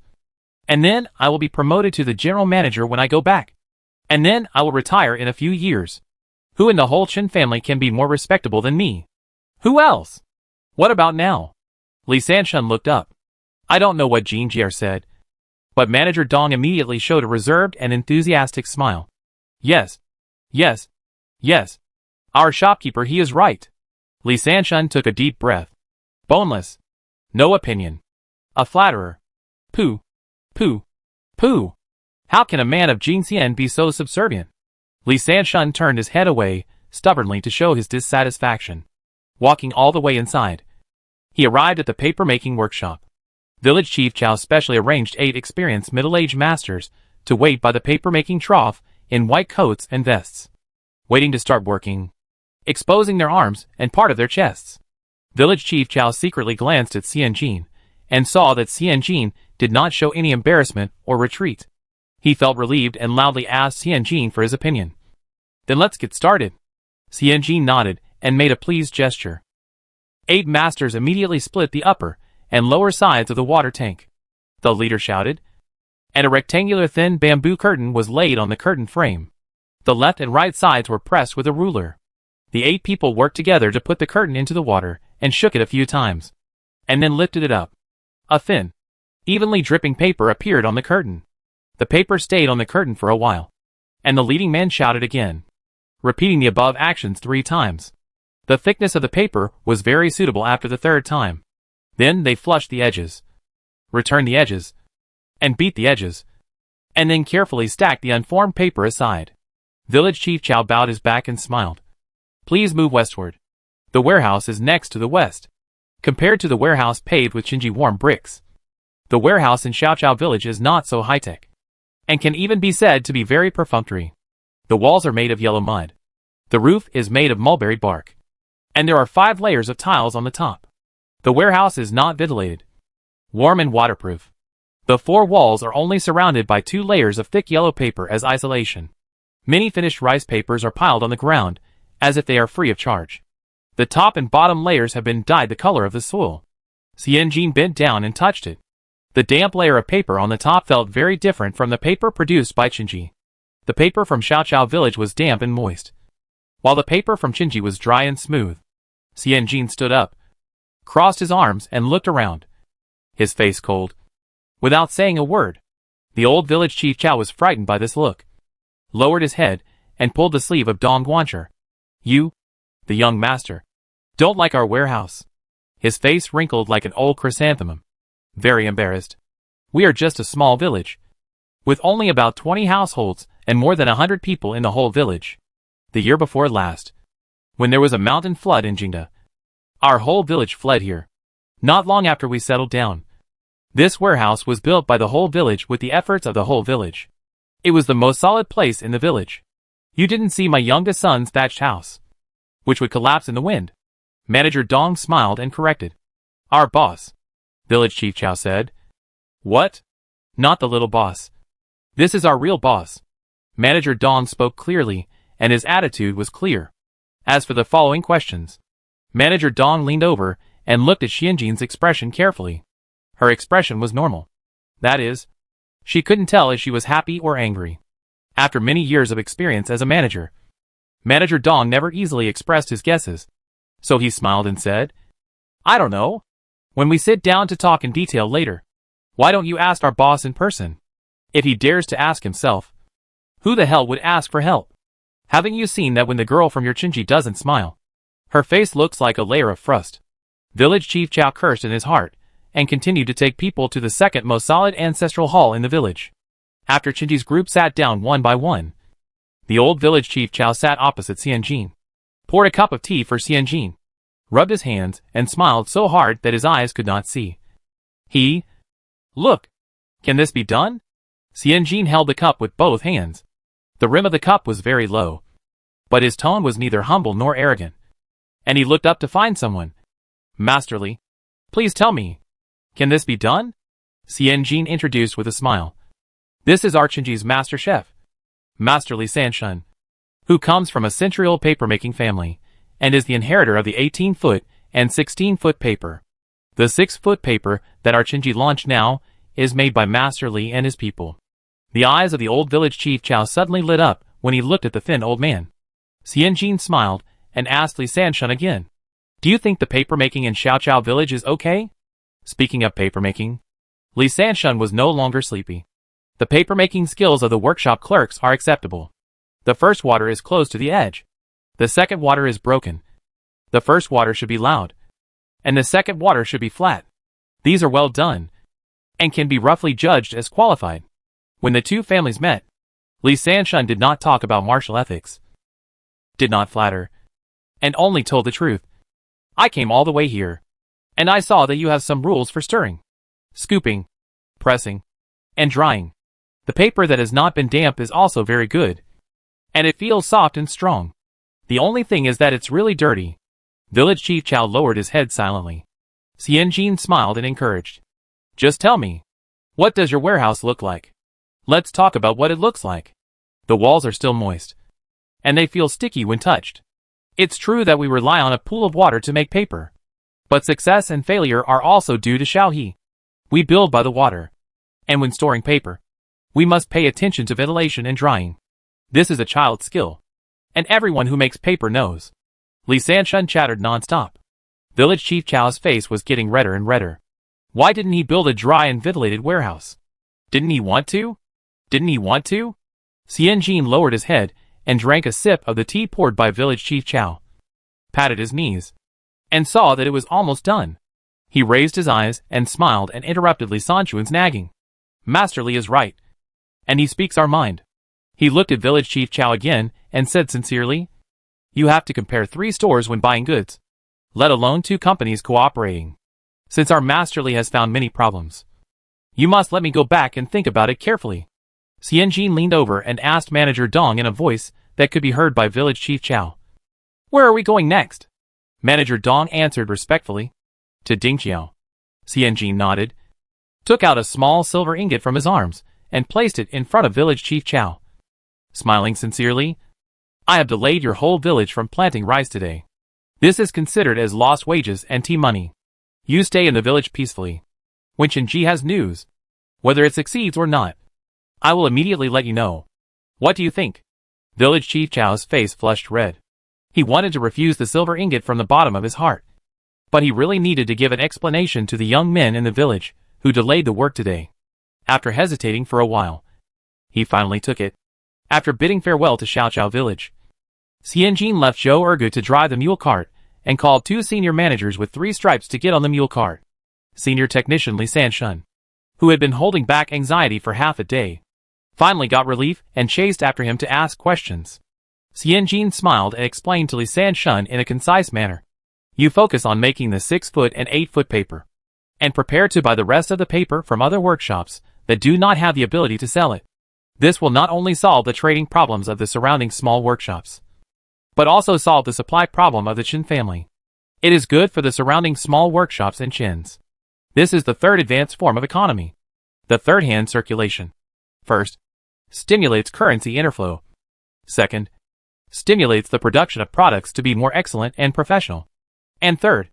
And then I will be promoted to the general manager when I go back. And then I will retire in a few years. Who in the whole Chen family can be more respectable than me? Who else? What about now?" Li Sanshun looked up. I don't know what Jean Jier said, but Manager Dong immediately showed a reserved and enthusiastic smile. Yes. Our shopkeeper, he is right." Li Sanshun took a deep breath. "Boneless. No opinion. A flatterer. Pooh. How can a man of Jingxian be so subservient?" Li Sanshun turned his head away, stubbornly to show his dissatisfaction. Walking all the way inside, He arrived at the paper-making workshop. Village Chief Chow specially arranged 8 experienced middle-aged masters to wait by the paper-making trough in white coats and vests, waiting to start working, exposing their arms and part of their chests. Village Chief Chow secretly glanced at Xian Jin and saw that Xian Jin did not show any embarrassment or retreat. He felt relieved and loudly asked Xian Jin for his opinion. "Then let's get started." Xian Jin nodded and made a pleased gesture. 8 masters immediately split the upper and lower sides of the water tank. The leader shouted, and a rectangular thin bamboo curtain was laid on the curtain frame. The left and right sides were pressed with a ruler. The 8 people worked together to put the curtain into the water and shook it a few times, and then lifted it up. A thin, evenly dripping paper appeared on the curtain. The paper stayed on the curtain for a while, and the leading man shouted again, repeating the above actions 3 times. The thickness of the paper was very suitable after the 3rd time. Then they flushed the edges, returned the edges, and beat the edges, and then carefully stacked the unformed paper aside. Village Chief Chow bowed his back and smiled. "Please move westward. The warehouse is next to the west." Compared to the warehouse paved with Chinji warm bricks, the warehouse in Xiaoqiao village is not so high-tech, and can even be said to be very perfunctory. The walls are made of yellow mud. The roof is made of mulberry bark, and there are 5 layers of tiles on the top. The warehouse is not ventilated, warm and waterproof. The 4 walls are only surrounded by 2 layers of thick yellow paper as isolation. Many finished rice papers are piled on the ground, as if they are free of charge. The top and bottom layers have been dyed the color of the soil. Xian Jin bent down and touched it. The damp layer of paper on the top felt very different from the paper produced by Chinji. The paper from Xiaoqiao village was damp and moist, while the paper from Chinji was dry and smooth. Xian Jin stood up, crossed his arms and looked around, his face cold. Without saying a word, the old village chief Chow was frightened by this look, lowered his head, and pulled the sleeve of Dong Guancher. "You, the young master, don't like our warehouse?" His face wrinkled like an old chrysanthemum. Very embarrassed. "We are just a small village, with only about 20 households and more than 100 people in the whole village. The year before last, when there was a mountain flood in Jingda, our whole village fled here. Not long after we settled down. This warehouse was built by the whole village with the efforts of the whole village. It was the most solid place in the village. You didn't see my youngest son's thatched house, which would collapse in the wind." Manager Dong smiled and corrected. "Our boss," Village Chief Chow said. "What? Not the little boss. This is our real boss." Manager Dong spoke clearly, and his attitude was clear. As for the following questions, Manager Dong leaned over and looked at Xianjin's expression carefully. Her expression was normal. That is, she couldn't tell if she was happy or angry. After many years of experience as a manager, Manager Dong never easily expressed his guesses. So he smiled and said, "I don't know. When we sit down to talk in detail later, why don't you ask our boss in person? If he dares to ask himself, who the hell would ask for help? Haven't you seen that when the girl from your Chinji doesn't smile, her face looks like a layer of frost?" Village Chief Chow cursed in his heart, and continued to take people to the second most solid ancestral hall in the village. After Chinji's group sat down one by one, the old village chief Chow sat opposite Xianjin, poured a cup of tea for Xianjin, rubbed his hands, and smiled so hard that his eyes could not see. "Look, can this be done?" Xianjin held the cup with both hands. The rim of the cup was very low, but his tone was neither humble nor arrogant, and he looked up to find someone. "Masterly, please tell me, can this be done?" Xianjin introduced with a smile. "This is our Chinji's master chef, Masterly Sanshun, who comes from a century-old paper-making family, and is the inheritor of the 18-foot and 16-foot paper. The 6-foot paper that our Chinji launched now is made by Master Li and his people." The eyes of the old village chief Chow suddenly lit up when he looked at the thin old man. Xianjin smiled and asked Li Sanshun again, "Do you think the paper-making in Xiaoqiao village is okay?" Speaking of paper-making, Li Sanshun was no longer sleepy. "The paper-making skills of the workshop clerks are acceptable. The first water is close to the edge. The second water is broken. The first water should be loud, and the second water should be flat. These are well done, and can be roughly judged as qualified." When the two families met, Li Sanshun did not talk about martial ethics, did not flatter, and only told the truth. "I came all the way here, And I saw that you have some rules for stirring, scooping, pressing, and drying. The paper that has not been damp is also very good, and it feels soft and strong. The only thing is that it's really dirty. Village Chief Chow lowered his head silently. Xianjin smiled and encouraged. Just tell me, what does your warehouse look like? Let's talk about what it looks like. The walls are still moist, and they feel sticky when touched. It's true that we rely on a pool of water to make paper, but success and failure are also due to Xiaohe. We build by the water, and when storing paper, we must pay attention to ventilation and drying. This is a child's skill, and everyone who makes paper knows. Li Sanshun chattered non-stop. Village Chief Chow's face was getting redder and redder. Why didn't he build a dry and ventilated warehouse? Didn't he want to? Xianjin lowered his head and drank a sip of the tea poured by Village Chief Chow, patted his knees, and saw that it was almost done. He raised his eyes and smiled and interrupted Li Sanchuan's nagging. Master Li is right, and he speaks our mind. He looked at Village Chief Chow again and said sincerely, you have to compare 3 stores when buying goods, let alone 2 companies cooperating. Since our Master Li has found many problems, you must let me go back and think about it carefully. Xianjin leaned over and asked Manager Dong in a voice that could be heard by Village Chief Chow. Where are we going next? Manager Dong answered respectfully. To Dingqiao. Xianjin nodded, took out a small silver ingot from his arms, and placed it in front of Village Chief Chow. Smiling sincerely, I have delayed your whole village from planting rice today. This is considered as lost wages and tea money. You stay in the village peacefully. When Chenji has news, whether it succeeds or not, I will immediately let you know. What do you think? Village Chief Chow's face flushed red. He wanted to refuse the silver ingot from the bottom of his heart, but he really needed to give an explanation to the young men in the village who delayed the work today. After hesitating for a while, he finally took it. After bidding farewell to Xiaoqiao village, Xianjin left Zhou Ergu to drive the mule cart and called 2 senior managers with 3 stripes to get on the mule cart. Senior technician Li Sanshun, who had been holding back anxiety for half a day, finally got relief and chased after him to ask questions. Xianjin smiled and explained to Li Sanshun in a concise manner. You focus on making the 6-foot and 8-foot paper, and prepare to buy the rest of the paper from other workshops that do not have the ability to sell it. This will not only solve the trading problems of the surrounding small workshops, but also solve the supply problem of the Chen family. It is good for the surrounding small workshops and Chens. This is the 3rd advanced form of economy. The third-hand circulation. First, stimulates currency interflow. Second, stimulates the production of products to be more excellent and professional. And third,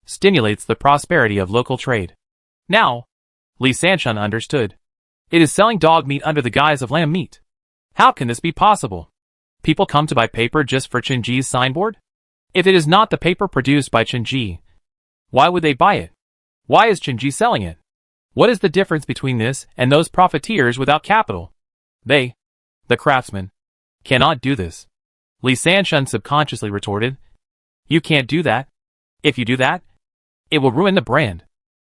stimulates the prosperity of local trade. Now, Li Sanshun understood. It is selling dog meat under the guise of lamb meat. How can this be possible? People come to buy paper just for Chenji's signboard? If it is not the paper produced by Chenji, why would they buy it? Why is Chenji selling it? What is the difference between this and those profiteers without capital? They, the craftsmen, cannot do this. Li Sanshun subconsciously retorted. You can't do that. If you do that, it will ruin the brand.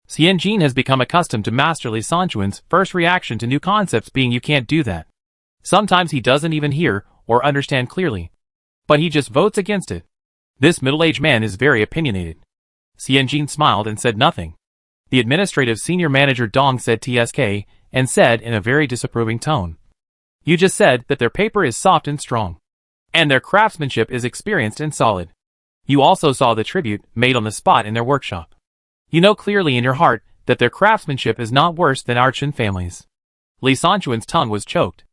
Xianjin has become accustomed to Master Li Sanchuan's first reaction to new concepts being you can't do that. Sometimes he doesn't even hear or understand clearly, but he just votes against it. This middle-aged man is very opinionated. Xianjin smiled and said nothing. The administrative senior manager Dong said TSK and said in a very disapproving tone. You just said that their paper is soft and strong, and their craftsmanship is experienced and solid. You also saw the tribute made on the spot in their workshop. You know clearly in your heart that their craftsmanship is not worse than our Chen families. Li Sanchuan's tongue was choked.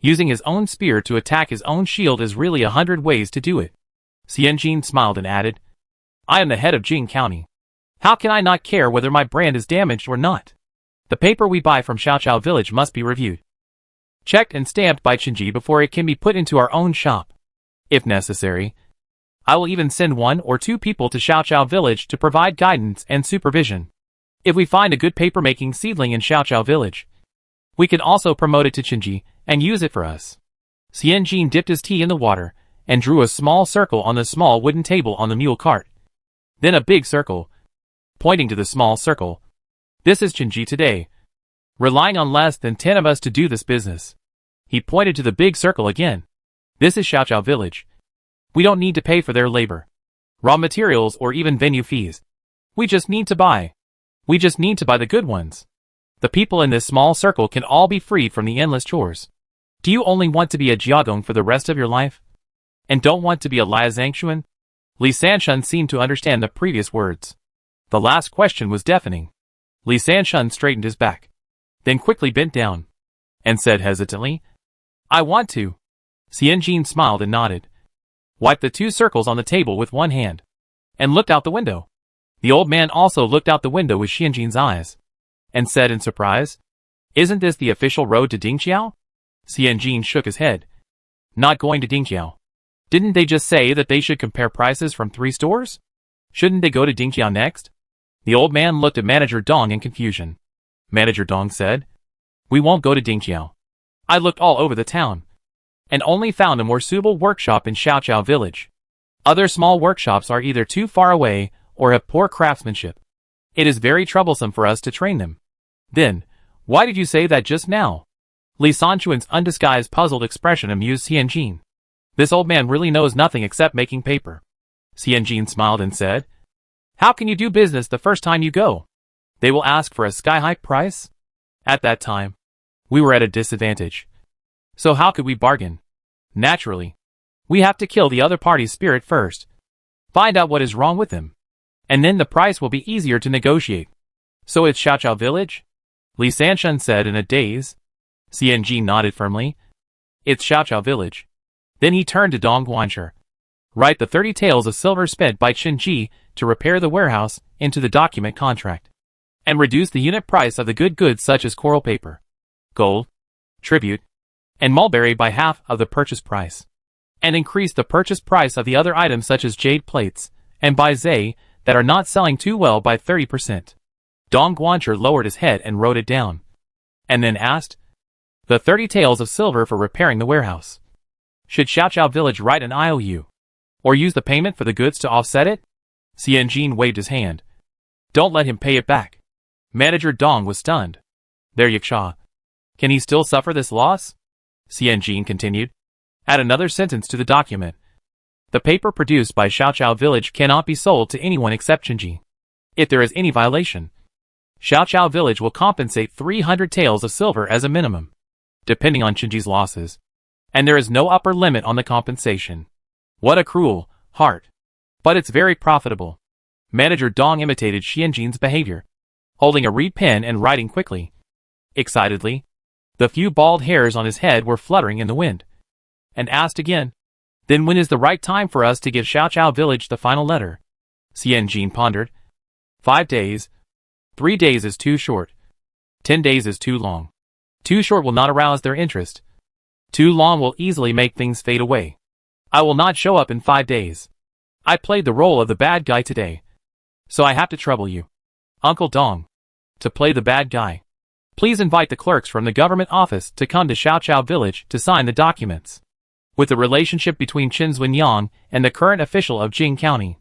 Using his own spear to attack his own shield is really 100 ways to do it. Xianjin smiled and added, I am the head of Jing County. How can I not care whether my brand is damaged or not? The paper we buy from Xiaoqiao village must be reviewed, checked and stamped by Chenji before it can be put into our own shop. If necessary, I will even send 1 or 2 people to Xiaoqiao village to provide guidance and supervision. If we find a good paper-making seedling in Xiaoqiao village, we can also promote it to Chenji and use it for us. Xianjin dipped his tea in the water and drew a small circle on the small wooden table on the mule cart. Then a big circle, pointing to the small circle. This is Chenji today, relying on less than 10 of us to do this business. He pointed to the big circle again. This is Xiaoqiao village. We don't need to pay for their labor, raw materials or even venue fees. We just need to buy. We just need to buy the good ones. The people in this small circle can all be freed from the endless chores. Do you only want to be a jiadong for the rest of your life? And don't want to be a liazangshuan? Li Sanshun seemed to understand the previous words. The last question was deafening. Li Sanshun straightened his back, then quickly bent down, and said hesitantly, I want to. Xianjin smiled and nodded, wiped the 2 circles on the table with one hand, and looked out the window. The old man also looked out the window with Xianjin's eyes, and said in surprise, Isn't this the official road to Dingqiao? Xianjin shook his head. Not going to Dingqiao. Didn't they just say that they should compare prices from 3 stores? Shouldn't they go to Dingqiao next? The old man looked at Manager Dong in confusion. Manager Dong said, We won't go to Dingqiao. I looked all over the town, and only found a more suitable workshop in Xiaoqiao village. Other small workshops are either too far away or have poor craftsmanship. It is very troublesome for us to train them. Then, why did you say that just now? Li Sanchuan's undisguised puzzled expression amused Xianjin. This old man really knows nothing except making paper. Xianjin smiled and said, How can you do business the first time you go? They will ask for a sky-high price? At that time, we were at a disadvantage. So how could we bargain? Naturally, we have to kill the other party's spirit first. Find out what is wrong with him. And then the price will be easier to negotiate. So it's Xiaoqiao village? Li Sanshun said in a daze. Xianjin nodded firmly. It's Xiaoqiao village. Then he turned to Dong Guanshi. Write the 30 taels of silver spent by Qin Ji to repair the warehouse into the document contract. And reduce the unit price of the good goods such as coral paper, gold, tribute, and mulberry by half of the purchase price. And increase the purchase price of the other items such as jade plates and baizhe that are not selling too well by 30%. Dong Guanshi lowered his head and wrote it down, and then asked, The 30 taels of silver for repairing the warehouse. Should Xiaoqiao village write an IOU? Or use the payment for the goods to offset it? Xianjin waved his hand. Don't let him pay it back. Manager Dong was stunned. There Yaksha. Can he still suffer this loss? Xianjin continued. Add another sentence to the document. The paper produced by Xiaoqiao village cannot be sold to anyone except Qinji. If there is any violation, Xiaoqiao village will compensate 300 taels of silver as a minimum, depending on Qinji's losses. And there is no upper limit on the compensation. What a cruel heart. But it's very profitable. Manager Dong imitated Xianjin's behavior, holding a reed pen and writing quickly. Excitedly, the few bald hairs on his head were fluttering in the wind. And asked again, Then when is the right time for us to give Xiaoqiao village the final letter? Xianjin pondered. 5 days. 3 days is too short. 10 days is too long. Too short will not arouse their interest. Too long will easily make things fade away. I will not show up in 5 days. I played the role of the bad guy today, so I have to trouble you, Uncle Dong, to play the bad guy. Please invite the clerks from the government office to come to Xiaoqiao village to sign the documents. With the relationship between Qin Zunyang and the current official of Jing County,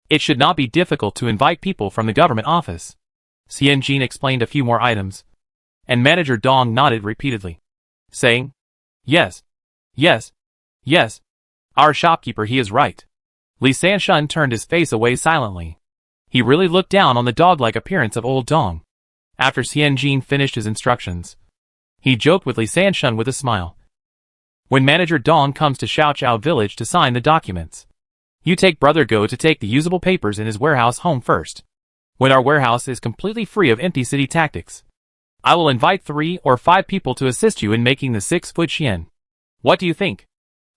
it should not be difficult to invite people from the government office. Xianjin explained a few more items, and Manager Dong nodded repeatedly, saying, Yes, yes, yes. Our shopkeeper, he is right. Li Sanshun turned his face away silently. He really looked down on the dog-like appearance of old Dong. After Xianjin finished his instructions, he joked with Li Sanshun with a smile. When Manager Dong comes to Xiaoqiao village to sign the documents, you take Brother Go to take the usable papers in his warehouse home first. When our warehouse is completely free of empty city tactics, I will invite 3 or 5 people to assist you in making the 6-foot xian. What do you think?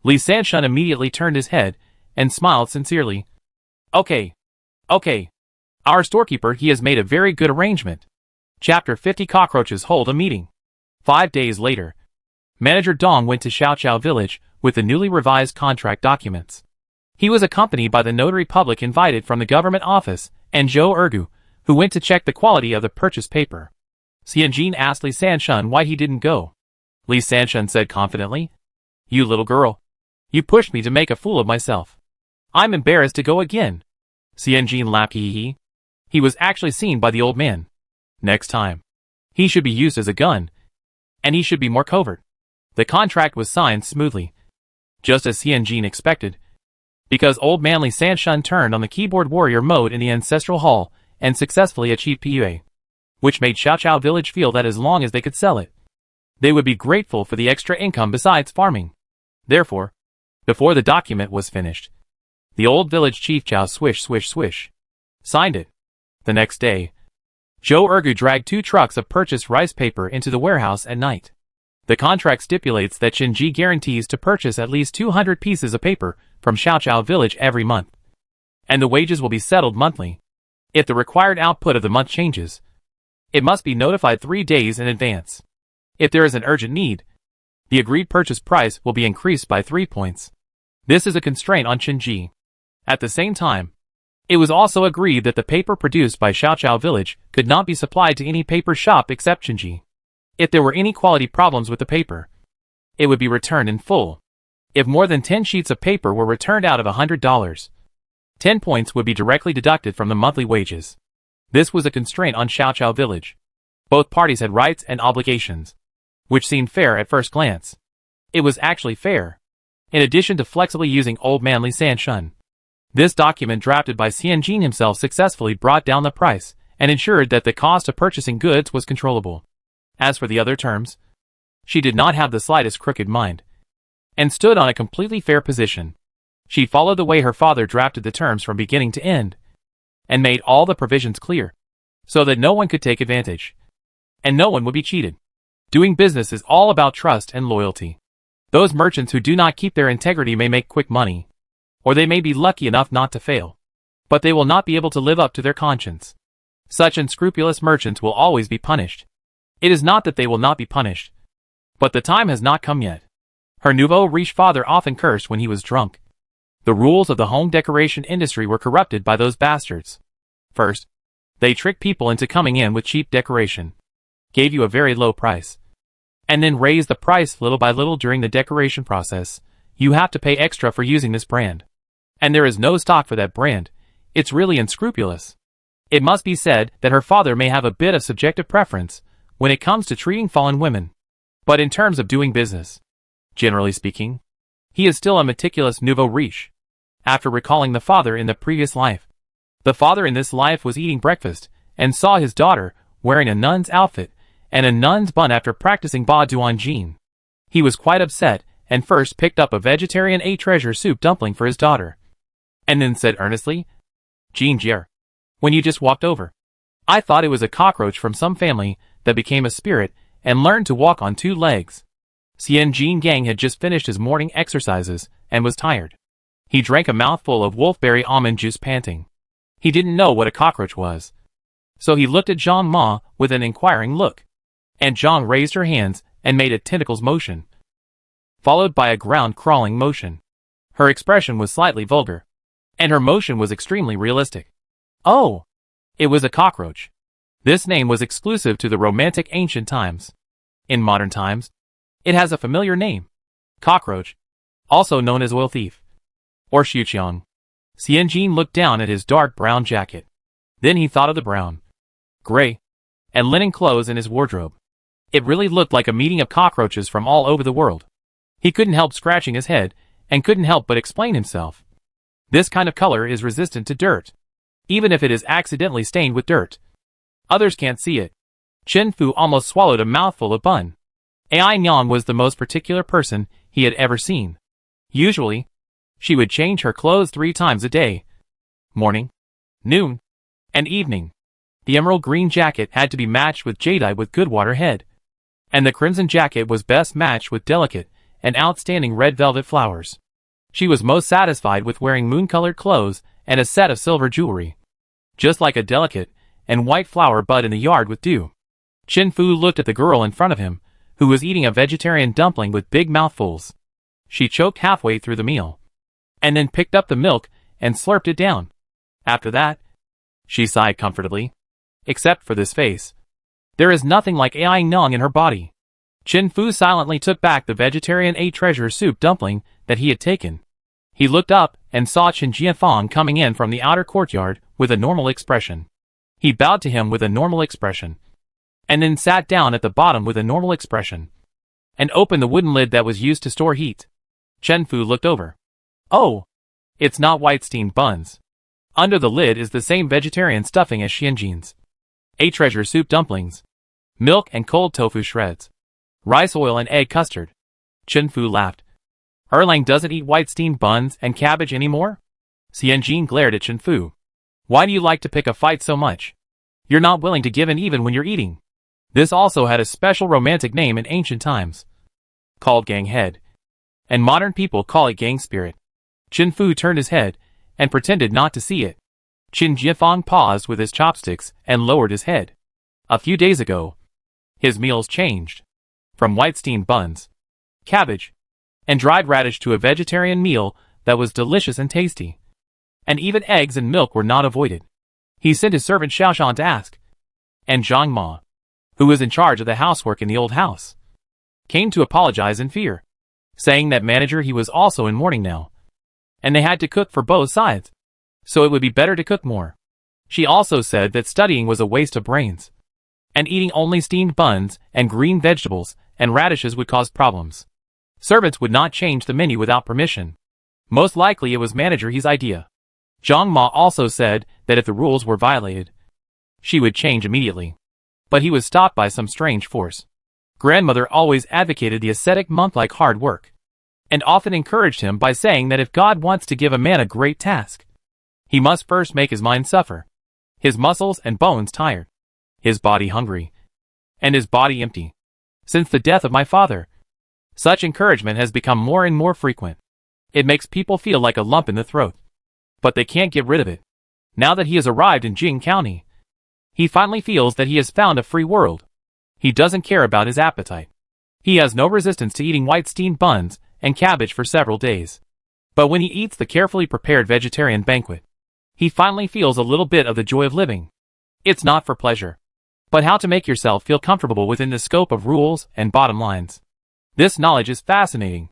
Li Sanshun immediately turned his head and smiled sincerely. Okay. Our storekeeper, he has made a very good arrangement. Chapter 50 Cockroaches hold a meeting. 5 days later, Manager Dong went to Xiaoqiao village with the newly revised contract documents. He was accompanied by the notary public invited from the government office and Zhou Ergu, who went to check the quality of the purchase paper. Xianjin asked Li Sanshun why he didn't go. Li Sanshun said confidently, You little girl. You pushed me to make a fool of myself. I'm embarrassed to go again. Xianjin laughed hee. He was actually seen by the old man. Next time, he should be used as a gun, and he should be more covert. The contract was signed smoothly, just as Xianjin expected, because old man Li Sanshun turned on the keyboard warrior mode in the ancestral hall and successfully achieved PUA, which made Xiaoqiao village feel that as long as they could sell it, they would be grateful for the extra income besides farming. Therefore, before the document was finished, the old village chief Chow swish swish swish signed it. The next day, Zhou Ergu dragged 2 trucks of purchased rice paper into the warehouse at night. The contract stipulates that Qinji guarantees to purchase at least 200 pieces of paper from Xiaoqiao village every month, and the wages will be settled monthly. If the required output of the month changes, it must be notified 3 days in advance. If there is an urgent need, the agreed purchase price will be increased by 3 points. This is a constraint on Qinji. At the same time, it was also agreed that the paper produced by Xiaoqiao village could not be supplied to any paper shop except Qinji. If there were any quality problems with the paper, it would be returned in full. If more than 10 sheets of paper were returned out of $100, 10 points would be directly deducted from the monthly wages. This was a constraint on Xiaoqiao village. Both parties had rights and obligations, which seemed fair at first glance. It was actually fair. In addition to flexibly using Old Man Li Sanshun, this document drafted by Xian Jin himself successfully brought down the price and ensured that the cost of purchasing goods was controllable. As for the other terms, she did not have the slightest crooked mind, and stood on a completely fair position. She followed the way her father drafted the terms from beginning to end, and made all the provisions clear, so that no one could take advantage, and no one would be cheated. Doing business is all about trust and loyalty. Those merchants who do not keep their integrity may make quick money, or they may be lucky enough not to fail, but they will not be able to live up to their conscience. Such unscrupulous merchants will always be punished. It is not that they will not be punished, but the time has not come yet. Her nouveau riche father often cursed when he was drunk. The rules of the home decoration industry were corrupted by those bastards. First, they tricked people into coming in with cheap decoration, gave you a very low price, and then raised the price little by little during the decoration process. You have to pay extra for using this brand, and there is no stock for that brand. It's really unscrupulous. It must be said that her father may have a bit of subjective preference when it comes to treating fallen women, but in terms of doing business, generally speaking, he is still a meticulous nouveau riche. After recalling the father in the previous life, the father in this life was eating breakfast and saw his daughter wearing a nun's outfit and a nun's bun after practicing Ba Duan Jin. He was quite upset and first picked up a vegetarian treasure soup dumpling for his daughter, and then said earnestly, "Jin Jier, when you just walked over, I thought it was a cockroach from some family that became a spirit and learned to walk on 2 legs. Xian Jin Gang had just finished his morning exercises and was tired. He drank a mouthful of wolfberry almond juice panting. He didn't know what a cockroach was, so he looked at Zhang Ma with an inquiring look, and Zhang raised her hands and made a tentacles motion, followed by a ground-crawling motion. Her expression was slightly vulgar, and her motion was extremely realistic. Oh! It was a cockroach. This name was exclusive to the romantic ancient times. In modern times, it has a familiar name. Cockroach, also known as oil thief, or Xiuqiang. Xian Jin looked down at his dark brown jacket. Then he thought of the brown, gray, and linen clothes in his wardrobe. It really looked like a meeting of cockroaches from all over the world. He couldn't help scratching his head, and couldn't help but explain himself. This kind of color is resistant to dirt, even if it is accidentally stained with dirt. Others can't see it. Chen Fu almost swallowed a mouthful of bun. Ai Nyan was the most particular person he had ever seen. Usually, she would change her clothes 3 times a day: morning, noon, and evening. The emerald green jacket had to be matched with jadeite with good water head, and the crimson jacket was best matched with delicate and outstanding red velvet flowers. She was most satisfied with wearing moon-colored clothes and a set of silver jewelry, just like a delicate and white flower bud in the yard with dew. Chen Fu looked at the girl in front of him, who was eating a vegetarian dumpling with big mouthfuls. She choked halfway through the meal, and then picked up the milk and slurped it down. After that, she sighed comfortably. Except for this face, there is nothing like Ai Nong in her body. Chen Fu silently took back the vegetarian treasure soup dumpling that he had taken. He looked up and saw Chen Jianfang coming in from the outer courtyard with a normal expression. He bowed to him with a normal expression, and then sat down at the bottom with a normal expression, and opened the wooden lid that was used to store heat. Chen Fu looked over. Oh! It's not white steamed buns. Under the lid is the same vegetarian stuffing as Xianjin's. A treasure soup dumplings, milk and cold tofu shreds, rice oil and egg custard. Chen Fu laughed. Erlang doesn't eat white steamed buns and cabbage anymore? Xianjin glared at Chen Fu. Why do you like to pick a fight so much? You're not willing to give in even when you're eating. This also had a special romantic name in ancient times, called gang head, and modern people call it gang spirit. Chen Fu turned his head and pretended not to see it. Qin Jiefang paused with his chopsticks and lowered his head. A few days ago, his meals changed from white steamed buns, cabbage, and dried radish to a vegetarian meal that was delicious and tasty. And even eggs and milk were not avoided. He sent his servant Xiaoshan to ask, and Zhang Ma, who was in charge of the housework in the old house, came to apologize in fear, saying that manager he was also in mourning now, and they had to cook for both sides, so it would be better to cook more. She also said that studying was a waste of brains, and eating only steamed buns and green vegetables and radishes would cause problems. Servants would not change the menu without permission. Most likely it was manager He's idea. Zhang Ma also said that if the rules were violated, she would change immediately. But he was stopped by some strange force. Grandmother always advocated the ascetic monk-like hard work, and often encouraged him by saying that if God wants to give a man a great task, he must first make his mind suffer, his muscles and bones tired, his body hungry, and his body empty. Since the death of my father, such encouragement has become more and more frequent. It makes people feel like a lump in the throat, but they can't get rid of it. Now that he has arrived in Jing County, he finally feels that he has found a free world. He doesn't care about his appetite. He has no resistance to eating white steamed buns and cabbage for several days. But when he eats the carefully prepared vegetarian banquet, he finally feels a little bit of the joy of living. It's not for pleasure, but how to make yourself feel comfortable within the scope of rules and bottom lines. This knowledge is fascinating.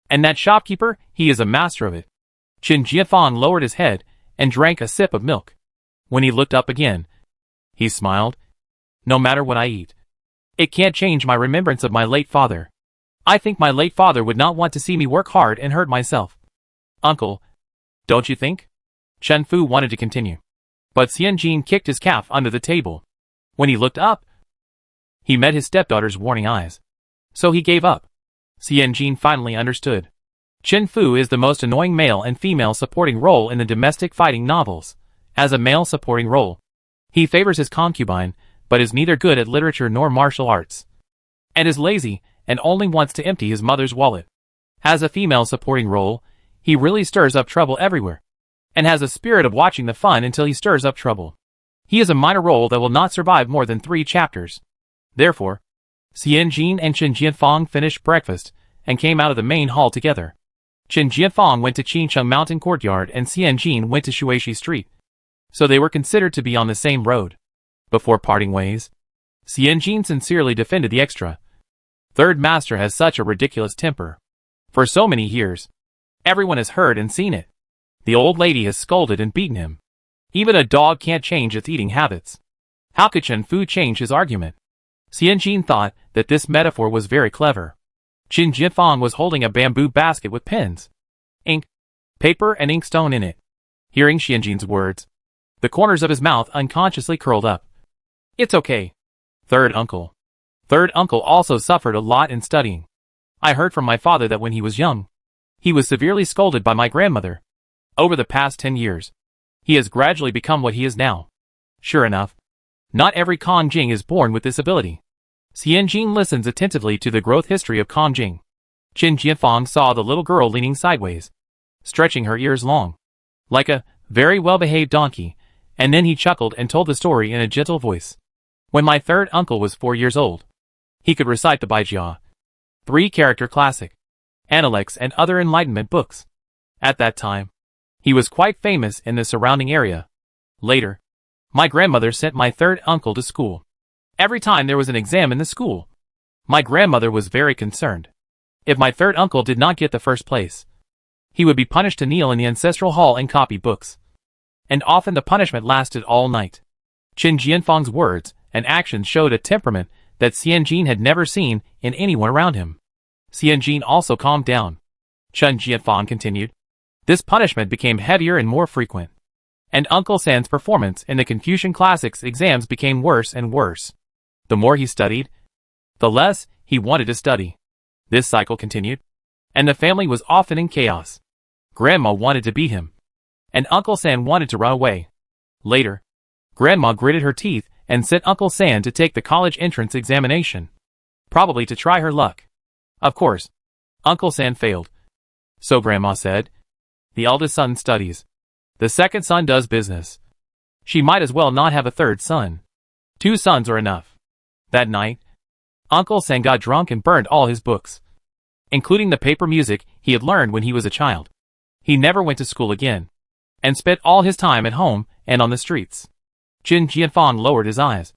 And that shopkeeper, he is a master of it. Qin Jiefang lowered his head and drank a sip of milk. When he looked up again, he smiled. No matter what I eat, it can't change my remembrance of my late father. I think my late father would not want to see me work hard and hurt myself. Uncle, don't you think? Chen Fu wanted to continue, but Xianjin kicked his calf under the table. When he looked up, he met his stepdaughter's warning eyes. So he gave up. Xianjin finally understood. Chen Fu is the most annoying male and female supporting role in the domestic fighting novels. As a male supporting role, he favors his concubine, but is neither good at literature nor martial arts, and is lazy and only wants to empty his mother's wallet. As a female supporting role, he really stirs up trouble everywhere, and has a spirit of watching the fun until he stirs up trouble. He is a minor role that will not survive more than 3 chapters. Therefore, Xianjin and Qin Jiefang finished breakfast and came out of the main hall together. Qin Jiefang went to Qincheng Mountain Courtyard and Xianjin went to Shuishi Street, so they were considered to be on the same road. Before parting ways, Xianjin sincerely defended the extra. Third master has such a ridiculous temper. For so many years, everyone has heard and seen it. The old lady has scolded and beaten him. Even a dog can't change its eating habits. How could Chen Fu change his argument? Xianjin thought that this metaphor was very clever. Qin Jiefang was holding a bamboo basket with pens, ink, paper and inkstone in it. Hearing Xianjin's words, the corners of his mouth unconsciously curled up. It's okay. Third uncle. Third uncle also suffered a lot in studying. I heard from my father that when he was young, he was severely scolded by my grandmother. Over the past 10 years, he has gradually become what he is now. Sure enough, not every Kong Jing is born with this ability. Xianjin listens attentively to the growth history of Kong Jing. Qin Jiefang saw the little girl leaning sideways, stretching her ears long, like a very well-behaved donkey, and then he chuckled and told the story in a gentle voice. When my third uncle was 4 years old, he could recite the Baijia, 3-character classic, Analects and other Enlightenment books. At that time, he was quite famous in the surrounding area. Later, my grandmother sent my third uncle to school. Every time there was an exam in the school, my grandmother was very concerned. If my third uncle did not get the first place, he would be punished to kneel in the ancestral hall and copy books. And often the punishment lasted all night. Qin Jiefang's words and actions showed a temperament that Xianjin had never seen in anyone around him. Xianjin also calmed down. Qin Jiefang continued. This punishment became heavier and more frequent. and Uncle San's performance in the Confucian Classics exams became worse and worse. The more he studied, the less he wanted to study. This cycle continued, and the family was often in chaos. Grandma wanted to beat him, and Uncle San wanted to run away. Later, Grandma gritted her teeth and sent Uncle San to take the college entrance examination, probably to try her luck. Of course, Uncle San failed. So Grandma said, "The eldest son studies. The second son does business. She might as well not have a third son. 2 sons are enough." That night, Uncle San got drunk and burned all his books, including the paper music he had learned when he was a child. He never went to school again, and spent all his time at home and on the streets. Qin Jianfang lowered his eyes,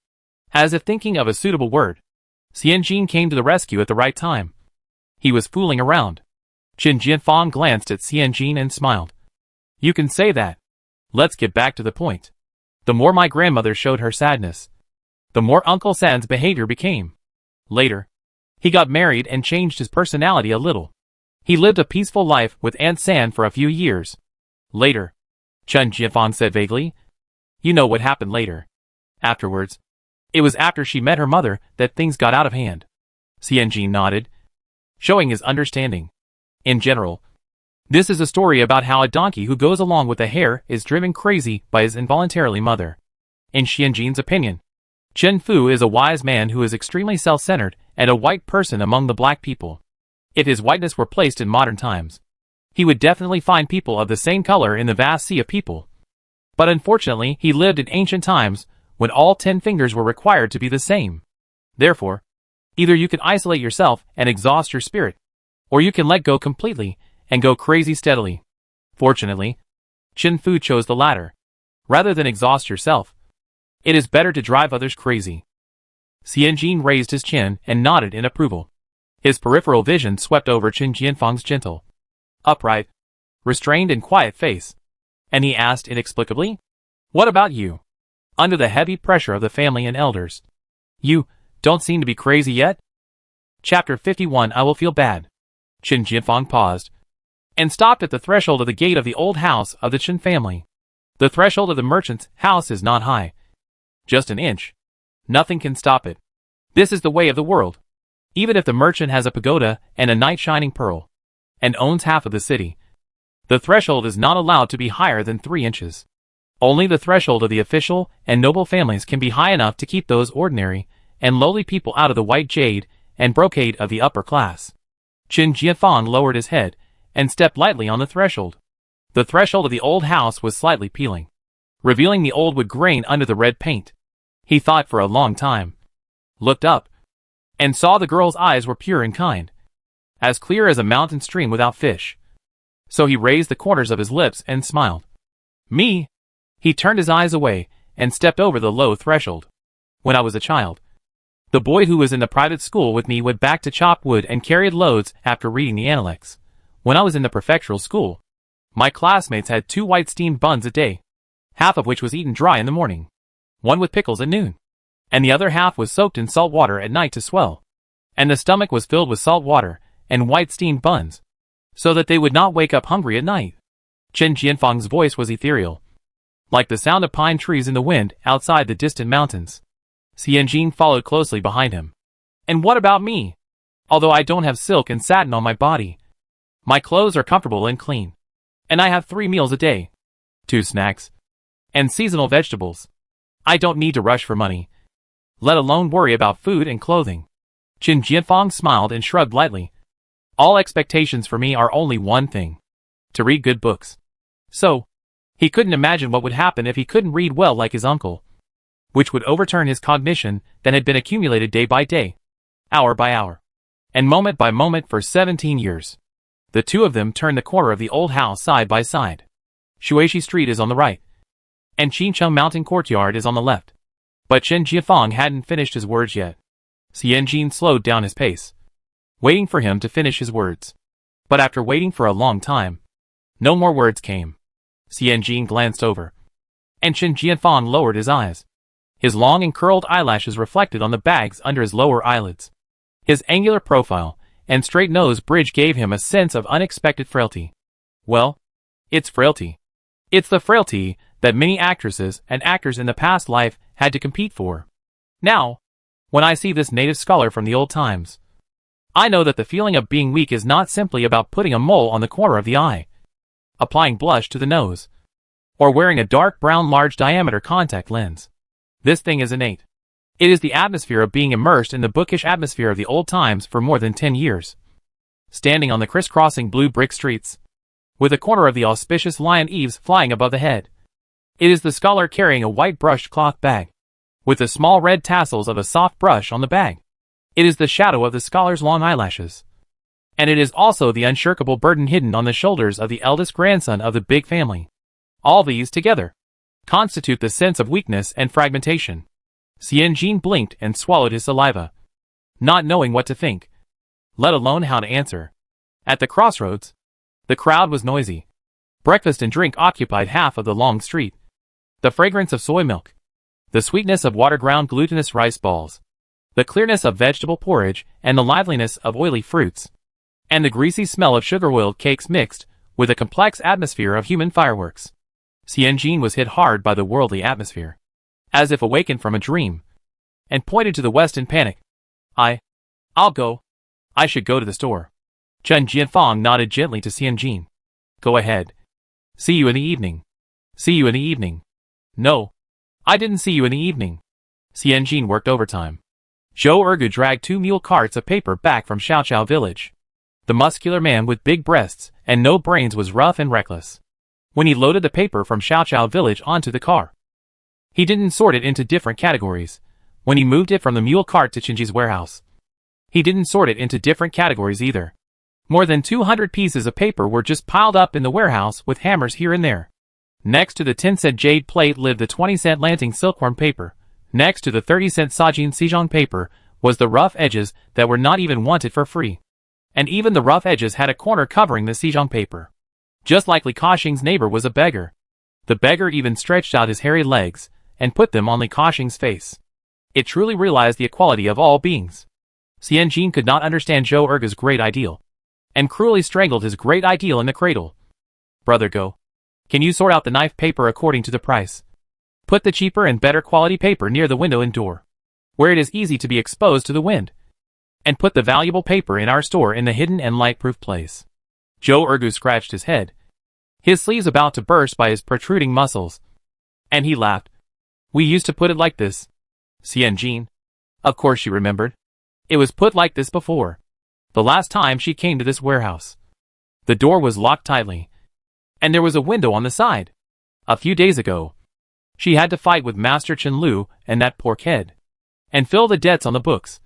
as if thinking of a suitable word. Xianjin came to the rescue at the right time. He was fooling around. Qin Jianfang glanced at Xianjin and smiled. "You can say that. Let's get back to the point." The more my grandmother showed her sadness, the more Uncle San's behavior became. Later, he got married and changed his personality a little. He lived a peaceful life with Aunt San for a few years. Later, Qin Jianfang said vaguely, "You know what happened later." Afterwards, it was after she met her mother that things got out of hand. Xianjin nodded, showing his understanding. In general, this is a story about how a donkey who goes along with a hare is driven crazy by his involuntarily mother. In Xianjin's opinion, Chen Fu is a wise man who is extremely self-centered and a white person among the black people. If his whiteness were placed in modern times, he would definitely find people of the same color in the vast sea of people. But unfortunately, he lived in ancient times when all 10 fingers were required to be the same. Therefore, either you can isolate yourself and exhaust your spirit, or you can let go completely and go crazy steadily. Fortunately, Chen Fu chose the latter. Rather than exhaust yourself, it is better to drive others crazy. Xianjin raised his chin and nodded in approval. His peripheral vision swept over Qin Jianfang's gentle, upright, restrained and quiet face, and he asked inexplicably, "What about you?" Under the heavy pressure of the family and elders, "You don't seem to be crazy yet?" Chapter 51. I will feel bad. Qin Jianfang paused and stopped at the threshold of the gate of the old house of the Qin family. The threshold of the merchant's house is not high, just an inch. Nothing can stop it. This is the way of the world. Even if the merchant has a pagoda and a knight-shining pearl, and owns half of the city, the threshold is not allowed to be higher than 3 inches. Only the threshold of the official and noble families can be high enough to keep those ordinary and lowly people out of the white jade and brocade of the upper class. Qin Jianfang lowered his head and stepped lightly on the threshold. The threshold of the old house was slightly peeling, revealing the old wood grain under the red paint. He thought for a long time, looked up, and saw the girl's eyes were pure and kind, as clear as a mountain stream without fish. So he raised the corners of his lips and smiled. "Me?" He turned his eyes away and stepped over the low threshold. "When I was a child, the boy who was in the private school with me went back to chop wood and carried loads after reading the Analects. When I was in the prefectural school, my classmates had 2 white steamed buns a day, half of which was eaten dry in the morning, one with pickles at noon, and the other half was soaked in salt water at night to swell, and the stomach was filled with salt water and white steamed buns, so that they would not wake up hungry at night." Qin Jianfang's voice was ethereal, like the sound of pine trees in the wind outside the distant mountains. Xianjin followed closely behind him. "And what about me? Although I don't have silk and satin on my body, my clothes are comfortable and clean, and I have 3 meals a day, 2 snacks, and seasonal vegetables. I don't need to rush for money, let alone worry about food and clothing." Qin Jianfang smiled and shrugged lightly. "All expectations for me are only one thing: to read good books." So, he couldn't imagine what would happen if he couldn't read well like his uncle, which would overturn his cognition that had been accumulated day by day, hour by hour, and moment by moment for 17 years. The two of them turned the corner of the old house side by side. Shuishi Street is on the right, and Qincheng Mountain Courtyard is on the left. But Qin Jianfang hadn't finished his words yet. Xianjin slowed down his pace, waiting for him to finish his words. But after waiting for a long time, no more words came. Xianjin glanced over, and Qin Jianfang lowered his eyes. His long and curled eyelashes reflected on the bags under his lower eyelids. His angular profile and straight nose bridge gave him a sense of unexpected frailty. Well, it's frailty. It's the frailty that many actresses and actors in the past life had to compete for. Now, when I see this native scholar from the old times, I know that the feeling of being weak is not simply about putting a mole on the corner of the eye, applying blush to the nose, or wearing a dark brown large diameter contact lens. This thing is innate. It is the atmosphere of being immersed in the bookish atmosphere of the old times for more than 10 years. Standing on the crisscrossing blue brick streets, with a corner of the auspicious lion eaves flying above the head. It is the scholar carrying a white brushed cloth bag, with the small red tassels of a soft brush on the bag. It is the shadow of the scholar's long eyelashes. And it is also the unshakable burden hidden on the shoulders of the eldest grandson of the big family. All these together constitute the sense of weakness and fragmentation. Xianjin blinked and swallowed his saliva, not knowing what to think, let alone how to answer. At the crossroads, the crowd was noisy. Breakfast and drink occupied half of the long street. The fragrance of soy milk, the sweetness of water-ground glutinous rice balls, the clearness of vegetable porridge and the liveliness of oily fruits, and the greasy smell of sugar-oiled cakes mixed with a complex atmosphere of human fireworks. Xianjin was hit hard by the worldly atmosphere, as if awakened from a dream, and pointed to the west in panic. I'll go. I should go to the store. Chen Jianfang nodded gently to Xianjin. Go ahead. See you in the evening. See you in the evening. No, I didn't see you in the evening. Xianjin worked overtime. Zhou Ergu dragged 2 mule carts of paper back from Xiaoqiao village. The muscular man with big breasts and no brains was rough and reckless. When he loaded the paper from Xiaoqiao village onto the car, he didn't sort it into different categories. When he moved it from the mule cart to Qinji's warehouse, he didn't sort it into different categories either. More than 200 pieces of paper were just piled up in the warehouse with hammers here and there. Next to the 10-cent jade plate lived the 20-cent Lanting silkworm paper. Next to the 30-cent Sajin Xizhong paper was the rough edges that were not even wanted for free. And even the rough edges had a corner covering the Xizhong paper. Just like Li Kaxing's neighbor was a beggar. The beggar even stretched out his hairy legs and put them on Li Kaxing's face. It truly realized the equality of all beings. Xianjin could not understand Zhou Ergu's great ideal, and cruelly strangled his great ideal in the cradle. Brother Go, can you sort out the knife paper according to the price? Put the cheaper and better quality paper near the window and door, where it is easy to be exposed to the wind. And put the valuable paper in our store in the hidden and light-proof place. Zhou Ergu scratched his head, his sleeves about to burst by his protruding muscles. And he laughed. We used to put it like this. Xianjin. Of course she remembered. It was put like this before. The last time she came to this warehouse. The door was locked tightly, and there was a window on the side. A few days ago, she had to fight with Master Chen Lu and that pork head, and fill the debts on the books,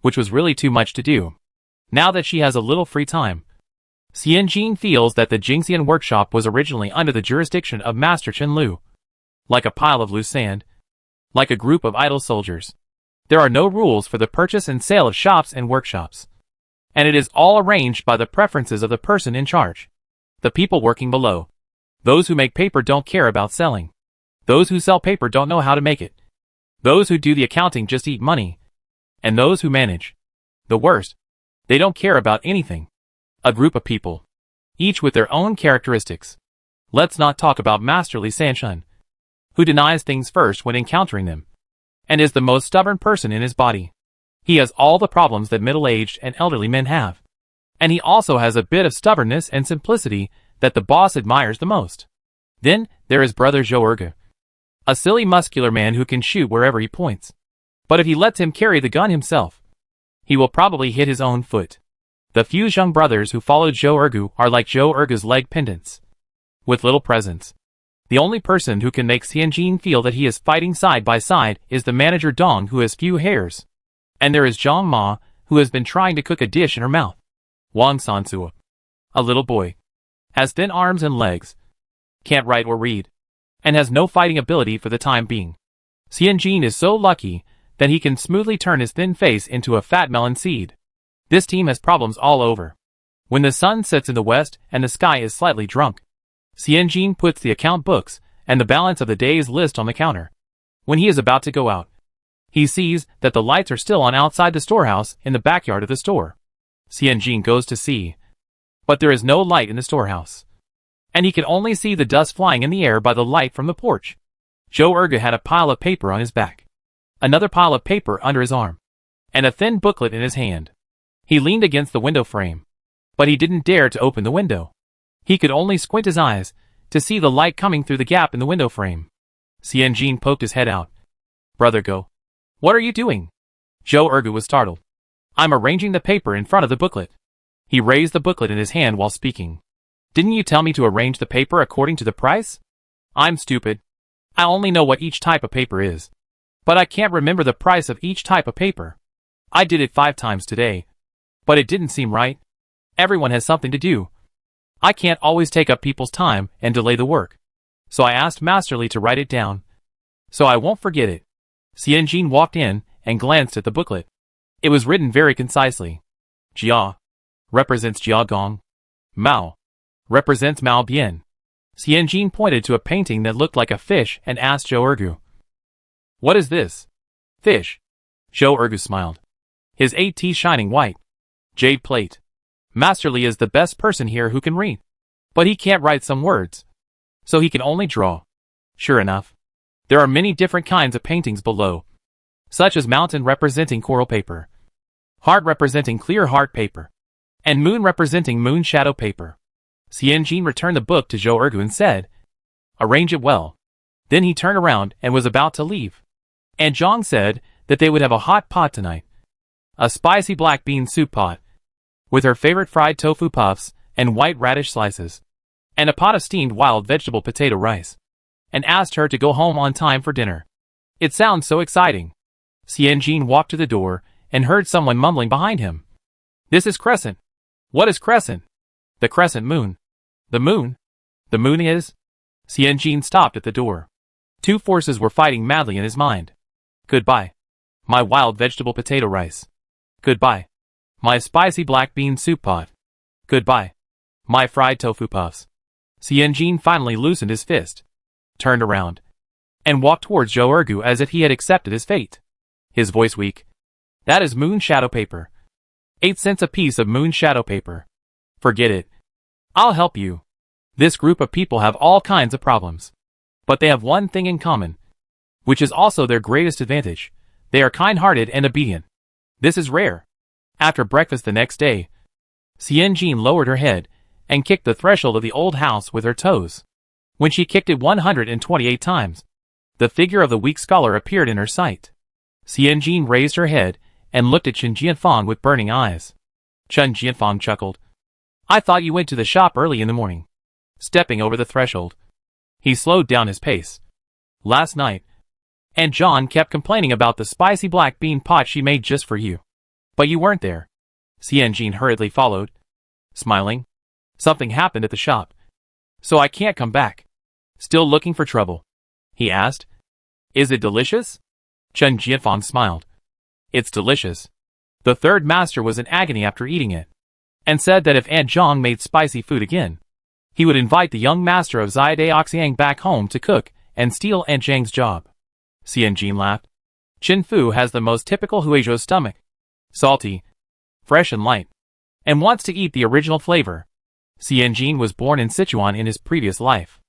which was really too much to do. Now that she has a little free time, Xianjin feels that the Jingxian workshop was originally under the jurisdiction of Master Chen Lu. Like a pile of loose sand, like a group of idle soldiers. There are no rules for the purchase and sale of shops and workshops. And it is all arranged by the preferences of the person in charge. The people working below. Those who make paper don't care about selling. Those who sell paper don't know how to make it. Those who do the accounting just eat money. And those who manage. The worst. They don't care about anything. A group of people, each with their own characteristics. Let's not talk about Masterly Sanshun, who denies things first when encountering them, and is the most stubborn person in his body. He has all the problems that middle-aged and elderly men have. And he also has a bit of stubbornness and simplicity that the boss admires the most. Then, there is brother Zhou Ergu, a silly muscular man who can shoot wherever he points. But if he lets him carry the gun himself, he will probably hit his own foot. The few young brothers who followed Zhou Ergu are like Zhou Ergu's leg pendants, with little presence. The only person who can make Xianjin feel that he is fighting side by side is the manager Dong, who has few hairs. And there is Zhang Ma, who has been trying to cook a dish in her mouth. Wang Sansuo, a little boy, has thin arms and legs, can't write or read, and has no fighting ability for the time being. Xianjin is so lucky that he can smoothly turn his thin face into a fat melon seed. This team has problems all over. When the sun sets in the west and the sky is slightly drunk, Xianjin puts the account books and the balance of the day's list on the counter. When he is about to go out, he sees that the lights are still on outside the storehouse in the backyard of the store. Xianjin goes to see, but there is no light in the storehouse. and he could only see the dust flying in the air by the light from the porch. Joe Erga had a pile of paper on his back, another pile of paper under his arm, and a thin booklet in his hand. He leaned against the window frame, but he didn't dare to open the window. He could only squint his eyes to see the light coming through the gap in the window frame. Xianjin poked his head out. "Brother Go, what are you doing?" Joe Erga was startled. "I'm arranging the paper in front of the booklet." He raised the booklet in his hand while speaking. "Didn't you tell me to arrange the paper according to the price?" "I'm stupid. I only know what each type of paper is, but I can't remember the price of each type of paper. I did it 5 times today, but it didn't seem right. Everyone has something to do. I can't always take up people's time and delay the work. So I asked Masterly to write it down, so I won't forget it." Xianjin walked in and glanced at the booklet. It was written very concisely. Jia represents Jia Gong. Mao represents Mao Bian. Xianjin pointed to a painting that looked like a fish and asked Joe Ergu, "What is this?" "Fish." Joe Ergu smiled, his 8 teeth shining white. "Jade plate. Masterly is the best person here who can read, but he can't write some words, so he can only draw." Sure enough, there are many different kinds of paintings below, such as mountain representing coral paper, heart representing clear heart paper, and moon representing moon shadow paper. Xianjin returned the book to Joe Ergu and said, "Arrange it well." Then he turned around and was about to leave. And Zhang said that they would have a hot pot tonight, a spicy black bean soup pot, with her favorite fried tofu puffs and white radish slices, and a pot of steamed wild vegetable potato rice, and asked her to go home on time for dinner. It sounds so exciting. Xianjin walked to the door and heard someone mumbling behind him. "This is Crescent." "What is Crescent?" "The crescent moon." "The moon? The moon is?" Xianjin stopped at the door. 2 forces were fighting madly in his mind. "Goodbye, my wild vegetable potato rice. Goodbye, my spicy black bean soup pot. Goodbye, my fried tofu puffs." Xianjin finally loosened his fist, turned around, and walked towards Joe Ergu as if he had accepted his fate. His voice weak. "That is moon shadow paper. 8 cents a piece of moon shadow paper. Forget it. I'll help you. This group of people have all kinds of problems, but they have one thing in common, which is also their greatest advantage. They are kind-hearted and obedient. This is rare." After breakfast the next day, Xianjin lowered her head and kicked the threshold of the old house with her toes. When she kicked it 128 times, the figure of the weak scholar appeared in her sight. Xianjin raised her head and looked at Chen Jianfang with burning eyes. Chen Jianfang chuckled. "I thought you went to the shop early in the morning." Stepping over the threshold, he slowed down his pace. "Last night, and John kept complaining about the spicy black bean pot she made just for you. But you weren't there." Xianjin hurriedly followed, smiling. "Something happened at the shop, so I can't come back." "Still looking for trouble?" he asked. "Is it delicious?" Chen Jianfang smiled. "It's delicious." The 3rd master was in agony after eating it, and said that if Aunt Zhang made spicy food again, he would invite the young master of Xiade Oxiang back home to cook and steal Aunt Zhang's job. Xianjin laughed. Chen Fu has the most typical Huizhou stomach. Salty, fresh and light, and wants to eat the original flavor. Xianjin was born in Sichuan in his previous life.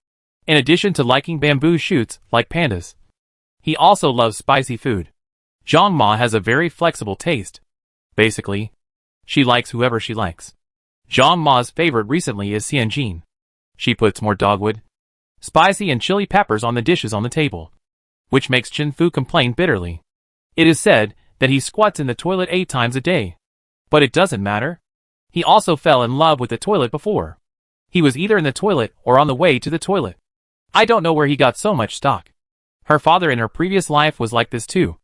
In addition to liking bamboo shoots like pandas, he also loves spicy food. Zhang Ma has a very flexible taste. Basically, she likes whoever she likes. Zhang Ma's favorite recently is Xianjin. She puts more dogwood, spicy and chili peppers on the dishes on the table, which makes Chen Fu complain bitterly. It is said that he squats in the toilet 8 times a day. But it doesn't matter. He also fell in love with the toilet before. He was either in the toilet or on the way to the toilet. I don't know where he got so much stock. Her father in her previous life was like this too,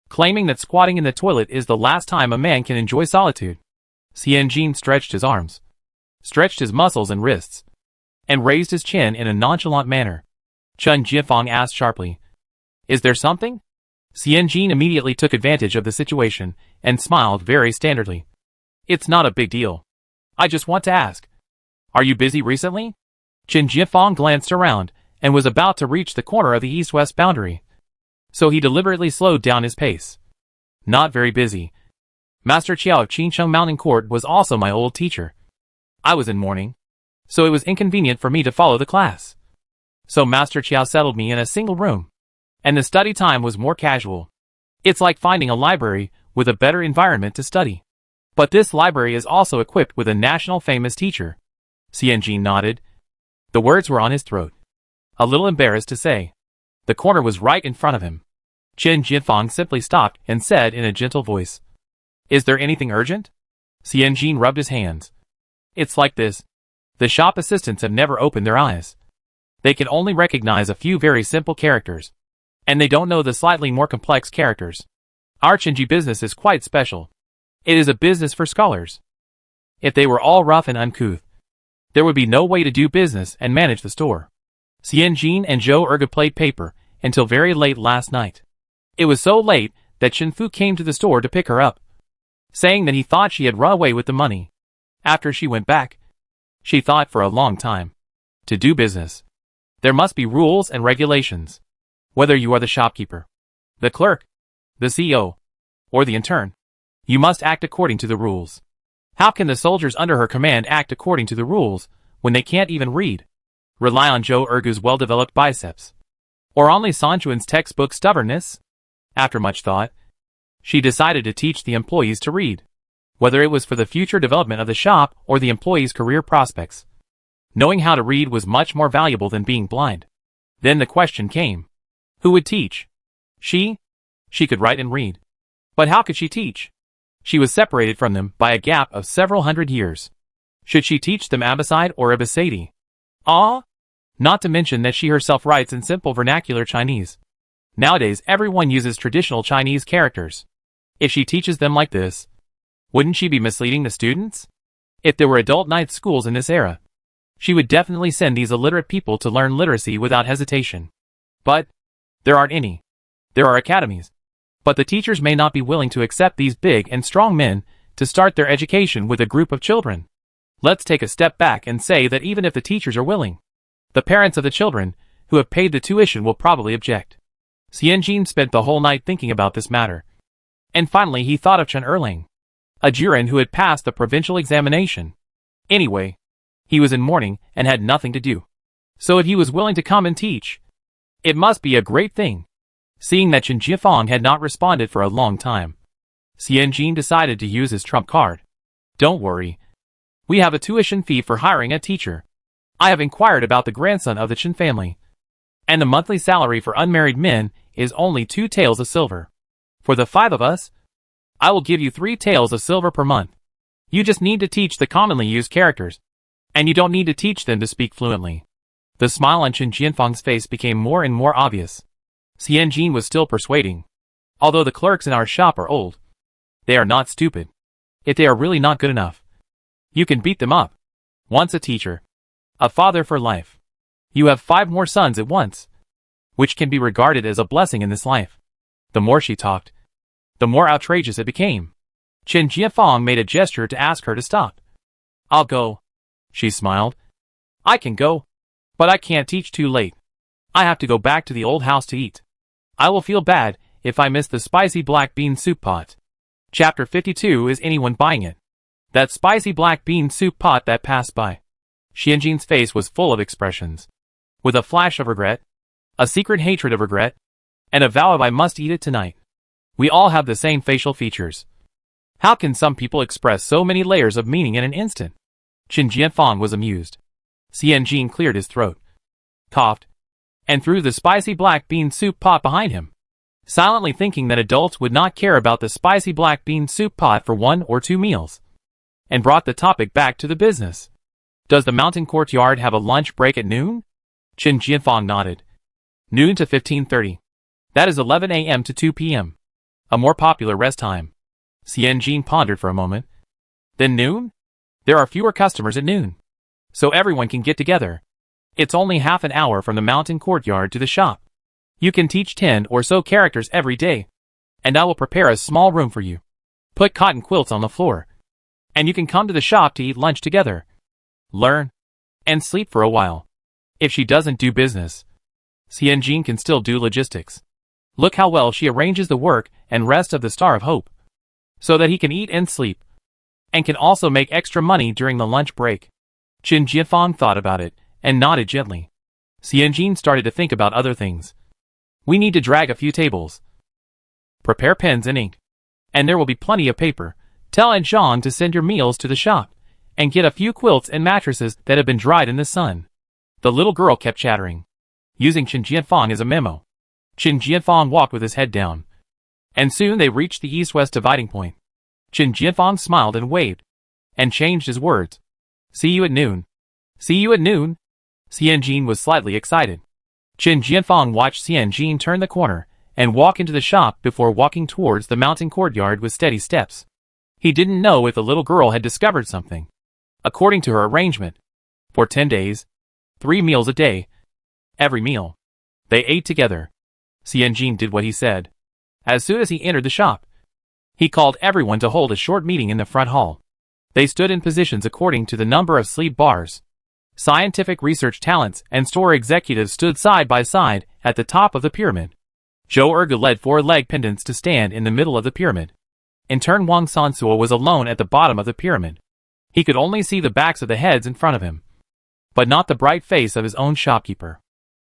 claiming that squatting in the toilet is the last time a man can enjoy solitude. Xianjin stretched his arms, stretched his muscles and wrists, and raised his chin in a nonchalant manner. Chen Jianfang asked sharply, "Is there something?" Xianjin immediately took advantage of the situation and smiled very standardly. "It's not a big deal. I just want to ask. Are you busy recently?" Chen Jianfang glanced around and was about to reach the corner of the east-west boundary, so he deliberately slowed down his pace. "Not very busy. Master Qiao of Qingcheng Mountain Court was also my old teacher. I was in mourning. so it was inconvenient for me to follow the class. So Master Chiao settled me in a single room, and the study time was more casual. It's like finding a library with a better environment to study. But this library is also equipped with a national famous teacher. Xianjin nodded. The words were on his throat. A little embarrassed to say. The corner was right in front of him. Chen Jianfang simply stopped and said in a gentle voice, "Is there anything urgent?" Xianjin rubbed his hands. It's like this. The shop assistants have never opened their eyes. They can only recognize a few very simple characters, and they don't know the slightly more complex characters. Our Chenji business is quite special. It is a business for scholars. If they were all rough and uncouth, there would be no way to do business and manage the store. Xianjin and Zhou Erge played paper until very late last night. It was so late that Chen Fu came to the store to pick her up, saying that he thought she had run away with the money. After she went back, she thought for a long time. To do business, there must be rules and regulations. Whether you are the shopkeeper, the clerk, the CEO, or the intern, you must act according to the rules. How can the soldiers under her command act according to the rules when they can't even read? Rely on Zhou Ergu's well-developed biceps? Or on Li Sanchuan's textbook stubbornness? After much thought, she decided to teach the employees to read, whether it was for the future development of the shop or the employees' career prospects. Knowing how to read was much more valuable than being blind. Then the question came. Who would teach? She? She could write and read. But how could she teach? She was separated from them by a gap of several hundred years. Should she teach them Abbasid or Abbassidi? Not to mention that she herself writes in simple vernacular Chinese. Nowadays everyone uses traditional Chinese characters. If she teaches them like this, wouldn't she be misleading the students? If there were adult night schools in this era, she would definitely send these illiterate people to learn literacy without hesitation. But there aren't any. There are academies, but the teachers may not be willing to accept these big and strong men to start their education with a group of children. Let's take a step back and say that even if the teachers are willing, the parents of the children who have paid the tuition will probably object. Xianjin spent the whole night thinking about this matter. And finally he thought of Chen Erling, a Jiren who had passed the provincial examination. Anyway, he was in mourning and had nothing to do. So if he was willing to come and teach, it must be a great thing. Seeing that Chen Jianfang had not responded for a long time, Xianjin decided to use his trump card. Don't worry. We have a tuition fee for hiring a teacher. I have inquired about the grandson of the Chen family, and the monthly salary for unmarried men is only 2 taels of silver. For the 5 of us, I will give you 3 taels of silver per month. You just need to teach the commonly used characters, and you don't need to teach them to speak fluently. The smile on Chen Jianfang's face became more and more obvious. Xianjin was still persuading. Although the clerks in our shop are old, they are not stupid. If they are really not good enough, you can beat them up. Once a teacher, a father for life, you have 5 more sons at once, which can be regarded as a blessing in this life. The more she talked, the more outrageous it became. Chen Jianfang made a gesture to ask her to stop. I'll go. She smiled. I can go, but I can't teach too late. I have to go back to the old house to eat. I will feel bad if I miss the spicy black bean soup pot. Chapter 52. Is anyone buying it? That spicy black bean soup pot that passed by. Xianjin's face was full of expressions, with a flash of regret, a secret hatred of regret, and a vow of I must eat it tonight. We all have the same facial features. How can some people express so many layers of meaning in an instant? Chen Jianfang was amused. Xianjin cleared his throat, coughed, and threw the spicy black bean soup pot behind him, silently thinking that adults would not care about the spicy black bean soup pot for 1 or 2 meals, and brought the topic back to the business. Does the mountain courtyard have a lunch break at noon? Chen Jianfang nodded. Noon to 15:30. That is 11 a.m. to 2 p.m. A more popular rest time. Xianjin pondered for a moment. Then noon? There are fewer customers at noon, so everyone can get together. It's only half an hour from the mountain courtyard to the shop. You can teach 10 or so characters every day, and I will prepare a small room for you. Put cotton quilts on the floor, and you can come to the shop to eat lunch together, learn, and sleep for a while. If she doesn't do business, Xianjin can still do logistics. Look how well she arranges the work and rest of the Star of Hope, so that he can eat and sleep, and can also make extra money during the lunch break. Qin Jianfang thought about it, and nodded gently. Xianjin started to think about other things. We need to drag a few tables. Prepare pens and ink. And there will be plenty of paper. Tell Aunt Jean to send your meals to the shop. And get a few quilts and mattresses that have been dried in the sun. The little girl kept chattering, using Qin Jianfang as a memo. Qin Jianfang walked with his head down. And soon they reached the east-west dividing point. Qin Jianfang smiled and waved, and changed his words. See you at noon. See you at noon. Xianjin was slightly excited. Qin Jianfang watched Xianjin turn the corner and walk into the shop before walking towards the mountain courtyard with steady steps. He didn't know if the little girl had discovered something. According to her arrangement, for 10 days, 3 meals a day, every meal, they ate together. Xianjin did what he said. As soon as he entered the shop, he called everyone to hold a short meeting in the front hall. They stood in positions according to the number of sleeve bars. Scientific research talents and store executives stood side by side at the top of the pyramid. Zhou Ergu led 4 leg pendants to stand in the middle of the pyramid. In turn, Wang Sansuo was alone at the bottom of the pyramid. He could only see the backs of the heads in front of him, but not the bright face of his own shopkeeper.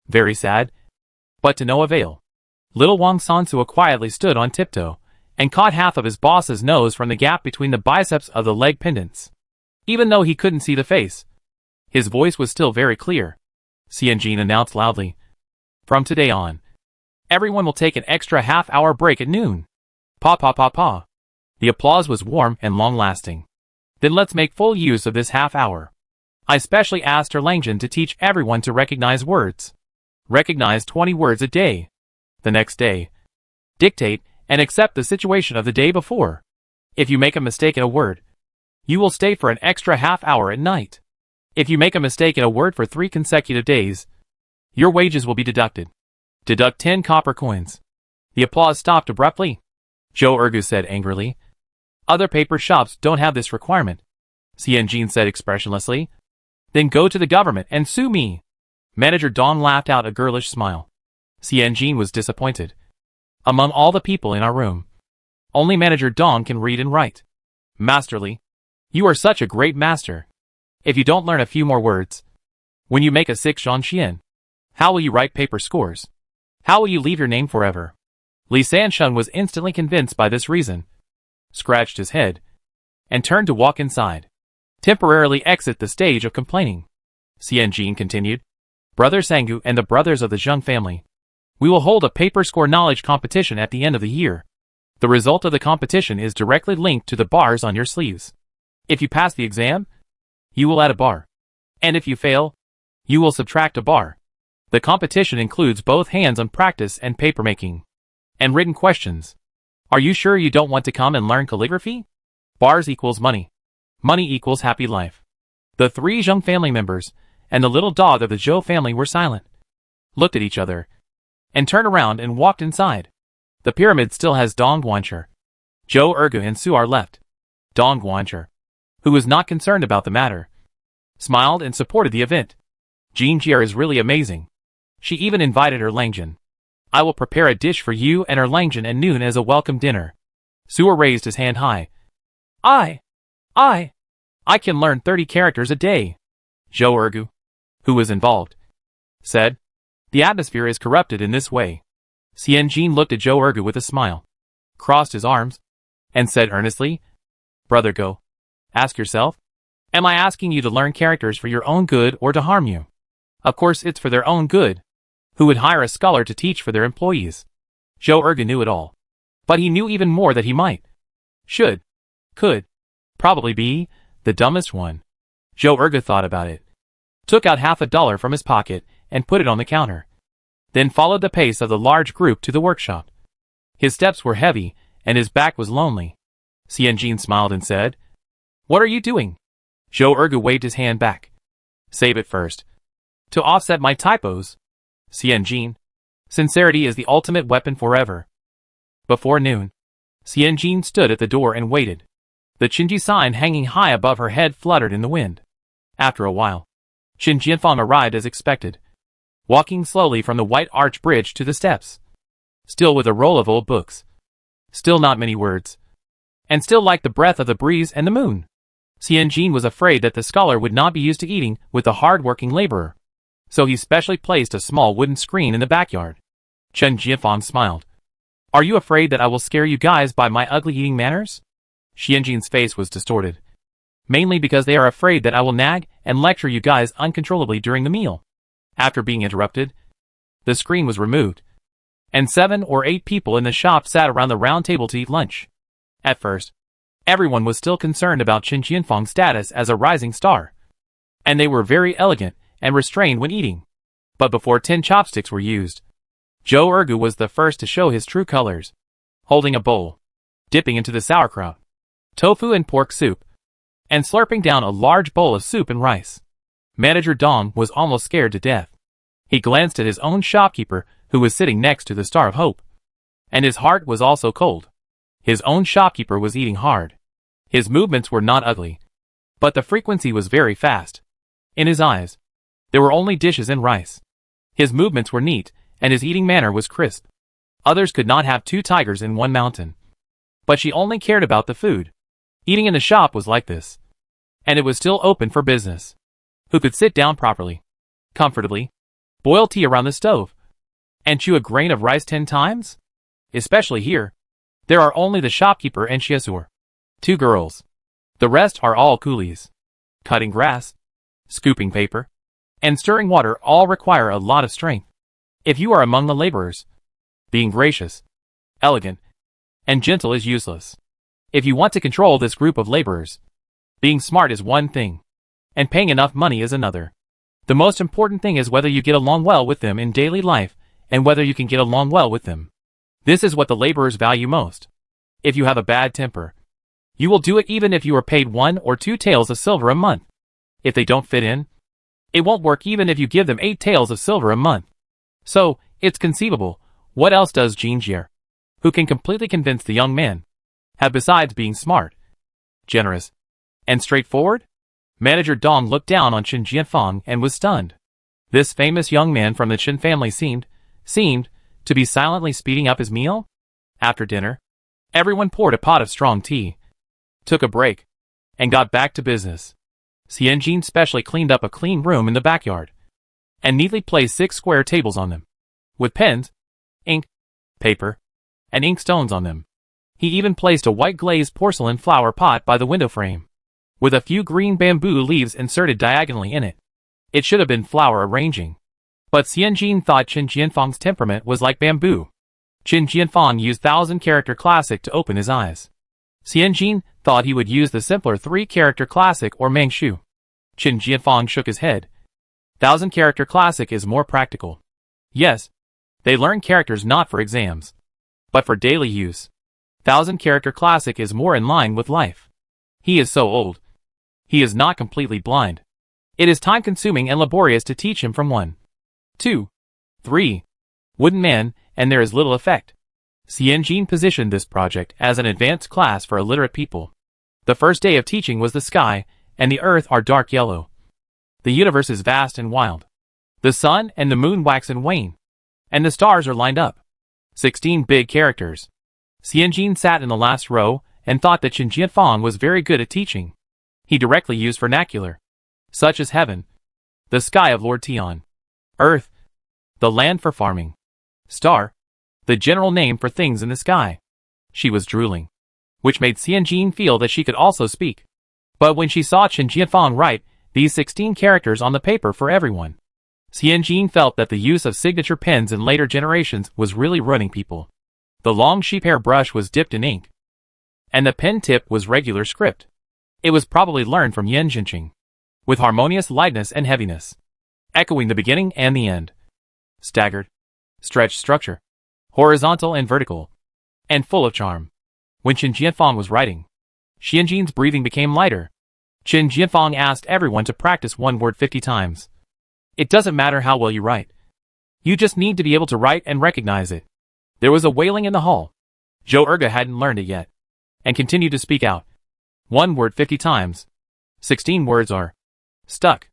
Very sad, but to no avail. Little Wang Sansuo quietly stood on tiptoe, and caught half of his boss's nose from the gap between the biceps of the leg pendants. Even though he couldn't see the face, his voice was still very clear. Xianjin announced loudly. From today on, everyone will take an extra half-hour break at noon. Pa pa pa pa. The applause was warm and long-lasting. Then let's make full use of this half hour. I specially asked Erlangjin to teach everyone to recognize words. Recognize 20 words a day. The next day, dictate and accept the situation of the day before. If you make a mistake in a word, you will stay for an extra half hour at night. If you make a mistake in a word for 3 consecutive days, your wages will be deducted. Deduct 10 copper coins. The applause stopped abruptly. Zhou Ergu said angrily. Other paper shops don't have this requirement. Xianjin said expressionlessly. Then go to the government and sue me. Manager Dong laughed out a girlish smile. Xianjin was disappointed. Among all the people in our room, only Manager Dong can read and write. Masterly. You are such a great master. If you don't learn a few more words, when you make a 6 Zhangxian, how will you write paper scores? How will you leave your name forever? Li Sanshun was instantly convinced by this reason, scratched his head, and turned to walk inside. Temporarily exit the stage of complaining. Xianjin continued. Brother Sangu and the brothers of the Zheng family. We will hold a paper score knowledge competition at the end of the year. The result of the competition is directly linked to the bars on your sleeves. If you pass the exam, you will add a bar. And if you fail, you will subtract a bar. The competition includes both hands-on practice and papermaking. And written questions. Are you sure you don't want to come and learn calligraphy? Bars equals money. Money equals happy life. The 3 Zheng family members and the little dog of the Zhou family were silent, looked at each other, and turned around and walked inside. The pyramid still has Dong Guancher. Zhou Ergu and Su are left. Dong Guancher, who was not concerned about the matter, smiled and supported the event. Jean Jier is really amazing. She even invited Erlangjin. I will prepare a dish for you and Erlangjin at noon as a welcome dinner. Suer raised his hand high. I can learn 30 characters a day. Zhou Ergu, who was involved, said. The atmosphere is corrupted in this way. Xianjin looked at Zhou Ergu with a smile, crossed his arms, and said earnestly, Brother Go, ask yourself, am I asking you to learn characters for your own good or to harm you? Of course it's for their own good. Who would hire a scholar to teach for their employees? Zhou Ergu knew it all. But he knew even more that he might, should, could, probably be, the dumbest one. Zhou Ergu thought about it, took out $50 from his pocket and put it on the counter, then followed the pace of the large group to the workshop. His steps were heavy, and his back was lonely. Xianjin smiled and said, What are you doing? Zhou Ergu waved his hand back. Save it first. To offset my typos. Xianjin. Sincerity is the ultimate weapon forever. Before noon, Xianjin stood at the door and waited. The Qinji sign hanging high above her head fluttered in the wind. After a while, Qin Jianfang arrived as expected, walking slowly from the white arch bridge to the steps, still with a roll of old books, still not many words, and still like the breath of the breeze and the moon. Xianjin was afraid that the scholar would not be used to eating with the hard-working laborer, so he specially placed a small wooden screen in the backyard. Chen Jianfang smiled. Are you afraid that I will scare you guys by my ugly eating manners? Xianjin's face was distorted. Mainly because they are afraid that I will nag and lecture you guys uncontrollably during the meal. After being interrupted, the screen was removed, and 7 or 8 people in the shop sat around the round table to eat lunch. At first, everyone was still concerned about Chen Jianfang's status as a rising star, and they were very elegant and restrained when eating. But before 10 chopsticks were used, Zhou Ergu was the first to show his true colors, holding a bowl, dipping into the sauerkraut, tofu and pork soup, and slurping down a large bowl of soup and rice. Manager Dong was almost scared to death. He glanced at his own shopkeeper, who was sitting next to the Star of Hope, and his heart was also cold. His own shopkeeper was eating hard. His movements were not ugly, but the frequency was very fast. In his eyes, there were only dishes and rice. His movements were neat, and his eating manner was crisp. Others could not have 2 tigers in one mountain. But she only cared about the food. Eating in the shop was like this. And it was still open for business. Who could sit down properly, comfortably, boil tea around the stove, and chew a grain of rice 10 times? Especially here. There are only the shopkeeper and Shiasur, 2 girls. The rest are all coolies. Cutting grass, scooping paper, and stirring water all require a lot of strength. If you are among the laborers, being gracious, elegant, and gentle is useless. If you want to control this group of laborers, being smart is one thing, and paying enough money is another. The most important thing is whether you get along well with them in daily life, and whether you can get along well with them. This is what the laborers value most. If you have a bad temper, you will do it even if you are paid 1 or 2 taels of silver a month. If they don't fit in, it won't work even if you give them 8 taels of silver a month. So, it's conceivable. What else does Jin Jie, who can completely convince the young man, have besides being smart, generous, and straightforward? Manager Dong looked down on Chen Jianfang and was stunned. This famous young man from the Chen family seemed to be silently speeding up his meal. After dinner, everyone poured a pot of strong tea, took a break, and got back to business. Xianjin specially cleaned up a clean room in the backyard, and neatly placed 6 square tables on them, with pens, ink, paper, and ink stones on them. He even placed a white glazed porcelain flower pot by the window frame, with a few green bamboo leaves inserted diagonally in it. It should have been flower arranging, but Xianjin thought Chen Jianfang's temperament was like bamboo. Chen Jianfang used 1000-character classic to open his eyes. Xianjin thought he would use the simpler 3-character classic or Mangshu. Chen Jianfang shook his head. 1000-character classic is more practical. Yes, they learn characters not for exams, but for daily use. 1000-character classic is more in line with life. He is so old. He is not completely blind. It is time-consuming and laborious to teach him from 1, 2, 3 wooden man, and there is little effect. Xianjin positioned this project as an advanced class for illiterate people. The first day of teaching was the sky and the earth are dark yellow. The universe is vast and wild. The sun and the moon wax and wane, and the stars are lined up. 16 big characters. Xianjin sat in the last row and thought that Chen Jianfang was very good at teaching. He directly used vernacular, such as heaven, the sky of Lord Tian, earth, the land for farming, star, the general name for things in the sky. She was drooling, which made Xianjin feel that she could also speak. But when she saw Chen Jianfang write these 16 characters on the paper for everyone, Xianjin felt that the use of signature pens in later generations was really ruining people. The long sheep hair brush was dipped in ink, and the pen tip was regular script. It was probably learned from Yan Jinqing, with harmonious lightness and heaviness, echoing the beginning and the end. Staggered, stretched structure, horizontal and vertical, and full of charm. When Chen Jianfang was writing, Xianjin's breathing became lighter. Chen Jianfang asked everyone to practice one word 50 times. It doesn't matter how well you write. You just need to be able to write and recognize it. There was a wailing in the hall. Zhou Erga hadn't learned it yet, and continued to speak out. One word 50 times. 16 words are stuck.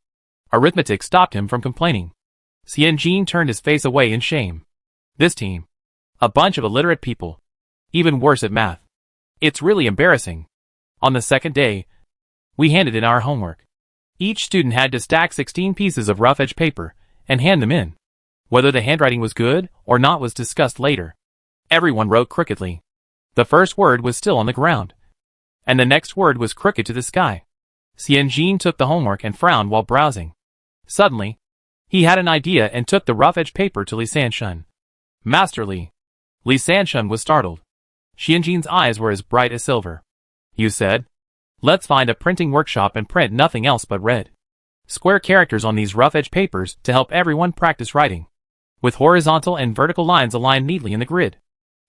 Arithmetic stopped him from complaining. Xianjin turned his face away in shame. This team, a bunch of illiterate people, even worse at math. It's really embarrassing. On the second day, We handed in our homework. Each student had to stack 16 pieces of rough edge paper and hand them in. Whether the handwriting was good or not was discussed later. Everyone wrote crookedly. The first word was still on the ground, and the next word was crooked to the sky. Xianjin took the homework and frowned while browsing. Suddenly, he had an idea and took the rough edge paper to Li Sanshun. Masterly. Li Sanshun was startled. Xianjin's eyes were as bright as silver. You said? Let's find a printing workshop and print nothing else but red square characters on these rough edge papers to help everyone practice writing, with horizontal and vertical lines aligned neatly in the grid.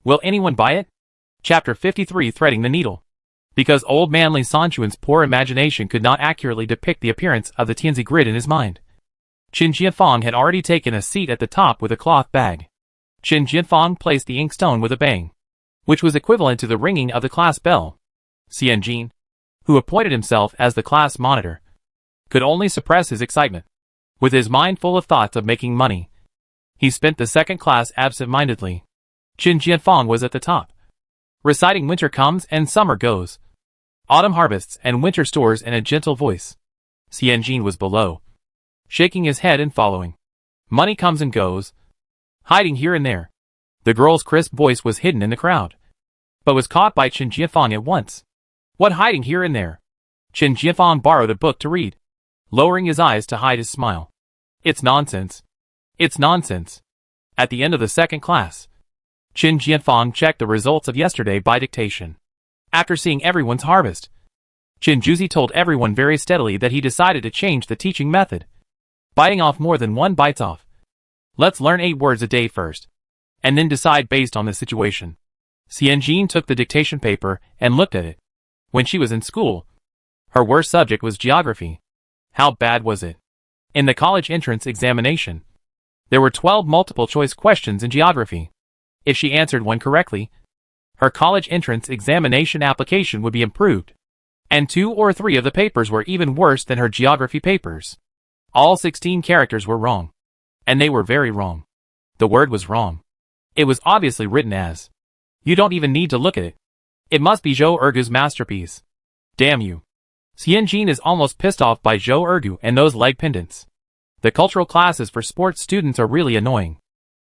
Will anyone buy it? Chapter 53 Threading the Needle. Because old man Li Sanshun's poor imagination could not accurately depict the appearance of the Tianzi grid in his mind. Qin Jianfang had already taken a seat at the top with a cloth bag. Qin Jianfang placed the inkstone with a bang, which was equivalent to the ringing of the class bell. Xianjin, who appointed himself as the class monitor, could only suppress his excitement. With his mind full of thoughts of making money, he spent the second class absent-mindedly. Qin Jianfang was at the top, reciting winter comes and summer goes, autumn harvests and winter stores in a gentle voice. Xianjin was below, shaking his head and following. Money comes and goes, hiding here and there. The girl's crisp voice was hidden in the crowd, but was caught by Qin Jianfang at once. What hiding here and there? Qin Jianfang borrowed a book to read, lowering his eyes to hide his smile. It's nonsense. It's nonsense. At the end of the second class, Qin Jianfang checked the results of yesterday by dictation. After seeing everyone's harvest, Qin Juzi told everyone very steadily that he decided to change the teaching method, biting off more than one bites off. Let's learn 8 words a day first, and then decide based on the situation. Xianjin took the dictation paper and looked at it. When she was in school, her worst subject was geography. How bad was it? In the college entrance examination, there were 12 multiple-choice questions in geography. If she answered one correctly, her college entrance examination application would be improved. And 2 or 3 of the papers were even worse than her geography papers. All 16 characters were wrong. And they were very wrong. The word was wrong. It was obviously written as. You don't even need to look at it. It must be Zhou Ergu's masterpiece. Damn you. Xianjin is almost pissed off by Zhou Ergu and those leg pendants. The cultural classes for sports students are really annoying.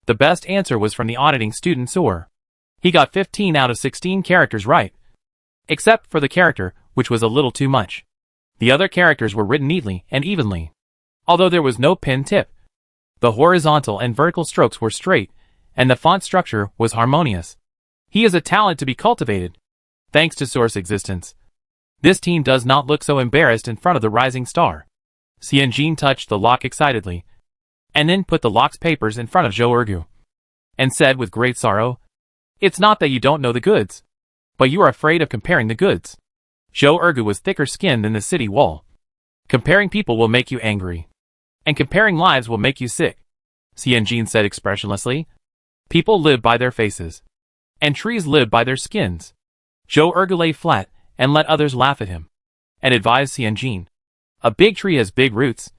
The best answer was from the auditing student Suor. He got 15 out of 16 characters right, except for the character, which was a little too much. The other characters were written neatly and evenly, although there was no pen tip. The horizontal and vertical strokes were straight, and the font structure was harmonious. He is a talent to be cultivated, thanks to Suor's existence. This team does not look so embarrassed in front of the rising star. Xianjin touched the lock excitedly, and then put the lock's papers in front of Zhou Ergu, and said with great sorrow, It's not that you don't know the goods, but you are afraid of comparing the goods. Zhou Ergu was thicker skinned than the city wall. Comparing people will make you angry, and comparing lives will make you sick, Xianjin said expressionlessly. People live by their faces, and trees live by their skins. Zhou Ergu lay flat and let others laugh at him, and advised Xianjin. A big tree has big roots,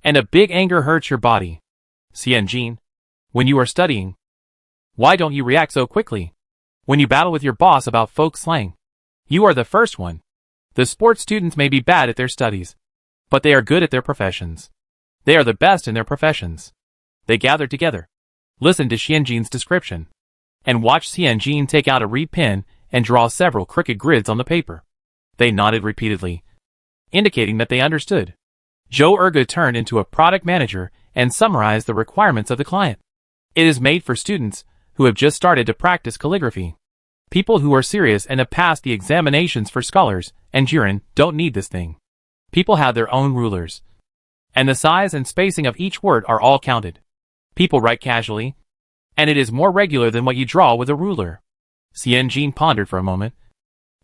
and a big anger hurts your body. Xianjin, when you are studying, why don't you react so quickly? When you battle with your boss about folk slang, you are the first one. The sports students may be bad at their studies, but they are good at their professions. They are the best in their professions. They gathered together, listened to Xianjin's description, and watched Xianjin take out a reed pen and draw several crooked grids on the paper. They nodded repeatedly, indicating that they understood. Zhou Ergu turned into a product manager and summarized the requirements of the client. It is made for students who have just started to practice calligraphy. People who are serious and have passed the examinations for scholars and jurin don't need this thing. People have their own rulers, and the size and spacing of each word are all counted. People write casually, and it is more regular than what you draw with a ruler. Xianjin pondered for a moment,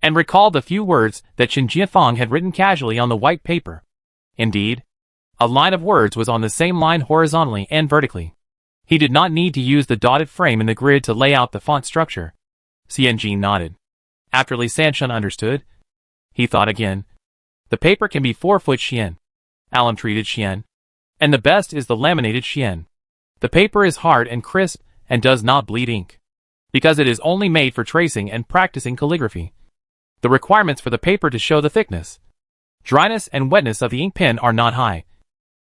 and recalled the few words that Qin Jianfang had written casually on the white paper. Indeed, a line of words was on the same line horizontally and vertically. He did not need to use the dotted frame in the grid to lay out the font structure. Xianjin nodded. After Li Sanshun understood, he thought again. The paper can be 4-foot xian, alum-treated xian, and the best is the laminated xian. The paper is hard and crisp and does not bleed ink, because it is only made for tracing and practicing calligraphy. The requirements for the paper to show the thickness, Dryness and wetness of the ink pen are not high,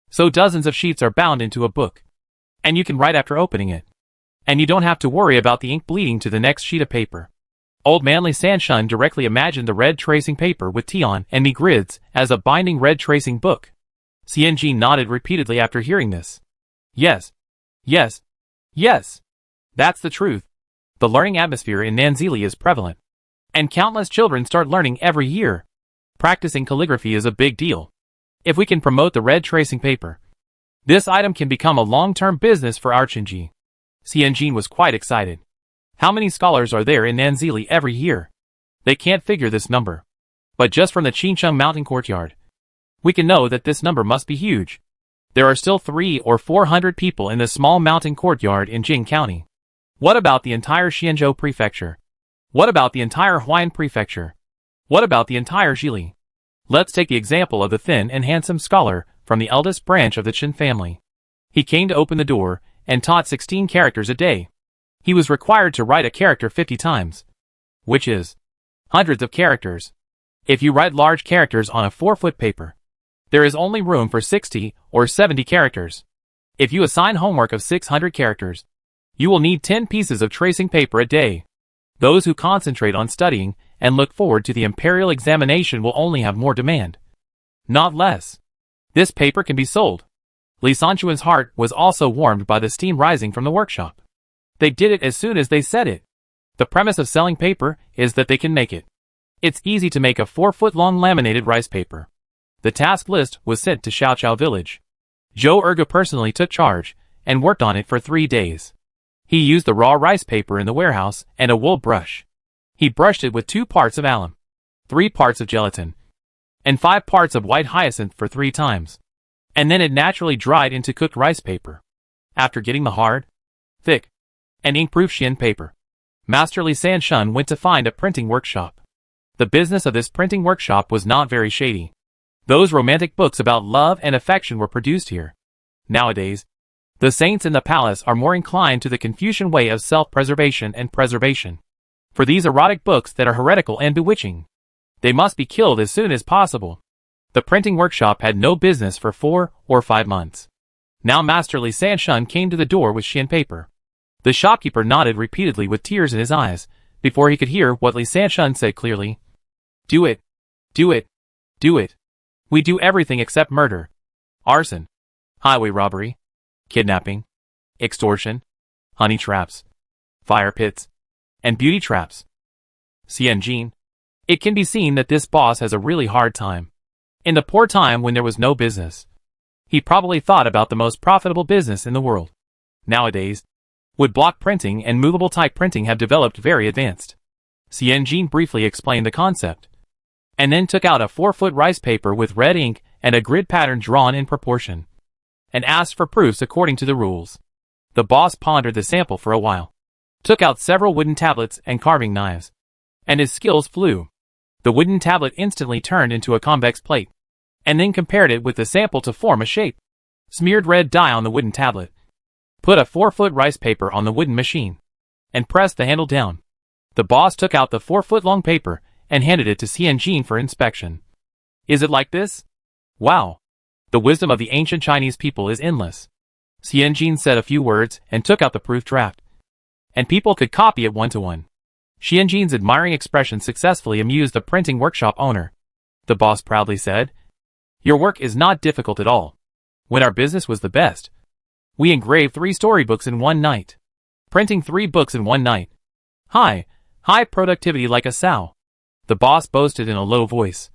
so dozens of sheets are bound into a book, and you can write after opening it. And you don't have to worry about the ink bleeding to the next sheet of paper. Old man Li Sanshun directly imagined the red tracing paper with Tion and Mi grids as a binding red tracing book. Xianjin nodded repeatedly after hearing this. Yes. Yes. Yes. That's the truth. The learning atmosphere in Nanzili is prevalent, and countless children start learning every year. Practicing calligraphy is a big deal. If we can promote the red tracing paper, this item can become a long-term business for Archinji. Xianjin was quite excited. How many scholars are there in Nanzili every year? They can't figure this number. But just from the Qincheng Mountain Courtyard, we can know that this number must be huge. There are still 300 or 400 people in the small mountain courtyard in Jing County. What about the entire Xianzhou Prefecture? What about the entire Huayan Prefecture? What about the entire Zhili? Let's take the example of the thin and handsome scholar from the eldest branch of the Chen family. He came to open the door and taught 16 characters a day. He was required to write a character 50 times, which is hundreds of characters. If you write large characters on a 4-foot paper, there is only room for 60 or 70 characters. If you assign homework of 600 characters, you will need 10 pieces of tracing paper a day. Those who concentrate on studying and look forward to the imperial examination will only have more demand, not less. This paper can be sold. Li Sanchuan's heart was also warmed by the steam rising from the workshop. They did it as soon as they said it. The premise of selling paper is that they can make it. It's easy to make a 4-foot-long laminated rice paper. The task list was sent to Xiaoqiao village. Zhou Erge personally took charge and worked on it for 3 days. He used the raw rice paper in the warehouse and a wool brush. He brushed it with 2 parts of alum, 3 parts of gelatin, and 5 parts of white hyacinth for 3 times. And then it naturally dried into cooked rice paper. After getting the hard, thick, and ink-proof Xian paper, Master Li Sanshun went to find a printing workshop. The business of this printing workshop was not very shady. Those romantic books about love and affection were produced here. Nowadays, the saints in the palace are more inclined to the Confucian way of self-preservation and preservation. For these erotic books that are heretical and bewitching, they must be killed as soon as possible. The printing workshop had no business for 4 or 5 months. Now Master Li Sanshun came to the door with Xian paper. The shopkeeper nodded repeatedly with tears in his eyes, before he could hear what Li Sanshun said clearly. Do it. Do it. Do it. We do everything except murder, arson, highway robbery, kidnapping, extortion, honey traps, fire pits, and beauty traps. Xianjin. It can be seen that this boss has a really hard time. In the poor time when there was no business, he probably thought about the most profitable business in the world. Nowadays, wood block printing and movable type printing have developed very advanced. Xianjin briefly explained the concept, and then took out a 4-foot rice paper with red ink and a grid pattern drawn in proportion, and asked for proofs according to the rules. The boss pondered the sample for a while, took out several wooden tablets and carving knives, and his skills flew. The wooden tablet instantly turned into a convex plate, and then compared it with the sample to form a shape. Smeared red dye on the wooden tablet, put a 4-foot rice paper on the wooden machine, and pressed the handle down. The boss took out the 4-foot-long paper and handed it to Xianjin for inspection. Is it like this? Wow! The wisdom of the ancient Chinese people is endless. Xianjin said a few words and took out the proof draft, and people could copy it 1-to-1. Xianjin's admiring expression successfully amused the printing workshop owner. The boss proudly said, "Your work is not difficult at all. When our business was the best, we engraved 3 storybooks in 1 night. Printing 3 books in 1 night. High productivity like a sow." The boss boasted in a low voice.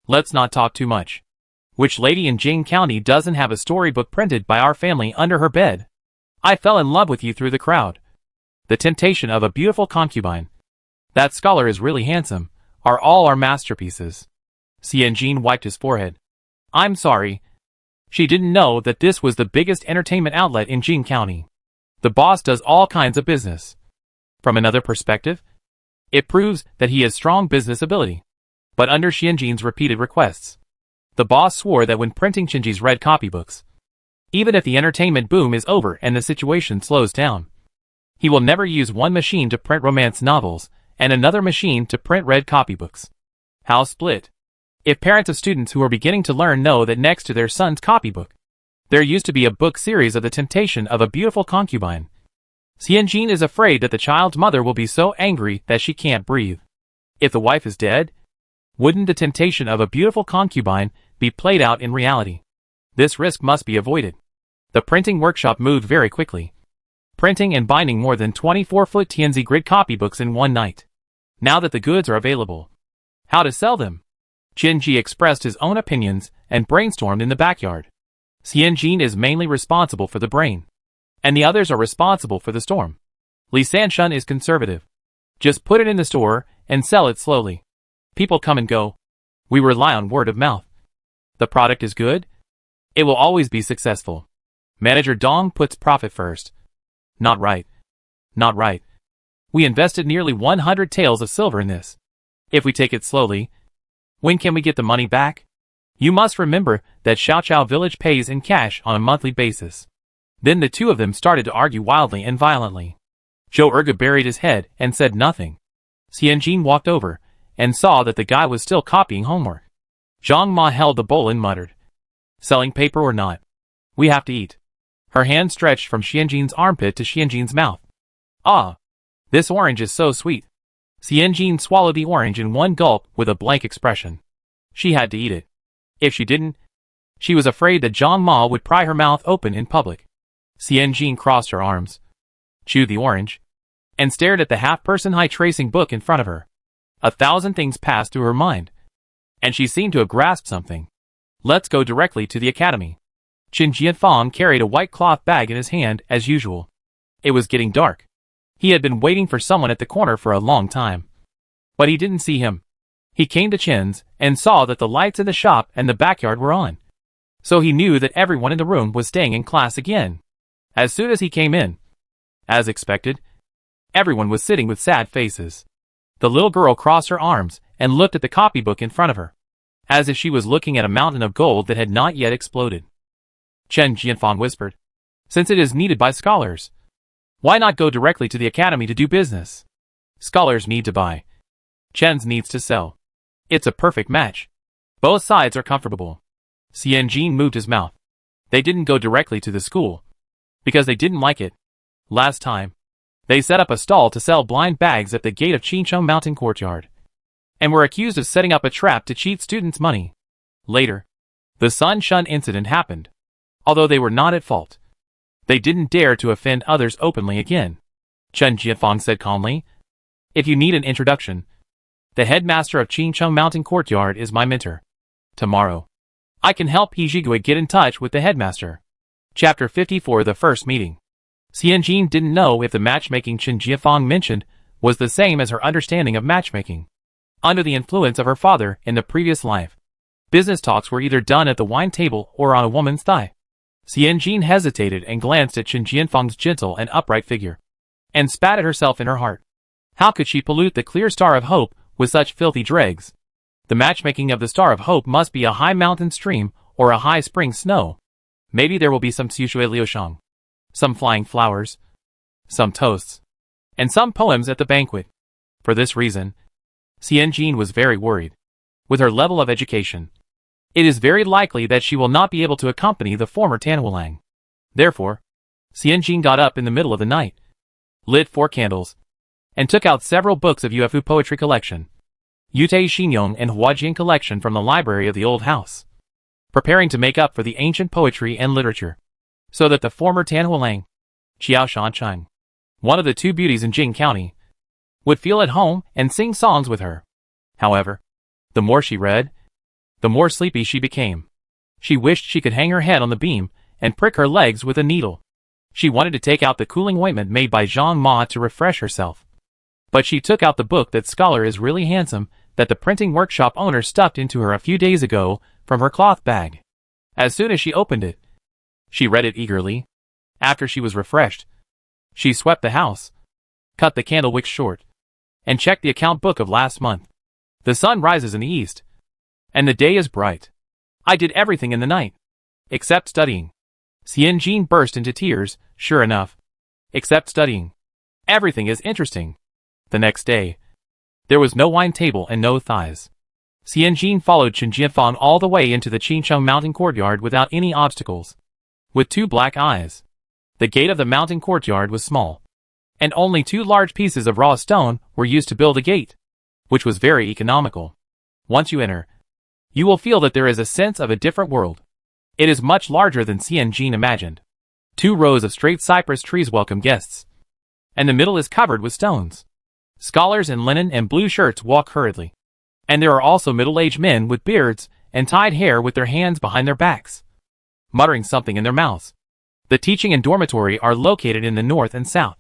"Let's not talk too much. Which lady in Jing County doesn't have a storybook printed by our family under her bed? I fell in love with you through the crowd. The temptation of a beautiful concubine. That scholar is really handsome, are all our masterpieces." Xianjin wiped his forehead. "I'm sorry. She didn't know that this was the biggest entertainment outlet in Jing County. The boss does all kinds of business." From another perspective, it proves that he has strong business ability. But under Xianjin's repeated requests, the boss swore that when printing Qinji's red copybooks, even if the entertainment boom is over and the situation slows down, he will never use one machine to print romance novels and another machine to print red copybooks. How split? If parents of students who are beginning to learn know that next to their son's copybook, there used to be a book series of The Temptation of a Beautiful Concubine, Xianjin is afraid that the child's mother will be so angry that she can't breathe. If the wife is dead, wouldn't The Temptation of a Beautiful Concubine be played out in reality? This risk must be avoided. The printing workshop moved very quickly, printing and binding more than 24-foot TNZ grid copybooks in one night. Now that the goods are available, how to sell them? Qinji expressed his own opinions and brainstormed in the backyard. Xianjin is mainly responsible for the brain, and the others are responsible for the storm. Li Sanshun is conservative. Just put it in the store and sell it slowly. People come and go. We rely on word of mouth. The product is good. It will always be successful. Manager Dong puts profit first. Not right. Not right. We invested nearly 100 taels of silver in this. If we take it slowly, when can we get the money back? You must remember that Xiaoqiao village pays in cash on a monthly basis. Then the two of them started to argue wildly and violently. Zhou Erge buried his head and said nothing. Xianjin walked over and saw that the guy was still copying homework. Zhang Ma held the bowl and muttered, "Selling paper or not? We have to eat." Her hand stretched from Xianjin's armpit to Xianjin's mouth. "Ah, this orange is so sweet." Xianjin swallowed the orange in one gulp with a blank expression. She had to eat it. If she didn't, she was afraid that Zhang Ma would pry her mouth open in public. Xianjin crossed her arms, chewed the orange, and stared at the half-person high tracing book in front of her. 1,000 things passed through her mind, and she seemed to have grasped something. "Let's go directly to the academy." Qin Jianfang carried a white cloth bag in his hand as usual. It was getting dark. He had been waiting for someone at the corner for a long time, but he didn't see him. He came to Qin's and saw that the lights in the shop and the backyard were on. So he knew that everyone in the room was staying in class again. As soon as he came in, as expected, everyone was sitting with sad faces. The little girl crossed her arms and looked at the copybook in front of her, as if she was looking at a mountain of gold that had not yet exploded. Chen Jianfang whispered, "Since it is needed by scholars, why not go directly to the academy to do business? Scholars need to buy. Chen's needs to sell. It's a perfect match. Both sides are comfortable." Xianjin moved his mouth. They didn't go directly to the school, because they didn't like it. Last time, they set up a stall to sell blind bags at the gate of Qincheng Mountain Courtyard, and were accused of setting up a trap to cheat students' money. Later, the Sun Shun incident happened. Although they were not at fault, they didn't dare to offend others openly again. Chen Jianfang said calmly, "If you need an introduction, the headmaster of Qincheng Mountain Courtyard is my mentor. Tomorrow, I can help He Zhigui get in touch with the headmaster." Chapter 54 The First Meeting. Xianjin didn't know if the matchmaking Chen Jianfang mentioned was the same as her understanding of matchmaking. Under the influence of her father in the previous life, business talks were either done at the wine table or on a woman's thigh. Xianjin hesitated and glanced at Chen Jianfang's gentle and upright figure, and spat at herself in her heart. How could she pollute the clear star of hope with such filthy dregs? The matchmaking of the star of hope must be a high mountain stream or a high spring snow. Maybe there will be some Xushui Liushang, some flying flowers, some toasts, and some poems at the banquet. For this reason, Xianjin was very worried. With her level of education, it is very likely that she will not be able to accompany the former Tanhualang. Therefore, Xianjin got up in the middle of the night, lit 4 candles, and took out several books of Yuefu poetry collection, Yutei Xinyong and Huajian collection from the library of the old house, preparing to make up for the ancient poetry and literature, so that the former Tanhualang, Qiao Shanchang, one of the 2 beauties in Jing County, would feel at home and sing songs with her. However, the more she read, the more sleepy she became. She wished she could hang her head on the beam and prick her legs with a needle. She wanted to take out the cooling ointment made by Zhang Ma to refresh herself. But she took out the book That Scholar is Really Handsome that the printing workshop owner stuffed into her a few days ago from her cloth bag. As soon as she opened it, she read it eagerly. After she was refreshed, she swept the house, cut the candle wicks short, and checked the account book of last month. The sun rises in the east, and the day is bright. I did everything in the night, except studying. Xianjin burst into tears. Sure enough, except studying, everything is interesting. The next day, there was no wine table and no thighs. Xianjin followed Chen Jianfang all the way into the Qingcheng mountain courtyard without any obstacles. With 2 black eyes. The gate of the mountain courtyard was small, and only 2 large pieces of raw stone were used to build a gate, which was very economical. Once you enter, you will feel that there is a sense of a different world. It is much larger than Xianjin imagined. 2 rows of straight cypress trees welcome guests, and the middle is covered with stones. Scholars in linen and blue shirts walk hurriedly, and there are also middle-aged men with beards and tied hair with their hands behind their backs, muttering something in their mouths. The teaching and dormitory are located in the north and south.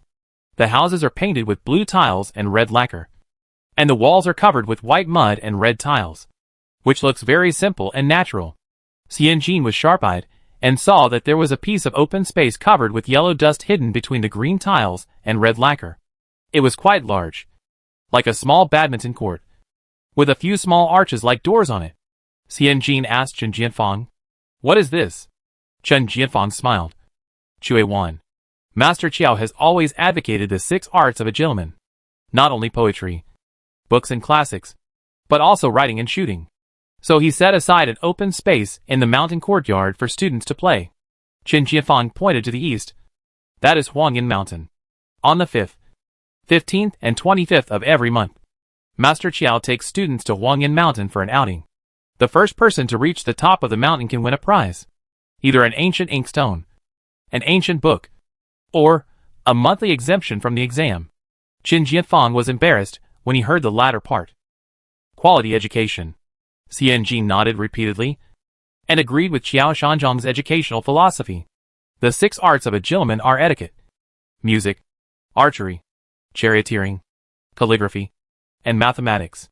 The houses are painted with blue tiles and red lacquer, and the walls are covered with white mud and red tiles, which looks very simple and natural. Xianjin was sharp-eyed and saw that there was a piece of open space covered with yellow dust hidden between the green tiles and red lacquer. It was quite large, like a small badminton court, with a few small arches like doors on it. Xianjin asked Chen Jianfang, "What is this?" Chen Jianfang smiled. EP1. Master Qiao has always advocated the 6 arts of a gentleman. Not only poetry, books and classics, but also writing and shooting. So he set aside an open space in the mountain courtyard for students to play. Chen Jianfang pointed to the east. That is Huangyan Mountain. On the 5th, 15th and 25th of every month, Master Qiao takes students to Huangyan Mountain for an outing. The first person to reach the top of the mountain can win a prize. Either an ancient inkstone, an ancient book, or a monthly exemption from the exam. Chen Jianfang was embarrassed when he heard the latter part. Quality education. Xianjin nodded repeatedly, and agreed with Qiao Shanzhong's educational philosophy. The 6 arts of a gentleman are etiquette, music, archery, charioteering, calligraphy, and mathematics.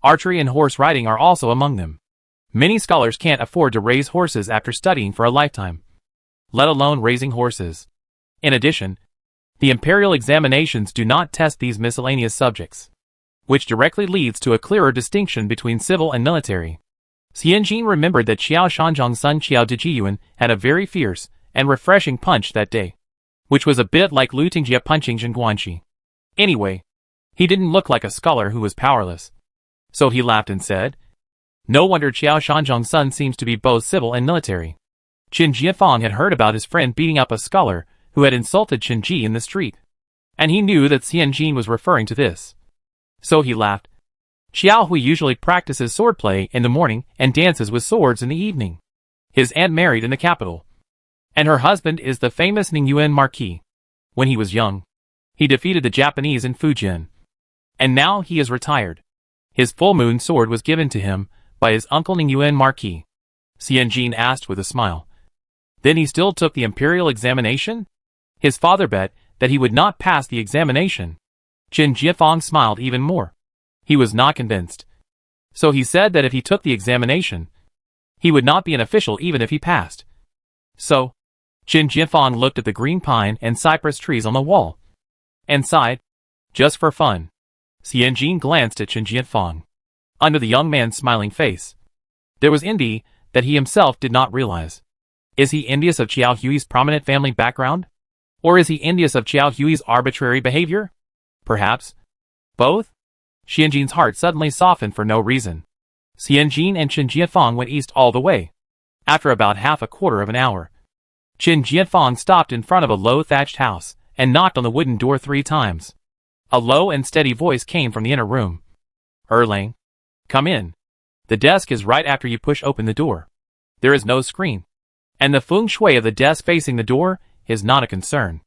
Archery and horse riding are also among them. Many scholars can't afford to raise horses after studying for a lifetime, let alone raising horses. In addition, the imperial examinations do not test these miscellaneous subjects, which directly leads to a clearer distinction between civil and military. Xianjin remembered that Qiao Shanzhong's son Qiao Dijiyuan had a very fierce and refreshing punch that day, which was a bit like Lu Tingjie punching Zhen Guanxi. Anyway, he didn't look like a scholar who was powerless. So he laughed and said, "No wonder Qiao Shanzhong's son seems to be both civil and military." Chen Jianfang had heard about his friend beating up a scholar who had insulted Chen Ji in the street, and he knew that Xianjin was referring to this. So he laughed. Qiao Hui usually practices swordplay in the morning and dances with swords in the evening. His aunt married in the capital, and her husband is the famous Ningyuan Marquis. When he was young, he defeated the Japanese in Fujian, and now he is retired. His full moon sword was given to him by his uncle Ningyuan Marquis. Xianjin asked with a smile. Then he still took the imperial examination? His father bet that he would not pass the examination. Chen Jianfang smiled even more. He was not convinced. So he said that if he took the examination, he would not be an official even if he passed. So, Chen Jianfang looked at the green pine and cypress trees on the wall, and sighed. Just for fun. Xianjin glanced at Chen Jianfang. Under the young man's smiling face, there was envy that he himself did not realize. Is he envious of Qiao Hui's prominent family background? Or is he envious of Qiao Hui's arbitrary behavior? Perhaps both? Xianjin's heart suddenly softened for no reason. Xianjin and Chen Jianfang went east all the way. After about half a quarter of an hour, Chen Jianfang stopped in front of a low thatched house and knocked on the wooden door 3 times. A low and steady voice came from the inner room. Erlang, come in. The desk is right after you push open the door. There is no screen, and the feng shui of the desk facing the door is not a concern.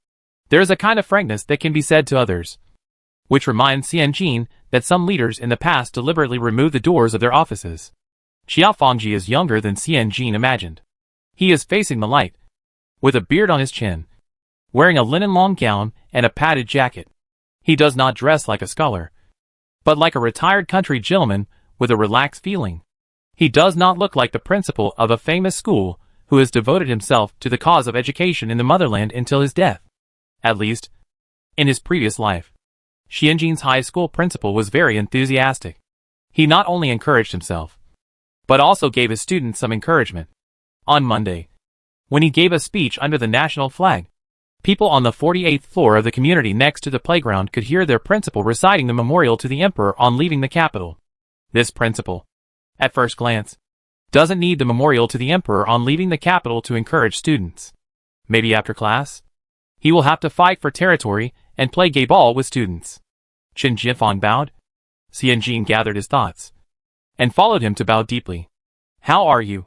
There is a kind of frankness that can be said to others, which reminds Xianjin that some leaders in the past deliberately removed the doors of their offices. Qiao Fangji is younger than Xianjin imagined. He is facing the light, with a beard on his chin, wearing a linen long gown and a padded jacket. He does not dress like a scholar, but like a retired country gentleman with a relaxed feeling. He does not look like the principal of a famous school who has devoted himself to the cause of education in the motherland until his death. At least, in his previous life. Xianjin's high school principal was very enthusiastic. He not only encouraged himself, but also gave his students some encouragement. On Monday, when he gave a speech under the national flag, people on the 48th floor of the community next to the playground could hear their principal reciting the memorial to the emperor on leaving the capital. This principal, At first glance, doesn't need the memorial to the emperor on leaving the capital to encourage students. Maybe after class, he will have to fight for territory and play gay ball with students. Chen Jianfang bowed. Xianjin gathered his thoughts and followed him to bow deeply. How are you,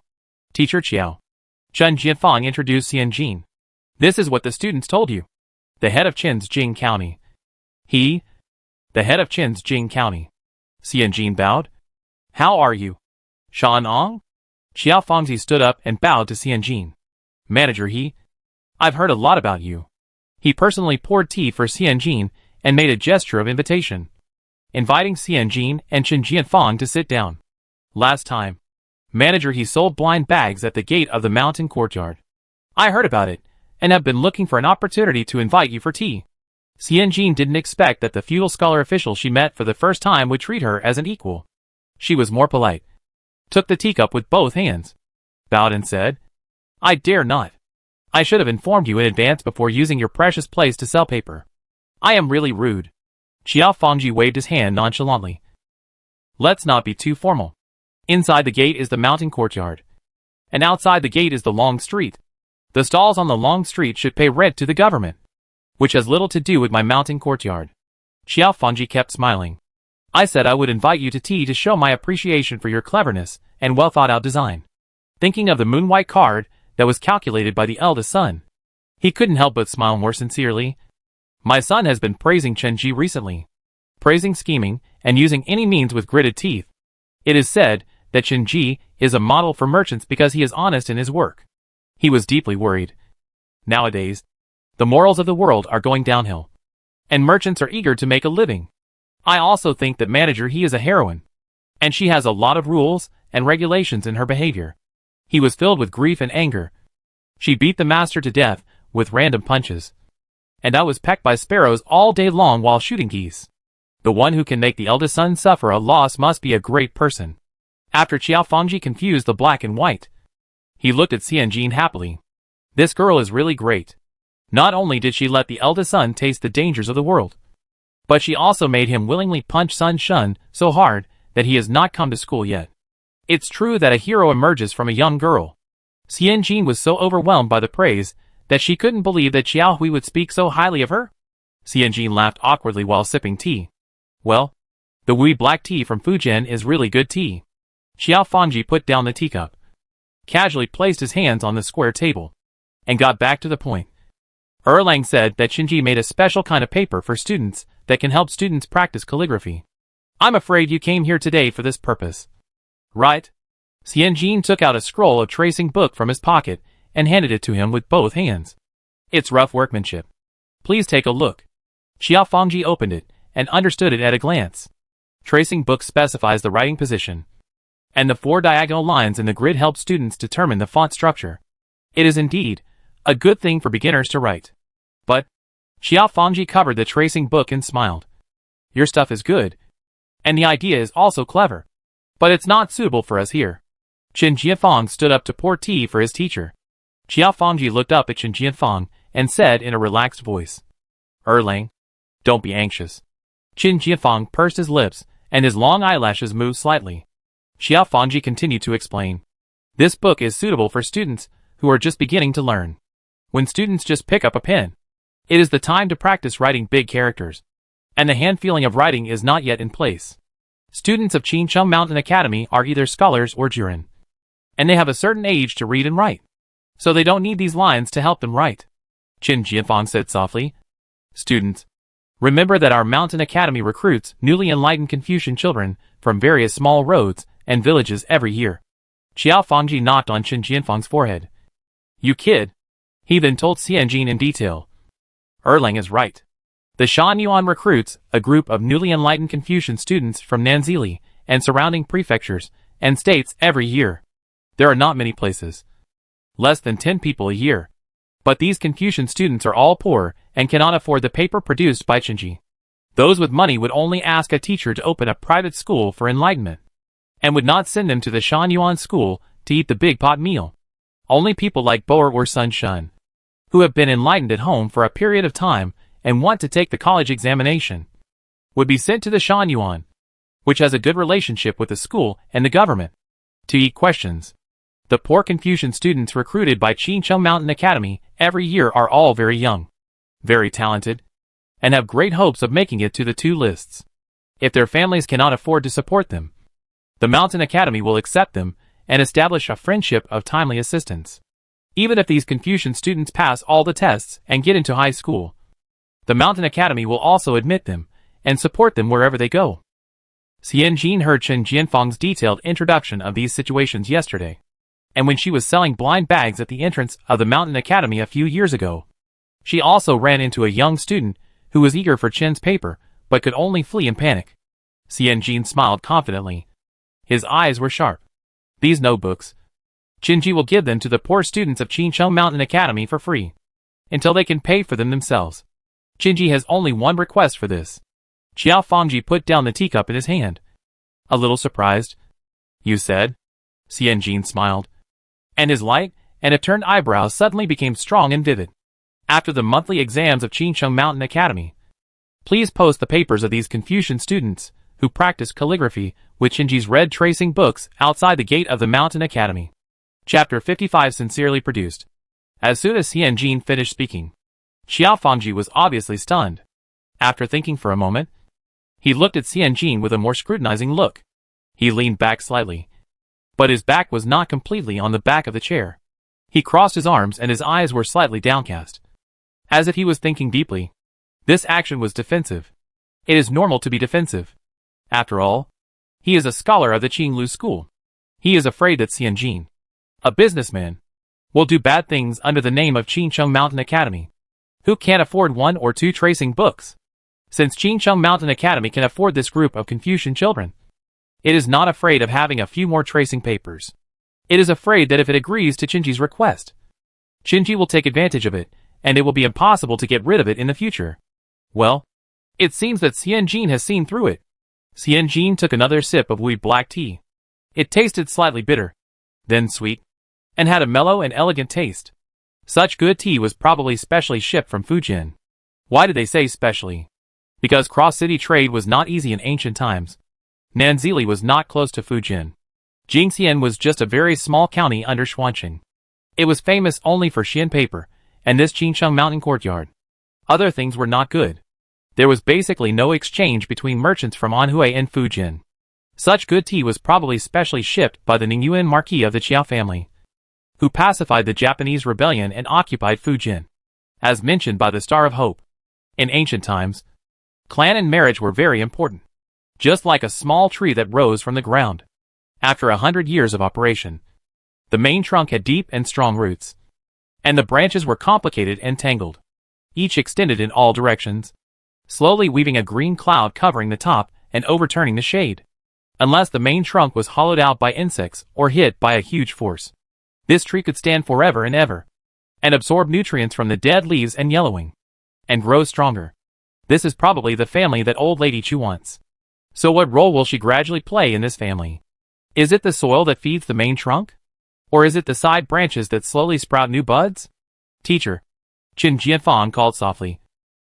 Teacher Qiao? Chen Jianfang introduced Xianjin. This is what the students told you. The head of Qin's Jing County. The head of Qin's Jing County. Xianjin bowed. How are you, Shan Ong? Xiao Fangzi stood up and bowed to Xianjin. Manager I've heard a lot about you. He personally poured tea for Xianjin and made a gesture of invitation, inviting Xianjin and Chen Jianfang to sit down. Last time, Manager he sold blind bags at the gate of the mountain courtyard. I heard about it, and have been looking for an opportunity to invite you for tea. Xianjin didn't expect that the feudal scholar official she met for the first time would treat her as an equal. She was more polite, took the teacup with both hands, bowed and said, I dare not. I should have informed you in advance before using your precious place to sell paper. I am really rude. Qiao Fangji waved his hand nonchalantly. Let's not be too formal. Inside the gate is the mountain courtyard, and outside the gate is the long street. The stalls on the long street should pay rent to the government, which has little to do with my mountain courtyard. Qiao Fangji kept smiling. I said I would invite you to tea to show my appreciation for your cleverness and well-thought-out design. Thinking of the moon-white card that was calculated by the eldest son, he couldn't help but smile more sincerely. My son has been praising Chen Ji recently, praising scheming and using any means with gritted teeth. It is said that Chen Ji is a model for merchants because he is honest in his work. He was deeply worried. Nowadays, the morals of the world are going downhill, and merchants are eager to make a living. I also think that Manager he is a heroine, and she has a lot of rules and regulations in her behavior. He was filled with grief and anger. She beat the master to death with random punches, and I was pecked by sparrows all day long while shooting geese. The one who can make the eldest son suffer a loss must be a great person. After Qiao Fangji confused the black and white, he looked at Xianjin happily. This girl is really great. Not only did she let the eldest son taste the dangers of the world, but she also made him willingly punch Sun Shun so hard that he has not come to school yet. It's true that a hero emerges from a young girl. Xianjin was so overwhelmed by the praise that she couldn't believe that Xiao Hui would speak so highly of her. Xianjin laughed awkwardly while sipping tea. Well, the Hui black tea from Fujian is really good tea. Qiao Fangji put down the teacup, casually placed his hands on the square table, and got back to the point. Erlang said that Shinji made a special kind of paper for students that can help students practice calligraphy. I'm afraid you came here today for this purpose. Right? Xianjin took out a scroll of tracing book from his pocket and handed it to him with both hands. It's rough workmanship. Please take a look. Qiao Fangji opened it and understood it at a glance. Tracing book specifies the writing position, and the 4 diagonal lines in the grid help students determine the font structure. It is indeed a good thing for beginners to write. But Qiao Fangji covered the tracing book and smiled. Your stuff is good, and the idea is also clever, but it's not suitable for us here. Chen Jianfang stood up to pour tea for his teacher. Qiao Fangji looked up at Chen Jianfang and said in a relaxed voice, Erlang, don't be anxious. Chen Jianfang pursed his lips, and his long eyelashes moved slightly. Qiao Fangji continued to explain. This book is suitable for students who are just beginning to learn. When students just pick up a pen, it is the time to practice writing big characters, and the hand feeling of writing is not yet in place. Students of Qincheng Mountain Academy are either scholars or jurin, and they have a certain age to read and write, so they don't need these lines to help them write. Chen Jianfang said softly. Students, remember that our Mountain Academy recruits newly enlightened Confucian children from various small roads and villages every year. Qiao Fangji knocked on Chen Jianfang's forehead. You kid. He then told Xianjin in detail. Erlang is right. The Shan Yuan recruits a group of newly enlightened Confucian students from Nanzili and surrounding prefectures and states every year. There are not many places. Less than 10 people a year. But these Confucian students are all poor and cannot afford the paper produced by Chenji. Those with money would only ask a teacher to open a private school for enlightenment, and would not send them to the Shan Yuan school to eat the big pot meal. Only people like Boer or Sun Shun, who have been enlightened at home for a period of time and want to take the college examination, would be sent to the Shan Yuan, which has a good relationship with the school and the government. to eat questions. The poor Confucian students recruited by Qincheng Mountain Academy every year are all very young, very talented, and have great hopes of making it to the 2 lists. If their families cannot afford to support them, the Mountain Academy will accept them and establish a friendship of timely assistance. Even if these Confucian students pass all the tests and get into high school, the Mountain Academy will also admit them and support them wherever they go. Xian Jin heard Chen Jianfang's detailed introduction of these situations yesterday, and when she was selling blind bags at the entrance of the Mountain Academy a few years ago, she also ran into a young student who was eager for Chen's paper but could only flee in panic. Xian Jin smiled confidently. His eyes were sharp. These notebooks, Qinji will give them to the poor students of Qincheng Mountain Academy for free, until they can pay for them themselves. Qinji has only one request for this. Xiao Fangji put down the teacup in his hand. A little surprised. You said? Xian Jin smiled. And his light and upturned eyebrows suddenly became strong and vivid. After the monthly exams of Qincheng Mountain Academy, please post the papers of these Confucian students who practice calligraphy with Qinji's red tracing books outside the gate of the Mountain Academy. Chapter 55 Sincerely produced. As soon as Xian Jin finished speaking, Xiao Fangji was obviously stunned. After thinking for a moment, he looked at Xian Jin with a more scrutinizing look. He leaned back slightly, but his back was not completely on the back of the chair. He crossed his arms and his eyes were slightly downcast, as if he was thinking deeply. This action was defensive. It is normal to be defensive. After all, he is a scholar of the Qinglu school. He is afraid that Xian Jin, a businessman, will do bad things under the name of Qincheng Mountain Academy. Who can't afford 1 or 2 tracing books? Since Qincheng Mountain Academy can afford this group of Confucian children, it is not afraid of having a few more tracing papers. It is afraid that if it agrees to Qinji's request, Qinji will take advantage of it, and it will be impossible to get rid of it in the future. Well, it seems that Xian Jin has seen through it. Xian Jin took another sip of wheat black tea. It tasted slightly bitter, then sweet, and had a mellow and elegant taste. Such good tea was probably specially shipped from Fujian. Why did they say specially? Because cross-city trade was not easy in ancient times. Nanzili was not close to Fujian. Jingxian was just a very small county under Xuanqing. It was famous only for Xian paper, and this Qincheng Mountain courtyard. Other things were not good. There was basically no exchange between merchants from Anhui and Fujian. Such good tea was probably specially shipped by the Ningyuan Marquis of the Qiao family, who pacified the Japanese rebellion and occupied Fujian. As mentioned by the Star of Hope, in ancient times, clan and marriage were very important. Just like a small tree that rose from the ground. After 100 years of operation, the main trunk had deep and strong roots, and the branches were complicated and tangled, each extended in all directions, slowly weaving a green cloud covering the top and overturning the shade. Unless the main trunk was hollowed out by insects or hit by a huge force, this tree could stand forever and ever, and absorb nutrients from the dead leaves and yellowing, and grow stronger. This is probably the family that old Lady Chu wants. So what role will she gradually play in this family? Is it the soil that feeds the main trunk? Or is it the side branches that slowly sprout new buds? Teacher, Chen Jianfang called softly,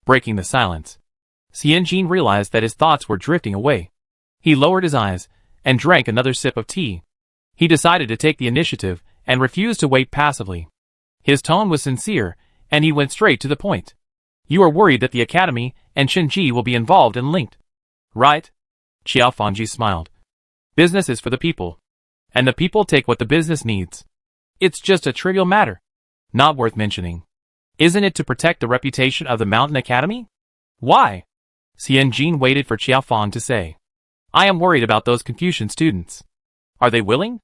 breaking the silence. Xian Jin realized that his thoughts were drifting away. He lowered his eyes and drank another sip of tea. He decided to take the initiative and refused to wait passively. His tone was sincere, and he went straight to the point. You are worried that the academy and Qinji will be involved and linked, right? Xiao Fangji smiled. Business is for the people, and the people take what the business needs. It's just a trivial matter, not worth mentioning. Isn't it to protect the reputation of the Mountain Academy? Why? Xian Jin waited for Xiao Fang to say. I am worried about those Confucian students. Are they willing?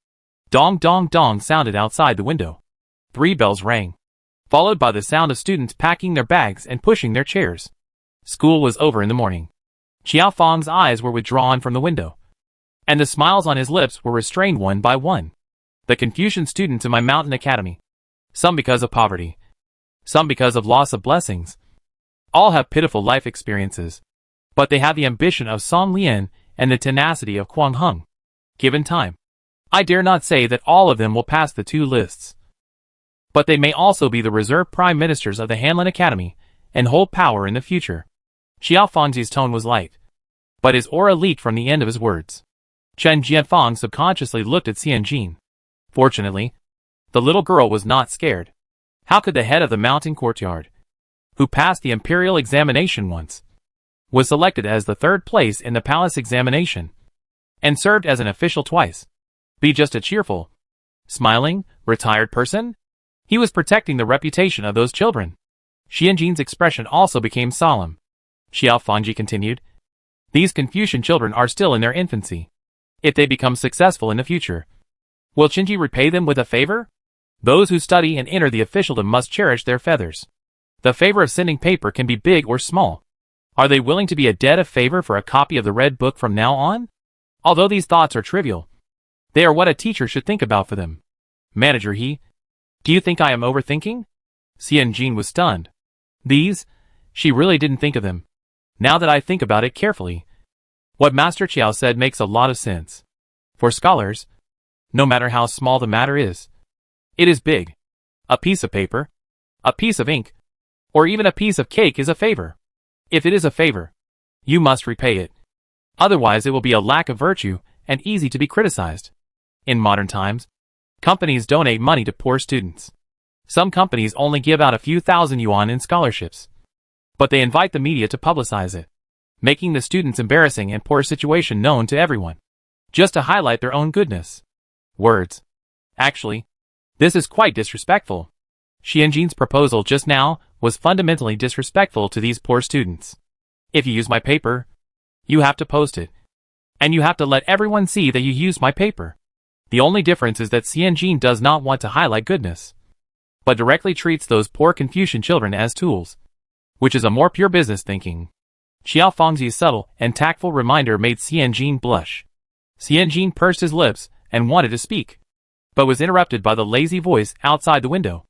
Dong dong dong sounded outside the window. 3 bells rang, followed by the sound of students packing their bags and pushing their chairs. School was over in the morning. Xiao Fang's eyes were withdrawn from the window, and the smiles on his lips were restrained one by one. The Confucian students in my Mountain Academy, some because of poverty, some because of loss of blessings, all have pitiful life experiences, but they have the ambition of Song Lian and the tenacity of Quang Heng. Given time, I dare not say that all of them will pass the 2 lists, but they may also be the reserve prime ministers of the Hanlin Academy and hold power in the future. Xiao Fangji's tone was light, but his aura leaked from the end of his words. Chen Jianfang subconsciously looked at Xianjin. Fortunately, the little girl was not scared. How could the head of the mountain courtyard, who passed the imperial examination once, was selected as the third place in the palace examination, and served as an official twice, be just a cheerful, smiling, retired person? He was protecting the reputation of those children. Xianjin's expression also became solemn. Xiao Fangji continued, "These Confucian children are still in their infancy. If they become successful in the future, will Qinji repay them with a favor? Those who study and enter the officialdom must cherish their feathers. The favor of sending paper can be big or small. Are they willing to be a debt of favor for a copy of the Red Book from now on? Although these thoughts are trivial, they are what a teacher should think about for them. Manager He, do you think I am overthinking?" Xianjin was stunned. She really didn't think of them. Now that I think about it carefully, what Master Qiao said makes a lot of sense. For scholars, no matter how small the matter is, it is big. A piece of paper, a piece of ink, or even a piece of cake is a favor. If it is a favor, you must repay it. Otherwise it will be a lack of virtue and easy to be criticized. In modern times, companies donate money to poor students. Some companies only give out a few thousand yuan in scholarships, but they invite the media to publicize it, making the students' embarrassing and poor situation known to everyone, just to highlight their own goodness. Words. Actually, this is quite disrespectful. Xianjin's proposal just now was fundamentally disrespectful to these poor students. If you use my paper, you have to post it, and you have to let everyone see that you use my paper. The only difference is that Xianjin does not want to highlight goodness, but directly treats those poor Confucian children as tools, which is a more pure business thinking. Xiao Fangzi's subtle and tactful reminder made Xianjin blush. Xianjin pursed his lips and wanted to speak, but was interrupted by the lazy voice outside the window.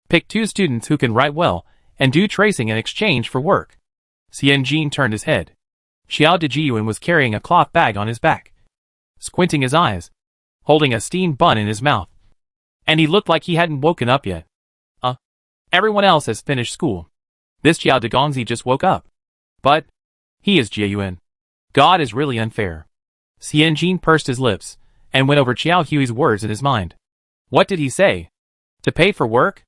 Pick 2 students who can write well and do tracing in exchange for work. Xianjin turned his head. Xiao Dejiyuan was carrying a cloth bag on his back, squinting his eyes, holding a steamed bun in his mouth, and he looked like he hadn't woken up yet. Everyone else has finished school. This Xiao Degongzi just woke up. But he is Jiayuan. God is really unfair. Xianjin pursed his lips and went over Qiao Hui's words in his mind. What did he say? To pay for work?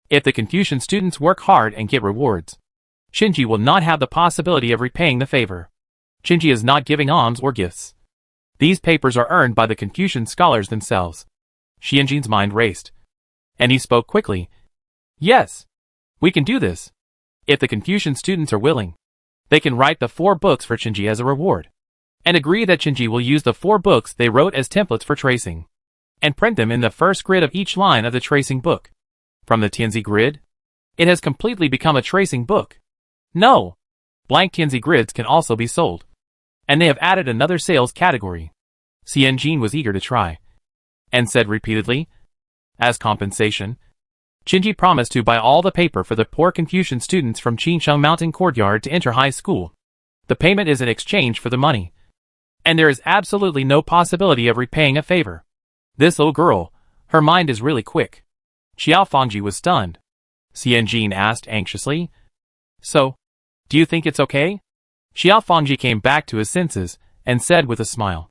If the Confucian students work hard and get rewards, Qinji will not have the possibility of repaying the favor. Qinji is not giving alms or gifts. These papers are earned by the Confucian scholars themselves. Xianjin's mind raced, and he spoke quickly. Yes, we can do this. If the Confucian students are willing, they can write the 4 books for Qinji as a reward, and agree that Qinji will use the 4 books they wrote as templates for tracing, and print them in the first grid of each line of the tracing book. From the Tianzi grid, it has completely become a tracing book. No, blank Tianzi grids can also be sold, and they have added another sales category. Xianjin was eager to try, and said repeatedly, as compensation, Qinji promised to buy all the paper for the poor Confucian students from Qinsheng Mountain Courtyard to enter high school. The payment is in exchange for the money, and there is absolutely no possibility of repaying a favor. This little girl, her mind is really quick. Xiao Fangji was stunned. Xianjin asked anxiously, So, do you think it's okay? Xiao Fangji came back to his senses and said with a smile,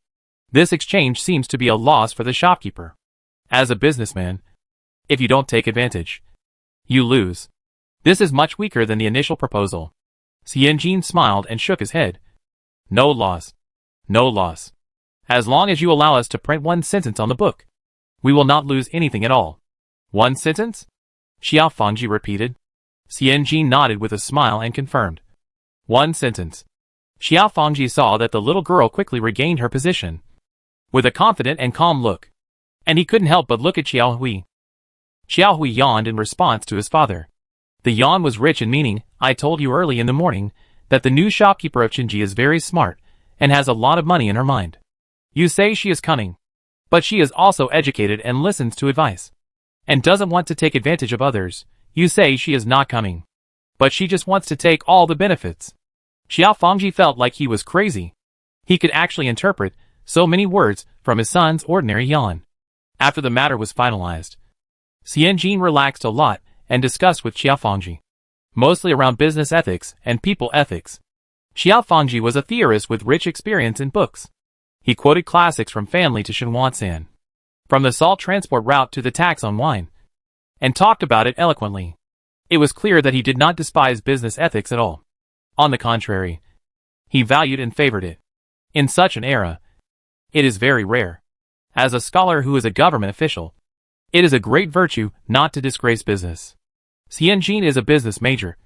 This exchange seems to be a loss for the shopkeeper. As a businessman, if you don't take advantage, you lose. This is much weaker than the initial proposal. Xianjin smiled and shook his head. No loss. No loss. As long as you allow us to print 1 sentence on the book, we will not lose anything at all. 1 sentence? Xiao Fangji repeated. Xianjin nodded with a smile and confirmed. 1 sentence. Xiao Fangji saw that the little girl quickly regained her position, with a confident and calm look, and he couldn't help but look at Xiao Hui. Xiao Hui yawned in response to his father. The yawn was rich in meaning. I told you early in the morning that the new shopkeeper of Qinji is very smart and has a lot of money in her mind. You say she is cunning, but she is also educated and listens to advice, and doesn't want to take advantage of others. You say she is not cunning, but she just wants to take all the benefits. Xiao Fangji felt like he was crazy. He could actually interpret so many words from his son's ordinary yawn. After the matter was finalized, Xianjin relaxed a lot and discussed with Xiao Fangji, mostly around business ethics and people ethics. Xiao Fangji was a theorist with rich experience in books. He quoted classics from Family to Shenhuasan, from the salt transport route to the tax on wine, and talked about it eloquently. It was clear that he did not despise business ethics at all. On the contrary, he valued and favored it. In such an era, it is very rare. As a scholar who is a government official, it is a great virtue not to disgrace business. Xianjin is a business major,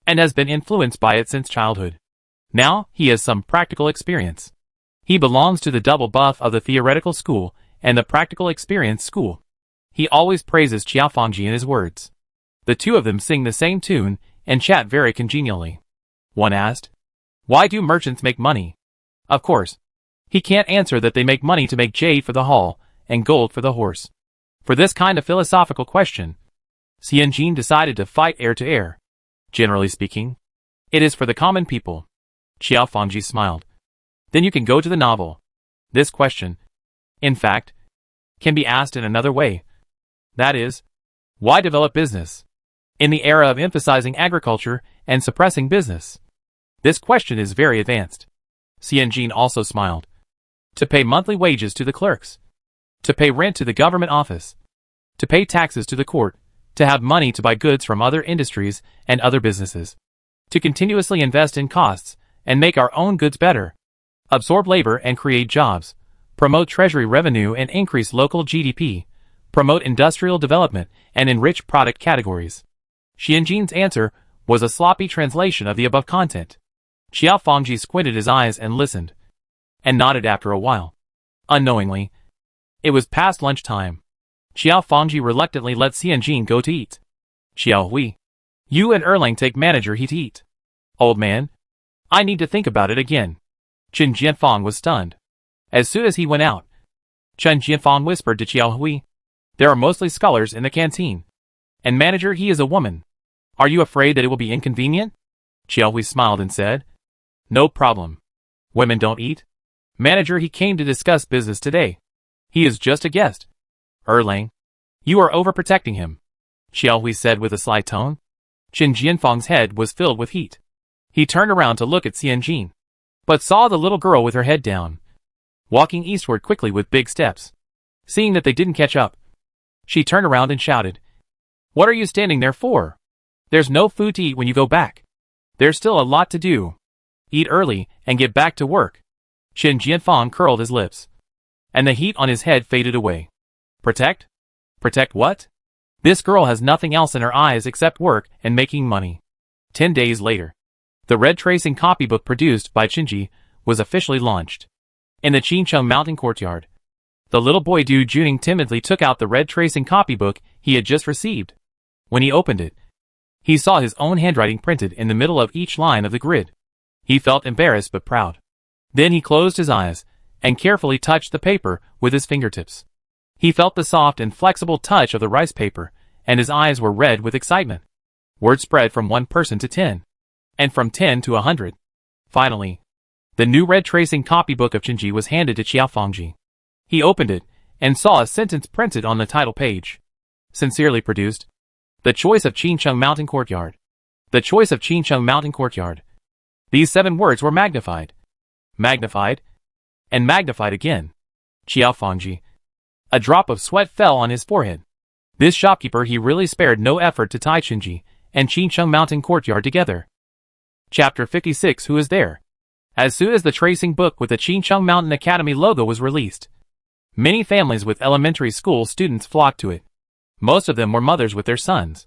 and has been influenced by it since childhood. Now, he has some practical experience. He belongs to the double buff of the theoretical school and the practical experience school. He always praises Qiao Fangji in his words. The two of them sing the same tune and chat very congenially. One asked, "Why do merchants make money?" Of course, he can't answer that they make money to make jade for the hall and gold for the horse. For this kind of philosophical question, Xianjin decided to fight air to air. Generally speaking, it is for the common people. Qiao Fangji smiled. Then you can go to the novel. This question, in fact, can be asked in another way. That is, why develop business? In the era of emphasizing agriculture and suppressing business. This question is very advanced. Xianjin also smiled. To pay monthly wages to the clerks. To pay rent to the government office. To pay taxes to the court. To have money to buy goods from other industries and other businesses. To continuously invest in costs and make our own goods better. Absorb labor and create jobs. Promote treasury revenue and increase local GDP. Promote industrial development and enrich product categories. Xianjin's answer was a sloppy translation of the above content. Qiao Fangji squinted his eyes and listened, and nodded after a while. Unknowingly, it was past lunchtime. Qiao Fangji reluctantly let Xianjin go to eat. "Qiao Hui, you and Erlang take manager he to eat." "Old man, I need to think about it again." Chen Jianfang was stunned. As soon as he went out, Chen Jianfang whispered to Qiao Hui, "There are mostly scholars in the canteen. And manager he is a woman. Are you afraid that it will be inconvenient?" Qiao Hui smiled and said, "No problem. Women don't eat. Manager he came to discuss business today. He is just a guest." "Erlang, you are overprotecting him," Qiao Hui said with a sly tone. Chen Jianfang's head was filled with heat. He turned around to look at Xianjin, but saw the little girl with her head down, walking eastward quickly with big steps. Seeing that they didn't catch up, she turned around and shouted, "What are you standing there for? There's no food to eat when you go back. There's still a lot to do. Eat early and get back to work." Chen Jianfang curled his lips, and the heat on his head faded away. Protect? Protect what? This girl has nothing else in her eyes except work and making money. 10 days later, the red tracing copybook produced by Qinji was officially launched. In the Qincheng Mountain courtyard, the little boy Du Juning timidly took out the red tracing copybook he had just received. When he opened it, he saw his own handwriting printed in the middle of each line of the grid. He felt embarrassed but proud. Then he closed his eyes and carefully touched the paper with his fingertips. He felt the soft and flexible touch of the rice paper, and his eyes were red with excitement. Word spread from 1 person to 10, and from 10 to 100. Finally, the new red tracing copybook of Qinji was handed to Qiao Fangji. He opened it and saw a sentence printed on the title page. Sincerely produced. The choice of Qincheng Mountain Courtyard. The choice of Qincheng Mountain Courtyard. These 7 words were magnified. Magnified. And magnified again. Qiao Fangji. A drop of sweat fell on his forehead. This shopkeeper he really spared no effort to tie Qinji and Qincheng Mountain Courtyard together. Chapter 56. Who is there? As soon as the tracing book with the Qincheng Mountain Academy logo was released, many families with elementary school students flocked to it. Most of them were mothers with their sons,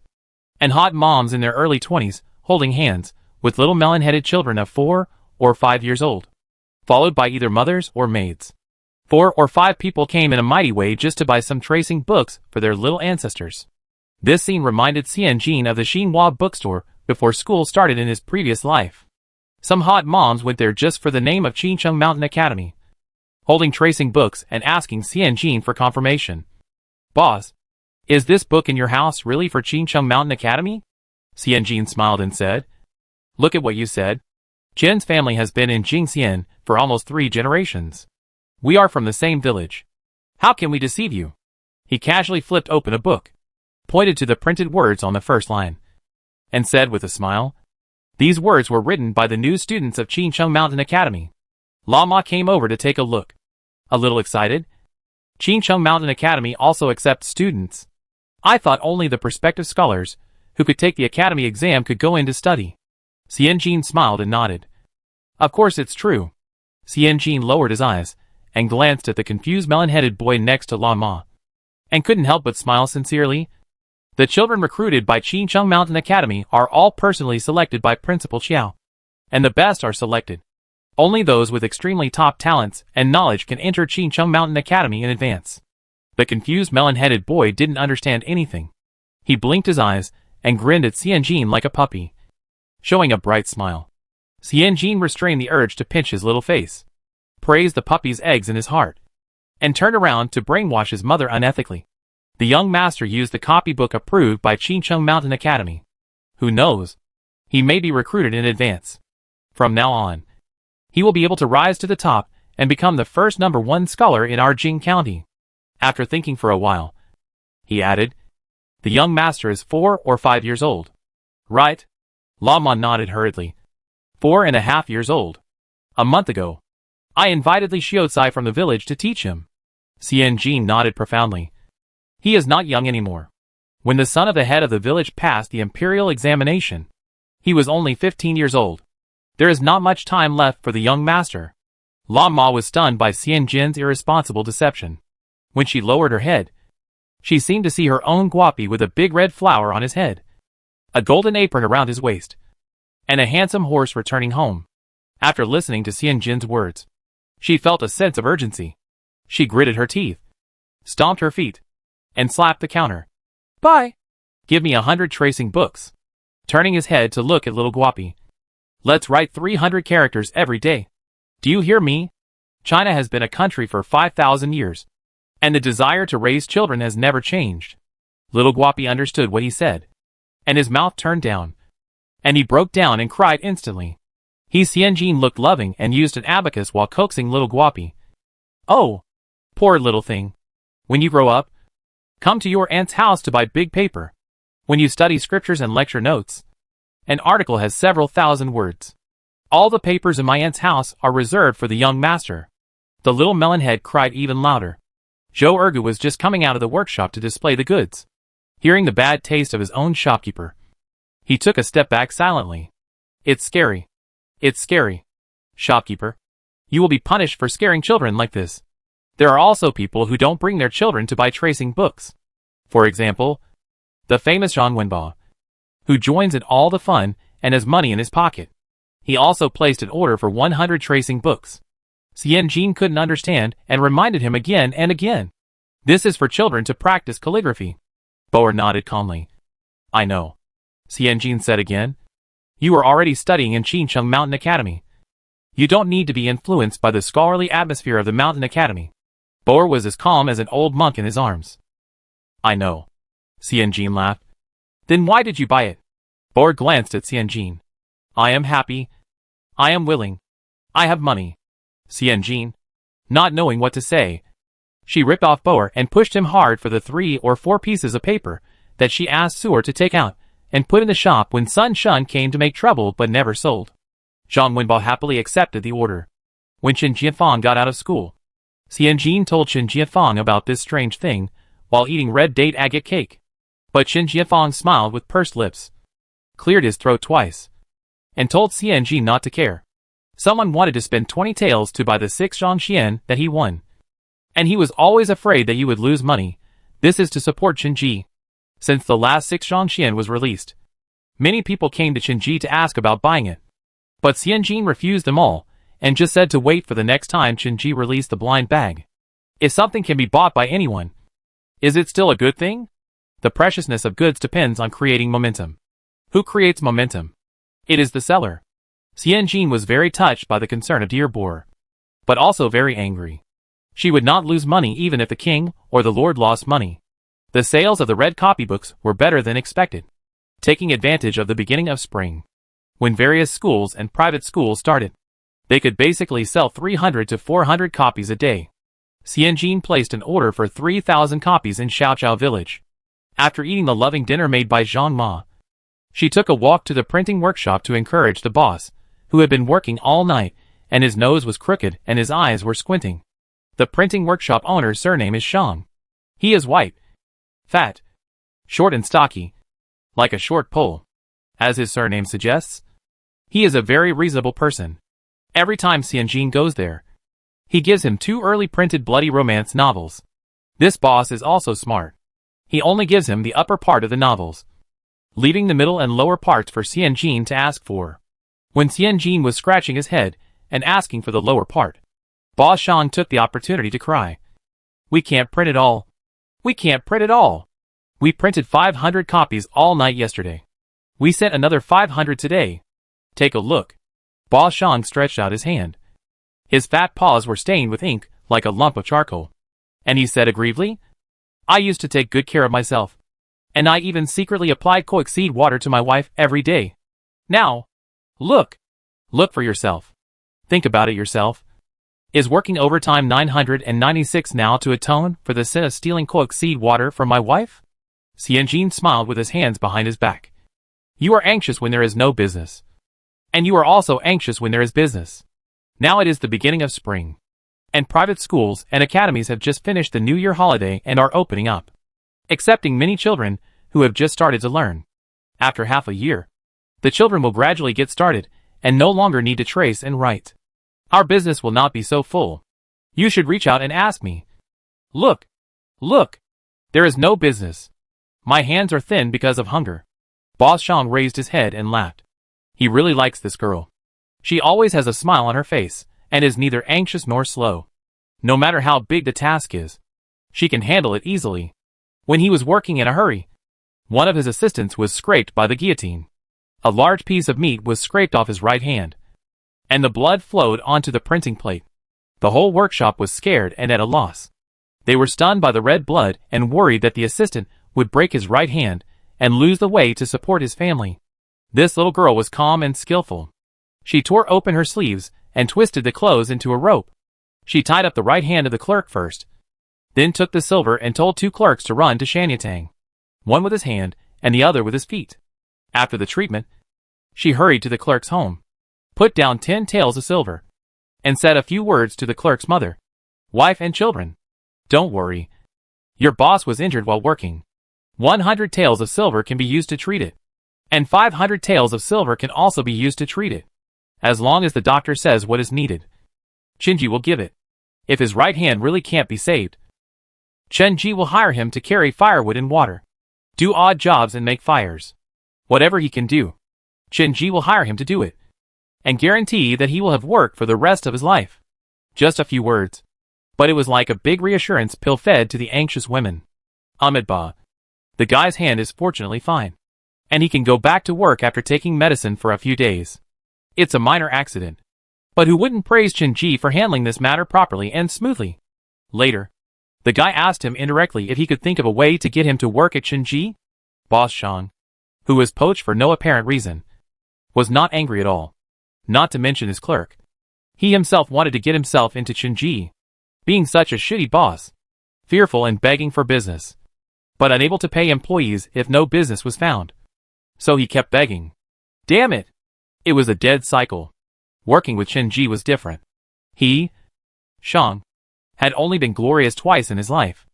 and hot moms in their early 20s, holding hands, with little melon-headed children of 4 or 5 years old, followed by either mothers or maids. 4 or 5 people came in a mighty way just to buy some tracing books for their little ancestors. This scene reminded Xianjin of the Xinhua bookstore before school started in his previous life. Some hot moms went there just for the name of Qincheng Mountain Academy, holding tracing books and asking Xianjin for confirmation. "Boss, is this book in your house really for Qincheng Mountain Academy?" Xianjin smiled and said, "Look at what you said. Jin's family has been in Jingxian for almost 3 generations. We are from the same village. How can we deceive you?" He casually flipped open a book, pointed to the printed words on the first line, and said with a smile, "These words were written by the new students of Qincheng Mountain Academy." Lama came over to take a look. A little excited? Qingcheng Mountain Academy also accepts students. I thought only the prospective scholars, who could take the academy exam, could go in to study. Xianjin smiled and nodded. Of course it's true. Xianjin lowered his eyes, and glanced at the confused melon-headed boy next to La Ma, and couldn't help but smile sincerely. The children recruited by Qingcheng Mountain Academy are all personally selected by Principal Qiao. And the best are selected. Only those with extremely top talents and knowledge can enter Qingcheng Mountain Academy in advance. The confused melon-headed boy didn't understand anything. He blinked his eyes and grinned at Xianjin like a puppy, showing a bright smile. Xianjin restrained the urge to pinch his little face, praised the puppy's eggs in his heart, and turned around to brainwash his mother unethically. The young master used the copybook approved by Qingcheng Mountain Academy. Who knows? He may be recruited in advance. From now on, he will be able to rise to the top and become the first #1 scholar in our Jing County. After thinking for a while, he added, the young master is 4 or 5 years old. Right? Lama nodded hurriedly. 4.5 years old. A month ago, I invited Li Xiaocai from the village to teach him. Xianjin nodded profoundly. He is not young anymore. When the son of the head of the village passed the imperial examination, he was only 15 years old. There is not much time left for the young master. Lama was stunned by Xianjin's irresponsible deception. When she lowered her head, she seemed to see her own guapi with a big red flower on his head, a golden apron around his waist, and a handsome horse returning home. After listening to Xianjin's words, she felt a sense of urgency. She gritted her teeth, stomped her feet, and slapped the counter. Bye! Give me 100 tracing books. Turning his head to look at little guapi. Let's write 300 characters every day. Do you hear me? China has been a country for 5,000 years, and the desire to raise children has never changed. Little guapi understood what he said, and his mouth turned down, and he broke down and cried instantly. Xianjin looked loving and used an abacus while coaxing little guapi. Oh, poor little thing. When you grow up, come to your aunt's house to buy big paper. When you study scriptures and lecture notes, an article has several thousand words. All the papers in my aunt's house are reserved for the young master. The little melonhead cried even louder. Zhou Ergu was just coming out of the workshop to display the goods. Hearing the bad taste of his own shopkeeper, he took a step back silently. It's scary. It's scary. Shopkeeper, you will be punished for scaring children like this. There are also people who don't bring their children to buy tracing books. For example, the famous Zhang Wenba, who joins in all the fun and has money in his pocket. He also placed an order for 100 tracing books. Xianjin couldn't understand and reminded him again and again. This is for children to practice calligraphy. Boer nodded calmly. I know. Xianjin said again. You are already studying in Qingcheng Mountain Academy. You don't need to be influenced by the scholarly atmosphere of the Mountain Academy. Boer was as calm as an old monk in his arms. I know. Xianjin laughed. Then why did you buy it? Boer glanced at Xianjin. I am happy. I am willing. I have money. Xianjin, not knowing what to say, she ripped off Boer and pushed him hard for the 3 or 4 pieces of paper that she asked Suer to take out and put in the shop when Sun Shun came to make trouble but never sold. Zhang Wenba happily accepted the order. When Chen Jianfang got out of school, Xianjin told Chen Jianfang about this strange thing while eating red date agate cake. But Chen Jianfang smiled with pursed lips, cleared his throat twice, and told Xianjin not to care. Someone wanted to spend 20 taels to buy the 6 zhangxian that he won. And he was always afraid that you would lose money. This is to support Qinji. Since the last 6 zhangxian was released, many people came to Qinji to ask about buying it. But Xianjin refused them all, and just said to wait for the next time Qinji released the blind bag. If something can be bought by anyone, is it still a good thing? The preciousness of goods depends on creating momentum. Who creates momentum? It is the seller. Xianjin was very touched by the concern of dear Boer, but also very angry. She would not lose money even if the king or the lord lost money. The sales of the red copybooks were better than expected, taking advantage of the beginning of spring, when various schools and private schools started. They could basically sell 300 to 400 copies a day. Xianjin placed an order for 3,000 copies in Xiaoqiao village. After eating the loving dinner made by Zhang Ma, she took a walk to the printing workshop to encourage the boss, who had been working all night, and his nose was crooked and his eyes were squinting. The printing workshop owner's surname is Shang. He is white, fat, short and stocky, like a short pole. As his surname suggests, he is a very reasonable person. Every time Xianjin goes there, he gives him 2 early printed bloody romance novels. This boss is also smart. He only gives him the upper part of the novels, leaving the middle and lower parts for Xianjin to ask for. When Xianjin was scratching his head and asking for the lower part, Boss Shang took the opportunity to cry. "We can't print it all. We can't print it all. We printed 500 copies all night yesterday. We sent another 500 today. Take a look." Boss Shang stretched out his hand. His fat paws were stained with ink like a lump of charcoal. And he said aggrievedly, "I used to take good care of myself. And I even secretly applied koic seed water to my wife every day. Now, look. Look for yourself. Think about it yourself. Is working overtime 996 now to atone for the sin of stealing koic seed water from my wife?" Xianjin smiled with his hands behind his back. "You are anxious when there is no business. And you are also anxious when there is business. Now it is the beginning of spring. And private schools and academies have just finished the New Year holiday and are opening up, accepting many children who have just started to learn. After half a year, the children will gradually get started and no longer need to trace and write. Our business will not be so full. You should reach out and ask me. Look, look, there is no business. My hands are thin because of hunger." Boss Shang raised his head and laughed. He really likes this girl. She always has a smile on her face and is neither anxious nor slow. No matter how big the task is, she can handle it easily. When he was working in a hurry, one of his assistants was scraped by the guillotine. A large piece of meat was scraped off his right hand, and the blood flowed onto the printing plate. The whole workshop was scared and at a loss. They were stunned by the red blood and worried that the assistant would break his right hand and lose the way to support his family. This little girl was calm and skillful. She tore open her sleeves and twisted the clothes into a rope. She tied up the right hand of the clerk first, then took the silver and told 2 clerks to run to Shanyatang, one with his hand and the other with his feet. After the treatment, she hurried to the clerk's home, put down 10 taels of silver, and said a few words to the clerk's mother, wife and children. "Don't worry. Your boss was injured while working. 100 taels of silver can be used to treat it, and 500 taels of silver can also be used to treat it. As long as the doctor says what is needed, Chenji will give it. If his right hand really can't be saved, Chenji will hire him to carry firewood and water, do odd jobs and make fires. Whatever he can do, Chenji will hire him to do it, and guarantee that he will have work for the rest of his life." Just a few words, but it was like a big reassurance pill fed to the anxious women. Amidba. The guy's hand is fortunately fine, and he can go back to work after taking medicine for a few days. It's a minor accident. But who wouldn't praise Chenji for handling this matter properly and smoothly? Later, the guy asked him indirectly if he could think of a way to get him to work at Chenji. Boss Shang, who was poached for no apparent reason, was not angry at all. Not to mention his clerk. He himself wanted to get himself into Chenji, being such a shitty boss, fearful and begging for business, but unable to pay employees if no business was found. So he kept begging. Damn it! It was a dead cycle. Working with Chenji was different. He, Shang, had only been glorious twice in his life.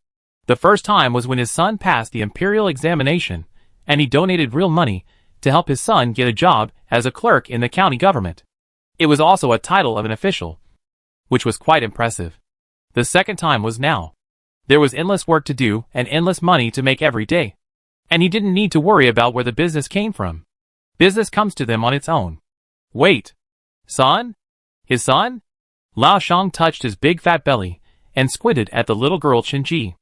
The first time was when his son passed the imperial examination, and he donated real money to help his son get a job as a clerk in the county government. It was also a title of an official, which was quite impressive. The second time was now. There was endless work to do and endless money to make every day, and he didn't need to worry about where the business came from. Business comes to them on its own. Wait. Son? His son? Lao Shang touched his big fat belly and squinted at the little girl Chenji.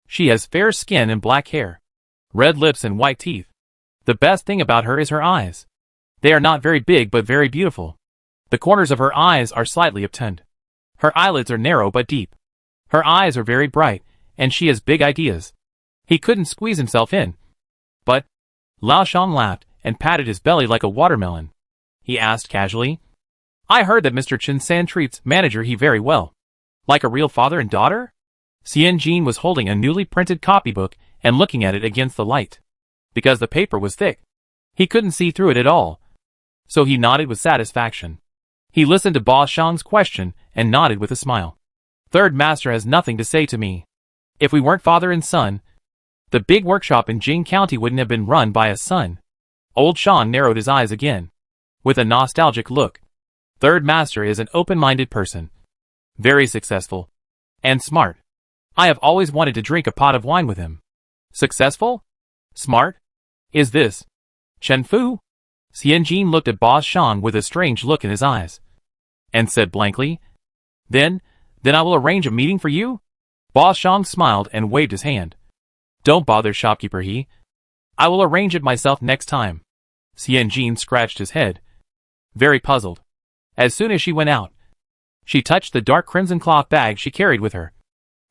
She has fair skin and black hair, red lips and white teeth. The best thing about her is her eyes. They are not very big but very beautiful. The corners of her eyes are slightly obtunded. Her eyelids are narrow but deep. Her eyes are very bright, and she has big ideas. He couldn't squeeze himself in. But Lao Shang laughed and patted his belly like a watermelon. He asked casually, I heard that Mr. Chen San treats manager he very well. Like a real father and daughter? Xianjin was holding a newly printed copybook and looking at it against the light. Because the paper was thick, he couldn't see through it at all. So he nodded with satisfaction. He listened to Boss Shang's question and nodded with a smile. Third master has nothing to say to me. If we weren't father and son, the big workshop in Jing County wouldn't have been run by a son. Old Sean narrowed his eyes again, with a nostalgic look. Third master is an open-minded person. Very successful. And smart. I have always wanted to drink a pot of wine with him. Successful? Smart? Is this Chen Fu? Xianjin looked at Boss Sean with a strange look in his eyes, and said blankly, Then I will arrange a meeting for you? Boss Sean smiled and waved his hand. Don't bother, shopkeeper he. I will arrange it myself next time. Xianjin scratched his head, very puzzled. As soon as she went out, she touched the dark crimson cloth bag she carried with her,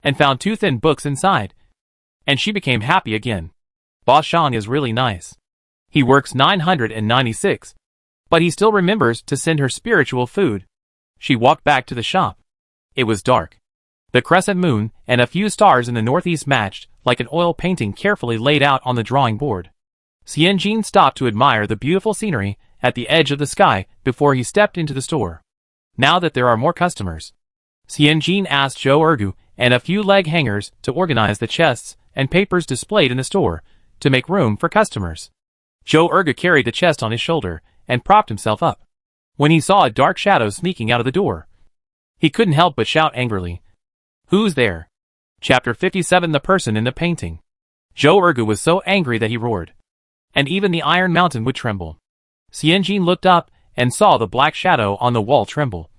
and found 2 thin books inside, and she became happy again. Boss Sean is really nice. He works 996, but he still remembers to send her spiritual food. She walked back to the shop. It was dark. The crescent moon and a few stars in the northeast matched like an oil painting carefully laid out on the drawing board. Xianjin stopped to admire the beautiful scenery at the edge of the sky before he stepped into the store. Now that there are more customers, Xianjin asked Zhou Ergu and a few leg hangers to organize the chests and papers displayed in the store to make room for customers. Zhou Ergu carried the chest on his shoulder and propped himself up. When he saw a dark shadow sneaking out of the door, he couldn't help but shout angrily, Who's there? Chapter 57. The person in the painting. Zhou Ergu was so angry that he roared, and even the iron mountain would tremble. Xianjin looked up and saw the black shadow on the wall tremble.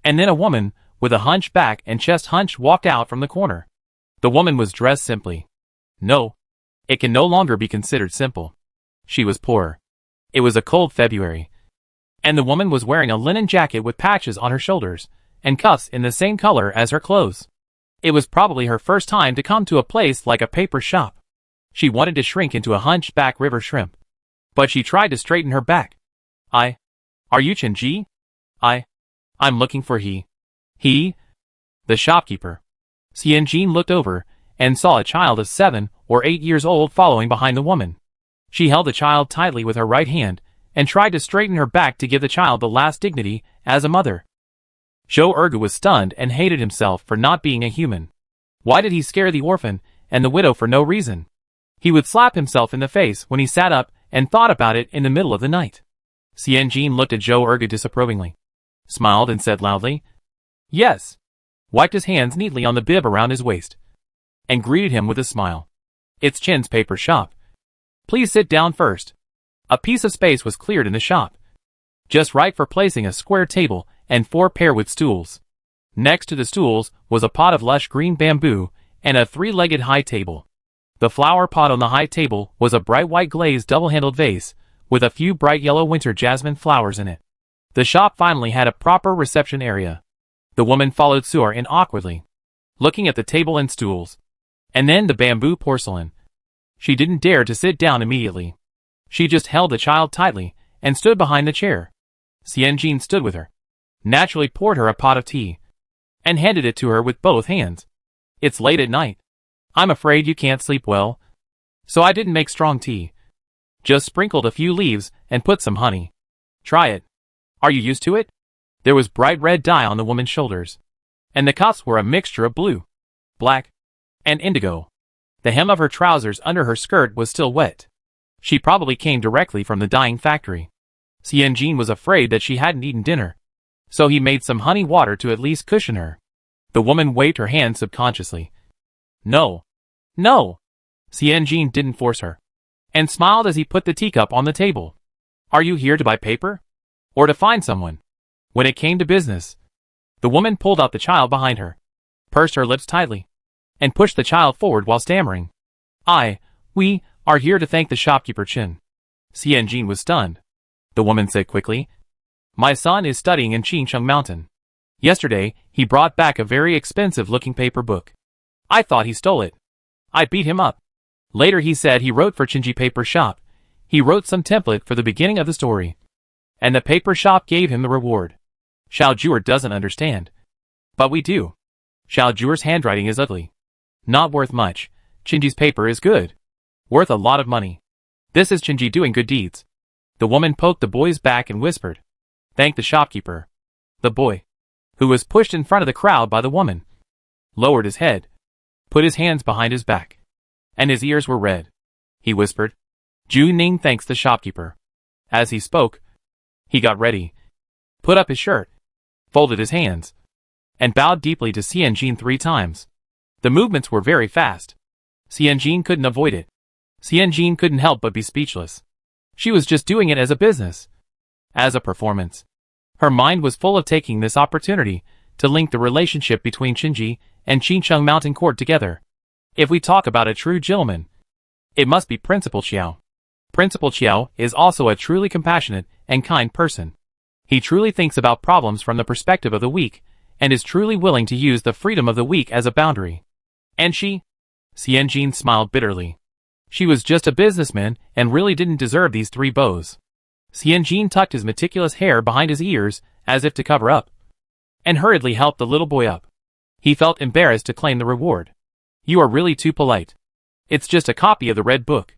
And then a woman, with a hunched back and chest hunched, walked out from the corner. The woman was dressed simply. No, it can no longer be considered simple. She was poor. It was a cold February, and the woman was wearing a linen jacket with patches on her shoulders, and cuffs in the same color as her clothes. It was probably her first time to come to a place like a paper shop. She wanted to shrink into a hunchback river shrimp, but she tried to straighten her back. Are you Chen Ji? I'm looking for he, the shopkeeper. Xianjin looked over and saw a child of 7 or 8 years old following behind the woman. She held the child tightly with her right hand and tried to straighten her back to give the child the last dignity as a mother. Zhou Ergu was stunned and hated himself for not being a human. Why did he scare the orphan and the widow for no reason? He would slap himself in the face when he sat up and thought about it in the middle of the night. Xianjin looked at Zhou Ergu disapprovingly, smiled and said loudly, Yes, wiped his hands neatly on the bib around his waist, and greeted him with a smile. It's Chen's paper shop. Please sit down first. A piece of space was cleared in the shop, just right for placing a square table and 4 pair with stools. Next to the stools was a pot of lush green bamboo and a 3-legged high table. The flower pot on the high table was a bright white glazed double-handled vase with a few bright yellow winter jasmine flowers in it. The shop finally had a proper reception area. The woman followed Suor in awkwardly, looking at the table and stools, and then the bamboo porcelain. She didn't dare to sit down immediately. She just held the child tightly and stood behind the chair. Xianjin stood with her, naturally poured her a pot of tea, and handed it to her with both hands. It's late at night. I'm afraid you can't sleep well, so I didn't make strong tea. Just sprinkled a few leaves and put some honey. Try it. Are you used to it? There was bright red dye on the woman's shoulders, and the cuffs were a mixture of blue, black, and indigo. The hem of her trousers under her skirt was still wet. She probably came directly from the dyeing factory. Xianjin was afraid that she hadn't eaten dinner, so he made some honey water to at least cushion her. The woman waved her hand subconsciously. No. Xianjin didn't force her, and smiled as he put the teacup on the table. Are you here to buy paper? Or to find someone? When it came to business, the woman pulled out the child behind her, pursed her lips tightly, and pushed the child forward while stammering. We are here to thank the shopkeeper Chen. Xianjin was stunned. The woman said quickly, My son is studying in Qingcheng Mountain. Yesterday, he brought back a very expensive-looking paper book. I thought he stole it. I beat him up. Later he said he wrote for Qingji Paper Shop. He wrote some template for the beginning of the story, and the paper shop gave him the reward. Xiao Juer doesn't understand. But we do. Xiao Juer's handwriting is ugly. Not worth much. Qingji's paper is good. Worth a lot of money. This is Qingji doing good deeds. The woman poked the boy's back and whispered, Thank the shopkeeper. The boy, who was pushed in front of the crowd by the woman, lowered his head, put his hands behind his back, and his ears were red. He whispered, "Ju Ning thanks the shopkeeper." As he spoke, he got ready, put up his shirt, folded his hands, and bowed deeply to Xian Jin 3 times. The movements were very fast. Xian Jin couldn't avoid it. Xian Jin couldn't help but be speechless. She was just doing it as a business, as a performance. Her mind was full of taking this opportunity to link the relationship between Qinji and Qincheng Mountain Court together. If we talk about a true gentleman, it must be Principal Qiao. Principal Qiao is also a truly compassionate and kind person. He truly thinks about problems from the perspective of the weak, and is truly willing to use the freedom of the weak as a boundary. And she? Xian Jin smiled bitterly. She was just a businessman and really didn't deserve these 3 bows. Xian Jin tucked his meticulous hair behind his ears as if to cover up, and hurriedly helped the little boy up. He felt embarrassed to claim the reward. "You are really too polite. It's just a copy of the red book.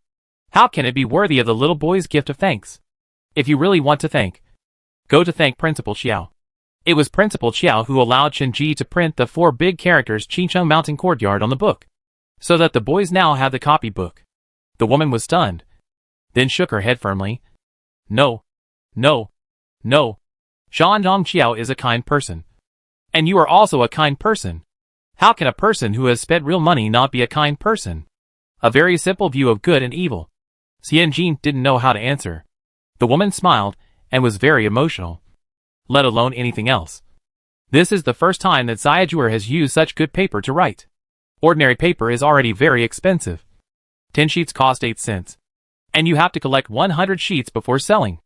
How can it be worthy of the little boy's gift of thanks? If you really want to thank, go to thank Principal Qiao." It was Principal Qiao who allowed Qinji to print the 4 big characters Qincheng Mountain Courtyard on the book, so that the boys now had the copy book. The woman was stunned, then shook her head firmly. "No, no, no. Shandong Qiao is a kind person. And you are also a kind person. How can a person who has spent real money not be a kind person? A very simple view of good and evil." Xian Jin didn't know how to answer. The woman smiled and was very emotional, let alone anything else. This is the first time that Xiajuer has used such good paper to write. Ordinary paper is already very expensive. 10 sheets cost 8 cents. And you have to collect 100 sheets before selling.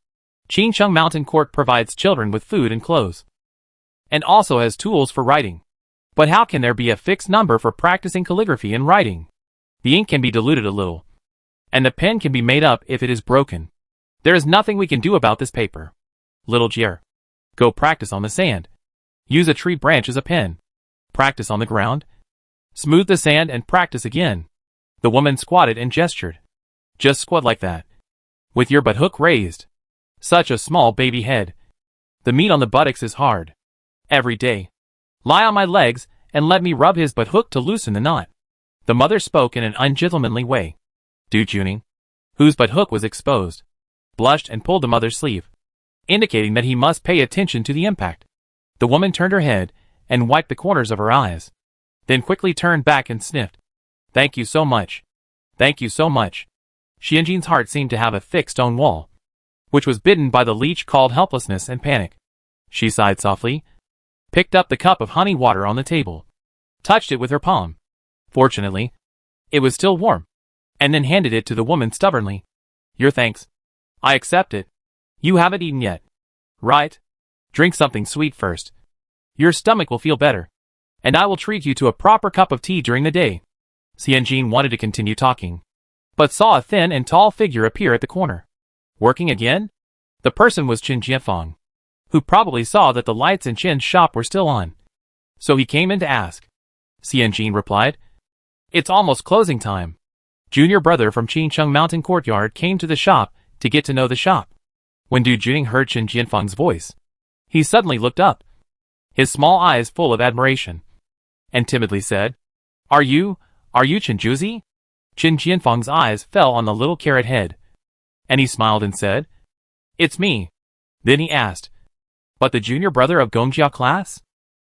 Qincheng Mountain Court provides children with food and clothes, and also has tools for writing. But how can there be a fixed number for practicing calligraphy and writing? The ink can be diluted a little, and the pen can be made up if it is broken. There is nothing we can do about this paper. Little Jier, go practice on the sand. Use a tree branch as a pen. Practice on the ground. Smooth the sand and practice again. The woman squatted and gestured. Just squat like that, with your butt hook raised. Such a small baby head. The meat on the buttocks is hard. Every day. Lie on my legs and let me rub his butt hook to loosen the knot. The mother spoke in an ungentlemanly way. Du Juning, whose butt hook was exposed, blushed and pulled the mother's sleeve, indicating that he must pay attention to the impact. The woman turned her head and wiped the corners of her eyes, then quickly turned back and sniffed. "Thank you so much. Thank you so much." Xianjin's heart seemed to have a thick stone wall, which was bitten by the leech called helplessness and panic. She sighed softly, picked up the cup of honey water on the table, touched it with her palm. Fortunately, it was still warm, and then handed it to the woman stubbornly. "Your thanks. I accept it. You haven't eaten yet, right? Drink something sweet first. Your stomach will feel better, and I will treat you to a proper cup of tea during the day." Xianjin wanted to continue talking, but saw a thin and tall figure appear at the corner. Working again? The person was Qin Jianfang, who probably saw that the lights in Qin's shop were still on. So he came in to ask. Xianjin replied, "It's almost closing time." Junior brother from Qincheng Mountain Courtyard came to the shop to get to know the shop. When Du Juning heard Qin Jianfang's voice, he suddenly looked up, his small eyes full of admiration, and timidly said, Are you Qin Juzi?" Qin Jianfang's eyes fell on the little carrot head, and he smiled and said, "It's me." Then he asked, "But the junior brother of Gongjia class?"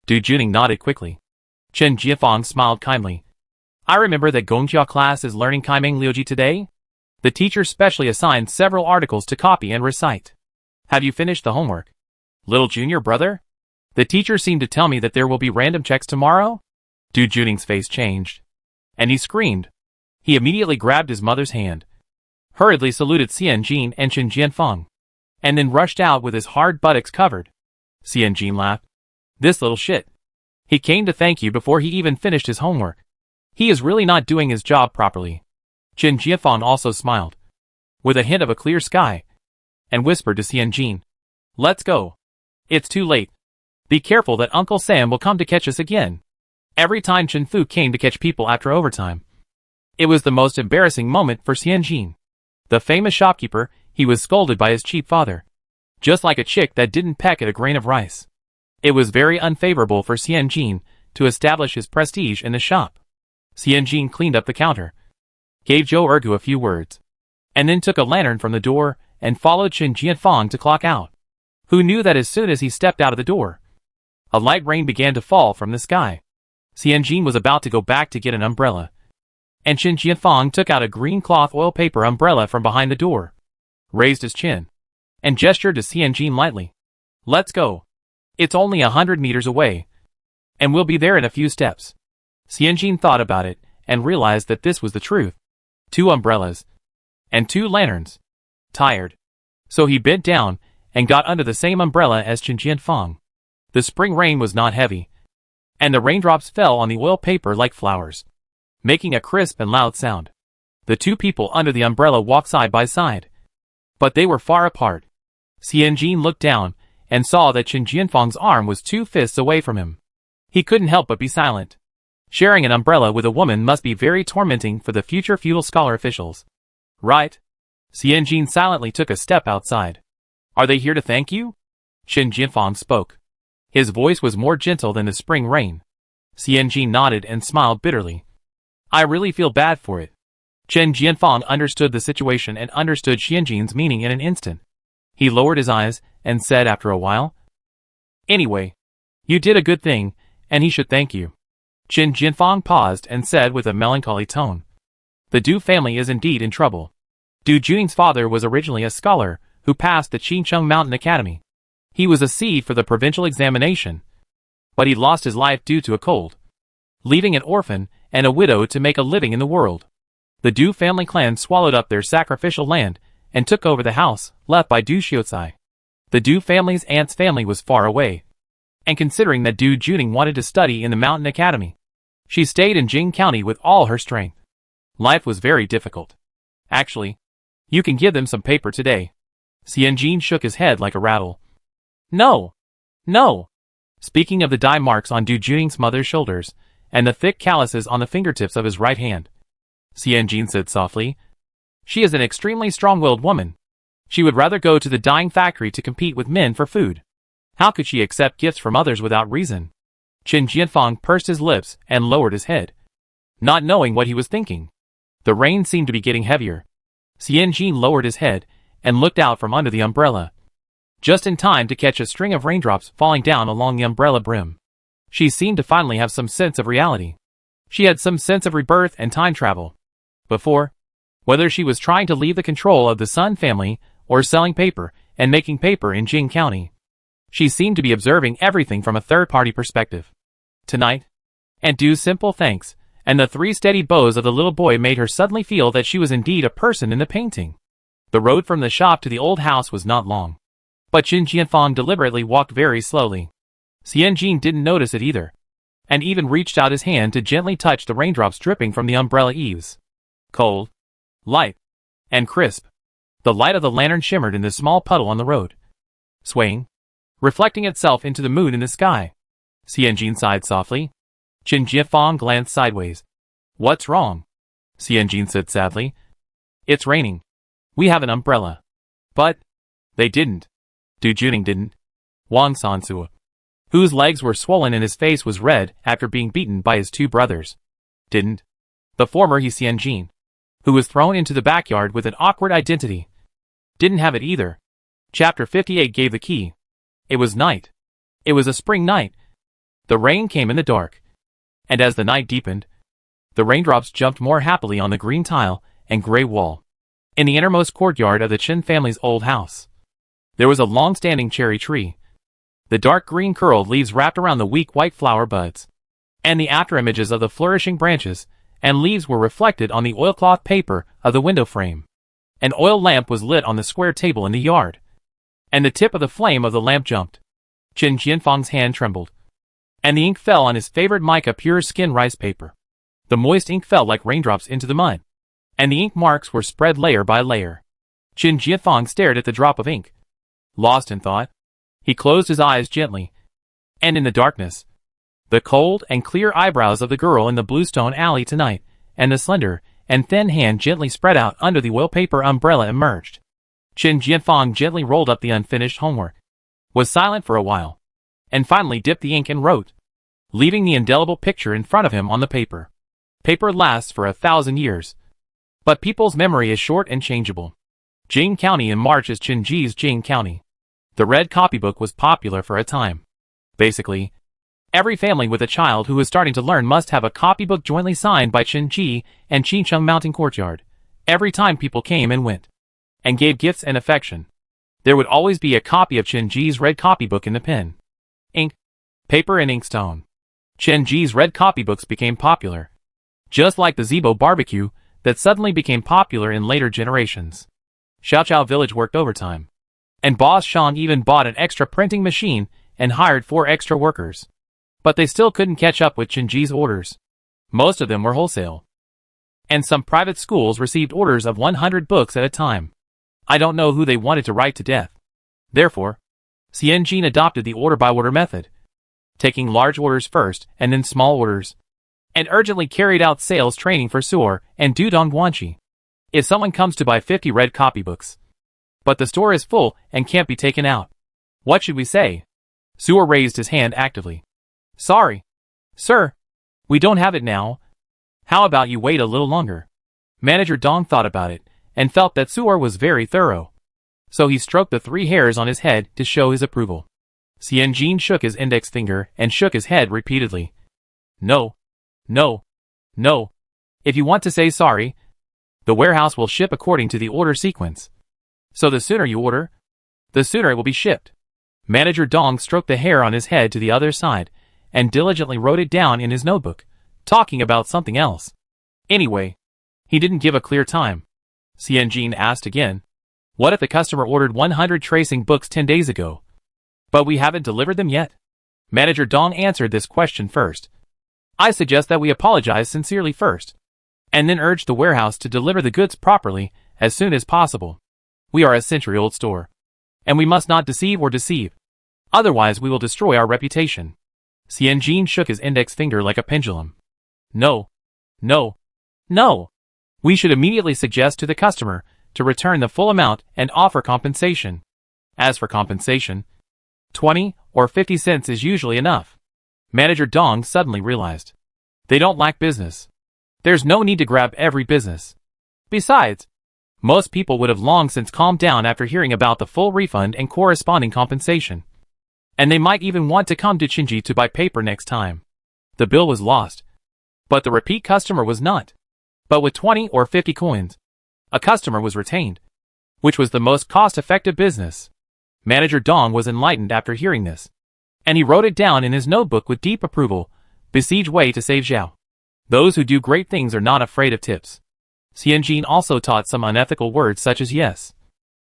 Du Juning nodded quickly. Qin Jianfang smiled kindly. "I remember that Gongjia class is learning Kaimeng Liuji today. The teacher specially assigned several articles to copy and recite. Have you finished the homework, little junior brother? The teacher seemed to tell me that there will be random checks tomorrow." Du Juning's face changed, and he screamed. He immediately grabbed his mother's hand, hurriedly saluted Xianjin and Qin Jianfang, and then rushed out with his hard buttocks covered. Xianjin laughed. "This little shit. He came to thank you before he even finished his homework. He is really not doing his job properly." Qin Jianfang also smiled, with a hint of a clear sky, and whispered to Xianjin, "Let's go. It's too late. Be careful that Uncle Sam will come to catch us again." Every time Chen Fu came to catch people after overtime, it was the most embarrassing moment for Xianjin. The famous shopkeeper, he was scolded by his cheap father, just like a chick that didn't peck at a grain of rice. It was very unfavorable for Xianjin to establish his prestige in the shop. Xianjin cleaned up the counter, gave Zhou Ergu a few words, and then took a lantern from the door and followed Qin Jianfang to clock out, who knew that as soon as he stepped out of the door, a light rain began to fall from the sky. Xianjin was about to go back to get an umbrella, and Qin Jianfang took out a green cloth oil paper umbrella from behind the door, raised his chin, and gestured to Xianjin lightly. "Let's go. It's only 100 meters away, and we'll be there in a few steps." Xianjin thought about it and realized that this was the truth. 2 umbrellas and 2 lanterns. Tired, so he bent down and got under the same umbrella as Qin Jianfang. The spring rain was not heavy, and the raindrops fell on the oil paper like flowers, making a crisp and loud sound. The 2 people under the umbrella walked side by side, but they were far apart. Xianjin looked down and saw that Qin Jianfang's arm was 2 fists away from him. He couldn't help but be silent. Sharing an umbrella with a woman must be very tormenting for the future feudal scholar officials. Right? Xianjin silently took a step outside. "Are they here to thank you?" Qin Jianfang spoke. His voice was more gentle than the spring rain. Xianjin nodded and smiled bitterly. "I really feel bad for it." Qin Jianfang understood the situation and understood Xianjin's meaning in an instant. He lowered his eyes and said after a while, "Anyway, you did a good thing, and he should thank you." Qin Jianfang paused and said with a melancholy tone, "The Du family is indeed in trouble. Du Juning's father was originally a scholar who passed the Qincheng Mountain Academy. He was a seed for the provincial examination, but he lost his life due to a cold, leaving an orphan and a widow to make a living in the world. The Du family clan swallowed up their sacrificial land and took over the house left by Du Xiucai. The Du family's aunt's family was far away, and considering that Du Juning wanted to study in the Mountain Academy, she stayed in Jing County with all her strength. Life was very difficult. Actually, you can give them some paper today." Xianjin shook his head like a rattle. "No! No!" Speaking of the dye marks on Du Juning's mother's shoulders, and the thick calluses on the fingertips of his right hand, Xianjin said softly, "She is an extremely strong-willed woman. She would rather go to the dyeing factory to compete with men for food. How could she accept gifts from others without reason?" Qin Jianfang pursed his lips and lowered his head, not knowing what he was thinking. The rain seemed to be getting heavier. Xianjin lowered his head and looked out from under the umbrella, just in time to catch a string of raindrops falling down along the umbrella brim. She seemed to finally have some sense of reality. She had some sense of rebirth and time travel. Before, whether she was trying to leave the control of the Sun family or selling paper and making paper in Jing County, she seemed to be observing everything from a third-party perspective. Tonight, and Du's simple thanks, and the 3 steady bows of the little boy made her suddenly feel that she was indeed a person in the painting. The road from the shop to the old house was not long, but Qin Jianfang deliberately walked very slowly. Xianjin didn't notice it either, and even reached out his hand to gently touch the raindrops dripping from the umbrella eaves. Cold, light, and crisp, the light of the lantern shimmered in the small puddle on the road, swaying, reflecting itself into the moon in the sky. Xianjin sighed softly. Qin Jianfang glanced sideways. "What's wrong?" Xianjin said sadly. "It's raining. We have an umbrella." "But they didn't. Du Juning didn't." Wang Sansu, whose legs were swollen and his face was red after being beaten by his 2 brothers, didn't. The former Xianjin, who was thrown into the backyard with an awkward identity, didn't have it either. Chapter 58 gave the key. It was night. It was a spring night. The rain came in the dark, and as the night deepened, the raindrops jumped more happily on the green tile and gray wall. In the innermost courtyard of the Qin family's old house, there was a long-standing cherry tree. The dark green curled leaves wrapped around the weak white flower buds, and the afterimages of the flourishing branches and leaves were reflected on the oilcloth paper of the window frame. An oil lamp was lit on the square table in the yard, and the tip of the flame of the lamp jumped. Qin Jianfang's hand trembled, and the ink fell on his favorite mica pure skin rice paper. The moist ink fell like raindrops into the mud, and the ink marks were spread layer by layer. Qin Jianfang stared at the drop of ink, lost in thought. He closed his eyes gently, and in the darkness, the cold and clear eyebrows of the girl in the bluestone alley tonight, and the slender and thin hand gently spread out under the wallpaper umbrella emerged. Qin Jianfang gently rolled up the unfinished homework, was silent for a while, and finally dipped the ink and wrote, leaving the indelible picture in front of him on the paper. Paper lasts for 1,000 years. But people's memory is short and changeable. Jing County in March is Qinji's Jing County. The red copybook was popular for a time. Basically, every family with a child who is starting to learn must have a copybook jointly signed by Qinji and Qincheng Mountain Courtyard. Every time people came and went, and gave gifts and affection, there would always be a copy of Qinji's red copybook in the pen, ink, paper and inkstone. Qinji's red copybooks became popular, just like the Zibo barbecue that suddenly became popular in later generations. Xiaoqiao Village worked overtime, and Boss Shang even bought an extra printing machine and hired 4 extra workers. But they still couldn't catch up with Qinji's orders. Most of them were wholesale. And some private schools received orders of 100 books at a time. I don't know who they wanted to write to death. Therefore, Xianjin adopted the order-by-order method, taking large orders first and then small orders, and urgently carried out sales training for Suor and Dudong Guanxi. If someone comes to buy 50 red copybooks, but the store is full and can't be taken out, what should we say? Suor raised his hand actively. Sorry, sir, we don't have it now. How about you wait a little longer? Manager Dong thought about it and felt that Suor was very thorough. So he stroked the 3 hairs on his head to show his approval. Xianjin shook his index finger and shook his head repeatedly. No, no, no. If you want to say sorry, the warehouse will ship according to the order sequence. So the sooner you order, the sooner it will be shipped. Manager Dong stroked the hair on his head to the other side and diligently wrote it down in his notebook, talking about something else. Anyway, he didn't give a clear time. Xianjin asked again. What if the customer ordered 100 tracing books 10 days ago, but we haven't delivered them yet? Manager Dong answered this question first. I suggest that we apologize sincerely first, and then urge the warehouse to deliver the goods properly as soon as possible. We are a century-old store, and we must not deceive or deceive. Otherwise we will destroy our reputation. Xianjin shook his index finger like a pendulum. No, no, no. We should immediately suggest to the customer to return the full amount and offer compensation. As for compensation, 20 or 50 cents is usually enough. Manager Dong suddenly realized. They don't lack business. There's no need to grab every business. Besides, most people would have long since calmed down after hearing about the full refund and corresponding compensation. And they might even want to come to Qinji to buy paper next time. The bill was lost, but the repeat customer was not. But with 20 or 50 coins, a customer was retained, which was the most cost-effective business. Manager Dong was enlightened after hearing this, and he wrote it down in his notebook with deep approval. Besiege way to save Zhao. Those who do great things are not afraid of tips. Xianjin also taught some unethical words such as yes.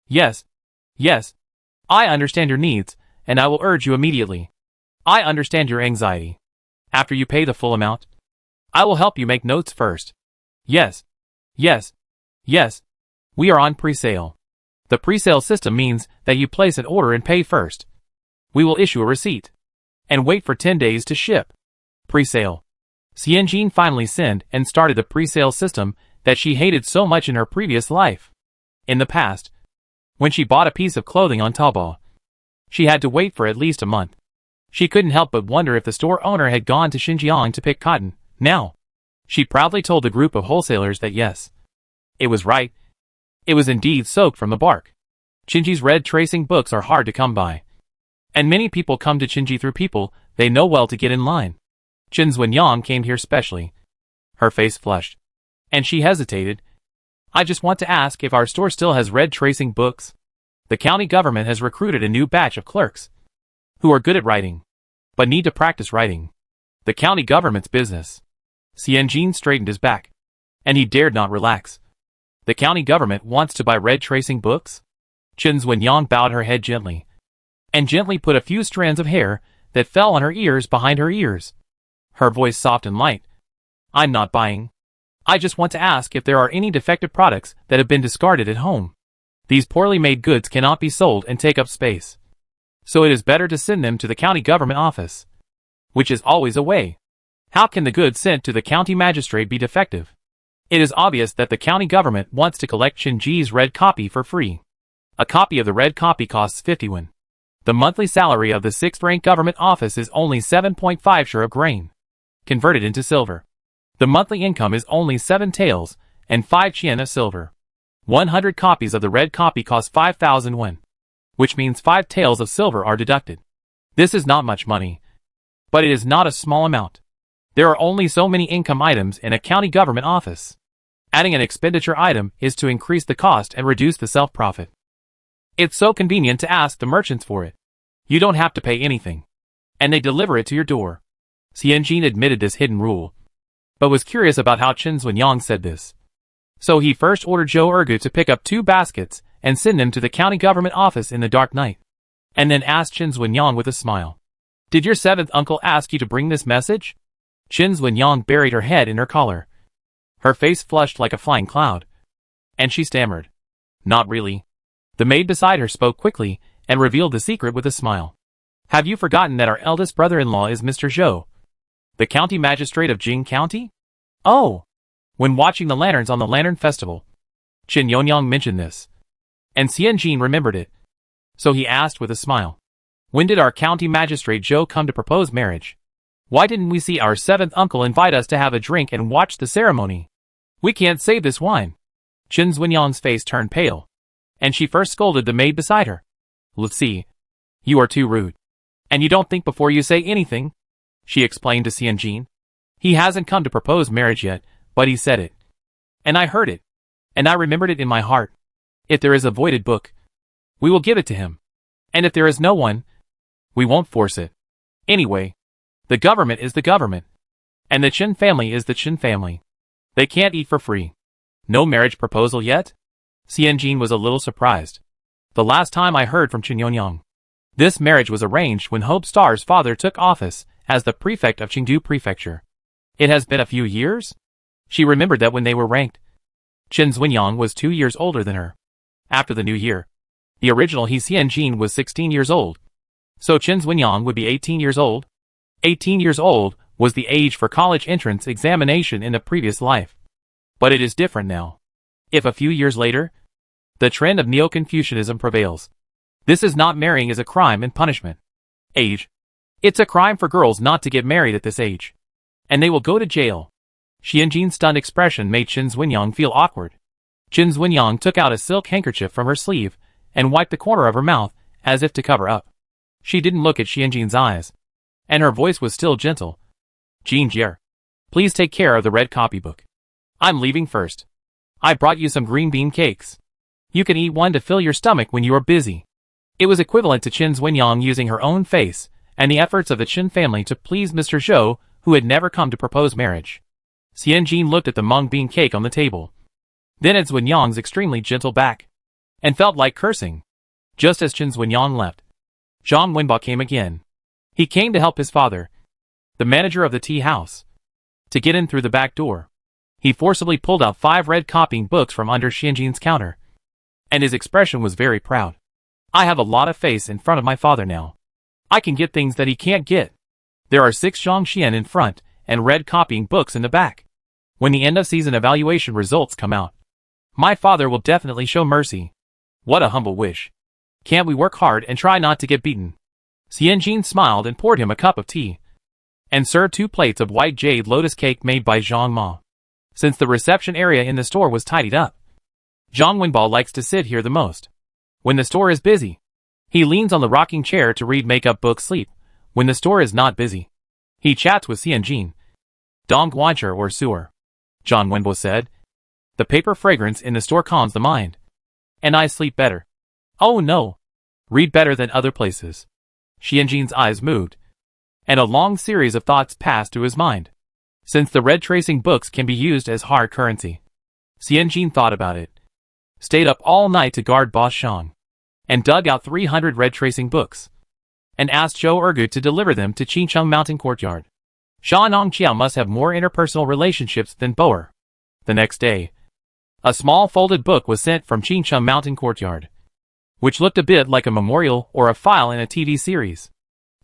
Yes. Yes. I understand your needs, and I will urge you immediately. I understand your anxiety. After you pay the full amount, I will help you make notes first. Yes. Yes. Yes. We are on pre-sale. The pre-sale system means that you place an order and pay first. We will issue a receipt and wait for 10 days to ship. Pre-sale. Xianjin finally sinned and started the pre-sale system that she hated so much in her previous life. In the past, when she bought a piece of clothing on Taobao, she had to wait for at least a month. She couldn't help but wonder if the store owner had gone to Xinjiang to pick cotton. Now, she proudly told the group of wholesalers that yes, it was right. It was indeed soaked from the bark. Qinji's red tracing books are hard to come by, and many people come to Qinji through people they know well to get in line. Chen Zuanyang came here specially. Her face flushed, and she hesitated. I just want to ask if our store still has red tracing books. The county government has recruited a new batch of clerks who are good at writing, but need to practice writing. The county government's business. Xianjin straightened his back, and he dared not relax. The county government wants to buy red tracing books? Chen Zuanyang bowed her head gently, and gently put a few strands of hair that fell on her ears behind her ears. Her voice soft and light. I'm not buying. I just want to ask if there are any defective products that have been discarded at home. These poorly made goods cannot be sold and take up space. So it is better to send them to the county government office, which is always a way. How can the goods sent to the county magistrate be defective? It is obvious that the county government wants to collect Qinji's red copy for free. A copy of the red copy costs 50 yuan. The monthly salary of the 6th-rank government office is only 7.5 share of grain, converted into silver. The monthly income is only 7 taels and 5 chien of silver. 100 copies of the red copy cost 5,000 won, which means 5 taels of silver are deducted. This is not much money, but it is not a small amount. There are only so many income items in a county government office. Adding an expenditure item is to increase the cost and reduce the self-profit. It's so convenient to ask the merchants for it. You don't have to pay anything, and they deliver it to your door. Xianjin admitted this hidden rule, but was curious about how Chen Xuanyang said this. So he first ordered Zhou Ergu to pick up 2 baskets and send them to the county government office in the dark night, and then asked Chen Xuanyang with a smile, "Did your 7th uncle ask you to bring this message?" Chen Xuanyang buried her head in her collar. Her face flushed like a flying cloud, and she stammered, "Not really." The maid beside her spoke quickly and revealed the secret with a smile. "Have you forgotten that our eldest brother-in-law is Mr. Zhou, the county magistrate of Jing County?" "Oh!" When watching the lanterns on the Lantern Festival, Chen Yuanyang mentioned this, and Xianjin remembered it. So he asked with a smile, "When did our county magistrate Zhou come to propose marriage? Why didn't we see our 7th uncle invite us to have a drink and watch the ceremony? We can't save this wine." Chen Xuanyang's face turned pale, and she first scolded the maid beside her. "Let's see. You are too rude. And you don't think before you say anything," she explained to Xianjin. "He hasn't come to propose marriage yet, but he said it. And I heard it. And I remembered it in my heart. If there is a voided book, we will give it to him. And if there is no one, we won't force it. Anyway, the government is the government. And the Chen family is the Chen family. They can't eat for free. No marriage proposal yet?" Xianjin was a little surprised. "The last time I heard from Chen Yuanyang, this marriage was arranged when Hope Star's father took office as the prefect of Chengdu Prefecture. It has been a few years?" She remembered that when they were ranked, Chen Xuanyang was 2 years older than her. After the new year, the original Xianjin was 16 years old. So Chen Xuanyang would be 18 years old. 18 years old was the age for college entrance examination in the previous life. But it is different now. If a few years later, the trend of Neo-Confucianism prevails, this is not marrying as a crime and punishment. Age. It's a crime for girls not to get married at this age. And they will go to jail. Xianjin's stunned expression made Chen Xuanyang feel awkward. Chen Xuanyang took out a silk handkerchief from her sleeve and wiped the corner of her mouth as if to cover up. She didn't look at Xianjin's eyes, and her voice was still gentle. "Jin Jier, please take care of the red copybook. I'm leaving first. I brought you some green bean cakes. You can eat one to fill your stomach when you are busy." It was equivalent to Chen Xuanyang using her own face and the efforts of the Chen family to please Mr. Zhou, who had never come to propose marriage. Xianjin looked at the mung bean cake on the table, then at Xuanyang's extremely gentle back, and felt like cursing. Just as Chen Xuanyang left, Zhang Wenba came again. He came to help his father, the manager of the tea house, to get in through the back door. He forcibly pulled out 5 red copying books from under Xianjin's counter, and his expression was very proud. "I have a lot of face in front of my father now. I can get things that he can't get. There are 6 Zhongxian in front and red copying books in the back. When the end of season evaluation results come out, my father will definitely show mercy." What a humble wish. Can't we work hard and try not to get beaten? Xianjin smiled and poured him a cup of tea, and served 2 plates of white jade lotus cake made by Zhang Ma. Since the reception area in the store was tidied up, Zhang Wenba likes to sit here the most. When the store is busy, he leans on the rocking chair to read makeup book sleep. When the store is not busy, he chats with Xianjin. "Dong Guancher or sewer," Zhang Wenbo said. "The paper fragrance in the store calms the mind. And I sleep better." "Oh no. Read better than other places." Xianjin's eyes moved, and a long series of thoughts passed through his mind. Since the red tracing books can be used as hard currency, Xianjin thought about it, stayed up all night to guard Boss Shang, and dug out 300 red tracing books, and asked Zhou Ergu to deliver them to Qincheng Mountain Courtyard. Sha Nongqiao must have more interpersonal relationships than Boer. The next day, a small folded book was sent from Qincheng Mountain Courtyard, which looked a bit like a memorial or a file in a TV series.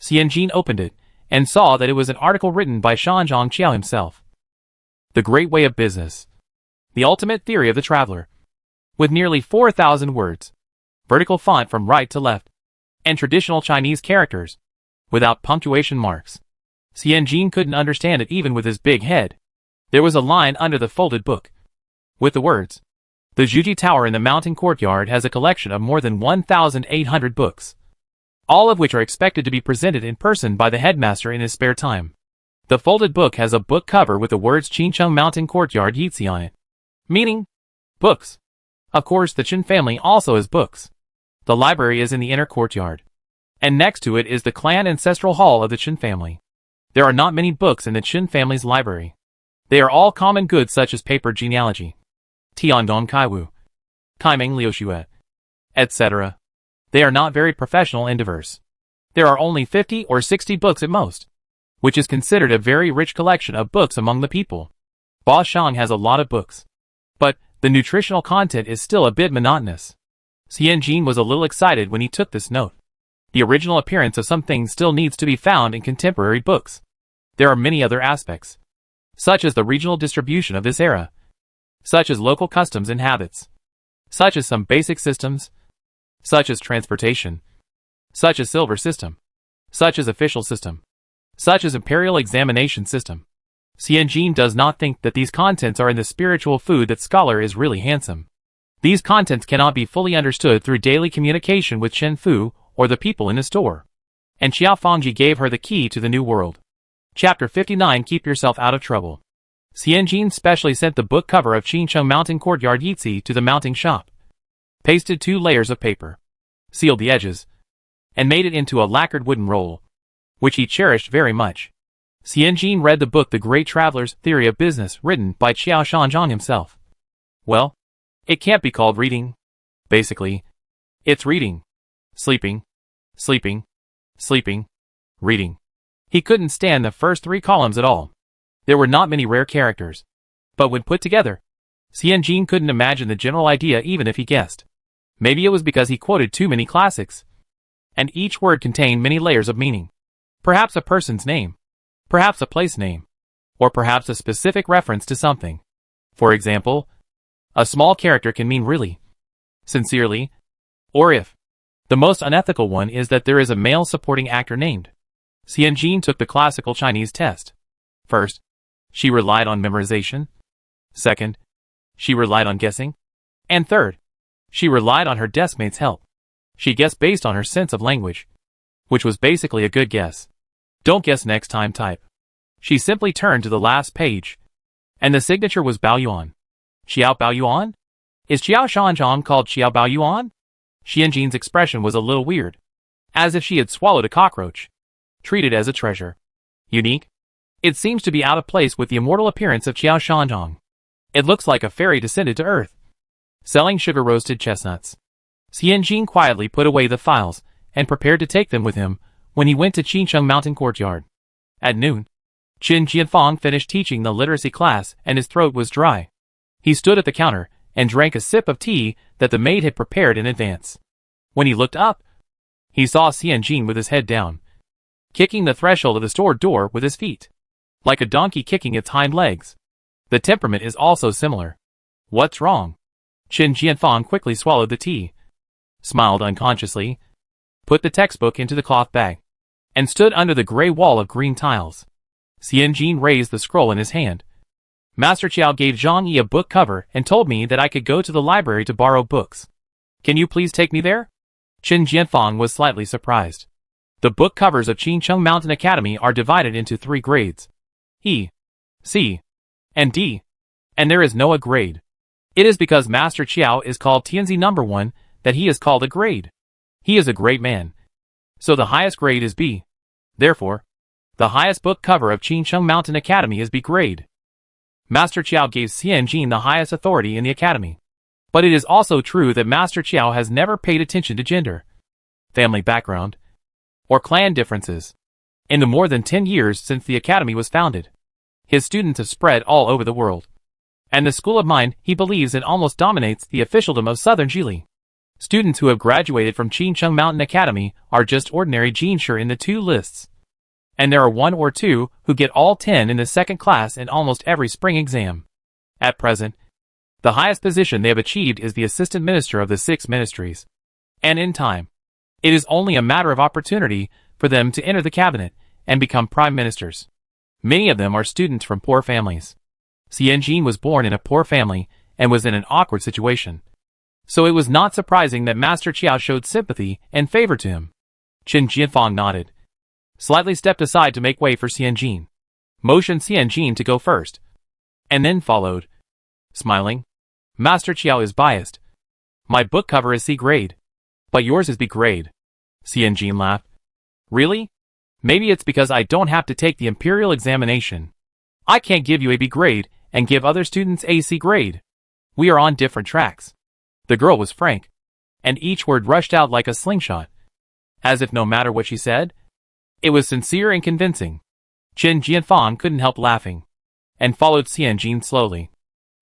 Xianjin opened it, and saw that it was an article written by Shan Zhongqiao himself. The Great Way of Business. The Ultimate Theory of the Traveler. With nearly 4,000 words. Vertical font from right to left. and traditional Chinese characters, without punctuation marks. Xianjin couldn't understand it even with his big head. There was a line under the folded book, with the words, "The Zhuji Tower in the mountain courtyard has a collection of more than 1,800 books, all of which are expected to be presented in person by the headmaster in his spare time." The folded book has a book cover with the words Qincheng Mountain Courtyard Yitzi on it, meaning books. Of course, the Qin family also has books. The library is in the inner courtyard, and next to it is the clan ancestral hall of the Qin family. There are not many books in the Qin family's library. They are all common goods such as paper genealogy, Tiandong Kaiwu, Kaiming Liuxue, etc. They are not very professional and diverse. There are only 50 or 60 books at most, which is considered a very rich collection of books among the people. Ba Shang has a lot of books, but the nutritional content is still a bit monotonous. Xianjin was a little excited when he took this note. The original appearance of some things still needs to be found in contemporary books. There are many other aspects, such as the regional distribution of this era, such as local customs and habits, such as some basic systems, such as transportation, such as silver system, such as official system, such as imperial examination system. Xianjin does not think that these contents are in the spiritual food that scholar is really handsome. These contents cannot be fully understood through daily communication with Chen Fu or the people in the store. And Xiao Fangji gave her the key to the new world. Chapter 59, Keep Yourself Out of Trouble. Xianjin specially sent the book cover of Qincheng Mountain Courtyard Yitzi to the mounting shop, pasted 2 layers of paper, sealed the edges, and made it into a lacquered wooden roll, which he cherished very much. Xianjin read the book The Great Traveler's Theory of Business, written by Qiao Shanzhong himself. Well, it can't be called reading. Basically, it's reading, sleeping, sleeping, sleeping, reading. He couldn't stand the first 3 columns at all. There were not many rare characters, but when put together, Xianjin couldn't imagine the general idea even if he guessed. Maybe it was because he quoted too many classics, and each word contained many layers of meaning. Perhaps a person's name, perhaps a place name, or perhaps a specific reference to something. For example, a small character can mean really, sincerely, or if. The most unethical one is that there is a male supporting actor named. Xianjin took the classical Chinese test. First, she relied on memorization. Second, she relied on guessing. And third, she relied on her deskmate's help. She guessed based on her sense of language, which was basically a good guess. Don't guess next time type. She simply turned to the last page, and the signature was Baoyuan. Xiao Baoyuan? Is Qiao Shanzhong called Xiao Baoyuan? Xianjin's expression was a little weird, as if she had swallowed a cockroach. Treated as a treasure. Unique? It seems to be out of place with the immortal appearance of Qiao Shanzhong. It looks like a fairy descended to earth, selling sugar-roasted chestnuts. Xianjin quietly put away the files, and prepared to take them with him, when he went to Qincheng Mountain Courtyard. At noon, Qin Jianfang finished teaching the literacy class and his throat was dry. He stood at the counter and drank a sip of tea that the maid had prepared in advance. When he looked up, he saw Xianjin with his head down, kicking the threshold of the store door with his feet, like a donkey kicking its hind legs. The temperament is also similar. What's wrong? Qin Jianfang quickly swallowed the tea, smiled unconsciously, put the textbook into the cloth bag, and stood under the gray wall of green tiles. Xianjin raised the scroll in his hand. Master Qiao gave Zhang Yi a book cover and told me that I could go to the library to borrow books. Can you please take me there? Qin Jianfang was slightly surprised. The book covers of Qincheng Mountain Academy are divided into 3 grades: E, C, and D, and there is no A grade. It is because Master Qiao is called Tianzi No. 1 that he is called a grade. He is a great man, so the highest grade is B. Therefore, the highest book cover of Qincheng Mountain Academy is B grade. Master Qiao gave Xianjin the highest authority in the academy. But it is also true that Master Qiao has never paid attention to gender, family background, or clan differences. In the more than 10 years since the academy was founded, his students have spread all over the world. And the school of mind he believes in almost dominates the officialdom of Southern Jili. Students who have graduated from Qincheng Mountain Academy are just ordinary Jinshi in the 2 lists. And there are 1 or 2 who get all 10 in the 2nd class in almost every spring exam. At present, the highest position they have achieved is the assistant minister of the 6 ministries. And in time, It is only a matter of opportunity for them to enter the cabinet and become prime ministers. Many of them are students from poor families. Xianjin was born in a poor family and was in an awkward situation. So it was not surprising that Master Qiao showed sympathy and favor to him. Qin Jianfang nodded, slightly stepped aside to make way for Xianjin, motioned Xianjin to go first, and then followed, smiling. Master Qiao is biased. My book cover is C grade, but yours is B grade. Xianjin laughed. Really? Maybe it's because I don't have to take the imperial examination. I can't give you a B grade and give other students a C grade. We are on different tracks. The girl was frank, and each word rushed out like a slingshot, as if no matter what she said, it was sincere and convincing. Qin Jianfang couldn't help laughing, and followed Xianjin slowly,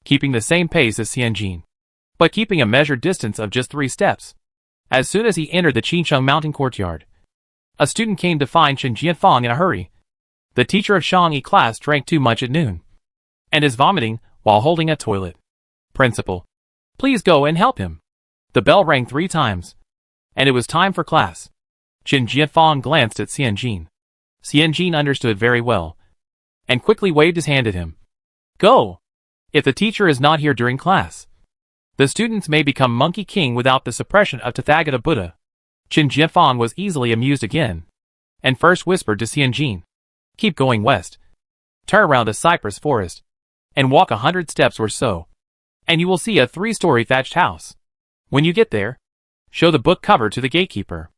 keeping the same pace as Xianjin, but keeping a measured distance of just 3 steps. As soon as he entered the Qincheng Mountain courtyard, a student came to find Qin Jianfang in a hurry. The teacher of Shangyi class drank too much at noon, and is vomiting while holding a toilet. Principal, please go and help him. The bell rang 3 times, and it was time for class. Qin Jianfang glanced at Xianjin. Xianjin understood very well, and quickly waved his hand at him. Go! If the teacher is not here during class, the students may become Monkey King without the suppression of Tathagata Buddha. Qin Jianfang was easily amused again, and first whispered to Xianjin, keep going west. Turn around the cypress forest, and walk 100 steps or so, and you will see a 3-story thatched house. When you get there, show the book cover to the gatekeeper.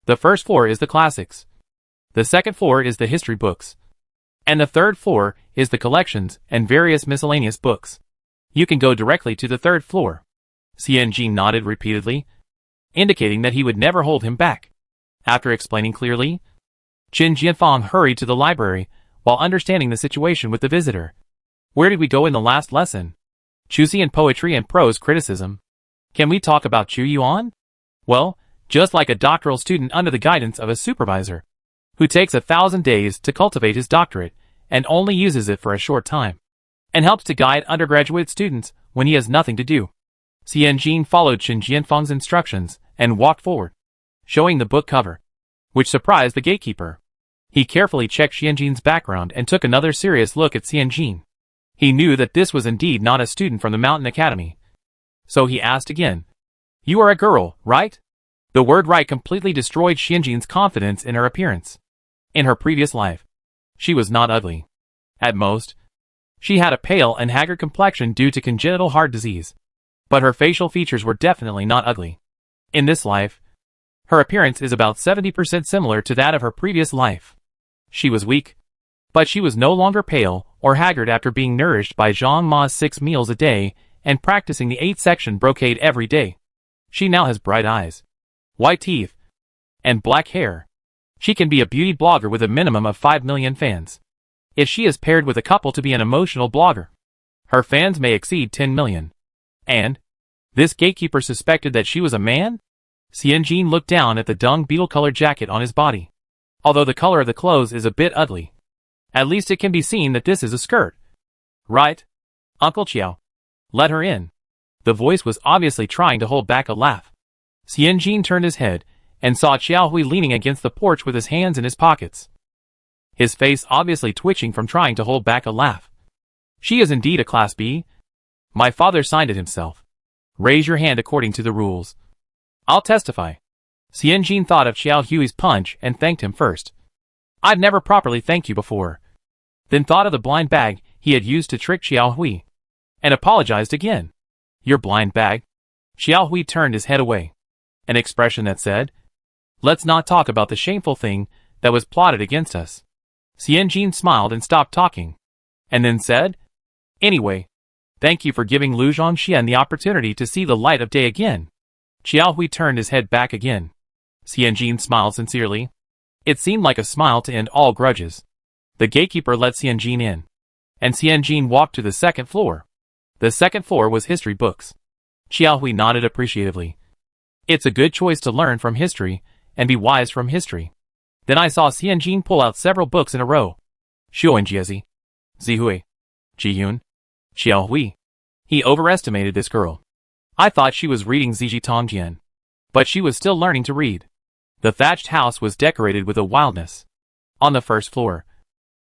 The first floor is the classics. The second floor is the history books. And the third floor is the collections and various miscellaneous books. You can go directly to the 3rd floor. Xianjin nodded repeatedly, indicating that he would never hold him back. After explaining clearly, Qin Jianfang hurried to the library while understanding the situation with the visitor. Where did we go in the last lesson? Chuxian poetry and prose criticism. Can we talk about Chu Yuan? Well, just like a doctoral student under the guidance of a supervisor, who takes 1,000 days to cultivate his doctorate and only uses it for a short time, and helps to guide undergraduate students when he has nothing to do. Xianjin followed Qin Jianfang's instructions and walked forward, showing the book cover, which surprised the gatekeeper. He carefully checked Xianjin's background and took another serious look at Xianjin. He knew that this was indeed not a student from the Mountain Academy. So he asked again, You are a girl, right? The word right completely destroyed Xianjin's confidence in her appearance. In her previous life, she was not ugly. At most, she had a pale and haggard complexion due to congenital heart disease, but her facial features were definitely not ugly. In this life, her appearance is about 70% similar to that of her previous life. She was weak, but she was no longer pale or haggard after being nourished by Zhang Ma's 6 meals a day and practicing the 8-section brocade every day. She now has bright eyes, white teeth, and black hair. She can be a beauty blogger with a minimum of 5 million fans. If she is paired with a couple to be an emotional blogger, her fans may exceed 10 million. And this gatekeeper suspected that she was a man? Xianjin looked down at the dung beetle-colored jacket on his body. Although the color of the clothes is a bit ugly, at least it can be seen that this is a skirt. Right? Uncle Qiao. Let her in. The voice was obviously trying to hold back a laugh. Xianjin turned his head and saw Qiao Hui leaning against the porch with his hands in his pockets, his face obviously twitching from trying to hold back a laugh. She is indeed a Class B. My father signed it himself. Raise your hand according to the rules. I'll testify. Xianjin thought of Qiao Hui's punch and thanked him first. I've never properly thanked you before. Then thought of the blind bag he had used to trick Qiao Hui, and apologized again. Your blind bag? Qiao Hui turned his head away, an expression that said, Let's not talk about the shameful thing that was plotted against us. Xianjin smiled and stopped talking, and then said, Anyway, thank you for giving Lu Zhongxian the opportunity to see the light of day again. Qiao Hui turned his head back again. Xianjin smiled sincerely. It seemed like a smile to end all grudges. The gatekeeper let Xianjin in, and Xianjin walked to the 2nd floor. The 2nd floor was history books. Qiao Hui nodded appreciatively. It's a good choice to learn from history and be wise from history. Then I saw Xianjin pull out several books in a row. Xuanjiezi, Zihui, Jiyun, Qiao Hui. He overestimated this girl. I thought she was reading Ziji Tongjian, but she was still learning to read. The thatched house was decorated with a wildness. On the first floor,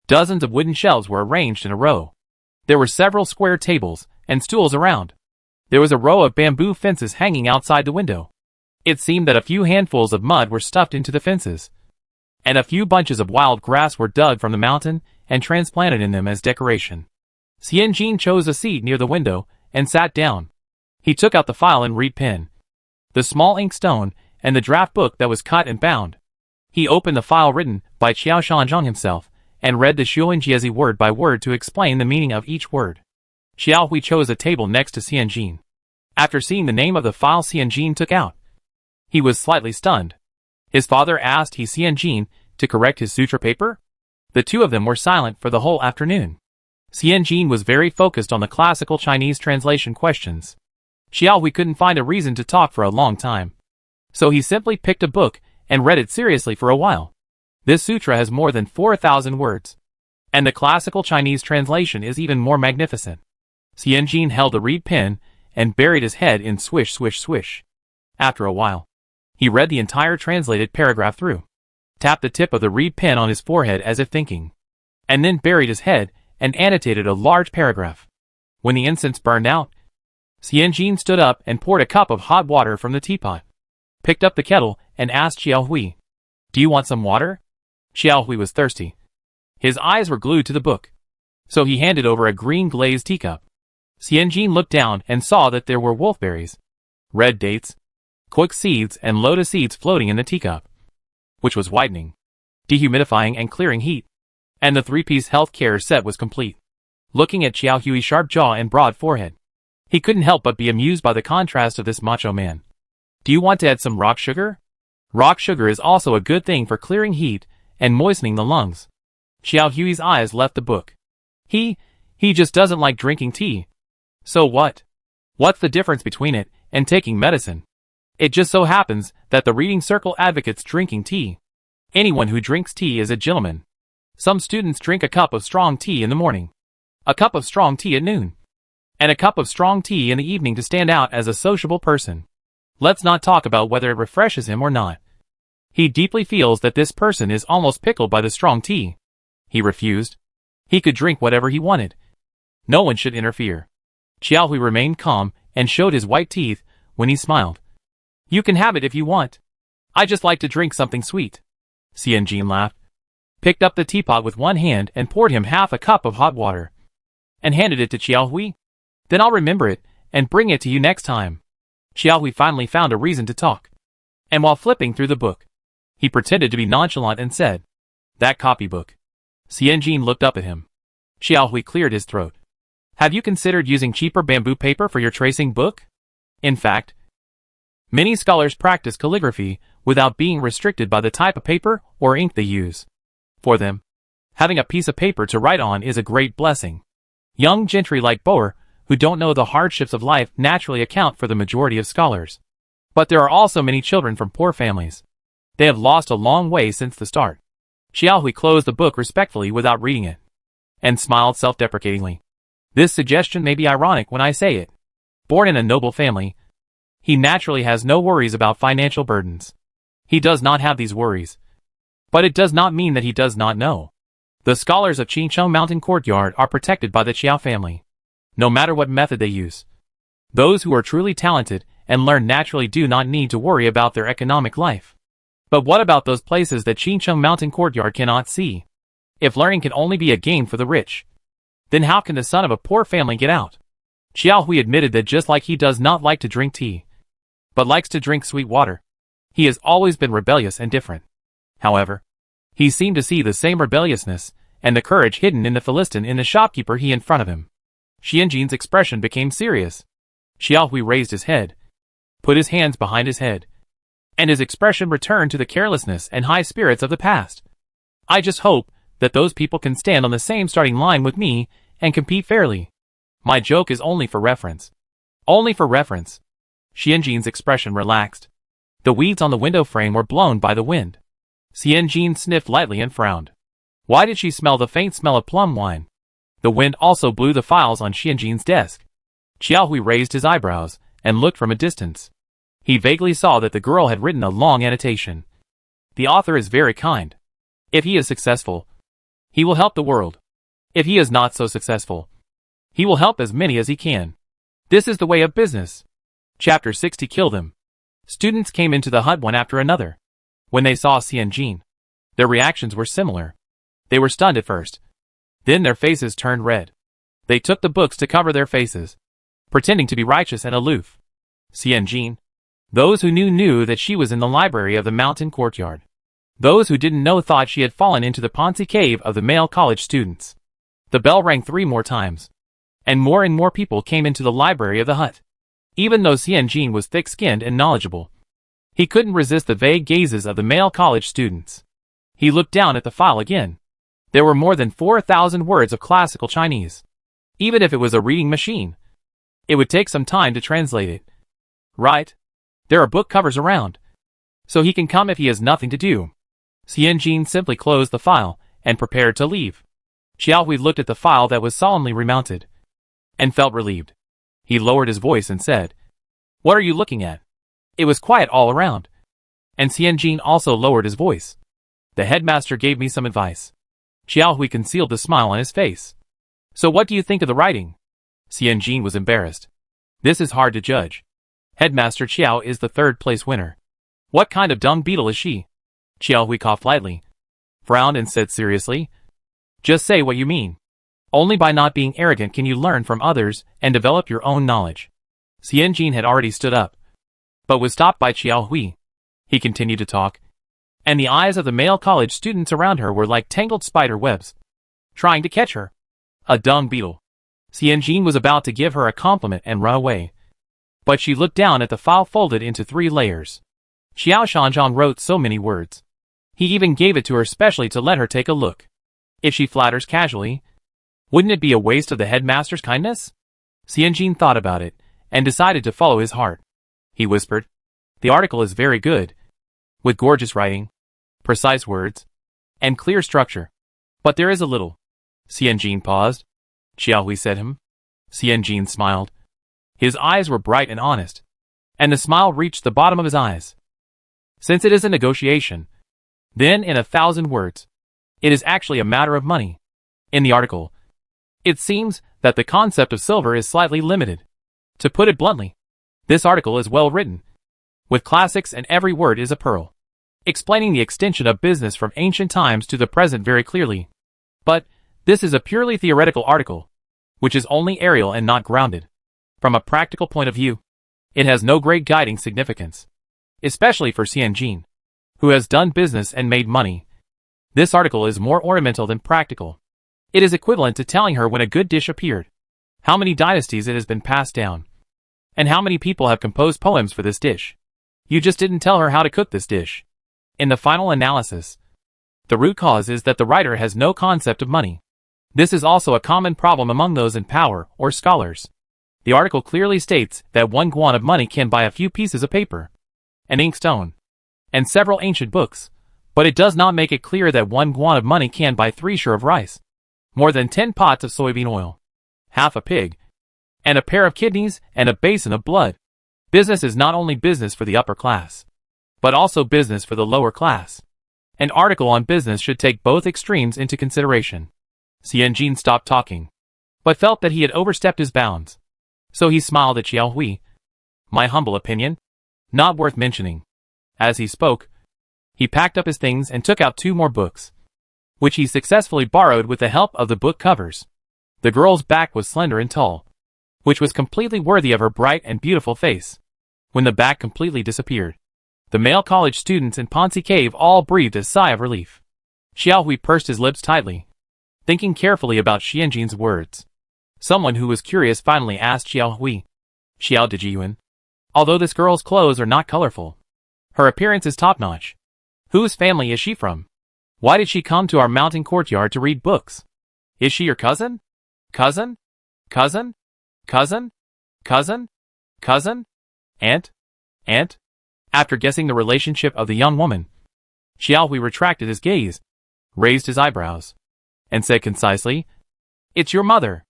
dozens of wooden shelves were arranged in a row. There were several square tables and stools around. There was a row of bamboo fences hanging outside the window. It seemed that a few handfuls of mud were stuffed into the fences, and a few bunches of wild grass were dug from the mountain and transplanted in them as decoration. Xianjin chose a seat near the window and sat down. He took out the file and reed pen, the small inkstone, and the draft book that was cut and bound. He opened the file written by Qiao Shanzhong himself and read the Shuanjiezi word by word to explain the meaning of each word. Xiao Hui chose a table next to Xianjin. After seeing the name of the file Xianjin took out, he was slightly stunned. His father asked Xianjin to correct his sutra paper. The two of them were silent for the whole afternoon. Xianjin was very focused on the classical Chinese translation questions. Xiao Hui couldn't find a reason to talk for a long time, so he simply picked a book and read it seriously for a while. This sutra has more than 4,000 words, and the classical Chinese translation is even more magnificent. Xianjin held the reed pen and buried his head in swish swish swish. After a while, he read the entire translated paragraph through, tapped the tip of the reed pen on his forehead as if thinking, and then buried his head and annotated a large paragraph. When the incense burned out, Xianjin stood up and poured a cup of hot water from the teapot, picked up the kettle, and asked Xiao Hui, "Do you want some water?" Xiao Hui was thirsty. His eyes were glued to the book, so he handed over a green glazed teacup. Xianjin looked down and saw that there were wolfberries, red dates, quick seeds, and lotus seeds floating in the teacup, which was whitening, dehumidifying, and clearing heat. And the three-piece healthcare set was complete. Looking at Xiao Hui's sharp jaw and broad forehead, he couldn't help but be amused by the contrast of this macho man. "Do you want to add some rock sugar?" Rock sugar is also a good thing for clearing heat and moistening the lungs. Xiao Hui's eyes left the book. He just doesn't like drinking tea. So what? What's the difference between it and taking medicine? It just so happens that the reading circle advocates drinking tea. Anyone who drinks tea is a gentleman. Some students drink a cup of strong tea in the morning, a cup of strong tea at noon, and a cup of strong tea in the evening to stand out as a sociable person. Let's not talk about whether it refreshes him or not. He deeply feels that this person is almost pickled by the strong tea. He refused. He could drink whatever he wanted. No one should interfere. Xiao Hui remained calm and showed his white teeth when he smiled. "You can have it if you want. I just like to drink something sweet." Xianjin laughed, picked up the teapot with one hand and poured him half a cup of hot water, and handed it to Xiao Hui. "Then I'll remember it and bring it to you next time." Xiao Hui finally found a reason to talk, and while flipping through the book, he pretended to be nonchalant and said, "That copybook." Xianjin looked up at him. Xiao Hui cleared his throat. "Have you considered using cheaper bamboo paper for your tracing book? In fact, many scholars practice calligraphy without being restricted by the type of paper or ink they use. For them, having a piece of paper to write on is a great blessing. Young gentry like Boer, who don't know the hardships of life, naturally account for the majority of scholars. But there are also many children from poor families. They have lost a long way since the start." Xiao Hui closed the book respectfully without reading it, and smiled self-deprecatingly. This suggestion may be ironic when I say it. Born in a noble family, he naturally has no worries about financial burdens. He does not have these worries. But it does not mean that he does not know. The scholars of Qincheng Mountain Courtyard are protected by the Qiao family, no matter what method they use. Those who are truly talented and learn naturally do not need to worry about their economic life. But what about those places that Qincheng Mountain Courtyard cannot see? If learning can only be a game for the rich, then how can the son of a poor family get out? Xiao Hui admitted that just like he does not like to drink tea, but likes to drink sweet water, he has always been rebellious and different. However, he seemed to see the same rebelliousness and the courage hidden in the Philistine in the shopkeeper he in front of him. Xianjin's expression became serious. Xiao Hui raised his head, put his hands behind his head, and his expression returned to the carelessness and high spirits of the past. "I just hope that those people can stand on the same starting line with me and compete fairly. My joke is only for reference." Only for reference. Xianjin's expression relaxed. The weeds on the window frame were blown by the wind. Xianjin sniffed lightly and frowned. Why did she smell the faint smell of plum wine? The wind also blew the files on Xianjin's desk. Xiao Hui raised his eyebrows and looked from a distance. He vaguely saw that the girl had written a long annotation. The author is very kind. If he is successful, he will help the world. If he is not so successful, he will help as many as he can. This is the way of business. Chapter 60. Kill them. Students came into the hut one after another. When they saw Xianjin, their reactions were similar. They were stunned at first. Then their faces turned red. They took the books to cover their faces, pretending to be righteous and aloof. Xianjin. Those who knew that she was in the library of the mountain courtyard. Those who didn't know thought she had fallen into the Ponzi cave of the male college students. The bell rang 3 more times, and more people came into the library of the hut. Even though Xianjin was thick-skinned and knowledgeable, he couldn't resist the vague gazes of the male college students. He looked down at the file again. There were more than 4,000 words of classical Chinese. Even if it was a reading machine, it would take some time to translate it. Right? There are book covers around, so he can come if he has nothing to do. Xianjin simply closed the file and prepared to leave. Xiaohui looked at the file that was solemnly remounted and felt relieved. He lowered his voice and said, "What are you looking at?" It was quiet all around, and Xianjin also lowered his voice. "The headmaster gave me some advice." Xiaohui concealed the smile on his face. "So what do you think of the writing?" Xianjin was embarrassed. "This is hard to judge. Headmaster Qiao is the 3rd place winner." "What kind of dung beetle is she?" Xiaohui coughed lightly, frowned and said seriously, "Just say what you mean. Only by not being arrogant can you learn from others and develop your own knowledge." Xianjin had already stood up, but was stopped by Qiaohui. He continued to talk, and the eyes of the male college students around her were like tangled spider webs, trying to catch her. A dung beetle. Xianjin was about to give her a compliment and run away, but she looked down at the file folded into 3 layers. Xiao Shanzhong wrote so many words. He even gave it to her specially to let her take a look. If she flatters casually, wouldn't it be a waste of the headmaster's kindness? Xianjin thought about it, and decided to follow his heart. He whispered, "The article is very good, with gorgeous writing, precise words, and clear structure. But there is a little." Xianjin paused. Qiaohui said him. Xianjin smiled. His eyes were bright and honest, and the smile reached the bottom of his eyes. "Since it is a negotiation, then in 1,000 words, it is actually a matter of money. In the article, it seems that the concept of silver is slightly limited. To put it bluntly, this article is well written, with classics, and every word is a pearl, explaining the extension of business from ancient times to the present very clearly. But this is a purely theoretical article, which is only aerial and not grounded. From a practical point of view, it has no great guiding significance, especially for Xianjin, who has done business and made money. This article is more ornamental than practical. It is equivalent to telling her when a good dish appeared, how many dynasties it has been passed down, and how many people have composed poems for this dish. You just didn't tell her how to cook this dish." In the final analysis, the root cause is that the writer has no concept of money. This is also a common problem among those in power or scholars. The article clearly states that 1 guan of money can buy a few pieces of paper, an inkstone, and several ancient books, but it does not make it clear that 1 guan of money can buy 3 sure of rice, more than 10 pots of soybean oil, half a pig, and a pair of kidneys and a basin of blood. Business is not only business for the upper class, but also business for the lower class. An article on business should take both extremes into consideration. Xianjin stopped talking, but felt that he had overstepped his bounds. So he smiled at Qiaohui. "My humble opinion? Not worth mentioning." As he spoke, he packed up his things and took out 2 more books, which he successfully borrowed with the help of the book covers. The girl's back was slender and tall, which was completely worthy of her bright and beautiful face. When the back completely disappeared, the male college students in Ponzi Cave all breathed a sigh of relief. Xiaohui pursed his lips tightly, thinking carefully about Xianjin's words. Someone who was curious finally asked Xiaohui, "Xiao Dijiyuan, although this girl's clothes are not colorful, her appearance is top-notch. Whose family is she from? Why did she come to our mountain courtyard to read books? Is she your cousin? Cousin? Cousin? Cousin? Cousin? Cousin? Aunt? Aunt?" After guessing the relationship of the young woman, Xiaohui retracted his gaze, raised his eyebrows, and said concisely, "It's your mother."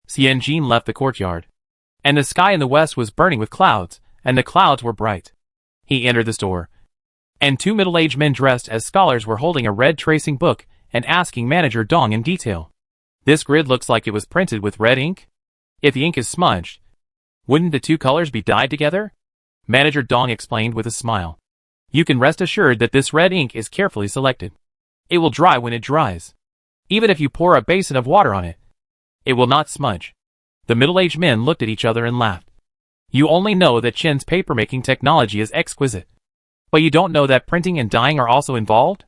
Xianjin left the courtyard, and the sky in the west was burning with clouds, and the clouds were bright. He entered the store, and two middle-aged men dressed as scholars were holding a red tracing book and asking Manager Dong in detail. This grid looks like it was printed with red ink. If the ink is smudged, wouldn't the two colors be dyed together? Manager Dong explained with a smile. You can rest assured that this red ink is carefully selected. It will dry when it dries. Even if you pour a basin of water on it, it will not smudge. The middle-aged men looked at each other and laughed. You only know that Chin's papermaking technology is exquisite. But you don't know that printing and dyeing are also involved?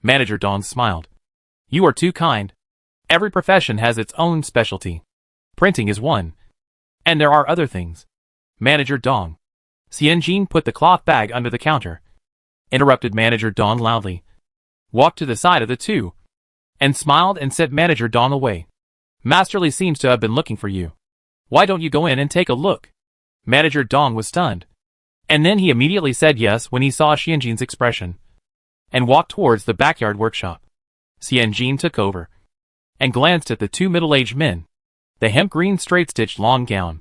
Manager Dong smiled. You are too kind. Every profession has its own specialty. Printing is one. And there are other things. Manager Dong. Xianjin put the cloth bag under the counter. Interrupted Manager Dong loudly. Walked to the side of the two. And smiled and sent Manager Dong away. Masterly seems to have been looking for you. Why don't you go in and take a look? Manager Dong was stunned. And then he immediately said yes when he saw Xianjin's expression. And walked towards the backyard workshop. Xianjin took over. And glanced at the two middle-aged men. The hemp-green straight-stitched long gown,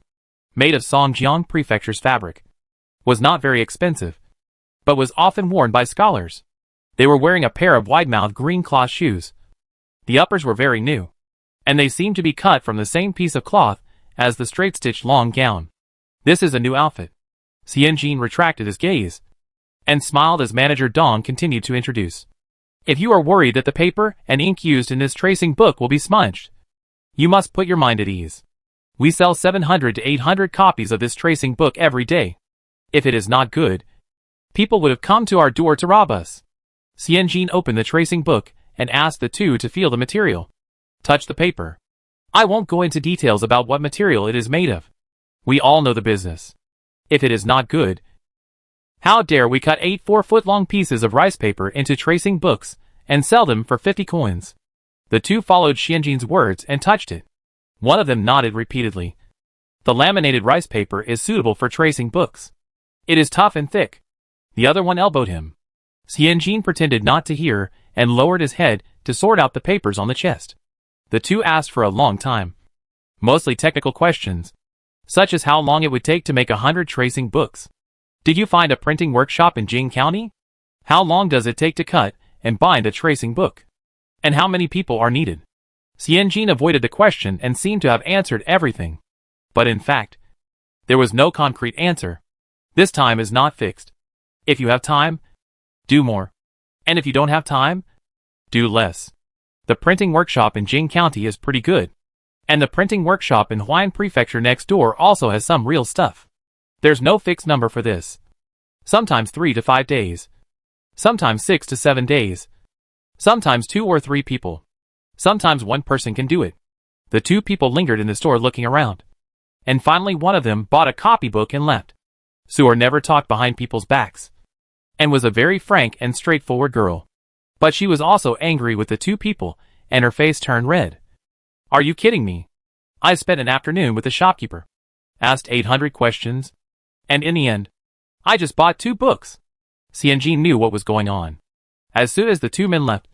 made of Songjiang Prefecture's fabric, was not very expensive, but was often worn by scholars. They were wearing a pair of wide-mouthed green cloth shoes. The uppers were very new, and they seemed to be cut from the same piece of cloth as the straight-stitched long gown. This is a new outfit. Xianjin retracted his gaze, and smiled as Manager Dong continued to introduce. If you are worried that the paper and ink used in this tracing book will be smudged, you must put your mind at ease. We sell 700 to 800 copies of this tracing book every day. If it is not good, people would have come to our door to rob us. Xianjin opened the tracing book and asked the two to feel the material. Touch the paper. I won't go into details about what material it is made of. We all know the business. If it is not good, how dare we cut 8 4-foot-long pieces of rice paper into tracing books and sell them for 50 coins? The two followed Xianjin's words and touched it. One of them nodded repeatedly. The laminated rice paper is suitable for tracing books. It is tough and thick. The other one elbowed him. Xianjin pretended not to hear and lowered his head to sort out the papers on the chest. The two asked for a long time. Mostly technical questions, such as how long it would take to make 100 tracing books. Did you find a printing workshop in Jing County? How long does it take to cut and bind a tracing book? And how many people are needed? Xianjin avoided the question and seemed to have answered everything. But in fact, there was no concrete answer. This time is not fixed. If you have time, do more. And if you don't have time, do less. The printing workshop in Jing County is pretty good. And the printing workshop in Huayan Prefecture next door also has some real stuff. There's no fixed number for this. Sometimes 3 to 5 days. Sometimes 6 to 7 days. Sometimes 2 or 3 people. Sometimes one person can do it. The two people lingered in the store looking around. And finally one of them bought a copybook and left. Suor never talked behind people's backs. And was a very frank and straightforward girl. But she was also angry with the two people, and her face turned red. Are you kidding me? I spent an afternoon with the shopkeeper. Asked 800 questions. And in the end, I just bought 2 books. Xianjin knew what was going on. As soon as the two men left,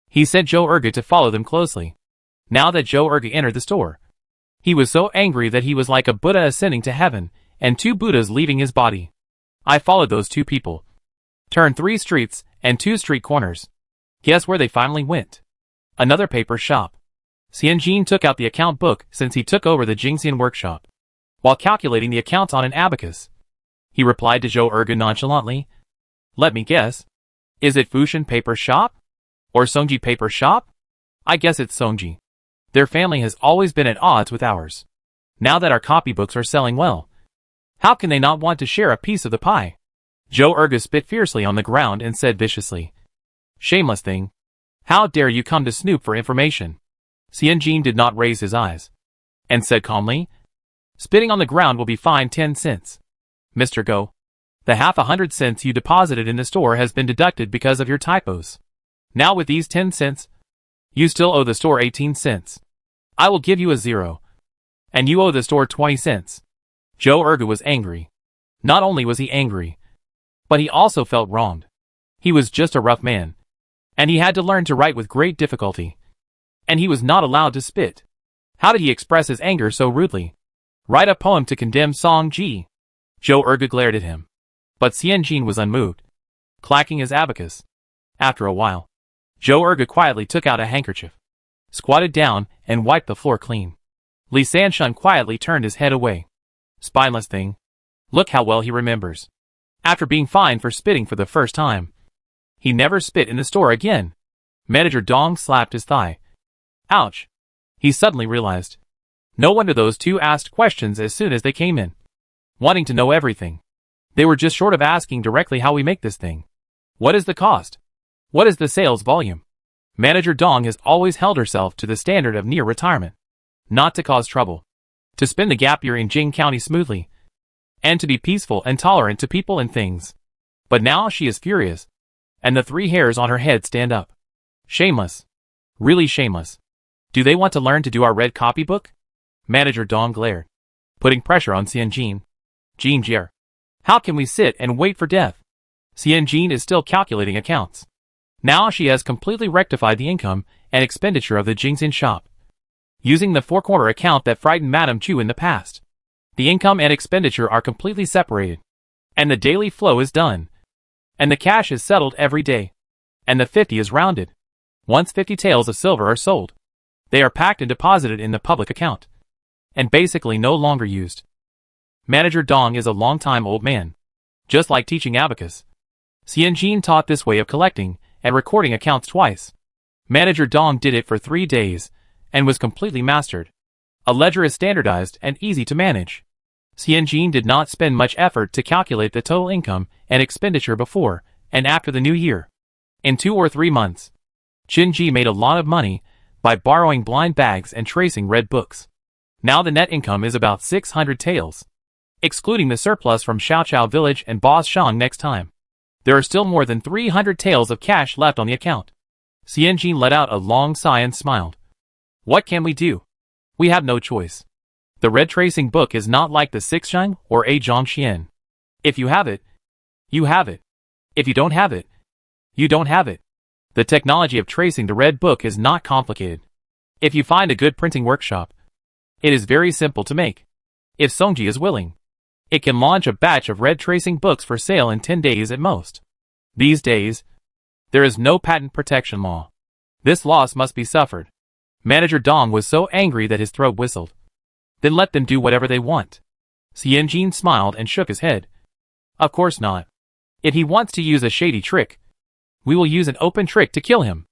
he sent Zhou Erge to follow them closely. Now that Zhou Erge entered the store, he was so angry that he was like a Buddha ascending to heaven, and 2 Buddhas leaving his body. I followed those 2 people. Turned 3 streets and 2 street corners. Guess where they finally went? Another paper shop. Xianjin took out the account book since he took over the Jingxian workshop. While calculating the accounts on an abacus, he replied to Zhou Erge nonchalantly. Let me guess. Is it Fushan Paper Shop? Or Songji Paper Shop? I guess it's Songji. Their family has always been at odds with ours. Now that our copybooks are selling well, how can they not want to share a piece of the pie? Zhou Erge spit fiercely on the ground and said viciously. Shameless thing. How dare you come to snoop for information? Xianjin did not raise his eyes. And said calmly, spitting on the ground will be fined 10 cents. Mr. Go. The half 100 cents you deposited in the store has been deducted because of your typos. Now with these 10 cents, you still owe the store 18 cents. I will give you a 0. And you owe the store 20 cents. Zhou Erge was angry. Not only was he angry, but he also felt wronged. He was just a rough man. And he had to learn to write with great difficulty. And he was not allowed to spit. How did he express his anger so rudely? Write a poem to condemn Song Ji. Zhou Erge glared at him. But Xianjin was unmoved. clacking his abacus. After a while, Zhou Erge quietly took out a handkerchief, squatted down, and wiped the floor clean. Li Sanshun quietly turned his head away. Spineless thing. Look how well he remembers. After being fined for spitting for the first time, he never spit in the store again. Manager Dong slapped his thigh. Ouch. He suddenly realized. No wonder those two asked questions as soon as they came in, wanting to know everything. They were just short of asking directly how we make this thing. What is the cost? What is the sales volume? Manager Dong has always held herself to the standard of near retirement. Not to cause trouble. To spend the gap year in Jing County smoothly. And to be peaceful and tolerant to people and things. But now she is furious. And the 3 hairs on her head stand up. Shameless. Really shameless. Do they want to learn to do our red copybook? Manager Dong glared, putting pressure on Xianjin. Jean Jier. How can we sit and wait for death? Xianjin is still calculating accounts. Now she has completely rectified the income and expenditure of the Jingxin shop, using the 4-quarter account that frightened Madame Chu in the past. The income and expenditure are completely separated, and the daily flow is done, and the cash is settled every day, and the 50 is rounded. Once 50 taels of silver are sold, they are packed and deposited in the public account, and basically no longer used. Manager Dong is a long-time old man, just like teaching abacus. Xianjin taught this way of collecting and recording accounts twice. Manager Dong did it for 3 days and was completely mastered. A ledger is standardized and easy to manage. Xianjin did not spend much effort to calculate the total income and expenditure before and after the new year. In 2 or 3 months, Qinji made a lot of money by borrowing blind bags and tracing red books. Now the net income is about 600 taels, excluding the surplus from Xiaoqiao village and Boss Shang next time. There are still more than 300 taels of cash left on the account. Xianjin let out a long sigh and smiled. What can we do? We have no choice. The red tracing book is not like the Sixsheng or a Zhongxian. If you have it, you have it. If you don't have it, you don't have it. The technology of tracing the red book is not complicated. If you find a good printing workshop, it is very simple to make. If Songji is willing, it can launch a batch of red tracing books for sale in 10 days at most. These days, there is no patent protection law. This loss must be suffered. Manager Dong was so angry that his throat whistled. Then let them do whatever they want. Xianjin smiled and shook his head. Of course not. If he wants to use a shady trick, we will use an open trick to kill him.